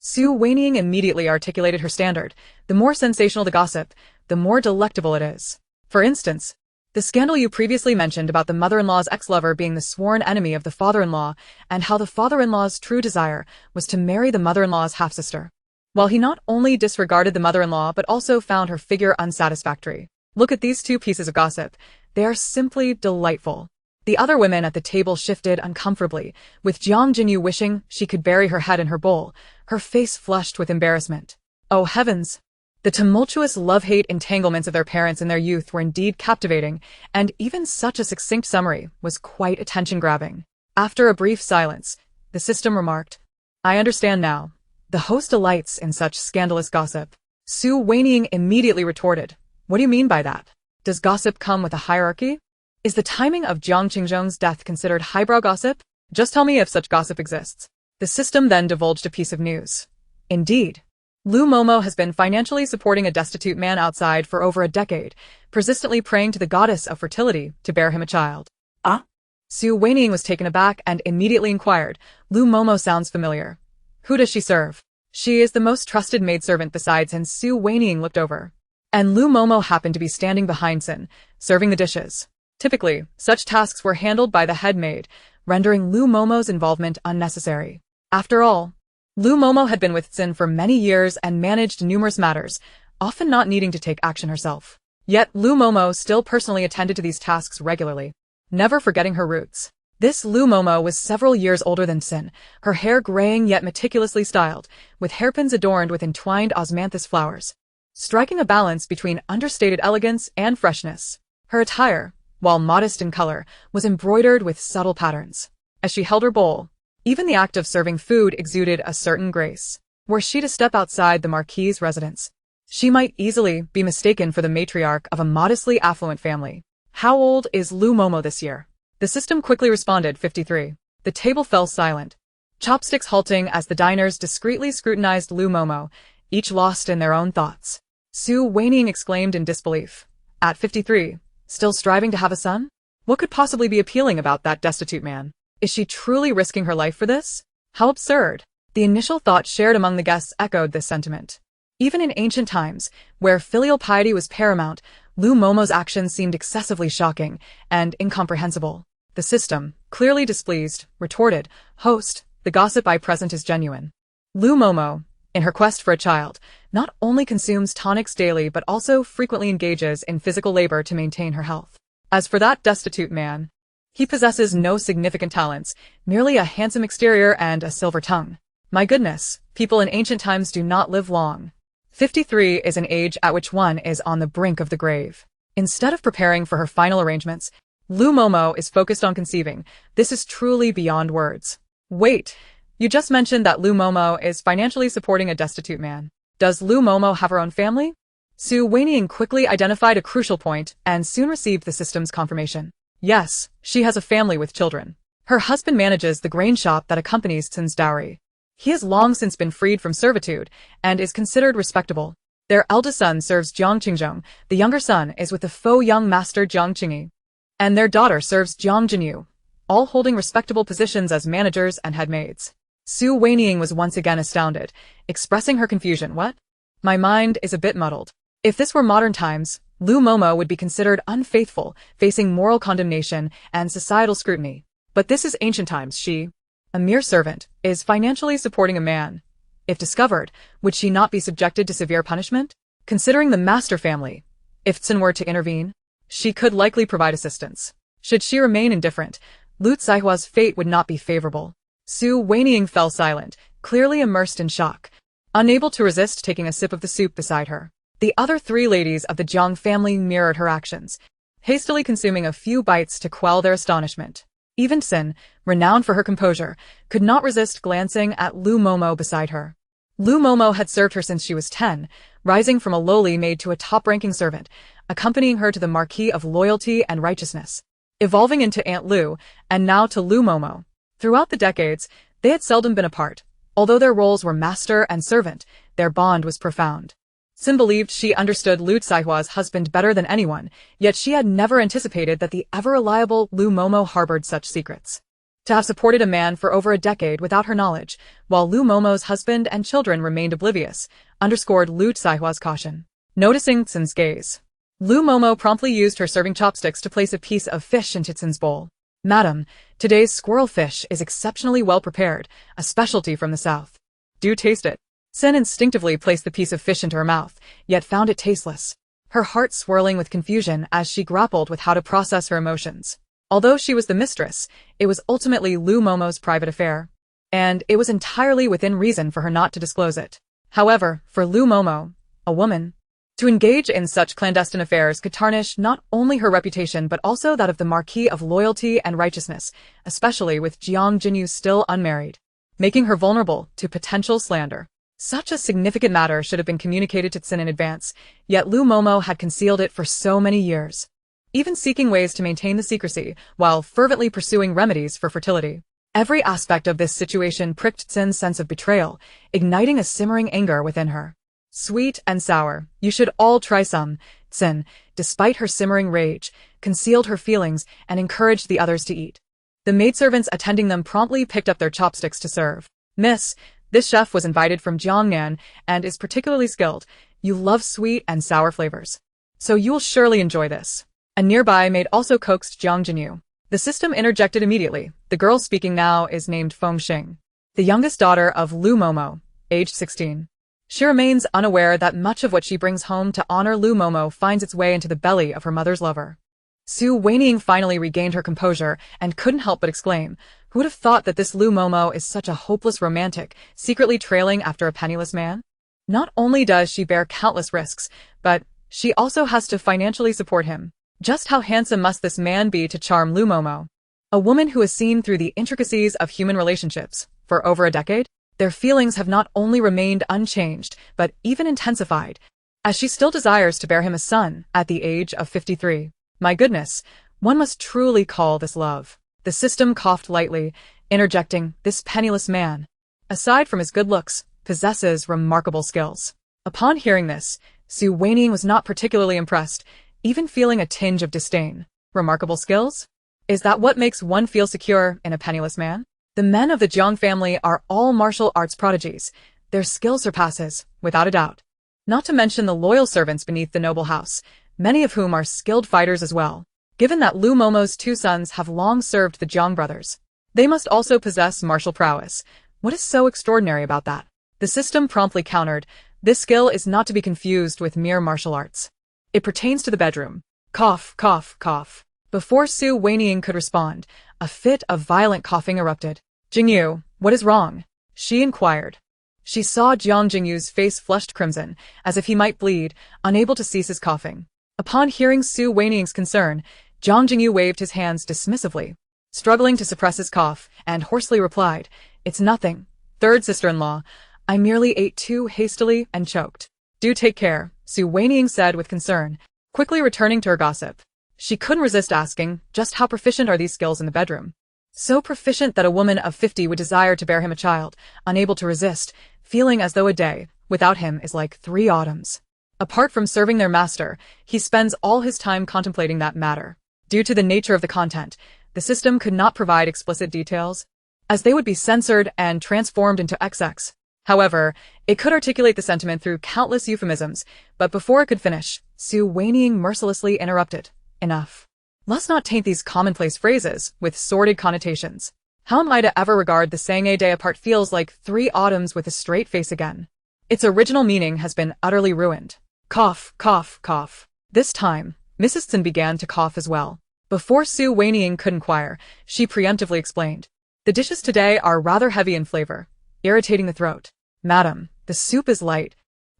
Wanying immediately articulated her standard. "The more sensational the gossip, the more delectable it is. For instance, the scandal you previously mentioned about the mother-in-law's ex-lover being the sworn enemy of the father-in-law, and how the father-in-law's true desire was to marry the mother-in-law's half-sister, while he not only disregarded the mother-in-law but also found her figure unsatisfactory. Look at these two pieces of gossip. They are simply delightful." The other women at the table shifted uncomfortably, with Jiang Jinyu wishing she could bury her head in her bowl, her face flushed with embarrassment. Oh heavens! The tumultuous love-hate entanglements of their parents in their youth were indeed captivating, and even such a succinct summary was quite attention-grabbing. After a brief silence, the system remarked, "I understand now. The host delights in such scandalous gossip." Wanying immediately retorted, "What do you mean by that? Does gossip come with a hierarchy? Is the timing of Jiang Qingzhong's death considered highbrow gossip? Just tell me if such gossip exists." The system then divulged a piece of news. Indeed, Lu Momo has been financially supporting a destitute man outside for over a decade, persistently praying to the goddess of fertility to bear him a child. Ah? Su Wanying was taken aback and immediately inquired, Lu Momo sounds familiar. Who does she serve? She is the most trusted maidservant besides, and Su Wanying looked over. And Lu Momo happened to be standing behind Sin, serving the dishes. Typically, such tasks were handled by the head maid, rendering Lu Momo's involvement unnecessary. After all, Lu Momo had been with Sin for many years and managed numerous matters, often not needing to take action herself. Yet Lu Momo still personally attended to these tasks regularly, never forgetting her roots. This Lu Momo was several years older than Sin, her hair graying yet meticulously styled, with hairpins adorned with entwined osmanthus flowers, striking a balance between understated elegance and freshness. Her attire, while modest in color, was embroidered with subtle patterns. As she held her bowl, even the act of serving food exuded a certain grace. Were she to step outside the Marquis's residence, she might easily be mistaken for the matriarch of a modestly affluent family. How old is Lu Momo this year? The system quickly responded, 53. The table fell silent, chopsticks halting as the diners discreetly scrutinized Lu Momo, each lost in their own thoughts. Su Wanying exclaimed in disbelief. At 53, still striving to have a son? What could possibly be appealing about that destitute man? Is she truly risking her life for this? How absurd! The initial thought shared among the guests echoed this sentiment. Even in ancient times, where filial piety was paramount, Lu Momo's actions seemed excessively shocking and incomprehensible. The system, clearly displeased, retorted, Host, the gossip I present is genuine. Lu Momo, in her quest for a child, not only consumes tonics daily but also frequently engages in physical labor to maintain her health. As for that destitute man, he possesses no significant talents, merely a handsome exterior and a silver tongue. My goodness, people in ancient times do not live long. 53 is an age at which one is on the brink of the grave. Instead of preparing for her final arrangements, Lu Momo is focused on conceiving. This is truly beyond words. Wait, you just mentioned that Lu Momo is financially supporting a destitute man. Does Lu Momo have her own family? Su Wanying quickly identified a crucial point and soon received the system's confirmation. Yes, she has a family with children. Her husband manages the grain shop that accompanies Tsin's dowry. He has long since been freed from servitude and is considered respectable. Their eldest son serves Jiang Qingjong, the younger son is with the faux young master Jiang Qingyi, and their daughter serves Jiang Jinyu, all holding respectable positions as managers and head maids. Su Wanying was once again astounded, expressing her confusion. What? My mind is a bit muddled. If this were modern times, Lu Momo would be considered unfaithful, facing moral condemnation and societal scrutiny. But this is ancient times. She, a mere servant, is financially supporting a man. If discovered, would she not be subjected to severe punishment? Considering the master family, if Tsin were to intervene, she could likely provide assistance. Should she remain indifferent, Lu Zaihua's fate would not be favorable. Su Wanying fell silent, clearly immersed in shock, unable to resist taking a sip of the soup beside her. The other three ladies of the Jiang family mirrored her actions, hastily consuming a few bites to quell their astonishment. Even Tsin, renowned for her composure, could not resist glancing at Lu Momo beside her. Lu Momo had served her since she was 10, rising from a lowly maid to a top-ranking servant, accompanying her to the Marquis of Loyalty and Righteousness, evolving into Aunt Lu, and now to Lu Momo. Throughout the decades, they had seldom been apart. Although their roles were master and servant, their bond was profound. Tsin believed she understood Lu Zaihua's husband better than anyone, yet she had never anticipated that the ever-reliable Lu Momo harbored such secrets. To have supported a man for over a decade without her knowledge, while Lu Momo's husband and children remained oblivious, underscored Lu Zaihua's caution. Noticing Tsin's gaze, Lu Momo promptly used her serving chopsticks to place a piece of fish into Tsin's bowl. Madam, today's squirrel fish is exceptionally well prepared, a specialty from the south. Do taste it. Tsin instinctively placed the piece of fish into her mouth, yet found it tasteless, her heart swirling with confusion as she grappled with how to process her emotions. Although she was the mistress, it was ultimately Lu Momo's private affair, and it was entirely within reason for her not to disclose it. However, for Lu Momo, a woman, to engage in such clandestine affairs could tarnish not only her reputation but also that of the Marquis of Loyalty and Righteousness, especially with Jiang Jinyu still unmarried, making her vulnerable to potential slander. Such a significant matter should have been communicated to Tsin in advance, yet Lu Momo had concealed it for so many years, even seeking ways to maintain the secrecy while fervently pursuing remedies for fertility. Every aspect of this situation pricked Tsin's sense of betrayal, igniting a simmering anger within her. Sweet and sour, you should all try some. Tsin, despite her simmering rage, concealed her feelings and encouraged the others to eat. The maidservants attending them promptly picked up their chopsticks to serve. Miss, this chef was invited from Jiangnan and is particularly skilled. You love sweet and sour flavors, so you will surely enjoy this. A nearby maid also coaxed Jiang Jinyu. The system interjected immediately. The girl speaking now is named Feng Xing, the youngest daughter of Lu Momo, aged 16. She remains unaware that much of what she brings home to honor Lu Momo finds its way into the belly of her mother's lover. Su Wanying finally regained her composure and couldn't help but exclaim, who would have thought that this Lu Momo is such a hopeless romantic, secretly trailing after a penniless man? Not only does she bear countless risks, but she also has to financially support him. Just how handsome must this man be to charm Lu Momo? A woman who has seen through the intricacies of human relationships for over a decade? Their feelings have not only remained unchanged, but even intensified, as she still desires to bear him a son at the age of 53. My goodness, one must truly call this love. The system coughed lightly, interjecting, this penniless man, aside from his good looks, possesses remarkable skills. Upon hearing this, Su Wanying was not particularly impressed, even feeling a tinge of disdain. Remarkable skills? Is that what makes one feel secure in a penniless man? The men of the Jiang family are all martial arts prodigies. Their skill surpasses, without a doubt. Not to mention the loyal servants beneath the noble house, many of whom are skilled fighters as well. Given that Lu Momo's two sons have long served the Jiang brothers, they must also possess martial prowess. What is so extraordinary about that? The system promptly countered, this skill is not to be confused with mere martial arts. It pertains to the bedroom. Cough, cough, cough. Before Su Wanying could respond, a fit of violent coughing erupted. Jingyu, what is wrong? She inquired. She saw Jiang Jingyu's face flushed crimson, as if he might bleed, unable to cease his coughing. Upon hearing Su Wanying's concern, Jiang Jingyu waved his hands dismissively, struggling to suppress his cough, and hoarsely replied, it's nothing. Third sister-in-law, I merely ate too hastily and choked. Do take care, Su Wanying said with concern, quickly returning to her gossip. She couldn't resist asking, just how proficient are these skills in the bedroom? So proficient that a woman of 50 would desire to bear him a child, unable to resist, feeling as though a day without him is like 3 autumns. Apart from serving their master, he spends all his time contemplating that matter. Due to the nature of the content, the system could not provide explicit details, as they would be censored and transformed into XX. However, it could articulate the sentiment through countless euphemisms, but before it could finish, Su Wanying mercilessly interrupted. Enough. Let's not taint these commonplace phrases with sordid connotations. How am I to ever regard the saying a day apart feels like 3 autumns with a straight face again? Its original meaning has been utterly ruined. Cough, cough, cough. This time, Mrs. Tsin began to cough as well. Before Su Wanying could inquire, she preemptively explained. The dishes today are rather heavy in flavor, irritating the throat. Madam, the soup is light.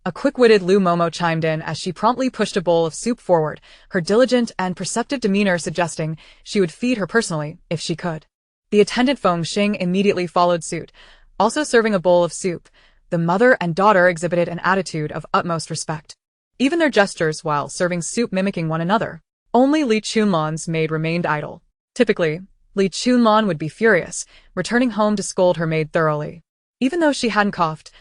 A quick-witted Lu Momo chimed in as she promptly pushed a bowl of soup forward, her diligent and perceptive demeanor suggesting she would feed her personally if she could. The attendant Feng Xing immediately followed suit, also serving a bowl of soup. The mother and daughter exhibited an attitude of utmost respect, even their gestures while serving soup mimicking one another. Only Li Chunlan's maid remained idle. Typically, Li Chunlan would be furious, returning home to scold her maid thoroughly. Even though she hadn't coughed,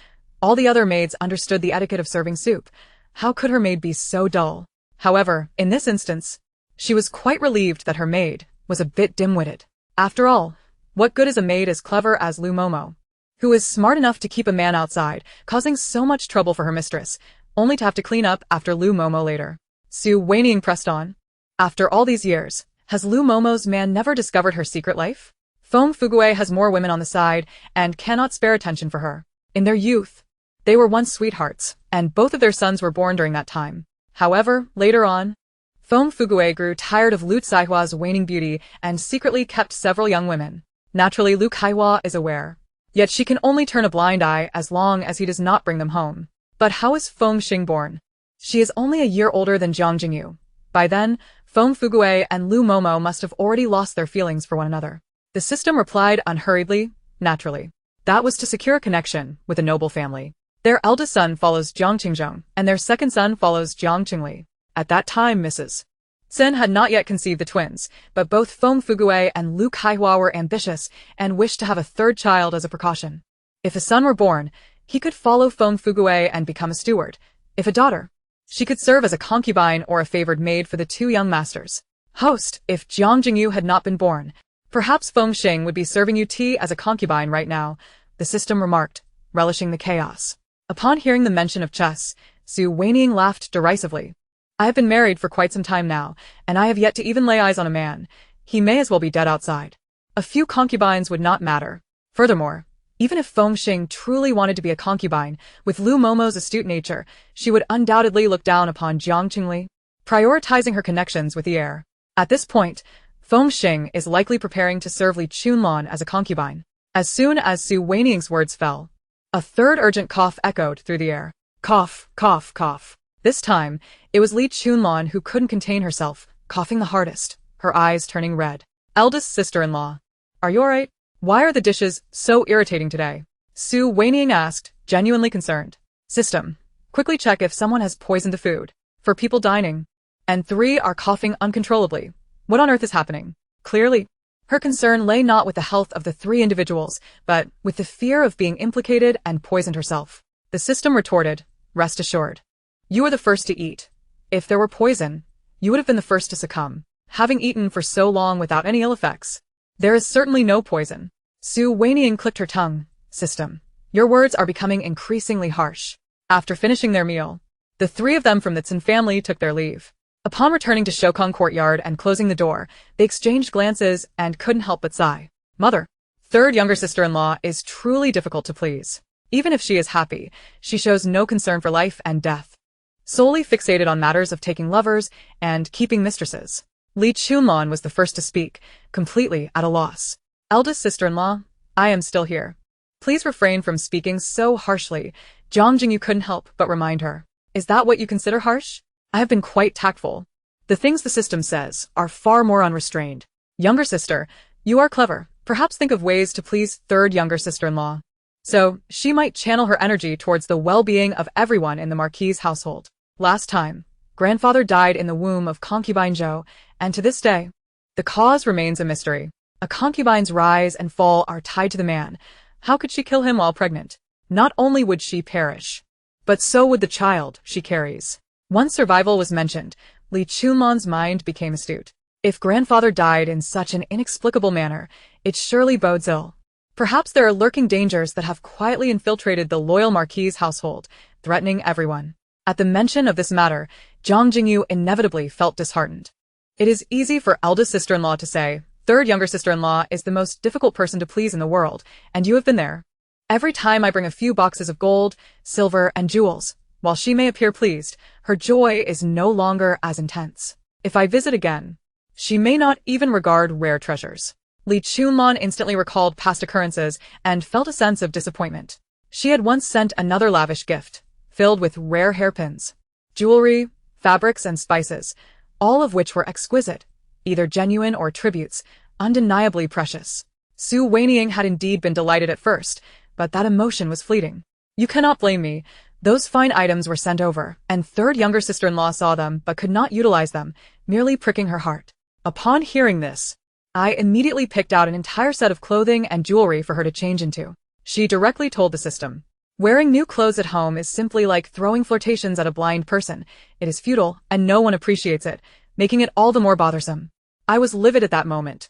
all the other maids understood the etiquette of serving soup. How could her maid be so dull? However, in this instance, she was quite relieved that her maid was a bit dim-witted. After all, what good is a maid as clever as Lu Momo, who is smart enough to keep a man outside, causing so much trouble for her mistress, only to have to clean up after Lu Momo later? Su Wanying pressed on. After all these years, has Lu Momo's man never discovered her secret life? Feng Fugue has more women on the side and cannot spare attention for her. In their youth, they were once sweethearts, and both of their sons were born during that time. However, later on, Feng Fugue grew tired of Lu Caihua's waning beauty and secretly kept several young women. Naturally, Lu Caihua is aware. Yet she can only turn a blind eye as long as he does not bring them home. But how is Feng Xing born? She is only a year older than Jiang Jingyu. By then, Feng Fugue and Lu Momo must have already lost their feelings for one another. The system replied unhurriedly, naturally. That was to secure a connection with a noble family. Their eldest son follows Jiang Qingzhong, and their second son follows Jiang Qingli. At that time, Mrs. Sen had not yet conceived the twins, but both Feng Fugue and Lu Kaihua were ambitious and wished to have a third child as a precaution. If a son were born, he could follow Feng Fugue and become a steward. If a daughter, she could serve as a concubine or a favored maid for the two young masters. Host, if Jiang Jingyu had not been born, perhaps Feng Xing would be serving you tea as a concubine right now, the system remarked, relishing the chaos. Upon hearing the mention of chess, Su Wanying laughed derisively. I have been married for quite some time now, and I have yet to even lay eyes on a man. He may as well be dead outside. A few concubines would not matter. Furthermore, even if Feng Xing truly wanted to be a concubine, with Lu Momo's astute nature, she would undoubtedly look down upon Jiang Qingli, prioritizing her connections with the heir. At this point, Feng Xing is likely preparing to serve Li Chunlan as a concubine. As soon as Su Wanying's words fell, a third urgent cough echoed through the air. Cough, cough, cough. This time, it was Li Chunlan who couldn't contain herself, coughing the hardest, her eyes turning red. Eldest sister-in-law. Are you alright? Why are the dishes so irritating today? Su Wanying asked, genuinely concerned. System. Quickly check if someone has poisoned the food. For people dining. And 3 are coughing uncontrollably. What on earth is happening? Clearly, her concern lay not with the health of the 3 individuals, but with the fear of being implicated and poisoned herself. The system retorted, rest assured. You were the first to eat. If there were poison, you would have been the first to succumb, having eaten for so long without any ill effects. There is certainly no poison. Su Wanying clicked her tongue. System. Your words are becoming increasingly harsh. After finishing their meal, the 3 of them from the Tsin family took their leave. Upon returning to Shokong Courtyard and closing the door, they exchanged glances and couldn't help but sigh. Mother. Third younger sister-in-law is truly difficult to please. Even if she is happy, she shows no concern for life and death. Solely fixated on matters of taking lovers and keeping mistresses. Li Chunlan was the first to speak, completely at a loss. Eldest sister-in-law, I am still here. Please refrain from speaking so harshly. Jiang Jingyu couldn't help but remind her. Is that what you consider harsh? I have been quite tactful. The things the system says are far more unrestrained. Younger sister, you are clever. Perhaps think of ways to please third younger sister-in-law. So, she might channel her energy towards the well-being of everyone in the Marquis' household. Last time, grandfather died in the womb of concubine Zhou, and to this day, the cause remains a mystery. A concubine's rise and fall are tied to the man. How could she kill him while pregnant? Not only would she perish, but so would the child she carries. Once survival was mentioned, Li Chunlan's mind became astute. If grandfather died in such an inexplicable manner, it surely bodes ill. Perhaps there are lurking dangers that have quietly infiltrated the loyal Marquis' household, threatening everyone. At the mention of this matter, Jiang Jingyu inevitably felt disheartened. It is easy for eldest sister-in-law to say, third younger sister-in-law is the most difficult person to please in the world, and you have been there. Every time I bring a few boxes of gold, silver, and jewels, while she may appear pleased, her joy is no longer as intense. If I visit again, she may not even regard rare treasures. Li Chunlan instantly recalled past occurrences and felt a sense of disappointment. She had once sent another lavish gift, filled with rare hairpins, jewelry, fabrics, and spices, all of which were exquisite, either genuine or tributes, undeniably precious. Su Wanying had indeed been delighted at first, but that emotion was fleeting. You cannot blame me. Those fine items were sent over, and third younger sister-in-law saw them but could not utilize them, merely pricking her heart. Upon hearing this, I immediately picked out an entire set of clothing and jewelry for her to change into. She directly told the system. Wearing new clothes at home is simply like throwing flirtations at a blind person. It is futile, and no one appreciates it, making it all the more bothersome. I was livid at that moment.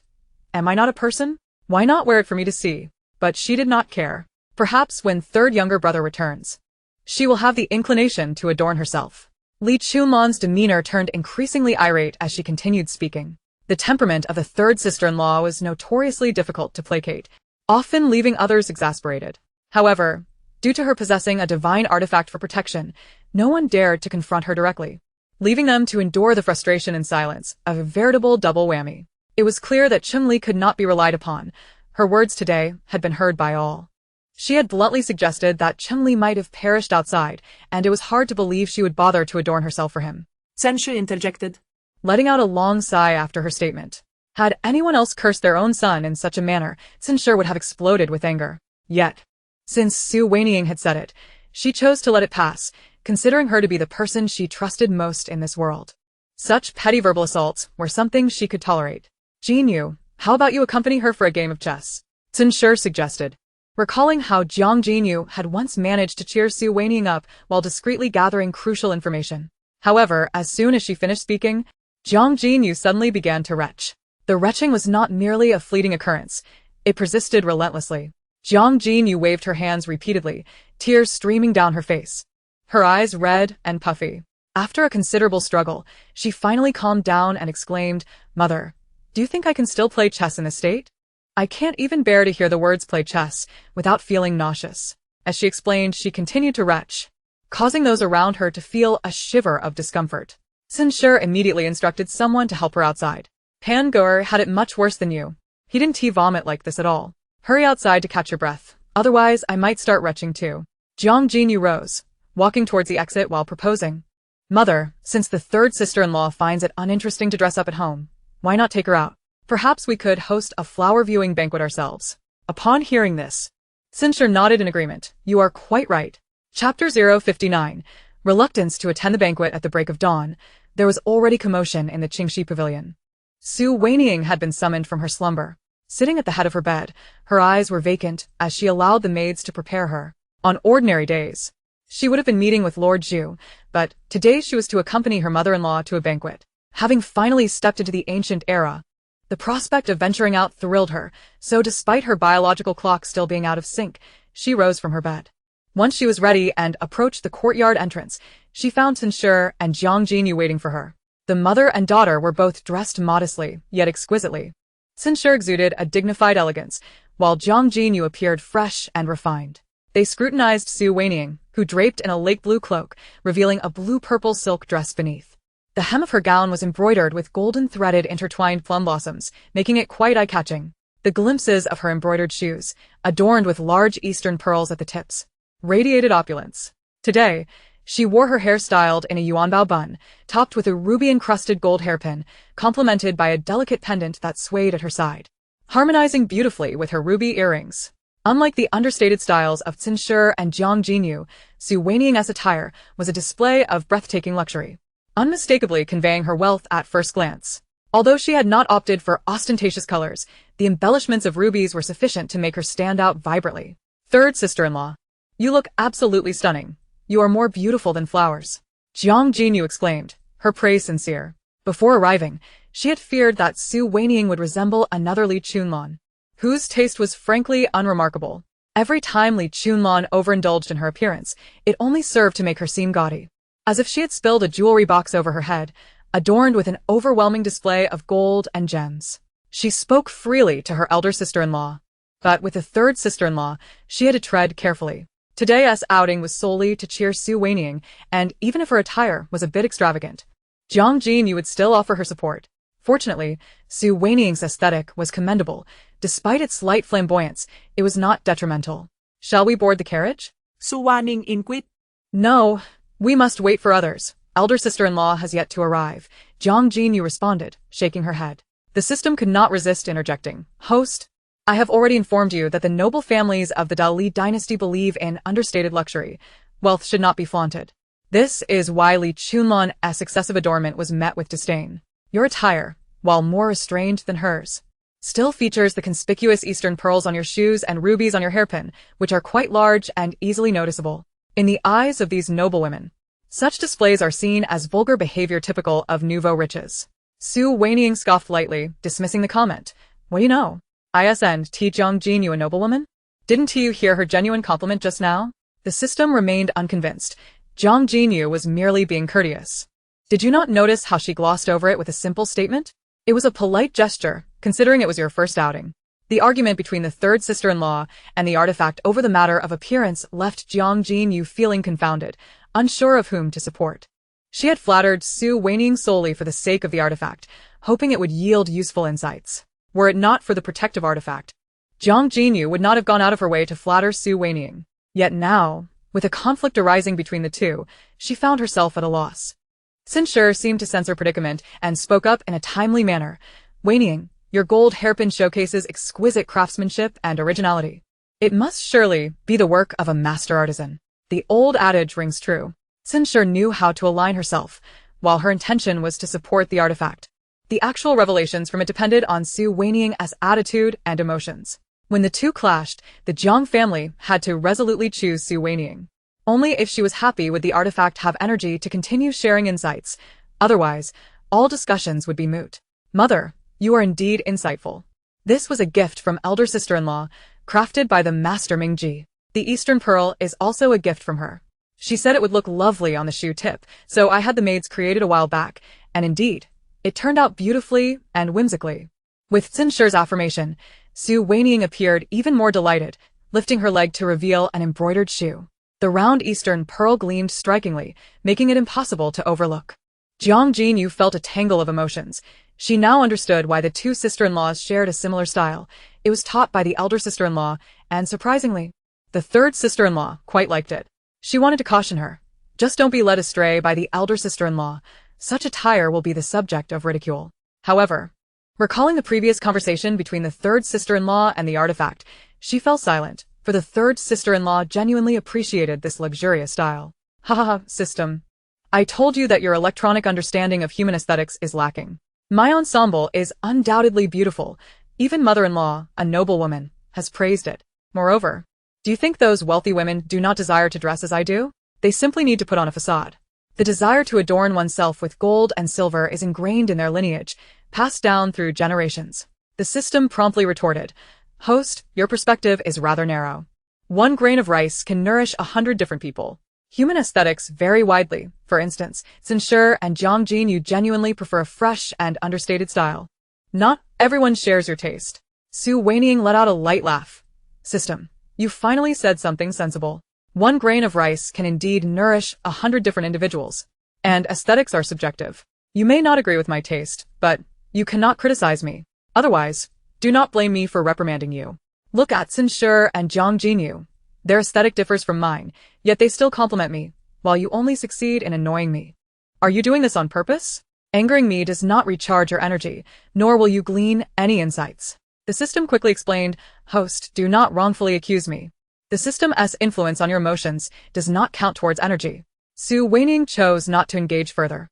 Am I not a person? Why not wear it for me to see? But she did not care. Perhaps when third younger brother returns, she will have the inclination to adorn herself. Li Chunlan's demeanor turned increasingly irate as she continued speaking. The temperament of the third sister-in-law was notoriously difficult to placate, often leaving others exasperated. However, due to her possessing a divine artifact for protection, no one dared to confront her directly, leaving them to endure the frustration in silence, a veritable double whammy. It was clear that Chun-Li could not be relied upon. Her words today had been heard by all. She had bluntly suggested that Chun-Li might have perished outside, and it was hard to believe she would bother to adorn herself for him. Senshu interjected, letting out a long sigh after her statement. Had anyone else cursed their own son in such a manner, Sinsher would have exploded with anger. Yet, since Su Wanying had said it, she chose to let it pass, considering her to be the person she trusted most in this world. Such petty verbal assaults were something she could tolerate. Jinyu, how about you accompany her for a game of chess? Sinshir suggested, recalling how Jiang Jinyu had once managed to cheer Su Wanying up while discreetly gathering crucial information. However, as soon as she finished speaking, Jiang Jinyu suddenly began to retch. The retching was not merely a fleeting occurrence. It persisted relentlessly. Jiang Jinyu waved her hands repeatedly, tears streaming down her face. Her eyes red and puffy. After a considerable struggle, she finally calmed down and exclaimed, "Mother, do you think I can still play chess in this state? I can't even bear to hear the words play chess without feeling nauseous." As she explained, she continued to retch, causing those around her to feel a shiver of discomfort. Sinshir immediately instructed someone to help her outside. Pan Goer had it much worse than you. He didn't vomit like this at all. Hurry outside to catch your breath, otherwise I might start retching too. Jiang Jinyu rose, walking towards the exit while proposing, "Mother, since the third sister-in-law finds it uninteresting to dress up at home, why not take her out? Perhaps we could host a flower viewing banquet ourselves." Upon hearing this, Sinshir nodded in agreement. "You are quite right." Chapter 059. Reluctance to attend the banquet at the break of dawn. There was already commotion in the Qingxi pavilion. Su Wanying had been summoned from her slumber. Sitting at the head of her bed, her eyes were vacant as she allowed the maids to prepare her. On ordinary days, she would have been meeting with Lord Zhu, but today she was to accompany her mother-in-law to a banquet. Having finally stepped into the ancient era, the prospect of venturing out thrilled her, so despite her biological clock still being out of sync, she rose from her bed. Once she was ready and approached the courtyard entrance, she found Sinshir and Jiang Jinyu waiting for her. The mother and daughter were both dressed modestly, yet exquisitely. Sinshir exuded a dignified elegance, while Jiang Jinyu appeared fresh and refined. They scrutinized Su Wanying, who draped in a lake blue cloak, revealing a blue-purple silk dress beneath. The hem of her gown was embroidered with golden threaded intertwined plum blossoms, making it quite eye-catching. The glimpses of her embroidered shoes, adorned with large eastern pearls at the tips, radiated opulence. Today, she wore her hair styled in a yuanbao bun, topped with a ruby-encrusted gold hairpin, complemented by a delicate pendant that swayed at her side, harmonizing beautifully with her ruby earrings. Unlike the understated styles of Sinshir and Jiang Jinyu, Su Wanying's attire was a display of breathtaking luxury, unmistakably conveying her wealth at first glance. Although she had not opted for ostentatious colors, the embellishments of rubies were sufficient to make her stand out vibrantly. Third sister-in-law, you look absolutely stunning. You are more beautiful than flowers. Jiang Jinyu exclaimed, her praise sincere. Before arriving, she had feared that Su Wanying would resemble another Li Chunlan, whose taste was frankly unremarkable. Every time Li Chunlan overindulged in her appearance, it only served to make her seem gaudy. As if she had spilled a jewelry box over her head, adorned with an overwhelming display of gold and gems. She spoke freely to her elder sister-in-law, but with the third sister-in-law, she had to tread carefully. Today's outing was solely to cheer Su Wanying, and even if her attire was a bit extravagant, Jiang Jinyu would still offer her support. Fortunately, Su Wanying's aesthetic was commendable. Despite its slight flamboyance, it was not detrimental. Shall we board the carriage? Su Wanying inquired. No, we must wait for others. Elder sister-in-law has yet to arrive. Jiang Jinyu responded, shaking her head. The system could not resist interjecting. Host, I have already informed you that the noble families of the Dali dynasty believe in understated luxury. Wealth should not be flaunted. This is why Li Chunlan's excessive adornment was met with disdain. Your attire, while more restrained than hers, still features the conspicuous eastern pearls on your shoes and rubies on your hairpin, which are quite large and easily noticeable. In the eyes of these noble women, such displays are seen as vulgar behavior typical of nouveau riches. Su Wanying scoffed lightly, dismissing the comment. What do you know? Isn't Jiang Jinyu a noblewoman? Didn't you hear her genuine compliment just now? The system remained unconvinced. Jiang Jinyu was merely being courteous. Did you not notice how she glossed over it with a simple statement? It was a polite gesture, considering it was your first outing. The argument between the third sister-in-law and the artifact over the matter of appearance left Jiang Jinyu feeling confounded, unsure of whom to support. She had flattered Su Wanying solely for the sake of the artifact, hoping it would yield useful insights. Were it not for the protective artifact, Jiang Jinyu would not have gone out of her way to flatter Su Wanying. Yet now, with a conflict arising between the two, she found herself at a loss. Sinshir seemed to sense her predicament and spoke up in a timely manner. Wanying, your gold hairpin showcases exquisite craftsmanship and originality. It must surely be the work of a master artisan. The old adage rings true. Sinshir knew how to align herself. while her intention was to support the artifact. The actual revelations from it depended on Su Wanying's attitude and emotions. When the two clashed, the Jiang family had to resolutely choose Su Wanying. Only if she was happy would the artifact have energy to continue sharing insights. Otherwise, all discussions would be moot. Mother, you are indeed insightful. This was a gift from elder sister-in-law, crafted by the master Mingji. The Eastern Pearl is also a gift from her. She said it would look lovely on the shoe tip, so I had the maids created a while back, and indeed, it turned out beautifully and whimsically. With Xinshi's affirmation, Su Wanying appeared even more delighted, lifting her leg to reveal an embroidered shoe. The round Eastern Pearl gleamed strikingly, making it impossible to overlook. Jiang Jinyu felt a tangle of emotions. She now understood why the two sister-in-laws shared a similar style. It was taught by the elder sister-in-law, and surprisingly, the third sister-in-law quite liked it. She wanted to caution her. Just don't be led astray by the elder sister-in-law. Such attire will be the subject of ridicule. However, recalling the previous conversation between the third sister-in-law and the artifact, she fell silent, for the third sister-in-law genuinely appreciated this luxurious style. Hahaha, system. I told you that your electronic understanding of human aesthetics is lacking. My ensemble is undoubtedly beautiful. Even mother-in-law, a noble woman, has praised it. Moreover, do you think those wealthy women do not desire to dress as I do? They simply need to put on a facade. The desire to adorn oneself with gold and silver is ingrained in their lineage, passed down through generations. The system promptly retorted, Host, your perspective is rather narrow. 1 grain of rice can nourish 100 different people. Human aesthetics vary widely. For instance, Xinshi and Jiang Jinyu genuinely prefer a fresh and understated style. Not everyone shares your taste. Su Wanying let out a light laugh. System, you finally said something sensible. 1 grain of rice can indeed nourish 100 different individuals. And aesthetics are subjective. You may not agree with my taste, but you cannot criticize me. Otherwise, do not blame me for reprimanding you. Look at Xinshi and Jiang Jinyu. Their aesthetic differs from mine, yet they still compliment me, while you only succeed in annoying me. Are you doing this on purpose? Angering me does not recharge your energy, nor will you glean any insights. The system quickly explained, Host, do not wrongfully accuse me. The system's influence on your emotions does not count towards energy. Su Wanying chose not to engage further.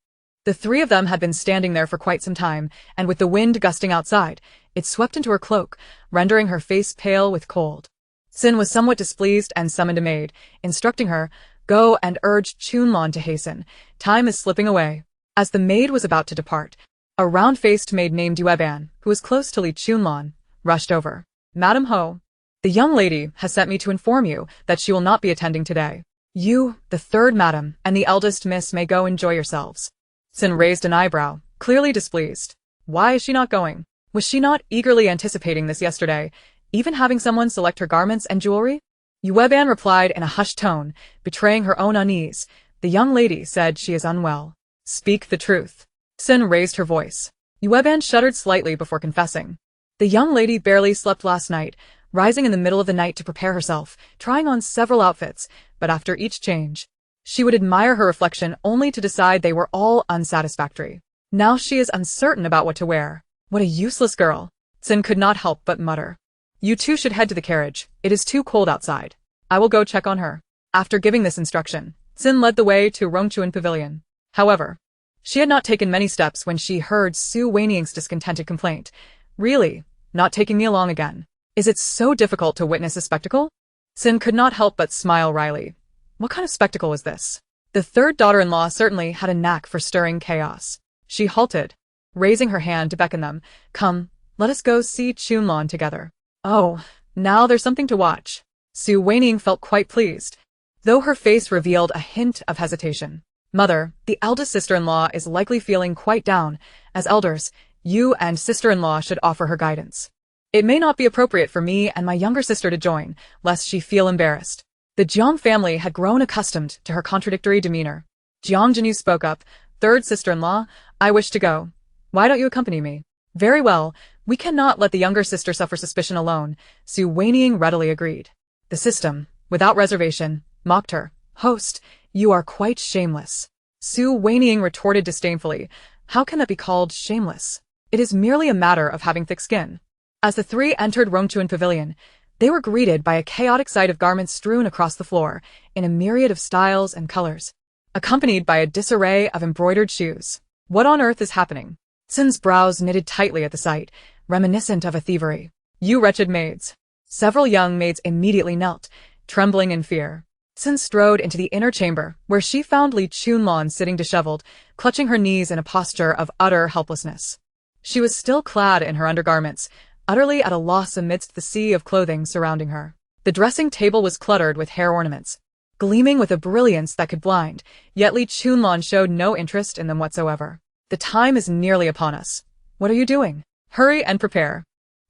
The three of them had been standing there for quite some time, and with the wind gusting outside, it swept into her cloak, rendering her face pale with cold. Xin was somewhat displeased and summoned a maid, instructing her, Go and urge Chunlan to hasten. Time is slipping away. As the maid was about to depart, a round-faced maid named Yueban, who was close to Li Chunlan, rushed over. Madam Ho, the young lady has sent me to inform you that she will not be attending today. You, the third madam, and the eldest miss may go enjoy yourselves. Xin raised an eyebrow, clearly displeased. Why is she not going? Was she not eagerly anticipating this yesterday, even having someone select her garments and jewelry? Yueban replied in a hushed tone, betraying her own unease. The young lady said she is unwell. Speak the truth. Xin raised her voice. Yueban shuddered slightly before confessing. The young lady barely slept last night, rising in the middle of the night to prepare herself, trying on several outfits, but after each change, she would admire her reflection only to decide they were all unsatisfactory. Now she is uncertain about what to wear. What a useless girl. Xin could not help but mutter. You two should head to the carriage. It is too cold outside. I will go check on her. After giving this instruction, Xin led the way to Rongchuan Pavilion. However, she had not taken many steps when she heard Su Wanying's discontented complaint. Really? Not taking me along again? Is it so difficult to witness a spectacle? Xin could not help but smile wryly. What kind of spectacle was this? The third daughter-in-law certainly had a knack for stirring chaos. She halted, raising her hand to beckon them. Come, let us go see Chunlan together. Oh, now there's something to watch. Su Wanying felt quite pleased, though her face revealed a hint of hesitation. Mother, the eldest sister-in-law is likely feeling quite down. As elders, you and sister-in-law should offer her guidance. It may not be appropriate for me and my younger sister to join, lest she feel embarrassed. The Jiang family had grown accustomed to her contradictory demeanor. Jiang Jinyu spoke up. Third sister-in-law, I wish to go. Why don't you accompany me? Very well, we cannot let the younger sister suffer suspicion alone. Su Wanying readily agreed. The system, without reservation, mocked her. Host, you are quite shameless. Su Wanying retorted disdainfully. How can that be called shameless? It is merely a matter of having thick skin. As the three entered Rongchuan Pavilion, they were greeted by a chaotic sight of garments strewn across the floor, in a myriad of styles and colors. accompanied by a disarray of embroidered shoes. What on earth is happening? Sin's brows knitted tightly at the sight, reminiscent of a thievery. You wretched maids. Several young maids immediately knelt, trembling in fear. Sin strode into the inner chamber, where she found Li Chunlon sitting disheveled, clutching her knees in a posture of utter helplessness. She was still clad in her undergarments, utterly at a loss amidst the sea of clothing surrounding her. The dressing table was cluttered with hair ornaments, gleaming with a brilliance that could blind, yet Li Chunlon showed no interest in them whatsoever. The time is nearly upon us. What are you doing? Hurry and prepare.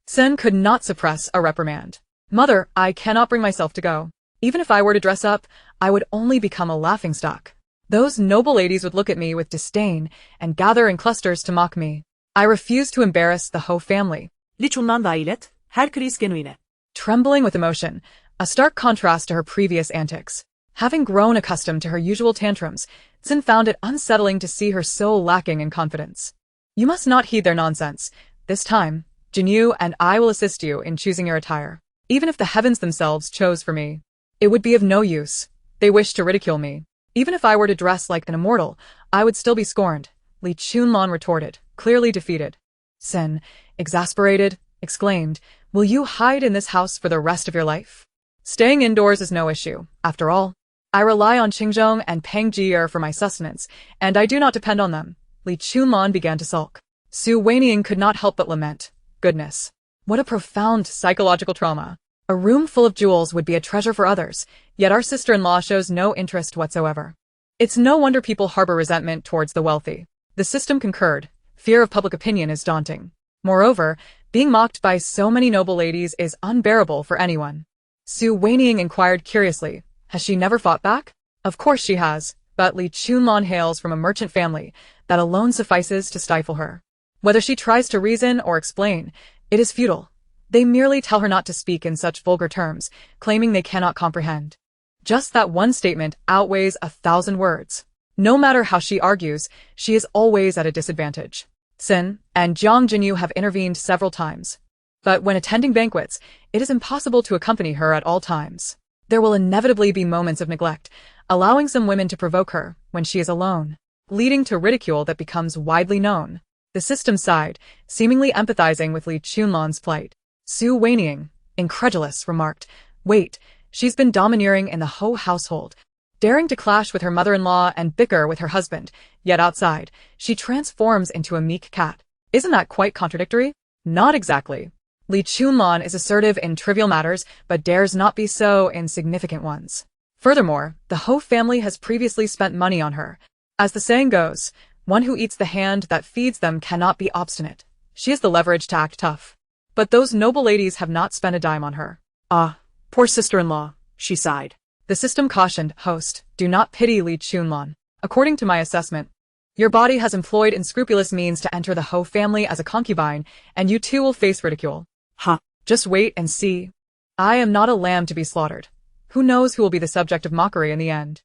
Sin could not suppress a reprimand. Mother, I cannot bring myself to go. Even if I were to dress up, I would only become a laughingstock. Those noble ladies would look at me with disdain and gather in clusters to mock me. I refuse to embarrass the Ho family. Lichunman vailet, her kriz genuine. Trembling with emotion, a stark contrast to her previous antics. Having grown accustomed to her usual tantrums, Sin found it unsettling to see her so lacking in confidence. You must not heed their nonsense. This time, Jinyu and I will assist you in choosing your attire. Even if the heavens themselves chose for me, it would be of no use. They wish to ridicule me. Even if I were to dress like an immortal, I would still be scorned, Li Chunlon retorted, clearly defeated. Sin, exasperated, exclaimed, will you hide in this house for the rest of your life? Staying indoors is no issue, after all. I rely on Qingzhong and Peng Jier for my sustenance, and I do not depend on them. Li Chunlon began to sulk. Su Wanying could not help but lament. Goodness. What a profound psychological trauma. A room full of jewels would be a treasure for others, yet our sister-in-law shows no interest whatsoever. It's no wonder people harbor resentment towards the wealthy. The system concurred. Fear of public opinion is daunting. Moreover, being mocked by so many noble ladies is unbearable for anyone. Su Wanying inquired curiously, has she never fought back? Of course she has, but Li Chunlon hails from a merchant family. That alone suffices to stifle her. Whether she tries to reason or explain, it is futile. They merely tell her not to speak in such vulgar terms, claiming they cannot comprehend. Just that one statement outweighs 1,000 words. No matter how she argues, she is always at a disadvantage. Sin and Jiang Jinyu have intervened several times. But when attending banquets, it is impossible to accompany her at all times. There will inevitably be moments of neglect, allowing some women to provoke her when she is alone, leading to ridicule that becomes widely known. The system sighed, seemingly empathizing with Li Chunlon's plight. Su Wanying, incredulous, remarked, wait, she's been domineering in the Ho household, daring to clash with her mother-in-law and bicker with her husband, yet outside, she transforms into a meek cat. Isn't that quite contradictory? Not exactly. Li Chunlon is assertive in trivial matters, but dares not be so in significant ones. Furthermore, the Ho family has previously spent money on her. As the saying goes, one who eats the hand that feeds them cannot be obstinate. She has the leverage to act tough. But those noble ladies have not spent a dime on her. Ah, poor sister-in-law, she sighed. The system cautioned, host, do not pity Li Chunlon. According to my assessment, your body has employed unscrupulous means to enter the Ho family as a concubine, and you too will face ridicule. Huh. Just wait and see. I am not a lamb to be slaughtered. Who knows who will be the subject of mockery in the end?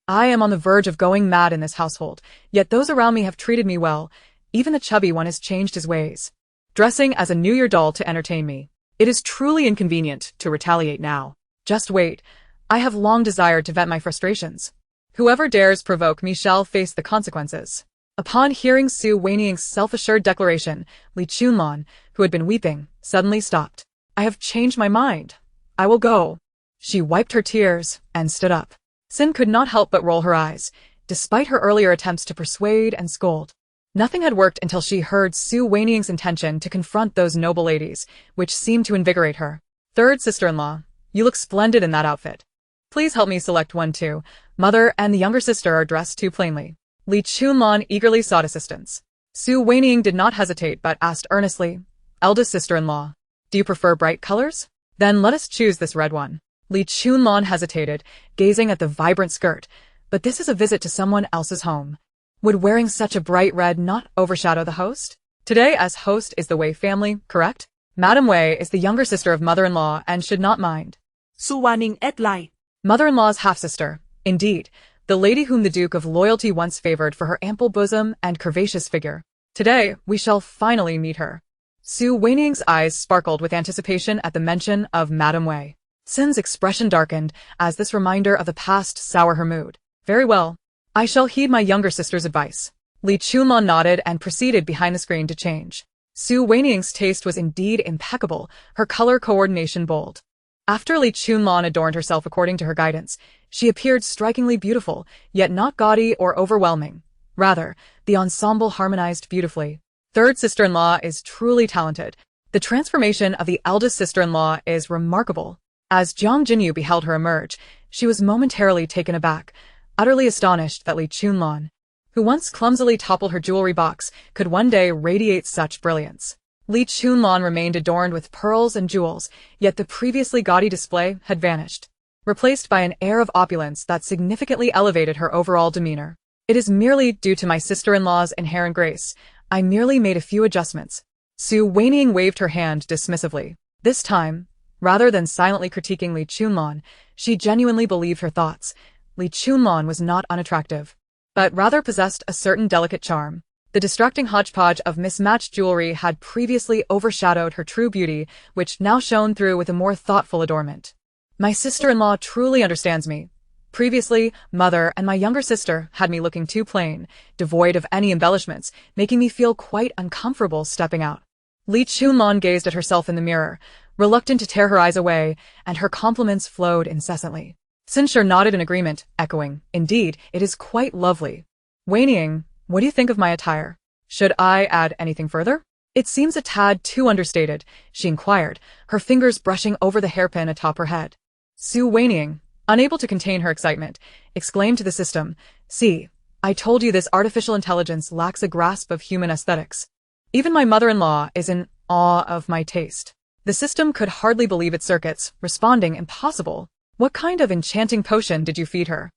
I am on the verge of going mad in this household, yet those around me have treated me well. Even the chubby one has changed his ways, dressing as a New Year doll to entertain me. It is truly inconvenient to retaliate now. Just wait. I have long desired to vent my frustrations. Whoever dares provoke me shall face the consequences. Upon hearing Su Wanying's self-assured declaration, Li Chunlon, who had been weeping, suddenly stopped. I have changed my mind. I will go. She wiped her tears and stood up. Sin could not help but roll her eyes, despite her earlier attempts to persuade and scold. Nothing had worked until she heard Su Wanying's intention to confront those noble ladies, which seemed to invigorate her. Third sister-in-law, you look splendid in that outfit. Please help me select one too. Mother and the younger sister are dressed too plainly. Li Chunlon eagerly sought assistance. Su Wanying did not hesitate but asked earnestly, eldest sister-in-law, do you prefer bright colors? Then let us choose this red one. Li Chunlon hesitated, gazing at the vibrant skirt, but this is a visit to someone else's home. Would wearing such a bright red not overshadow the host? Today as host is the Wei family, correct? Madame Wei is the younger sister of mother-in-law and should not mind. Su Wanying et lai. Mother-in-law's half-sister, indeed, the lady whom the Duke of Loyalty once favored for her ample bosom and curvaceous figure. Today, we shall finally meet her. Su Wanying's eyes sparkled with anticipation at the mention of Madame Wei. Sin's expression darkened as this reminder of the past soured her mood. Very well. I shall heed my younger sister's advice. Li Chunlan nodded and proceeded behind the screen to change. Su Wanying's taste was indeed impeccable, her color coordination bold. After Li Chunlan adorned herself according to her guidance, she appeared strikingly beautiful, yet not gaudy or overwhelming. Rather, the ensemble harmonized beautifully. Third sister-in-law is truly talented. The transformation of the eldest sister-in-law is remarkable. As Jiang Jinyu beheld her emerge, she was momentarily taken aback, utterly astonished that Li Chunlan, who once clumsily toppled her jewelry box, could one day radiate such brilliance. Li Chunlan remained adorned with pearls and jewels, yet the previously gaudy display had vanished, replaced by an air of opulence that significantly elevated her overall demeanor. It is merely due to my sister-in-law's inherent grace. I merely made a few adjustments. Su Wanying waved her hand dismissively. This time, rather than silently critiquing Li Chunlan, she genuinely believed her thoughts. Li Chunlan was not unattractive, but rather possessed a certain delicate charm. The distracting hodgepodge of mismatched jewelry had previously overshadowed her true beauty, which now shone through with a more thoughtful adornment. My sister-in-law truly understands me. Previously, mother and my younger sister had me looking too plain, devoid of any embellishments, making me feel quite uncomfortable stepping out. Li Chunlan gazed at herself in the mirror, reluctant to tear her eyes away, and her compliments flowed incessantly. Sinshir nodded in agreement, echoing, "Indeed, it is quite lovely." Wanying, what do you think of my attire? Should I add anything further? It seems a tad too understated, she inquired, her fingers brushing over the hairpin atop her head. Su Wanying, unable to contain her excitement, exclaimed to the system, "See, I told you this artificial intelligence lacks a grasp of human aesthetics. Even my mother-in-law is in awe of my taste." The system could hardly believe its circuits, responding, "Impossible. What kind of enchanting potion did you feed her?"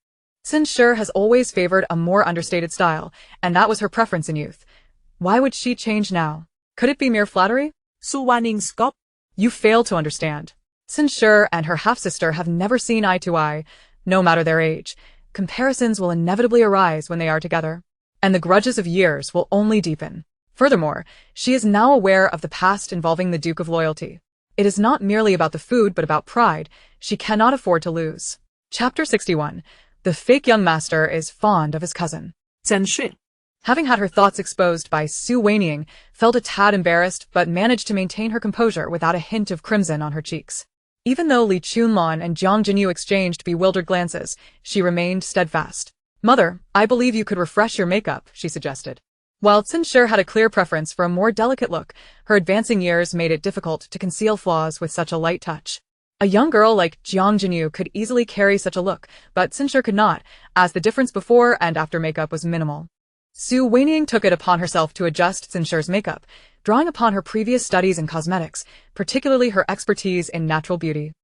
Sinshir has always favored a more understated style, and that was her preference in youth. Why would she change now? Could it be mere flattery? Su Wanying scoffed. You fail to understand. Sinshir and her half-sister have never seen eye to eye, no matter their age. Comparisons will inevitably arise when they are together, and the grudges of years will only deepen. Furthermore, she is now aware of the past involving the Duke of Loyalty. It is not merely about the food but about pride. She cannot afford to lose. Chapter 61. The fake young master is fond of his cousin. Sinshir, Having had her thoughts exposed by Su Wanying, felt a tad embarrassed but managed to maintain her composure without a hint of crimson on her cheeks. Even though Li Chunlan and Jiang Jinyu exchanged bewildered glances, she remained steadfast. "Mother, I believe you could refresh your makeup," she suggested. While Sinshir had a clear preference for a more delicate look, her advancing years made it difficult to conceal flaws with such a light touch. A young girl like Jiang Jinyu could easily carry such a look, but Sinshir could not, as the difference before and after makeup was minimal. Su Wanying took it upon herself to adjust Sinshir's makeup, drawing upon her previous studies in cosmetics, particularly her expertise in natural beauty.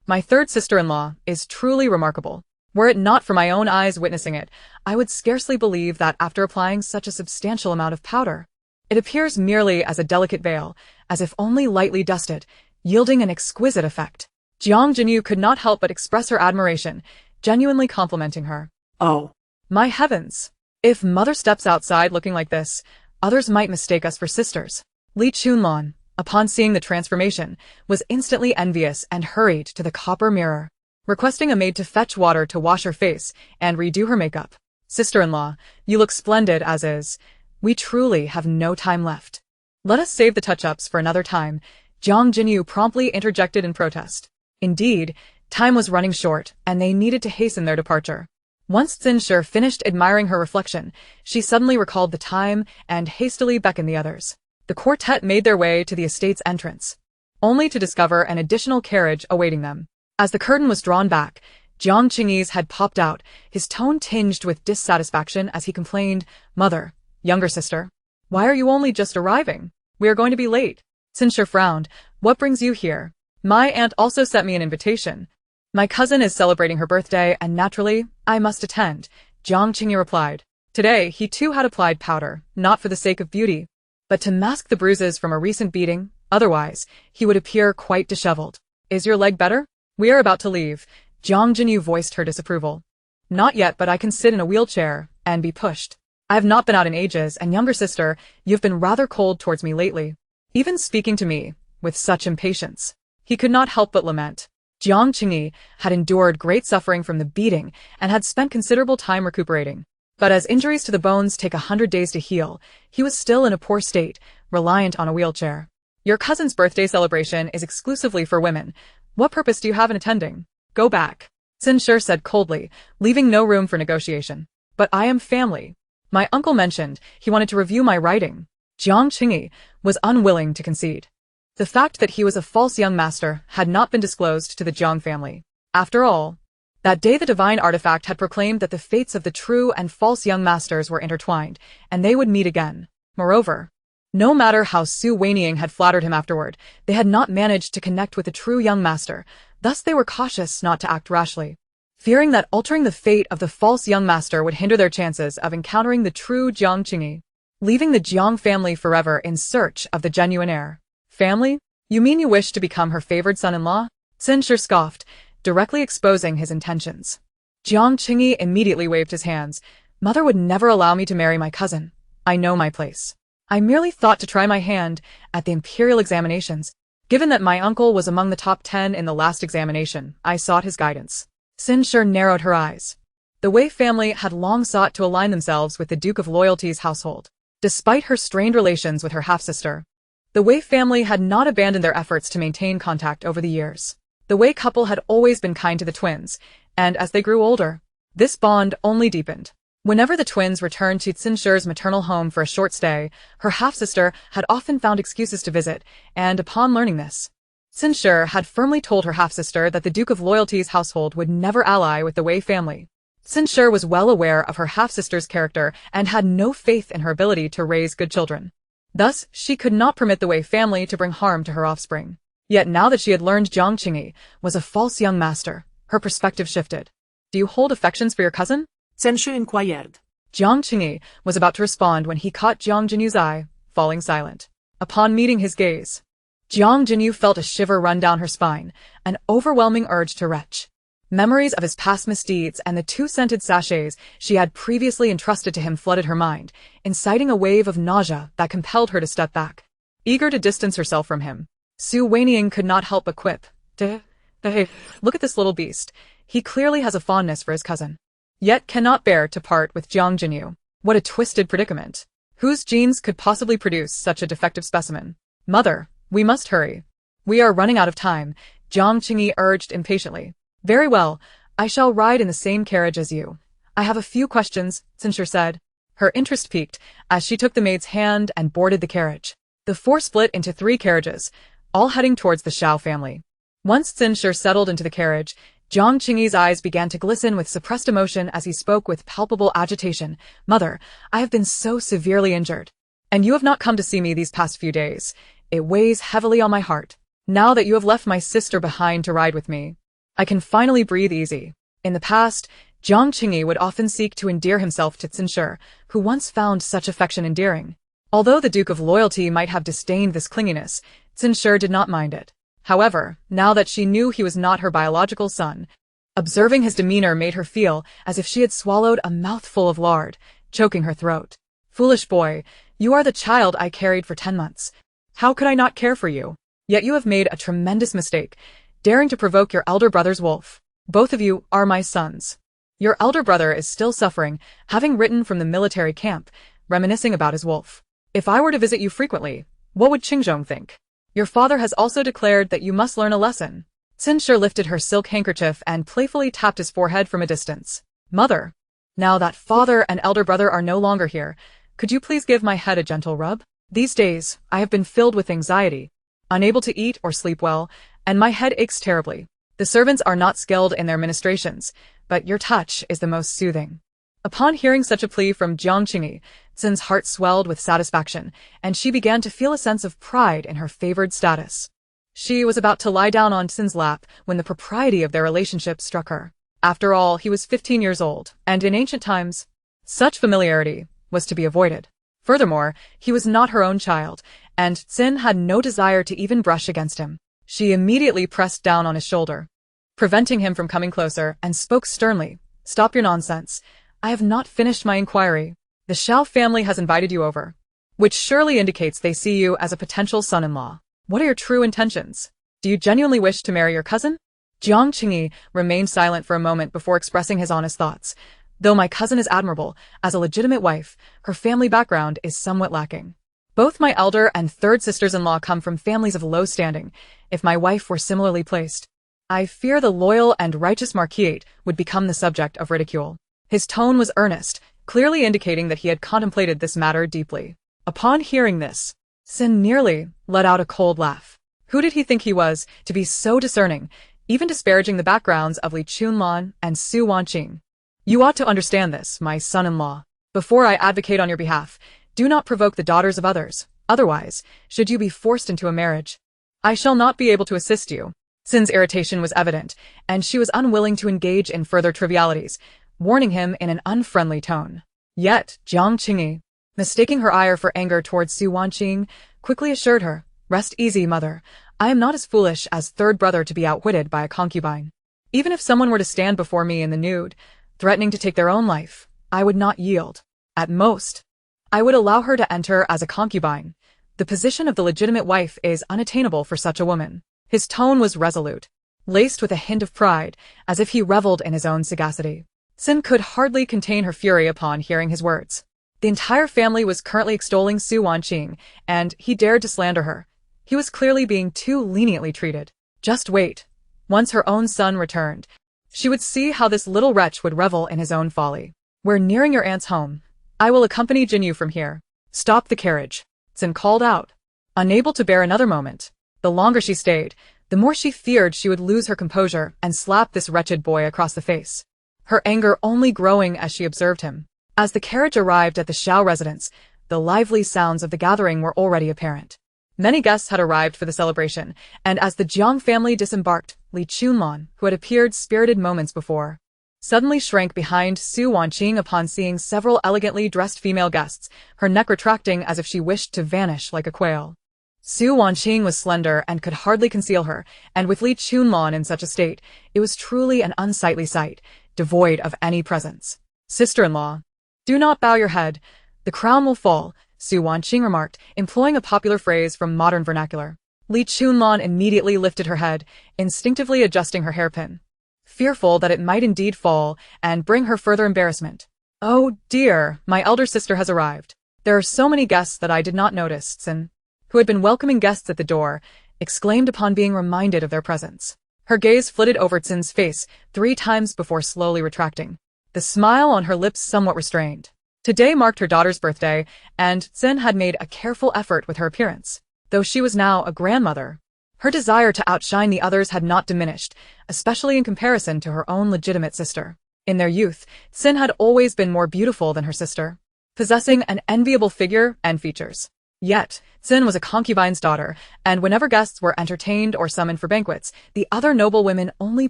My third sister-in-law is truly remarkable. Were it not for my own eyes witnessing it, I would scarcely believe that after applying such a substantial amount of powder, it appears merely as a delicate veil, as if only lightly dusted, yielding an exquisite effect. Jiang Jinyu could not help but express her admiration, genuinely complimenting her. "Oh, My heavens! If mother steps outside looking like this, others might mistake us for sisters." Li Chunlan, upon seeing the transformation, was instantly envious and hurried to the copper mirror, requesting a maid to fetch water to wash her face and redo her makeup. "Sister-in-law, you look splendid as is. We truly have no time left. Let us save the touch-ups for another time," Jiang Jinyu promptly interjected in protest. Indeed, time was running short, and they needed to hasten their departure. Once Sinshir finished admiring her reflection, she suddenly recalled the time and hastily beckoned the others. The quartet made their way to the estate's entrance, only to discover an additional carriage awaiting them. As the curtain was drawn back, Jiang Qingyi's had popped out, his tone tinged with dissatisfaction as he complained, "Mother, younger sister, why are you only just arriving? We are going to be late." Sinshir frowned. "What brings you here?" "My aunt also sent me an invitation. My cousin is celebrating her birthday, and naturally, I must attend," Jiang Qingyi replied. Today, he too had applied powder, not for the sake of beauty, but to mask the bruises from a recent beating. Otherwise, he would appear quite disheveled. "Is your leg better? We are about to leave." Jiang Jinyu voiced her disapproval. "Not yet, but I can sit in a wheelchair and be pushed. I have not been out in ages, and younger sister, you've been rather cold towards me lately. Even speaking to me, with such impatience." He could not help but lament. Jiang Qingyi had endured great suffering from the beating and had spent considerable time recuperating. But as injuries to the bones take 100 days to heal, he was still in a poor state, reliant on a wheelchair. Your cousin's birthday celebration is exclusively for women. What purpose do you have in attending? Go back, Xin Shi said coldly, leaving no room for negotiation. But I am family. My uncle mentioned he wanted to review my writing. Jiang Qingyi was unwilling to concede. The fact that he was a false young master had not been disclosed to the Jiang family. After all, that day the divine artifact had proclaimed that the fates of the true and false young masters were intertwined, and they would meet again. Moreover, no matter how Su Wanying had flattered him afterward, they had not managed to connect with the true young master, thus they were cautious not to act rashly. Fearing that altering the fate of the false young master would hinder their chances of encountering the true Jiang Qingyi, leaving the Jiang family forever in search of the genuine heir. Family? You mean you wish to become her favored son-in-law? Xin Shi scoffed, directly exposing his intentions. Jiang Qingyi immediately waved his hands. Mother would never allow me to marry my cousin. I know my place. I merely thought to try my hand at the imperial examinations. Given that my uncle was among the top 10 in the last examination, I sought his guidance. Xin Shi narrowed her eyes. The Wei family had long sought to align themselves with the Duke of Loyalty's household. Despite her strained relations with her half-sister, the Wei family had not abandoned their efforts to maintain contact over the years. The Wei couple had always been kind to the twins, and as they grew older, this bond only deepened. Whenever the twins returned to Xin Shi's maternal home for a short stay, her half-sister had often found excuses to visit, and upon learning this, Xin Shi had firmly told her half-sister that the Duke of Loyalty's household would never ally with the Wei family. Xin Shi was well aware of her half-sister's character and had no faith in her ability to raise good children. Thus, she could not permit the Wei family to bring harm to her offspring. Yet now that she had learned Jiang Qingyi was a false young master, her perspective shifted. Do you hold affections for your cousin? Xin Shi inquired. Jiang Qingyi was about to respond when he caught Jiang Jinyu's eye, falling silent. Upon meeting his gaze, Jiang Jinyu felt a shiver run down her spine, an overwhelming urge to retch. Memories of his past misdeeds and the 2 scented sachets she had previously entrusted to him flooded her mind, inciting a wave of nausea that compelled her to step back. Eager to distance herself from him, Su Wanying could not help but quip. Look at this little beast. He clearly has a fondness for his cousin, yet cannot bear to part with Jiang Jinyu. What a twisted predicament. Whose genes could possibly produce such a defective specimen? Mother, we must hurry. We are running out of time, Jiang Qingyi urged impatiently. Very well, I shall ride in the same carriage as you. I have a few questions, Xin Shi said. Her interest piqued as she took the maid's hand and boarded the carriage. The 4 split into 3 carriages, all heading towards the Shao family. Once Xin Shi settled into the carriage, Jiang Qingyi's eyes began to glisten with suppressed emotion as he spoke with palpable agitation. Mother, I have been so severely injured, and you have not come to see me these past few days. It weighs heavily on my heart. Now that you have left my sister behind to ride with me, I can finally breathe easy. In the past, Jiang Qingyi would often seek to endear himself to Xin Shi, who once found such affection endearing. Although the Duke of Loyalty might have disdained this clinginess, Xin Shi did not mind it. However, now that she knew he was not her biological son, observing his demeanor made her feel as if she had swallowed a mouthful of lard, choking her throat. Foolish boy, you are the child I carried for 10 months. How could I not care for you? Yet you have made a tremendous mistake, daring to provoke your elder brother's wolf. Both of you are my sons. Your elder brother is still suffering, having written from the military camp, reminiscing about his wolf. If I were to visit you frequently, what would Qingzhong think? Your father has also declared that you must learn a lesson. Xin Shi lifted her silk handkerchief and playfully tapped his forehead from a distance. Mother, now that father and elder brother are no longer here, could you please give my head a gentle rub? These days, I have been filled with anxiety, unable to eat or sleep well, and my head aches terribly. The servants are not skilled in their ministrations, but your touch is the most soothing. Upon hearing such a plea from Jiang Qingyi, Xin's heart swelled with satisfaction, and she began to feel a sense of pride in her favored status. She was about to lie down on Xin's lap when the propriety of their relationship struck her. After all, he was 15 years old, and in ancient times, such familiarity was to be avoided. Furthermore, he was not her own child, and Xin had no desire to even brush against him. She immediately pressed down on his shoulder, preventing him from coming closer, and spoke sternly. Stop your nonsense. I have not finished my inquiry. The Shao family has invited you over, which surely indicates they see you as a potential son-in-law. What are your true intentions? Do you genuinely wish to marry your cousin? Jiang Qingyi remained silent for a moment before expressing his honest thoughts. Though my cousin is admirable, as a legitimate wife, her family background is somewhat lacking. Both my elder and third sisters-in-law come from families of low standing. If my wife were similarly placed, I fear the loyal and righteous Marquis would become the subject of ridicule. His tone was earnest, clearly indicating that he had contemplated this matter deeply. Upon hearing this, Sin nearly let out a cold laugh. Who did he think he was, to be so discerning, even disparaging the backgrounds of Li Chunlan and Su Wanqing? You ought to understand this, my son-in-law. Before I advocate on your behalf, do not provoke the daughters of others. Otherwise, should you be forced into a marriage, I shall not be able to assist you. Sin's irritation was evident, and she was unwilling to engage in further trivialities, warning him in an unfriendly tone. Yet, Jiang Qingyi, mistaking her ire for anger towards Su Wanqing, quickly assured her, "Rest easy, mother. I am not as foolish as third brother to be outwitted by a concubine. Even if someone were to stand before me in the nude, threatening to take their own life, I would not yield. At most, I would allow her to enter as a concubine. The position of the legitimate wife is unattainable for such a woman." His tone was resolute, laced with a hint of pride, as if he reveled in his own sagacity. Sin could hardly contain her fury upon hearing his words. The entire family was currently extolling Su Wanqing, and he dared to slander her. He was clearly being too leniently treated. Just wait. Once her own son returned, she would see how this little wretch would revel in his own folly. "We're nearing your aunt's home. I will accompany Jinyu from here." "Stop the carriage," Sin called out. Unable to bear another moment, the longer she stayed, the more she feared she would lose her composure and slap this wretched boy across the face, her anger only growing as she observed him. As the carriage arrived at the Xiao residence, the lively sounds of the gathering were already apparent. Many guests had arrived for the celebration, and as the Jiang family disembarked, Li Chunlan, who had appeared spirited moments before, suddenly shrank behind Su Wanqing upon seeing several elegantly dressed female guests, her neck retracting as if she wished to vanish like a quail. Su Wanqing was slender and could hardly conceal her, and with Li Chunlan in such a state, it was truly an unsightly sight, devoid of any presence. "Sister-in-law, do not bow your head. The crown will fall," Su Wanqing remarked, employing a popular phrase from modern vernacular. Li Chunlan immediately lifted her head, instinctively adjusting her hairpin, fearful that it might indeed fall and bring her further embarrassment. "Oh dear, my elder sister has arrived. There are so many guests that I did not notice," Sin, who had been welcoming guests at the door, exclaimed upon being reminded of their presence. Her gaze flitted over Tsin's face 3 times before slowly retracting, the smile on her lips somewhat restrained. Today marked her daughter's birthday, and Tsin had made a careful effort with her appearance. Though she was now a grandmother, her desire to outshine the others had not diminished, especially in comparison to her own legitimate sister. In their youth, Tsin had always been more beautiful than her sister, possessing an enviable figure and features. Yet, Tsin was a concubine's daughter, and whenever guests were entertained or summoned for banquets, the other noble women only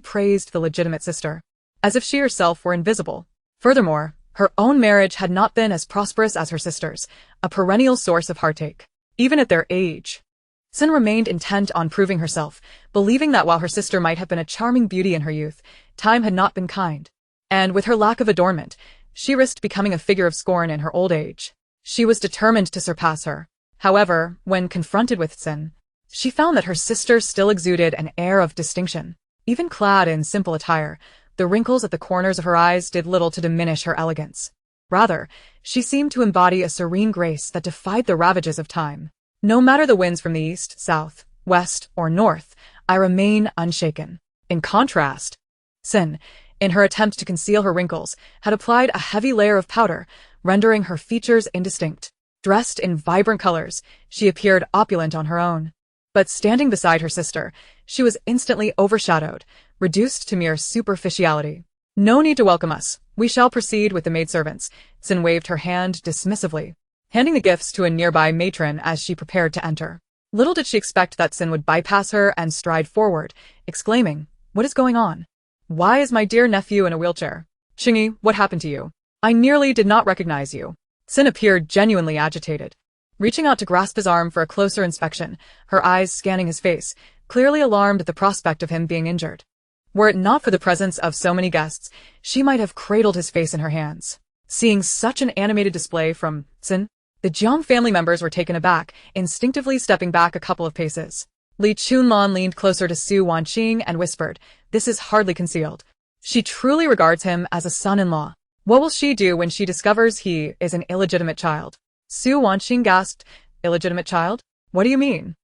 praised the legitimate sister, as if she herself were invisible. Furthermore, her own marriage had not been as prosperous as her sister's, a perennial source of heartache. Even at their age, Tsin remained intent on proving herself, believing that while her sister might have been a charming beauty in her youth, time had not been kind. And with her lack of adornment, she risked becoming a figure of scorn in her old age. She was determined to surpass her. However, when confronted with Tsin, she found that her sister still exuded an air of distinction. Even clad in simple attire, the wrinkles at the corners of her eyes did little to diminish her elegance. Rather, she seemed to embody a serene grace that defied the ravages of time. "No matter the winds from the east, south, west, or north, I remain unshaken." In contrast, Tsin, in her attempt to conceal her wrinkles, had applied a heavy layer of powder, rendering her features indistinct. Dressed in vibrant colors, she appeared opulent on her own. But standing beside her sister, she was instantly overshadowed, reduced to mere superficiality. "No need to welcome us. We shall proceed with the maidservants." Tsin waved her hand dismissively, handing the gifts to a nearby matron as she prepared to enter. Little did she expect that Tsin would bypass her and stride forward, exclaiming, "What is going on? Why is my dear nephew in a wheelchair? Qingyi, what happened to you? I nearly did not recognize you." Tsin appeared genuinely agitated, reaching out to grasp his arm for a closer inspection, her eyes scanning his face, clearly alarmed at the prospect of him being injured. Were it not for the presence of so many guests, she might have cradled his face in her hands. Seeing such an animated display from Tsin, the Jiang family members were taken aback, instinctively stepping back a couple of paces. Li Chunlan leaned closer to Su Wanqing and whispered, This is hardly concealed. She truly regards him as a son-in-law. What will she do when she discovers he is an illegitimate child? Su Wanying gasped, illegitimate child? What do you mean?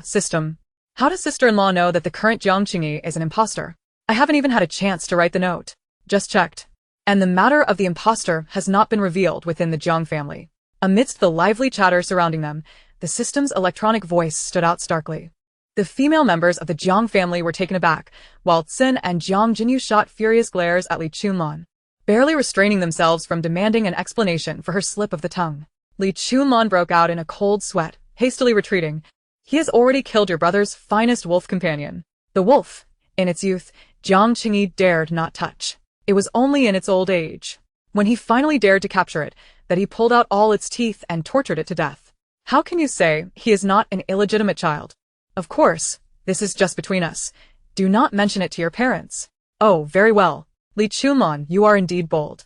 System. How does sister-in-law know that the current Jiang Qingyi is an imposter? I haven't even had a chance to write the note. Just checked. And the matter of the imposter has not been revealed within the Jiang family. Amidst the lively chatter surrounding them, the system's electronic voice stood out starkly. The female members of the Jiang family were taken aback, while Xin and Jiang Jinyu shot furious glares at Li Chunlan, barely restraining themselves from demanding an explanation for her slip of the tongue. Li Chunlan broke out in a cold sweat, hastily retreating. He has already killed your brother's finest wolf companion. The wolf, in its youth, Jiang Qingyi dared not touch. It was only in its old age, when he finally dared to capture it, that he pulled out all its teeth and tortured it to death. How can you say he is not an illegitimate child? Of course, this is just between us. Do not mention it to your parents. Oh, very well. Li Chunlan, you are indeed bold.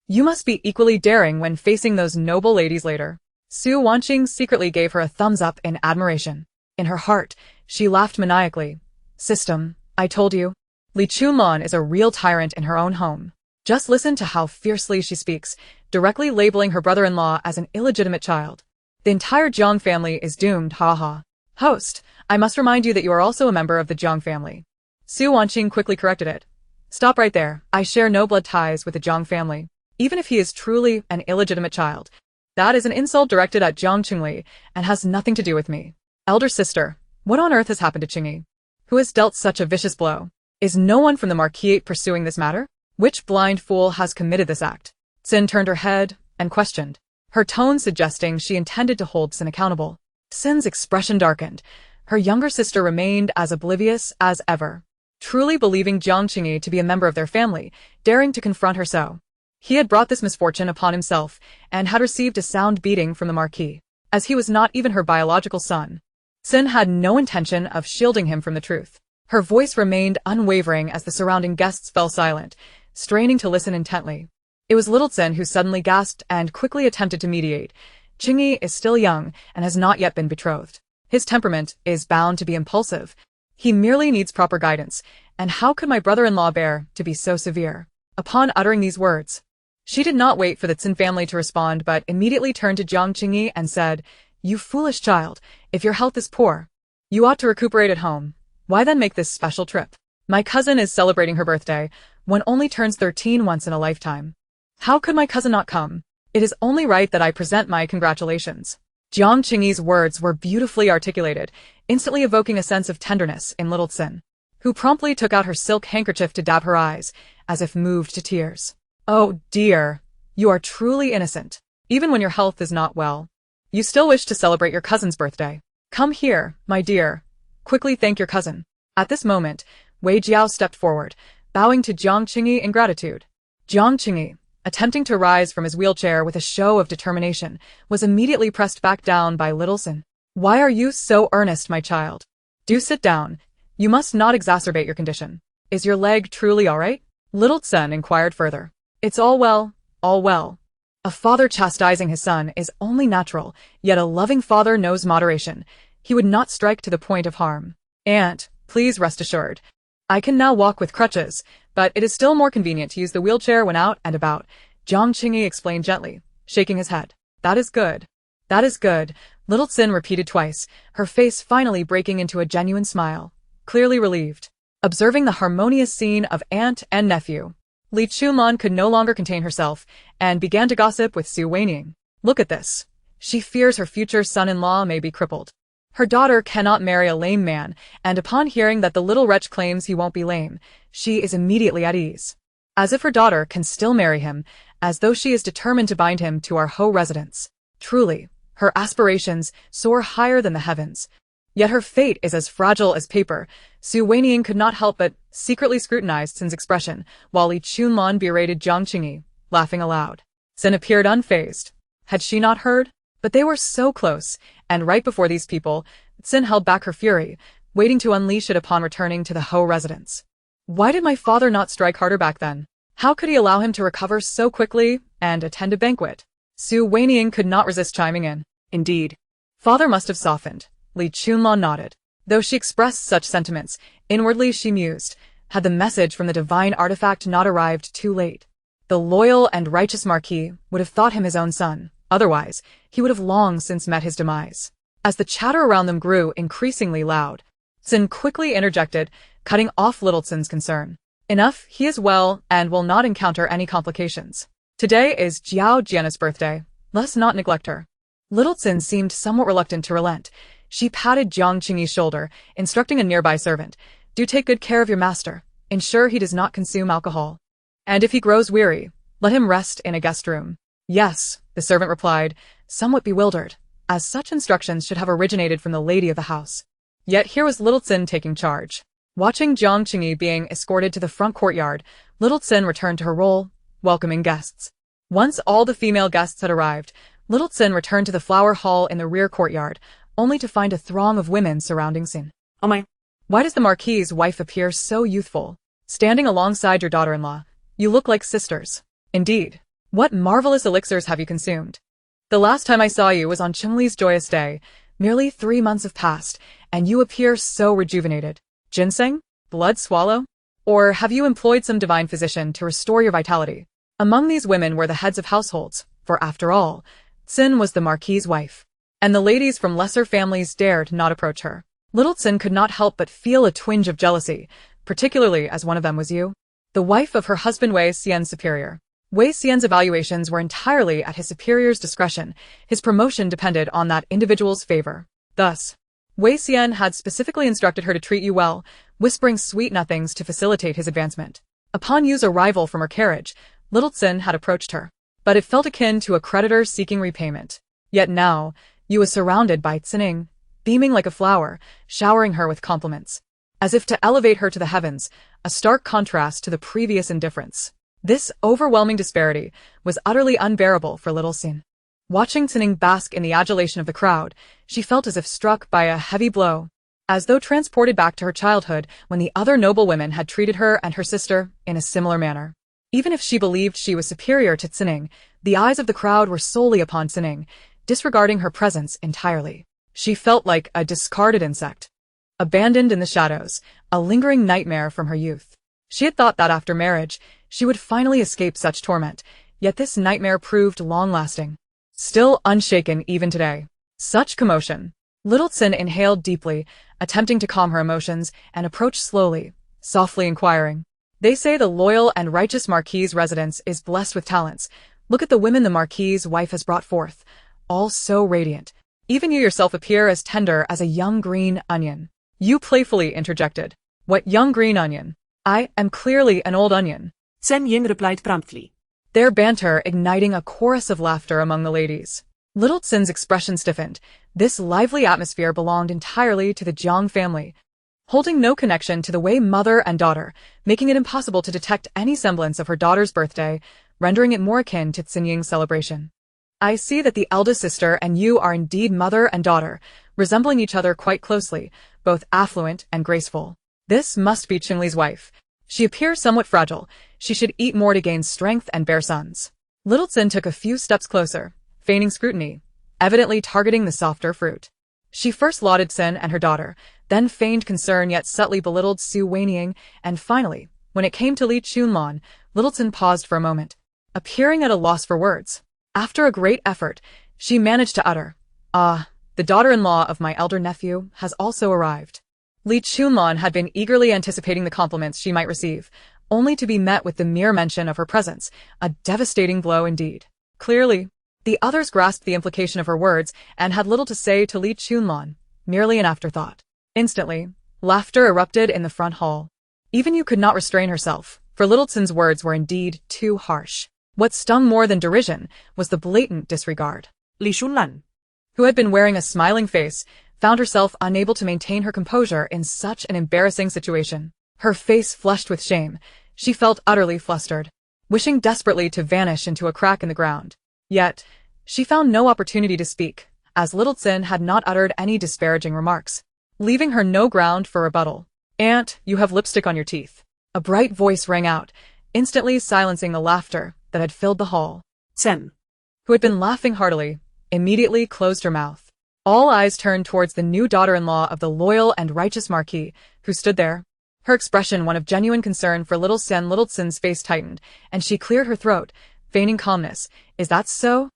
You must be equally daring when facing those noble ladies later. Su Wanying secretly gave her a thumbs up in admiration. In her heart, she laughed maniacally. System, I told you. Li Chunlan is a real tyrant in her own home. Just listen to how fiercely she speaks, directly labeling her brother-in-law as an illegitimate child. The entire Jiang family is doomed, ha. Host, I must remind you that you are also a member of the Jiang family. Su Wanying quickly corrected it. Stop right there. I share no blood ties with the Jiang family. Even if he is truly an illegitimate child, that is an insult directed at Jiang Qingli and has nothing to do with me. Elder sister, what on earth has happened to Qingyi? Who has dealt such a vicious blow? Is no one from the Marquisate pursuing this matter? Which blind fool has committed this act? Xin turned her head and questioned, her tone suggesting she intended to hold Xin accountable. Xin's expression darkened. Her younger sister remained as oblivious as ever, truly believing Jiang Qingyi to be a member of their family, daring to confront her so. He had brought this misfortune upon himself and had received a sound beating from the Marquis, as he was not even her biological son. Xin had no intention of shielding him from the truth. Her voice remained unwavering as the surrounding guests fell silent, straining to listen intently. It was little Xin who suddenly gasped and quickly attempted to mediate. Qingyi is still young and has not yet been betrothed. His temperament is bound to be impulsive. He merely needs proper guidance, and how could my brother-in-law bear to be so severe? Upon uttering these words, she did not wait for the Xin family to respond but immediately turned to Jiang Qingyi and said, You foolish child, if your health is poor, you ought to recuperate at home. Why then make this special trip? My cousin is celebrating her birthday. One only turns 13 once in a lifetime. How could my cousin not come? It is only right that I present my congratulations. Jiang Qingyi's words were beautifully articulated, instantly evoking a sense of tenderness in little Xin, who promptly took out her silk handkerchief to dab her eyes, as if moved to tears. Oh dear, you are truly innocent. Even when your health is not well, you still wish to celebrate your cousin's birthday. Come here, my dear. Quickly thank your cousin. At this moment, Wei Jiao stepped forward, bowing to Jiang Qingyi in gratitude. Jiang Qingyi, attempting to rise from his wheelchair with a show of determination, was immediately pressed back down by little Xin. Why are you so earnest, my child? Do sit down. You must not exacerbate your condition. Is your leg truly all right? Little Xin inquired further. It's all well, all well. A father chastising his son is only natural, yet a loving father knows moderation. He would not strike to the point of harm. Aunt, please rest assured. I can now walk with crutches, but it is still more convenient to use the wheelchair when out and about, Jiang Qingyi explained gently, shaking his head. That is good. That is good, little Xin repeated twice, her face finally breaking into a genuine smile, clearly relieved. Observing the harmonious scene of aunt and nephew, Li Chunlan could no longer contain herself and began to gossip with Su Wanying. Look at this. She fears her future son-in-law may be crippled. Her daughter cannot marry a lame man, and upon hearing that the little wretch claims he won't be lame, she is immediately at ease. As if her daughter can still marry him, as though she is determined to bind him to our Ho residence. Truly, her aspirations soar higher than the heavens. Yet her fate is as fragile as paper. Su Wanying could not help but secretly scrutinize Xin's expression, while Li Chunlan berated Jiang Qingyi, laughing aloud. Xin appeared unfazed. Had she not heard? But they were so close, and right before these people, Xin held back her fury, waiting to unleash it upon returning to the Ho residence. Why did my father not strike harder back then? How could he allow him to recover so quickly and attend a banquet? Su Wanying could not resist chiming in. Indeed, father must have softened. Li Chunlan nodded. Though she expressed such sentiments, inwardly she mused, Had the message from the divine artifact not arrived too late, the loyal and righteous Marquis would have thought him his own son. Otherwise, he would have long since met his demise. As the chatter around them grew increasingly loud, Sin quickly interjected, cutting off Little Tsin's concern. Enough, he is well and will not encounter any complications. Today is Jiao Jiana's birthday. Let us not neglect her. Little Tsin seemed somewhat reluctant to relent. She patted Jiang Qingyi's shoulder, instructing a nearby servant. Do take good care of your master. Ensure he does not consume alcohol. And if he grows weary, let him rest in a guest room. Yes, the servant replied, somewhat bewildered, as such instructions should have originated from the lady of the house. Yet here was Little Tsin taking charge. Watching Jiang Qingyi being escorted to the front courtyard, Little Tsin returned to her role, welcoming guests. Once all the female guests had arrived, Little Tsin returned to the flower hall in the rear courtyard, only to find a throng of women surrounding Sin. Oh my. Why does the Marquis's wife appear so youthful? Standing alongside your daughter-in-law, you look like sisters. Indeed. What marvelous elixirs have you consumed? The last time I saw you was on Chunli's joyous day. Merely 3 months have passed, and you appear so rejuvenated. Ginseng? Blood swallow? Or have you employed some divine physician to restore your vitality? Among these women were the heads of households, for after all, Tsin was the Marquis's wife. And the ladies from lesser families dared not approach her. Little Tsin could not help but feel a twinge of jealousy, particularly as one of them was you, the wife of her husband Wei Xian's superior. Wei Xian's evaluations were entirely at his superior's discretion. His promotion depended on that individual's favor. Thus, Wei Xian had specifically instructed her to treat you well, whispering sweet nothings to facilitate his advancement. Upon Yu's arrival from her carriage, Little Tsin had approached her, but it felt akin to a creditor seeking repayment. Yet now, Yu was surrounded by Tsining, beaming like a flower, showering her with compliments. As if to elevate her to the heavens, a stark contrast to the previous indifference. This overwhelming disparity was utterly unbearable for Little Tsin. Watching Tsining bask in the adulation of the crowd, she felt as if struck by a heavy blow, as though transported back to her childhood when the other noble women had treated her and her sister in a similar manner. Even if she believed she was superior to Tsining, the eyes of the crowd were solely upon Tsining, disregarding her presence entirely. She felt like a discarded insect, abandoned in the shadows, a lingering nightmare from her youth. She had thought that after marriage, she would finally escape such torment, yet this nightmare proved long-lasting. Still unshaken even today. Such commotion. Little Tsin inhaled deeply, attempting to calm her emotions, and approached slowly, softly inquiring. They say the loyal and righteous Marquis's residence is blessed with talents. Look at the women the Marquis's wife has brought forth, all so radiant. Even you yourself appear as tender as a young green onion. You playfully interjected. What young green onion? I am clearly an old onion. Chen Ying replied promptly. Their banter igniting a chorus of laughter among the ladies. Little Tsin's expression stiffened. This lively atmosphere belonged entirely to the Jiang family, holding no connection to the Wei mother and daughter, making it impossible to detect any semblance of her daughter's birthday, rendering it more akin to Tsinying's celebration. I see that the eldest sister and you are indeed mother and daughter, resembling each other quite closely, both affluent and graceful. This must be Qingli's wife. She appears somewhat fragile. She should eat more to gain strength and bear sons. Little Tsin took a few steps closer, feigning scrutiny, evidently targeting the softer fruit. She first lauded Tsin and her daughter, then feigned concern yet subtly belittled Su Wanying, and finally, when it came to Li Chunlan, Little Tsin paused for a moment, appearing at a loss for words. After a great effort, she managed to utter, "Ah, the daughter-in-law of my elder nephew has also arrived." Li Chunlan had been eagerly anticipating the compliments she might receive, only to be met with the mere mention of her presence, a devastating blow indeed. Clearly, the others grasped the implication of her words and had little to say to Li Chunlan, merely an afterthought. Instantly, laughter erupted in the front hall. Even Yu could not restrain herself, for Little Tsin's words were indeed too harsh. What stung more than derision was the blatant disregard. Li Shunlan, who had been wearing a smiling face, found herself unable to maintain her composure in such an embarrassing situation. Her face flushed with shame. She felt utterly flustered, wishing desperately to vanish into a crack in the ground. Yet, she found no opportunity to speak, as Little Tsin had not uttered any disparaging remarks, leaving her no ground for rebuttal. "Aunt, you have lipstick on your teeth." A bright voice rang out, instantly silencing the laughter that had filled the hall. Tsen, who had been laughing heartily, immediately closed her mouth. All eyes turned towards the new daughter-in-law of the loyal and righteous Marquis, who stood there, Her expression one of genuine concern for little Sen. Little Sen's face tightened, and she cleared her throat, feigning calmness. Is that so?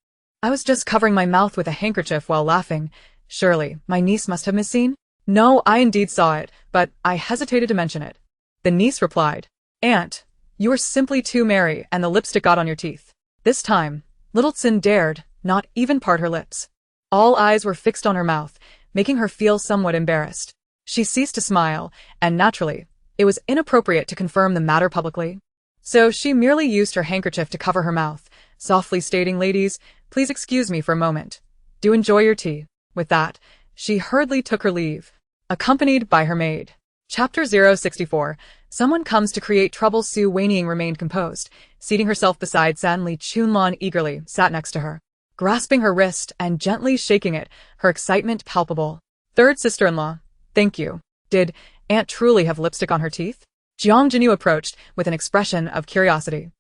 I was just covering my mouth with a handkerchief while laughing. Surely, my niece must have misseen? No, I indeed saw it, but I hesitated to mention it. The niece replied, Aunt, you were simply too merry and the lipstick got on your teeth. This time, little Sen dared not even part her lips. All eyes were fixed on her mouth, making her feel somewhat embarrassed. She ceased to smile, and naturally, it was inappropriate to confirm the matter publicly. So she merely used her handkerchief to cover her mouth, softly stating, Ladies, please excuse me for a moment. Do enjoy your tea. With that, she hurriedly took her leave, accompanied by her maid. Chapter 064. Someone comes to create trouble. Su Wanying remained composed, seating herself beside San. Li Chunlan eagerly sat next to her, grasping her wrist and gently shaking it, her excitement palpable. Third sister-in-law. Thank you. Did Aunt truly have lipstick on her teeth? Jiang Jinyu approached with an expression of curiosity.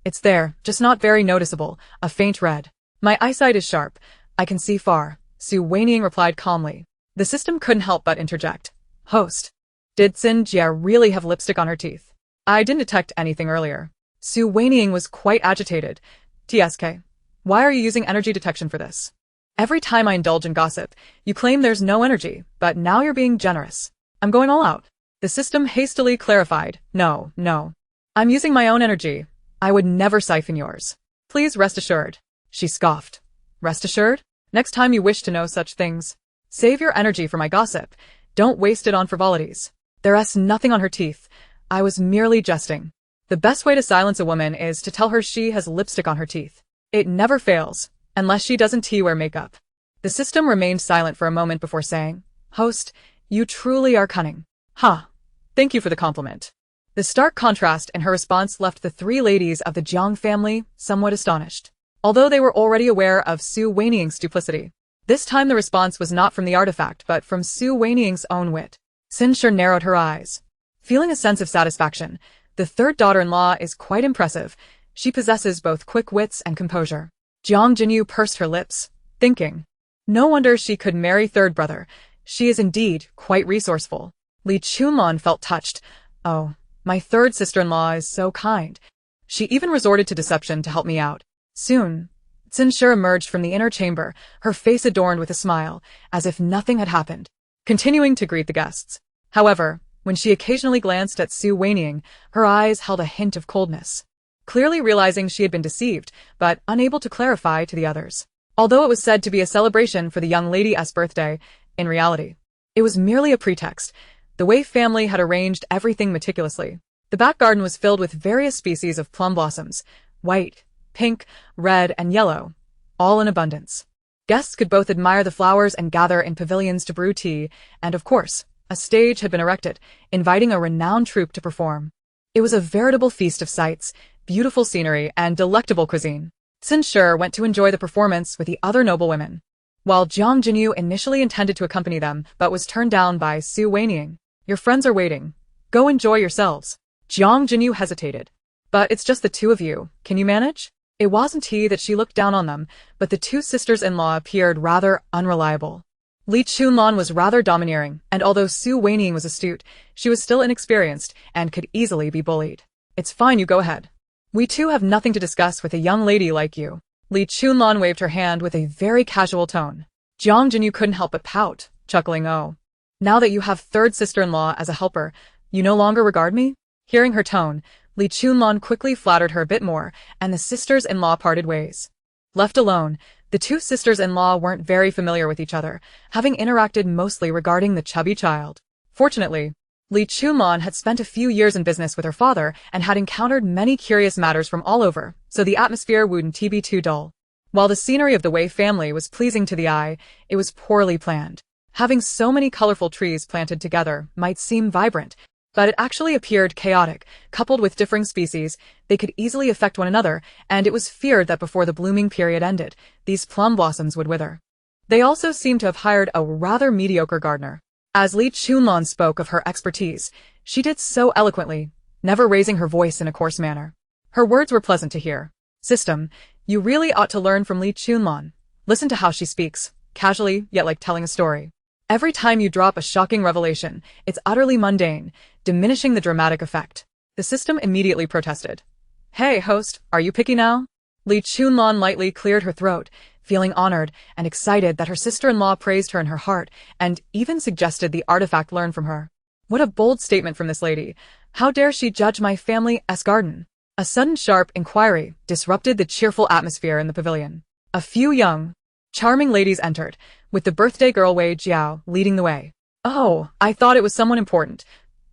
It's there, just not very noticeable, a faint red. My eyesight is sharp. I can see far, Su Wanying replied calmly. The system couldn't help but interject. Host. Did Xin Jia really have lipstick on her teeth? I didn't detect anything earlier. Su Wanying was quite agitated. TSK. Why are you using energy detection for this? Every time I indulge in gossip, you claim there's no energy, but now you're being generous. I'm going all out. The system hastily clarified. No. I'm using my own energy. I would never siphon yours. Please rest assured. She scoffed. Rest assured? Next time you wish to know such things, save your energy for my gossip. Don't waste it on frivolities. There's nothing on her teeth. I was merely jesting. The best way to silence a woman is to tell her she has lipstick on her teeth. It never fails, unless she doesn't wear makeup. The system remained silent for a moment before saying, Host, you truly are cunning. Ha! Thank you for the compliment. The stark contrast in her response left the three ladies of the Jiang family somewhat astonished. Although they were already aware of Su Wanying's duplicity, this time the response was not from the artifact but from Su Wanying's own wit. Xin Shi narrowed her eyes, feeling a sense of satisfaction. The third daughter-in-law is quite impressive. She possesses both quick wits and composure. Jiang Jinyu pursed her lips, thinking, no wonder she could marry third brother. She is indeed quite resourceful. Li Chunlan felt touched. Oh, my third sister-in-law is so kind. She even resorted to deception to help me out. Soon, Xin Shi emerged from the inner chamber, her face adorned with a smile, as if nothing had happened, continuing to greet the guests. However, when she occasionally glanced at Su Wanying, her eyes held a hint of coldness, clearly realizing she had been deceived, but unable to clarify to the others. Although it was said to be a celebration for the young lady's birthday, in reality, it was merely a pretext. The Wei family had arranged everything meticulously. The back garden was filled with various species of plum blossoms, white, pink, red, and yellow, all in abundance. Guests could both admire the flowers and gather in pavilions to brew tea, and of course, a stage had been erected, inviting a renowned troupe to perform. It was a veritable feast of sights, beautiful scenery, and delectable cuisine. Xin Shi went to enjoy the performance with the other noblewomen, while Jiang Jinyu initially intended to accompany them but was turned down by Su Wanying. Your friends are waiting. Go enjoy yourselves. Jiang Jinyu hesitated. But it's just the two of you. Can you manage? It wasn't he that she looked down on them, but the two sisters-in-law appeared rather unreliable. Li Chunlan was rather domineering, and although Su Wanying was astute, she was still inexperienced and could easily be bullied. It's fine, you go ahead. We two have nothing to discuss with a young lady like you. Li Chunlan waved her hand with a very casual tone. Jiang Jinyu couldn't help but pout, chuckling, Oh. Now that you have third sister-in-law as a helper, you no longer regard me? Hearing her tone, Li Chunlan quickly flattered her a bit more, and the sisters-in-law parted ways. Left alone, the two sisters-in-law weren't very familiar with each other, having interacted mostly regarding the chubby child. Fortunately, Li Chunlan had spent a few years in business with her father and had encountered many curious matters from all over, so the atmosphere wouldn't be too dull. While the scenery of the Wei family was pleasing to the eye, it was poorly planned. Having so many colorful trees planted together might seem vibrant, but it actually appeared chaotic. Coupled with differing species, they could easily affect one another, and it was feared that before the blooming period ended, these plum blossoms would wither. They also seemed to have hired a rather mediocre gardener. As Li Chunlan spoke of her expertise, she did so eloquently, never raising her voice in a coarse manner. Her words were pleasant to hear. System, you really ought to learn from Li Chunlan. Listen to how she speaks, casually, yet like telling a story. Every time you drop a shocking revelation, it's utterly mundane, diminishing the dramatic effect. The system immediately protested. Hey, host, are you picky now? Li Chunlan lightly cleared her throat, feeling honored and excited that her sister-in-law praised her in her heart and even suggested the artifact learn from her. What a bold statement from this lady. How dare she judge my family's garden? A sudden sharp inquiry disrupted the cheerful atmosphere in the pavilion. A few young, charming ladies entered, with the birthday girl Wei Jiao leading the way. Oh, I thought it was someone important.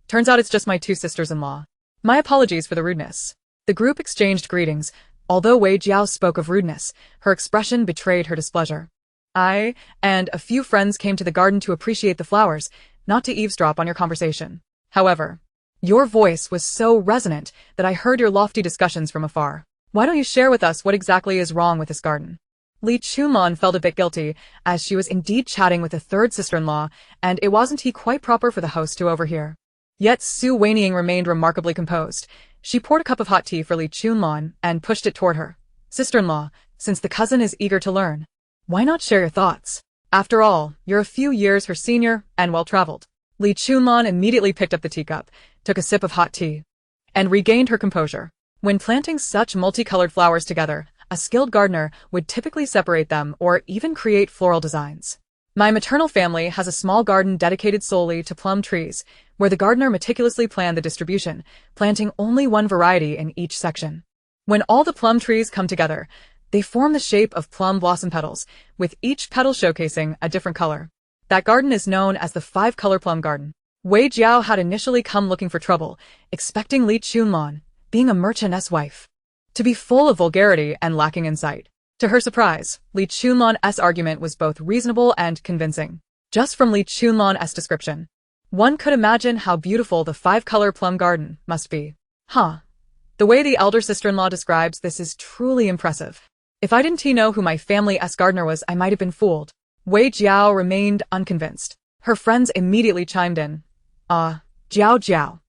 Turns out it's just my two sisters-in-law. My apologies for the rudeness. The group exchanged greetings. Although Wei Jiao spoke of rudeness, her expression betrayed her displeasure. I and a few friends came to the garden to appreciate the flowers, not to eavesdrop on your conversation. However, your voice was so resonant that I heard your lofty discussions from afar. Why don't you share with us what exactly is wrong with this garden? Li Chunlan felt a bit guilty, as she was indeed chatting with a third sister-in-law, and it wasn't he quite proper for the host to overhear. Yet Su Wanying remained remarkably composed. She poured a cup of hot tea for Li Chunlan and pushed it toward her. Sister-in-law, since the cousin is eager to learn, why not share your thoughts? After all, you're a few years her senior and well-traveled. Li Chunlan immediately picked up the teacup, took a sip of hot tea, and regained her composure. When planting such multicolored flowers together, a skilled gardener would typically separate them or even create floral designs. My maternal family has a small garden dedicated solely to plum trees, where the gardener meticulously planned the distribution, planting only one variety in each section. When all the plum trees come together, they form the shape of plum blossom petals, with each petal showcasing a different color. That garden is known as the five-color plum garden. Wei Jiao had initially come looking for trouble, expecting Li Chunlan, being a merchant's wife, to be full of vulgarity and lacking insight. To her surprise, Li Chunlan's argument was both reasonable and convincing. Just from Li Chunlan's description, one could imagine how beautiful the five-color plum garden must be. The way the elder sister-in-law describes this is truly impressive. If I didn't know who my family's gardener was, I might have been fooled. Wei Jiao remained unconvinced. Her friends immediately chimed in. Jiao Jiao.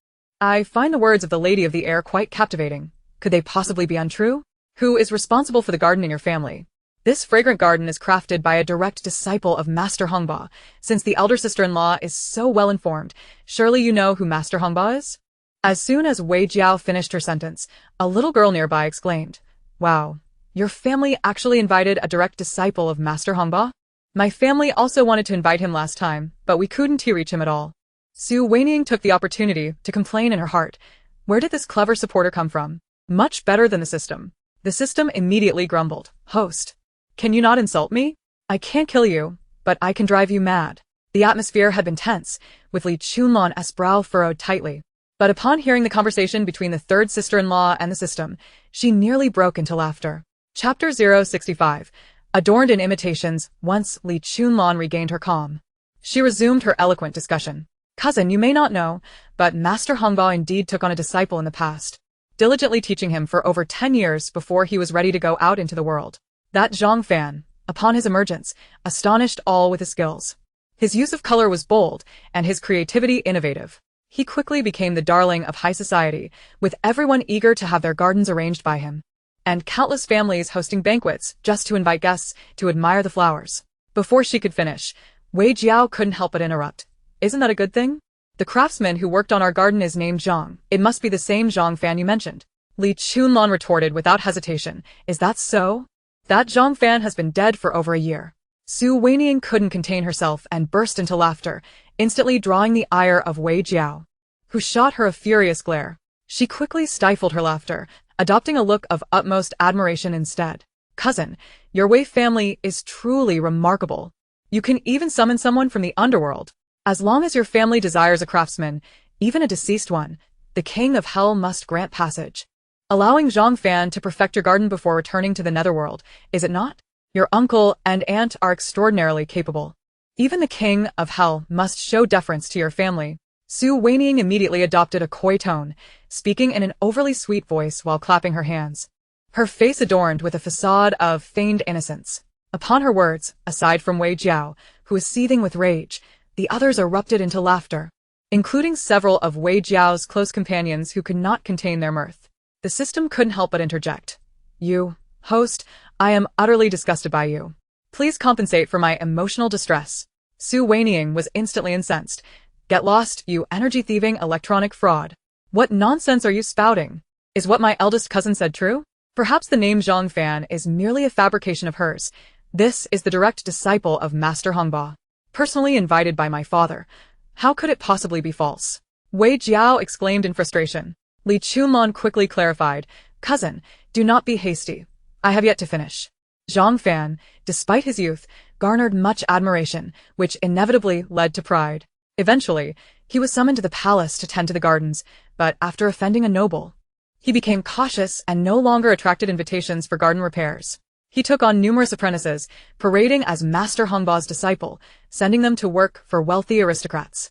I find the words of the Lady of the Air quite captivating. Could they possibly be untrue? Who is responsible for the garden in your family? This fragrant garden is crafted by a direct disciple of Master Hongba. Since the elder sister-in-law is so well-informed, surely you know who Master Hongba is? As soon as Wei Jiao finished her sentence, a little girl nearby exclaimed, Wow, your family actually invited a direct disciple of Master Hongba? My family also wanted to invite him last time, but we couldn't reach him at all. Su Wanying took the opportunity to complain in her heart. Where did this clever supporter come from? Much better than the system. The system immediately grumbled. Host, can you not insult me? I can't kill you, but I can drive you mad. The atmosphere had been tense, with Li Chunlan's brow furrowed tightly. But upon hearing the conversation between the third sister-in-law and the system, she nearly broke into laughter. Chapter 065. Adorned in imitations, once Li Chunlan regained her calm, she resumed her eloquent discussion. Cousin, you may not know, but Master Hongba indeed took on a disciple in the past, diligently teaching him for over 10 years before he was ready to go out into the world. That Zhang Fan, upon his emergence, astonished all with his skills. His use of color was bold, and his creativity innovative. He quickly became the darling of high society, with everyone eager to have their gardens arranged by him, and countless families hosting banquets just to invite guests to admire the flowers. Before she could finish, Wei Jiao couldn't help but interrupt. Isn't that a good thing? The craftsman who worked on our garden is named Zhang. It must be the same Zhang Fan you mentioned. Li Chunlan retorted without hesitation. Is that so? That Zhang Fan has been dead for over a year. Su Wanying couldn't contain herself and burst into laughter, instantly drawing the ire of Wei Jiao, who shot her a furious glare. She quickly stifled her laughter, adopting a look of utmost admiration instead. Cousin, your Wei family is truly remarkable. You can even summon someone from the underworld. As long as your family desires a craftsman, even a deceased one, the king of hell must grant passage, allowing Zhang Fan to perfect your garden before returning to the netherworld, is it not? Your uncle and aunt are extraordinarily capable. Even the king of hell must show deference to your family. Su Wanying immediately adopted a coy tone, speaking in an overly sweet voice while clapping her hands, her face adorned with a facade of feigned innocence. Upon her words, aside from Wei Jiao, who was seething with rage, the others erupted into laughter, including several of Wei Jiao's close companions who could not contain their mirth. The system couldn't help but interject. You, host, I am utterly disgusted by you. Please compensate for my emotional distress. Su Wanying was instantly incensed. Get lost, you energy-thieving electronic fraud. What nonsense are you spouting? Is what my eldest cousin said true? Perhaps the name Zhang Fan is merely a fabrication of hers. This is the direct disciple of Master Hongba, personally invited by my father. How could it possibly be false? Wei Jiao exclaimed in frustration. Li Chunlon quickly clarified, Cousin, do not be hasty. I have yet to finish. Zhang Fan, despite his youth, garnered much admiration, which inevitably led to pride. Eventually, he was summoned to the palace to tend to the gardens, but after offending a noble, he became cautious and no longer attracted invitations for garden repairs. He took on numerous apprentices, parading as Master Hongba's disciple, sending them to work for wealthy aristocrats.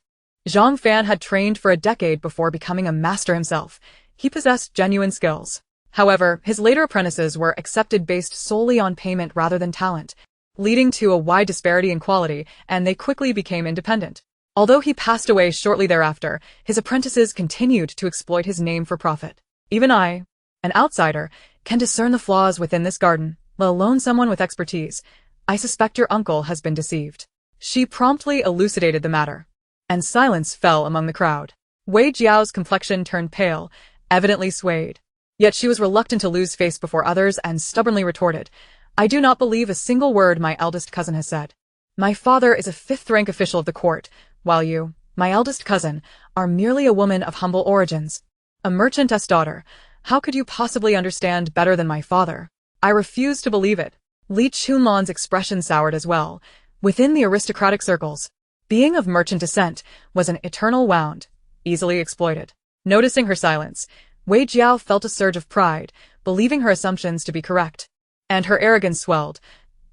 Zhang Fan had trained for a decade before becoming a master himself. He possessed genuine skills. However, his later apprentices were accepted based solely on payment rather than talent, leading to a wide disparity in quality, and they quickly became independent. Although he passed away shortly thereafter, his apprentices continued to exploit his name for profit. Even I, an outsider, can discern the flaws within this garden, let alone someone with expertise. I suspect your uncle has been deceived. She promptly elucidated the matter, and silence fell among the crowd. Wei Jiao's complexion turned pale, evidently swayed. Yet she was reluctant to lose face before others and stubbornly retorted, I do not believe a single word my eldest cousin has said. My father is a fifth-rank official of the court, while you, my eldest cousin, are merely a woman of humble origins. A merchantess daughter. How could you possibly understand better than my father? I refuse to believe it. Li Chunlon's expression soured as well. Within the aristocratic circles, being of merchant descent was an eternal wound, easily exploited. Noticing her silence, Wei Jiao felt a surge of pride, believing her assumptions to be correct. And her arrogance swelled.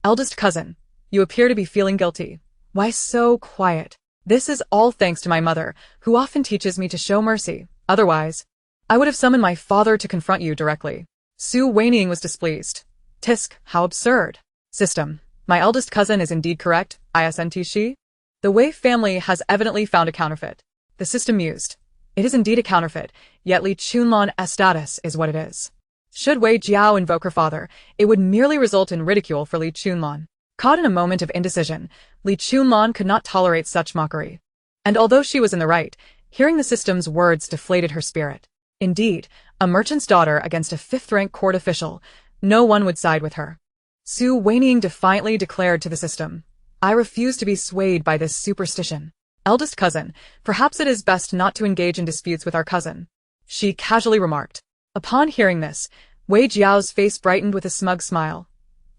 Eldest cousin, you appear to be feeling guilty. Why so quiet? This is all thanks to my mother, who often teaches me to show mercy. Otherwise, I would have summoned my father to confront you directly. Su Wanying was displeased. Tisk, how absurd. System. My eldest cousin is indeed correct, isn't she? The Wei family has evidently found a counterfeit. The system mused. It is indeed a counterfeit, yet Li Chunlon's status is what it is. Should Wei Jiao invoke her father, it would merely result in ridicule for Li Chunlon. Caught in a moment of indecision, Li Chunlon could not tolerate such mockery. And although she was in the right, hearing the system's words deflated her spirit. Indeed, a merchant's daughter against a fifth-rank court official, no one would side with her. Su Wanying defiantly declared to the system, I refuse to be swayed by this superstition. Eldest cousin, perhaps it is best not to engage in disputes with our cousin, she casually remarked. Upon hearing this, Wei Jiao's face brightened with a smug smile.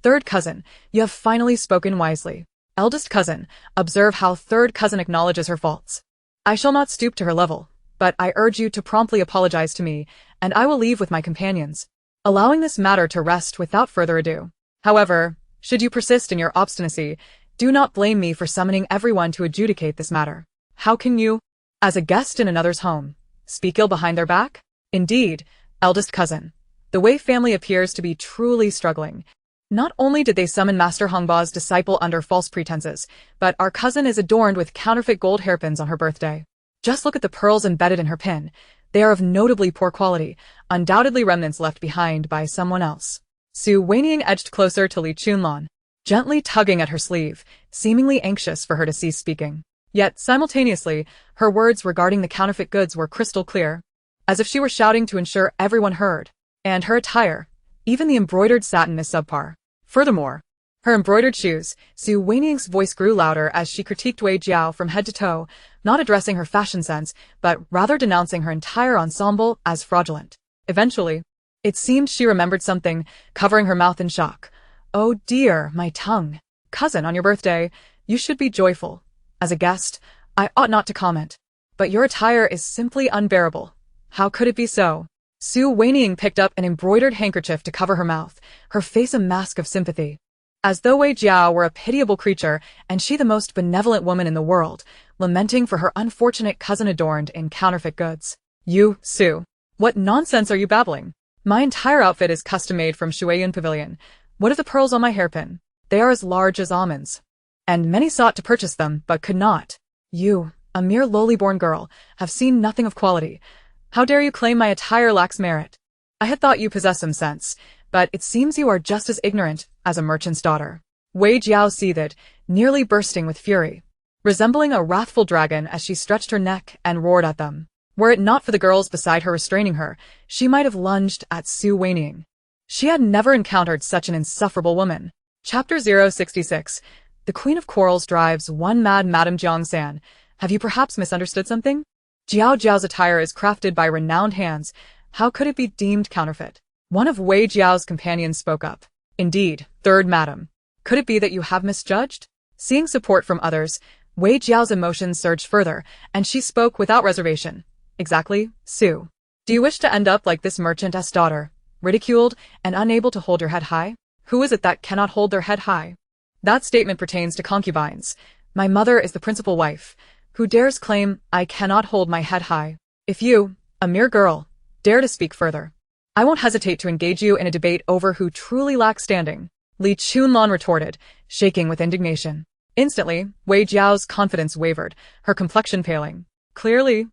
Third cousin, you have finally spoken wisely. Eldest cousin, observe how third cousin acknowledges her faults. I shall not stoop to her level, but I urge you to promptly apologize to me, and I will leave with my companions, allowing this matter to rest without further ado. However, should you persist in your obstinacy, do not blame me for summoning everyone to adjudicate this matter. How can you, as a guest in another's home, speak ill behind their back? Indeed, eldest cousin, the Wei family appears to be truly struggling. Not only did they summon Master Hongba's disciple under false pretenses, but our cousin is adorned with counterfeit gold hairpins on her birthday. Just look at the pearls embedded in her pin. They are of notably poor quality, undoubtedly remnants left behind by someone else. Su Wanying edged closer to Li Chunlon, gently tugging at her sleeve, seemingly anxious for her to cease speaking. Yet, simultaneously, her words regarding the counterfeit goods were crystal clear, as if she were shouting to ensure everyone heard. And her attire, even the embroidered satin is subpar. Furthermore, her embroidered shoes. Su Wanying's voice grew louder as she critiqued Wei Jiao from head to toe, not addressing her fashion sense, but rather denouncing her entire ensemble as fraudulent. Eventually, it seemed she remembered something, covering her mouth in shock. Oh dear, my tongue. Cousin, on your birthday, you should be joyful. As a guest, I ought not to comment. But your attire is simply unbearable. How could it be so? Su Wanying picked up an embroidered handkerchief to cover her mouth, her face a mask of sympathy. As though Wei Jiao were a pitiable creature and she the most benevolent woman in the world, lamenting for her unfortunate cousin adorned in counterfeit goods. You, Su. What nonsense are you babbling? My entire outfit is custom-made from Shuiyun Pavilion. What of the pearls on my hairpin? They are as large as almonds. And many sought to purchase them, but could not. You, a mere lowly-born girl, have seen nothing of quality. How dare you claim my attire lacks merit? I had thought you possessed some sense, but it seems you are just as ignorant as a merchant's daughter. Wei Jiao seethed, nearly bursting with fury. resembling a wrathful dragon as she stretched her neck and roared at them. Were it not for the girls beside her restraining her, she might have lunged at Wanying. She had never encountered such an insufferable woman. Chapter 066. The Queen of Quarrels drives one mad Madame Jiangsan. Have you perhaps misunderstood something? Jiao Jiao's attire is crafted by renowned hands. How could it be deemed counterfeit? One of Wei Jiao's companions spoke up. Indeed, third madam. Could it be that you have misjudged? Seeing support from others, Wei Jiao's emotions surged further, and she spoke without reservation. Exactly, Su. Do you wish to end up like this merchantess daughter, ridiculed and unable to hold your head high? Who is it that cannot hold their head high? That statement pertains to concubines. My mother is the principal wife. Who dares claim I cannot hold my head high? If you, a mere girl, dare to speak further, I won't hesitate to engage you in a debate over who truly lacks standing. Li Chunlan retorted, shaking with indignation. Instantly, Wei Jiao's confidence wavered, her complexion paling. Clearly,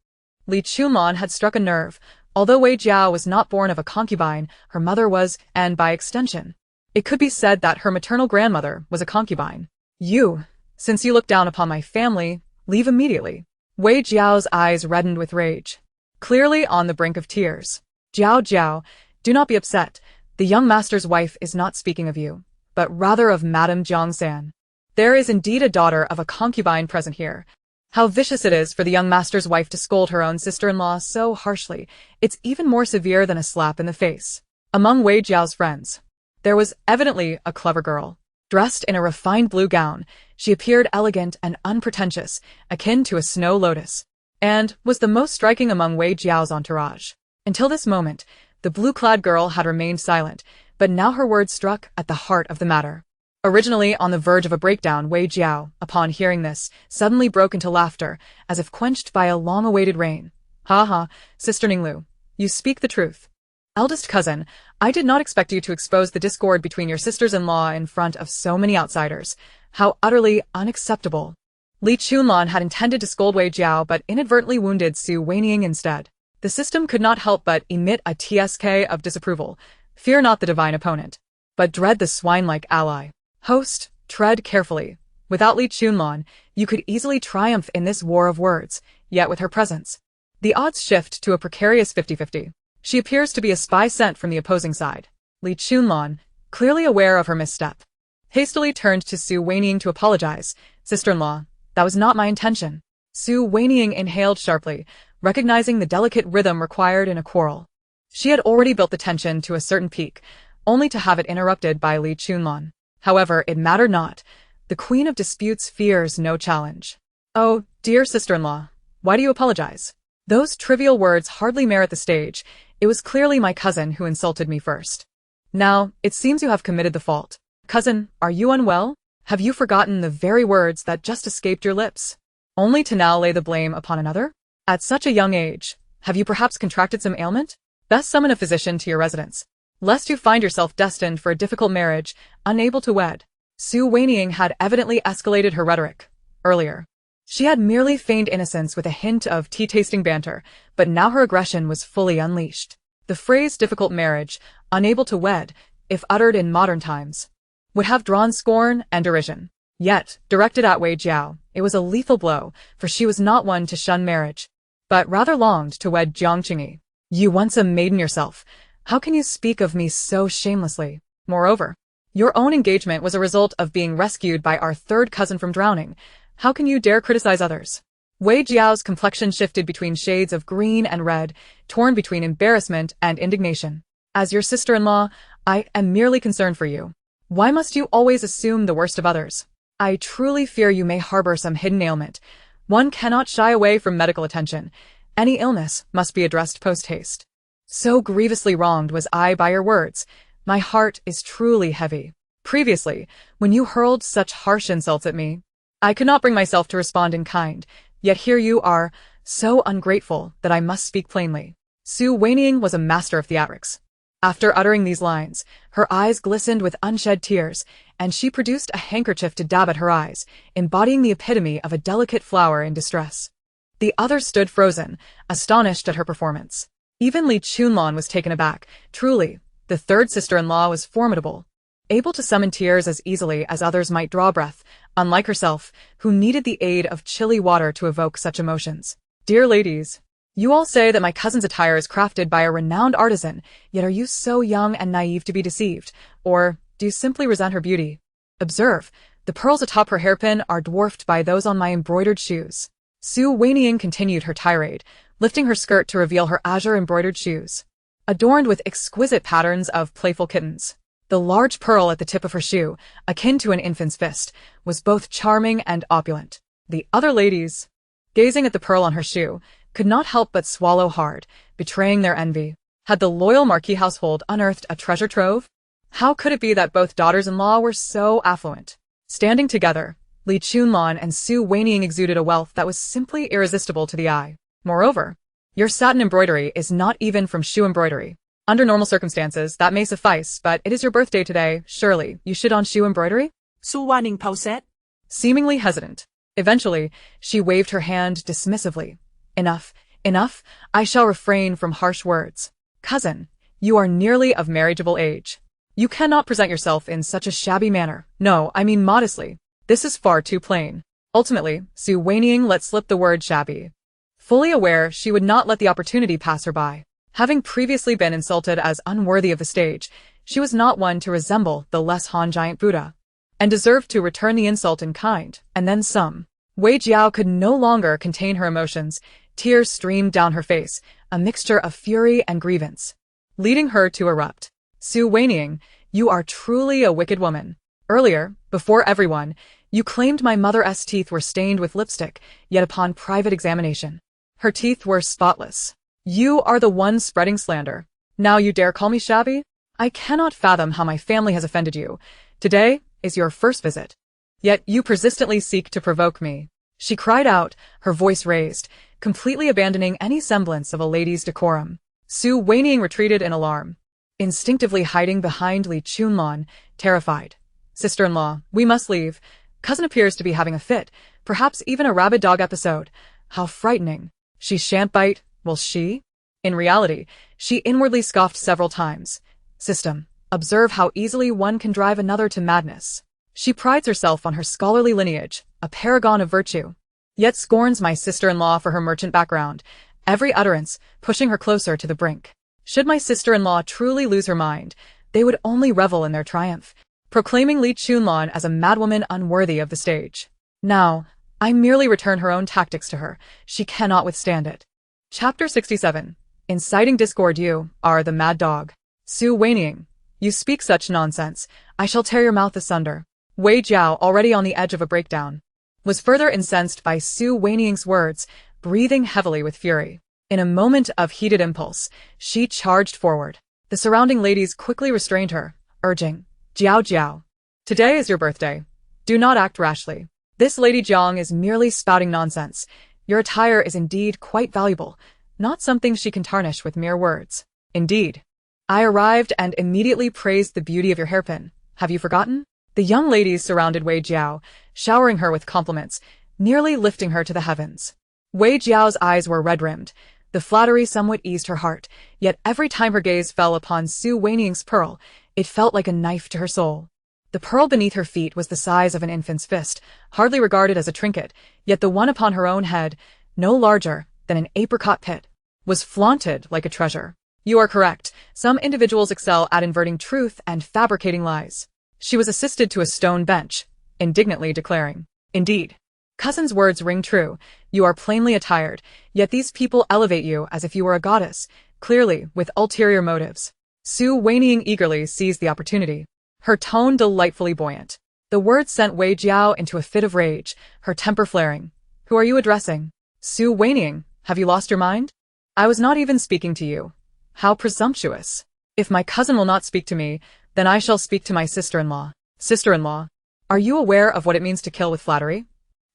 Li Chunlan had struck a nerve. Although Wei Jiao was not born of a concubine, her mother was, and by extension, it could be said that her maternal grandmother was a concubine. You, since you look down upon my family, leave immediately. Wei Jiao's eyes reddened with rage, clearly on the brink of tears. Jiao Jiao, do not be upset. The young master's wife is not speaking of you, but rather of Madame Jiangsan. There is indeed a daughter of a concubine present here. How vicious it is for the young master's wife to scold her own sister-in-law so harshly. It's even more severe than a slap in the face. Among Wei Jiao's friends, there was evidently a clever girl. Dressed in a refined blue gown, she appeared elegant and unpretentious, akin to a snow lotus, and was the most striking among Wei Jiao's entourage. Until this moment, the blue-clad girl had remained silent, but now her words struck at the heart of the matter. Originally on the verge of a breakdown, Wei Jiao, upon hearing this, suddenly broke into laughter, as if quenched by a long-awaited rain. Ha ha, Sister Ninglu, you speak the truth. Eldest cousin, I did not expect you to expose the discord between your sisters-in-law in front of so many outsiders. How utterly unacceptable. Li Chunlan had intended to scold Wei Jiao but inadvertently wounded Wanying instead. The system could not help but emit a TSK of disapproval. Fear not the divine opponent, but dread the swine-like ally. Host, tread carefully. Without Li Chunlan, you could easily triumph in this war of words, yet with her presence, the odds shift to a precarious 50-50. She appears to be a spy sent from the opposing side. Li Chunlan, clearly aware of her misstep, hastily turned to Wanying to apologize. Sister-in-law, that was not my intention. Wanying inhaled sharply, recognizing the delicate rhythm required in a quarrel. She had already built the tension to a certain peak, only to have it interrupted by Li Chunlan. However, it mattered not. The Queen of Disputes fears no challenge. Oh, dear sister-in-law, why do you apologize? Those trivial words hardly merit the stage. It was clearly my cousin who insulted me first. Now, it seems you have committed the fault. Cousin, are you unwell? Have you forgotten the very words that just escaped your lips, only to now lay the blame upon another? At such a young age, have you perhaps contracted some ailment? Best summon a physician to your residence, lest you find yourself destined for a difficult marriage, unable to wed. Wanying had evidently escalated her rhetoric. Earlier, she had merely feigned innocence with a hint of tea-tasting banter, but now her aggression was fully unleashed. The phrase difficult marriage, unable to wed, if uttered in modern times, would have drawn scorn and derision. Yet, directed at Wei Jiao, it was a lethal blow, for she was not one to shun marriage, but rather longed to wed Jiang Qingyi. You once a maiden yourself, how can you speak of me so shamelessly? Moreover, your own engagement was a result of being rescued by our third cousin from drowning. How can you dare criticize others? Wei Jiao's complexion shifted between shades of green and red, torn between embarrassment and indignation. As your sister-in-law, I am merely concerned for you. Why must you always assume the worst of others? I truly fear you may harbor some hidden ailment. One cannot shy away from medical attention. Any illness must be addressed post-haste. So grievously wronged was I by your words. My heart is truly heavy. Previously, when you hurled such harsh insults at me, I could not bring myself to respond in kind, yet here you are, so ungrateful that I must speak plainly. Wanying was a master of theatrics. After uttering these lines, her eyes glistened with unshed tears, and she produced a handkerchief to dab at her eyes, embodying the epitome of a delicate flower in distress. The others stood frozen, astonished at her performance. Even Li Chunlan was taken aback. Truly, the third sister-in-law was formidable. Able to summon tears as easily as others might draw breath, unlike herself, who needed the aid of chilly water to evoke such emotions. Dear ladies, you all say that my cousin's attire is crafted by a renowned artisan, yet are you so young and naive to be deceived? Or do you simply resent her beauty? Observe, the pearls atop her hairpin are dwarfed by those on my embroidered shoes. Wanying continued her tirade, lifting her skirt to reveal her azure-embroidered shoes, adorned with exquisite patterns of playful kittens. The large pearl at the tip of her shoe, akin to an infant's fist, was both charming and opulent. The other ladies, gazing at the pearl on her shoe, could not help but swallow hard, betraying their envy. Had the loyal Marquis household unearthed a treasure trove? How could it be that both daughters-in-law were so affluent? Standing together, Li Chunlan and Wanying exuded a wealth that was simply irresistible to the eye. Moreover, your satin embroidery is not even from shoe embroidery. Under normal circumstances, that may suffice, but it is your birthday today, surely you should on shoe embroidery? Wanying pauset. Seemingly hesitant. Eventually, she waved her hand dismissively. Enough, enough, I shall refrain from harsh words. Cousin, you are nearly of marriageable age. You cannot present yourself in such a shabby manner. No, I mean modestly. This is far too plain. Ultimately, Wanying let slip the word shabby, fully aware she would not let the opportunity pass her by. Having previously been insulted as unworthy of the stage, she was not one to resemble the less Han giant Buddha, and deserved to return the insult in kind, and then some. Wei Jiao could no longer contain her emotions. Tears streamed down her face, a mixture of fury and grievance, leading her to erupt. Wanying, you are truly a wicked woman. Earlier, before everyone, you claimed my mother's teeth were stained with lipstick, yet upon private examination, her teeth were spotless. You are the one spreading slander. Now you dare call me shabby? I cannot fathom how my family has offended you. Today is your first visit. Yet you persistently seek to provoke me. She cried out, her voice raised, completely abandoning any semblance of a lady's decorum. Wanying retreated in alarm, instinctively hiding behind Li Chunlan, terrified. Sister-in-law, we must leave. Cousin appears to be having a fit, perhaps even a rabid dog episode. How frightening. She shan't bite, will she? In reality, she inwardly scoffed several times. System, observe how easily one can drive another to madness. She prides herself on her scholarly lineage, a paragon of virtue, yet scorns my sister-in-law for her merchant background, every utterance pushing her closer to the brink. Should my sister-in-law truly lose her mind, they would only revel in their triumph, proclaiming Li Chunlan as a madwoman unworthy of the stage. Now, I merely return her own tactics to her. She cannot withstand it. Chapter 67. Inciting discord. You are the mad dog. Wanying, you speak such nonsense. I shall tear your mouth asunder. Wei Jiao, already on the edge of a breakdown, was further incensed by Wanying's words, breathing heavily with fury. In a moment of heated impulse, she charged forward. The surrounding ladies quickly restrained her, urging, Jiao Jiao, today is your birthday. Do not act rashly. This Lady Jiang is merely spouting nonsense. Your attire is indeed quite valuable, not something she can tarnish with mere words. Indeed. I arrived and immediately praised the beauty of your hairpin. Have you forgotten? The young ladies surrounded Wei Jiao, showering her with compliments, nearly lifting her to the heavens. Wei Jiao's eyes were red-rimmed. The flattery somewhat eased her heart, yet every time her gaze fell upon Wanying's pearl, it felt like a knife to her soul. The pearl beneath her feet was the size of an infant's fist, hardly regarded as a trinket, yet the one upon her own head, no larger than an apricot pit, was flaunted like a treasure. You are correct. Some individuals excel at inverting truth and fabricating lies. She was assisted to a stone bench, indignantly declaring, Indeed. Cousin's words ring true. You are plainly attired, yet these people elevate you as if you were a goddess, clearly with ulterior motives. Wanying eagerly seized the opportunity, her tone delightfully buoyant. The words sent Wei Jiao into a fit of rage, her temper flaring. Who are you addressing? Wanying, have you lost your mind? I was not even speaking to you. How presumptuous. If my cousin will not speak to me, then I shall speak to my sister-in-law. Sister-in-law, are you aware of what it means to kill with flattery?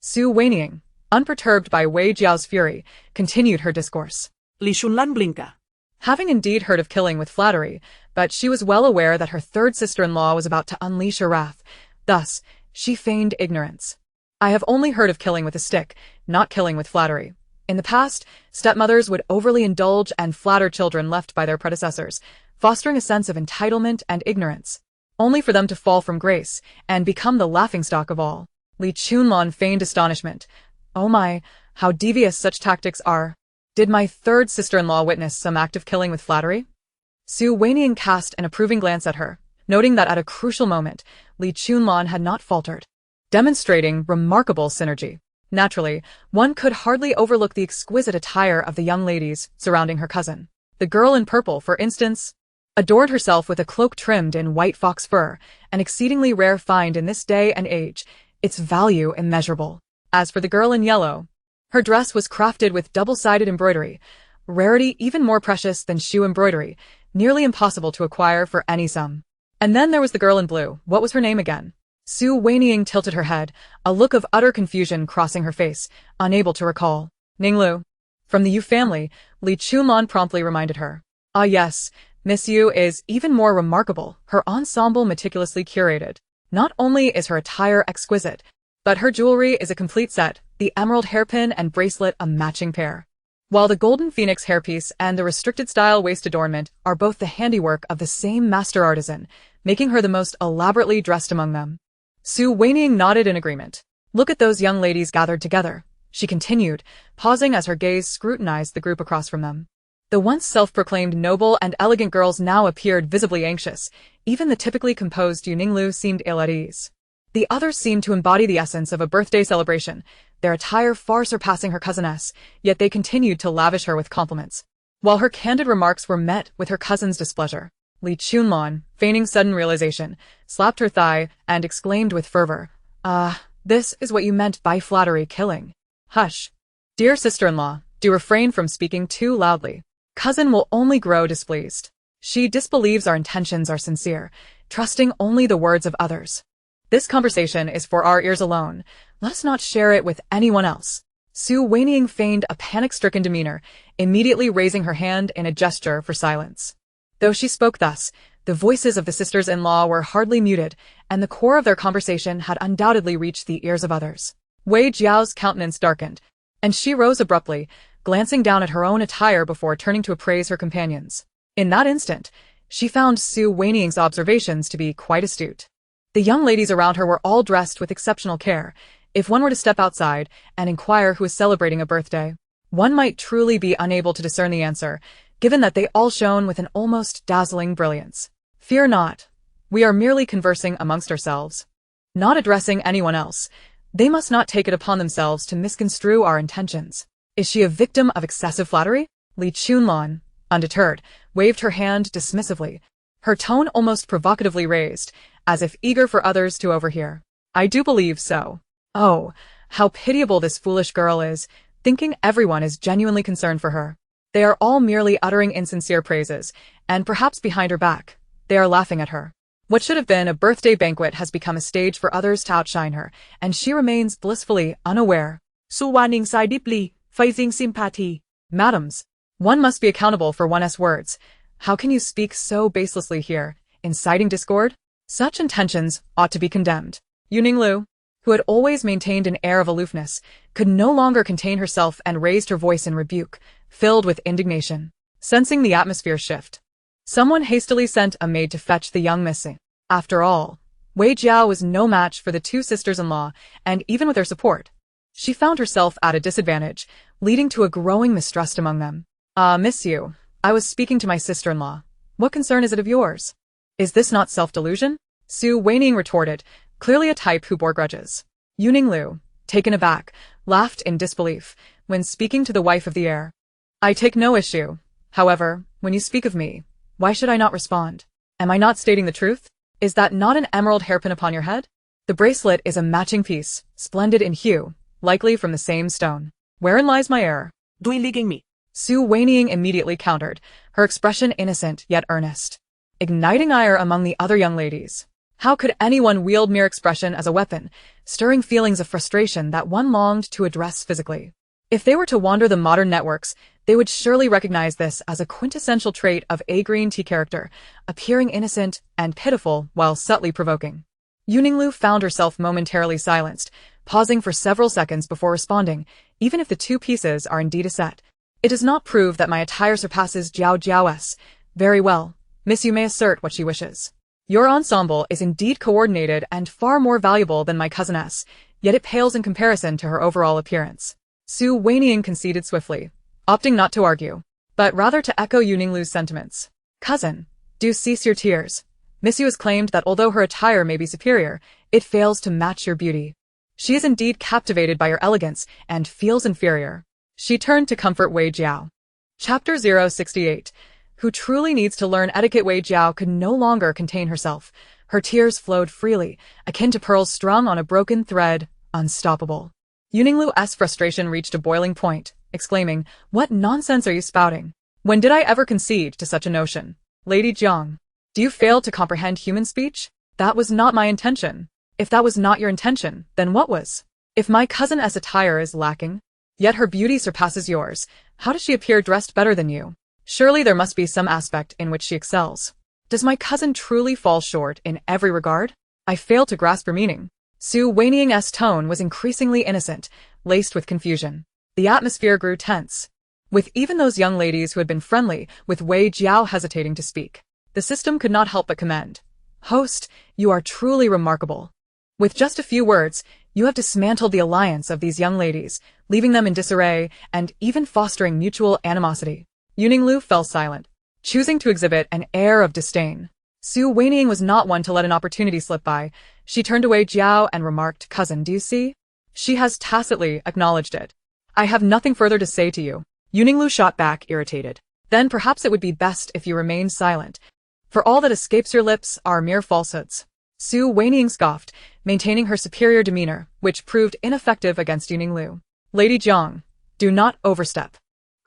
Wanying, unperturbed by Wei Jiao's fury, continued her discourse. Li Chunlan blinka. Having indeed heard of killing with flattery, but she was well aware that her third sister-in-law was about to unleash her wrath. Thus, she feigned ignorance. I have only heard of killing with a stick, not killing with flattery. In the past, stepmothers would overly indulge and flatter children left by their predecessors, fostering a sense of entitlement and ignorance, only for them to fall from grace and become the laughingstock of all. Li Chunlon feigned astonishment. Oh my, how devious such tactics are. Did my third sister-in-law witness some act of killing with flattery? Su Wanying cast an approving glance at her, noting that at a crucial moment, Li Chunlon had not faltered, demonstrating remarkable synergy. Naturally, one could hardly overlook the exquisite attire of the young ladies surrounding her cousin. The girl in purple, for instance, adored herself with a cloak trimmed in white fox fur, an exceedingly rare find in this day and age, its value immeasurable. As for the girl in yellow, her dress was crafted with double-sided embroidery, rarity even more precious than shoe embroidery, nearly impossible to acquire for any sum. And then there was the girl in blue. What was her name again? Su Wanying tilted her head, a look of utter confusion crossing her face, unable to recall. Ninglu. From the Yu family, Li Chunlon promptly reminded her. Ah yes, Miss Yu is even more remarkable, her ensemble meticulously curated. Not only is her attire exquisite, but her jewelry is a complete set, the emerald hairpin and bracelet a matching pair. While the golden phoenix hairpiece and the restricted style waist adornment are both the handiwork of the same master artisan, making her the most elaborately dressed among them. Su Wanying nodded in agreement. Look at those young ladies gathered together, she continued, pausing as her gaze scrutinized the group across from them. The once self-proclaimed noble and elegant girls now appeared visibly anxious. Even the typically composed Yu Ninglu seemed ill at ease. The others seemed to embody the essence of a birthday celebration, their attire far surpassing her cousiness, yet they continued to lavish her with compliments. While her candid remarks were met with her cousin's displeasure, Li Chunlon, feigning sudden realization, slapped her thigh and exclaimed with fervor, this is what you meant by flattery killing. Hush. Dear sister-in-law, do refrain from speaking too loudly. Cousin will only grow displeased. She disbelieves our intentions are sincere, trusting only the words of others. This conversation is for our ears alone. Let us not share it with anyone else. Su Wanying feigned a panic-stricken demeanor, immediately raising her hand in a gesture for silence. Though she spoke thus, the voices of the sisters-in-law were hardly muted, and the core of their conversation had undoubtedly reached the ears of others. Wei Jiao's countenance darkened, and she rose abruptly, glancing down at her own attire before turning to appraise her companions. In that instant, she found Su Wanying's observations to be quite astute. The young ladies around her were all dressed with exceptional care. If one were to step outside and inquire who is celebrating a birthday, one might truly be unable to discern the answer, given that they all shone with an almost dazzling brilliance. Fear not. We are merely conversing amongst ourselves, not addressing anyone else. They must not take it upon themselves to misconstrue our intentions. Is she a victim of excessive flattery? Li Chunlon, undeterred, waved her hand dismissively, her tone almost provocatively raised, as if eager for others to overhear. I do believe so. Oh, how pitiable this foolish girl is, thinking everyone is genuinely concerned for her. They are all merely uttering insincere praises, and perhaps behind her back, they are laughing at her. What should have been a birthday banquet has become a stage for others to outshine her, and she remains blissfully unaware. Su Wanying sighed deeply, facing sympathy. Madams, one must be accountable for one's words. How can you speak so baselessly here, inciting discord? Such intentions ought to be condemned. Yu Ninglu, who had always maintained an air of aloofness, could no longer contain herself and raised her voice in rebuke, filled with indignation. Sensing the atmosphere shift, someone hastily sent a maid to fetch the young missing. After all, Wei Jiao was no match for the two sisters-in-law, and even with their support, she found herself at a disadvantage, leading to a growing mistrust among them. Miss Yu, I was speaking to my sister-in-law. What concern is it of yours? Is this not self-delusion? Su Wanying retorted, clearly a type who bore grudges. Yu Ninglu, taken aback, laughed in disbelief when speaking to the wife of the heir. I take no issue. However, when you speak of me, why should I not respond? Am I not stating the truth? Is that not an emerald hairpin upon your head? The bracelet is a matching piece, splendid in hue, likely from the same stone. Wherein lies my error? Duiliging me. Su Wanying immediately countered, her expression innocent yet earnest, igniting ire among the other young ladies. How could anyone wield mere expression as a weapon, stirring feelings of frustration that one longed to address physically? If they were to wander the modern networks, they would surely recognize this as a quintessential trait of a green tea character, appearing innocent and pitiful while subtly provoking. Yu Ninglu found herself momentarily silenced, pausing for several seconds before responding. Even if the two pieces are indeed a set, it does not prove that my attire surpasses Jiao Jiao's. Very well, Miss Yu may assert what she wishes. Your ensemble is indeed coordinated and far more valuable than my cousiness. yet it pales in comparison to her overall appearance. Su Wanying conceded swiftly, opting not to argue, but rather to echo Yuninglu's sentiments. Cousin, do cease your tears. Miss Yu has claimed that although her attire may be superior, it fails to match your beauty. She is indeed captivated by your elegance and feels inferior. She turned to comfort Wei Jiao. Chapter 068. Who truly needs to learn etiquette? Wei Jiao could no longer contain herself. Her tears flowed freely, akin to pearls strung on a broken thread, unstoppable. Yuninglu's frustration reached a boiling point, exclaiming, "What nonsense are you spouting? When did I ever concede to such a notion? Lady Jiang, do you fail to comprehend human speech? That was not my intention. If that was not your intention, then what was? If my cousin's attire is lacking, yet her beauty surpasses yours, how does she appear dressed better than you? Surely there must be some aspect in which she excels. Does my cousin truly fall short in every regard? I fail to grasp her meaning." Su Wanying's tone was increasingly innocent, laced with confusion. The atmosphere grew tense, with even those young ladies who had been friendly with Wei Jiao hesitating to speak. The system could not help but commend. "Host, you are truly remarkable. With just a few words, you have dismantled the alliance of these young ladies, leaving them in disarray and even fostering mutual animosity." Yuninglu fell silent, choosing to exhibit an air of disdain. Su Wanying was not one to let an opportunity slip by. She turned to Wei Jiao and remarked, "Cousin, do you see? She has tacitly acknowledged it. I have nothing further to say to you." Yuninglu shot back, irritated. "Then perhaps it would be best if you remained silent, for all that escapes your lips are mere falsehoods." Su Wanying scoffed, maintaining her superior demeanor, which proved ineffective against Yuninglu. "Lady Jiang, do not overstep.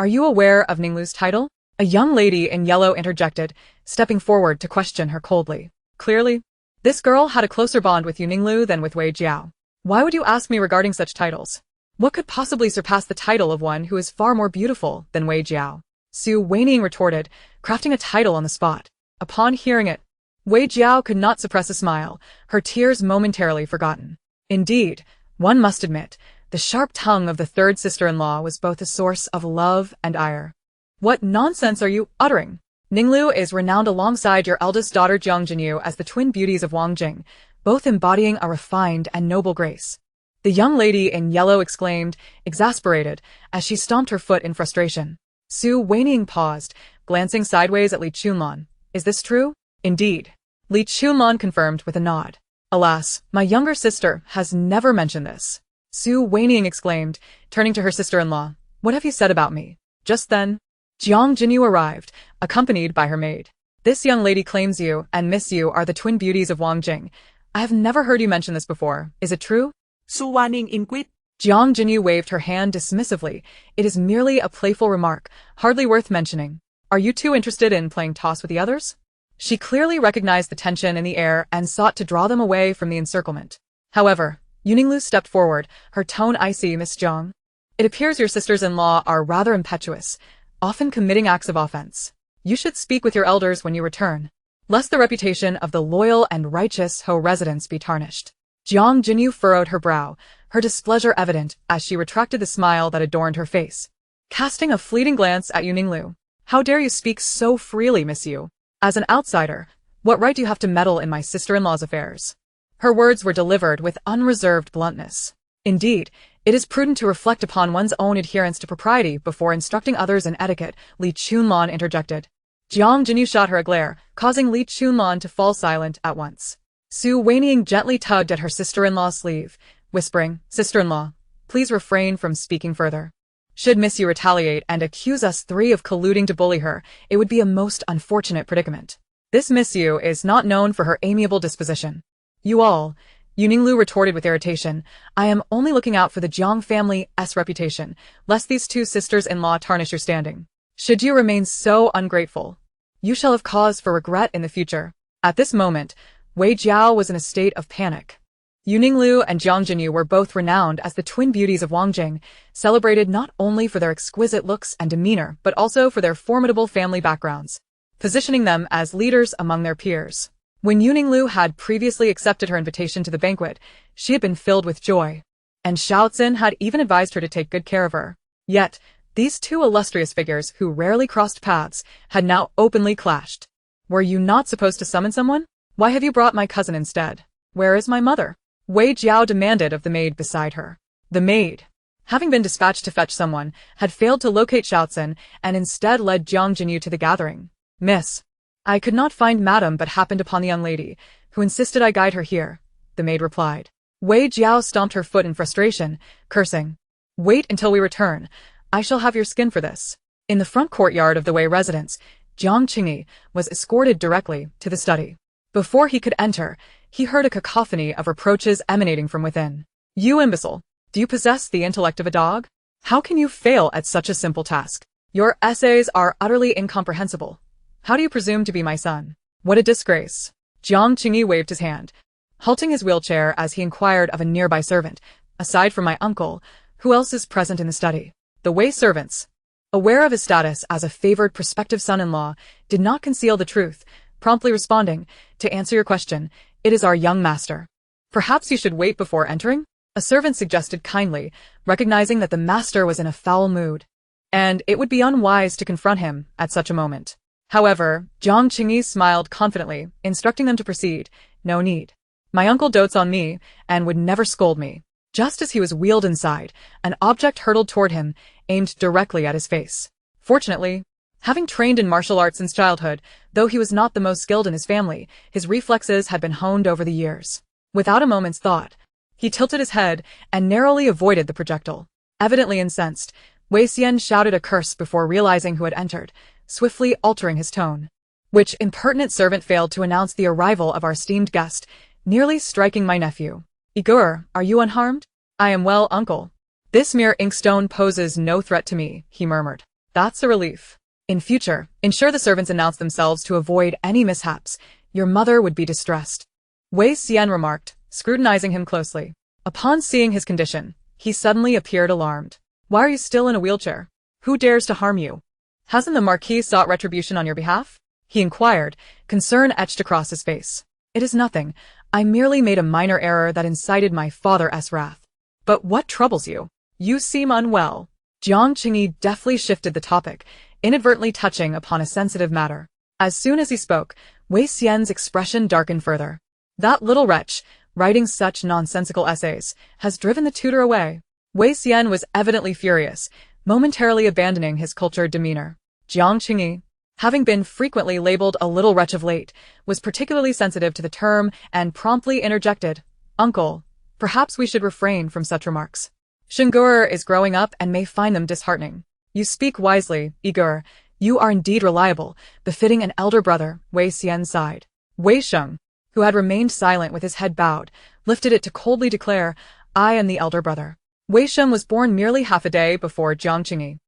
Are you aware of Ninglu's title?" A young lady in yellow interjected, stepping forward to question her coldly. Clearly, this girl had a closer bond with Yuninglu than with Wei Jiao. "Why would you ask me regarding such titles? What could possibly surpass the title of one who is far more beautiful than Wei Jiao?" Su Wanying retorted, crafting a title on the spot. Upon hearing it, Wei Jiao could not suppress a smile, her tears momentarily forgotten. Indeed, one must admit, the sharp tongue of the third sister-in-law was both a source of love and ire. "What nonsense are you uttering? Ninglu is renowned alongside your eldest daughter Jiang Jinyu as the twin beauties of Wanying, both embodying a refined and noble grace." The young lady in yellow exclaimed, exasperated, as she stomped her foot in frustration. Su Wanying paused, glancing sideways at Li Chunlan. "Is this true?" "Indeed." Li Chunlan confirmed with a nod. "Alas, my younger sister has never mentioned this." Su Wanying exclaimed, turning to her sister-in-law. "What have you said about me?" Just then, Jiang Jinyu arrived, accompanied by her maid. "This young lady claims you and Miss Yu are the twin beauties of Wanying. I have never heard you mention this before. Is it true?" Su Wanying inquired. Jiang Jinyu waved her hand dismissively. "It is merely a playful remark, hardly worth mentioning. Are you too interested in playing toss with the others?" She clearly recognized the tension in the air and sought to draw them away from the encirclement. However, Yuninglu stepped forward, her tone icy. "Miss Jiang, it appears your sisters-in-law are rather impetuous, often committing acts of offense. You should speak with your elders when you return, lest the reputation of the loyal and righteous Ho residents be tarnished." Jiang Jinyu furrowed her brow, her displeasure evident as she retracted the smile that adorned her face. Casting a fleeting glance at Yuninglu, "How dare you speak so freely, Miss Yu? As an outsider, what right do you have to meddle in my sister-in-law's affairs?" Her words were delivered with unreserved bluntness. Indeed, it is prudent to reflect upon one's own adherence to propriety before instructing others in etiquette, Li Chunlan interjected. Jiang Jinyu shot her a glare, causing Li Chunlan to fall silent at once. Su Wanying gently tugged at her sister-in-law's sleeve, whispering, "Sister-in-law, please refrain from speaking further. Should Miss Yu retaliate and accuse us three of colluding to bully her, it would be a most unfortunate predicament. This Miss Yu is not known for her amiable disposition." "You all," Yuninglu retorted with irritation, "I am only looking out for the Jiang family's reputation, lest these two sisters-in-law tarnish your standing. Should you remain so ungrateful, you shall have cause for regret in the future." At this moment, Wei Jiao was in a state of panic. Yuninglu and Jiang Jinyu were both renowned as the twin beauties of Wanying, celebrated not only for their exquisite looks and demeanor but also for their formidable family backgrounds, positioning them as leaders among their peers. When Yuninglu had previously accepted her invitation to the banquet, she had been filled with joy, and Shaoxin had even advised her to take good care of her. Yet, these two illustrious figures who rarely crossed paths had now openly clashed. "Were you not supposed to summon someone? Why have you brought my cousin instead? Where is my mother?" Wei Jiao demanded of the maid beside her. The maid, having been dispatched to fetch someone, had failed to locate Xiaoxin and instead led Jiang Jinyu to the gathering. Miss, I could not find madam but happened upon the young lady, who insisted I guide her here, the maid replied. Wei Jiao stomped her foot in frustration, cursing. Wait until we return. I shall have your skin for this. In the front courtyard of the Wei residence, Jiang Qingyi was escorted directly to the study. Before he could enter, he heard a cacophony of reproaches emanating from within. You imbecile! Do you possess the intellect of a dog? How can you fail at such a simple task? Your essays are utterly incomprehensible. How do you presume to be my son? What a disgrace! Jiang Qingyi waved his hand, halting his wheelchair as he inquired of a nearby servant. Aside from my uncle, who else is present in the study? The Wei servants, aware of his status as a favored prospective son-in-law, did not conceal the truth, promptly responding, to answer your question, it is our young master. Perhaps you should wait before entering? A servant suggested kindly, recognizing that the master was in a foul mood, and it would be unwise to confront him at such a moment. However, Jiang Qingyi smiled confidently, instructing them to proceed. No need. My uncle dotes on me, and would never scold me. Just as he was wheeled inside, an object hurtled toward him, aimed directly at his face. Fortunately, having trained in martial arts since childhood, though he was not the most skilled in his family, his reflexes had been honed over the years. Without a moment's thought, he tilted his head and narrowly avoided the projectile. Evidently incensed, Wei Xian shouted a curse before realizing who had entered, swiftly altering his tone. Which impertinent servant failed to announce the arrival of our esteemed guest, nearly striking my nephew. Igor, are you unharmed? I am well, uncle. This mere inkstone poses no threat to me, he murmured. That's a relief. In future, ensure the servants announce themselves to avoid any mishaps. Your mother would be distressed. Wei Xian remarked, scrutinizing him closely. Upon seeing his condition, he suddenly appeared alarmed. Why are you still in a wheelchair? Who dares to harm you? Hasn't the Marquis sought retribution on your behalf? He inquired, concern etched across his face. It is nothing. I merely made a minor error that incited my father's wrath. But what troubles you? You seem unwell. Jiang Qingyi deftly shifted the topic, inadvertently touching upon a sensitive matter. As soon as he spoke, Wei Xian's expression darkened further. That little wretch, writing such nonsensical essays, has driven the tutor away. Wei Xian was evidently furious, momentarily abandoning his cultured demeanor. Jiang Qingyi, having been frequently labeled a little wretch of late, was particularly sensitive to the term and promptly interjected, Uncle, perhaps we should refrain from such remarks. Shengur is growing up and may find them disheartening. You speak wisely, Igor. You are indeed reliable, befitting an elder brother, Wei Xian sighed. Wei Sheng, who had remained silent with his head bowed, lifted it to coldly declare, I am the elder brother. Wei Sheng was born merely half a day before Jiang Qingyi.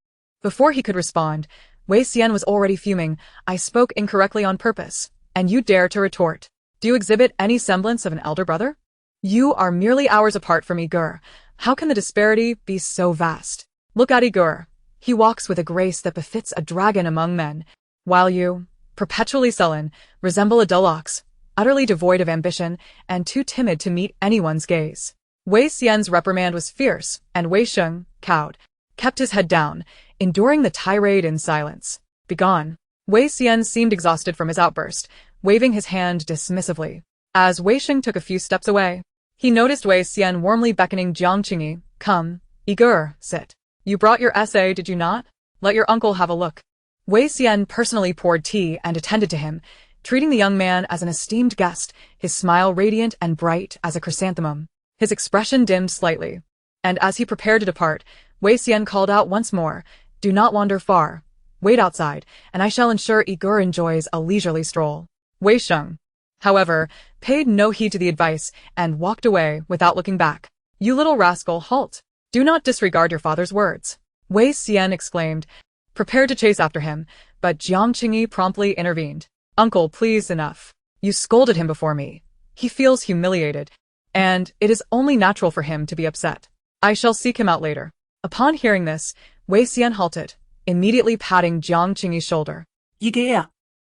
Before he could respond, Wei Xian was already fuming. I spoke incorrectly on purpose, and you dare to retort. Do you exhibit any semblance of an elder brother? You are merely hours apart from Igor. How can the disparity be so vast? Look at Igor. He walks with a grace that befits a dragon among men, while you, perpetually sullen, resemble a dull ox, utterly devoid of ambition and too timid to meet anyone's gaze. Wei Xian's reprimand was fierce, and Wei Sheng, cowed, kept his head down, enduring the tirade in silence. Begone. Wei Xian seemed exhausted from his outburst, waving his hand dismissively. As Wei Sheng took a few steps away, he noticed Wei Xian warmly beckoning Jiang Qingyi. Come, Igor, sit. You brought your essay, did you not? Let your uncle have a look. Wei Xian personally poured tea and attended to him, treating the young man as an esteemed guest, his smile radiant and bright as a chrysanthemum. His expression dimmed slightly, and as he prepared to depart, Wei Xian called out once more, Do not wander far. Wait outside, and I shall ensure Igor enjoys a leisurely stroll. Wei Sheng, however, paid no heed to the advice and walked away without looking back. You little rascal, halt! Do not disregard your father's words. Wei Xian exclaimed, prepared to chase after him, but Jiang Qingyi promptly intervened. Uncle, please, enough. You scolded him before me. He feels humiliated, and it is only natural for him to be upset. I shall seek him out later. Upon hearing this, Wei Xian halted, immediately patting Jiang Qingyi's shoulder. Yeah.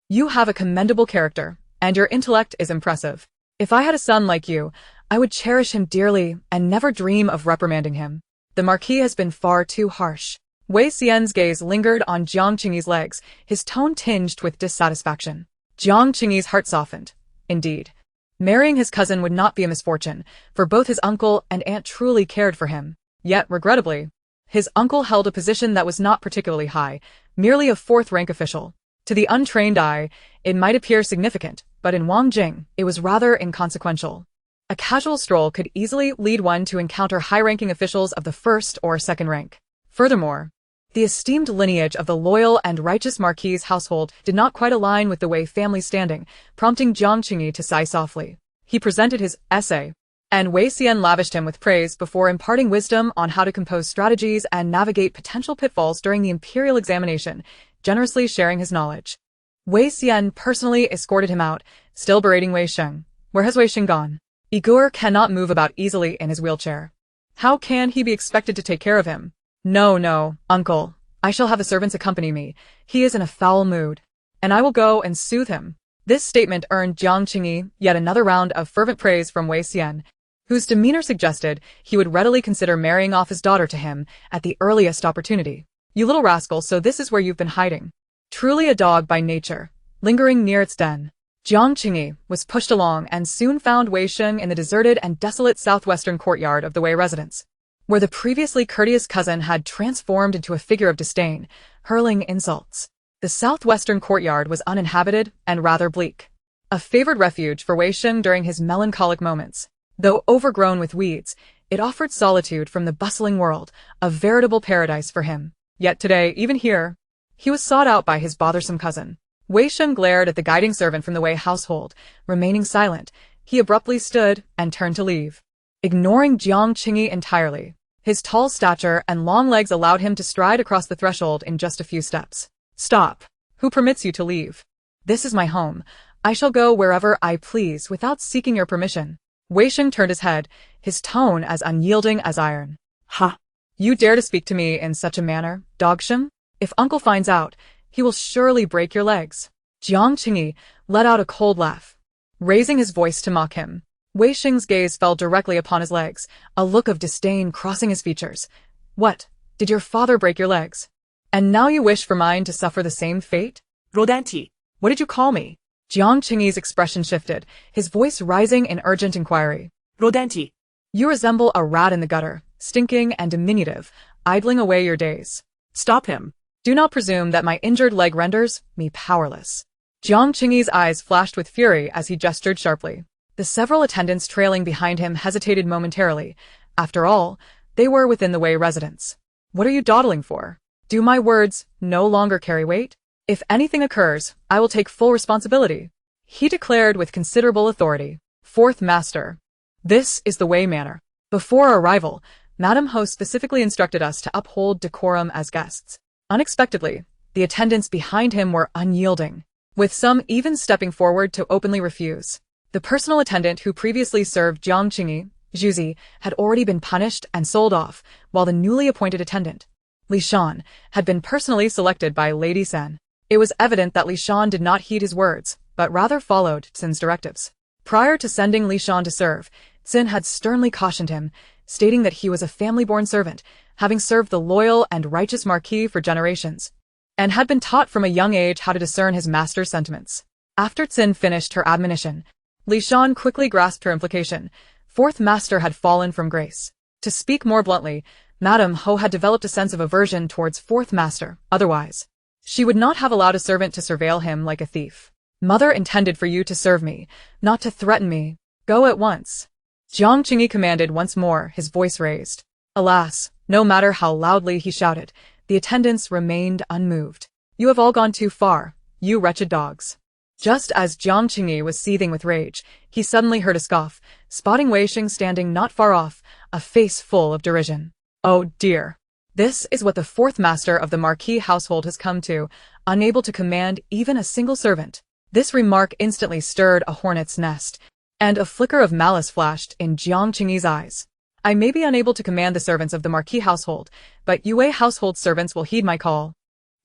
You have a commendable character, and your intellect is impressive. If I had a son like you, I would cherish him dearly and never dream of reprimanding him. The Marquis has been far too harsh. Wei Xian's gaze lingered on Jiang Qingyi's legs, his tone tinged with dissatisfaction. Jiang Qingyi's heart softened. Indeed, Marrying his cousin would not be a misfortune, for both his uncle and aunt truly cared for him. Yet, regrettably, his uncle held a position that was not particularly high, merely a fourth-rank official. To the untrained eye, it might appear significant, but in Wanying, it was rather inconsequential. A casual stroll could easily lead one to encounter high-ranking officials of the first or second rank. Furthermore, the esteemed lineage of the loyal and righteous Marquis's household did not quite align with the Wei family standing, prompting Jiang Qingyi to sigh softly. He presented his essay, and Wei Xian lavished him with praise before imparting wisdom on how to compose strategies and navigate potential pitfalls during the imperial examination, generously sharing his knowledge. Wei Xian personally escorted him out, still berating Wei Sheng. Where has Wei Sheng gone? Igor cannot move about easily in his wheelchair. How can he be expected to take care of him? No, uncle. I shall have the servants accompany me. He is in a foul mood. And I will go and soothe him. This statement earned Jiang Qingyi yet another round of fervent praise from Wei Xian, whose demeanor suggested he would readily consider marrying off his daughter to him at the earliest opportunity. You little rascal, so this is where you've been hiding. Truly a dog by nature, lingering near its den. Jiang Qingyi was pushed along and soon found Wei Sheng in the deserted and desolate southwestern courtyard of the Wei residence, where the previously courteous cousin had transformed into a figure of disdain, hurling insults. The southwestern courtyard was uninhabited and rather bleak, a favored refuge for Wei Sheng during his melancholic moments. Though overgrown with weeds, it offered solitude from the bustling world, a veritable paradise for him. Yet today, even here, he was sought out by his bothersome cousin. Wei Sheng glared at the guiding servant from the Wei household. Remaining silent, he abruptly stood and turned to leave, ignoring Jiang Qingyi entirely. His tall stature and long legs allowed him to stride across the threshold in just a few steps. Stop. Who permits you to leave? This is my home. I shall go wherever I please without seeking your permission. Wei Sheng turned his head, his tone as unyielding as iron. Ha! You dare to speak to me in such a manner, Dogsham? If uncle finds out, he will surely break your legs. Jiang Qingyi let out a cold laugh, raising his voice to mock him. Wei Sheng's gaze fell directly upon his legs, a look of disdain crossing his features. What? Did your father break your legs? And now you wish for mine to suffer the same fate? Rodanti. What did you call me? Jiang Qingyi's expression shifted, his voice rising in urgent inquiry. Rodanti. You resemble a rat in the gutter, stinking and diminutive, idling away your days. Stop him. Do not presume that my injured leg renders me powerless. Jiang Qingyi's eyes flashed with fury as he gestured sharply. The several attendants trailing behind him hesitated momentarily. After all, they were within the Wei residence. What are you dawdling for? Do my words no longer carry weight? If anything occurs, I will take full responsibility, he declared with considerable authority. Fourth Master. This is the Wei manner. Before our arrival, Madame Ho specifically instructed us to uphold decorum as guests. Unexpectedly, the attendants behind him were unyielding, with some even stepping forward to openly refuse. The personal attendant who previously served Jiang Qingyi, Zhuzi, had already been punished and sold off, while the newly appointed attendant, Li Shan, had been personally selected by Lady Sen. It was evident that Li Shan did not heed his words, but rather followed Tsin's directives. Prior to sending Li Shan to serve, Tsin had sternly cautioned him, stating that he was a family-born servant, having served the loyal and righteous Marquis for generations, and had been taught from a young age how to discern his master's sentiments. After Tsin finished her admonition, Li Shan quickly grasped her implication. Fourth Master had fallen from grace. To speak more bluntly, Madame Ho had developed a sense of aversion towards Fourth Master. Otherwise, she would not have allowed a servant to surveil him like a thief. Mother intended for you to serve me, not to threaten me. Go at once. Jiang Qingyi commanded once more, his voice raised. Alas, no matter how loudly he shouted, the attendants remained unmoved. You have all gone too far, you wretched dogs. Just as Jiang Qingyi was seething with rage, he suddenly heard a scoff, spotting Wei Sheng standing not far off, a face full of derision. Oh dear. This is what the fourth master of the Marquis household has come to, unable to command even a single servant. This remark instantly stirred a hornet's nest, and a flicker of malice flashed in Jiang Qingyi's eyes. I may be unable to command the servants of the Marquis household, but Yue household servants will heed my call.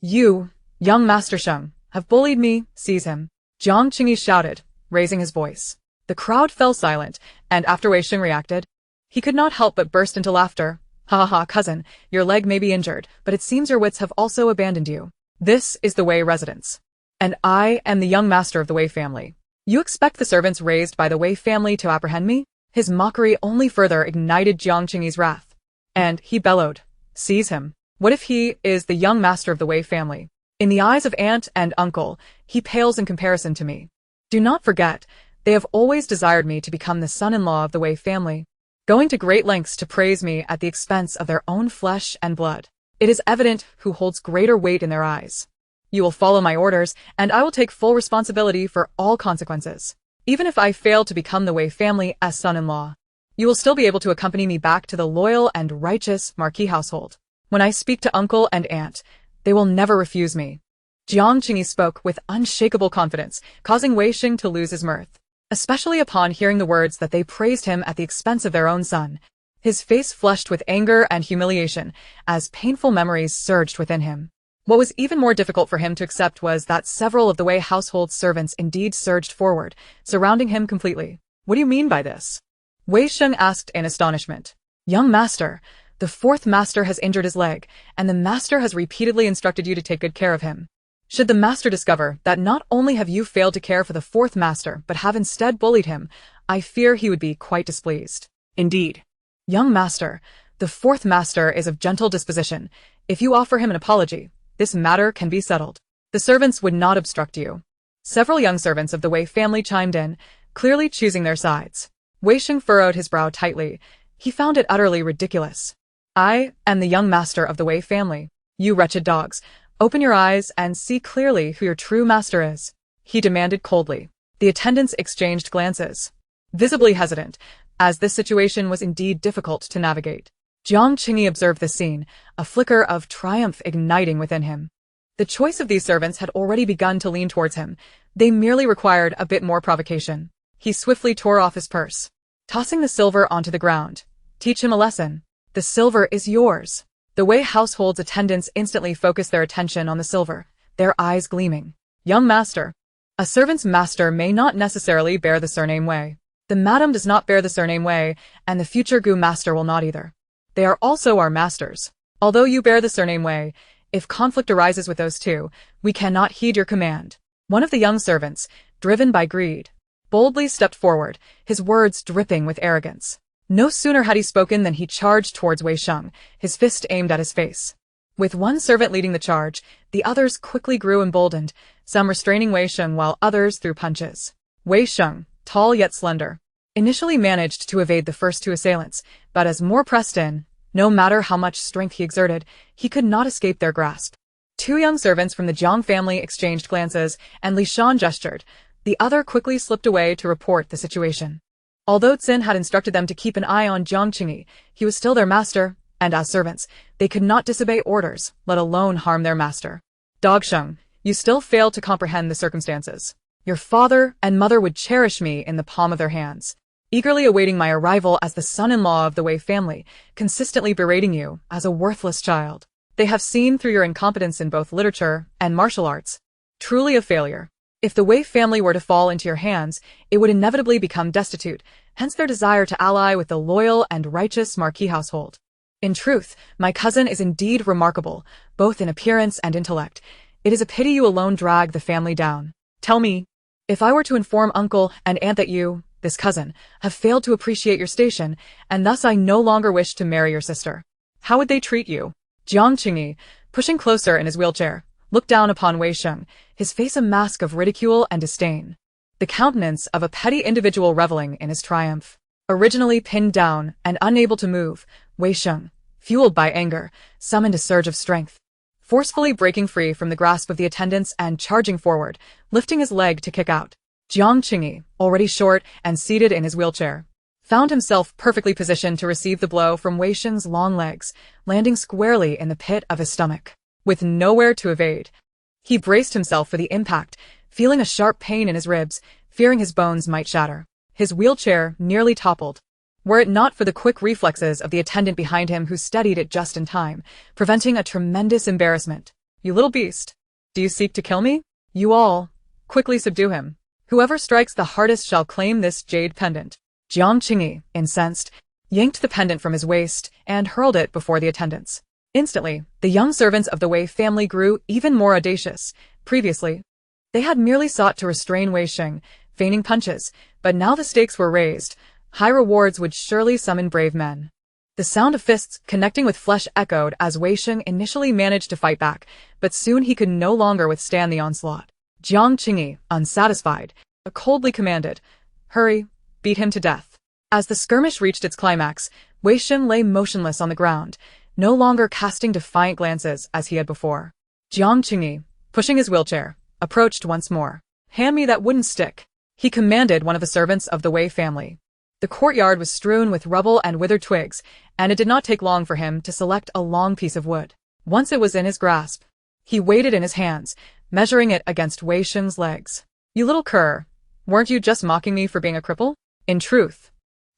You, young Master Sheng, have bullied me, seize him. Jiang Qingyi shouted, raising his voice. The crowd fell silent, and after Wei Sheng reacted, he could not help but burst into laughter. Ha ha, cousin, your leg may be injured, but it seems your wits have also abandoned you. This is the Wei residence, and I am the young master of the Wei family. You expect the servants raised by the Wei family to apprehend me? His mockery only further ignited Jiang Qingyi's wrath. And he bellowed, "Seize him. What if he is the young master of the Wei family? In the eyes of aunt and uncle, he pales in comparison to me. Do not forget, they have always desired me to become the son-in-law of the Wei family, going to great lengths to praise me at the expense of their own flesh and blood. It is evident who holds greater weight in their eyes. You will follow my orders, and I will take full responsibility for all consequences. Even if I fail to become the Wei family as son-in-law, you will still be able to accompany me back to the loyal and righteous Marquis household. When I speak to uncle and aunt, they will never refuse me." Jiang Qingyi spoke with unshakable confidence, causing Wei Xing to lose his mirth, especially upon hearing the words that they praised him at the expense of their own son. His face flushed with anger and humiliation as painful memories surged within him. What was even more difficult for him to accept was that several of the Wei household servants indeed surged forward, surrounding him completely. "What do you mean by this?" Wei Xing asked in astonishment. "Young master, the fourth master has injured his leg, and the master has repeatedly instructed you to take good care of him. Should the master discover that not only have you failed to care for the fourth master but have instead bullied him, I fear he would be quite displeased." "Indeed. Young master, the fourth master is of gentle disposition. If you offer him an apology, this matter can be settled. The servants would not obstruct you." Several young servants of the Wei family chimed in, clearly choosing their sides. Wei Xing furrowed his brow tightly. He found it utterly ridiculous. "I am the young master of the Wei family. You wretched dogs, open your eyes and see clearly who your true master is," he demanded coldly. The attendants exchanged glances, visibly hesitant, as this situation was indeed difficult to navigate. Jiang Qingyi observed this scene, a flicker of triumph igniting within him. The choice of these servants had already begun to lean towards him. They merely required a bit more provocation. He swiftly tore off his purse, tossing the silver onto the ground. "Teach him a lesson. The silver is yours." The Wei household's attendants instantly focused their attention on the silver, their eyes gleaming. "Young master. A servant's master may not necessarily bear the surname Wei. The madam does not bear the surname Wei, and the future Gu master will not either. They are also our masters. Although you bear the surname Wei, if conflict arises with those two, we cannot heed your command." One of the young servants, driven by greed, boldly stepped forward, his words dripping with arrogance. No sooner had he spoken than he charged towards Wei Xing, his fist aimed at his face. With one servant leading the charge, the others quickly grew emboldened, some restraining Wei Xing while others threw punches. Wei Xing, tall yet slender, initially managed to evade the first two assailants, but as more pressed in, no matter how much strength he exerted, he could not escape their grasp. Two young servants from the Jiang family exchanged glances, and Li Shan gestured. The other quickly slipped away to report the situation. Although Xin had instructed them to keep an eye on Jiang Qingyi, he was still their master, and as servants, they could not disobey orders, let alone harm their master. "Dog Sheng, you still fail to comprehend the circumstances. Your father and mother would cherish me in the palm of their hands, eagerly awaiting my arrival as the son-in-law of the Wei family, consistently berating you as a worthless child. They have seen through your incompetence in both literature and martial arts. Truly a failure. If the Wei family were to fall into your hands, it would inevitably become destitute, hence their desire to ally with the loyal and righteous Marquis household. In truth, my cousin is indeed remarkable, both in appearance and intellect. It is a pity you alone drag the family down. Tell me, if I were to inform uncle and aunt that you, this cousin, have failed to appreciate your station, and thus I no longer wish to marry your sister, how would they treat you?" Jiang Qingyi, pushing closer in his wheelchair, looked down upon Wei Xing, his face a mask of ridicule and disdain, the countenance of a petty individual reveling in his triumph. Originally pinned down and unable to move, Wei Xing, fueled by anger, summoned a surge of strength, forcefully breaking free from the grasp of the attendants and charging forward, lifting his leg to kick out. Jiang Qingyi, already short and seated in his wheelchair, found himself perfectly positioned to receive the blow from Wei Xing's long legs, landing squarely in the pit of his stomach. With nowhere to evade, he braced himself for the impact, feeling a sharp pain in his ribs, fearing his bones might shatter. His wheelchair nearly toppled, were it not for the quick reflexes of the attendant behind him who steadied it just in time, preventing a tremendous embarrassment. "You little beast! Do you seek to kill me? You all, quickly subdue him. Whoever strikes the hardest shall claim this jade pendant." Jiang Qingyi, incensed, yanked the pendant from his waist and hurled it before the attendants. Instantly, the young servants of the Wei family grew even more audacious. Previously, they had merely sought to restrain Wei Xing, feigning punches, but now the stakes were raised. High rewards would surely summon brave men. The sound of fists connecting with flesh echoed as Weixing initially managed to fight back, but soon he could no longer withstand the onslaught. Jiang Qingyi, unsatisfied, coldly commanded, "Hurry, beat him to death." As the skirmish reached its climax, Weixing lay motionless on the ground, no longer casting defiant glances as he had before. Jiang Qingyi, pushing his wheelchair, approached once more. "Hand me that wooden stick," he commanded one of the servants of the Wei family. The courtyard was strewn with rubble and withered twigs, and it did not take long for him to select a long piece of wood. Once it was in his grasp, he weighed it in his hands, measuring it against Wei Sheng's legs. "You little cur, weren't you just mocking me for being a cripple? In truth,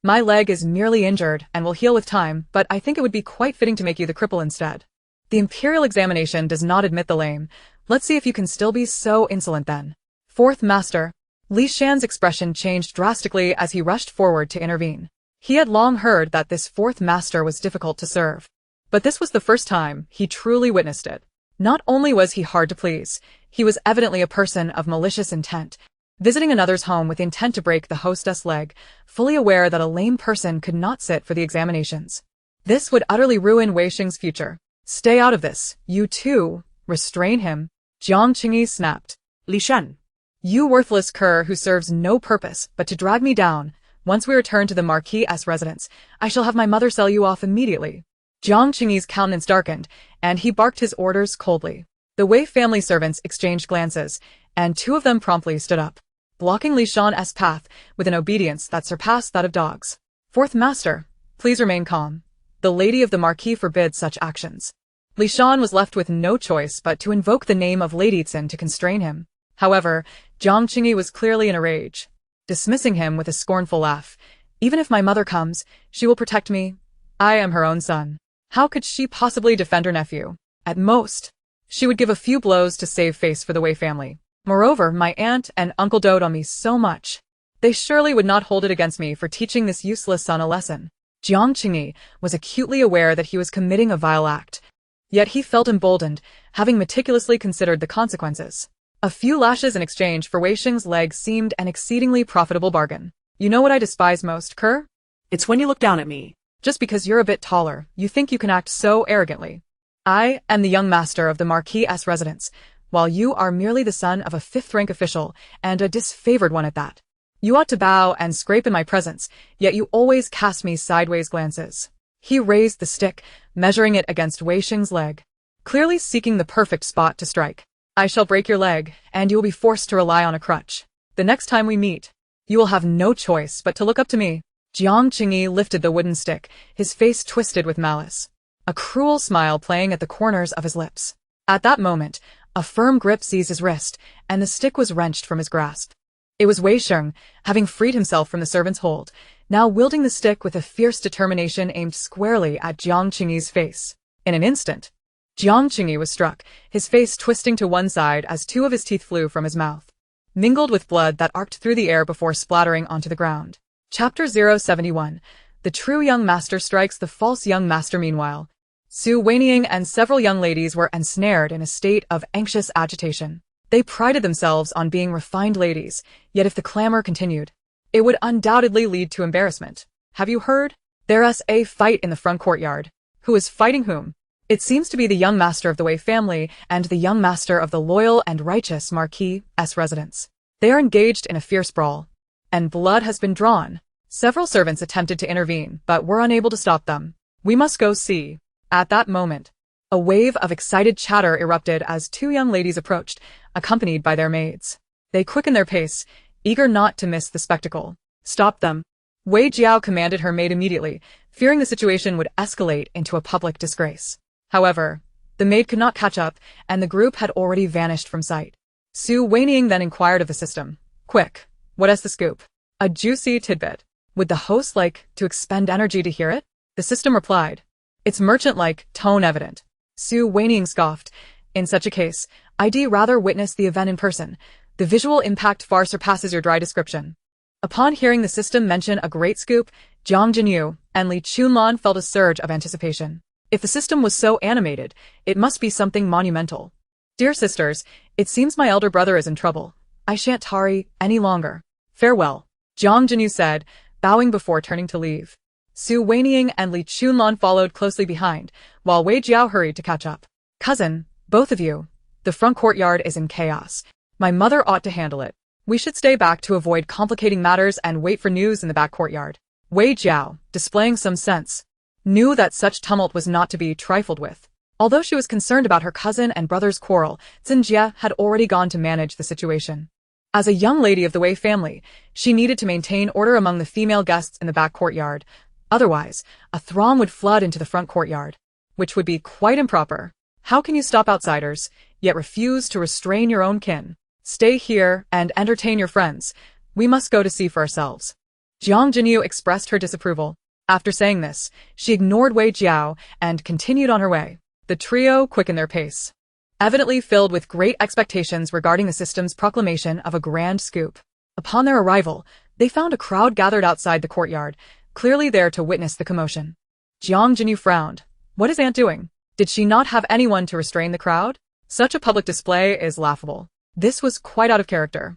my leg is merely injured and will heal with time, but I think it would be quite fitting to make you the cripple instead. The imperial examination does not admit the lame. Let's see if you can still be so insolent then." Fourth Master. Li Shan's expression changed drastically as he rushed forward to intervene. He had long heard that this fourth master was difficult to serve, but this was the first time he truly witnessed it. Not only was he hard to please, he was evidently a person of malicious intent, visiting another's home with intent to break the hostess' leg, fully aware that a lame person could not sit for the examinations. This would utterly ruin Wei Sheng's future. "Stay out of this, you too. Restrain him," Jiang Qingyi snapped. Li Shan. "You worthless cur who serves no purpose but to drag me down. Once we return to the Marquis' residence, I shall have my mother sell you off immediately." Jiang Qingyi's countenance darkened, and he barked his orders coldly. The Wei family servants exchanged glances, and two of them promptly stood up, blocking Li Shan's path with an obedience that surpassed that of dogs. "Fourth Master, please remain calm. The lady of the Marquis forbids such actions." Li Shan was left with no choice but to invoke the name of Lady Tsin to constrain him. However, Jiang Qingyi was clearly in a rage, dismissing him with a scornful laugh. "Even if my mother comes, she will protect me. I am her own son. How could she possibly defend her nephew? At most, she would give a few blows to save face for the Wei family. Moreover, my aunt and uncle dote on me so much. They surely would not hold it against me for teaching this useless son a lesson." Jiang Qingyi was acutely aware that he was committing a vile act, yet he felt emboldened, having meticulously considered the consequences. A few lashes in exchange for Wei Sheng's leg seemed an exceedingly profitable bargain. "You know what I despise most, cur? It's when you look down at me. Just because you're a bit taller, you think you can act so arrogantly. I am the young master of the Marquis' residence, while you are merely the son of a fifth-rank official, and a disfavored one at that. You ought to bow and scrape in my presence, yet you always cast me sideways glances." He raised the stick, measuring it against Wei Sheng's leg, clearly seeking the perfect spot to strike. "I shall break your leg, and you will be forced to rely on a crutch. The next time we meet, you will have no choice but to look up to me." Jiang Qingyi lifted the wooden stick, his face twisted with malice, a cruel smile playing at the corners of his lips. At that moment, a firm grip seized his wrist, and the stick was wrenched from his grasp. It was Wei Sheng, having freed himself from the servant's hold, now wielding the stick with a fierce determination aimed squarely at Jiang Qingyi's face. In an instant, Jiang Qingyi was struck, his face twisting to one side as two of his teeth flew from his mouth, mingled with blood that arced through the air before splattering onto the ground. Chapter 071. The true young master strikes the false young master. Meanwhile, Su Wanying and several young ladies were ensnared in a state of anxious agitation. They prided themselves on being refined ladies, yet if the clamor continued, it would undoubtedly lead to embarrassment. "Have you heard? There's a fight in the front courtyard. Who is fighting whom? It seems to be the young master of the Wei family and the young master of the loyal and righteous Marquis' residence. They are engaged in a fierce brawl, and blood has been drawn." Several servants attempted to intervene, but were unable to stop them. "We must go see." At that moment, a wave of excited chatter erupted as two young ladies approached, accompanied by their maids. They quickened their pace, eager not to miss the spectacle. "Stop them," Wei Jiao commanded her maid immediately, fearing the situation would escalate into a public disgrace. However, the maid could not catch up, and the group had already vanished from sight. Su Wanying then inquired of the system. "Quick, what is the scoop? A juicy tidbit. Would the host like to expend energy to hear it?" The system replied, its merchant-like tone evident. Su Wanying scoffed. "In such a case, I'd rather witness the event in person. The visual impact far surpasses your dry description." Upon hearing the system mention a great scoop, Jiang Jinyu and Li Chunlan felt a surge of anticipation. If the system was so animated, it must be something monumental. "Dear sisters, it seems my elder brother is in trouble. I shan't tarry any longer. Farewell, Jiang Jinyu said, bowing before turning to leave. Su Wanying and Li Chunlan followed closely behind, while Wei Jiao hurried to catch up. Cousin, both of you. The front courtyard is in chaos. My mother ought to handle it. We should stay back to avoid complicating matters and wait for news in the back courtyard. Wei Jiao, displaying some sense, knew that such tumult was not to be trifled with. Although she was concerned about her cousin and brother's quarrel, Xinjie had already gone to manage the situation. As a young lady of the Wei family, she needed to maintain order among the female guests in the back courtyard. Otherwise, a throng would flood into the front courtyard, which would be quite improper. How can you stop outsiders, yet refuse to restrain your own kin? Stay here and entertain your friends. We must go to see for ourselves. Jiang Jinyu expressed her disapproval. After saying this, she ignored Wei Jiao and continued on her way. The trio quickened their pace, evidently filled with great expectations regarding the system's proclamation of a grand scoop. Upon their arrival, they found a crowd gathered outside the courtyard, clearly there to witness the commotion. Jiang Jinyu frowned. What is Aunt doing? Did she not have anyone to restrain the crowd? Such a public display is laughable. This was quite out of character.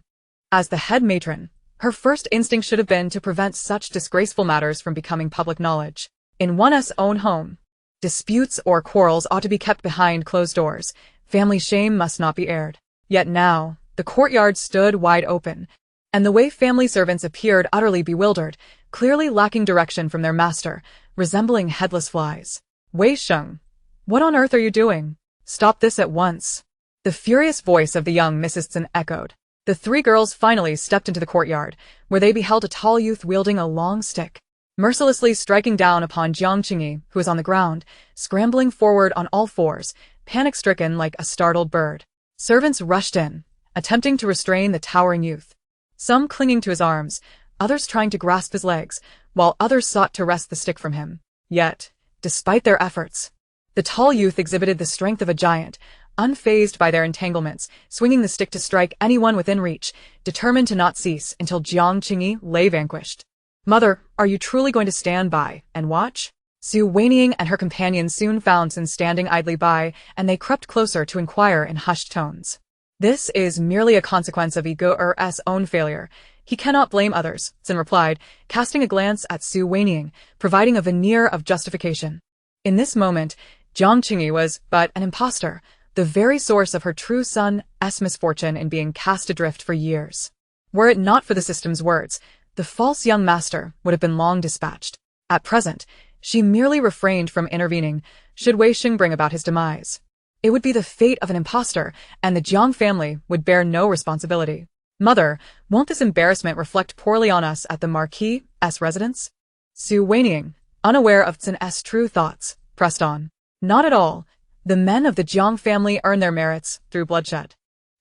As the head matron, her first instinct should have been to prevent such disgraceful matters from becoming public knowledge. In one's own home, disputes or quarrels ought to be kept behind closed doors. Family shame must not be aired. Yet now, the courtyard stood wide open, and the Wei family servants appeared utterly bewildered, clearly lacking direction from their master, resembling headless flies. Wei Sheng, what on earth are you doing? Stop this at once. The furious voice of the young Mrs. Zhen echoed. The three girls finally stepped into the courtyard, where they beheld a tall youth wielding a long stick, mercilessly striking down upon Jiang Qingyi, who was on the ground, scrambling forward on all fours, panic-stricken like a startled bird. Servants rushed in, attempting to restrain the towering youth, some clinging to his arms, others trying to grasp his legs, while others sought to wrest the stick from him. Yet, despite their efforts, the tall youth exhibited the strength of a giant, unfazed by their entanglements, swinging the stick to strike anyone within reach, determined to not cease until Jiang Qingyi lay vanquished. Mother, are you truly going to stand by and watch? Su Wanying and her companions soon found Xin standing idly by, and they crept closer to inquire in hushed tones. This is merely a consequence of Igor's own failure. He cannot blame others, Xin replied, casting a glance at Su Wanying, providing a veneer of justification. In this moment, Jiang Qingyi was but an impostor, the very source of her true son's misfortune in being cast adrift for years. Were it not for the system's words, the false young master would have been long dispatched. At present, she merely refrained from intervening, should Wei Xing bring about his demise. It would be the fate of an impostor, and the Jiang family would bear no responsibility. Mother, won't this embarrassment reflect poorly on us at the Marquis's residence? Su Wanying, unaware of Zhen's true thoughts, pressed on. Not at all. The men of the Jiang family earn their merits through bloodshed.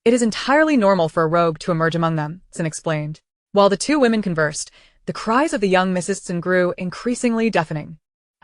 It is entirely normal for a rogue to emerge among them, Zhen explained. While the two women conversed, the cries of the young Mrs. Zhen grew increasingly deafening.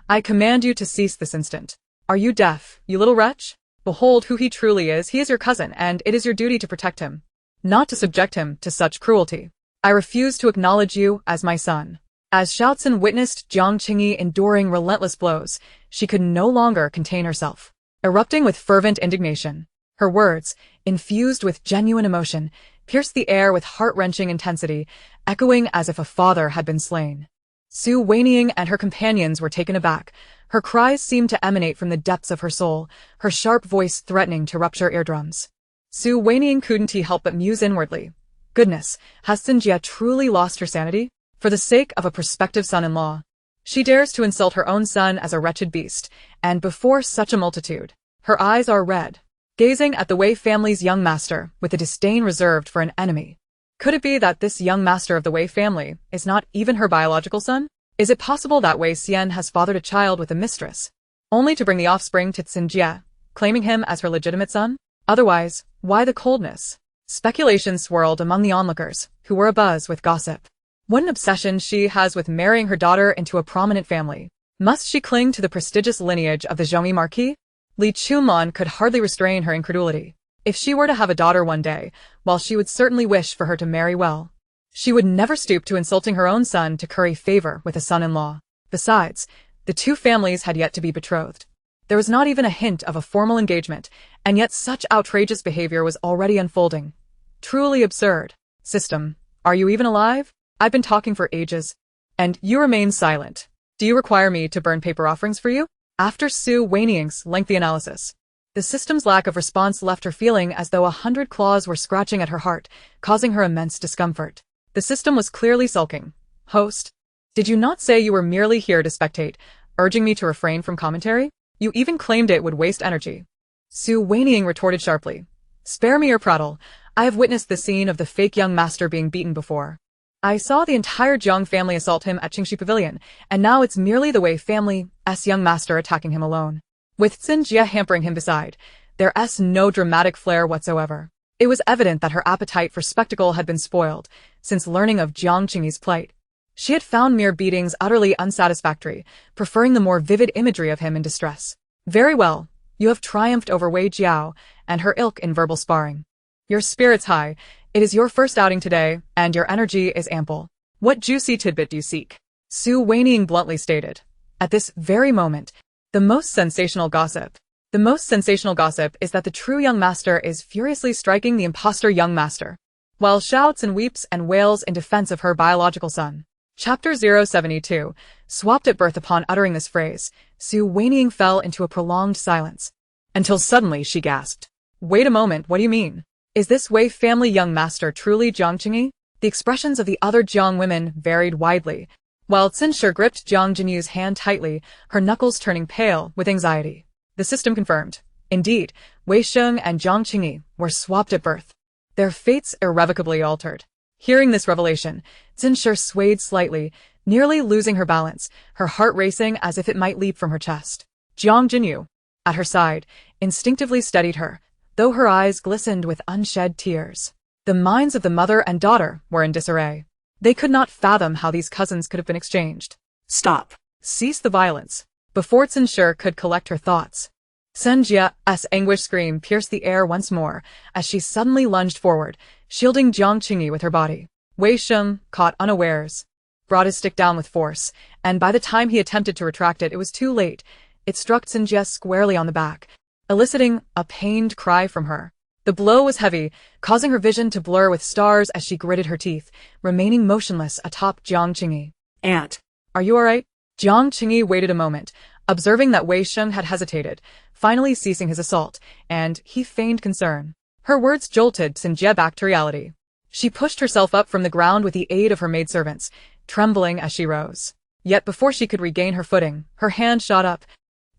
I command you to cease this instant. Are you deaf, you little wretch? Behold who he truly is. He is your cousin, and it is your duty to protect him, not to subject him to such cruelty. I refuse to acknowledge you as my son. As Xiaoxin witnessed Jiang Qingyi enduring relentless blows, she could no longer contain herself. Erupting with fervent indignation, her words, infused with genuine emotion, pierced the air with heart-wrenching intensity, echoing as if a father had been slain. Su Wanying and her companions were taken aback. Her cries seemed to emanate from the depths of her soul, her sharp voice threatening to rupture eardrums. Su Wanying couldn't help but muse inwardly. Goodness, has Xinjie truly lost her sanity? For the sake of a prospective son-in-law, she dares to insult her own son as a wretched beast, and before such a multitude, her eyes are red, gazing at the Wei family's young master with a disdain reserved for an enemy. Could it be that this young master of the Wei family is not even her biological son? Is it possible that Wei Xian has fathered a child with a mistress, only to bring the offspring to Xinjie, claiming him as her legitimate son? Otherwise, why the coldness? Speculation swirled among the onlookers, who were abuzz with gossip. What an obsession she has with marrying her daughter into a prominent family. Must she cling to the prestigious lineage of the Zhongyi Marquis? Li Chunlan could hardly restrain her incredulity. If she were to have a daughter one day, while she would certainly wish for her to marry well, she would never stoop to insulting her own son to curry favor with a son-in-law. Besides, the two families had yet to be betrothed. There was not even a hint of a formal engagement, and yet such outrageous behavior was already unfolding. Truly absurd. System, Are you even alive? I've been talking for ages. And you remain silent. Do you require me to burn paper offerings for you? After Sue Wanying's lengthy analysis, the system's lack of response left her feeling as though 100 claws were scratching at her heart, causing her immense discomfort. The system was clearly sulking. Host, did you not say you were merely here to spectate, urging me to refrain from commentary? You even claimed it would waste energy. Sue Wanying retorted sharply. Spare me your prattle. I have witnessed the scene of the fake young master being beaten before. I saw the entire Jiang family assault him at Qingxi Pavilion, and now it's merely the Wei family's young master attacking him alone. With Xinjie hampering him beside, there's no dramatic flair whatsoever. It was evident that her appetite for spectacle had been spoiled, since learning of Jiang Qingyi's plight. She had found mere beatings utterly unsatisfactory, preferring the more vivid imagery of him in distress. Very well, you have triumphed over Wei Jiao and her ilk in verbal sparring. Your spirit's high. It is your first outing today, and your energy is ample. What juicy tidbit do you seek? Sue Wanying bluntly stated. At this very moment, the most sensational gossip is that the true young master is furiously striking the impostor young master, while shouts and weeps and wails in defense of her biological son. Chapter 072, swapped at birth. Upon uttering this phrase, Sue Wanying fell into a prolonged silence, until suddenly she gasped. Wait a moment, what do you mean? Is this Wei family young master truly Jiang Qingyi? The expressions of the other Jiang women varied widely, while Xinshi gripped Jiang Jinyu's hand tightly, her knuckles turning pale with anxiety. The system confirmed. Indeed, Wei Sheng and Jiang Qingyi were swapped at birth. Their fates irrevocably altered. Hearing this revelation, Xinshi swayed slightly, nearly losing her balance, her heart racing as if it might leap from her chest. Jiang Jinyu, at her side, instinctively steadied her, though her eyes glistened with unshed tears. The minds of the mother and daughter were in disarray. They could not fathom how these cousins could have been exchanged. Stop. Cease the violence. Before Xinshi could collect her thoughts, Senjia's anguished scream pierced the air once more as she suddenly lunged forward, shielding Jiang Qingyi with her body. Wei Sheng, caught unawares, brought his stick down with force, and by the time he attempted to retract it, it was too late. It struck Xinjie squarely on the back, eliciting a pained cry from her. The blow was heavy, causing her vision to blur with stars as she gritted her teeth, remaining motionless atop Jiang Qingyi. Aunt, are you all right? Jiang Qingyi waited a moment, observing that Wei Sheng had hesitated, finally ceasing his assault, and he feigned concern. Her words jolted Xinjie back to reality. She pushed herself up from the ground with the aid of her maidservants, trembling as she rose. Yet before she could regain her footing, her hand shot up,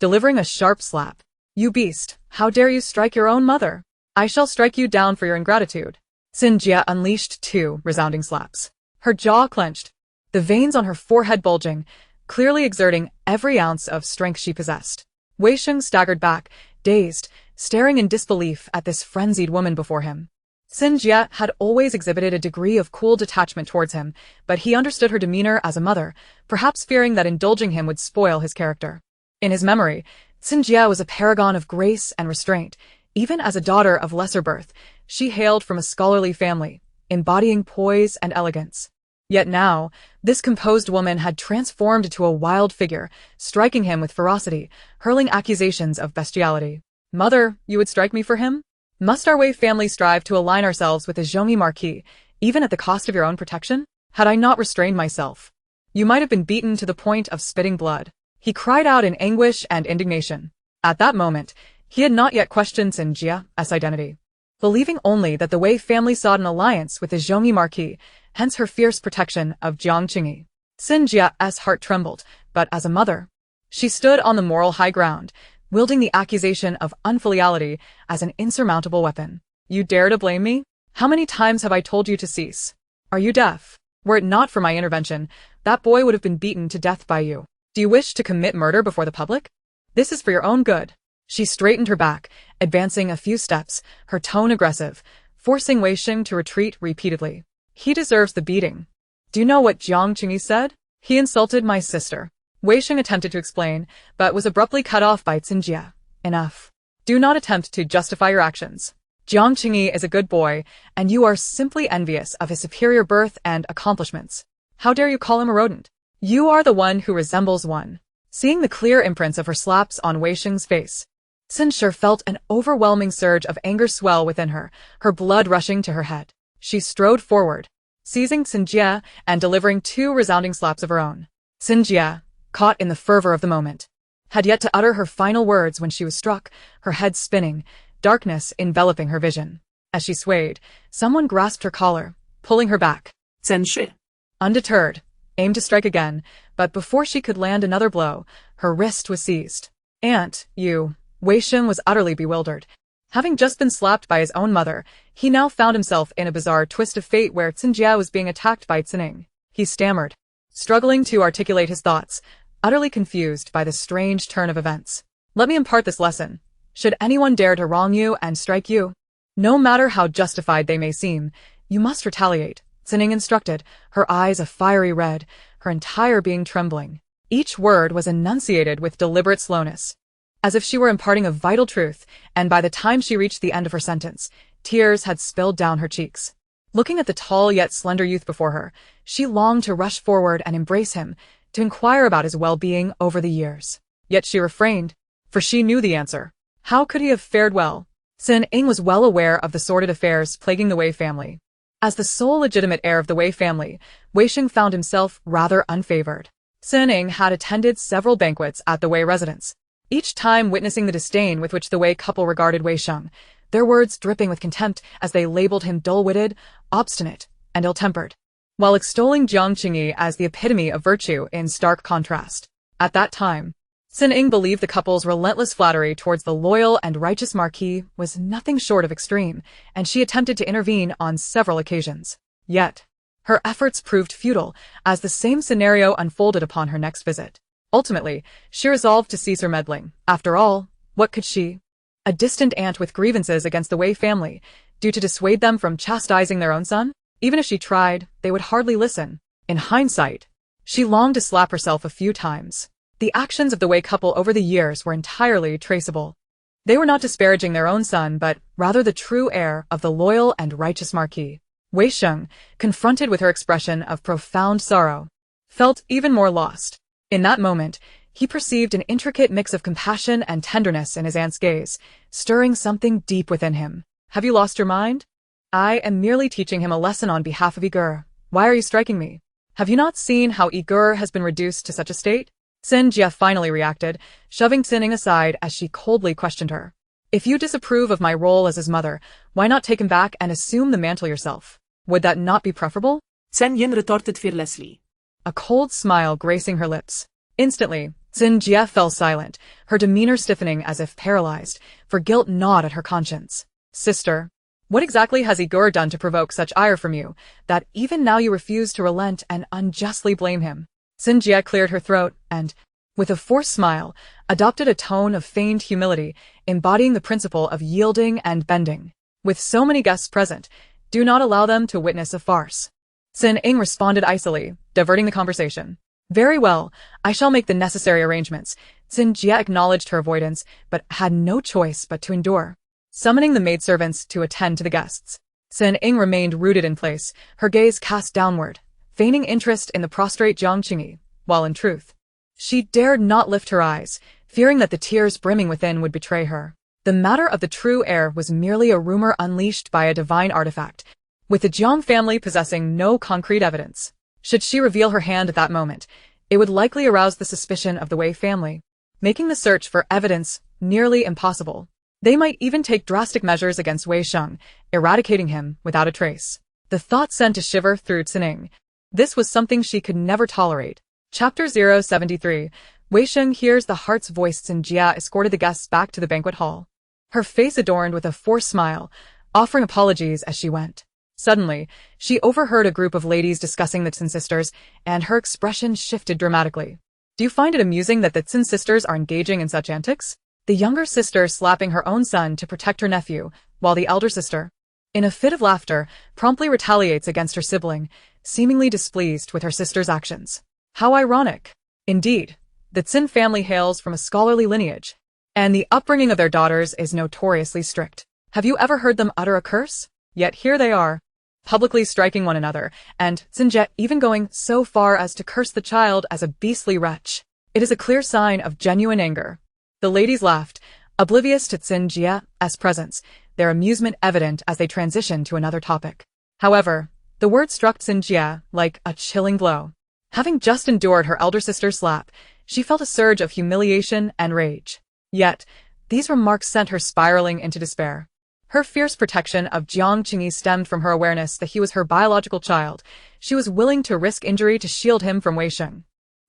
delivering a sharp slap. You beast, how dare you strike your own mother? I shall strike you down for your ingratitude. Xinjie unleashed 2 resounding slaps. Her jaw clenched, the veins on her forehead bulging, clearly exerting every ounce of strength she possessed. Wei Sheng staggered back, dazed, staring in disbelief at this frenzied woman before him. Xinjie had always exhibited a degree of cool detachment towards him, but he understood her demeanor as a mother, perhaps fearing that indulging him would spoil his character. In his memory, Xinjie was a paragon of grace and restraint. Even as a daughter of lesser birth, she hailed from a scholarly family, embodying poise and elegance. Yet now, this composed woman had transformed into a wild figure, striking him with ferocity, hurling accusations of bestiality. Mother, you would strike me for him? Must our Wei family strive to align ourselves with the Zhongyi Marquis, even at the cost of your own protection? Had I not restrained myself, you might have been beaten to the point of spitting blood. He cried out in anguish and indignation. At that moment, he had not yet questioned Xinjie's identity, believing only that the Wei family sought an alliance with the Zhongyi Marquis, hence her fierce protection of Jiang Qingyi. Xinjie's heart trembled, but as a mother, she stood on the moral high ground, wielding the accusation of unfiliality as an insurmountable weapon. You dare to blame me? How many times have I told you to cease? Are you deaf? Were it not for my intervention, that boy would have been beaten to death by you. Do you wish to commit murder before the public? This is for your own good. She straightened her back, advancing a few steps, her tone aggressive, forcing Wei Sheng to retreat repeatedly. He deserves the beating. Do you know what Jiang Qingyi said? He insulted my sister. Wei Sheng attempted to explain, but was abruptly cut off by Xinjie. Enough. Do not attempt to justify your actions. Jiang Qingyi is a good boy, and you are simply envious of his superior birth and accomplishments. How dare you call him a rodent? You are the one who resembles one. Seeing the clear imprints of her slaps on Wei Sheng's face, Xinshi felt an overwhelming surge of anger swell within her, her blood rushing to her head. She strode forward, seizing Xinjie and delivering 2 resounding slaps of her own. Xinjie, caught in the fervor of the moment, had yet to utter her final words when she was struck, her head spinning, darkness enveloping her vision. As she swayed, someone grasped her collar, pulling her back. Xinjie. Undeterred, aimed to strike again, but before she could land another blow, her wrist was seized. "Aunt, you..." Weixing was utterly bewildered. Having just been slapped by his own mother, he now found himself in a bizarre twist of fate where Xinjie was being attacked by Xining. He stammered, struggling to articulate his thoughts, utterly confused by the strange turn of events. "Let me impart this lesson. Should anyone dare to wrong you and strike you, no matter how justified they may seem, you must retaliate," Xining instructed, her eyes a fiery red, her entire being trembling. Each word was enunciated with deliberate slowness, as if she were imparting a vital truth, and by the time she reached the end of her sentence, tears had spilled down her cheeks. Looking at the tall yet slender youth before her, she longed to rush forward and embrace him, to inquire about his well-being over the years. Yet she refrained, for she knew the answer. How could he have fared well? Xining was well aware of the sordid affairs plaguing the Wei family. As the sole legitimate heir of the Wei family, Weixing found himself rather unfavored. Xining had attended several banquets at the Wei residence, each time witnessing the disdain with which the Wei couple regarded Weixing, their words dripping with contempt as they labeled him dull-witted, obstinate, and ill-tempered, while extolling Jiang Qingyi as the epitome of virtue in stark contrast. At that time, Xining believed the couple's relentless flattery towards the loyal and righteous marquis was nothing short of extreme, and she attempted to intervene on several occasions. Yet, her efforts proved futile as the same scenario unfolded upon her next visit. Ultimately, she resolved to cease her meddling. After all, what could she, a distant aunt with grievances against the Wei family, do to dissuade them from chastising their own son? Even if she tried, they would hardly listen. In hindsight, she longed to slap herself a few times. The actions of the Wei couple over the years were entirely traceable. They were not disparaging their own son, but rather the true heir of the loyal and righteous marquis. Weixing, confronted with her expression of profound sorrow, felt even more lost. In that moment, he perceived an intricate mix of compassion and tenderness in his aunt's gaze, stirring something deep within him. "Have you lost your mind? I am merely teaching him a lesson on behalf of Igor. Why are you striking me? Have you not seen how Igor has been reduced to such a state?" Xinjie finally reacted, shoving Xining aside as she coldly questioned her. "If you disapprove of my role as his mother, why not take him back and assume the mantle yourself? Would that not be preferable?" Xining retorted fearlessly, a cold smile gracing her lips. Instantly, Xinjie fell silent, her demeanor stiffening as if paralyzed, for guilt gnawed at her conscience. "Sister, what exactly has Igor done to provoke such ire from you, that even now you refuse to relent and unjustly blame him?" Xinjie cleared her throat and, with a forced smile, adopted a tone of feigned humility, embodying the principle of yielding and bending. "With so many guests present, do not allow them to witness a farce." Xining responded icily, diverting the conversation. "Very well, I shall make the necessary arrangements." Xinjie acknowledged her avoidance, but had no choice but to endure. Summoning the maidservants to attend to the guests, Xining remained rooted in place, her gaze cast downward, feigning interest in the prostrate Jiang Qingyi, while in truth, she dared not lift her eyes, fearing that the tears brimming within would betray her. The matter of the true heir was merely a rumor unleashed by a divine artifact, with the Jiang family possessing no concrete evidence. Should she reveal her hand at that moment, it would likely arouse the suspicion of the Wei family, making the search for evidence nearly impossible. They might even take drastic measures against Weixing, eradicating him without a trace. The thought sent a shiver through Xining. This was something she could never tolerate. Chapter 073. Weixing hears the heart's voice. Xinjie escorted the guests back to the banquet hall, her face adorned with a forced smile, offering apologies as she went. Suddenly, she overheard a group of ladies discussing the Tsin sisters, and her expression shifted dramatically. "Do you find it amusing that the Tsin sisters are engaging in such antics?" The younger sister slapping her own son to protect her nephew, while the elder sister, in a fit of laughter, promptly retaliates against her sibling, seemingly displeased with her sister's actions. How ironic. Indeed, the Tsin family hails from a scholarly lineage, and the upbringing of their daughters is notoriously strict. Have you ever heard them utter a curse? Yet here they are, publicly striking one another, and Xinjie even going so far as to curse the child as a beastly wretch. It is a clear sign of genuine anger. The ladies laughed, oblivious to Xinjie's presence, their amusement evident as they transitioned to another topic. However, The word struck Xinjie like a chilling blow. Having just endured her elder sister's slap, she felt a surge of humiliation and rage. Yet, these remarks sent her spiraling into despair. Her fierce protection of Jiang Qingyi stemmed from her awareness that he was her biological child. She was willing to risk injury to shield him from Wei Sheng.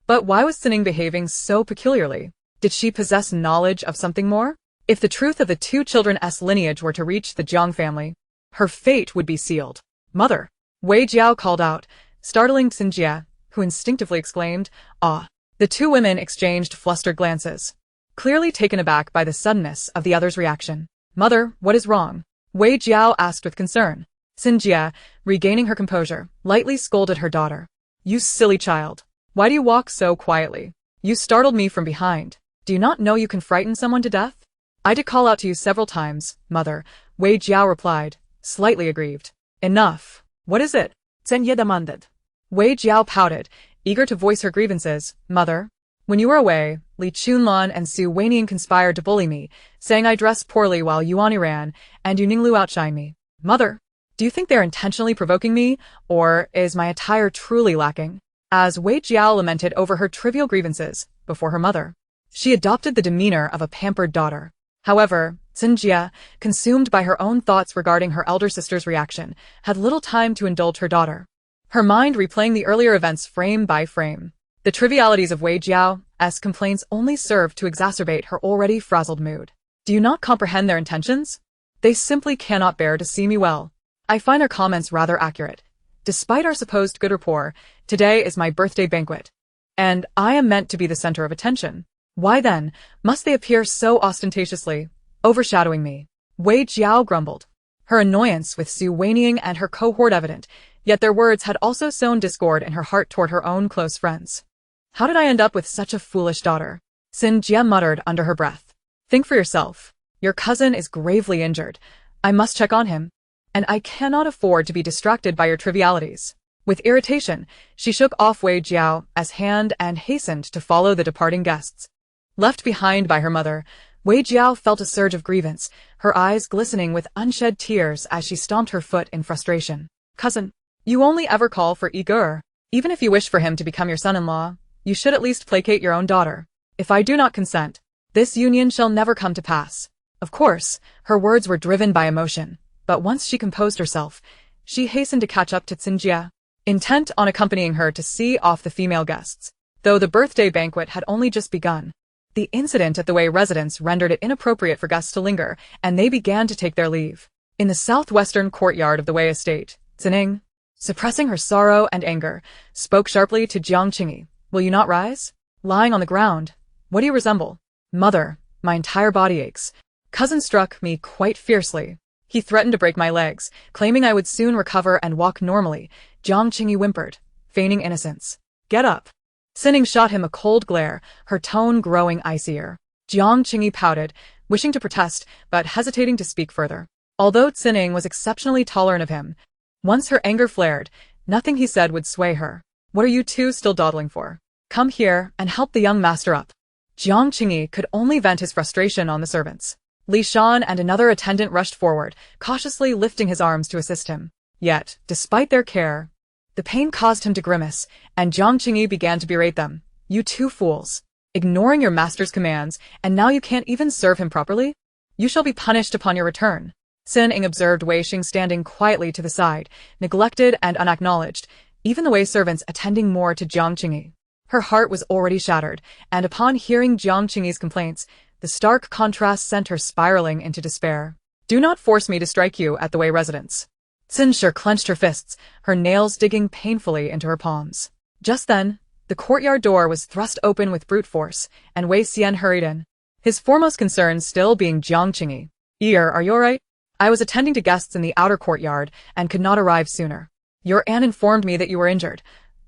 But why was Sining behaving so peculiarly? Did she possess knowledge of something more? If the truth of the two children's lineage were to reach the Jiang family, her fate would be sealed. Mother! Wei Jiao called out, startling Xinjie, who instinctively exclaimed, "Ah!" The two women exchanged flustered glances, clearly taken aback by the suddenness of the other's reaction. "Mother, what is wrong?" Wei Jiao asked with concern. Xinjie, regaining her composure, lightly scolded her daughter. "You silly child. Why do you walk so quietly? You startled me from behind. Do you not know you can frighten someone to death?" "I did call out to you several times, mother," Wei Jiao replied, slightly aggrieved. "Enough. What is it?" Xinjie demanded. Wei Jiao pouted, eager to voice her grievances. "Mother, when you were away, Li Chunlan and Su Wanying conspired to bully me, saying I dressed poorly while Yuan ran, and Yu Ninglu outshine me. Mother, do you think they're intentionally provoking me, or is my attire truly lacking?" As Wei Jiao lamented over her trivial grievances before her mother, she adopted the demeanor of a pampered daughter. However, Xinjie, consumed by her own thoughts regarding her elder sister's reaction, had little time to indulge her daughter, her mind replaying the earlier events frame by frame. The trivialities of Wei Jiao's complaints only served to exacerbate her already frazzled mood. "Do you not comprehend their intentions? They simply cannot bear to see me well. I find their comments rather accurate. Despite our supposed good rapport, today is my birthday banquet, and I am meant to be the center of attention. Why then must they appear so ostentatiously, overshadowing me?" Wei Jiao grumbled, her annoyance with Su Wanying and her cohort evident, yet their words had also sown discord in her heart toward her own close friends. "How did I end up with such a foolish daughter?" Xinjie muttered under her breath. "Think for yourself. Your cousin is gravely injured. I must check on him, and I cannot afford to be distracted by your trivialities." With irritation, she shook off Wei Jiao's hand and hastened to follow the departing guests. Left behind by her mother, Wei Jiao felt a surge of grievance, her eyes glistening with unshed tears as she stomped her foot in frustration. "Cousin, you only ever call for Igor. Even if you wish for him to become your son-in-law, you should at least placate your own daughter. If I do not consent, this union shall never come to pass." Of course, her words were driven by emotion, but once she composed herself, she hastened to catch up to Xinjie, intent on accompanying her to see off the female guests. Though the birthday banquet had only just begun, the incident at the Wei residence rendered it inappropriate for guests to linger, and they began to take their leave. In the southwestern courtyard of the Wei estate, Zining, suppressing her sorrow and anger, spoke sharply to Jiang Qingyi. "Will you not rise? Lying on the ground, what do you resemble?" "Mother, my entire body aches. Cousin struck me quite fiercely. He threatened to break my legs, claiming I would soon recover and walk normally," Jiang Qingyi whimpered, feigning innocence. "Get up." Sining shot him a cold glare, her tone growing icier. Jiang Qingyi pouted, wishing to protest, but hesitating to speak further. Although Sining was exceptionally tolerant of him, once her anger flared, nothing he said would sway her. "What are you two still dawdling for? Come here and help the young master up." Jiang Qingyi could only vent his frustration on the servants. Li Shan and another attendant rushed forward, cautiously lifting his arms to assist him. Yet, despite their care, the pain caused him to grimace, and Jiang Qingyi began to berate them. "You two fools, ignoring your master's commands, and now you can't even serve him properly? You shall be punished upon your return." Sin Ing observed Wei Xing standing quietly to the side, neglected and unacknowledged, even the Wei servants attending more to Jiang Qingyi. Her heart was already shattered, and upon hearing Jiang Qingyi's complaints, the stark contrast sent her spiraling into despair. "Do not force me to strike you at the Wei residence." Sinshir clenched her fists, her nails digging painfully into her palms. Just then, the courtyard door was thrust open with brute force, and Wei Xian hurried in, his foremost concern still being Jiang Qingyi. "Are you alright? I was attending to guests in the outer courtyard and could not arrive sooner. Your aunt informed me that you were injured.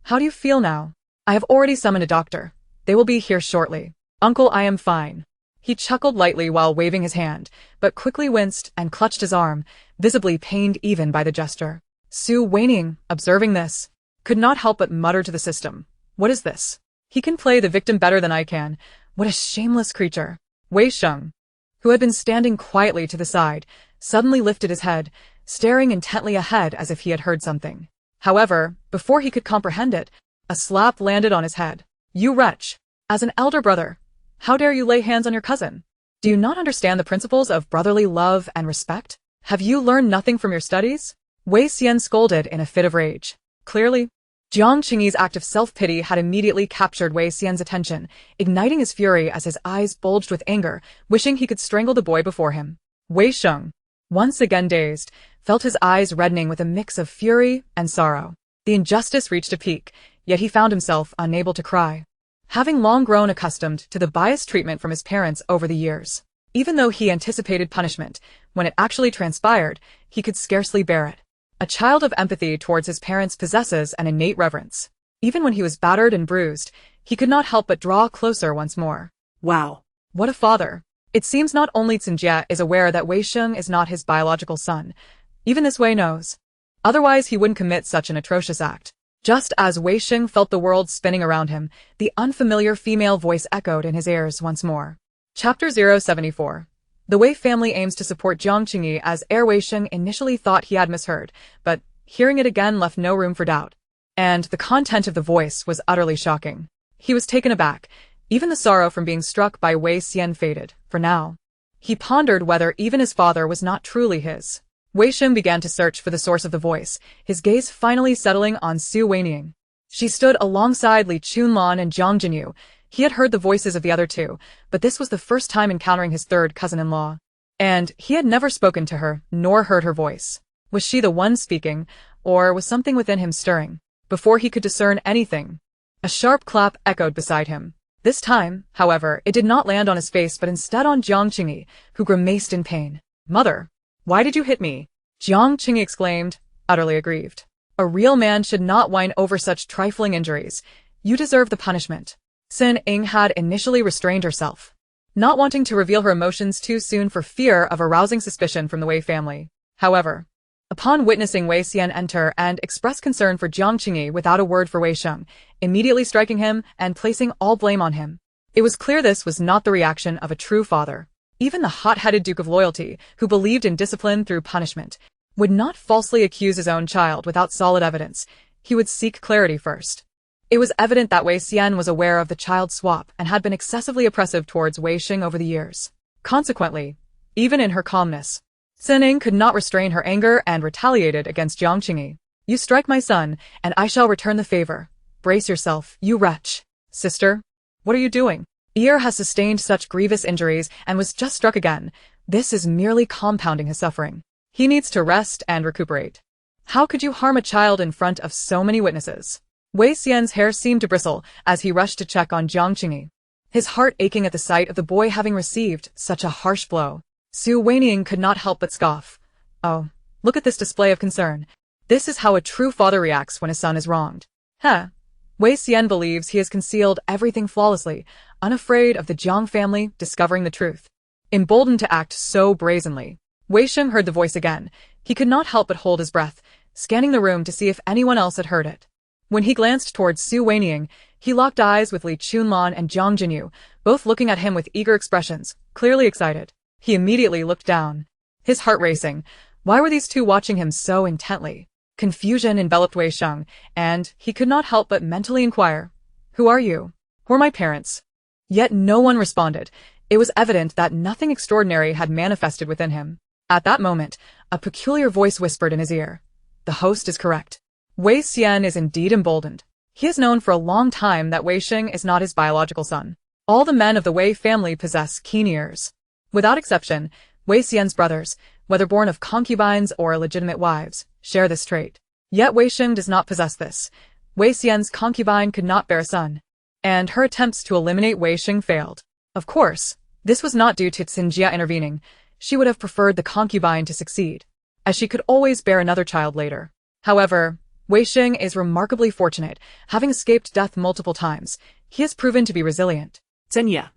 How do you feel now?" "I have already summoned a doctor. They will be here shortly." "Uncle, I am fine." He chuckled lightly while waving his hand, but quickly winced and clutched his arm, visibly pained even by the gesture. Su Wanying, observing this, could not help but mutter to the system. "What is this? He can play the victim better than I can. What a shameless creature." Wei Sheng, who had been standing quietly to the side, suddenly lifted his head, staring intently ahead as if he had heard something. However, before he could comprehend it, a slap landed on his head. You wretch! As an elder brother, how dare you lay hands on your cousin? Do you not understand the principles of brotherly love and respect? Have you learned nothing from your studies? Wei Xian scolded in a fit of rage. Clearly, Jiang Qingyi's act of self-pity had immediately captured Wei Xian's attention, igniting his fury as his eyes bulged with anger, wishing he could strangle the boy before him. Wei Sheng, once again dazed, felt his eyes reddening with a mix of fury and sorrow. The injustice reached a peak, yet he found himself unable to cry. Having long grown accustomed to the biased treatment from his parents over the years, even though he anticipated punishment, when it actually transpired, he could scarcely bear it. A child of empathy towards his parents possesses an innate reverence. Even when he was battered and bruised, he could not help but draw closer once more. Wow. What a father! It seems not only Xinjie is aware that Wei Sheng is not his biological son, even this Wei knows. Otherwise he wouldn't commit such an atrocious act. Just as Wei Sheng felt the world spinning around him, the unfamiliar female voice echoed in his ears once more. Chapter 074. The Wei family aims to support Jiang Qingyi as heir. Wei Sheng initially thought he had misheard, but hearing it again left no room for doubt. And the content of the voice was utterly shocking. He was taken aback. Even the sorrow from being struck by Wei Xian faded, for now. He pondered whether even his father was not truly his. Wei Sheng began to search for the source of the voice, his gaze finally settling on Su Wanying. She stood alongside Li Chunlan and Jiang Jinyu. He had heard the voices of the other two, but this was the first time encountering his third cousin-in-law. And he had never spoken to her, nor heard her voice. Was she the one speaking, or was something within him stirring? Before he could discern anything, a sharp clap echoed beside him. This time, however, it did not land on his face but instead on Jiang Qingyi, who grimaced in pain. Mother, why did you hit me? Jiang Qingyi exclaimed, utterly aggrieved. A real man should not whine over such trifling injuries. You deserve the punishment. Sin Ying had initially restrained herself, not wanting to reveal her emotions too soon for fear of arousing suspicion from the Wei family. However, upon witnessing Wei Xian enter and express concern for Jiang Qingyi without a word for Wei Sheng, immediately striking him and placing all blame on him, it was clear this was not the reaction of a true father. Even the hot-headed Duke of Loyalty, who believed in discipline through punishment, would not falsely accuse his own child without solid evidence. He would seek clarity first. It was evident that Wei Xian was aware of the child swap and had been excessively oppressive towards Wei Sheng over the years. Consequently, even in her calmness, Sin Ying could not restrain her anger and retaliated against Jiang Qingyi. You strike my son, and I shall return the favor. Brace yourself, you wretch. Sister, what are you doing? Ear has sustained such grievous injuries and was just struck again. This is merely compounding his suffering. He needs to rest and recuperate. How could you harm a child in front of so many witnesses? Wei Xian's hair seemed to bristle as he rushed to check on Jiang Qingyi, his heart aching at the sight of the boy having received such a harsh blow. Su Wanying could not help but scoff. Oh, look at this display of concern. This is how a true father reacts when his son is wronged. Huh. Wei Xian believes he has concealed everything flawlessly, unafraid of the Jiang family discovering the truth. Emboldened to act so brazenly, Wei Sheng heard the voice again. He could not help but hold his breath, scanning the room to see if anyone else had heard it. When he glanced towards Su Wanying, he locked eyes with Li Chunlan and Jiang Jinyu, both looking at him with eager expressions, clearly excited. He immediately looked down, his heart racing. Why were these two watching him so intently? Confusion enveloped Wei Sheng, and he could not help but mentally inquire, "Who are you? Who are my parents?" Yet no one responded. It was evident that nothing extraordinary had manifested within him. At that moment, a peculiar voice whispered in his ear, "The host is correct. Wei Xian is indeed emboldened. He has known for a long time that Wei Sheng is not his biological son. All the men of the Wei family possess keen ears. Without exception, Wei Xian's brothers, whether born of concubines or illegitimate wives, share this trait. Yet Wei Sheng does not possess this. Wei Xian's concubine could not bear a son, and her attempts to eliminate Wei Sheng failed. Of course, this was not due to Xinjie intervening. She would have preferred the concubine to succeed, as she could always bear another child later. However, Wei Sheng is remarkably fortunate, having escaped death multiple times. He has proven to be resilient. Xinjie,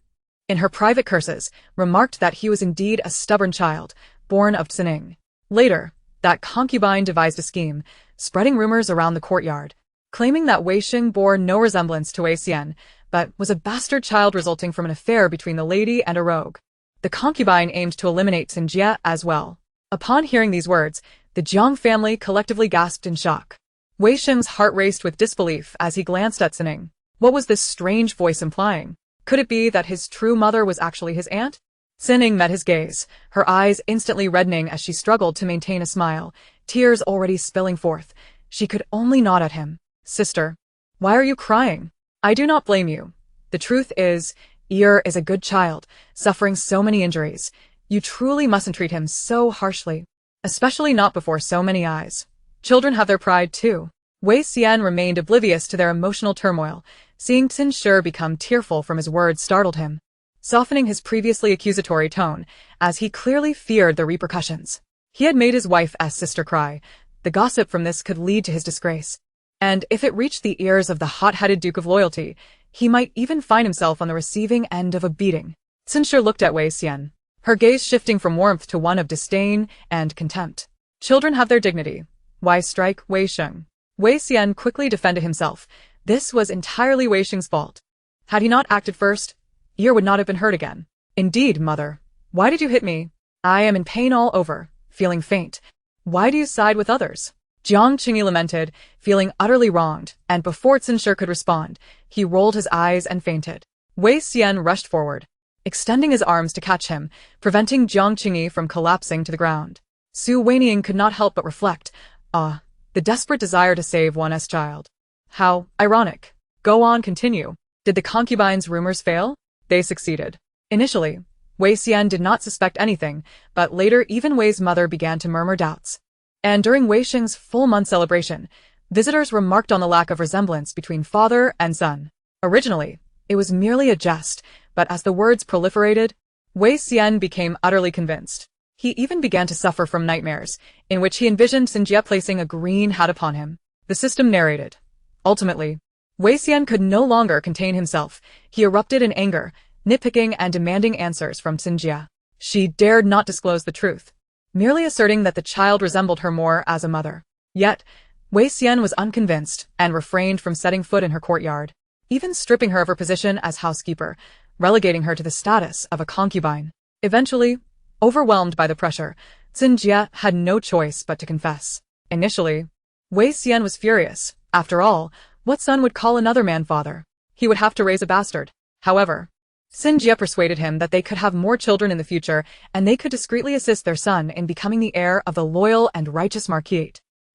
In her private curses, remarked that he was indeed a stubborn child, born of Xining. Later, that concubine devised a scheme, spreading rumors around the courtyard, claiming that Wei Sheng bore no resemblance to Wei Xian, but was a bastard child resulting from an affair between the lady and a rogue. The concubine aimed to eliminate Xinjie as well. Upon hearing these words, the Jiang family collectively gasped in shock. Wei Sheng's heart raced with disbelief as he glanced at Sining. What was this strange voice implying? Could it be that his true mother was actually his aunt? Sining met his gaze, her eyes instantly reddening as she struggled to maintain a smile, tears already spilling forth. She could only nod at him. Sister, why are you crying? I do not blame you. The truth is, Ir is a good child, suffering so many injuries. You truly mustn't treat him so harshly. Especially not before so many eyes. Children have their pride too. Wei Xian remained oblivious to their emotional turmoil. Seeing Qin Shi become tearful from his words startled him, softening his previously accusatory tone, as he clearly feared the repercussions. He had made his wife as sister cry. The gossip from this could lead to his disgrace. And if it reached the ears of the hot-headed Duke of Loyalty, he might even find himself on the receiving end of a beating. Qin Shi looked at Wei Xian, her gaze shifting from warmth to one of disdain and contempt. Children have their dignity. Why strike Wei Sheng? Wei Xian quickly defended himself. This was entirely Wei Sheng's fault. Had he not acted first, Ir would not have been hurt again. Indeed, mother. Why did you hit me? I am in pain all over, feeling faint. Why do you side with others? Jiang Qingyi lamented, feeling utterly wronged, and before Qin Shi could respond, he rolled his eyes and fainted. Wei Xian rushed forward, extending his arms to catch him, preventing Jiang Qingyi from collapsing to the ground. Su Wanying could not help but reflect, the desperate desire to save one's child. How ironic. Go on, continue. Did the concubine's rumors fail? They succeeded. Initially, Wei Xian did not suspect anything, but later even Wei's mother began to murmur doubts. And during Wei Sheng's full-month celebration, visitors remarked on the lack of resemblance between father and son. Originally, it was merely a jest, but as the words proliferated, Wei Xian became utterly convinced. He even began to suffer from nightmares, in which he envisioned Xinjie placing a green hat upon him. The system narrated. Ultimately, Wei Xian could no longer contain himself. He erupted in anger, nitpicking and demanding answers from Xinjie. She dared not disclose the truth, merely asserting that the child resembled her more as a mother. Yet, Wei Xian was unconvinced and refrained from setting foot in her courtyard, even stripping her of her position as housekeeper, relegating her to the status of a concubine. Eventually, overwhelmed by the pressure, Xinjie had no choice but to confess. Initially, Wei Xian was furious. After all, what son would call another man father? He would have to raise a bastard. However, Xinjie persuaded him that they could have more children in the future, and they could discreetly assist their son in becoming the heir of the loyal and righteous Marquis,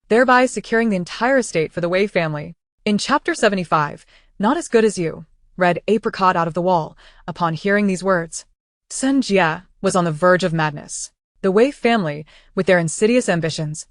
thereby securing the entire estate for the Wei family. In Chapter 75, Not as Good as You, read Apricot out of the wall. Upon hearing these words, Xinjie was on the verge of madness. The Wei family, with their insidious ambitions,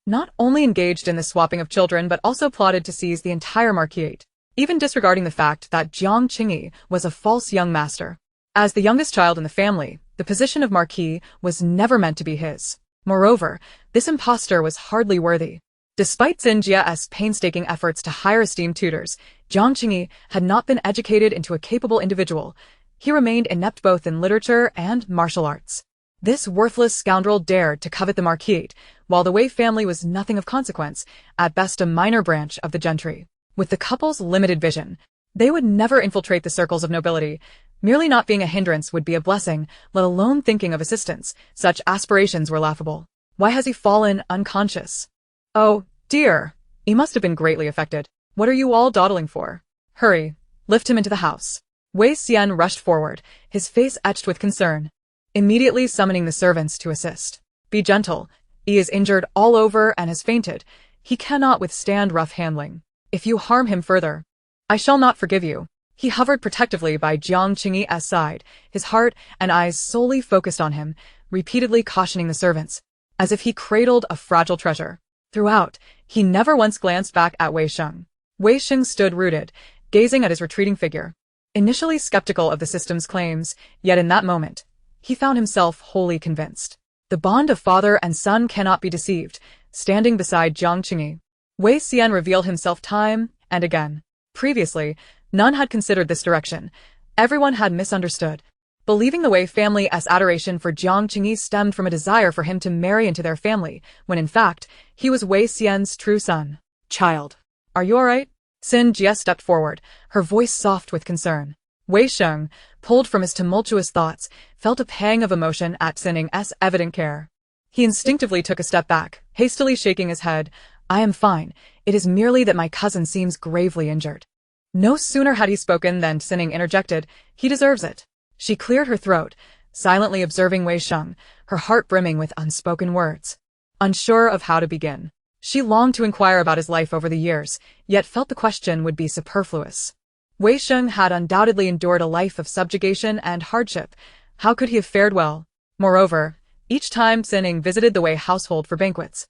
not only engaged in the swapping of children but also plotted to seize the entire Marquis, even disregarding the fact that Jiang Qingyi was a false young master. As the youngest child in the family, the position of Marquis was never meant to be his. Moreover, this impostor was hardly worthy. Despite Xinjie's painstaking efforts to hire esteemed tutors, Jiang Qingyi had not been educated into a capable individual. He remained inept both in literature and martial arts. This worthless scoundrel dared to covet the Marquis, while the Wei family was nothing of consequence, at best a minor branch of the gentry. With the couple's limited vision, they would never infiltrate the circles of nobility. Merely not being a hindrance would be a blessing, let alone thinking of assistance. Such aspirations were laughable. Why has he fallen unconscious? Oh, dear. He must have been greatly affected. What are you all dawdling for? Hurry, lift him into the house. Wei Xian rushed forward, his face etched with concern, immediately summoning the servants to assist. Be gentle. He is injured all over and has fainted. He cannot withstand rough handling. If you harm him further, I shall not forgive you. He hovered protectively by Jiang Qingyi's side, his heart and eyes solely focused on him, repeatedly cautioning the servants, as if he cradled a fragile treasure. Throughout, he never once glanced back at Wei Sheng. Wei Sheng stood rooted, gazing at his retreating figure. Initially skeptical of the system's claims, yet in that moment, he found himself wholly convinced. The bond of father and son cannot be deceived. Standing beside Jiang Qingyi, Wei Xian revealed himself time and again. Previously, none had considered this direction. Everyone had misunderstood, believing the Wei family as adoration for Jiang Qingyi stemmed from a desire for him to marry into their family, when in fact, he was Wei Xian's true son. Child, are you all right? Xinjie stepped forward, her voice soft with concern. Wei Sheng, pulled from his tumultuous thoughts, felt a pang of emotion at Sining's evident care. He instinctively took a step back, hastily shaking his head. I am fine. It is merely that my cousin seems gravely injured. No sooner had he spoken than Sinning interjected, he deserves it. She cleared her throat, silently observing Wei Sheng, her heart brimming with unspoken words. Unsure of how to begin. She longed to inquire about his life over the years, yet felt the question would be superfluous. Wei Sheng had undoubtedly endured a life of subjugation and hardship. How could he have fared well? Moreover, each time Sinning visited the Wei household for banquets,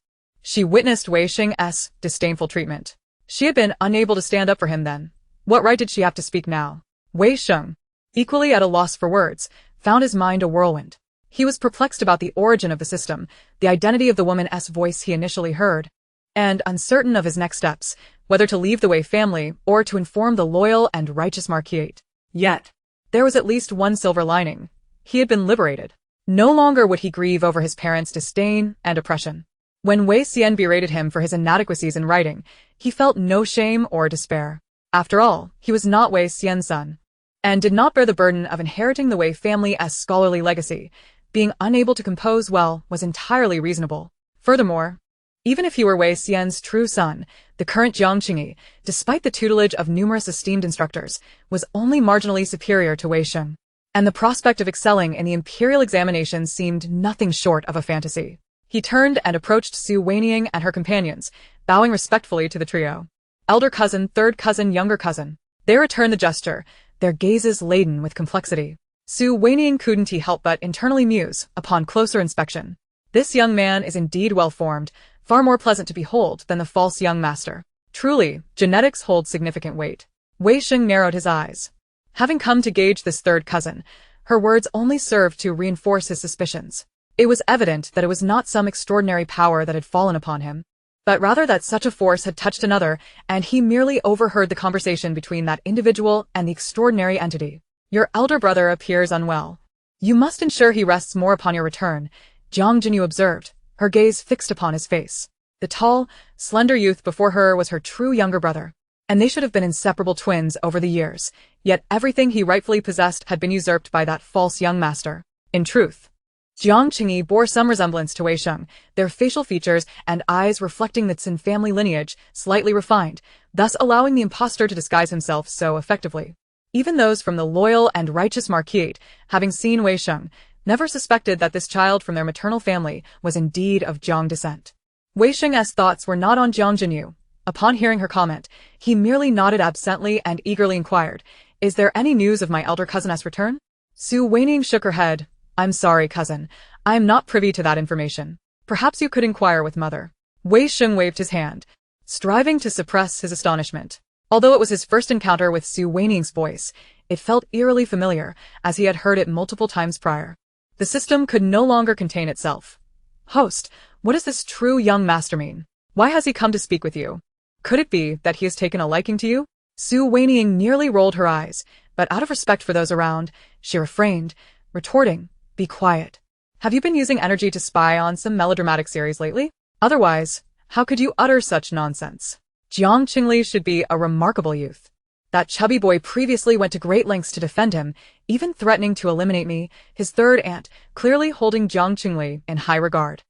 she witnessed Wei Sheng's disdainful treatment. She had been unable to stand up for him then. What right did she have to speak now? Wei Sheng, equally at a loss for words, found his mind a whirlwind. He was perplexed about the origin of the system, the identity of the woman's voice he initially heard, and uncertain of his next steps, whether to leave the Wei family or to inform the loyal and righteous Marquis. Yet, there was at least one silver lining. He had been liberated. No longer would he grieve over his parents' disdain and oppression. When Wei Xian berated him for his inadequacies in writing, he felt no shame or despair. After all, he was not Wei Xian's son, and did not bear the burden of inheriting the Wei family's scholarly legacy. Being unable to compose well was entirely reasonable. Furthermore, even if he were Wei Xian's true son, the current Jiang Qingyi, despite the tutelage of numerous esteemed instructors, was only marginally superior to Wei Sheng, and the prospect of excelling in the imperial examinations seemed nothing short of a fantasy. He turned and approached Su Wanying and her companions, bowing respectfully to the trio. Elder cousin, third cousin, younger cousin. They returned the gesture, their gazes laden with complexity. Su Wanying couldn't help but internally muse, upon closer inspection. This young man is indeed well-formed, far more pleasant to behold than the false young master. Truly, genetics hold significant weight. Wei Sheng narrowed his eyes. Having come to gauge this third cousin, her words only served to reinforce his suspicions. It was evident that it was not some extraordinary power that had fallen upon him, but rather that such a force had touched another, and he merely overheard the conversation between that individual and the extraordinary entity. Your elder brother appears unwell. You must ensure he rests more upon your return, Jiang Jinyu observed, her gaze fixed upon his face. The tall, slender youth before her was her true younger brother, and they should have been inseparable twins over the years, yet everything he rightfully possessed had been usurped by that false young master. In truth, Jiang Qingyi bore some resemblance to Wei Sheng, their facial features and eyes reflecting the Qin family lineage, slightly refined, thus allowing the impostor to disguise himself so effectively. Even those from the loyal and righteous Marquis, having seen Wei Sheng, never suspected that this child from their maternal family was indeed of Jiang descent. Wei Sheng's thoughts were not on Jiang Jinyu. Upon hearing her comment, he merely nodded absently and eagerly inquired, "Is there any news of my elder cousin's return?" Su Wanying shook her head. "I'm sorry, cousin. I am not privy to that information. Perhaps you could inquire with mother." Wei Sheng waved his hand, striving to suppress his astonishment. Although it was his first encounter with Su Wanying's voice, it felt eerily familiar, as he had heard it multiple times prior. The system could no longer contain itself. "Host, what does this true young master mean? Why has he come to speak with you? Could it be that he has taken a liking to you?" Su Wanying nearly rolled her eyes, but out of respect for those around, she refrained, retorting, "Be quiet. Have you been using energy to spy on some melodramatic series lately? Otherwise, how could you utter such nonsense? Jiang Qingli should be a remarkable youth. That chubby boy previously went to great lengths to defend him, even threatening to eliminate me, his third aunt, clearly holding Jiang Qingli in high regard."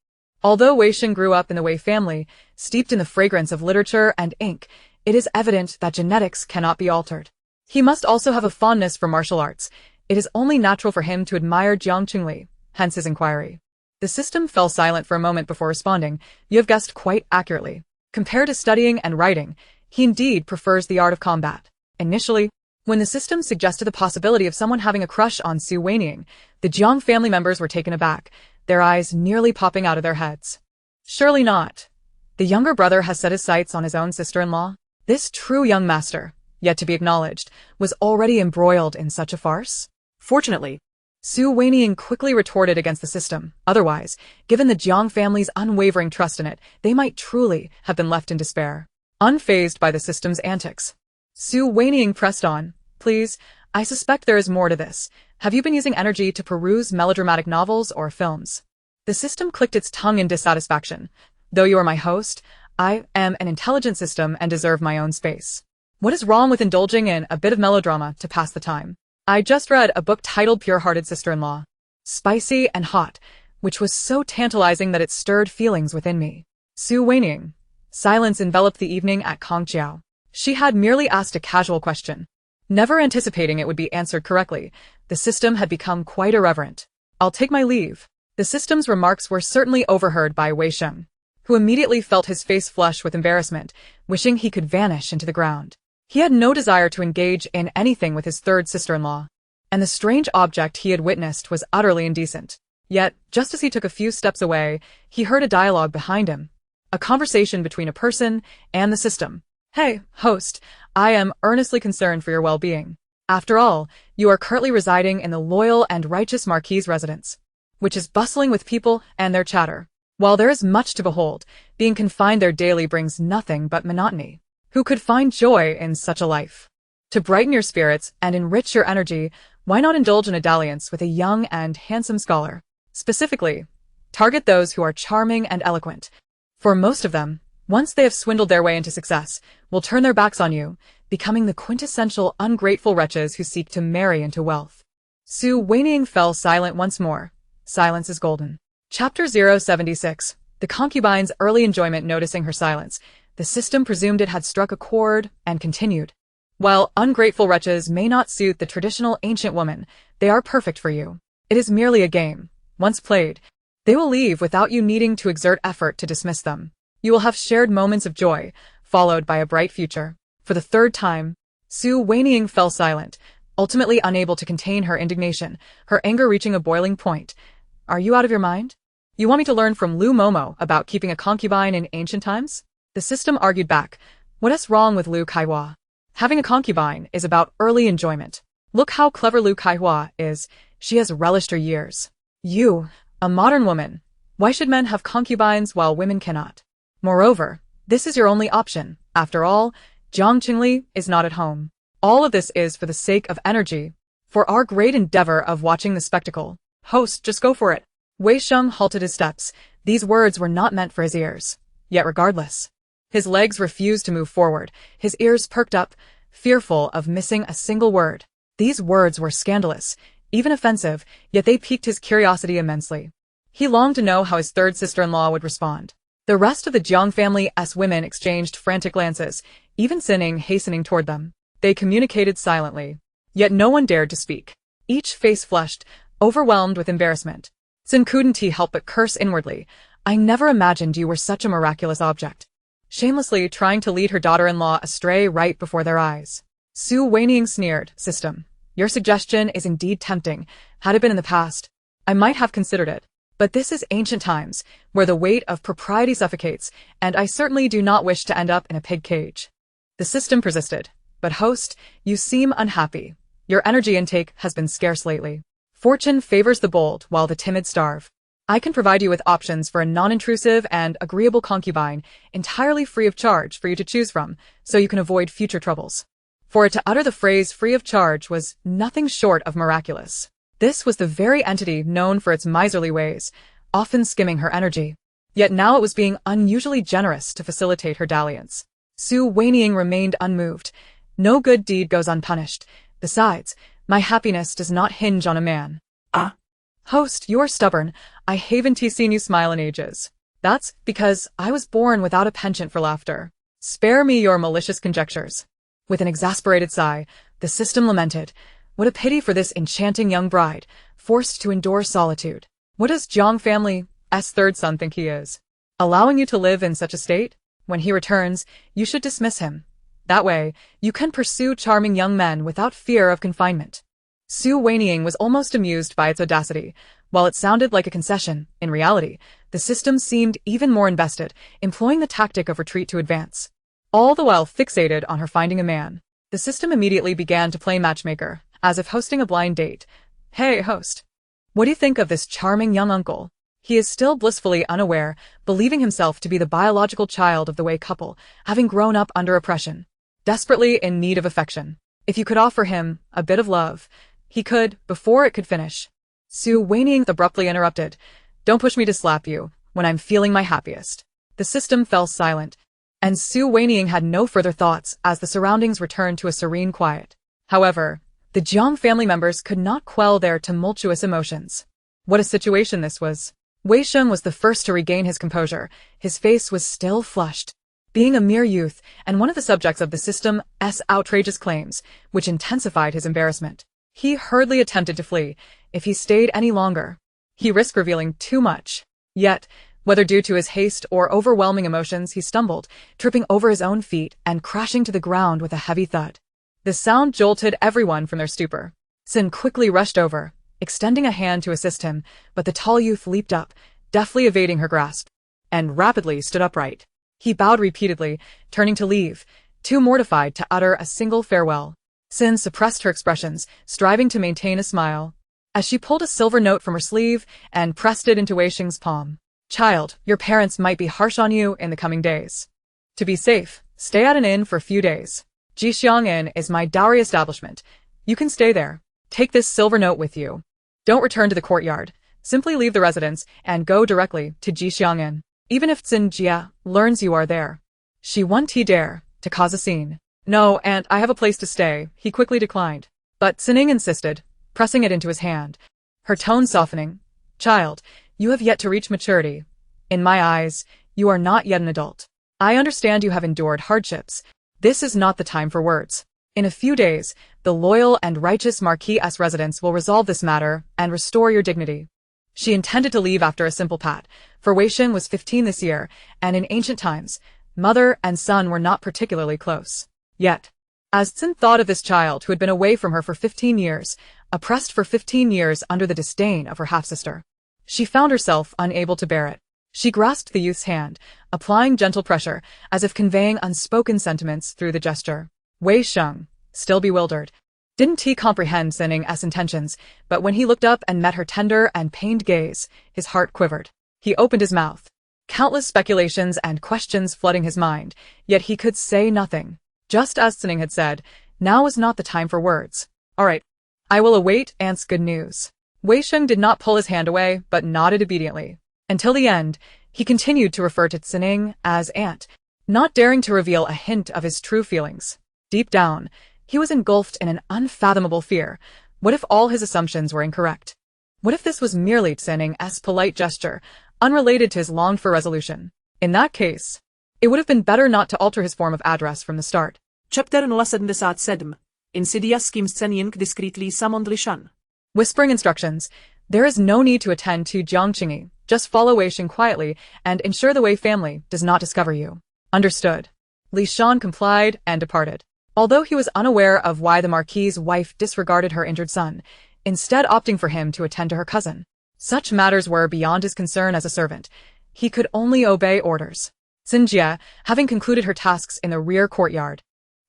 Although Wei Sheng grew up in the Wei family, steeped in the fragrance of literature and ink, it is evident that genetics cannot be altered. He must also have a fondness for martial arts. It is only natural for him to admire Jiang Qingli, hence his inquiry. The system fell silent for a moment before responding. "You have guessed quite accurately. Compared to studying and writing, he indeed prefers the art of combat." Initially, when the system suggested the possibility of someone having a crush on Su Wanying, the Jiang family members were taken aback, their eyes nearly popping out of their heads. Surely not. The younger brother has set his sights on his own sister-in-law. This true young master, yet to be acknowledged, was already embroiled in such a farce? Fortunately, Su Wanying quickly retorted against the system. Otherwise, given the Jiang family's unwavering trust in it, they might truly have been left in despair. Unfazed by the system's antics, Su Wanying pressed on, "Please, I suspect there is more to this. Have you been using energy to peruse melodramatic novels or films?" The system clicked its tongue in dissatisfaction. "Though you are my host, I am an intelligent system and deserve my own space. What is wrong with indulging in a bit of melodrama to pass the time? I just read a book titled Pure-Hearted Sister-in-Law, spicy and hot, which was so tantalizing that it stirred feelings within me." Su Wanying, Silence enveloped the evening at Kongqiao. She had merely asked a casual question. Never anticipating it would be answered correctly, the system had become quite irreverent. "I'll take my leave." The system's remarks were certainly overheard by Wei Sheng, who immediately felt his face flush with embarrassment, wishing he could vanish into the ground. He had no desire to engage in anything with his third sister-in-law, and the strange object he had witnessed was utterly indecent. Yet, just as he took a few steps away, he heard a dialogue behind him, a conversation between a person and the system. "Hey, host, I am earnestly concerned for your well-being. After all, you are currently residing in the loyal and righteous Marquis' residence, which is bustling with people and their chatter. While there is much to behold, being confined there daily brings nothing but monotony. Who could find joy in such a life? To brighten your spirits and enrich your energy, why not indulge in a dalliance with a young and handsome scholar? Specifically, target those who are charming and eloquent. For most of them, once they have swindled their way into success, will turn their backs on you, becoming the quintessential ungrateful wretches who seek to marry into wealth." Su Wanying fell silent once more. Silence is golden. Chapter 076. The concubine's early enjoyment noticing her silence. The system presumed it had struck a chord and continued. "While ungrateful wretches may not suit the traditional ancient woman, they are perfect for you. It is merely a game. Once played, they will leave without you needing to exert effort to dismiss them. You will have shared moments of joy, followed by a bright future." For the third time, Su Wanying fell silent, ultimately unable to contain her indignation, her anger reaching a boiling point. "Are you out of your mind? You want me to learn from Lu Momo about keeping a concubine in ancient times?" The system argued back. "What is wrong with Lu Kaihua? Having a concubine is about early enjoyment. Look how clever Lu Kaihua is. She has relished her years. You, a modern woman, why should men have concubines while women cannot? Moreover, this is your only option. After all, Jiang Qingli is not at home. All of this is for the sake of energy, for our great endeavor of watching the spectacle. Host, just go for it." Wei Sheng halted his steps. These words were not meant for his ears. Yet regardless, his legs refused to move forward, his ears perked up, fearful of missing a single word. These words were scandalous, even offensive, yet they piqued his curiosity immensely. He longed to know how his third sister-in-law would respond. The rest of the Jiang family's women exchanged frantic glances, even Sinning hastening toward them. They communicated silently, yet no one dared to speak. Each face flushed, overwhelmed with embarrassment. Sin couldn't help but curse inwardly. "I never imagined you were such a miraculous object." Shamelessly trying to lead her daughter-in-law astray right before their eyes. Su Wanying sneered. "System, your suggestion is indeed tempting. Had it been in the past, I might have considered it. But this is ancient times, where the weight of propriety suffocates, and I certainly do not wish to end up in a pig cage." The system persisted. "But host, you seem unhappy. Your energy intake has been scarce lately. Fortune favors the bold while the timid starve. I can provide you with options for a non-intrusive and agreeable concubine, entirely free of charge for you to choose from, so you can avoid future troubles." For it to utter the phrase free of charge was nothing short of miraculous. This was the very entity known for its miserly ways, often skimming her energy. Yet now it was being unusually generous to facilitate her dalliance. Su Wanying remained unmoved. "No good deed goes unpunished. Besides, my happiness does not hinge on a man." "Ah." "Host, you're stubborn. I haven't seen you smile in ages." "That's because I was born without a penchant for laughter. Spare me your malicious conjectures." With an exasperated sigh, the system lamented. What a pity for this enchanting young bride, forced to endure solitude. What does Jiang family's third son think he is? Allowing you to live in such a state? When he returns, you should dismiss him. That way, you can pursue charming young men without fear of confinement. Su Wanying was almost amused by its audacity. While it sounded like a concession, in reality, the system seemed even more invested, employing the tactic of retreat to advance. All the while fixated on her finding a man. The system immediately began to play matchmaker, as if hosting a blind date. "Hey, host. What do you think of this charming young uncle? He is still blissfully unaware, believing himself to be the biological child of the Wei couple, having grown up under oppression, desperately in need of affection. If you could offer him a bit of love, he could, before it could finish." Su Wanying abruptly interrupted. "Don't push me to slap you, when I'm feeling my happiest." The system fell silent, and Su Wanying had no further thoughts as the surroundings returned to a serene quiet. However, the Jiang family members could not quell their tumultuous emotions. What a situation this was. Wei Sheng was the first to regain his composure. His face was still flushed. being a mere youth and one of the subjects of the system's outrageous claims, which intensified his embarrassment. He hurriedly attempted to flee. If he stayed any longer, he risked revealing too much. Yet, whether due to his haste or overwhelming emotions, he stumbled, tripping over his own feet and crashing to the ground with a heavy thud. The sound jolted everyone from their stupor. Sin quickly rushed over, extending a hand to assist him, but the tall youth leaped up, deftly evading her grasp, and rapidly stood upright. He bowed repeatedly, turning to leave, too mortified to utter a single farewell. Sin suppressed her expressions, striving to maintain a smile, as she pulled a silver note from her sleeve and pressed it into Wei Xing's palm. Child, your parents might be harsh on you in the coming days. To be safe, stay at an inn for a few days. Jixiang Inn is my dowry establishment. You can stay there. Take this silver note with you. Don't return to the courtyard. Simply leave the residence and go directly to Jixiang Inn. Even if Xin Jia learns you are there, she won't dare to cause a scene. No, Aunt, I have a place to stay, he quickly declined. But Sining insisted, pressing it into his hand, her tone softening. Child, you have yet to reach maturity. In my eyes, you are not yet an adult. I understand you have endured hardships. This is not the time for words. In a few days, the loyal and righteous Marquis' residence will resolve this matter and restore your dignity. She intended to leave after a simple pat, for Wei Xing was 15 this year, and in ancient times, mother and son were not particularly close. Yet, as Xin thought of this child who had been away from her for 15 years, oppressed for 15 years under the disdain of her half-sister, she found herself unable to bear it. She grasped the youth's hand, applying gentle pressure, as if conveying unspoken sentiments through the gesture. Wei Xing, still bewildered, didn't he comprehend Sining's intentions, but when he looked up and met her tender and pained gaze, his heart quivered. He opened his mouth, countless speculations and questions flooding his mind, yet he could say nothing. Just as Sining had said, now was not the time for words. All right, I will await Aunt's good news. Wei Xing did not pull his hand away, but nodded obediently. Until the end, he continued to refer to Sining as Aunt, not daring to reveal a hint of his true feelings. Deep down, he was engulfed in an unfathomable fear. What if all his assumptions were incorrect? What if this was merely Sining's polite gesture, unrelated to his longed-for resolution? In that case, it would have been better not to alter his form of address from the start. Chapter 77. Insidious schemes Cenyin discreetly summoned Lishan. Whispering instructions. There is no need to attend to Jiang Qingyi. Just follow Wei Xing quietly and ensure the Wei family does not discover you. Understood. Li Shan complied and departed. Although he was unaware of why the Marquis's wife disregarded her injured son, instead opting for him to attend to her cousin. Such matters were beyond his concern as a servant. He could only obey orders. Xin Jia, having concluded her tasks in the rear courtyard,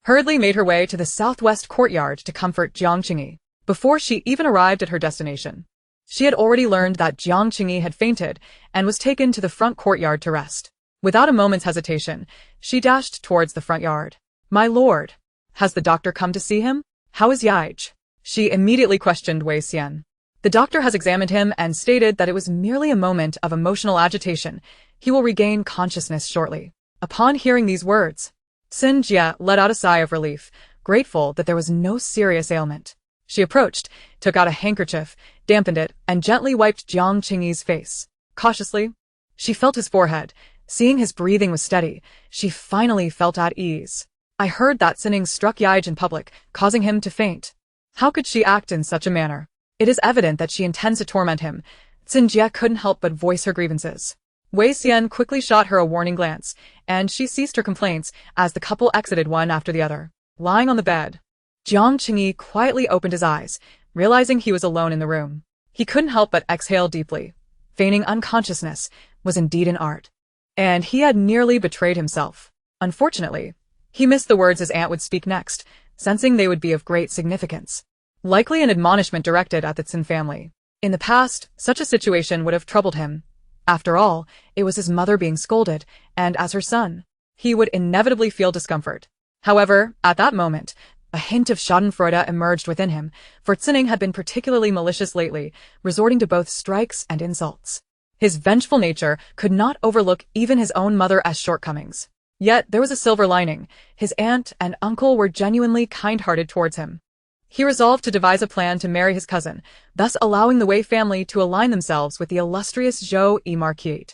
hurriedly made her way to the southwest courtyard to comfort Jiang Qingyi. Before she even arrived at her destination, she had already learned that Jiang Qingyi had fainted and was taken to the front courtyard to rest. Without a moment's hesitation, she dashed towards the front yard. My lord, has the doctor come to see him? How is Yaij? She immediately questioned Wei Xian. The doctor has examined him and stated that it was merely a moment of emotional agitation. He will regain consciousness shortly. Upon hearing these words, Xin Jia let out a sigh of relief, grateful that there was no serious ailment. She approached, took out a handkerchief, dampened it, and gently wiped Jiang Qingyi's face. Cautiously, she felt his forehead. Seeing his breathing was steady, she finally felt at ease. I heard that Sining struck Yaij in public, causing him to faint. How could she act in such a manner? It is evident that she intends to torment him. Xin Jia couldn't help but voice her grievances. Wei Xian quickly shot her a warning glance, and she ceased her complaints as the couple exited one after the other. Lying on the bed, Jiang Qingyi quietly opened his eyes, realizing he was alone in the room. He couldn't help but exhale deeply. Feigning unconsciousness was indeed an art. And he had nearly betrayed himself. Unfortunately, he missed the words his aunt would speak next, sensing they would be of great significance. Likely an admonishment directed at the Xin family. In the past, such a situation would have troubled him. After all, it was his mother being scolded, and as her son, he would inevitably feel discomfort. However, at that moment, a hint of schadenfreude emerged within him, for Zinning had been particularly malicious lately, resorting to both strikes and insults. His vengeful nature could not overlook even his own mother's shortcomings. Yet there was a silver lining. His aunt and uncle were genuinely kind-hearted towards him. He resolved to devise a plan to marry his cousin, thus allowing the Wei family to align themselves with the illustrious Zhou Marquis.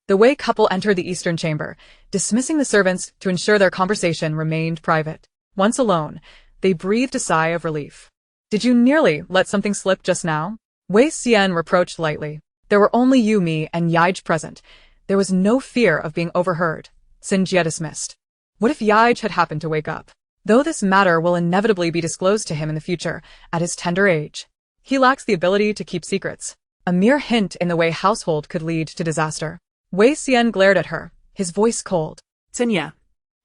The Wei couple entered the eastern chamber, dismissing the servants to ensure their conversation remained private. Once alone, they breathed a sigh of relief. Did you nearly let something slip just now? Wei Xian reproached lightly. There were only you, me, and Yaij present. There was no fear of being overheard. Xin Jie dismissed. What if Yaij had happened to wake up? Though this matter will inevitably be disclosed to him in the future, at his tender age, he lacks the ability to keep secrets. A mere hint in the Wei household could lead to disaster. Wei Xian glared at her, his voice cold. Xinya.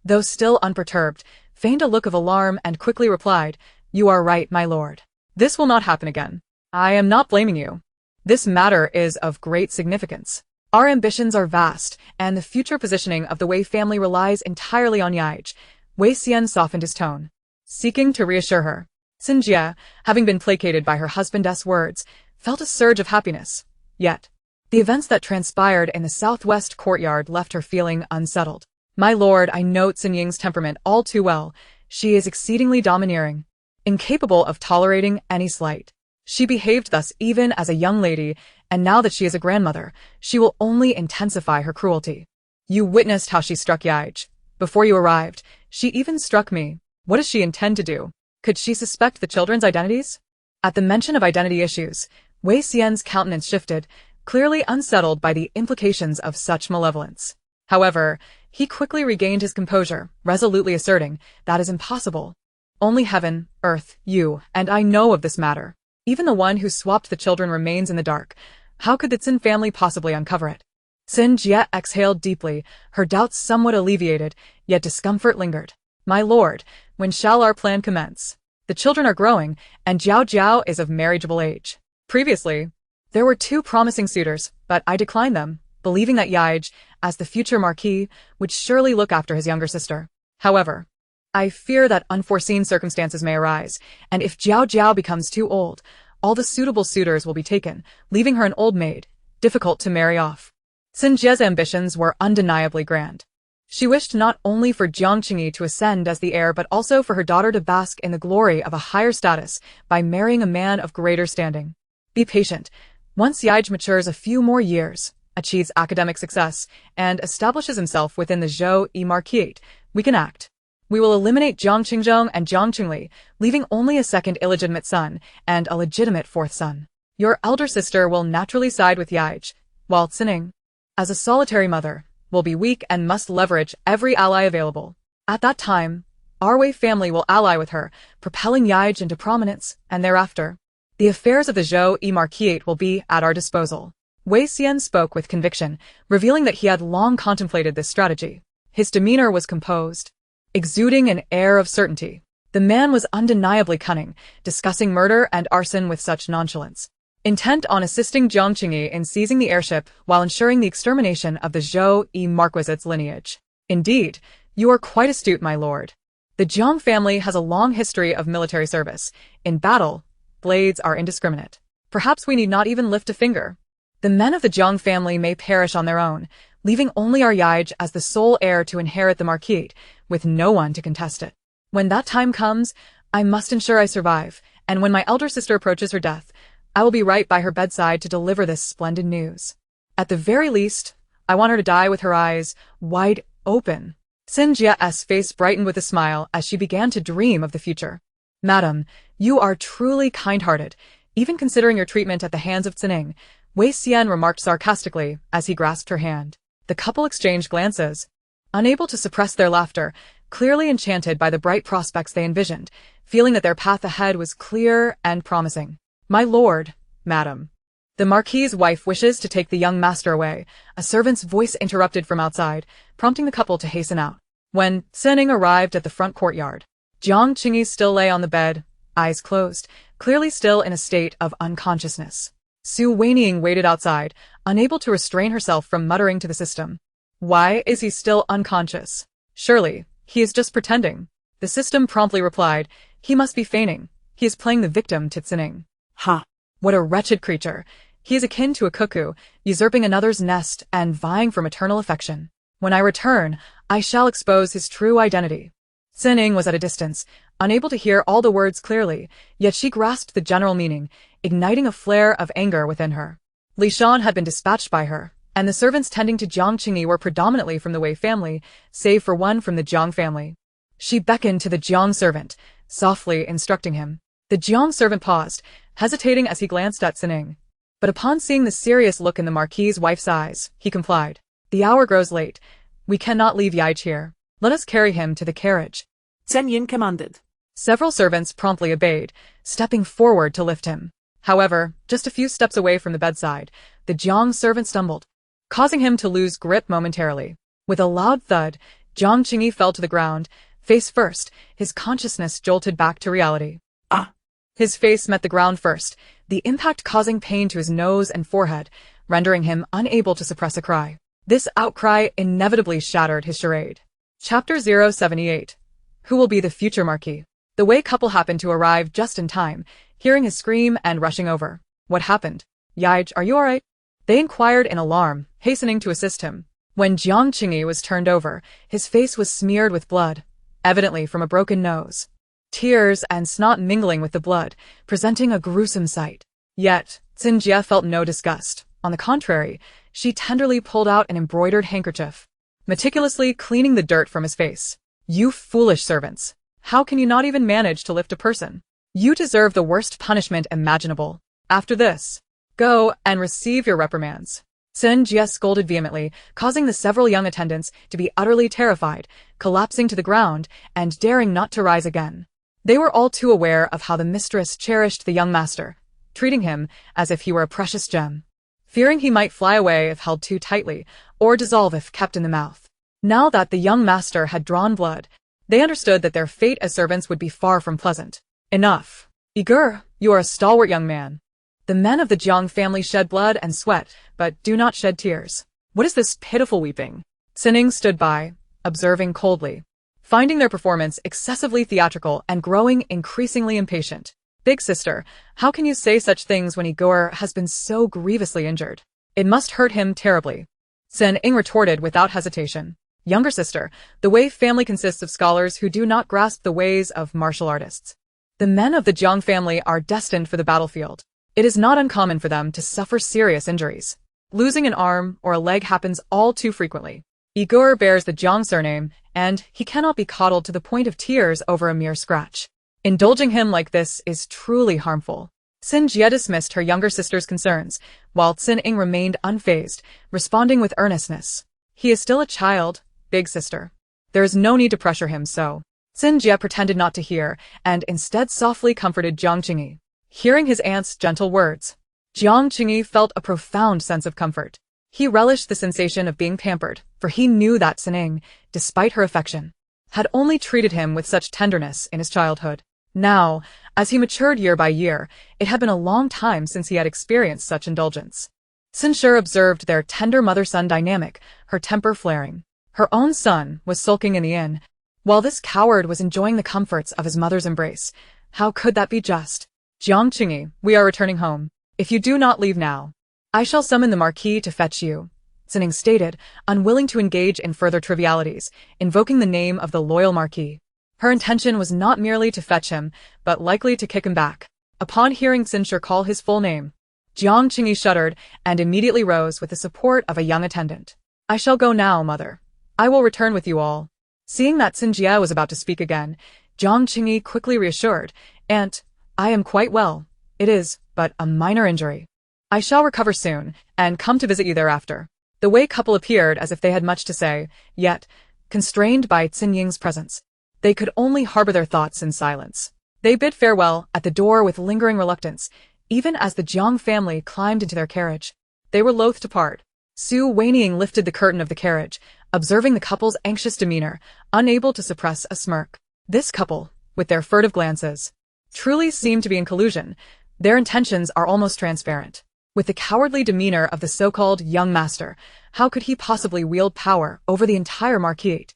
Though still unperturbed, feigned a look of alarm and quickly replied, You are right, my lord. This will not happen again. I am not blaming you. This matter is of great significance. Our ambitions are vast, and the future positioning of the Wei family relies entirely on Yaij. Wei Xian softened his tone, seeking to reassure her. Xin Jie, having been placated by her husband's words, felt a surge of happiness. Yet, the events that transpired in the southwest courtyard left her feeling unsettled. My lord, I note Xin Ying's temperament all too well. She is exceedingly domineering, incapable of tolerating any slight. She behaved thus even as a young lady, and now that she is a grandmother, she will only intensify her cruelty. You witnessed how she struck Yaij. Before you arrived, she even struck me. What does she intend to do? Could she suspect the children's identities? At the mention of identity issues, Wei Xian's countenance shifted, clearly unsettled by the implications of such malevolence. However, he quickly regained his composure, resolutely asserting, that is impossible. Only heaven, earth, you, and I know of this matter. Even the one who swapped the children remains in the dark. How could the Xin family possibly uncover it? Xin Jie exhaled deeply, her doubts somewhat alleviated, yet discomfort lingered. My lord, when shall our plan commence? The children are growing, and Jiao Jiao is of marriageable age. Previously, there were 2 promising suitors, but I declined them, believing that Yaij, as the future marquis, would surely look after his younger sister. However, I fear that unforeseen circumstances may arise, and if Jiao Jiao becomes too old, all the suitable suitors will be taken, leaving her an old maid, difficult to marry off. Xin Jie's ambitions were undeniably grand. She wished not only for Jiang Qingyi to ascend as the heir but also for her daughter to bask in the glory of a higher status by marrying a man of greater standing. Be patient. Once Yaij matures a few more years, achieves academic success, and establishes himself within the Zhou Yi Marquisate, we can act. We will eliminate Jiang Qingzhong and Jiang Qingli, leaving only a second illegitimate son and a legitimate 4th son. Your elder sister will naturally side with Yaij, while Xining, as a solitary mother, will be weak and must leverage every ally available. At that time, our Wei family will ally with her, propelling Yaij into prominence, and thereafter, the affairs of the Zhou Yi Marquisate will be at our disposal. Wei Xian spoke with conviction, revealing that he had long contemplated this strategy. His demeanor was composed, exuding an air of certainty. The man was undeniably cunning, discussing murder and arson with such nonchalance, intent on assisting Jiang Qingyi in seizing the heirship while ensuring the extermination of the Zhou Yi Marquisate's lineage. Indeed, you are quite astute, my lord. The Jiang family has a long history of military service. In battle, blades are indiscriminate. Perhaps we need not even lift a finger. The men of the Jiang family may perish on their own, leaving only our Yaij as the sole heir to inherit the marquisate, with no one to contest it. When that time comes, I must ensure I survive, and when my elder sister approaches her death, I will be right by her bedside to deliver this splendid news. At the very least, I want her to die with her eyes wide open. Xin Jie's face brightened with a smile as she began to dream of the future. Madam, you are truly kind-hearted, even considering your treatment at the hands of Xining, Wei Xian remarked sarcastically as he grasped her hand. The couple exchanged glances, unable to suppress their laughter, clearly enchanted by the bright prospects they envisioned, feeling that their path ahead was clear and promising. My lord, madam. The marquis's wife wishes to take the young master away, a servant's voice interrupted from outside, prompting the couple to hasten out. When Xining arrived at the front courtyard, Jiang Qingyi still lay on the bed, eyes closed, clearly still in a state of unconsciousness. Su Wanying waited outside, unable to restrain herself from muttering to the system. Why is he still unconscious? Surely, he is just pretending. The system promptly replied, he must be feigning. He is playing the victim to Xining. Ha! What a wretched creature. He is akin to a cuckoo, usurping another's nest and vying for maternal affection. When I return, I shall expose his true identity. Xining was at a distance, unable to hear all the words clearly, yet she grasped the general meaning, igniting a flare of anger within her. Li Shan had been dispatched by her, and the servants tending to Jiang Qingyi were predominantly from the Wei family, save for one from the Jiang family. She beckoned to the Jiang servant, softly instructing him. The Jiang servant paused, hesitating as he glanced at Sining. But upon seeing the serious look in the Marquis's wife's eyes, he complied. The hour grows late. We cannot leave Yaij here. Let us carry him to the carriage. Zhen Yin commanded. Several servants promptly obeyed, stepping forward to lift him. However, just a few steps away from the bedside, the Jiang servant stumbled, causing him to lose grip momentarily. With a loud thud, Jiang Qingyi fell to the ground, face first, his consciousness jolted back to reality. Ah! His face met the ground first, the impact causing pain to his nose and forehead, rendering him unable to suppress a cry. This outcry inevitably shattered his charade. Chapter 078. Who will be the future Marquis? The Wei couple happened to arrive just in time, hearing his scream and rushing over. What happened? Yaij, are you alright? They inquired in alarm, hastening to assist him. When Jiang Qingyi was turned over, his face was smeared with blood, evidently from a broken nose. Tears and snot mingling with the blood, presenting a gruesome sight. Yet, Xin Jie felt no disgust. On the contrary, she tenderly pulled out an embroidered handkerchief, meticulously cleaning the dirt from his face. You foolish servants! How can you not even manage to lift a person? You deserve the worst punishment imaginable. After this, go and receive your reprimands. Xin Jie scolded vehemently, causing the several young attendants to be utterly terrified, collapsing to the ground and daring not to rise again. They were all too aware of how the mistress cherished the young master, treating him as if he were a precious gem, fearing he might fly away if held too tightly, or dissolve if kept in the mouth. Now that the young master had drawn blood, they understood that their fate as servants would be far from pleasant. Enough. Igur, you are a stalwart young man. The men of the Jiang family shed blood and sweat, but do not shed tears. What is this pitiful weeping? Sining stood by, observing coldly, finding their performance excessively theatrical and growing increasingly impatient. Big sister, how can you say such things when Igor has been so grievously injured? It must hurt him terribly. Sen Ing retorted without hesitation. Younger sister, the Wei family consists of scholars who do not grasp the ways of martial artists. The men of the Jiang family are destined for the battlefield. It is not uncommon for them to suffer serious injuries. Losing an arm or a leg happens all too frequently. Igor bears the Jiang surname, and he cannot be coddled to the point of tears over a mere scratch. Indulging him like this is truly harmful. Xin Jie dismissed her younger sister's concerns, while Xin Ing remained unfazed, responding with earnestness. He is still a child, big sister. There is no need to pressure him so. Xin Jie pretended not to hear, and instead softly comforted Jiang Qingyi. Hearing his aunt's gentle words, Jiang Qingyi felt a profound sense of comfort. He relished the sensation of being pampered, for he knew that Sining, despite her affection, had only treated him with such tenderness in his childhood. Now, as he matured year by year, it had been a long time since he had experienced such indulgence. Sinshur observed their tender mother-son dynamic, her temper flaring. Her own son was sulking in the inn, while this coward was enjoying the comforts of his mother's embrace. How could that be just? Jiang Qingyi, we are returning home. If you do not leave now, I shall summon the Marquis to fetch you, Sining stated, unwilling to engage in further trivialities, invoking the name of the loyal Marquis. Her intention was not merely to fetch him, but likely to kick him back. Upon hearing Sinshur call his full name, Jiang Qingyi shuddered and immediately rose with the support of a young attendant. I shall go now, mother. I will return with you all. Seeing that Xin Jie was about to speak again, Jiang Qingyi quickly reassured, Aunt, I am quite well. It is but a minor injury. I shall recover soon, and come to visit you thereafter. The Wei couple appeared as if they had much to say, yet, constrained by Xin Ying's presence, they could only harbor their thoughts in silence. They bid farewell at the door with lingering reluctance, even as the Jiang family climbed into their carriage. They were loath to part. Su Wanying lifted the curtain of the carriage, observing the couple's anxious demeanor, unable to suppress a smirk. This couple, with their furtive glances, truly seemed to be in collusion. Their intentions are almost transparent. With the cowardly demeanor of the so-called young master, how could he possibly wield power over the entire Marquis?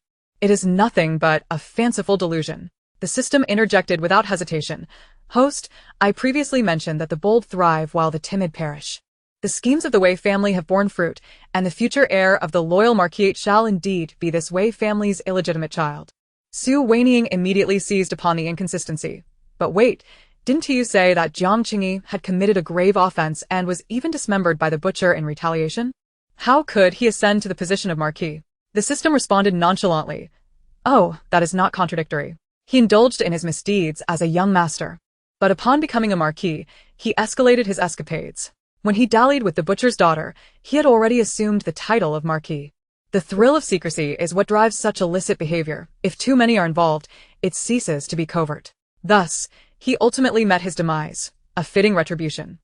It is nothing but a fanciful delusion. The system interjected without hesitation. Host, I previously mentioned that the bold thrive while the timid perish. The schemes of the Wei family have borne fruit, and the future heir of the loyal Marquis shall indeed be this Wei family's illegitimate child. Su Wanying immediately seized upon the inconsistency. But wait, didn't you say that Jiang Qingyi had committed a grave offense and was even dismembered by the butcher in retaliation? How could he ascend to the position of Marquis? The system responded nonchalantly. Oh, that is not contradictory. He indulged in his misdeeds as a young master. But upon becoming a Marquis, he escalated his escapades. When he dallied with the butcher's daughter, he had already assumed the title of Marquis. The thrill of secrecy is what drives such illicit behavior. If too many are involved, it ceases to be covert. Thus, he ultimately met his demise, a fitting retribution.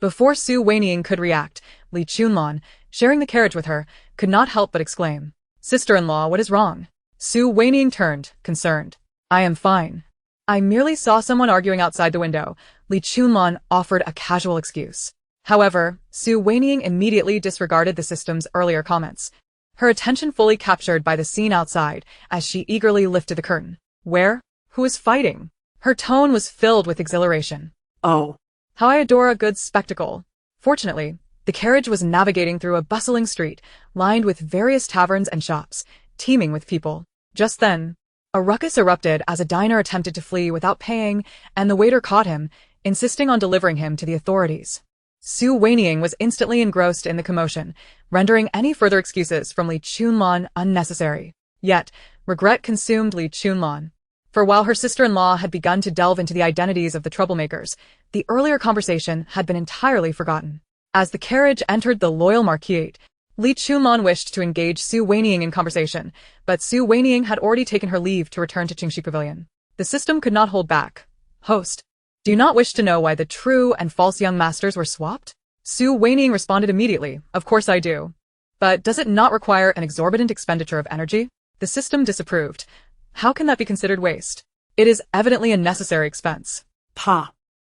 Before Su Wanying could react, Li Chunlan, sharing the carriage with her, could not help but exclaim, "Sister-in-law, what is wrong?" Su Wanying turned, concerned. "I am fine. I merely saw someone arguing outside the window." Li Chunlan offered a casual excuse. However, Su Wanying immediately disregarded the system's earlier comments, her attention fully captured by the scene outside as she eagerly lifted the curtain. Where? Who is fighting? Her tone was filled with exhilaration. Oh. How I adore a good spectacle. Fortunately, the carriage was navigating through a bustling street, lined with various taverns and shops, teeming with people. Just then, a ruckus erupted as a diner attempted to flee without paying, and the waiter caught him, insisting on delivering him to the authorities. Su Wanying was instantly engrossed in the commotion, rendering any further excuses from Li Chunlan unnecessary. Yet, regret consumed Li Chunlan. For while her sister-in-law had begun to delve into the identities of the troublemakers, the earlier conversation had been entirely forgotten. As the carriage entered the loyal Marquisate, Li Chunlan wished to engage Su Wanying in conversation, but Su Wanying had already taken her leave to return to Qingxi Pavilion. The system could not hold back. Host, do you not wish to know why the true and false young masters were swapped? Su Wanying responded immediately, of course I do. But does it not require an exorbitant expenditure of energy? The system disapproved. How can that be considered waste? It is evidently a necessary expense.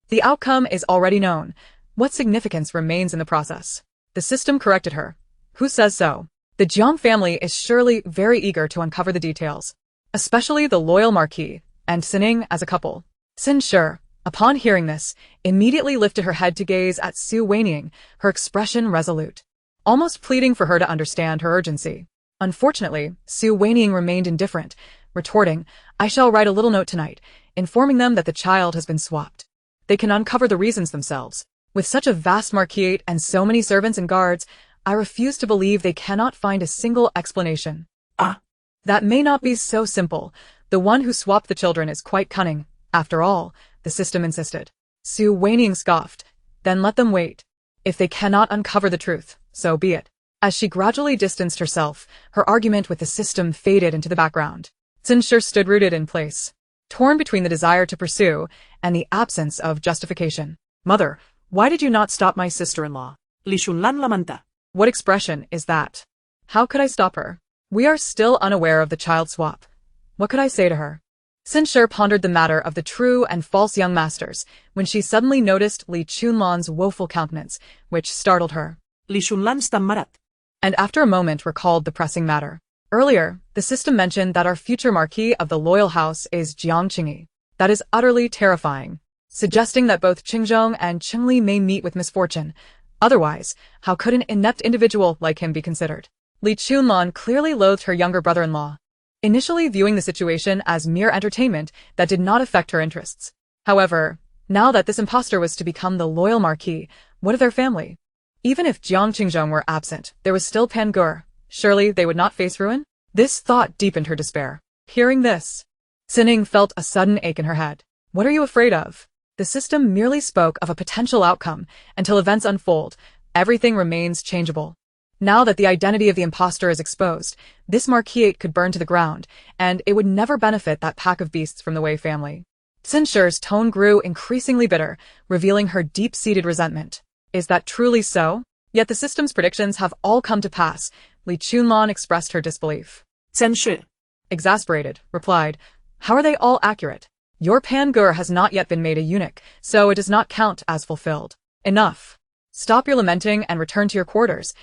The outcome is already known. What significance remains in the process? The system corrected her. Who says so? The Jiang family is surely very eager to uncover the details, especially the loyal Marquis and Sining as a couple. Sin Shi, upon hearing this, immediately lifted her head to gaze at Su Wanying, her expression resolute, almost pleading for her to understand her urgency. Unfortunately, Su Wanying remained indifferent, retorting, I shall write a little note tonight, informing them that the child has been swapped. They can uncover the reasons themselves. With such a vast Marquisate and so many servants and guards, I refuse to believe they cannot find a single explanation. That may not be so simple. The one who swapped the children is quite cunning. After all, the system insisted. Su Wanying scoffed. Then let them wait. If they cannot uncover the truth, so be it. As she gradually distanced herself, her argument with the system faded into the background. Sin Shi stood rooted in place, torn between the desire to pursue and the absence of justification. Mother, why did you not stop my sister-in-law? Li Chunlan lamenta. What expression is that? How could I stop her? We are still unaware of the child swap. What could I say to her? Sin Shi pondered the matter of the true and false young masters when she suddenly noticed Li Chunlan's woeful countenance, which startled her. Li Chunlan stammarat. And after a moment recalled the pressing matter. Earlier, the system mentioned that our future Marquis of the Loyal House is Jiang Qingyi. That is utterly terrifying, suggesting that both Qingzhong and Qingli may meet with misfortune. Otherwise, how could an inept individual like him be considered? Li Chunlan clearly loathed her younger brother-in-law, initially viewing the situation as mere entertainment that did not affect her interests. However, now that this impostor was to become the loyal Marquis, what of their family? Even if Jiang Qingzhong were absent, there was still Pan Ge. Surely they would not face ruin? This thought deepened her despair. Hearing this, Sining felt a sudden ache in her head. What are you afraid of? The system merely spoke of a potential outcome. Until events unfold, everything remains changeable. Now that the identity of the impostor is exposed, this Marquisate could burn to the ground, and it would never benefit that pack of beasts from the Wei family. Sin Shi's tone grew increasingly bitter, revealing her deep-seated resentment. Is that truly so? Yet the system's predictions have all come to pass. Li Chunlan expressed her disbelief. Sin Shi, exasperated, replied, How are they all accurate? Your Pan Ge has not yet been made a eunuch, so it does not count as fulfilled. Enough. Stop your lamenting and return to your quarters.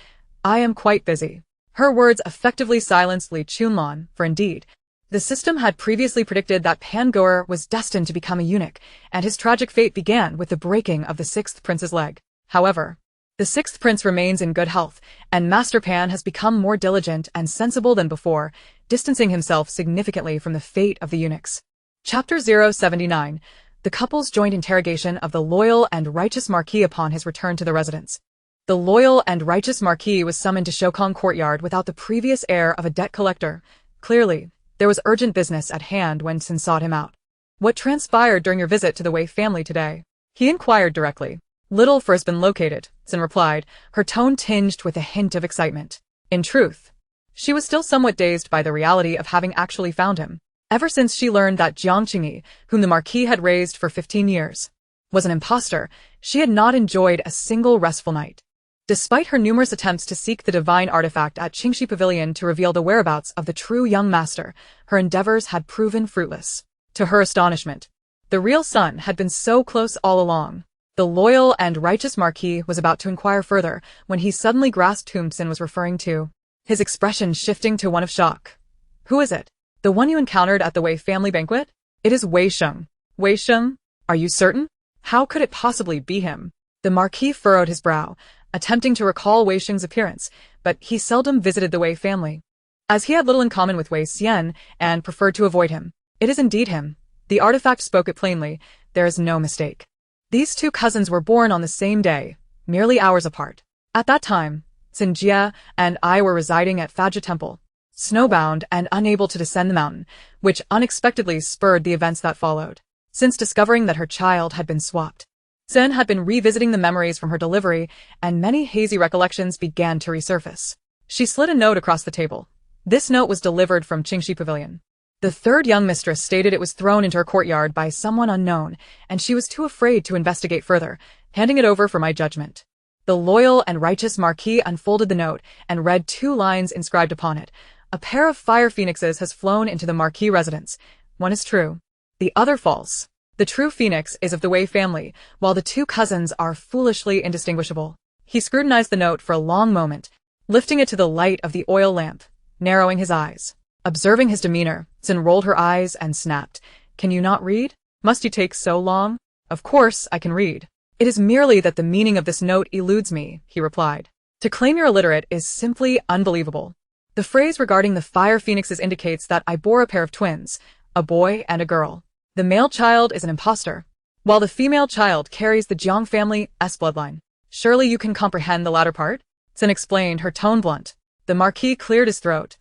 I am quite busy. Her words effectively silenced Li Chunlan, for indeed, the system had previously predicted that Pan Ge was destined to become a eunuch, and his tragic fate began with the breaking of the sixth prince's leg. However, the sixth prince remains in good health, and Master Pan has become more diligent and sensible than before, distancing himself significantly from the fate of the eunuchs. Chapter 079. The couple's joint interrogation of the loyal and righteous Marquis upon his return to the residence. The loyal and righteous Marquis was summoned to Shokong courtyard without the previous air of a debt collector. Clearly, there was urgent business at hand when Sin sought him out. "What transpired during your visit to the Wei family today?" he inquired directly. "Little, for has been located," Sin replied, her tone tinged with a hint of excitement. In truth, she was still somewhat dazed by the reality of having actually found him. Ever since she learned that Jiang Qingyi, whom the Marquis had raised for 15 years, was an impostor, she had not enjoyed a single restful night. Despite her numerous attempts to seek the divine artifact at Qingxi Pavilion to reveal the whereabouts of the true young master, her endeavors had proven fruitless. To her astonishment, the real son had been so close all along. The loyal and righteous Marquis was about to inquire further when he suddenly grasped whom Sin was referring to, his expression shifting to one of shock. "Who is it? The one you encountered at the Wei family banquet? It is Wei Sheng." "Wei Sheng? Are you certain? How could it possibly be him?" The Marquis furrowed his brow, attempting to recall Wei Sheng's appearance, but he seldom visited the Wei family, as he had little in common with Wei Xian and preferred to avoid him. "It is indeed him." The artifact spoke it plainly. There is no mistake. These two cousins were born on the same day, merely hours apart. At that time, Xin Jie and I were residing at Faja Temple, snowbound and unable to descend the mountain, which unexpectedly spurred the events that followed. Since discovering that her child had been swapped, Xin had been revisiting the memories from her delivery, and many hazy recollections began to resurface. She slid a note across the table. This note was delivered from Qingxi Pavilion. The third young mistress stated it was thrown into her courtyard by someone unknown, and she was too afraid to investigate further, handing it over for my judgment. The loyal and righteous Marquis unfolded the note and read 2 lines inscribed upon it. "A pair of fire phoenixes has flown into the Marquis residence. One is true, the other false. The true phoenix is of the Wei family, while the 2 cousins are foolishly indistinguishable." He scrutinized the note for a long moment, lifting it to the light of the oil lamp, narrowing his eyes. Observing his demeanor, Xin rolled her eyes and snapped. "Can you not read? Must you take so long?" "Of course I can read. It is merely that the meaning of this note eludes me," he replied. "To claim you're illiterate is simply unbelievable. The phrase regarding the fire phoenixes indicates that I bore a pair of twins, a boy and a girl. The male child is an impostor, while the female child carries the Jiang family's bloodline. Surely you can comprehend the latter part?" Xin explained, her tone blunt. The Marquis cleared his throat,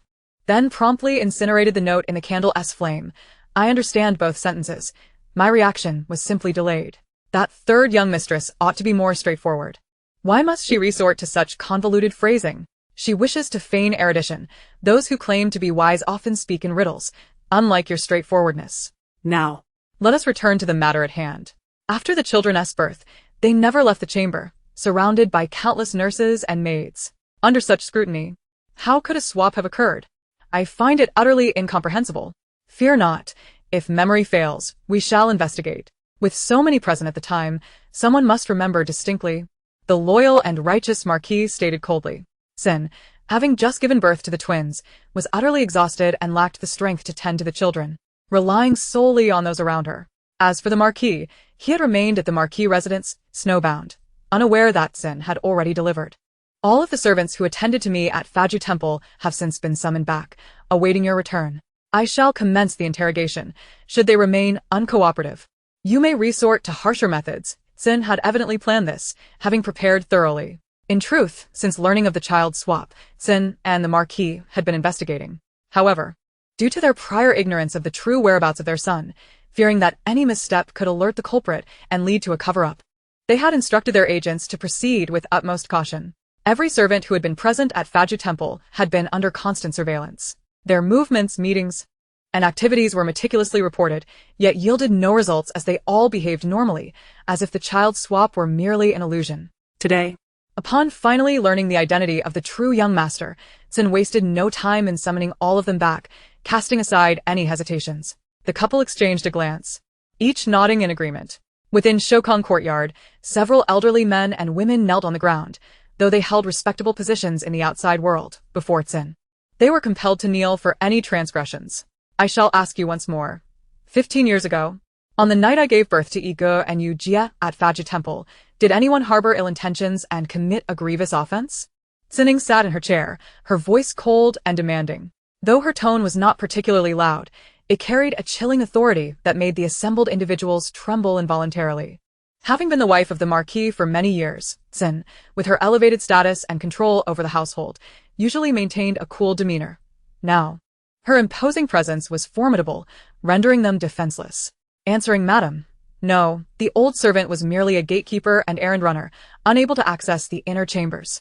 then promptly incinerated the note in the candle's flame. "I understand both sentences. My reaction was simply delayed. That third young mistress ought to be more straightforward. Why must she resort to such convoluted phrasing? She wishes to feign erudition. Those who claim to be wise often speak in riddles, unlike your straightforwardness. Now, let us return to the matter at hand. After the children's birth, they never left the chamber, surrounded by countless nurses and maids. Under such scrutiny, how could a swap have occurred? I find it utterly incomprehensible. Fear not. If memory fails, we shall investigate. With so many present at the time, someone must remember distinctly," the loyal and righteous Marquis stated coldly. Xin, having just given birth to the twins, was utterly exhausted and lacked the strength to tend to the children, relying solely on those around her. As for the Marquis, he had remained at the Marquis residence, snowbound, unaware that Xin had already delivered. "All of the servants who attended to me at Faju Temple have since been summoned back, awaiting your return. I shall commence the interrogation, should they remain uncooperative. You may resort to harsher methods." Xin had evidently planned this, having prepared thoroughly. In truth, since learning of the child's swap, Xin and the Marquis had been investigating. However, due to their prior ignorance of the true whereabouts of their son, fearing that any misstep could alert the culprit and lead to a cover-up, they had instructed their agents to proceed with utmost caution. Every servant who had been present at Faju Temple had been under constant surveillance. Their movements, meetings, and activities were meticulously reported, yet yielded no results as they all behaved normally, as if the child's swap were merely an illusion. Today, upon finally learning the identity of the true young master, Xin wasted no time in summoning all of them back, casting aside any hesitations. The couple exchanged a glance, each nodding in agreement. Within Shokong courtyard, several elderly men and women knelt on the ground, though they held respectable positions in the outside world, before Xin. They were compelled to kneel for any transgressions. "I shall ask you once more. 15 years ago, on the night I gave birth to Yi Ge and Yu Jie at Faju Temple, did anyone harbor ill intentions and commit a grievous offense?" Xin sat in her chair, her voice cold and demanding. Though her tone was not particularly loud, it carried a chilling authority that made the assembled individuals tremble involuntarily. Having been the wife of the Marquis for many years, Xin, with her elevated status and control over the household, usually maintained a cool demeanor. Now, her imposing presence was formidable, rendering them defenseless. Answering Madam. No, the old servant was merely a gatekeeper and errand runner, unable to access the inner chambers.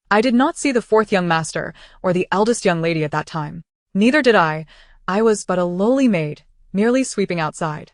I did not see the fourth young master or the eldest young lady at that time. Neither did I. I was but a lowly maid, merely sweeping outside.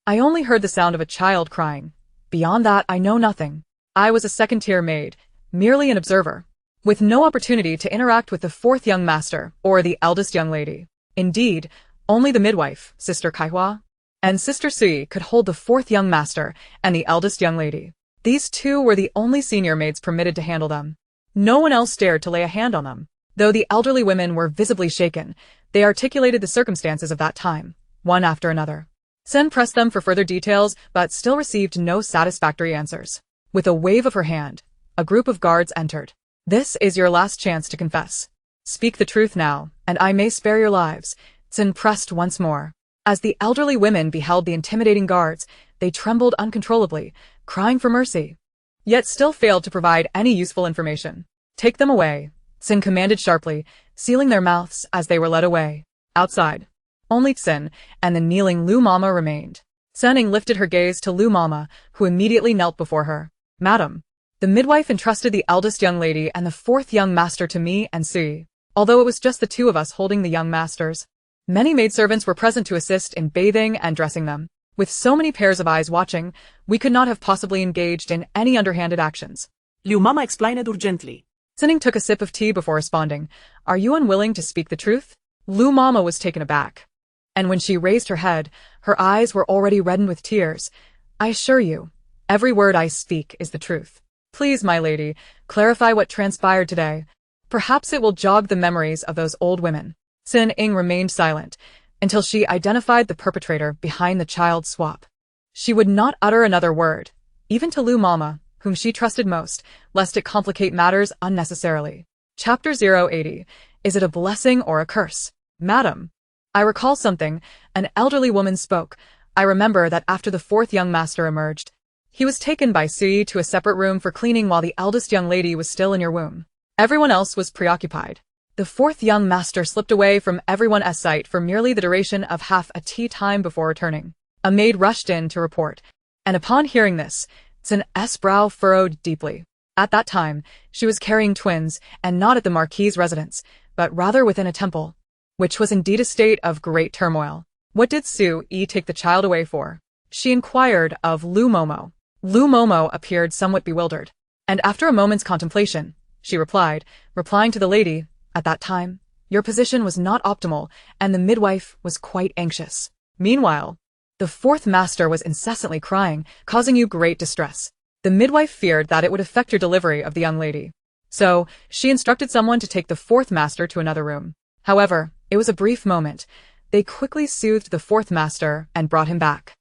I only heard the sound of a child crying. Beyond that, I know nothing. I was a second-tier maid, merely an observer, with no opportunity to interact with the fourth young master or the eldest young lady. Indeed, only the midwife, Sister Kaihua, and Sister Sui could hold the fourth young master and the eldest young lady. These two were the only senior maids permitted to handle them. No one else dared to lay a hand on them. Though the elderly women were visibly shaken, they articulated the circumstances of that time, one after another. Sen pressed them for further details, but still received no satisfactory answers. With a wave of her hand, a group of guards entered. This is your last chance to confess. Speak the truth now, and I may spare your lives. Sen pressed once more. As the elderly women beheld the intimidating guards, they trembled uncontrollably, crying for mercy, yet still failed to provide any useful information. Take them away, Sin commanded sharply, sealing their mouths as they were led away. Outside, only Sin and the kneeling Lu Mama remained. Senning lifted her gaze to Lu Mama, who immediately knelt before her. Madam, the midwife entrusted the eldest young lady and the fourth young master to me and Sui, although it was just the two of us holding the young masters. Many maidservants were present to assist in bathing and dressing them. With so many pairs of eyes watching, we could not have possibly engaged in any underhanded actions. Liu Mama explained urgently. Sinning took a sip of tea before responding. Are you unwilling to speak the truth? Lu Mama was taken aback. And when she raised her head, her eyes were already reddened with tears. I assure you, every word I speak is the truth. Please, my lady, clarify what transpired today. Perhaps it will jog the memories of those old women. Sin Ing remained silent until she identified the perpetrator behind the child swap. She would not utter another word, even to Lu Mama, whom she trusted most, lest it complicate matters unnecessarily. Chapter 080. Is it a blessing or a curse? Madam, I recall something. An elderly woman spoke. I remember that after the fourth young master emerged, he was taken by Sui to a separate room for cleaning while the eldest young lady was still in your womb. Everyone else was preoccupied. The fourth young master slipped away from everyone's sight for merely the duration of half a tea time before returning. A maid rushed in to report, and upon hearing this, Tsin's brow furrowed deeply. At that time, she was carrying twins, and not at the Marquis's residence, but rather within a temple, which was indeed a state of great turmoil. What did Sui take the child away for? She inquired of Lu Momo. Lu Momo appeared somewhat bewildered, and after a moment's contemplation, she replying to the lady, at that time, your position was not optimal, and the midwife was quite anxious. Meanwhile, the fourth master was incessantly crying, causing you great distress. The midwife feared that it would affect your delivery of the young lady. So, she instructed someone to take the fourth master to another room. However, it was a brief moment. They quickly soothed the fourth master and brought him back.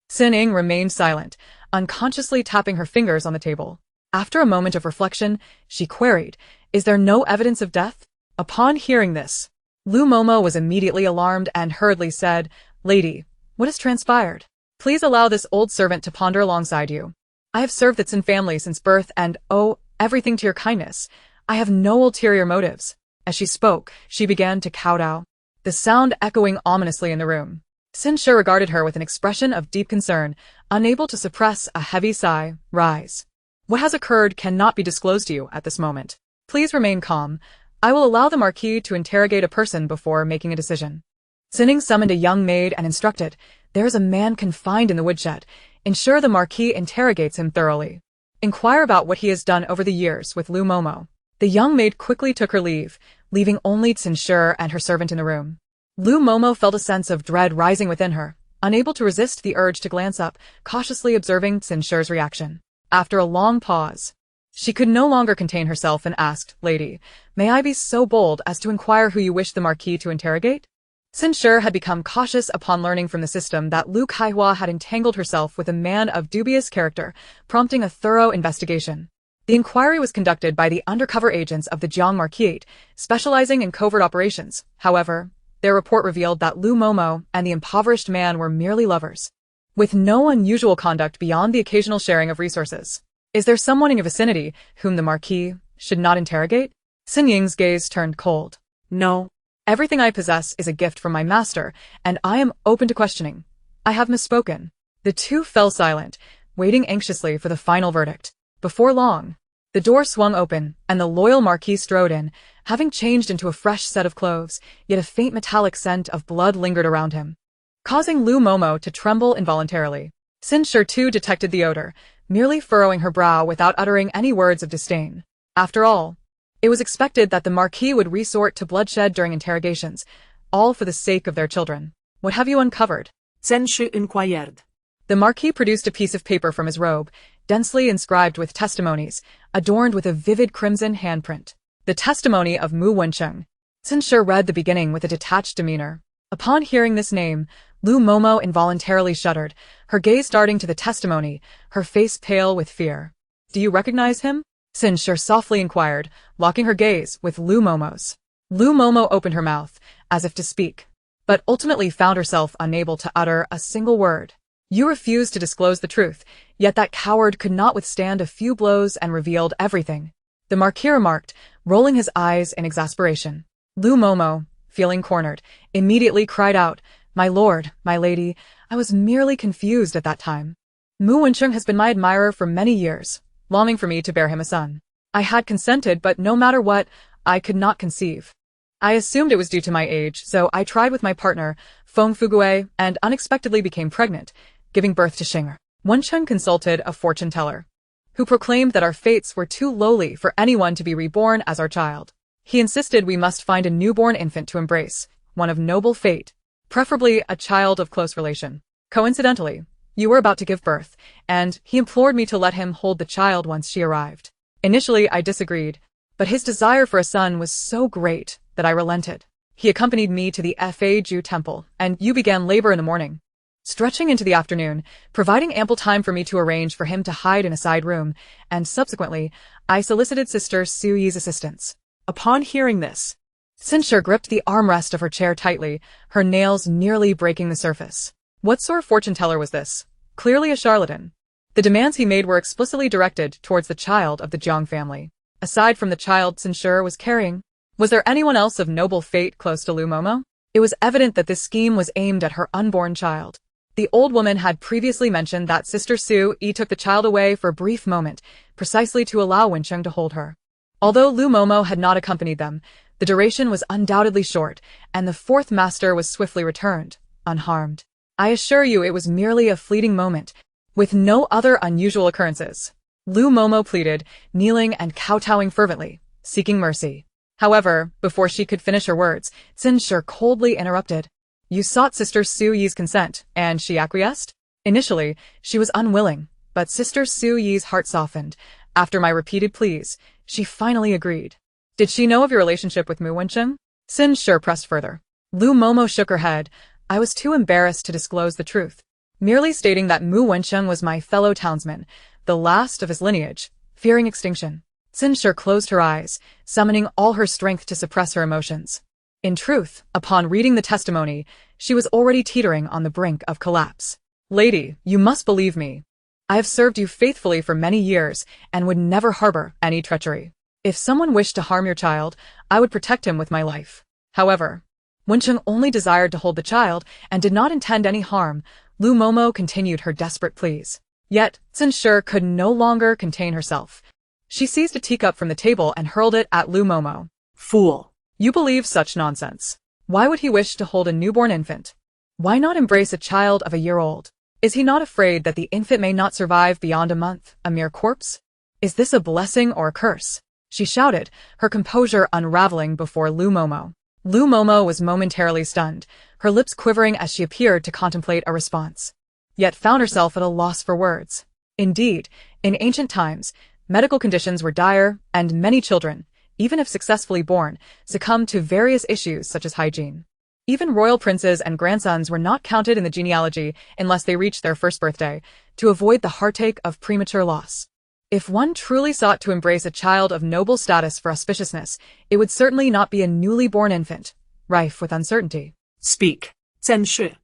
Sin Ing remained silent, unconsciously tapping her fingers on the table. After a moment of reflection, she queried, Is there no evidence of death? Upon hearing this, Lu Momo was immediately alarmed and hurriedly said, Lady, what has transpired? Please allow this old servant to ponder alongside you. I have served the Tsin family since birth and owe everything to your kindness. I have no ulterior motives. As she spoke, she began to kowtow, the sound echoing ominously in the room. Sin Shi regarded her with an expression of deep concern, unable to suppress a heavy sigh. Rise. What has occurred cannot be disclosed to you at this moment. Please remain calm. I will allow the Marquis to interrogate a person before making a decision. Sinning summoned a young maid and instructed, There is a man confined in the woodshed. Ensure the Marquis interrogates him thoroughly. Inquire about what he has done over the years with Lu Momo. The young maid quickly took her leave, leaving only Tsin Shi and her servant in the room. Lu Momo felt a sense of dread rising within her, unable to resist the urge to glance up, cautiously observing Tsin Shi's reaction. After a long pause, she could no longer contain herself and asked, Lady, may I be so bold as to inquire who you wish the Marquis to interrogate? Tsin Shi had become cautious upon learning from the system that Lu Kaihua had entangled herself with a man of dubious character, prompting a thorough investigation. The inquiry was conducted by the undercover agents of the Jiang Marquis, specializing in covert operations. However, their report revealed that Lu Momo and the impoverished man were merely lovers. with no unusual conduct beyond the occasional sharing of resources. Is there someone in your vicinity whom the Marquis should not interrogate? Xin Ying's gaze turned cold. No. Everything I possess is a gift from my master, and I am open to questioning. I have misspoken. The two fell silent, waiting anxiously for the final verdict. Before long, the door swung open, and the loyal Marquis strode in, having changed into a fresh set of clothes, yet a faint metallic scent of blood lingered around him, causing Lu Momo to tremble involuntarily. Xin Shi too detected the odor, merely furrowing her brow without uttering any words of disdain. After all, it was expected that the Marquis would resort to bloodshed during interrogations, all for the sake of their children. What have you uncovered? Xin Shi inquired. The Marquis produced a piece of paper from his robe, densely inscribed with testimonies, adorned with a vivid crimson handprint. The testimony of Mu Wencheng. Xin Shi read the beginning with a detached demeanor. Upon hearing this name, Lu Momo involuntarily shuddered, her gaze darting to the testimony, her face pale with fear. Do you recognize him? Xin Shi softly inquired, locking her gaze with Lu Momo's. Lu Momo opened her mouth, as if to speak, but ultimately found herself unable to utter a single word. You refused to disclose the truth, yet that coward could not withstand a few blows and revealed everything. The Marquis remarked, rolling his eyes in exasperation. Lu Momo, feeling cornered, immediately cried out, My lord, my lady, I was merely confused at that time. Mu Wencheng has been my admirer for many years, longing for me to bear him a son. I had consented, but no matter what, I could not conceive. I assumed it was due to my age, so I tried with my partner, Feng Fugue, and unexpectedly became pregnant, giving birth to Xinger. Wencheng consulted a fortune-teller, who proclaimed that our fates were too lowly for anyone to be reborn as our child. He insisted we must find a newborn infant to embrace, one of noble fate, preferably a child of close relation. Coincidentally, you were about to give birth, and he implored me to let him hold the child once she arrived. Initially, I disagreed, but his desire for a son was so great that I relented. He accompanied me to the Fa Ju temple, and you began labor in the morning, stretching into the afternoon, providing ample time for me to arrange for him to hide in a side room, and subsequently, I solicited Sister Su Yi's assistance. Upon hearing this, Xin Shi gripped the armrest of her chair tightly, her nails nearly breaking the surface. What sort of fortune-teller was this? Clearly a charlatan. The demands he made were explicitly directed towards the child of the Jiang family. Aside from the child Xin Shi was carrying, was there anyone else of noble fate close to Lu Momo? It was evident that this scheme was aimed at her unborn child. The old woman had previously mentioned that Sister Su Yi took the child away for a brief moment, precisely to allow Wencheng to hold her. Although Lu Momo had not accompanied them, the duration was undoubtedly short, and the fourth master was swiftly returned, unharmed. I assure you it was merely a fleeting moment, with no other unusual occurrences. Lu Momo pleaded, kneeling and kowtowing fervently, seeking mercy. However, before she could finish her words, Xin Shi coldly interrupted. You sought Sister Su Yi's consent, and she acquiesced? Initially, she was unwilling, but Sister Su Yi's heart softened. After my repeated pleas, she finally agreed. Did she know of your relationship with Mu Wencheng? Xin Shi pressed further. Lu Momo shook her head. I was too embarrassed to disclose the truth, merely stating that Mu Wencheng was my fellow townsman, the last of his lineage, fearing extinction. Xin Shi closed her eyes, summoning all her strength to suppress her emotions. In truth, upon reading the testimony, she was already teetering on the brink of collapse. Lady, you must believe me. I have served you faithfully for many years and would never harbor any treachery. If someone wished to harm your child, I would protect him with my life. However, Wencheng only desired to hold the child and did not intend any harm. Lu Momo continued her desperate pleas. Yet, Xin Shi could no longer contain herself. She seized a teacup from the table and hurled it at Lu Momo. Fool! You believe such nonsense. Why would he wish to hold a newborn infant? Why not embrace a child of a year old? Is he not afraid that the infant may not survive beyond a month, a mere corpse? Is this a blessing or a curse? She shouted, her composure unraveling before Lu Momo. Lu Momo was momentarily stunned, her lips quivering as she appeared to contemplate a response, yet found herself at a loss for words. Indeed, in ancient times, medical conditions were dire, and many children, even if successfully born, succumbed to various issues such as hygiene. Even royal princes and grandsons were not counted in the genealogy unless they reached their first birthday, to avoid the heartache of premature loss. If one truly sought to embrace a child of noble status for auspiciousness, it would certainly not be a newly born infant, rife with uncertainty. Speak, Xin Shi.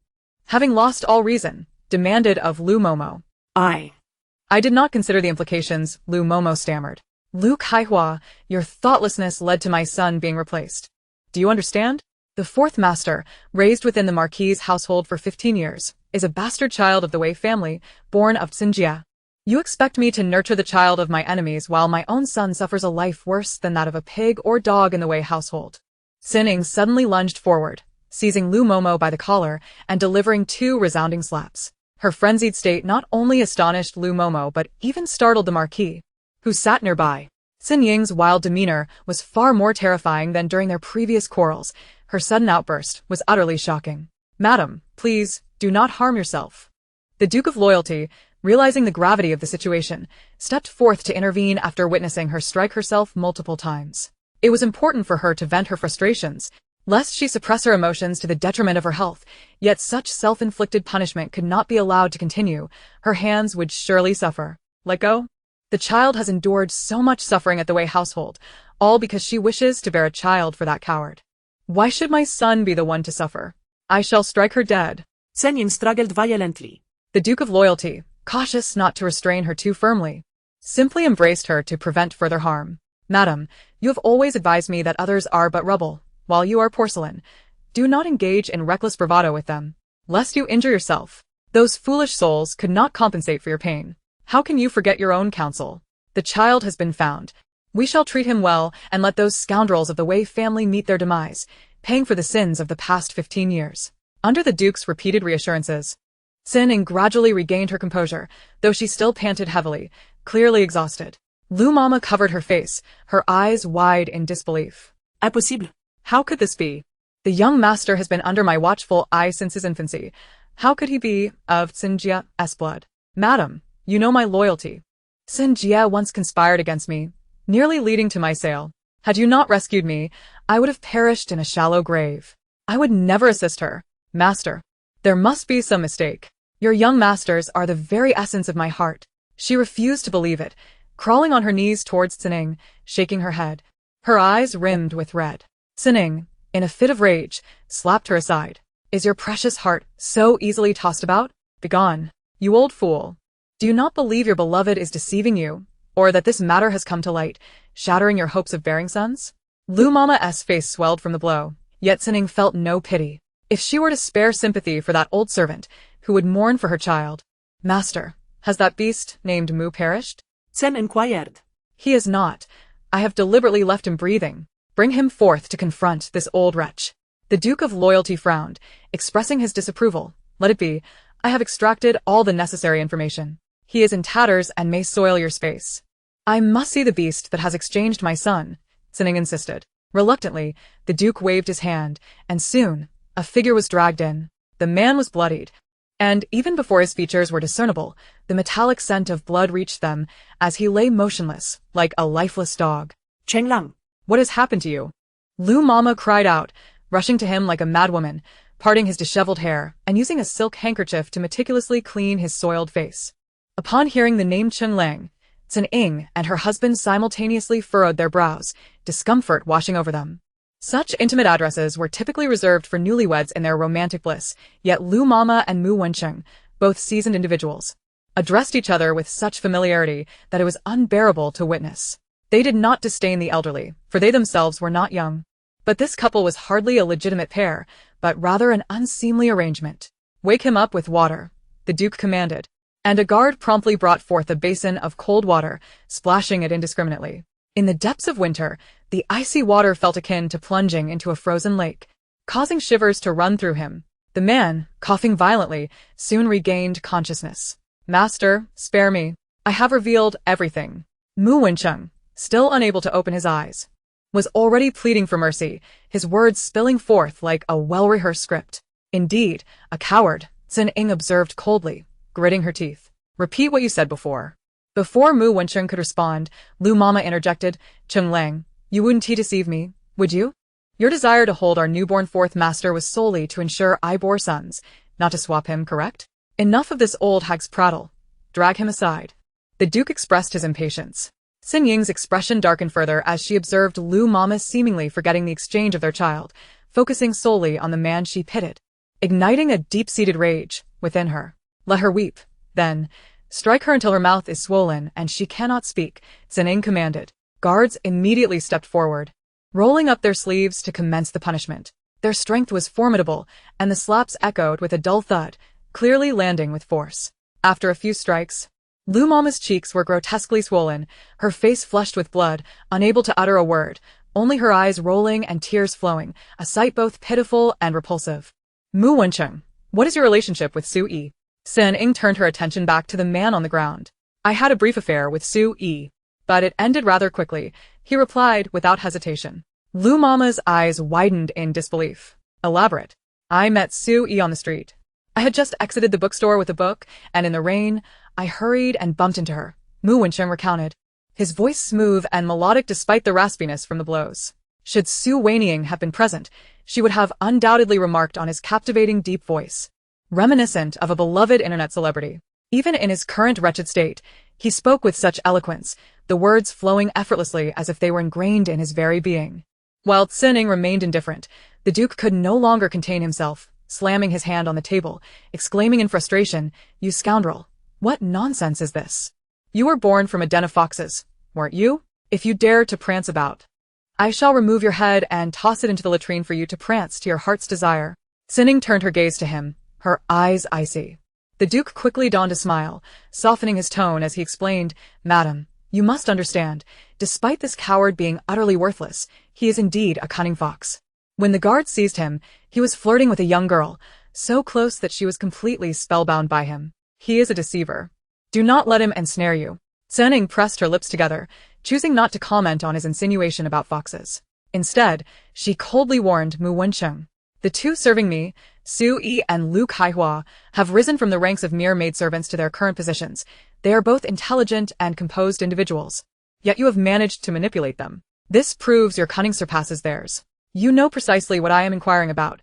Having lost all reason, demanded of Lu Momo. I did not consider the implications, Lu Momo stammered. Lu Kaihua, your thoughtlessness led to my son being replaced. Do you understand? The fourth master, raised within the Marquis's household for 15 years, is a bastard child of the Wei family, born of Xinjia. You expect me to nurture the child of my enemies while my own son suffers a life worse than that of a pig or dog in the Wei household. Sinning suddenly lunged forward, seizing Lu Momo by the collar and delivering 2 resounding slaps. Her frenzied state not only astonished Lu Momo but even startled the Marquis, who sat nearby. Xin Ying's wild demeanor was far more terrifying than during their previous quarrels. Her sudden outburst was utterly shocking. Madam, please, do not harm yourself. The Duke of Loyalty, realizing the gravity of the situation, stepped forth to intervene after witnessing her strike herself multiple times. It was important for her to vent her frustrations, lest she suppress her emotions to the detriment of her health, yet such self-inflicted punishment could not be allowed to continue. Her hands would surely suffer. Let go? The child has endured so much suffering at the Wei household, all because she wishes to bear a child for that coward. Why should my son be the one to suffer? I shall strike her dead. Xin Ying struggled violently. The Duke of Loyalty, cautious not to restrain her too firmly, simply embraced her to prevent further harm. Madam, you have always advised me that others are but rubble, while you are porcelain. Do not engage in reckless bravado with them, lest you injure yourself. Those foolish souls could not compensate for your pain. How can you forget your own counsel? The child has been found. We shall treat him well and let those scoundrels of the Wei family meet their demise, paying for the sins of the past 15 years. Under the Duke's repeated reassurances, Xin Ying gradually regained her composure, though she still panted heavily, clearly exhausted. Lu Mama covered her face, her eyes wide in disbelief. Impossible. How could this be? The young master has been under my watchful eye since his infancy. How could he be of Xinjia's blood? Madam, you know my loyalty. Xinjia once conspired against me, nearly leading to my sale. Had you not rescued me, I would have perished in a shallow grave. I would never assist her. Master, there must be some mistake. Your young masters are the very essence of my heart. She refused to believe it, crawling on her knees towards Xin Ying, shaking her head. Her eyes rimmed with red. Xin Ying, in a fit of rage, slapped her aside. Is your precious heart so easily tossed about? Begone, you old fool. Do you not believe your beloved is deceiving you, or that this matter has come to light, shattering your hopes of bearing sons? Lu Mama's face swelled from the blow, yet Xin Ying felt no pity. If she were to spare sympathy for that old servant, who would mourn for her child. Master, has that beast named Mu perished? Xin inquired. He is not. I have deliberately left him breathing. Bring him forth to confront this old wretch. The Duke of Loyalty frowned, expressing his disapproval. Let it be. I have extracted all the necessary information. He is in tatters and may soil your space. I must see the beast that has exchanged my son, Xin Ying insisted. Reluctantly, the Duke waved his hand, and soon, a figure was dragged in. The man was bloodied, and even before his features were discernible, the metallic scent of blood reached them as he lay motionless, like a lifeless dog. Cheng Lang. What has happened to you? Lu Mama cried out, rushing to him like a madwoman, parting his disheveled hair and using a silk handkerchief to meticulously clean his soiled face. Upon hearing the name Cheng Lang, Xin Ying and her husband simultaneously furrowed their brows, discomfort washing over them. Such intimate addresses were typically reserved for newlyweds in their romantic bliss, yet Lu Mama and Mu Wencheng, both seasoned individuals, addressed each other with such familiarity that it was unbearable to witness. They did not disdain the elderly, for they themselves were not young. But this couple was hardly a legitimate pair, but rather an unseemly arrangement. Wake him up with water, the Duke commanded, and a guard promptly brought forth a basin of cold water, splashing it indiscriminately. In the depths of winter, the icy water felt akin to plunging into a frozen lake, causing shivers to run through him. The man, coughing violently, soon regained consciousness. Master, spare me. I have revealed everything. Mu Wencheng, still unable to open his eyes, was already pleading for mercy, his words spilling forth like a well-rehearsed script. Indeed, a coward, Xin Ying observed coldly, gritting her teeth. Repeat what you said before. Before Mu Wencheng could respond, Lu Mama interjected, Cheng Lang, you wouldn't deceive me, would you? Your desire to hold our newborn fourth master was solely to ensure I bore sons, not to swap him, correct? Enough of this old hag's prattle. Drag him aside. The Duke expressed his impatience. Xin Ying's expression darkened further as she observed Lu Mama seemingly forgetting the exchange of their child, focusing solely on the man she pitied, igniting a deep-seated rage within her. Let her weep. Then, strike her until her mouth is swollen and she cannot speak, Wanying commanded. Guards immediately stepped forward, rolling up their sleeves to commence the punishment. Their strength was formidable, and the slaps echoed with a dull thud, clearly landing with force. After a few strikes, Lu Mama's cheeks were grotesquely swollen, her face flushed with blood, unable to utter a word, only her eyes rolling and tears flowing, a sight both pitiful and repulsive. Mu Wencheng, what is your relationship with Su Yi? Wanying turned her attention back to the man on the ground. I had a brief affair with Su Yi, but it ended rather quickly, he replied without hesitation. Lu Mama's eyes widened in disbelief. Elaborate. I met Su Yi on the street. I had just exited the bookstore with a book, and in the rain, I hurried and bumped into her, Mu Wencheng recounted, his voice smooth and melodic despite the raspiness from the blows. Should Su Wanying have been present, she would have undoubtedly remarked on his captivating deep voice, reminiscent of a beloved internet celebrity. Even in his current wretched state, he spoke with such eloquence, the words flowing effortlessly as if they were ingrained in his very being. While Wanying remained indifferent, the Duke could no longer contain himself, slamming his hand on the table, exclaiming in frustration, "You scoundrel! What nonsense is this? You were born from a den of foxes, weren't you? If you dare to prance about, I shall remove your head and toss it into the latrine for you to prance to your heart's desire." Wanying turned her gaze to him, her eyes icy. The Duke quickly donned a smile, softening his tone as he explained, "Madam, you must understand, despite this coward being utterly worthless, he is indeed a cunning fox. When the guards seized him, he was flirting with a young girl, so close that she was completely spellbound by him. He is a deceiver. Do not let him ensnare you." Wanying pressed her lips together, choosing not to comment on his insinuation about foxes. Instead, she coldly warned Mu Wencheng, "The two serving me, Su Yi and Lu Kaihua, have risen from the ranks of mere maidservants to their current positions. They are both intelligent and composed individuals. Yet you have managed to manipulate them. This proves your cunning surpasses theirs. You know precisely what I am inquiring about.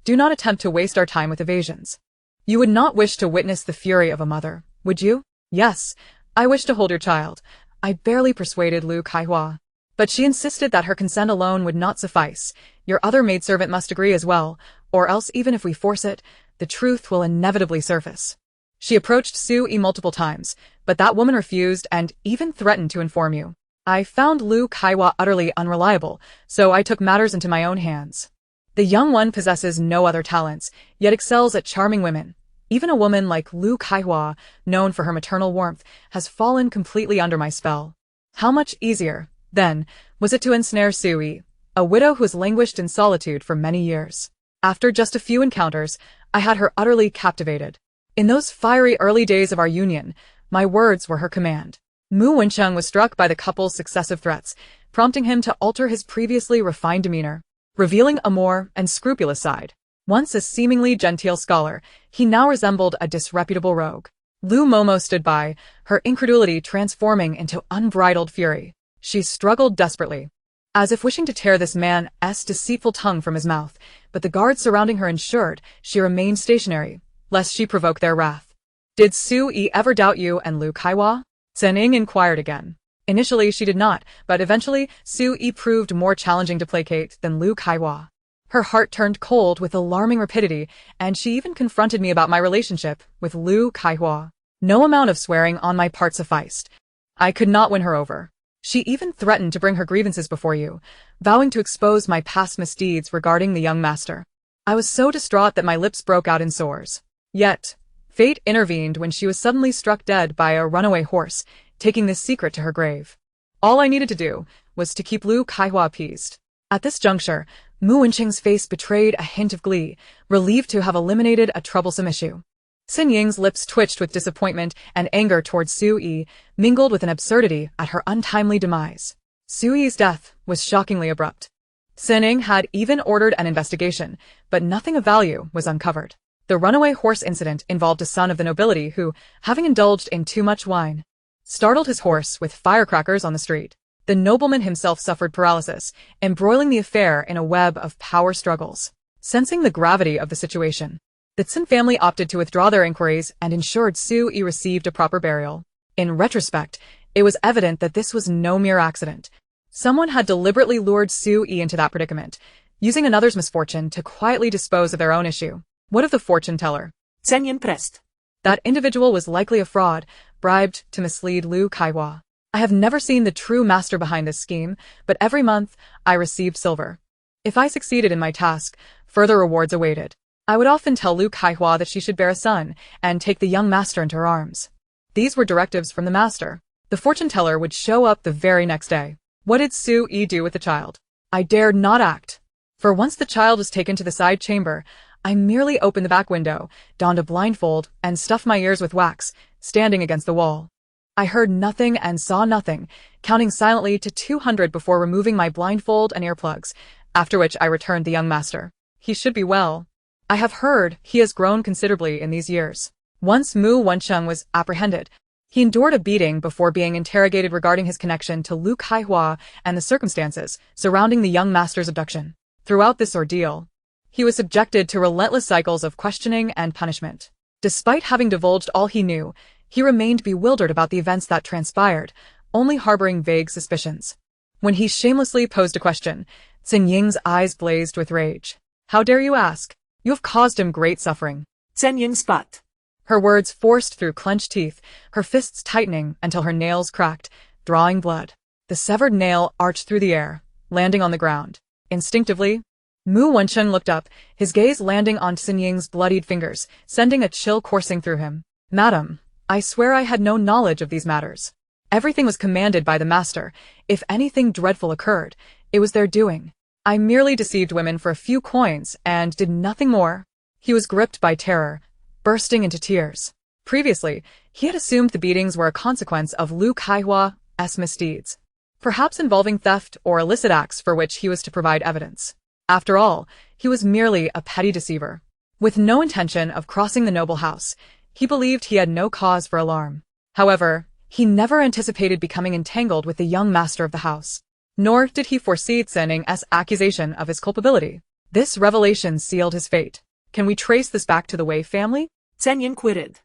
Do not attempt to waste our time with evasions. You would not wish to witness the fury of a mother, would you?" "Yes, I wish to hold your child." I barely persuaded Lu Kaihua, but she insisted that her consent alone would not suffice. "Your other maidservant must agree as well, or else even if we force it, the truth will inevitably surface." She approached Su Yi multiple times, but that woman refused and even threatened to inform you. I found Lu Kaihua utterly unreliable, so I took matters into my own hands. The young one possesses no other talents, yet excels at charming women. Even a woman like Lu Kaihua, known for her maternal warmth, has fallen completely under my spell. How much easier, then, was it to ensnare Su Yi, a widow who has languished in solitude for many years. After just a few encounters, I had her utterly captivated. In those fiery early days of our union, my words were her command. Mu Wencheng was struck by the couple's successive threats, prompting him to alter his previously refined demeanor, revealing a more unscrupulous side. Once a seemingly genteel scholar, he now resembled a disreputable rogue. Lu Momo stood by, her incredulity transforming into unbridled fury. She struggled desperately, as if wishing to tear this man's deceitful tongue from his mouth, but the guards surrounding her ensured she remained stationary, lest she provoke their wrath. "Did Su Yi ever doubt you and Lu Kaihua?" Wanying inquired again. Initially she did not, but eventually Su Yi proved more challenging to placate than Lu Kaihua. Her heart turned cold with alarming rapidity, and she even confronted me about my relationship with Lu Kaihua. No amount of swearing on my part sufficed. I could not win her over. She even threatened to bring her grievances before you, vowing to expose my past misdeeds regarding the young master. I was so distraught that my lips broke out in sores. Yet, fate intervened when she was suddenly struck dead by a runaway horse, taking this secret to her grave. All I needed to do was to keep Lu Kaihua appeased. At this juncture, Mu Wencheng's face betrayed a hint of glee, relieved to have eliminated a troublesome issue. Wanying's lips twitched with disappointment and anger towards Su Yi, mingled with an absurdity at her untimely demise. Su Yi's death was shockingly abrupt. Wanying had even ordered an investigation, but nothing of value was uncovered. The runaway horse incident involved a son of the nobility who, having indulged in too much wine, startled his horse with firecrackers on the street. The nobleman himself suffered paralysis, embroiling the affair in a web of power struggles. Sensing the gravity of the situation, the Tsin family opted to withdraw their inquiries and ensured Su Yi received a proper burial. In retrospect, it was evident that this was no mere accident. Someone had deliberately lured Su Yi into that predicament, using another's misfortune to quietly dispose of their own issue. What of the fortune teller? Wanying pressed. That individual was likely a fraud, bribed to mislead Lu Kaihua. I have never seen the true master behind this scheme, but every month I received silver. If I succeeded in my task, further rewards awaited. I would often tell Lu Kaihua that she should bear a son and take the young master into her arms. These were directives from the master. The fortune teller would show up the very next day. What did Su Yi do with the child? I dared not act. For once the child was taken to the side chamber, I merely opened the back window, donned a blindfold, and stuffed my ears with wax, standing against the wall. I heard nothing and saw nothing, counting silently to 200 before removing my blindfold and earplugs, after which I returned the young master. He should be well. I have heard he has grown considerably in these years. Once Mu Wencheng was apprehended, he endured a beating before being interrogated regarding his connection to Lu Kaihua and the circumstances surrounding the young master's abduction. Throughout this ordeal, he was subjected to relentless cycles of questioning and punishment. Despite having divulged all he knew, he remained bewildered about the events that transpired, only harboring vague suspicions. When he shamelessly posed a question, Xin Ying's eyes blazed with rage. How dare you ask? You have caused him great suffering. Zhen Ying spat. Her words forced through clenched teeth, her fists tightening until her nails cracked, drawing blood. The severed nail arched through the air, landing on the ground. Instinctively, Mu Wencheng looked up, his gaze landing on Xin Ying's bloodied fingers, sending a chill coursing through him. Madam, I swear I had no knowledge of these matters. Everything was commanded by the master. If anything dreadful occurred, it was their doing. I merely deceived women for a few coins and did nothing more. He was gripped by terror, bursting into tears. Previously, he had assumed the beatings were a consequence of Lu Kaihua's misdeeds, perhaps involving theft or illicit acts for which he was to provide evidence. After all, he was merely a petty deceiver. With no intention of crossing the noble house, he believed he had no cause for alarm. However, he never anticipated becoming entangled with the young master of the house. Nor did he foresee Zhening's accusation of his culpability. This revelation sealed his fate. Can we trace this back to the Wei family? Zhen Ying quitted.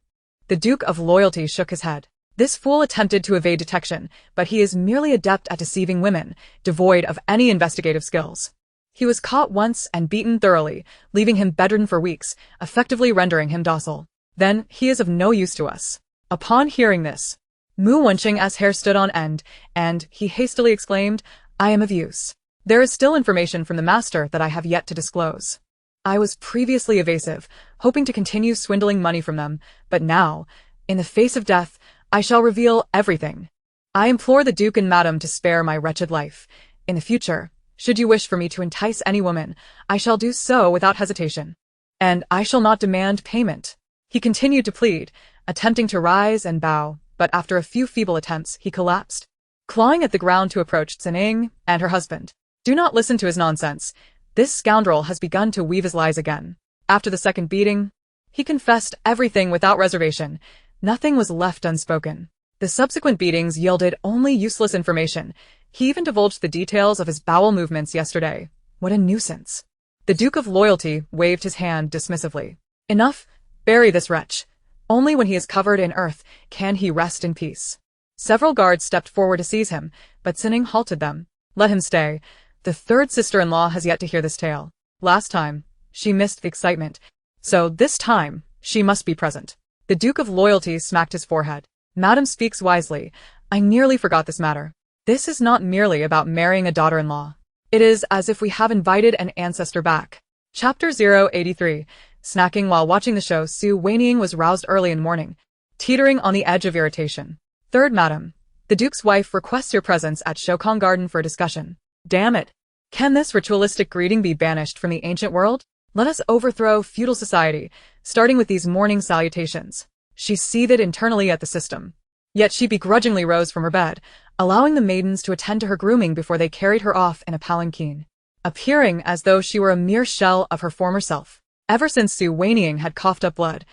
The Duke of Loyalty shook his head. This fool attempted to evade detection, but he is merely adept at deceiving women, devoid of any investigative skills. He was caught once and beaten thoroughly, leaving him bedridden for weeks, effectively rendering him docile. Then he is of no use to us. Upon hearing this, Mu Wencheng's hair stood on end, and he hastily exclaimed, I am of use. There is still information from the master that I have yet to disclose. I was previously evasive, hoping to continue swindling money from them, but now, in the face of death, I shall reveal everything. I implore the Duke and Madam to spare my wretched life. In the future, should you wish for me to entice any woman, I shall do so without hesitation. And I shall not demand payment. He continued to plead, attempting to rise and bow, but after a few feeble attempts, he collapsed, clawing at the ground to approach Zhenning and her husband. Do not listen to his nonsense. This scoundrel has begun to weave his lies again. After the second beating, he confessed everything without reservation. Nothing was left unspoken. The subsequent beatings yielded only useless information. He even divulged the details of his bowel movements yesterday. What a nuisance. The Duke of Loyalty waved his hand dismissively. Enough, bury this wretch. Only when he is covered in earth can he rest in peace. Several guards stepped forward to seize him, but Zhenning halted them. Let him stay. The third sister-in-law has yet to hear this tale. Last time, she missed the excitement, so this time, she must be present. The Duke of Loyalty smacked his forehead. Madam speaks wisely. I nearly forgot this matter. This is not merely about marrying a daughter-in-law. It is as if we have invited an ancestor back. Chapter 083. Snacking while watching the show, Su Wanying was roused early in the morning, teetering on the edge of irritation. Third Madam, the Duke's wife requests your presence at Shokong Garden for a discussion. Damn it. Can this ritualistic greeting be banished from the ancient world? Let us overthrow feudal society, starting with these morning salutations. She seethed internally at the system. Yet she begrudgingly rose from her bed, allowing the maidens to attend to her grooming before they carried her off in a palanquin, appearing as though she were a mere shell of her former self. Ever since Su Wanying had coughed up blood,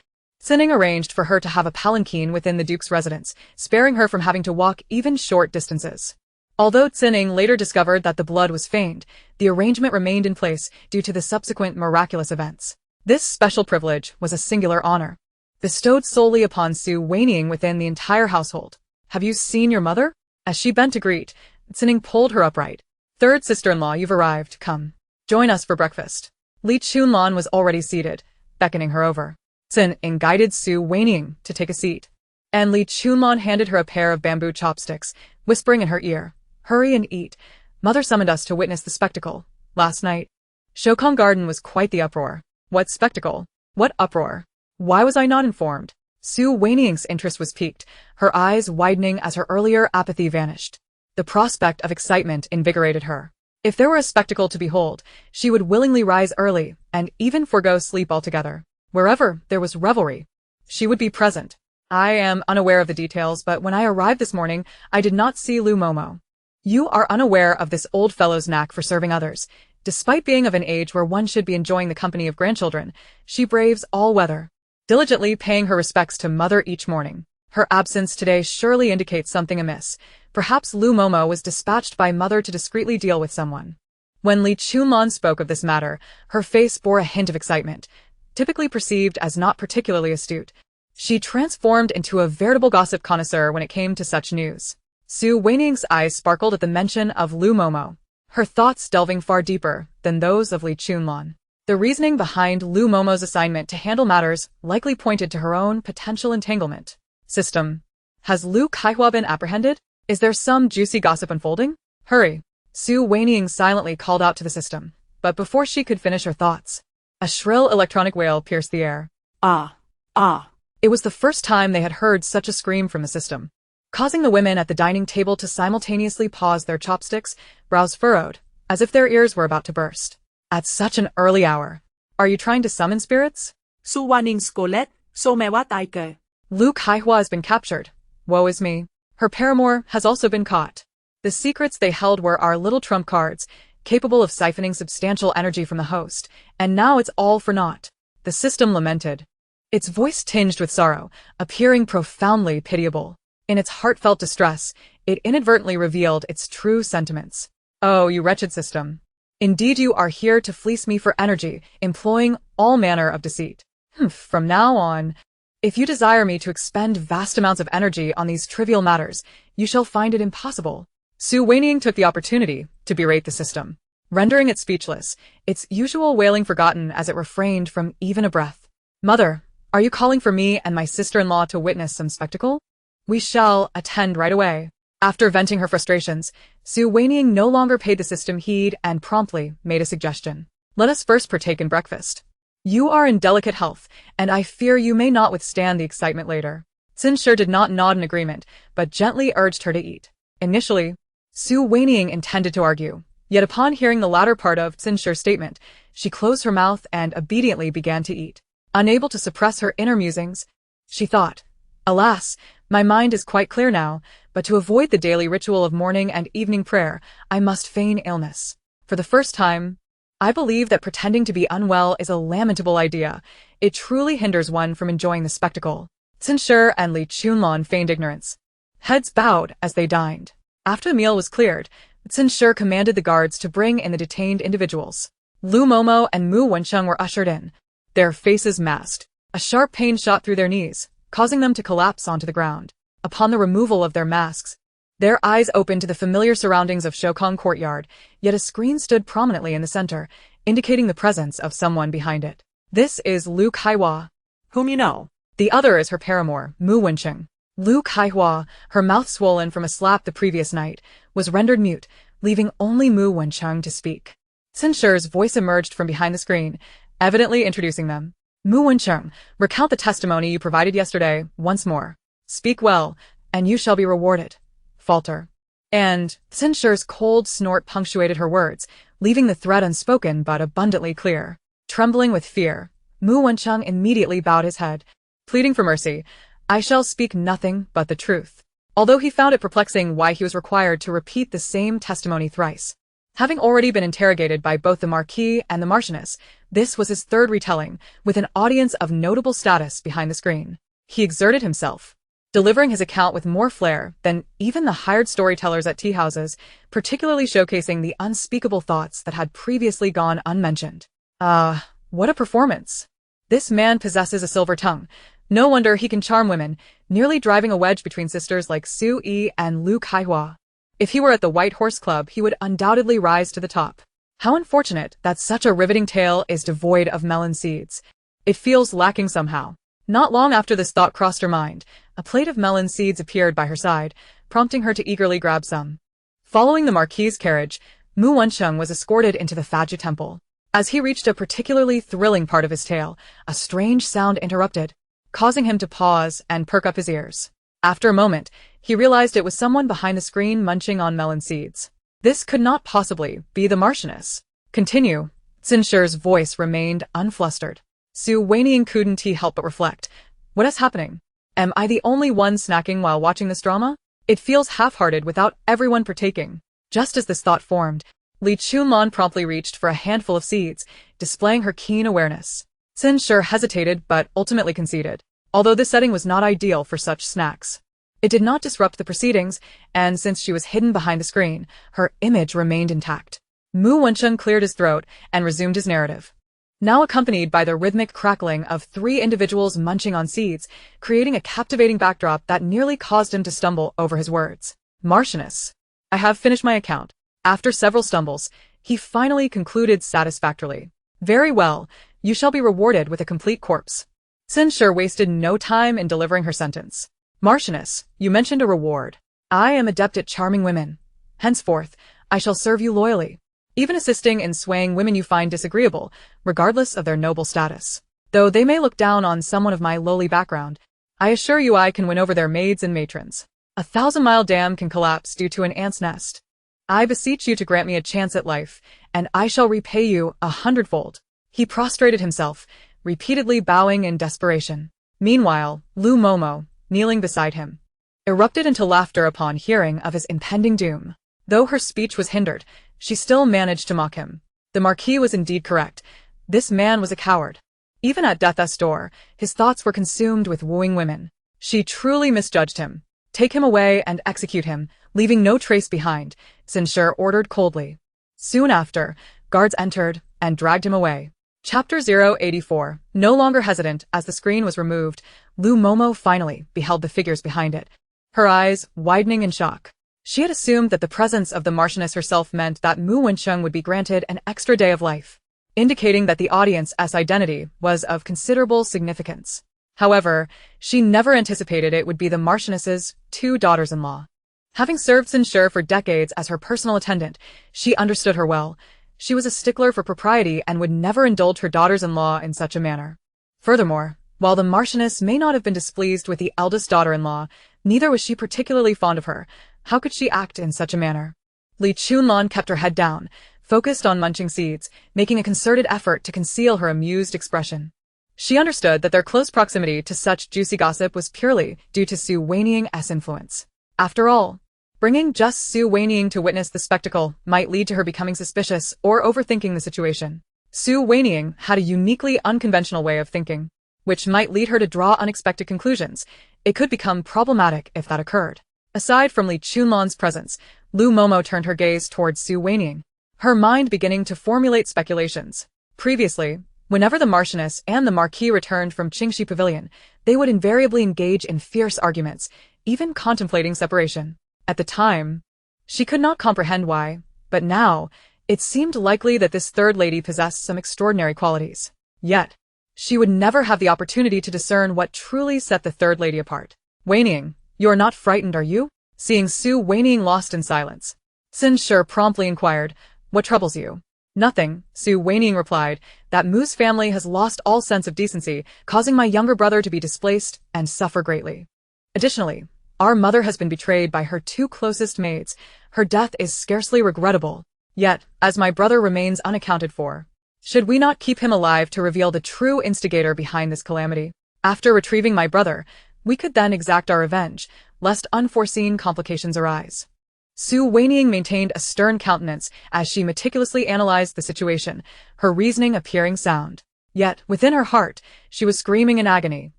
Zhenning arranged for her to have a palanquin within the Duke's residence, sparing her from having to walk even short distances. Although Zhenning later discovered that the blood was feigned, the arrangement remained in place due to the subsequent miraculous events. This special privilege was a singular honor, bestowed solely upon Su Wanying within the entire household. Have you seen your mother? As she bent to greet, Zhenning pulled her upright. Third sister-in-law, you've arrived. Come. Join us for breakfast. Li Chunlan was already seated, beckoning her over. Sun guided Su Wanying to take a seat, and Li Chunlon handed her a pair of bamboo chopsticks, whispering in her ear, "Hurry and eat. Mother summoned us to witness the spectacle last night." Shokong Garden was quite the uproar. What spectacle? What uproar? Why was I not informed? Su Wanying's interest was piqued, her eyes widening as her earlier apathy vanished. The prospect of excitement invigorated her. If there were a spectacle to behold, she would willingly rise early and even forego sleep altogether. Wherever there was revelry, she would be present. I am unaware of the details, but when I arrived this morning, I did not see Lu Momo. You are unaware of this old fellow's knack for serving others. Despite being of an age where one should be enjoying the company of grandchildren, she braves all weather, diligently paying her respects to mother each morning. Her absence today surely indicates something amiss. Perhaps Lu Momo was dispatched by mother to discreetly deal with someone. When Li Chunlon spoke of this matter, her face bore a hint of excitement. Typically perceived as not particularly astute, she transformed into a veritable gossip connoisseur when it came to such news. Su Wanying's eyes sparkled at the mention of Lu Momo, her thoughts delving far deeper than those of Li Chunlon. The reasoning behind Lu Momo's assignment to handle matters likely pointed to her own potential entanglement. System. Has Lu Kaihua been apprehended? Is there some juicy gossip unfolding? Hurry. Su Wanying silently called out to the system, but before she could finish her thoughts, a shrill electronic wail pierced the air. Ah! Ah! It was the first time they had heard such a scream from the system, causing the women at the dining table to simultaneously pause their chopsticks, brows furrowed, as if their ears were about to burst. At such an early hour. Are you trying to summon spirits? Su Waning's Colette, so me wat I ke. Lu Kaihua has been captured. Woe is me. Her paramour has also been caught. The secrets they held were our little trump cards, capable of siphoning substantial energy from the host, and now it's all for naught. The system lamented, its voice tinged with sorrow, appearing profoundly pitiable. In its heartfelt distress, it inadvertently revealed its true sentiments. Oh, you wretched system. Indeed you are here to fleece me for energy, employing all manner of deceit. From now on, if you desire me to expend vast amounts of energy on these trivial matters, you shall find it impossible. Su Wanying took the opportunity to berate the system, rendering it speechless, its usual wailing forgotten as it refrained from even a breath. Mother, are you calling for me and my sister-in-law to witness some spectacle? We shall attend right away. After venting her frustrations, Su Wanying no longer paid the system heed and promptly made a suggestion. Let us first partake in breakfast. You are in delicate health, and I fear you may not withstand the excitement later. Sinshir did not nod in agreement, but gently urged her to eat. Initially, Su Wanying intended to argue, yet upon hearing the latter part of Sinshir's statement, she closed her mouth and obediently began to eat. Unable to suppress her inner musings, she thought, alas, my mind is quite clear now, but to avoid the daily ritual of morning and evening prayer, I must feign illness. For the first time, I believe that pretending to be unwell is a lamentable idea. It truly hinders one from enjoying the spectacle. Sinshir and Li Chunlon feigned ignorance. Heads bowed as they dined. After the meal was cleared, Sinshir commanded the guards to bring in the detained individuals. Lu Momo and Mu Wencheng were ushered in, their faces masked. A sharp pain shot through their knees, causing them to collapse onto the ground. Upon the removal of their masks, their eyes opened to the familiar surroundings of Shokong Courtyard, yet a screen stood prominently in the center, indicating the presence of someone behind it. This is Lu Kaihua, Whom you know. The other is her paramour, Mu Wencheng. Lu Kaihua, her mouth swollen from a slap the previous night, was rendered mute, leaving only Mu Wencheng to speak. Sinshir's voice emerged from behind the screen, evidently introducing them. Mu Wencheng, recount the testimony you provided yesterday, once more. Speak well, and you shall be rewarded. Falter. And Sinshir's cold snort punctuated her words, leaving the threat unspoken but abundantly clear. Trembling with fear, Mu Wencheng immediately bowed his head, pleading for mercy. I shall speak nothing but the truth. Although he found it perplexing why he was required to repeat the same testimony thrice. Having already been interrogated by both the Marquis and the Marchioness, this was his third retelling, with an audience of notable status behind the screen. He exerted himself, delivering his account with more flair than even the hired storytellers at tea houses, particularly showcasing the unspeakable thoughts that had previously gone unmentioned. What a performance. This man possesses a silver tongue. No wonder he can charm women, nearly driving a wedge between sisters like Su Yi and Lu Kaihua. If he were at the White Horse Club, he would undoubtedly rise to the top. How unfortunate that such a riveting tale is devoid of melon seeds. It feels lacking somehow. Not long after this thought crossed her mind, a plate of melon seeds appeared by her side, prompting her to eagerly grab some. Following the Marquis's carriage, Mu Wensheng was escorted into the Faju temple. As he reached a particularly thrilling part of his tale, a strange sound interrupted, causing him to pause and perk up his ears. After a moment, he realized it was someone behind the screen munching on melon seeds. This could not possibly be the Marchioness. Continue. Sinshir's voice remained unflustered. Su Wanying couldn't help but reflect. What is happening? Am I the only one snacking while watching this drama? It feels half-hearted without everyone partaking. Just as this thought formed, Li Chunlan promptly reached for a handful of seeds, displaying her keen awareness. Sinshir hesitated but ultimately conceded, although this setting was not ideal for such snacks. It did not disrupt the proceedings, and since she was hidden behind the screen, her image remained intact. Mu Wensheng cleared his throat and resumed his narrative, now accompanied by the rhythmic crackling of 3 individuals munching on seeds, creating a captivating backdrop that nearly caused him to stumble over his words. Marchioness. I have finished my account. After several stumbles, he finally concluded satisfactorily. Very well, you shall be rewarded with a complete corpse. Sinshir wasted no time in delivering her sentence. Marchioness, you mentioned a reward. I am adept at charming women. Henceforth, I shall serve you loyally, even assisting in swaying women you find disagreeable, regardless of their noble status. Though they may look down on someone of my lowly background, I assure you I can win over their maids and matrons. 1,000-mile dam can collapse due to an ant's nest. I beseech you to grant me a chance at life, and I shall repay you 100-fold. He prostrated himself, repeatedly bowing in desperation. Meanwhile, Lu Momo, kneeling beside him, erupted into laughter upon hearing of his impending doom. Though her speech was hindered, she still managed to mock him. The Marquis was indeed correct. This man was a coward. Even at death's door, his thoughts were consumed with wooing women. She truly misjudged him. Take him away and execute him, leaving no trace behind, Sinshir ordered coldly. Soon after, guards entered and dragged him away. Chapter 084. No longer hesitant as the screen was removed, Lu Momo finally beheld the figures behind it, her eyes widening in shock. She had assumed that the presence of the Marchioness herself meant that Mu Wensheng would be granted an extra day of life, indicating that the audience's identity was of considerable significance. However, she never anticipated it would be the Marchioness's 2 daughters-in-law. Having served Sinshir for decades as her personal attendant, she understood her well. She was a stickler for propriety and would never indulge her daughters-in-law in such a manner. Furthermore, while the Marchioness may not have been displeased with the eldest daughter-in-law, neither was she particularly fond of her. How could she act in such a manner? Li Chunlan kept her head down, focused on munching seeds, making a concerted effort to conceal her amused expression. She understood that their close proximity to such juicy gossip was purely due to Su Wanying's influence. After all, bringing just Su Wanying to witness the spectacle might lead to her becoming suspicious or overthinking the situation. Su Wanying had a uniquely unconventional way of thinking, which might lead her to draw unexpected conclusions. It could become problematic if that occurred. Aside from Li Chunlan's presence, Lu Momo turned her gaze towards Su Wanying, her mind beginning to formulate speculations. Previously, whenever the Marchioness and the Marquis returned from Qingxi Pavilion, they would invariably engage in fierce arguments, even contemplating separation. At the time, she could not comprehend why, but now, it seemed likely that this third lady possessed some extraordinary qualities. Yet, she would never have the opportunity to discern what truly set the third lady apart. Wanying, you are not frightened, are you? Seeing Su Wanying lost in silence, Sinshir promptly inquired, what troubles you? Nothing, Su Wanying replied, that Mu's family has lost all sense of decency, causing my younger brother to be displaced and suffer greatly. Additionally, our mother has been betrayed by her 2 closest maids. Her death is scarcely regrettable. Yet, as my brother remains unaccounted for, should we not keep him alive to reveal the true instigator behind this calamity? After retrieving my brother, we could then exact our revenge, lest unforeseen complications arise. Su Wanying maintained a stern countenance as she meticulously analyzed the situation, her reasoning appearing sound. Yet, within her heart, she was screaming in agony.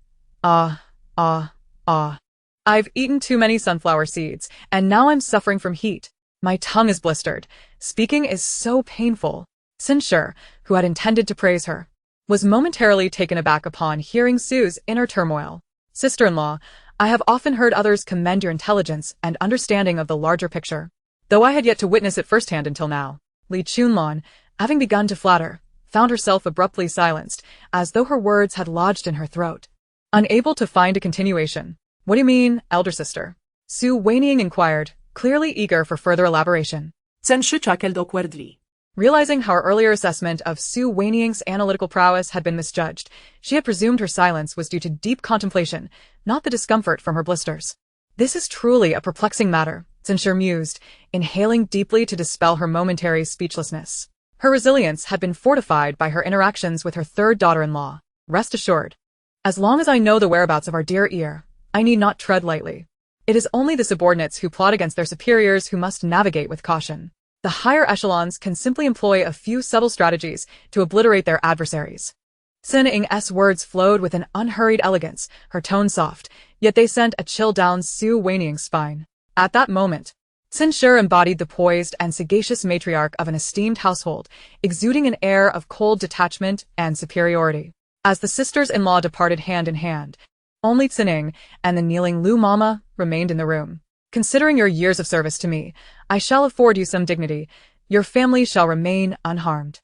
Ah. I've eaten too many sunflower seeds, and now I'm suffering from heat. My tongue is blistered. Speaking is so painful. Sinshir, who had intended to praise her, was momentarily taken aback upon hearing Su's inner turmoil. Sister-in-law, I have often heard others commend your intelligence and understanding of the larger picture, though I had yet to witness it firsthand until now. Li Chunlan, having begun to flatter, found herself abruptly silenced, as though her words had lodged in her throat. Unable to find a continuation. What do you mean, elder sister? Su Wanying inquired, clearly eager for further elaboration. Tsen Shi chuckled awkwardly. Realizing how her earlier assessment of Su Wanying's analytical prowess had been misjudged, she had presumed her silence was due to deep contemplation, not the discomfort from her blisters. This is truly a perplexing matter, Tsen mused, inhaling deeply to dispel her momentary speechlessness. Her resilience had been fortified by her interactions with her third daughter-in-law. Rest assured. As long as I know the whereabouts of our dear ear, I need not tread lightly. It is only the subordinates who plot against their superiors who must navigate with caution. The higher echelons can simply employ a few subtle strategies to obliterate their adversaries. Sin Ying's words flowed with an unhurried elegance, her tone soft, yet they sent a chill down Su Wanying's spine. At that moment, Sin Shi embodied the poised and sagacious matriarch of an esteemed household, exuding an air of cold detachment and superiority. As the sisters-in-law departed hand in hand, only Tsining and the kneeling Lu Mama remained in the room. Considering your years of service to me, I shall afford you some dignity. Your family shall remain unharmed.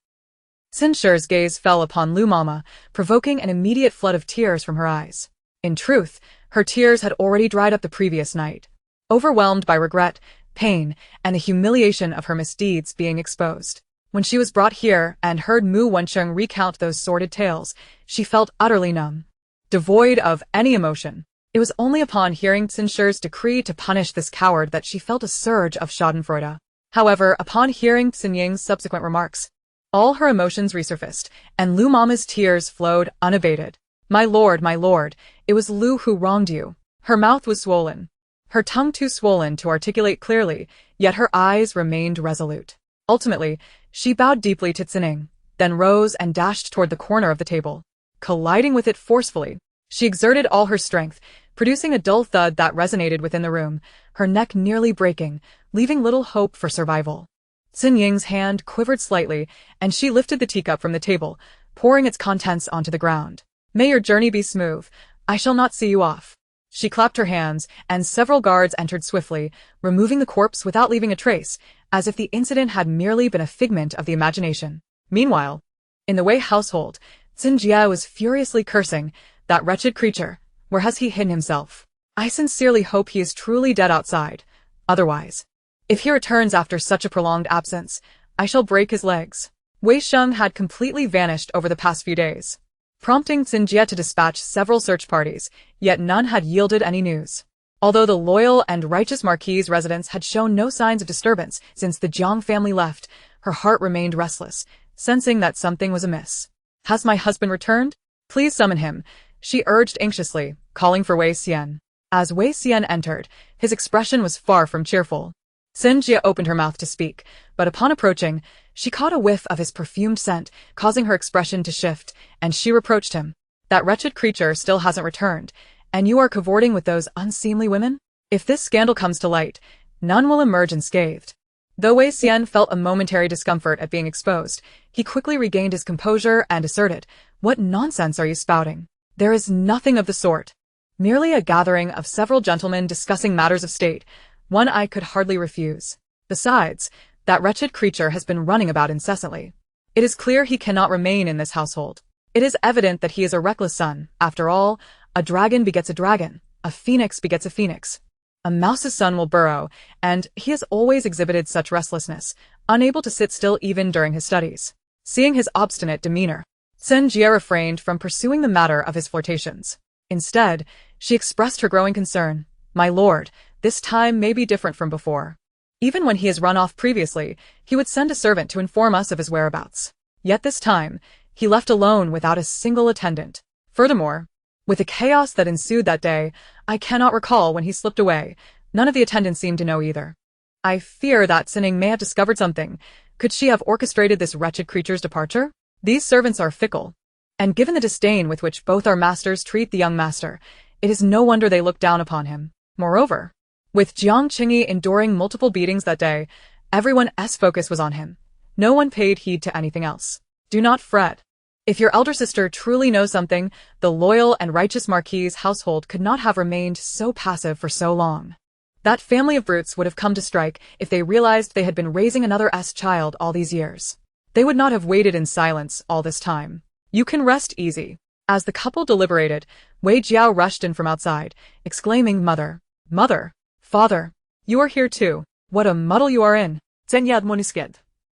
Tsin Shi's gaze fell upon Lu Mama, provoking an immediate flood of tears from her eyes. In truth, her tears had already dried up the previous night. Overwhelmed by regret, pain, and the humiliation of her misdeeds being exposed. When she was brought here and heard Mu Wencheng recount those sordid tales, she felt utterly numb. Devoid of any emotion. It was only upon hearing Tsin Shi's decree to punish this coward that she felt a surge of schadenfreude. However, upon hearing Tsin Ying's subsequent remarks, all her emotions resurfaced, and Lu Mama's tears flowed unabated. My lord, it was Lu who wronged you. Her mouth was swollen, her tongue too swollen to articulate clearly, yet her eyes remained resolute. Ultimately, she bowed deeply to Tsining, then rose and dashed toward the corner of the table. Colliding with it forcefully, she exerted all her strength, producing a dull thud that resonated within the room, her neck nearly breaking, leaving little hope for survival. Tsin Ying's hand quivered slightly, and she lifted the teacup from the table, pouring its contents onto the ground. May your journey be smooth. I shall not see you off. She clapped her hands, and several guards entered swiftly, removing the corpse without leaving a trace, as if the incident had merely been a figment of the imagination. Meanwhile, in the Wei household, Tsin Jia was furiously cursing, that wretched creature, where has he hidden himself? I sincerely hope he is truly dead outside. Otherwise, if he returns after such a prolonged absence, I shall break his legs. Wei Sheng had completely vanished over the past few days, prompting Tsin Jia to dispatch several search parties, yet none had yielded any news. Although the loyal and righteous Marquis's residence had shown no signs of disturbance since the Jiang family left, her heart remained restless, sensing that something was amiss. Has my husband returned? Please summon him, she urged anxiously, calling for Wei Xian. As Wei Xian entered, his expression was far from cheerful. Tsin Jia opened her mouth to speak, but upon approaching, she caught a whiff of his perfumed scent, causing her expression to shift, and she reproached him. That wretched creature still hasn't returned, and you are cavorting with those unseemly women? If this scandal comes to light, none will emerge unscathed. Though Wei Xian felt a momentary discomfort at being exposed, he quickly regained his composure and asserted, What nonsense are you spouting? There is nothing of the sort. Merely a gathering of several gentlemen discussing matters of state, one I could hardly refuse. Besides, that wretched creature has been running about incessantly. It is clear he cannot remain in this household. It is evident that he is a reckless son. After all, a dragon begets a dragon, a phoenix begets a phoenix. A mouse's son will burrow, and he has always exhibited such restlessness, unable to sit still even during his studies. Seeing his obstinate demeanor, Tsin Jia refrained from pursuing the matter of his flirtations. Instead, she expressed her growing concern. My lord, this time may be different from before. Even when he has run off previously, he would send a servant to inform us of his whereabouts. Yet this time, he left alone without a single attendant. Furthermore, with the chaos that ensued that day, I cannot recall when he slipped away. None of the attendants seemed to know either. I fear that Tsining may have discovered something. Could she have orchestrated this wretched creature's departure? These servants are fickle, and given the disdain with which both our masters treat the young master, it is no wonder they look down upon him. Moreover, with Jiang Qingyi enduring multiple beatings that day, everyone's focus was on him. No one paid heed to anything else. Do not fret. If your elder sister truly knows something, the loyal and righteous Marquis's household could not have remained so passive for so long. That family of brutes would have come to strike if they realized they had been raising another child all these years. They would not have waited in silence all this time. You can rest easy. As the couple deliberated, Wei Jiao rushed in from outside, exclaiming, "Mother! Mother! Father! You are here too. What a muddle you are in."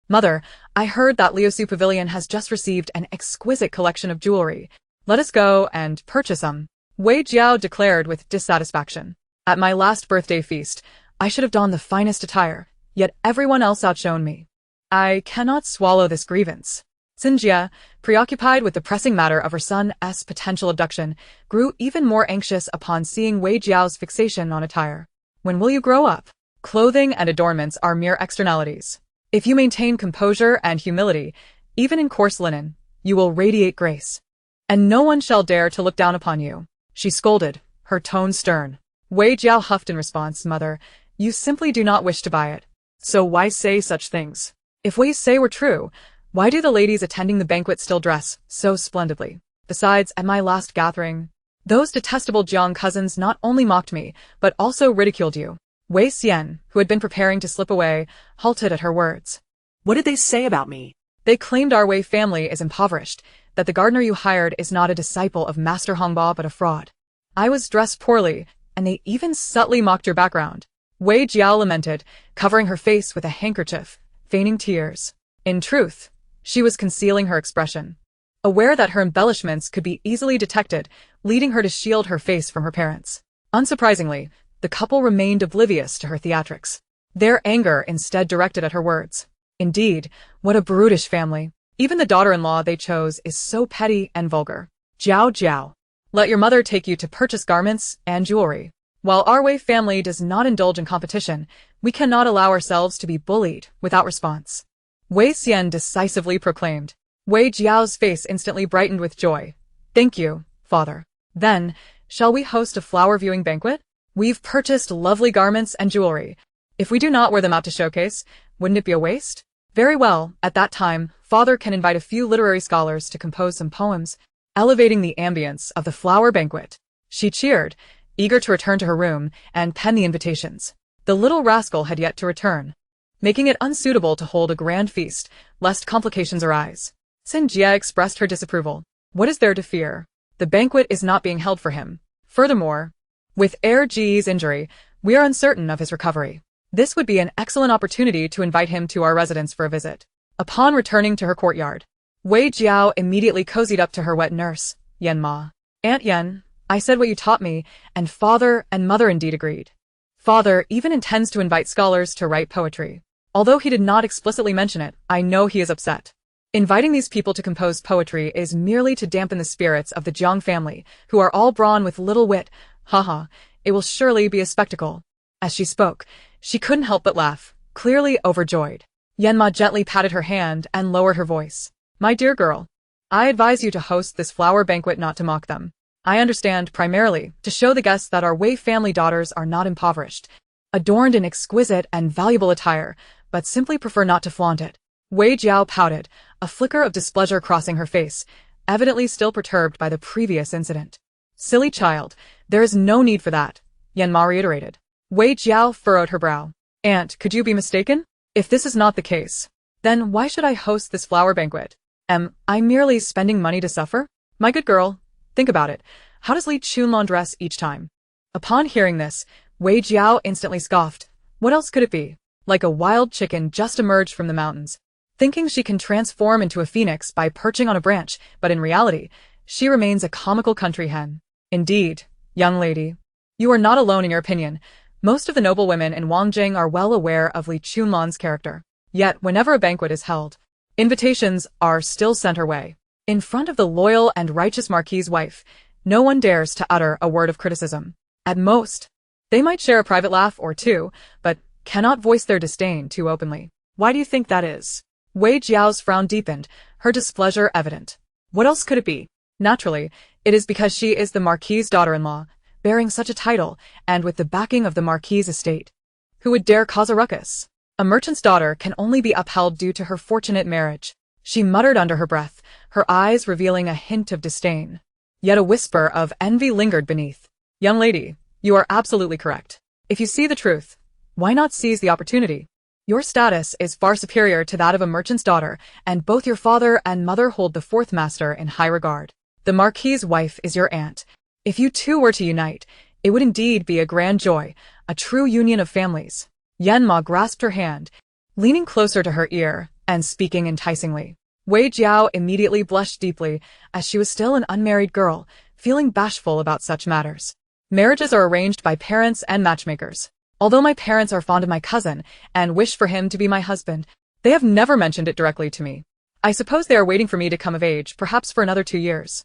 Mother, I heard that Liusu Pavilion has just received an exquisite collection of jewelry. Let us go and purchase some. Wei Jiao declared with dissatisfaction. At my last birthday feast, I should have donned the finest attire, yet everyone else outshone me. I cannot swallow this grievance. Xinjia, preoccupied with the pressing matter of her son's potential abduction, grew even more anxious upon seeing Wei Jiao's fixation on attire. When will you grow up? Clothing and adornments are mere externalities. If you maintain composure and humility, even in coarse linen, you will radiate grace. And no one shall dare to look down upon you. She scolded, her tone stern. Wei Jiao huffed in response, "Mother, you simply do not wish to buy it. So why say such things? If what you say were true, why do the ladies attending the banquet still dress so splendidly? Besides, at my last gathering, those detestable Jiang cousins not only mocked me, but also ridiculed you." Wei Xian, who had been preparing to slip away, halted at her words. What did they say about me? They claimed our Wei family is impoverished, that the gardener you hired is not a disciple of Master Hongba but a fraud. I was dressed poorly, and they even subtly mocked your background. Wei Jiao lamented, covering her face with a handkerchief, feigning tears. In truth, she was concealing her expression, aware that her embellishments could be easily detected, leading her to shield her face from her parents. Unsurprisingly, the couple remained oblivious to her theatrics, their anger instead directed at her words. Indeed, what a brutish family. Even the daughter-in-law they chose is so petty and vulgar. Jiao Jiao, let your mother take you to purchase garments and jewelry. While our Wei family does not indulge in competition, we cannot allow ourselves to be bullied without response. Wei Xian decisively proclaimed. Wei Jiao's face instantly brightened with joy. Thank you, father. Then, shall we host a flower viewing banquet? We've purchased lovely garments and jewelry. If we do not wear them out to showcase, wouldn't it be a waste? Very well, at that time, father can invite a few literary scholars to compose some poems, elevating the ambience of the flower banquet. She cheered, eager to return to her room and pen the invitations. The little rascal had yet to return, making it unsuitable to hold a grand feast, lest complications arise. Xinjia expressed her disapproval. What is there to fear? The banquet is not being held for him. Furthermore, with Heir Ji's injury, we are uncertain of his recovery. This would be an excellent opportunity to invite him to our residence for a visit. Upon returning to her courtyard, Wei Jiao immediately cozied up to her wet nurse, Yan Ma. Aunt Yan, I said what you taught me, and father and mother indeed agreed. Father even intends to invite scholars to write poetry. Although he did not explicitly mention it, I know he is upset. Inviting these people to compose poetry is merely to dampen the spirits of the Jiang family, who are all brawn with little wit. Haha, it will surely be a spectacle. As she spoke, she couldn't help but laugh, clearly overjoyed. Yanma gently patted her hand and lowered her voice. My dear girl, I advise you to host this flower banquet not to mock them. I understand primarily to show the guests that our Wei family daughters are not impoverished, adorned in exquisite and valuable attire, but simply prefer not to flaunt it. Wei Jiao pouted, a flicker of displeasure crossing her face, evidently still perturbed by the previous incident. Silly child, there is no need for that, Yanma reiterated. Wei Jiao furrowed her brow. Aunt, could you be mistaken? If this is not the case, then why should I host this flower banquet? Am I merely spending money to suffer? My good girl, think about it. How does Li Chunlan dress each time? Upon hearing this, Wei Jiao instantly scoffed. What else could it be? Like a wild chicken just emerged from the mountains, thinking she can transform into a phoenix by perching on a branch, but in reality, she remains a comical country hen. Indeed, young lady, you are not alone in your opinion. Most of the noble women in Wanying are well aware of Li Chunlan's character. Yet, whenever a banquet is held, invitations are still sent her way. In front of the loyal and righteous Marquis's wife, no one dares to utter a word of criticism. At most, they might share a private laugh or two, but cannot voice their disdain too openly. Why do you think that is? Wei Jiao's frown deepened, her displeasure evident. What else could it be? Naturally, it is because she is the Marquis's daughter-in-law, bearing such a title, and with the backing of the Marquis's estate. Who would dare cause a ruckus? A merchant's daughter can only be upheld due to her fortunate marriage. She muttered under her breath, her eyes revealing a hint of disdain. Yet a whisper of envy lingered beneath. Young lady, you are absolutely correct. If you see the truth, why not seize the opportunity? Your status is far superior to that of a merchant's daughter, and both your father and mother hold the fourth master in high regard. The Marquis's wife is your aunt. If you two were to unite, it would indeed be a grand joy, a true union of families. Yanma grasped her hand, leaning closer to her ear and speaking enticingly. Wei Jiao immediately blushed deeply, as she was still an unmarried girl, feeling bashful about such matters. Marriages are arranged by parents and matchmakers. Although my parents are fond of my cousin and wish for him to be my husband, they have never mentioned it directly to me. I suppose they are waiting for me to come of age, perhaps for another 2 years.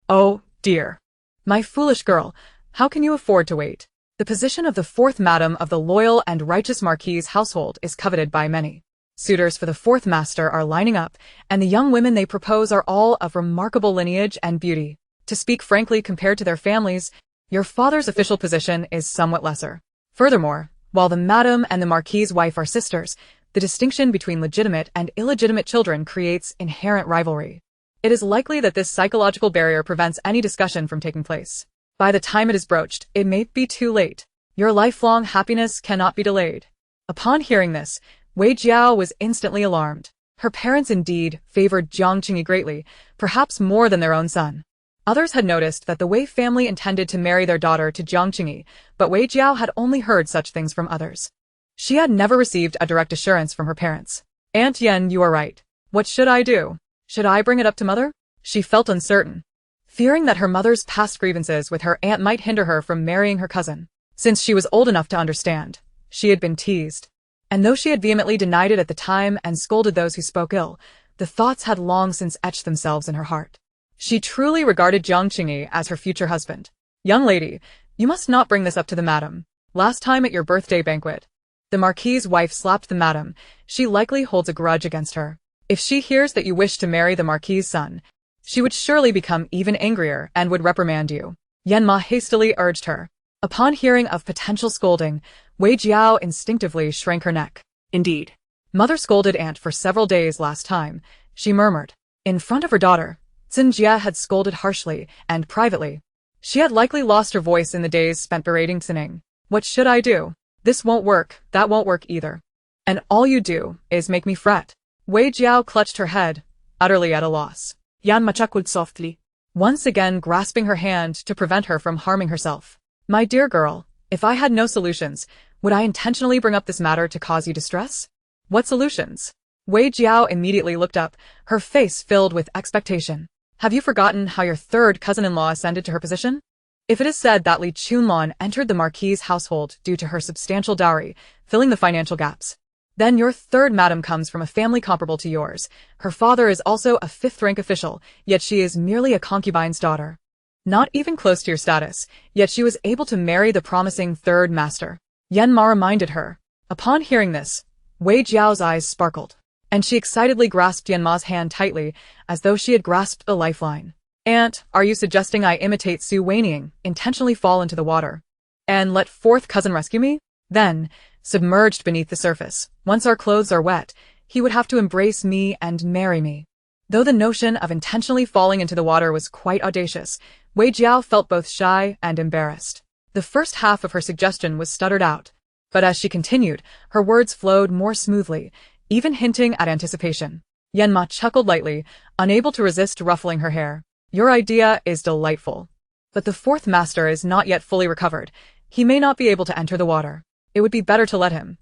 Oh, dear. My foolish girl, how can you afford to wait? The position of the fourth madam of the loyal and righteous Marquis's household is coveted by many. Suitors for the fourth master are lining up, and the young women they propose are all of remarkable lineage and beauty. To speak frankly, compared to their families, your father's official position is somewhat lesser. Furthermore, while the madam and the Marquis's wife are sisters, the distinction between legitimate and illegitimate children creates inherent rivalry. It is likely that this psychological barrier prevents any discussion from taking place. By the time it is broached, it may be too late. Your lifelong happiness cannot be delayed. Upon hearing this, Wei Jiao was instantly alarmed. Her parents indeed favored Jiang Qingyi greatly, perhaps more than their own son. Others had noticed that the Wei family intended to marry their daughter to Jiang Qingyi, but Wei Jiao had only heard such things from others. She had never received a direct assurance from her parents. Aunt Yen, you are right. What should I do? Should I bring it up to mother? She felt uncertain, fearing that her mother's past grievances with her aunt might hinder her from marrying her cousin. Since she was old enough to understand, she had been teased. And though she had vehemently denied it at the time and scolded those who spoke ill, the thoughts had long since etched themselves in her heart. She truly regarded Jiang Qingyi as her future husband. Young lady, you must not bring this up to the madam. Last time at your birthday banquet, the Marquis's wife slapped the madam. She likely holds a grudge against her. If she hears that you wish to marry the Marquis's son, she would surely become even angrier and would reprimand you. Yanma hastily urged her. Upon hearing of potential scolding, Wei Jiao instinctively shrank her neck. Indeed. Mother scolded aunt for several days last time, she murmured. In front of her daughter, Xinjia had scolded harshly and privately. She had likely lost her voice in the days spent berating Xining. What should I do? This won't work, that won't work either. And all you do is make me fret. Wei Jiao clutched her head, utterly at a loss. Yanma chuckled softly, once again grasping her hand to prevent her from harming herself. My dear girl, if I had no solutions, would I intentionally bring up this matter to cause you distress? What solutions? Wei Jiao immediately looked up, her face filled with expectation. Have you forgotten how your third cousin-in-law ascended to her position? If it is said that Li Chunlon entered the Marquis's household due to her substantial dowry, filling the financial gaps, then your third madam comes from a family comparable to yours. Her father is also a fifth-rank official, yet she is merely a concubine's daughter. Not even close to your status, yet she was able to marry the promising third master. Yanma reminded her. Upon hearing this, Wei Jiao's eyes sparkled, and she excitedly grasped Yanma's hand tightly, as though she had grasped a lifeline. Aunt, are you suggesting I imitate Su Wanying, intentionally fall into the water, and let fourth cousin rescue me? Then, submerged beneath the surface, once our clothes are wet, he would have to embrace me and marry me. Though the notion of intentionally falling into the water was quite audacious, Wei Jiao felt both shy and embarrassed. The first half of her suggestion was stuttered out, but as she continued, her words flowed more smoothly, even hinting at anticipation. Yanma chuckled lightly, unable to resist ruffling her hair. Your idea is delightful. But the fourth master is not yet fully recovered. He may not be able to enter the water. It would be better to let him.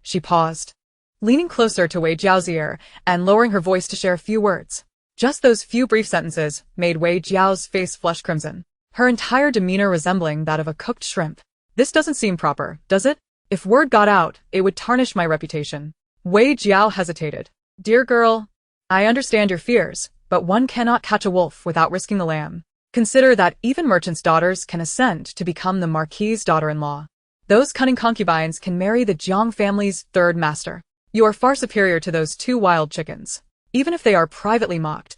She paused, leaning closer to Wei Jiao's ear and lowering her voice to share a few words. Just those few brief sentences made Wei Jiao's face flush crimson, her entire demeanor resembling that of a cooked shrimp. This doesn't seem proper, does it? If word got out, it would tarnish my reputation. Wei Jiao hesitated. Dear girl, I understand your fears, but one cannot catch a wolf without risking the lamb. Consider that even merchants' daughters can ascend to become the Marquis's daughter-in-law. Those cunning concubines can marry the Jiang family's third master. You are far superior to those two wild chickens. Even if they are privately mocked,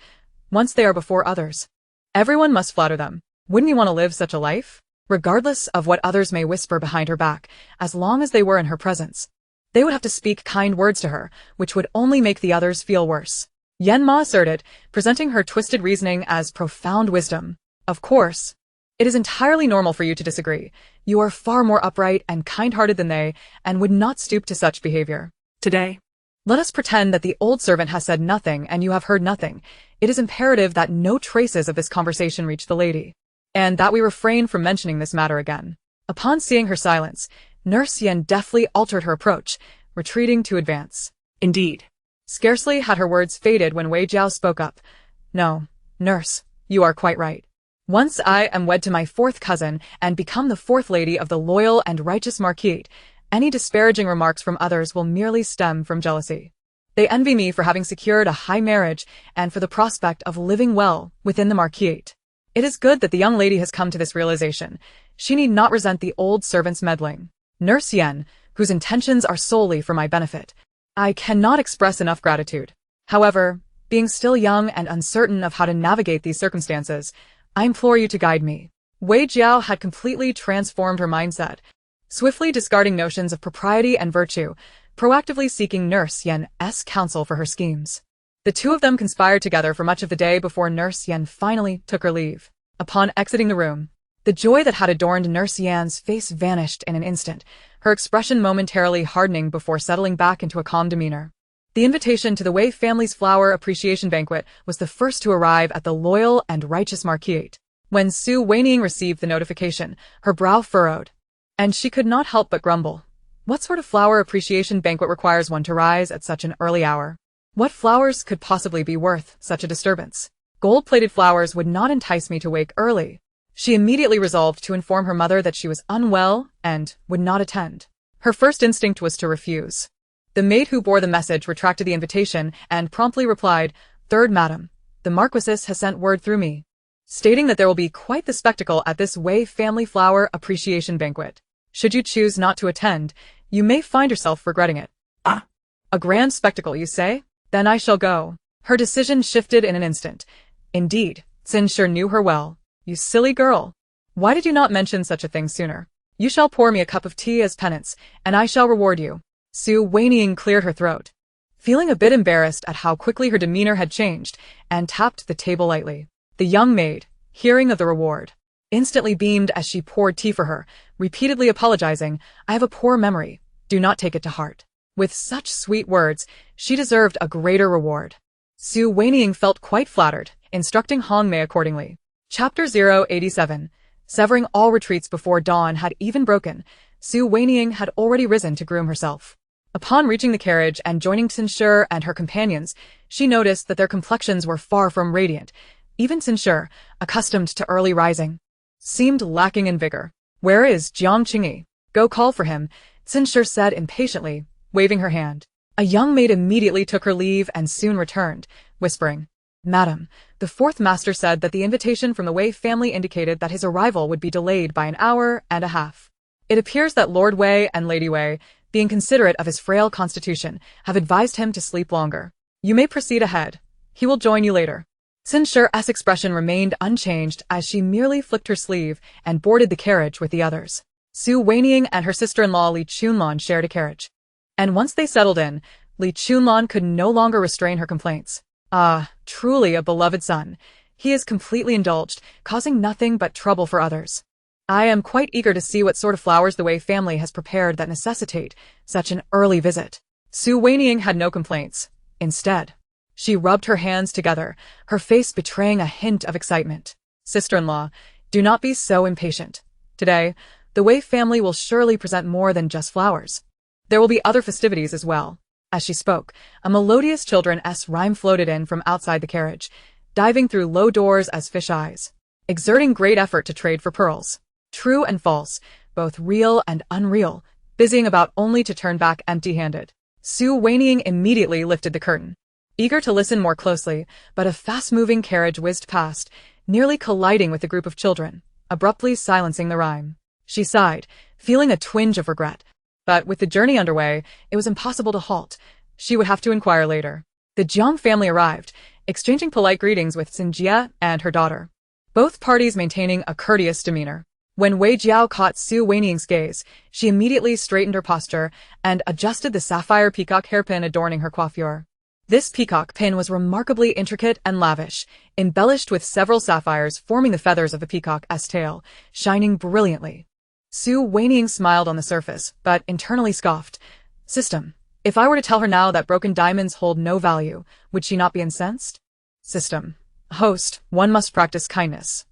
once they are before others, everyone must flatter them. Wouldn't you want to live such a life? Regardless of what others may whisper behind her back, as long as they were in her presence, they would have to speak kind words to her, which would only make the others feel worse. Yanma asserted, presenting her twisted reasoning as profound wisdom. Of course, it is entirely normal for you to disagree. You are far more upright and kind-hearted than they, and would not stoop to such behavior. Today, let us pretend that the old servant has said nothing and you have heard nothing. It is imperative that no traces of this conversation reach the lady, and that we refrain from mentioning this matter again. Upon seeing her silence, Nurse Yen deftly altered her approach, retreating to advance. Indeed. Scarcely had her words faded when Wei Jiao spoke up. No, nurse, you are quite right. Once I am wed to my fourth cousin and become the fourth lady of the loyal and righteous marquise, any disparaging remarks from others will merely stem from jealousy. They envy me for having secured a high marriage and for the prospect of living well within the marquise. It is good that the young lady has come to this realization. She need not resent the old servant's meddling. Nurse Yen, whose intentions are solely for my benefit, I cannot express enough gratitude. However, being still young and uncertain of how to navigate these circumstances, I implore you to guide me. Wei Jiao had completely transformed her mindset, swiftly discarding notions of propriety and virtue, proactively seeking Nurse Yen's counsel for her schemes. The two of them conspired together for much of the day before Nurse Yen finally took her leave. Upon exiting the room, the joy that had adorned Nurse Yen's face vanished in an instant, her expression momentarily hardening before settling back into a calm demeanor. The invitation to the Wei family's flower appreciation banquet was the first to arrive at the loyal and righteous marquise. When Su Wanying received the notification, her brow furrowed, and she could not help but grumble. What sort of flower appreciation banquet requires one to rise at such an early hour? What flowers could possibly be worth such a disturbance? Gold-plated flowers would not entice me to wake early. She immediately resolved to inform her mother that she was unwell and would not attend. Her first instinct was to refuse. The maid who bore the message retracted the invitation and promptly replied, "Third madam, the Marquisess has sent word through me, stating that there will be quite the spectacle at this Wei family flower appreciation banquet. Should you choose not to attend, you may find yourself regretting it." Ah. A grand spectacle, you say? Then I shall go. Her decision shifted in an instant. Indeed, Xin Shi knew her well. You silly girl. Why did you not mention such a thing sooner? You shall pour me a cup of tea as penance, and I shall reward you. Su Wanying cleared her throat, feeling a bit embarrassed at how quickly her demeanor had changed, and tapped the table lightly. The young maid, hearing of the reward, instantly beamed as she poured tea for her, repeatedly apologizing, "I have a poor memory. Do not take it to heart." With such sweet words, she deserved a greater reward. Su Wanying felt quite flattered, instructing Hong Mei accordingly. Chapter 087. Severing all retreats before dawn had even broken, Su Wanying had already risen to groom herself. Upon reaching the carriage and joining Xin Shi and her companions, she noticed that their complexions were far from radiant. Even Xin Shi, accustomed to early rising, seemed lacking in vigor. "Where is Jiang Qingyi? Go call for him," Xin Shi said impatiently, waving her hand. A young maid immediately took her leave and soon returned, whispering, "Madam, the fourth master said that the invitation from the Wei family indicated that his arrival would be delayed by an hour and a half. It appears that Lord Wei and Lady Wei, being considerate of his frail constitution, have advised him to sleep longer. You may proceed ahead. He will join you later." Xin Shi's expression remained unchanged as she merely flicked her sleeve and boarded the carriage with the others. Su Wanying and her sister-in-law Li Chunlan shared a carriage. And once they settled in, Li Chunlan could no longer restrain her complaints. Ah, truly a beloved son. He is completely indulged, causing nothing but trouble for others. I am quite eager to see what sort of flowers the Wei family has prepared that necessitate such an early visit. Su Wanying had no complaints. Instead, she rubbed her hands together, her face betraying a hint of excitement. "Sister-in-law, do not be so impatient. Today, the Wei family will surely present more than just flowers. There will be other festivities as well." As she spoke, a melodious children's rhyme floated in from outside the carriage, diving through low doors as fish eyes, exerting great effort to trade for pearls. True and false, both real and unreal, busying about only to turn back empty-handed. Su Wanying immediately lifted the curtain, eager to listen more closely, but a fast-moving carriage whizzed past, nearly colliding with the group of children, abruptly silencing the rhyme. She sighed, feeling a twinge of regret. But with the journey underway, it was impossible to halt. She would have to inquire later. The Jiang family arrived, exchanging polite greetings with Xin Jia and her daughter, both parties maintaining a courteous demeanor. When Wei Jiao caught Su Wanying's gaze, she immediately straightened her posture and adjusted the sapphire peacock hairpin adorning her coiffure. This peacock pin was remarkably intricate and lavish, embellished with several sapphires forming the feathers of the peacock's tail, shining brilliantly. Su Wanying smiled on the surface, but internally scoffed. "System, if I were to tell her now that broken diamonds hold no value, would she not be incensed?" System. Host, one must practice kindness.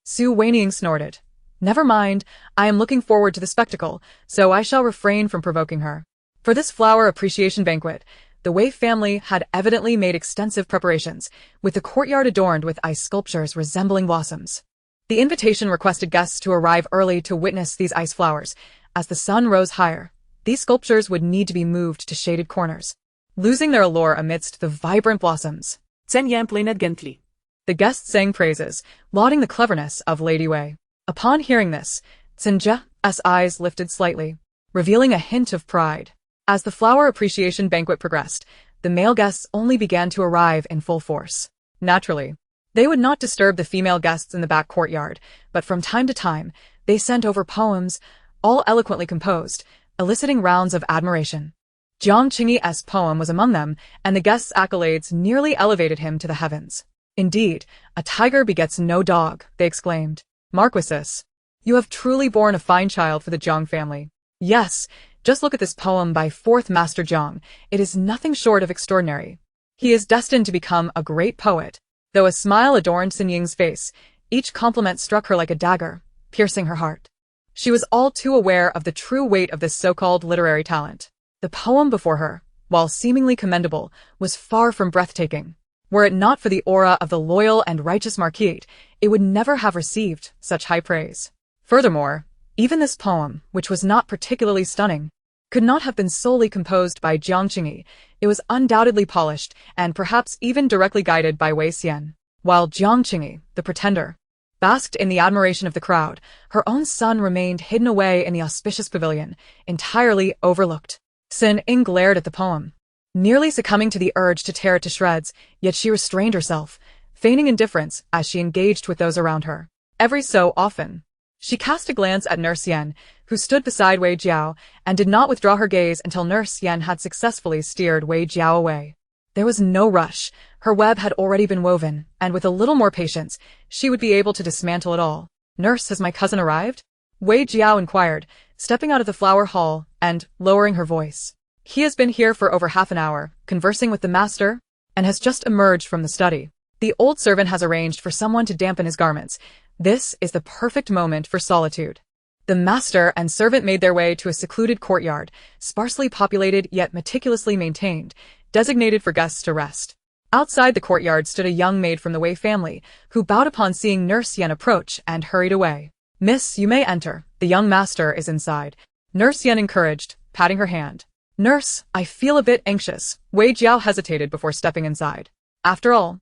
Wanying snorted. Never mind, I am looking forward to the spectacle, so I shall refrain from provoking her. For this flower appreciation banquet, the Wei family had evidently made extensive preparations, with the courtyard adorned with ice sculptures resembling blossoms. The invitation requested guests to arrive early to witness these ice flowers. As the sun rose higher, these sculptures would need to be moved to shaded corners, losing their allure amidst the vibrant blossoms. Chen Yan planed gently. The guests sang praises, lauding the cleverness of Lady Wei. Upon hearing this, Zhenjia's eyes lifted slightly, revealing a hint of pride. As the flower appreciation banquet progressed, the male guests only began to arrive in full force. Naturally, they would not disturb the female guests in the back courtyard, but from time to time, they sent over poems, all eloquently composed, eliciting rounds of admiration. Jiang Qingyi's poem was among them, and the guests' accolades nearly elevated him to the heavens. Indeed, a tiger begets no dog, they exclaimed. Marquesas, you have truly borne a fine child for the Jiang family. Yes, just look at this poem by 4th Master Jiang. It is nothing short of extraordinary. He is destined to become a great poet. Though a smile adorned Xin Ying's face, each compliment struck her like a dagger, piercing her heart. She was all too aware of the true weight of this so-called literary talent. The poem before her, while seemingly commendable, was far from breathtaking. Were it not for the aura of the loyal and righteous Marquis, it would never have received such high praise. Furthermore, even this poem, which was not particularly stunning, could not have been solely composed by Jiang Qingyi. It was undoubtedly polished and perhaps even directly guided by Wei Xian. While Jiang Qingyi, the pretender, basked in the admiration of the crowd, her own son remained hidden away in the auspicious pavilion, entirely overlooked. Xin Ying glared at the poem, nearly succumbing to the urge to tear it to shreds, yet she restrained herself, feigning indifference as she engaged with those around her. Every so often, she cast a glance at Nurse Yen, who stood beside Wei Jiao, and did not withdraw her gaze until Nurse Yen had successfully steered Wei Jiao away. There was no rush. Her web had already been woven, and with a little more patience, she would be able to dismantle it all. Nurse, has my cousin arrived? Wei Jiao inquired, stepping out of the flower hall and lowering her voice. He has been here for over half an hour, conversing with the master, and has just emerged from the study. The old servant has arranged for someone to dampen his garments. This is the perfect moment for solitude. The master and servant made their way to a secluded courtyard, sparsely populated yet meticulously maintained, designated for guests to rest. Outside the courtyard stood a young maid from the Wei family, who bowed upon seeing Nurse Yen approach and hurried away. Miss, you may enter. The young master is inside. Nurse Yen encouraged, patting her hand. Nurse, I feel a bit anxious. Wei Jiao hesitated before stepping inside. After all,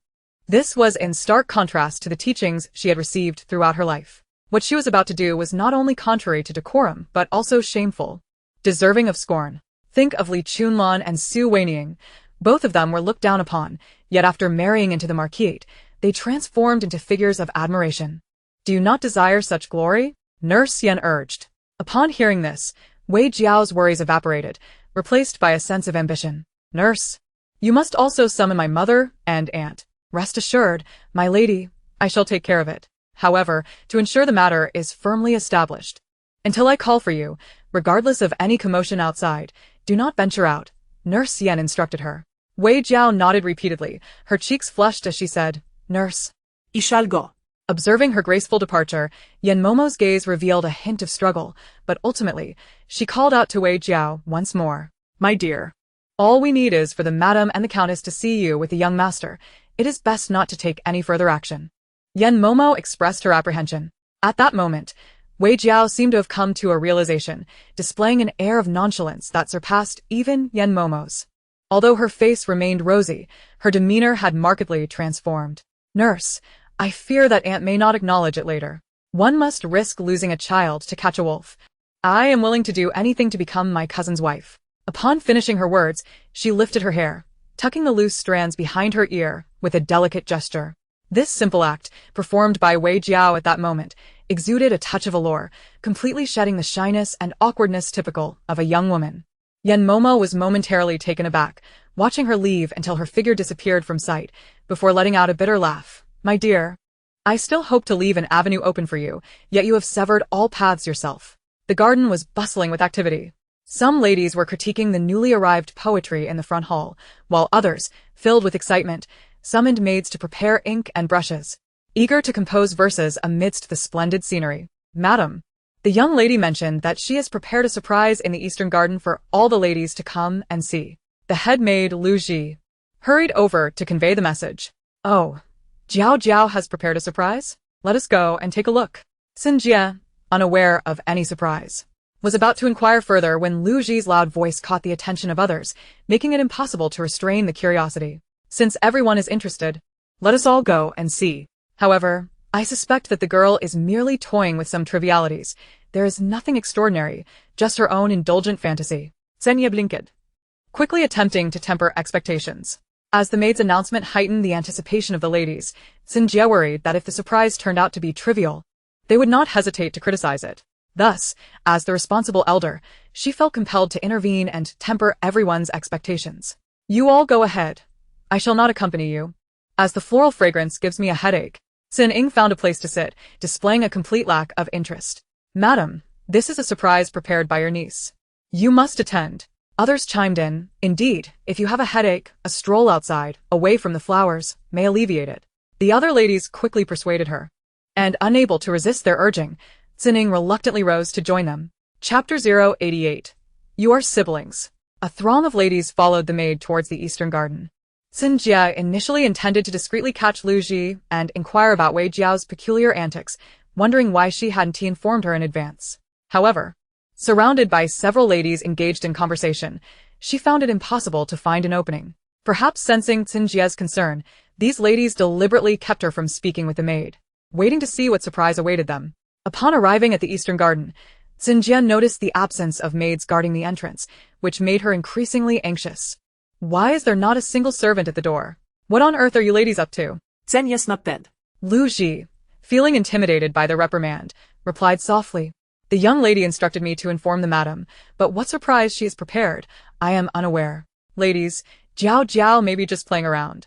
this was in stark contrast to the teachings she had received throughout her life. What she was about to do was not only contrary to decorum, but also shameful, deserving of scorn. Think of Li Chunlan and Su Wanying. Both of them were looked down upon, yet after marrying into the Marquis, they transformed into figures of admiration. Do you not desire such glory? Nurse Yen urged. Upon hearing this, Wei Jiao's worries evaporated, replaced by a sense of ambition. Nurse, you must also summon my mother and aunt. Rest assured, my lady, I shall take care of it. However, to ensure the matter is firmly established, until I call for you, regardless of any commotion outside, do not venture out, Nurse Yen instructed her. Wei Jiao nodded repeatedly, her cheeks flushed as she said, Nurse, I shall go. Observing her graceful departure, Yen Momo's gaze revealed a hint of struggle, but ultimately, she called out to Wei Jiao once more. My dear, all we need is for the madam and the countess to see you with the young master. It is best not to take any further action. Yen Momo expressed her apprehension. At that moment, Wei Jiao seemed to have come to a realization, displaying an air of nonchalance that surpassed even Yen Momo's. Although her face remained rosy, her demeanor had markedly transformed. Nurse, I fear that aunt may not acknowledge it later. One must risk losing a child to catch a wolf. I am willing to do anything to become my cousin's wife. Upon finishing her words, she lifted her hair, tucking the loose strands behind her ear with a delicate gesture. This simple act, performed by Wei Jiao at that moment, exuded a touch of allure, completely shedding the shyness and awkwardness typical of a young woman. Yen Momo was momentarily taken aback, watching her leave until her figure disappeared from sight, before letting out a bitter laugh. My dear, I still hope to leave an avenue open for you, yet you have severed all paths yourself. The garden was bustling with activity. Some ladies were critiquing the newly arrived poetry in the front hall, while others, filled with excitement, summoned maids to prepare ink and brushes, eager to compose verses amidst the splendid scenery. Madam, the young lady mentioned that she has prepared a surprise in the Eastern Garden for all the ladies to come and see. The head maid, Lu Ji, hurried over to convey the message. Oh, Jiao Jiao has prepared a surprise? Let us go and take a look. Xin Jie, unaware of any surprise, was about to inquire further when Lu Ji's loud voice caught the attention of others, making it impossible to restrain the curiosity. Since everyone is interested, let us all go and see. However, I suspect that the girl is merely toying with some trivialities. There is nothing extraordinary, just her own indulgent fantasy. Xenia blinked, quickly attempting to temper expectations. As the maid's announcement heightened the anticipation of the ladies, Xin Jie worried that if the surprise turned out to be trivial, they would not hesitate to criticize it. Thus, as the responsible elder, she felt compelled to intervene and temper everyone's expectations. You all go ahead. I shall not accompany you, as the floral fragrance gives me a headache. Xin Ying found a place to sit, displaying a complete lack of interest. Madam, this is a surprise prepared by your niece. You must attend. Others chimed in. Indeed, if you have a headache, a stroll outside, away from the flowers, may alleviate it. The other ladies quickly persuaded her. And unable to resist their urging, Xin Ying reluctantly rose to join them. Chapter 088. You are siblings. A throng of ladies followed the maid towards the Eastern Garden. Xin Jie initially intended to discreetly catch Lu Ji and inquire about Wei Jiao's peculiar antics, wondering why she hadn't informed her in advance. However, surrounded by several ladies engaged in conversation, she found it impossible to find an opening. Perhaps sensing Xin Jie's concern, these ladies deliberately kept her from speaking with the maid, waiting to see what surprise awaited them. Upon arriving at the Eastern Garden, Xin Jie noticed the absence of maids guarding the entrance, which made her increasingly anxious. Why is there not a single servant at the door? What on earth are you ladies up to? Xenia snapped. Lu Ji, feeling intimidated by the reprimand, replied softly. The young lady instructed me to inform the madam, but what surprise she has prepared, I am unaware. Ladies, Jiao Jiao may be just playing around.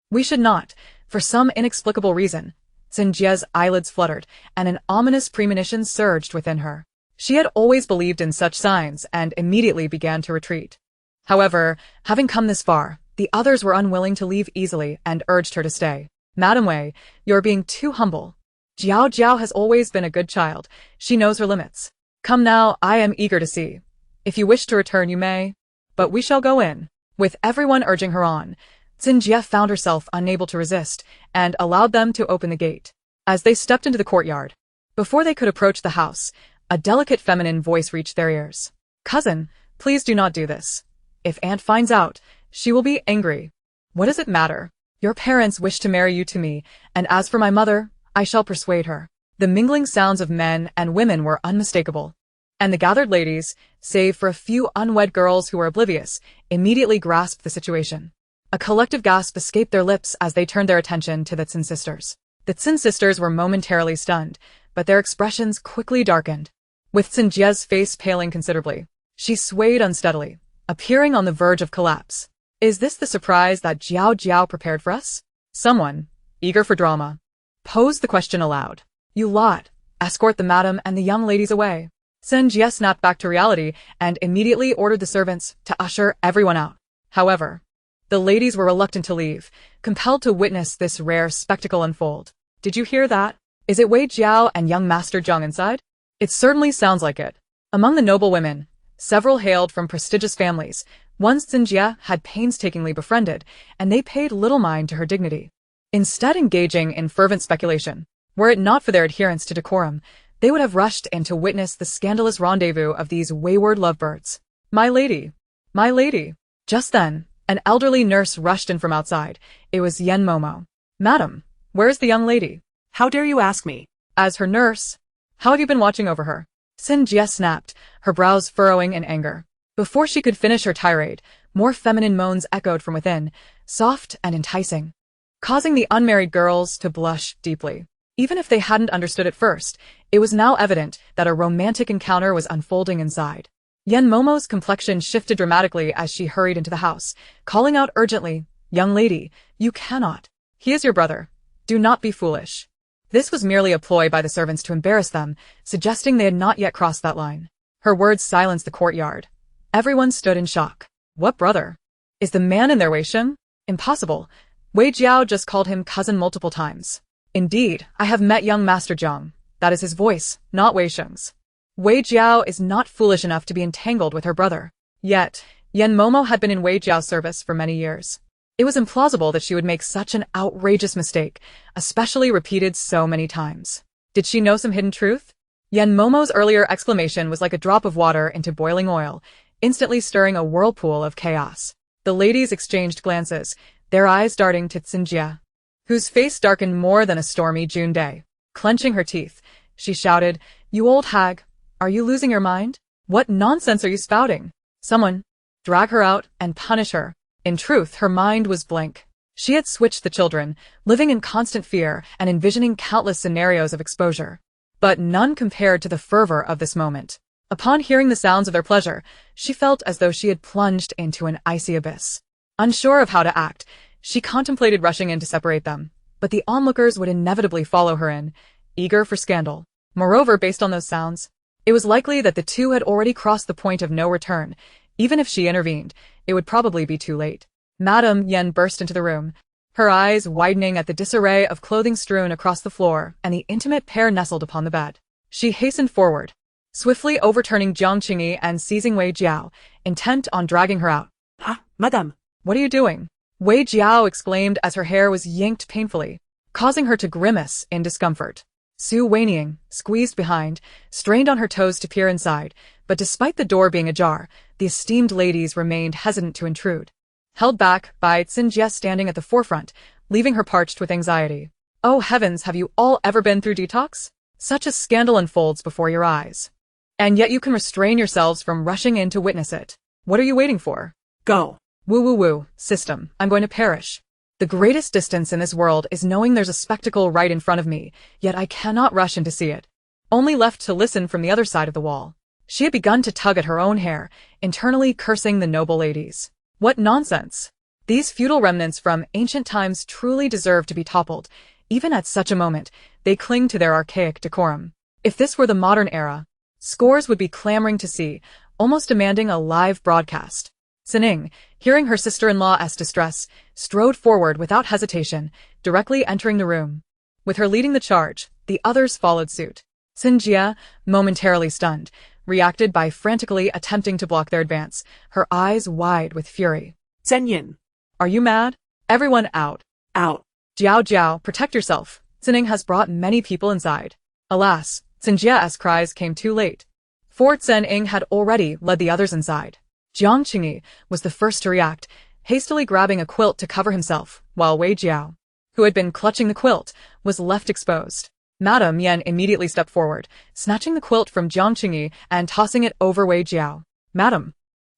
We should not, for some inexplicable reason. Xin Jie's eyelids fluttered, and an ominous premonition surged within her. She had always believed in such signs and immediately began to retreat. However, having come this far, the others were unwilling to leave easily and urged her to stay. Madam Wei, you're being too humble. Jiao Jiao has always been a good child. She knows her limits. Come now, I am eager to see. If you wish to return, you may. But we shall go in. With everyone urging her on, Xin Jie found herself unable to resist and allowed them to open the gate. As they stepped into the courtyard, before they could approach the house, a delicate feminine voice reached their ears. Cousin, please do not do this. If Aunt finds out, she will be angry. What does it matter? Your parents wish to marry you to me, and as for my mother, I shall persuade her. The mingling sounds of men and women were unmistakable, and the gathered ladies, save for a few unwed girls who were oblivious, immediately grasped the situation. A collective gasp escaped their lips as they turned their attention to the Tsin sisters. The Tsin sisters were momentarily stunned, but their expressions quickly darkened. With Xin Jie's face paling considerably, she swayed unsteadily, appearing on the verge of collapse. Is this the surprise that Jiao Jiao prepared for us? Someone, eager for drama, posed the question aloud. You lot, escort the madam and the young ladies away. Xin Jie snapped back to reality and immediately ordered the servants to usher everyone out. However, the ladies were reluctant to leave, compelled to witness this rare spectacle unfold. Did you hear that? Is it Wei Jiao and young Master Zheng inside? It certainly sounds like it. Among the noble women, several hailed from prestigious families. One Xin Jie had painstakingly befriended, and they paid little mind to her dignity. Instead engaging in fervent speculation, were it not for their adherence to decorum, they would have rushed in to witness the scandalous rendezvous of these wayward lovebirds. My lady! My lady! Just then, an elderly nurse rushed in from outside. It was Yen Momo. Madam, where is the young lady? How dare you ask me? As her nurse, how have you been watching over her? Xin Jie snapped, her brows furrowing in anger. Before she could finish her tirade, more feminine moans echoed from within, soft and enticing, causing the unmarried girls to blush deeply. Even if they hadn't understood at first, it was now evident that a romantic encounter was unfolding inside. Yen Momo's complexion shifted dramatically as she hurried into the house, calling out urgently, Young lady, you cannot. He is your brother. Do not be foolish. This was merely a ploy by the servants to embarrass them, suggesting they had not yet crossed that line. Her words silenced the courtyard. Everyone stood in shock. What brother? Is the man in their Wei Sheng? Impossible. Wei Jiao just called him cousin multiple times. Indeed, I have met young Master Zhang. That is his voice, not Wei Sheng's. Wei Jiao is not foolish enough to be entangled with her brother. Yet, Yan Momo had been in Wei Jiao's service for many years. It was implausible that she would make such an outrageous mistake, especially repeated so many times. Did she know some hidden truth? Yan Momo's earlier exclamation was like a drop of water into boiling oil, instantly stirring a whirlpool of chaos. The ladies exchanged glances, their eyes darting to Xinjia, whose face darkened more than a stormy June day. Clenching her teeth, she shouted, "You old hag, are you losing your mind? What nonsense are you spouting? Someone, drag her out and punish her." In truth, her mind was blank. She had switched the children, living in constant fear and envisioning countless scenarios of exposure. But none compared to the fervor of this moment. Upon hearing the sounds of their pleasure, she felt as though she had plunged into an icy abyss. Unsure of how to act, she contemplated rushing in to separate them, but the onlookers would inevitably follow her in, eager for scandal. Moreover, based on those sounds, it was likely that the two had already crossed the point of no return. Even if she intervened, it would probably be too late. Madame Yen burst into the room, her eyes widening at the disarray of clothing strewn across the floor and the intimate pair nestled upon the bed. She hastened forward, swiftly overturning Jiang Qingyi and seizing Wei Jiao, intent on dragging her out. "Ah, madame." "What are you doing?" Wei Jiao exclaimed as her hair was yanked painfully, causing her to grimace in discomfort. Su Wanying, squeezed behind, strained on her toes to peer inside, but despite the door being ajar, the esteemed ladies remained hesitant to intrude. Held back by Xinjia standing at the forefront, leaving her parched with anxiety. Oh heavens, have you all ever been through detox? Such a scandal unfolds before your eyes. And yet you can restrain yourselves from rushing in to witness it. What are you waiting for? Go. Woo woo woo, system, I'm going to perish. The greatest distance in this world is knowing there's a spectacle right in front of me, yet I cannot rush in to see it. Only left to listen from the other side of the wall. She had begun to tug at her own hair, internally cursing the noble ladies. What nonsense! These feudal remnants from ancient times truly deserve to be toppled. Even at such a moment, they cling to their archaic decorum. If this were the modern era, scores would be clamoring to see, almost demanding a live broadcast. Sining, hearing her sister-in-law's distress, strode forward without hesitation, directly entering the room. With her leading the charge, the others followed suit. Xinjia, momentarily stunned, reacted by frantically attempting to block their advance, her eyes wide with fury. Zhenyin. Are you mad? Everyone out. Out. Jiao Jiao, protect yourself. Sining has brought many people inside. Alas, Xinjia's cries came too late. For Zhening had already led the others inside. Jiang Qingyi was the first to react, hastily grabbing a quilt to cover himself, while Wei Jiao, who had been clutching the quilt, was left exposed. Madame Yen immediately stepped forward, snatching the quilt from Jiang Qingyi and tossing it over Wei Jiao. Madam.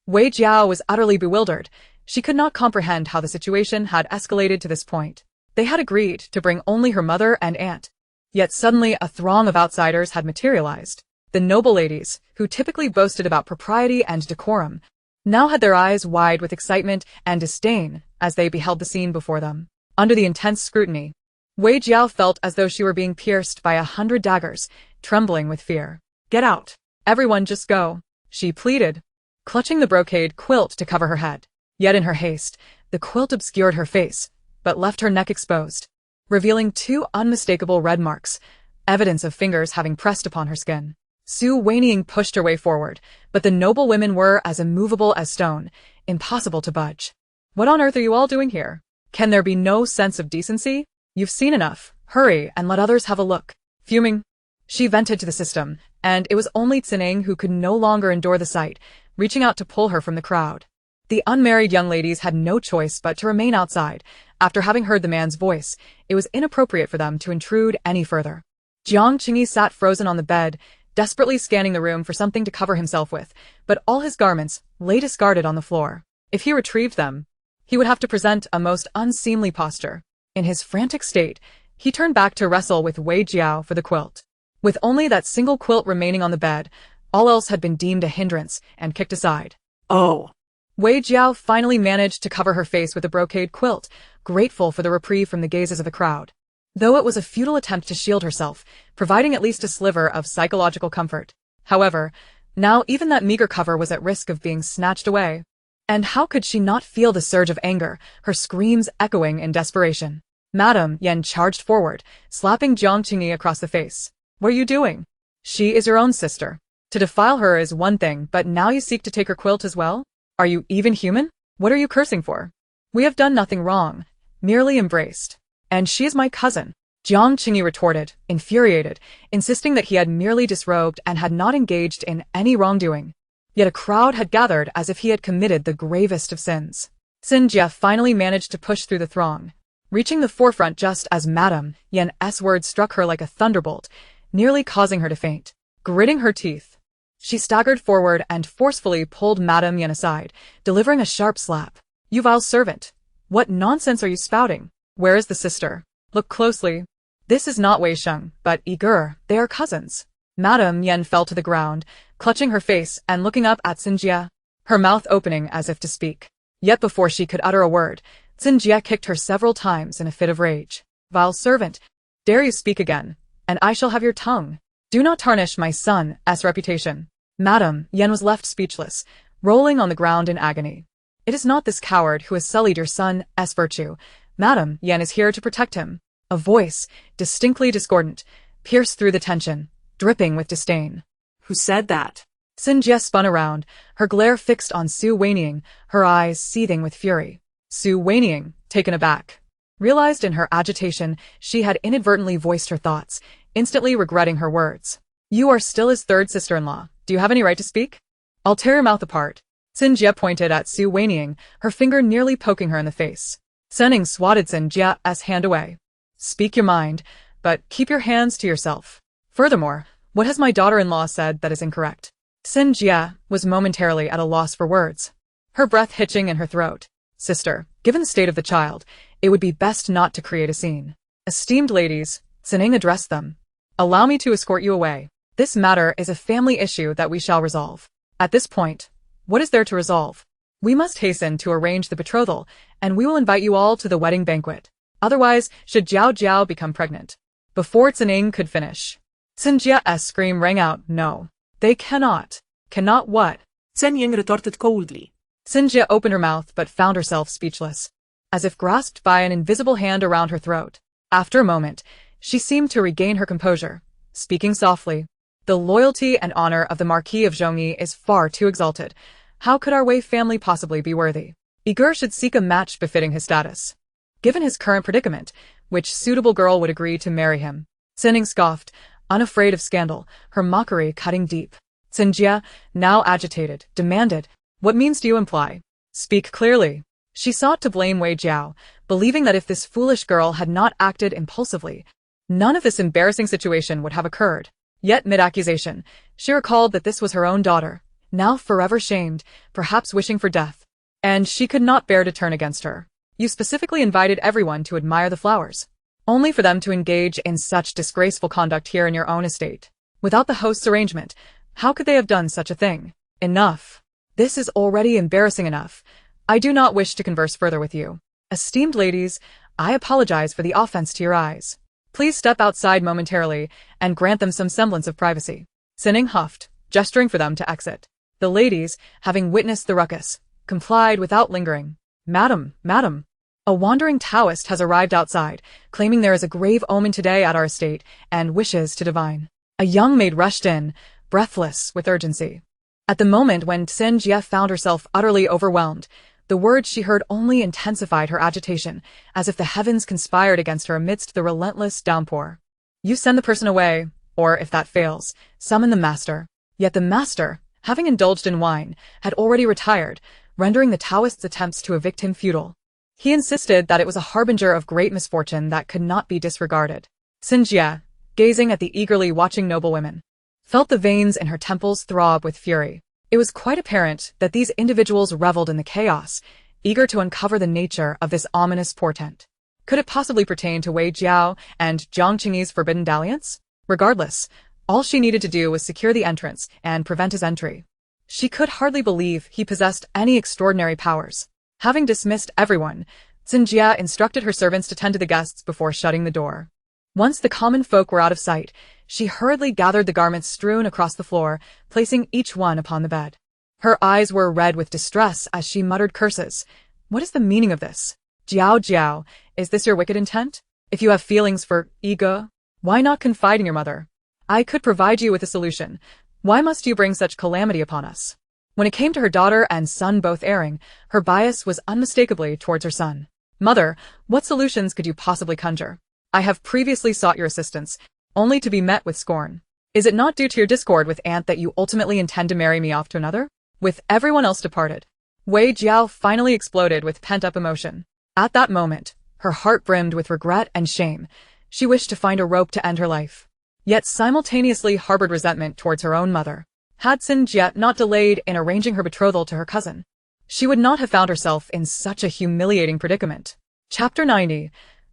Wei Jiao was utterly bewildered. She could not comprehend how the situation had escalated to this point. They had agreed to bring only her mother and aunt. Yet suddenly a throng of outsiders had materialized. The noble ladies, who typically boasted about propriety and decorum, now had their eyes wide with excitement and disdain as they beheld the scene before them. Under the intense scrutiny, Wei Jiao felt as though she were being pierced by 100 daggers, trembling with fear. Get out. Everyone just go, she pleaded, clutching the brocade quilt to cover her head. Yet in her haste, the quilt obscured her face, but left her neck exposed, revealing 2 unmistakable red marks, evidence of fingers having pressed upon her skin. Su Wanying pushed her way forward, but the noble women were as immovable as stone, impossible to budge. What on earth are you all doing here? Can there be no sense of decency? You've seen enough. Hurry and let others have a look. Fuming, she vented to the system, and it was only Xining who could no longer endure the sight, reaching out to pull her from the crowd. The unmarried young ladies had no choice but to remain outside. After having heard the man's voice, it was inappropriate for them to intrude any further. Jiang Qingyi sat frozen on the bed, desperately scanning the room for something to cover himself with, but all his garments lay discarded on the floor. If he retrieved them, he would have to present a most unseemly posture. In his frantic state, he turned back to wrestle with Wei Jiao for the quilt. With only that single quilt remaining on the bed, all else had been deemed a hindrance and kicked aside. Oh. Wei Jiao finally managed to cover her face with a brocade quilt, grateful for the reprieve from the gazes of the crowd. Though it was a futile attempt to shield herself, providing at least a sliver of psychological comfort. However, now even that meager cover was at risk of being snatched away. And how could she not feel the surge of anger, her screams echoing in desperation? Madame Yen charged forward, slapping Jiang Qingyi across the face. What are you doing? She is your own sister. To defile her is one thing, but now you seek to take her quilt as well? Are you even human? What are you cursing for? We have done nothing wrong, merely embraced. And she is my cousin. Jiang Qingyi retorted, infuriated, insisting that he had merely disrobed and had not engaged in any wrongdoing. Yet a crowd had gathered as if he had committed the gravest of sins. Xin Jie finally managed to push through the throng, reaching the forefront just as Madame Yen's words struck her like a thunderbolt, nearly causing her to faint. Gritting her teeth, she staggered forward and forcefully pulled Madame Yen aside, delivering a sharp slap. You vile servant! What nonsense are you spouting? Where is the sister? Look closely. This is not Wei Sheng, but Igor. They are cousins. Madame Yen fell to the ground, clutching her face and looking up at Xin Jie, her mouth opening as if to speak. Yet before she could utter a word, Xin Jie kicked her several times in a fit of rage. Vile servant! Dare you speak again, and I shall have your tongue. Do not tarnish my son's reputation. Madame Yen was left speechless, rolling on the ground in agony. It is not this coward who has sullied your son's virtue. Madame Yen is here to protect him. A voice, distinctly discordant, pierced through the tension, dripping with disdain. Who said that? Xin Jie spun around, her glare fixed on Su Wanying, her eyes seething with fury. Su Wanying, taken aback, realized in her agitation she had inadvertently voiced her thoughts, instantly regretting her words. You are still his third sister-in-law. Do you have any right to speak? I'll tear your mouth apart. Xin Jie pointed at Su Wanying, her finger nearly poking her in the face. Senning swatted Xin Jie's hand away. Speak your mind, but keep your hands to yourself. Furthermore, what has my daughter-in-law said that is incorrect? Xin Jie was momentarily at a loss for words, her breath hitching in her throat. Sister, given the state of the child, it would be best not to create a scene. Esteemed ladies, Senning addressed them. Allow me to escort you away. This matter is a family issue that we shall resolve. At this point, what is there to resolve? We must hasten to arrange the betrothal, and we will invite you all to the wedding banquet. Otherwise, should Jiao Jiao become pregnant. Before Senning could finish, Xin Jie's scream rang out, no. They cannot. Cannot what? Wanying retorted coldly. Xin Jie opened her mouth but found herself speechless, as if grasped by an invisible hand around her throat. After a moment, she seemed to regain her composure, speaking softly. The loyalty and honor of the Marquis of Zhongyi is far too exalted. How could our Wei family possibly be worthy? Igor should seek a match befitting his status. Given his current predicament, which suitable girl would agree to marry him? Senning scoffed, unafraid of scandal, her mockery cutting deep. Xin Jie, now agitated, demanded, what means do you imply? Speak clearly. She sought to blame Wei Jiao, believing that if this foolish girl had not acted impulsively, none of this embarrassing situation would have occurred. Yet mid-accusation, she recalled that this was her own daughter, now forever shamed, perhaps wishing for death. And she could not bear to turn against her. You specifically invited everyone to admire the flowers, only for them to engage in such disgraceful conduct here in your own estate. Without the host's arrangement, how could they have done such a thing? Enough. This is already embarrassing enough. I do not wish to converse further with you. Esteemed ladies, I apologize for the offense to your eyes. Please step outside momentarily and grant them some semblance of privacy. Senning huffed, gesturing for them to exit. The ladies, having witnessed the ruckus, complied without lingering. Madam, madam. A wandering Taoist has arrived outside, claiming there is a grave omen today at our estate, and wishes to divine. A young maid rushed in, breathless with urgency. At the moment when Xin Jie found herself utterly overwhelmed, the words she heard only intensified her agitation, as if the heavens conspired against her amidst the relentless downpour. You send the person away, or if that fails, summon the master. Yet the master, having indulged in wine, had already retired, rendering the Taoist's attempts to evict him futile. He insisted that it was a harbinger of great misfortune that could not be disregarded. Xin Jie, gazing at the eagerly watching noblewomen, felt the veins in her temples throb with fury. It was quite apparent that these individuals reveled in the chaos, eager to uncover the nature of this ominous portent. Could it possibly pertain to Wei Jiao and Jiang Qingyi's forbidden dalliance? Regardless, all she needed to do was secure the entrance and prevent his entry. She could hardly believe he possessed any extraordinary powers. Having dismissed everyone, Xin Jie instructed her servants to tend to the guests before shutting the door. Once the common folk were out of sight, she hurriedly gathered the garments strewn across the floor, placing each one upon the bed. Her eyes were red with distress as she muttered curses. What is the meaning of this? Jiao Jiao, is this your wicked intent? If you have feelings for ego, why not confide in your mother? I could provide you with a solution. Why must you bring such calamity upon us? When it came to her daughter and son both erring, her bias was unmistakably towards her son. Mother, what solutions could you possibly conjure? I have previously sought your assistance, only to be met with scorn. Is it not due to your discord with aunt that you ultimately intend to marry me off to another? With everyone else departed, Wei Jiao finally exploded with pent-up emotion. At that moment, her heart brimmed with regret and shame. She wished to find a rope to end her life, yet simultaneously harbored resentment towards her own mother. Had Xin Jie not delayed in arranging her betrothal to her cousin, she would not have found herself in such a humiliating predicament. Chapter 90.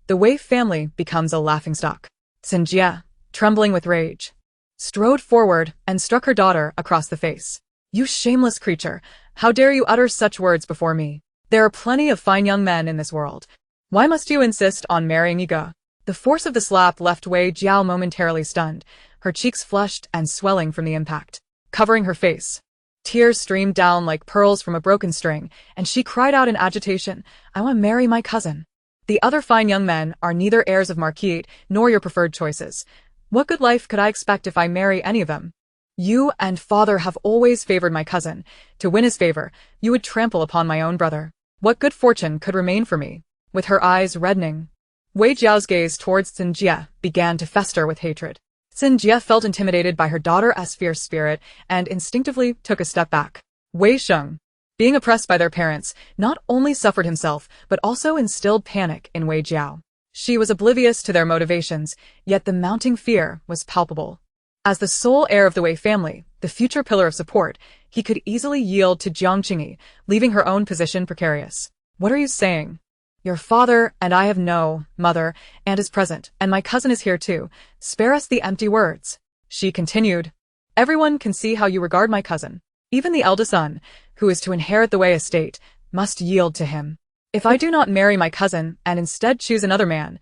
The Wei family becomes a laughingstock. Xin Jie, trembling with rage, strode forward and struck her daughter across the face. You shameless creature, how dare you utter such words before me? There are plenty of fine young men in this world. Why must you insist on marrying Yiga? The force of the slap left Wei Jiao momentarily stunned, her cheeks flushed and swelling from the impact, covering her face. Tears streamed down like pearls from a broken string, and she cried out in agitation, I want to marry my cousin. The other fine young men are neither heirs of Marquis nor your preferred choices. What good life could I expect if I marry any of them? You and father have always favored my cousin. To win his favor, you would trample upon my own brother. What good fortune could remain for me? With her eyes reddening, Wei Jiao's gaze towards Xin Jie began to fester with hatred. Xin Jie felt intimidated by her daughter's fierce spirit and instinctively took a step back. Wei Sheng, being oppressed by their parents, not only suffered himself but also instilled panic in Wei Jiao. She was oblivious to their motivations, yet the mounting fear was palpable. As the sole heir of the Wei family, the future pillar of support, he could easily yield to Jiang Qingyi, leaving her own position precarious. What are you saying? Your father and I have no mother, and is present, and my cousin is here too. Spare us the empty words. She continued. Everyone can see how you regard my cousin. Even the eldest son, who is to inherit the Wei estate, must yield to him. If I do not marry my cousin and instead choose another man,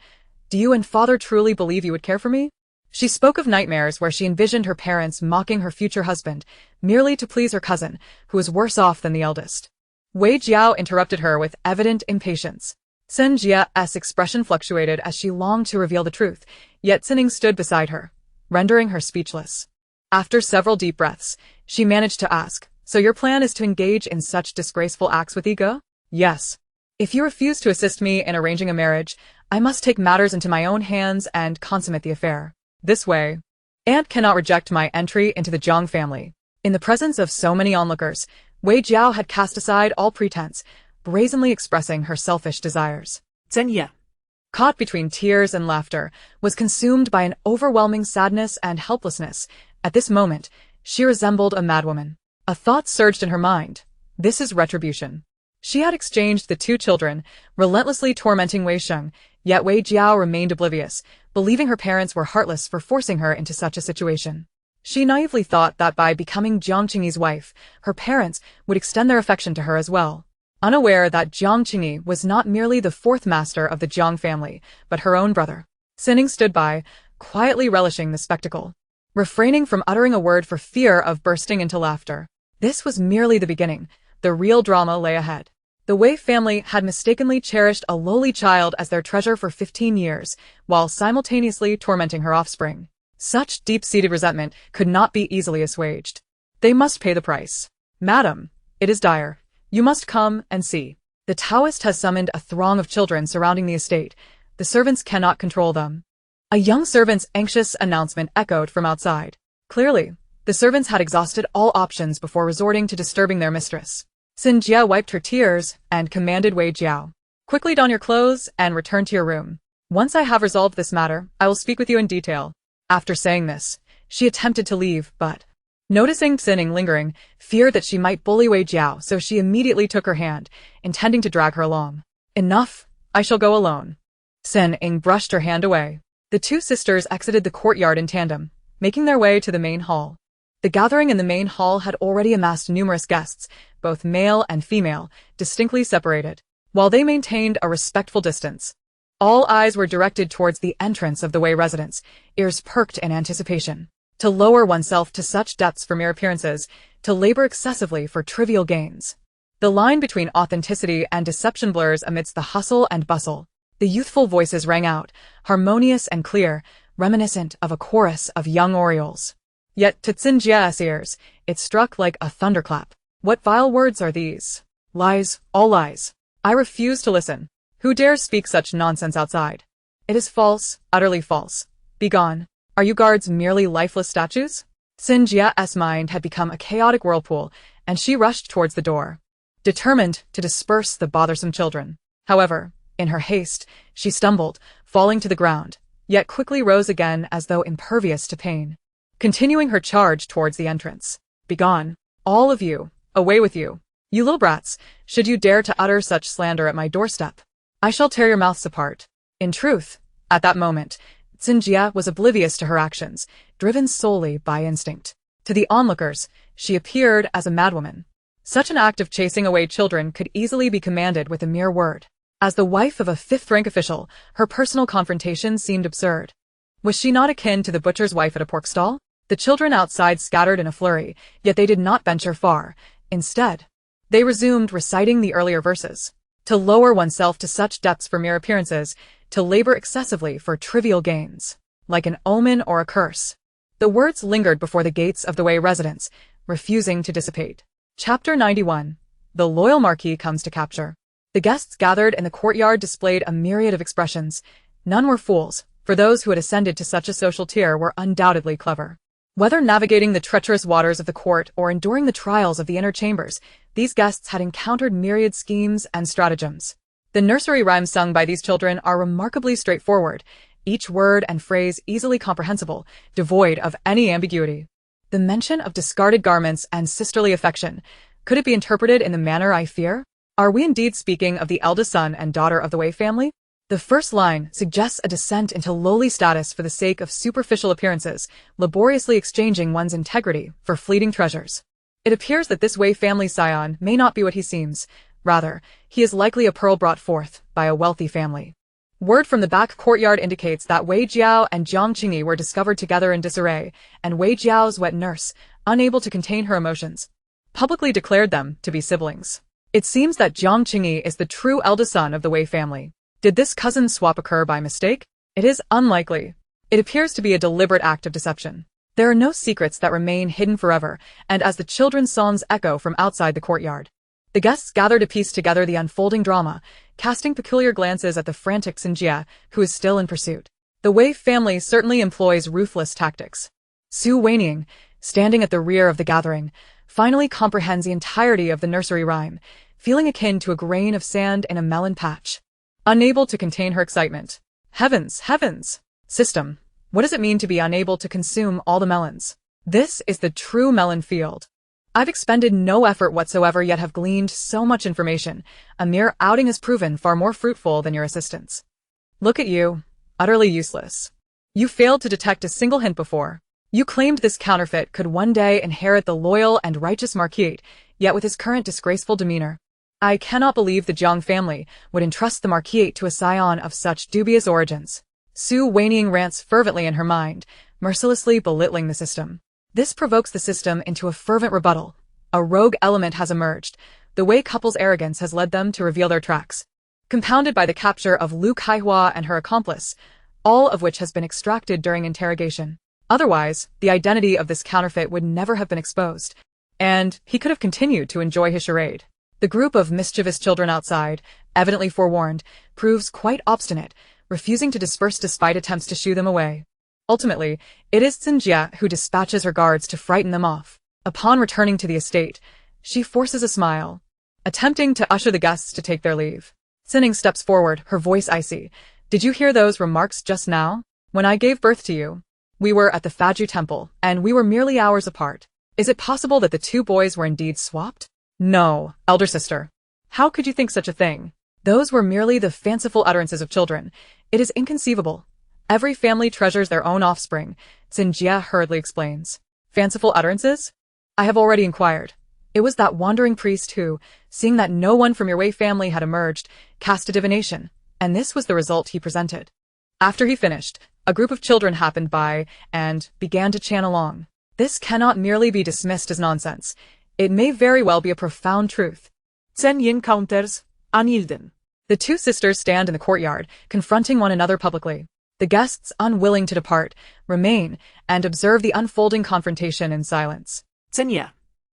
do you and father truly believe you would care for me? She spoke of nightmares where she envisioned her parents mocking her future husband, merely to please her cousin, who was worse off than the eldest. Wei Jiao interrupted her with evident impatience. Xin Jie's expression fluctuated as she longed to reveal the truth, yet Xining stood beside her, rendering her speechless. After several deep breaths, she managed to ask, So your plan is to engage in such disgraceful acts with Yiga? Yes. If you refuse to assist me in arranging a marriage, I must take matters into my own hands and consummate the affair. This way, aunt cannot reject my entry into the Jiang family. In the presence of so many onlookers, Wei Jiao had cast aside all pretense, brazenly expressing her selfish desires. Zenya, Caught between tears and laughter, was consumed by an overwhelming sadness and helplessness. At this moment, she resembled a madwoman. A thought surged in her mind. This is retribution. She had exchanged the two children, relentlessly tormenting Wei Sheng, yet Wei Jiao remained oblivious, believing her parents were heartless for forcing her into such a situation. She naively thought that by becoming Jiang Qingyi's wife, her parents would extend their affection to her as well, unaware that Jiang Qingyi was not merely the fourth master of the Jiang family, but her own brother. Xining stood by, quietly relishing the spectacle, refraining from uttering a word for fear of bursting into laughter. This was merely the beginning. The real drama lay ahead. The Wei family had mistakenly cherished a lowly child as their treasure for 15 years, while simultaneously tormenting her offspring. Such deep-seated resentment could not be easily assuaged. They must pay the price. Madam, it is dire. You must come and see. The Taoist has summoned a throng of children surrounding the estate. The servants cannot control them. A young servant's anxious announcement echoed from outside. Clearly, the servants had exhausted all options before resorting to disturbing their mistress. Xin Jie wiped her tears and commanded Wei Jiao. Quickly don your clothes and return to your room. Once I have resolved this matter, I will speak with you in detail. After saying this, she attempted to leave, but, noticing Xining lingering, feared that she might bully Wei Jiao, so she immediately took her hand, intending to drag her along. Enough, I shall go alone. Xining brushed her hand away. The two sisters exited the courtyard in tandem, making their way to the main hall. The gathering in the main hall had already amassed numerous guests, both male and female, distinctly separated, while they maintained a respectful distance. All eyes were directed towards the entrance of the Wei residence, ears perked in anticipation. to lower oneself to such depths for mere appearances, to labor excessively for trivial gains. The line between authenticity and deception blurs amidst the hustle and bustle. The youthful voices rang out, harmonious and clear, reminiscent of a chorus of young orioles. Yet to Xinjia's ears, it struck like a thunderclap. What vile words are these? Lies, all lies. I refuse to listen. Who dares speak such nonsense outside? It is false, utterly false. Begone. Are you guards merely lifeless statues? Xinjia's mind had become a chaotic whirlpool, and she rushed towards the door, determined to disperse the bothersome children. However, in her haste, she stumbled, falling to the ground, yet quickly rose again as though impervious to pain. Continuing her charge towards the entrance. Begone. All of you. Away with you. You little brats, should you dare to utter such slander at my doorstep, I shall tear your mouths apart. In truth, at that moment, Xinjia was oblivious to her actions, driven solely by instinct. To the onlookers, she appeared as a madwoman. Such an act of chasing away children could easily be commanded with a mere word. As the wife of a fifth-rank official, her personal confrontation seemed absurd. Was she not akin to the butcher's wife at a pork stall? The children outside scattered in a flurry, yet they did not venture far. Instead, they resumed reciting the earlier verses. To lower oneself to such depths for mere appearances, to labor excessively for trivial gains. Like an omen or a curse. The words lingered before the gates of the Wei residence, refusing to dissipate. Chapter 91. The loyal marquis comes to capture. The guests gathered in the courtyard displayed a myriad of expressions. None were fools, for those who had ascended to such a social tier were undoubtedly clever. Whether navigating the treacherous waters of the court or enduring the trials of the inner chambers, these guests had encountered myriad schemes and stratagems. The nursery rhymes sung by these children are remarkably straightforward, each word and phrase easily comprehensible, devoid of any ambiguity. The mention of discarded garments and sisterly affection, could it be interpreted in the manner I fear? Are we indeed speaking of the eldest son and daughter of the Wei family? The first line suggests a descent into lowly status for the sake of superficial appearances, laboriously exchanging one's integrity for fleeting treasures. It appears that this Wei family scion may not be what he seems. Rather, he is likely a pearl brought forth by a wealthy family. Word from the back courtyard indicates that Wei Jiao and Jiang Qingyi were discovered together in disarray, and Wei Jiao's wet nurse, unable to contain her emotions, publicly declared them to be siblings. It seems that Jiang Qingyi is the true eldest son of the Wei family. Did this cousin swap occur by mistake? It is unlikely. It appears to be a deliberate act of deception. There are no secrets that remain hidden forever, and as the children's songs echo from outside the courtyard, the guests gather to piece together the unfolding drama, casting peculiar glances at the frantic Xinjia, who is still in pursuit. The Wei family certainly employs ruthless tactics. Su Wanying, standing at the rear of the gathering, finally comprehends the entirety of the nursery rhyme, feeling akin to a grain of sand in a melon patch. Unable to contain her excitement. Heavens, heavens! System, what does it mean to be unable to consume all the melons? This is the true melon field. I've expended no effort whatsoever yet have gleaned so much information. A mere outing has proven far more fruitful than your assistance. Look at you, utterly useless. You failed to detect a single hint before. You claimed this counterfeit could one day inherit the loyal and righteous marquis, yet with his current disgraceful demeanor, I cannot believe the Jiang family would entrust the marquis to a scion of such dubious origins. Su Wanying rants fervently in her mind, mercilessly belittling the system. This provokes the system into a fervent rebuttal. A rogue element has emerged. The Wei couple's arrogance has led them to reveal their tracks, compounded by the capture of Lu Kaihua and her accomplice, all of which has been extracted during interrogation. Otherwise, the identity of this counterfeit would never have been exposed, and he could have continued to enjoy his charade. The group of mischievous children outside, evidently forewarned, proves quite obstinate, refusing to disperse despite attempts to shoo them away. Ultimately, it is Xinjia who dispatches her guards to frighten them off. Upon returning to the estate, she forces a smile, attempting to usher the guests to take their leave. Sinning steps forward, her voice icy. Did you hear those remarks just now? When I gave birth to you, we were at the Faju temple, and we were merely hours apart. Is it possible that the two boys were indeed swapped? No, elder sister. How could you think such a thing? Those were merely the fanciful utterances of children. It is inconceivable. Every family treasures their own offspring, Xinjia hurriedly explains. Fanciful utterances? I have already inquired. It was that wandering priest who, seeing that no one from your Wei family had emerged, cast a divination, and this was the result he presented. After he finished, a group of children happened by and began to chant along. This cannot merely be dismissed as nonsense. It may very well be a profound truth. Chen Yin counters, unyielding. The two sisters stand in the courtyard, confronting one another publicly. The guests, unwilling to depart, remain and observe the unfolding confrontation in silence. Chen Ye,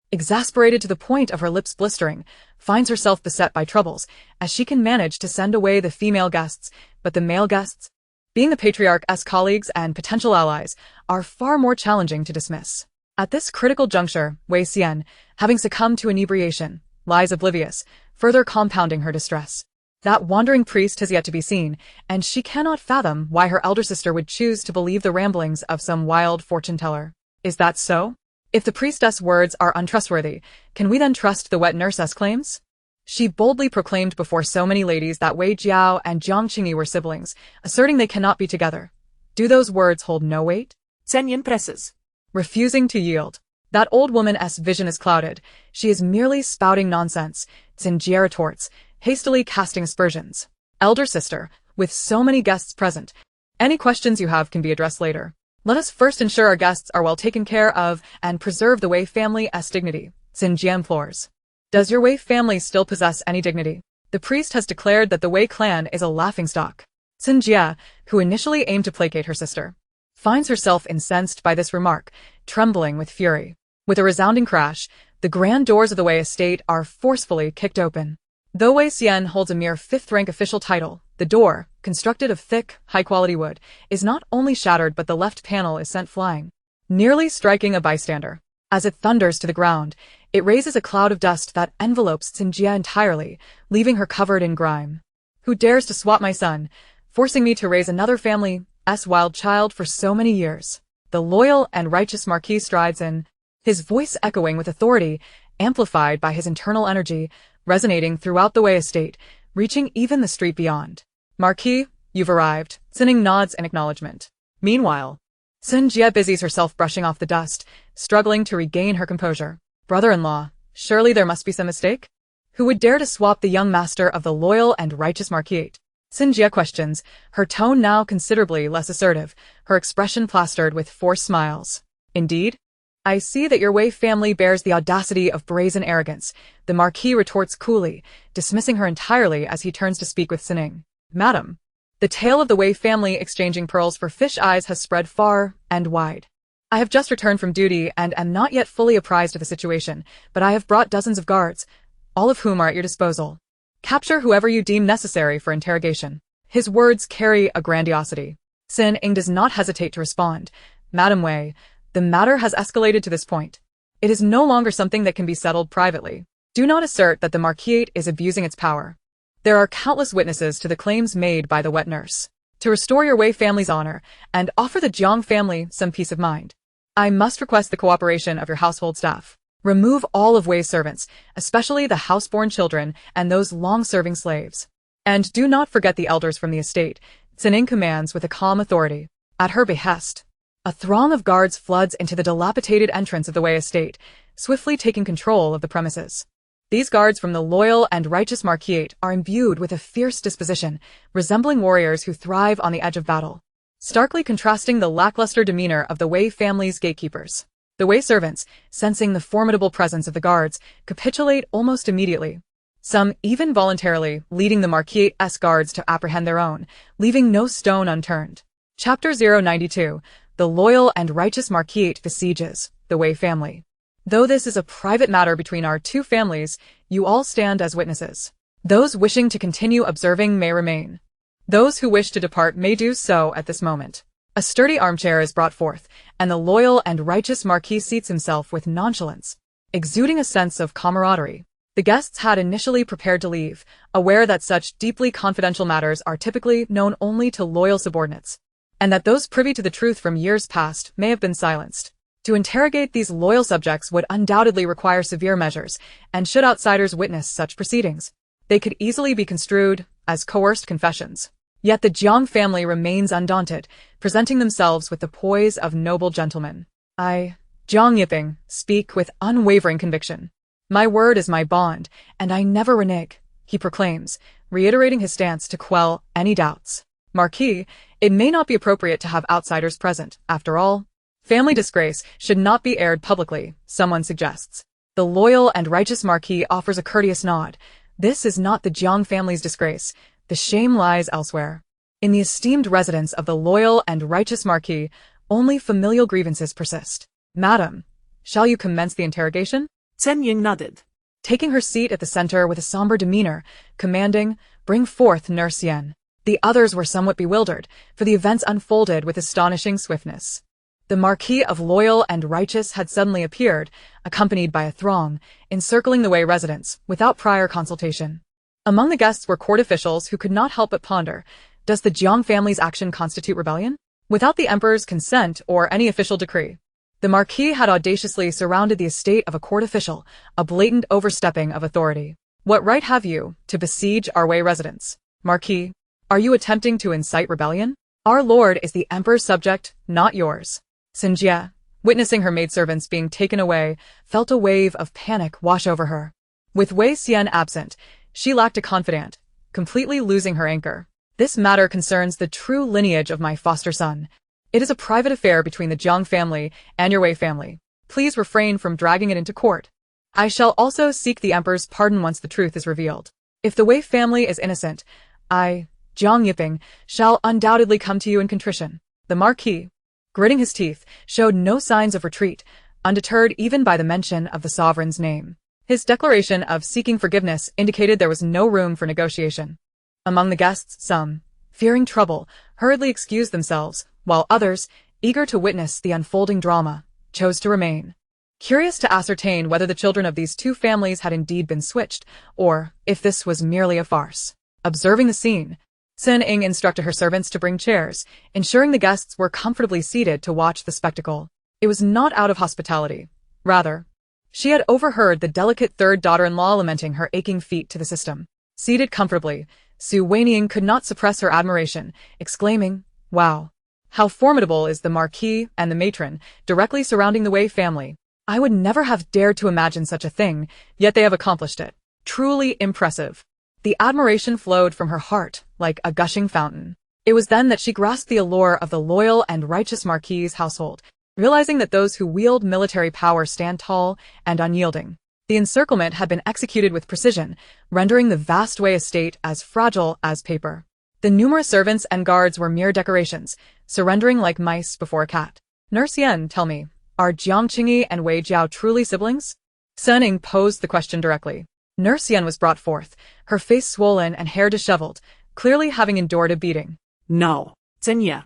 exasperated to the point of her lips blistering, finds herself beset by troubles, as she can manage to send away the female guests, but the male guests, being the patriarch's colleagues and potential allies, are far more challenging to dismiss. At this critical juncture, Wei Xian, having succumbed to inebriation, lies oblivious, further compounding her distress. That wandering priest has yet to be seen, and she cannot fathom why her elder sister would choose to believe the ramblings of some wild fortune-teller. Is that so? If the priestess' words are untrustworthy, can we then trust the wet nurse's claims? She boldly proclaimed before so many ladies that Wei Jiao and Jiang Qingyi were siblings, asserting they cannot be together. Do those words hold no weight? Chen Yin presses, refusing to yield. That old woman's vision is clouded. She is merely spouting nonsense, Xinjie retorts, hastily casting aspersions. Elder sister, with so many guests present, any questions you have can be addressed later. Let us first ensure our guests are well taken care of and preserve the Wei family's dignity, Xinjie implores. Does your Wei family still possess any dignity? The priest has declared that the Wei clan is a laughingstock. Xinjie, who initially aimed to placate her sister, finds herself incensed by this remark, trembling with fury. With a resounding crash, the grand doors of the Wei estate are forcefully kicked open. Though Wei Xian holds a mere fifth-rank official title, the door, constructed of thick, high-quality wood, is not only shattered but the left panel is sent flying, nearly striking a bystander. As it thunders to the ground, it raises a cloud of dust that envelopes Xinjie entirely, leaving her covered in grime. Who dares to swap my son, forcing me to raise another family's wild child for so many years? The loyal and righteous Marquis strides in, his voice echoing with authority, amplified by his internal energy, resonating throughout the Wei estate, reaching even the street beyond. Marquis, you've arrived. Xinning nods in acknowledgement. Meanwhile, Xinjie busies herself brushing off the dust, struggling to regain her composure. Brother-in-law, surely there must be some mistake? Who would dare to swap the young master of the loyal and righteous Marquis? Xinjie questions, her tone now considerably less assertive, her expression plastered with forced smiles. Indeed? I see that your Wei family bears the audacity of brazen arrogance, the Marquis retorts coolly, dismissing her entirely as he turns to speak with Xinning. Madam, the tale of the Wei family exchanging pearls for fish eyes has spread far and wide. I have just returned from duty and am not yet fully apprised of the situation, but I have brought dozens of guards, all of whom are at your disposal. Capture whoever you deem necessary for interrogation. His words carry a grandiosity. Xinning does not hesitate to respond. Madam Wei, the matter has escalated to this point. It is no longer something that can be settled privately. Do not assert that the Marquis is abusing its power. There are countless witnesses to the claims made by the wet nurse. To restore your Wei family's honor and offer the Jiang family some peace of mind, I must request the cooperation of your household staff. Remove all of Wei's servants, especially the houseborn children and those long-serving slaves. And do not forget the elders from the estate, Xinning commands with a calm authority. At her behest, a throng of guards floods into the dilapidated entrance of the Wei estate, swiftly taking control of the premises. These guards from the loyal and righteous Marquis are imbued with a fierce disposition, resembling warriors who thrive on the edge of battle, starkly contrasting the lackluster demeanor of the Wei family's gatekeepers. The Wei servants, sensing the formidable presence of the guards, capitulate almost immediately, some even voluntarily leading the Marquis' guards to apprehend their own, leaving no stone unturned. Chapter 092. The loyal and righteous Marquis besieges the Wei family. Though this is a private matter between our two families, you all stand as witnesses. Those wishing to continue observing may remain. Those who wish to depart may do so at this moment. A sturdy armchair is brought forth, and the loyal and righteous Marquis seats himself with nonchalance, exuding a sense of camaraderie. The guests had initially prepared to leave, aware that such deeply confidential matters are typically known only to loyal subordinates, and that those privy to the truth from years past may have been silenced. To interrogate these loyal subjects would undoubtedly require severe measures, and should outsiders witness such proceedings, they could easily be construed as coerced confessions. Yet the Jiang family remains undaunted, presenting themselves with the poise of noble gentlemen. I, Jiang Yiping, speak with unwavering conviction. My word is my bond, and I never renege, he proclaims, reiterating his stance to quell any doubts. Marquis, it may not be appropriate to have outsiders present. After all, family disgrace should not be aired publicly, someone suggests. The loyal and righteous Marquis offers a courteous nod. This is not the Jiang family's disgrace. The shame lies elsewhere. In the esteemed residence of the loyal and righteous Marquis, only familial grievances persist. Madam, shall you commence the interrogation? Chen Ying nodded. Taking her seat at the center with a somber demeanor, commanding, "Bring forth Nurse Yen." The others were somewhat bewildered, for the events unfolded with astonishing swiftness. The Marquis of Loyal and Righteous had suddenly appeared, accompanied by a throng, encircling the Wei residence, without prior consultation. Among the guests were court officials who could not help but ponder, does the Jiang family's action constitute rebellion? Without the emperor's consent or any official decree. The Marquis had audaciously surrounded the estate of a court official, a blatant overstepping of authority. What right have you to besiege our Wei residence? Marquis, are you attempting to incite rebellion? Our lord is the emperor's subject, not yours. Sinjie, witnessing her maidservants being taken away, felt a wave of panic wash over her. With Wei Xian absent, she lacked a confidant, completely losing her anchor. This matter concerns the true lineage of my foster son. It is a private affair between the Jiang family and your Wei family. Please refrain from dragging it into court. I shall also seek the emperor's pardon once the truth is revealed. If the Wei family is innocent, I, Jiang Yiping, shall undoubtedly come to you in contrition. The Marquis, gritting his teeth, showed no signs of retreat, undeterred even by the mention of the sovereign's name. His declaration of seeking forgiveness indicated there was no room for negotiation. Among the guests, some, fearing trouble, hurriedly excused themselves, while others, eager to witness the unfolding drama, chose to remain. Curious to ascertain whether the children of these two families had indeed been switched, or if this was merely a farce. Observing the scene, Sen Ing instructed her servants to bring chairs, ensuring the guests were comfortably seated to watch the spectacle. It was not out of hospitality. Rather, she had overheard the delicate third daughter-in-law lamenting her aching feet to the system. Seated comfortably, Wanying could not suppress her admiration, exclaiming, "Wow! How formidable is the Marquis and the matron, directly surrounding the Wei family. I would never have dared to imagine such a thing, yet they have accomplished it. Truly impressive." The admiration flowed from her heart like a gushing fountain. It was then that she grasped the allure of the loyal and righteous Marquis's household, realizing that those who wield military power stand tall and unyielding. The encirclement had been executed with precision, rendering the vast Wei estate as fragile as paper. The numerous servants and guards were mere decorations, surrendering like mice before a cat. Nurse Yen, tell me, are Jiang Qingyi and Wei Jiao truly siblings? Sen Ing posed the question directly. Nurse Yen was brought forth, her face swollen and hair disheveled, clearly having endured a beating. No, Chen Ye.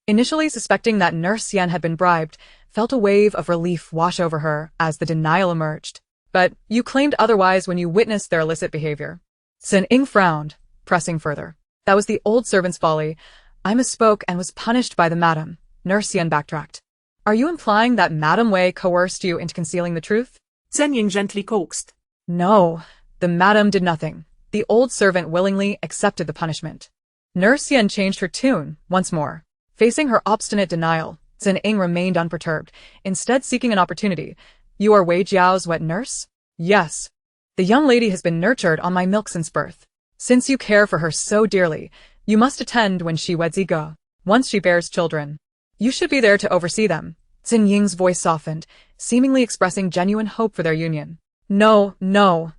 Initially suspecting that Nurse Yen had been bribed, felt a wave of relief wash over her as the denial emerged. But you claimed otherwise when you witnessed their illicit behavior. Sen Ing frowned, pressing further. That was the old servant's folly. I misspoke and was punished by the madam. Nurse Yen backtracked. Are you implying that Madame Wei coerced you into concealing the truth? Chen Ying gently coaxed. No, the madam did nothing. The old servant willingly accepted the punishment. Nurse Yen changed her tune once more. Facing her obstinate denial, Sen Ing remained unperturbed, instead seeking an opportunity. You are Wei Jiao's wet nurse? Yes. The young lady has been nurtured on my milk since birth. Since you care for her so dearly, you must attend when she weds Ge. Once she bears children, you should be there to oversee them. Xin Ying's voice softened, seemingly expressing genuine hope for their union. No,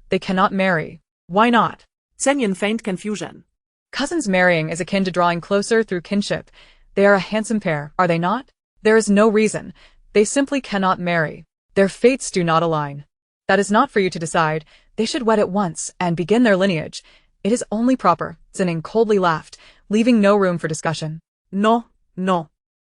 they cannot marry. Why not? Sen Yin feigned confusion. Cousins marrying is akin to drawing closer through kinship. They are a handsome pair, are they not? There is no reason. They simply cannot marry. Their fates do not align. That is not for you to decide. They should wed at once and begin their lineage. It is only proper. Zinning coldly laughed, leaving no room for discussion. No.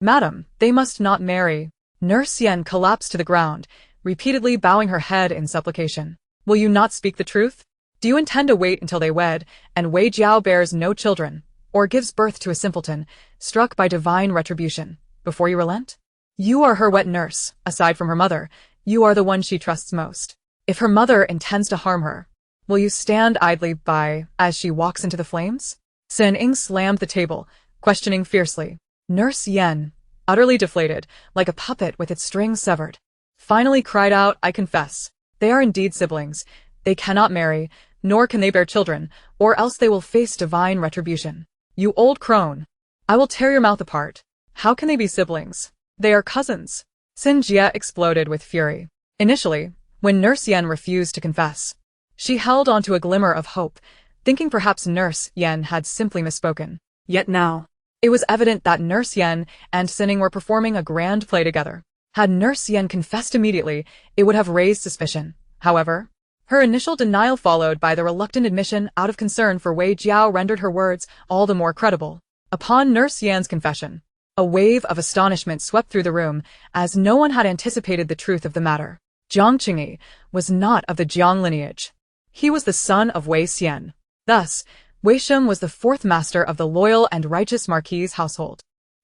Madam, they must not marry. Nurse Yen collapsed to the ground, repeatedly bowing her head in supplication. Will you not speak the truth? Do you intend to wait until they wed, and Wei Jiao bears no children, or gives birth to a simpleton, struck by divine retribution, before you relent? You are her wet nurse, aside from her mother. You are the one she trusts most. If her mother intends to harm her, will you stand idly by as she walks into the flames? Sen Ing slammed the table, questioning fiercely. Nurse Yen, utterly deflated, like a puppet with its strings severed, finally cried out, I confess. They are indeed siblings. They cannot marry, nor can they bear children, or else they will face divine retribution. You old crone. I will tear your mouth apart. How can they be siblings? They are cousins. Xin Jie exploded with fury. Initially, when Nurse Yen refused to confess, she held onto a glimmer of hope, thinking perhaps Nurse Yen had simply misspoken. Yet now, it was evident that Nurse Yen and Sinning were performing a grand play together. Had Nurse Yen confessed immediately, it would have raised suspicion. However, her initial denial followed by the reluctant admission out of concern for Wei Jiao rendered her words all the more credible. Upon Nurse Yan's confession, a wave of astonishment swept through the room, as no one had anticipated the truth of the matter. Jiang Qingyi was not of the Jiang lineage. He was the son of Wei Xian. Thus, Wei Sheng was the fourth master of the loyal and righteous Marquis' household.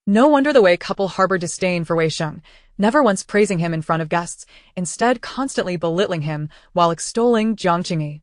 No wonder the Wei couple harbored disdain for Wei Sheng, never once praising him in front of guests, instead constantly belittling him while extolling Jiang Qingyi.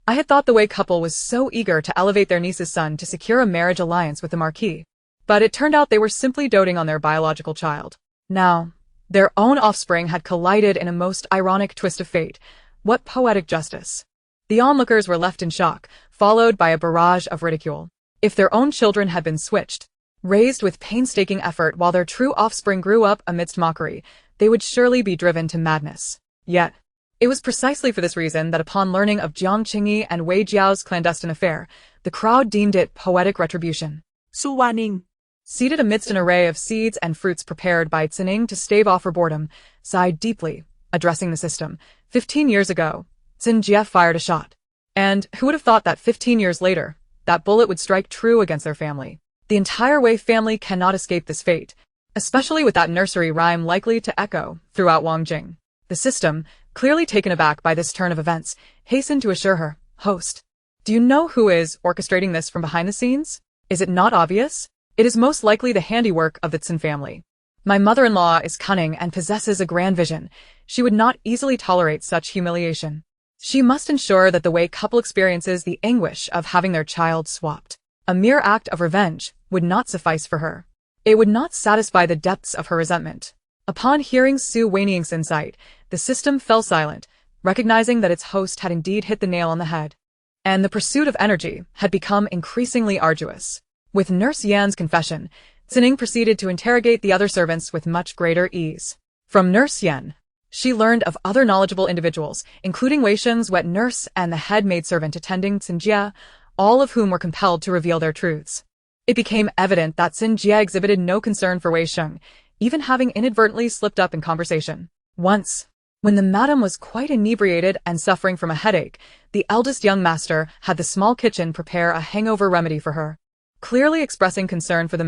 I had thought the Wei couple was so eager to elevate their niece's son to secure a marriage alliance with the Marquis, but it turned out they were simply doting on their biological child. Now, their own offspring had collided in a most ironic twist of fate. What poetic justice! The onlookers were left in shock, followed by a barrage of ridicule. If their own children had been switched, raised with painstaking effort while their true offspring grew up amidst mockery, they would surely be driven to madness. Yet, it was precisely for this reason that upon learning of Jiang Qingyi and Wei Jiao's clandestine affair, the crowd deemed it poetic retribution. Su Wanying, seated amidst an array of seeds and fruits prepared by Xining to stave off her boredom, sighed deeply, addressing the system. 15 years ago, Xin Jie fired a shot. And who would have thought that 15 years later, that bullet would strike true against their family? The entire Wei family cannot escape this fate, especially with that nursery rhyme likely to echo throughout Wanying. The system, clearly taken aback by this turn of events, hastened to assure her, "Host, do you know who is orchestrating this from behind the scenes? Is it not obvious? It is most likely the handiwork of the Xin family. My mother-in-law is cunning and possesses a grand vision. She would not easily tolerate such humiliation. She must ensure that the Wei couple experiences the anguish of having their child swapped. A mere act of revenge would not suffice for her. It would not satisfy the depths of her resentment." Upon hearing Su Wanying's insight, the system fell silent, recognizing that its host had indeed hit the nail on the head. And the pursuit of energy had become increasingly arduous. With Nurse Yan's confession, Xining proceeded to interrogate the other servants with much greater ease. From Nurse Yan, she learned of other knowledgeable individuals, including Wei Sheng's wet nurse and the head maidservant attending Xin Jie, all of whom were compelled to reveal their truths. It became evident that Xin Jie exhibited no concern for Wei Sheng, even having inadvertently slipped up in conversation. Once, when the madam was quite inebriated and suffering from a headache, the eldest young master had the small kitchen prepare a hangover remedy for her. Clearly expressing concern for the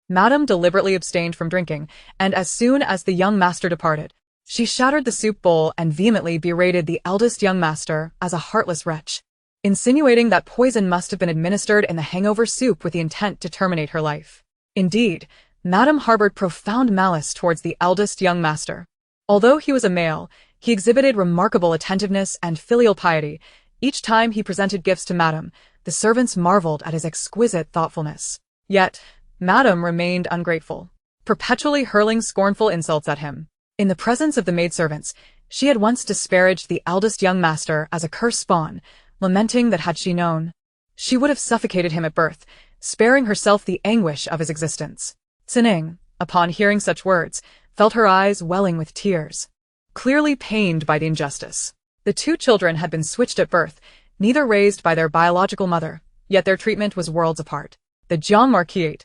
madam deliberately abstained from drinking, and as soon as the young master departed, she shattered the soup bowl and vehemently berated the eldest young master as a heartless wretch, insinuating that poison must have been administered in the hangover soup with the intent to terminate her life. Indeed, Madam harbored profound malice towards the eldest young master. Although he was a male, he exhibited remarkable attentiveness and filial piety. Each time he presented gifts to Madam, the servants marveled at his exquisite thoughtfulness. Yet, Madam remained ungrateful, perpetually hurling scornful insults at him. In the presence of the maidservants, she had once disparaged the eldest young master as a cursed spawn, lamenting that had she known, she would have suffocated him at birth, sparing herself the anguish of his existence. Xining, upon hearing such words, felt her eyes welling with tears, clearly pained by the injustice. The two children had been switched at birth, neither raised by their biological mother, yet their treatment was worlds apart. The Jiang Marquis,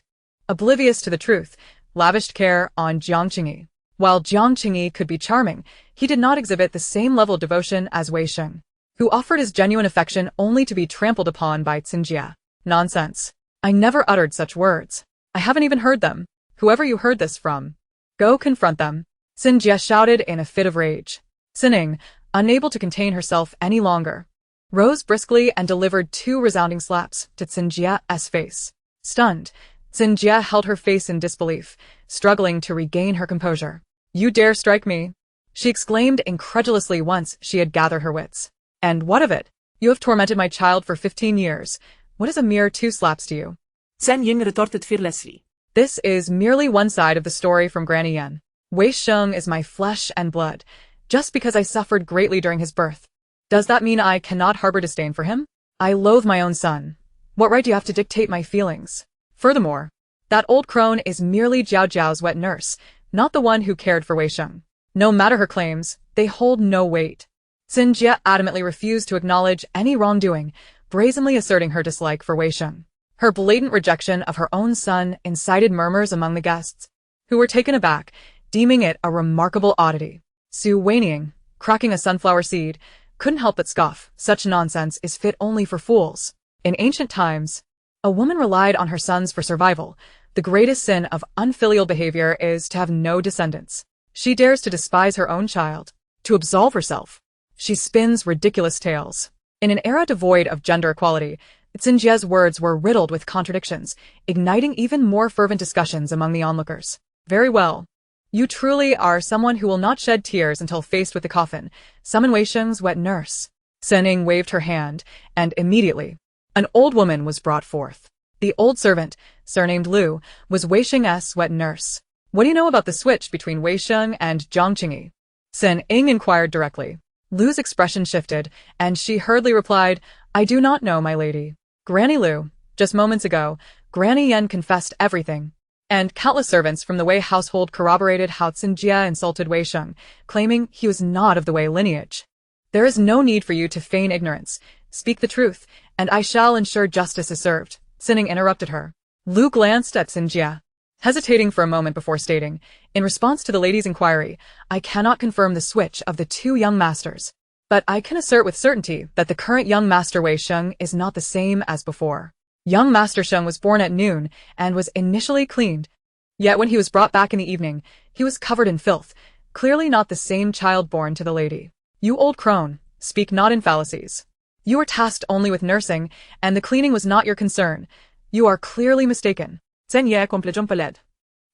oblivious to the truth, lavished care on Jiang Qingyi. While Jiang Qingyi could be charming, he did not exhibit the same level of devotion as Wei Sheng, who offered his genuine affection only to be trampled upon by Xin Jie. Nonsense. I never uttered such words. I haven't even heard them. Whoever you heard this from, go confront them. Xin Jie shouted in a fit of rage. Xining, unable to contain herself any longer, rose briskly and delivered 2 resounding slaps to Xin Jie's face. Stunned, Xin Jie held her face in disbelief, struggling to regain her composure. "You dare strike me?" she exclaimed incredulously once she had gathered her wits. "And what of it? You have tormented my child for 15 years. What is a mere 2 slaps to you?" Zhen Ying retorted fearlessly. "This is merely one side of the story from Granny Yan. Wei Sheng is my flesh and blood, just because I suffered greatly during his birth. Does that mean I cannot harbor disdain for him? I loathe my own son. What right do you have to dictate my feelings? Furthermore, That old crone is merely Jiao Jiao's wet nurse, not the one who cared for Wei Sheng. No matter her claims, they hold no weight. Xin Jie adamantly refused to acknowledge any wrongdoing, brazenly asserting her dislike for Wei Sheng. Her blatant rejection of her own son incited murmurs among the guests, who were taken aback, deeming it a remarkable oddity. Su Wanying, cracking a sunflower seed, couldn't help but scoff. Such nonsense is fit only for fools. In ancient times, a woman relied on her sons for survival. The greatest sin of unfilial behavior is to have no descendants. She dares to despise her own child. To absolve herself, she spins ridiculous tales. In an era devoid of gender equality, Xin Jie's words were riddled with contradictions, igniting even more fervent discussions among the onlookers. Very well. You truly are someone who will not shed tears until faced with the coffin. Summon Wei Sheng's wet nurse. Senning waved her hand, and immediately, an old woman was brought forth. The old servant, surnamed Lu, was Wei Sheng's wet nurse. What do you know about the switch between Wei Sheng and Jiang Qingyi? Sen Ying inquired directly. Lu's expression shifted, and she hurriedly replied, I do not know, my lady. Granny Lu, just moments ago, Granny Yan confessed everything. And countless servants from the Wei household corroborated how Xin Jie insulted Wei Sheng, claiming he was not of the Wei lineage. There is no need for you to feign ignorance. Speak the truth, and I shall ensure justice is served. Sinning interrupted her. Lu glanced at Xin Jie, hesitating for a moment before stating, in response to the lady's inquiry, I cannot confirm the switch of the two young masters, but I can assert with certainty that the current young master Wei Sheng is not the same as before. Young Master Sheng was born at noon and was initially cleaned. Yet when he was brought back in the evening, he was covered in filth, clearly not the same child born to the lady. You old crone, speak not in fallacies. You were tasked only with nursing, and the cleaning was not your concern. You are clearly mistaken.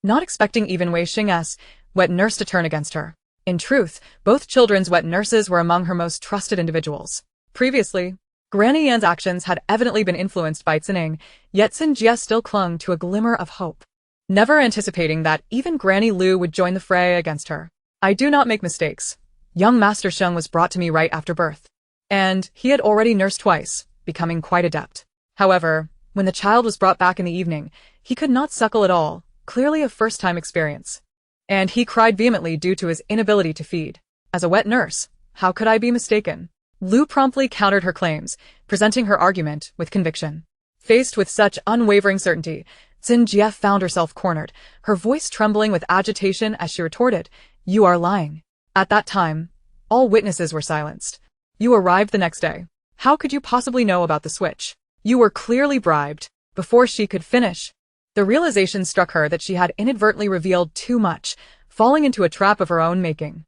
Not expecting even Wei Sheng's wet nurse to turn against her. In truth, both children's wet nurses were among her most trusted individuals. Previously, Granny Yan's actions had evidently been influenced by Xining, yet Xin Jie still clung to a glimmer of hope, never anticipating that even Granny Lu would join the fray against her. I do not make mistakes. Young Master Sheng was brought to me right after birth, and he had already nursed twice, becoming quite adept. However, when the child was brought back in the evening, he could not suckle at all, clearly a first-time experience. And he cried vehemently due to his inability to feed. As a wet nurse, how could I be mistaken? Lu promptly countered her claims, presenting her argument with conviction. Faced with such unwavering certainty, Xin Jie found herself cornered, her voice trembling with agitation as she retorted, You are lying. At that time, all witnesses were silenced. You arrived the next day. How could you possibly know about the switch? You were clearly bribed. Before she could finish, the realization struck her that she had inadvertently revealed too much, falling into a trap of her own making.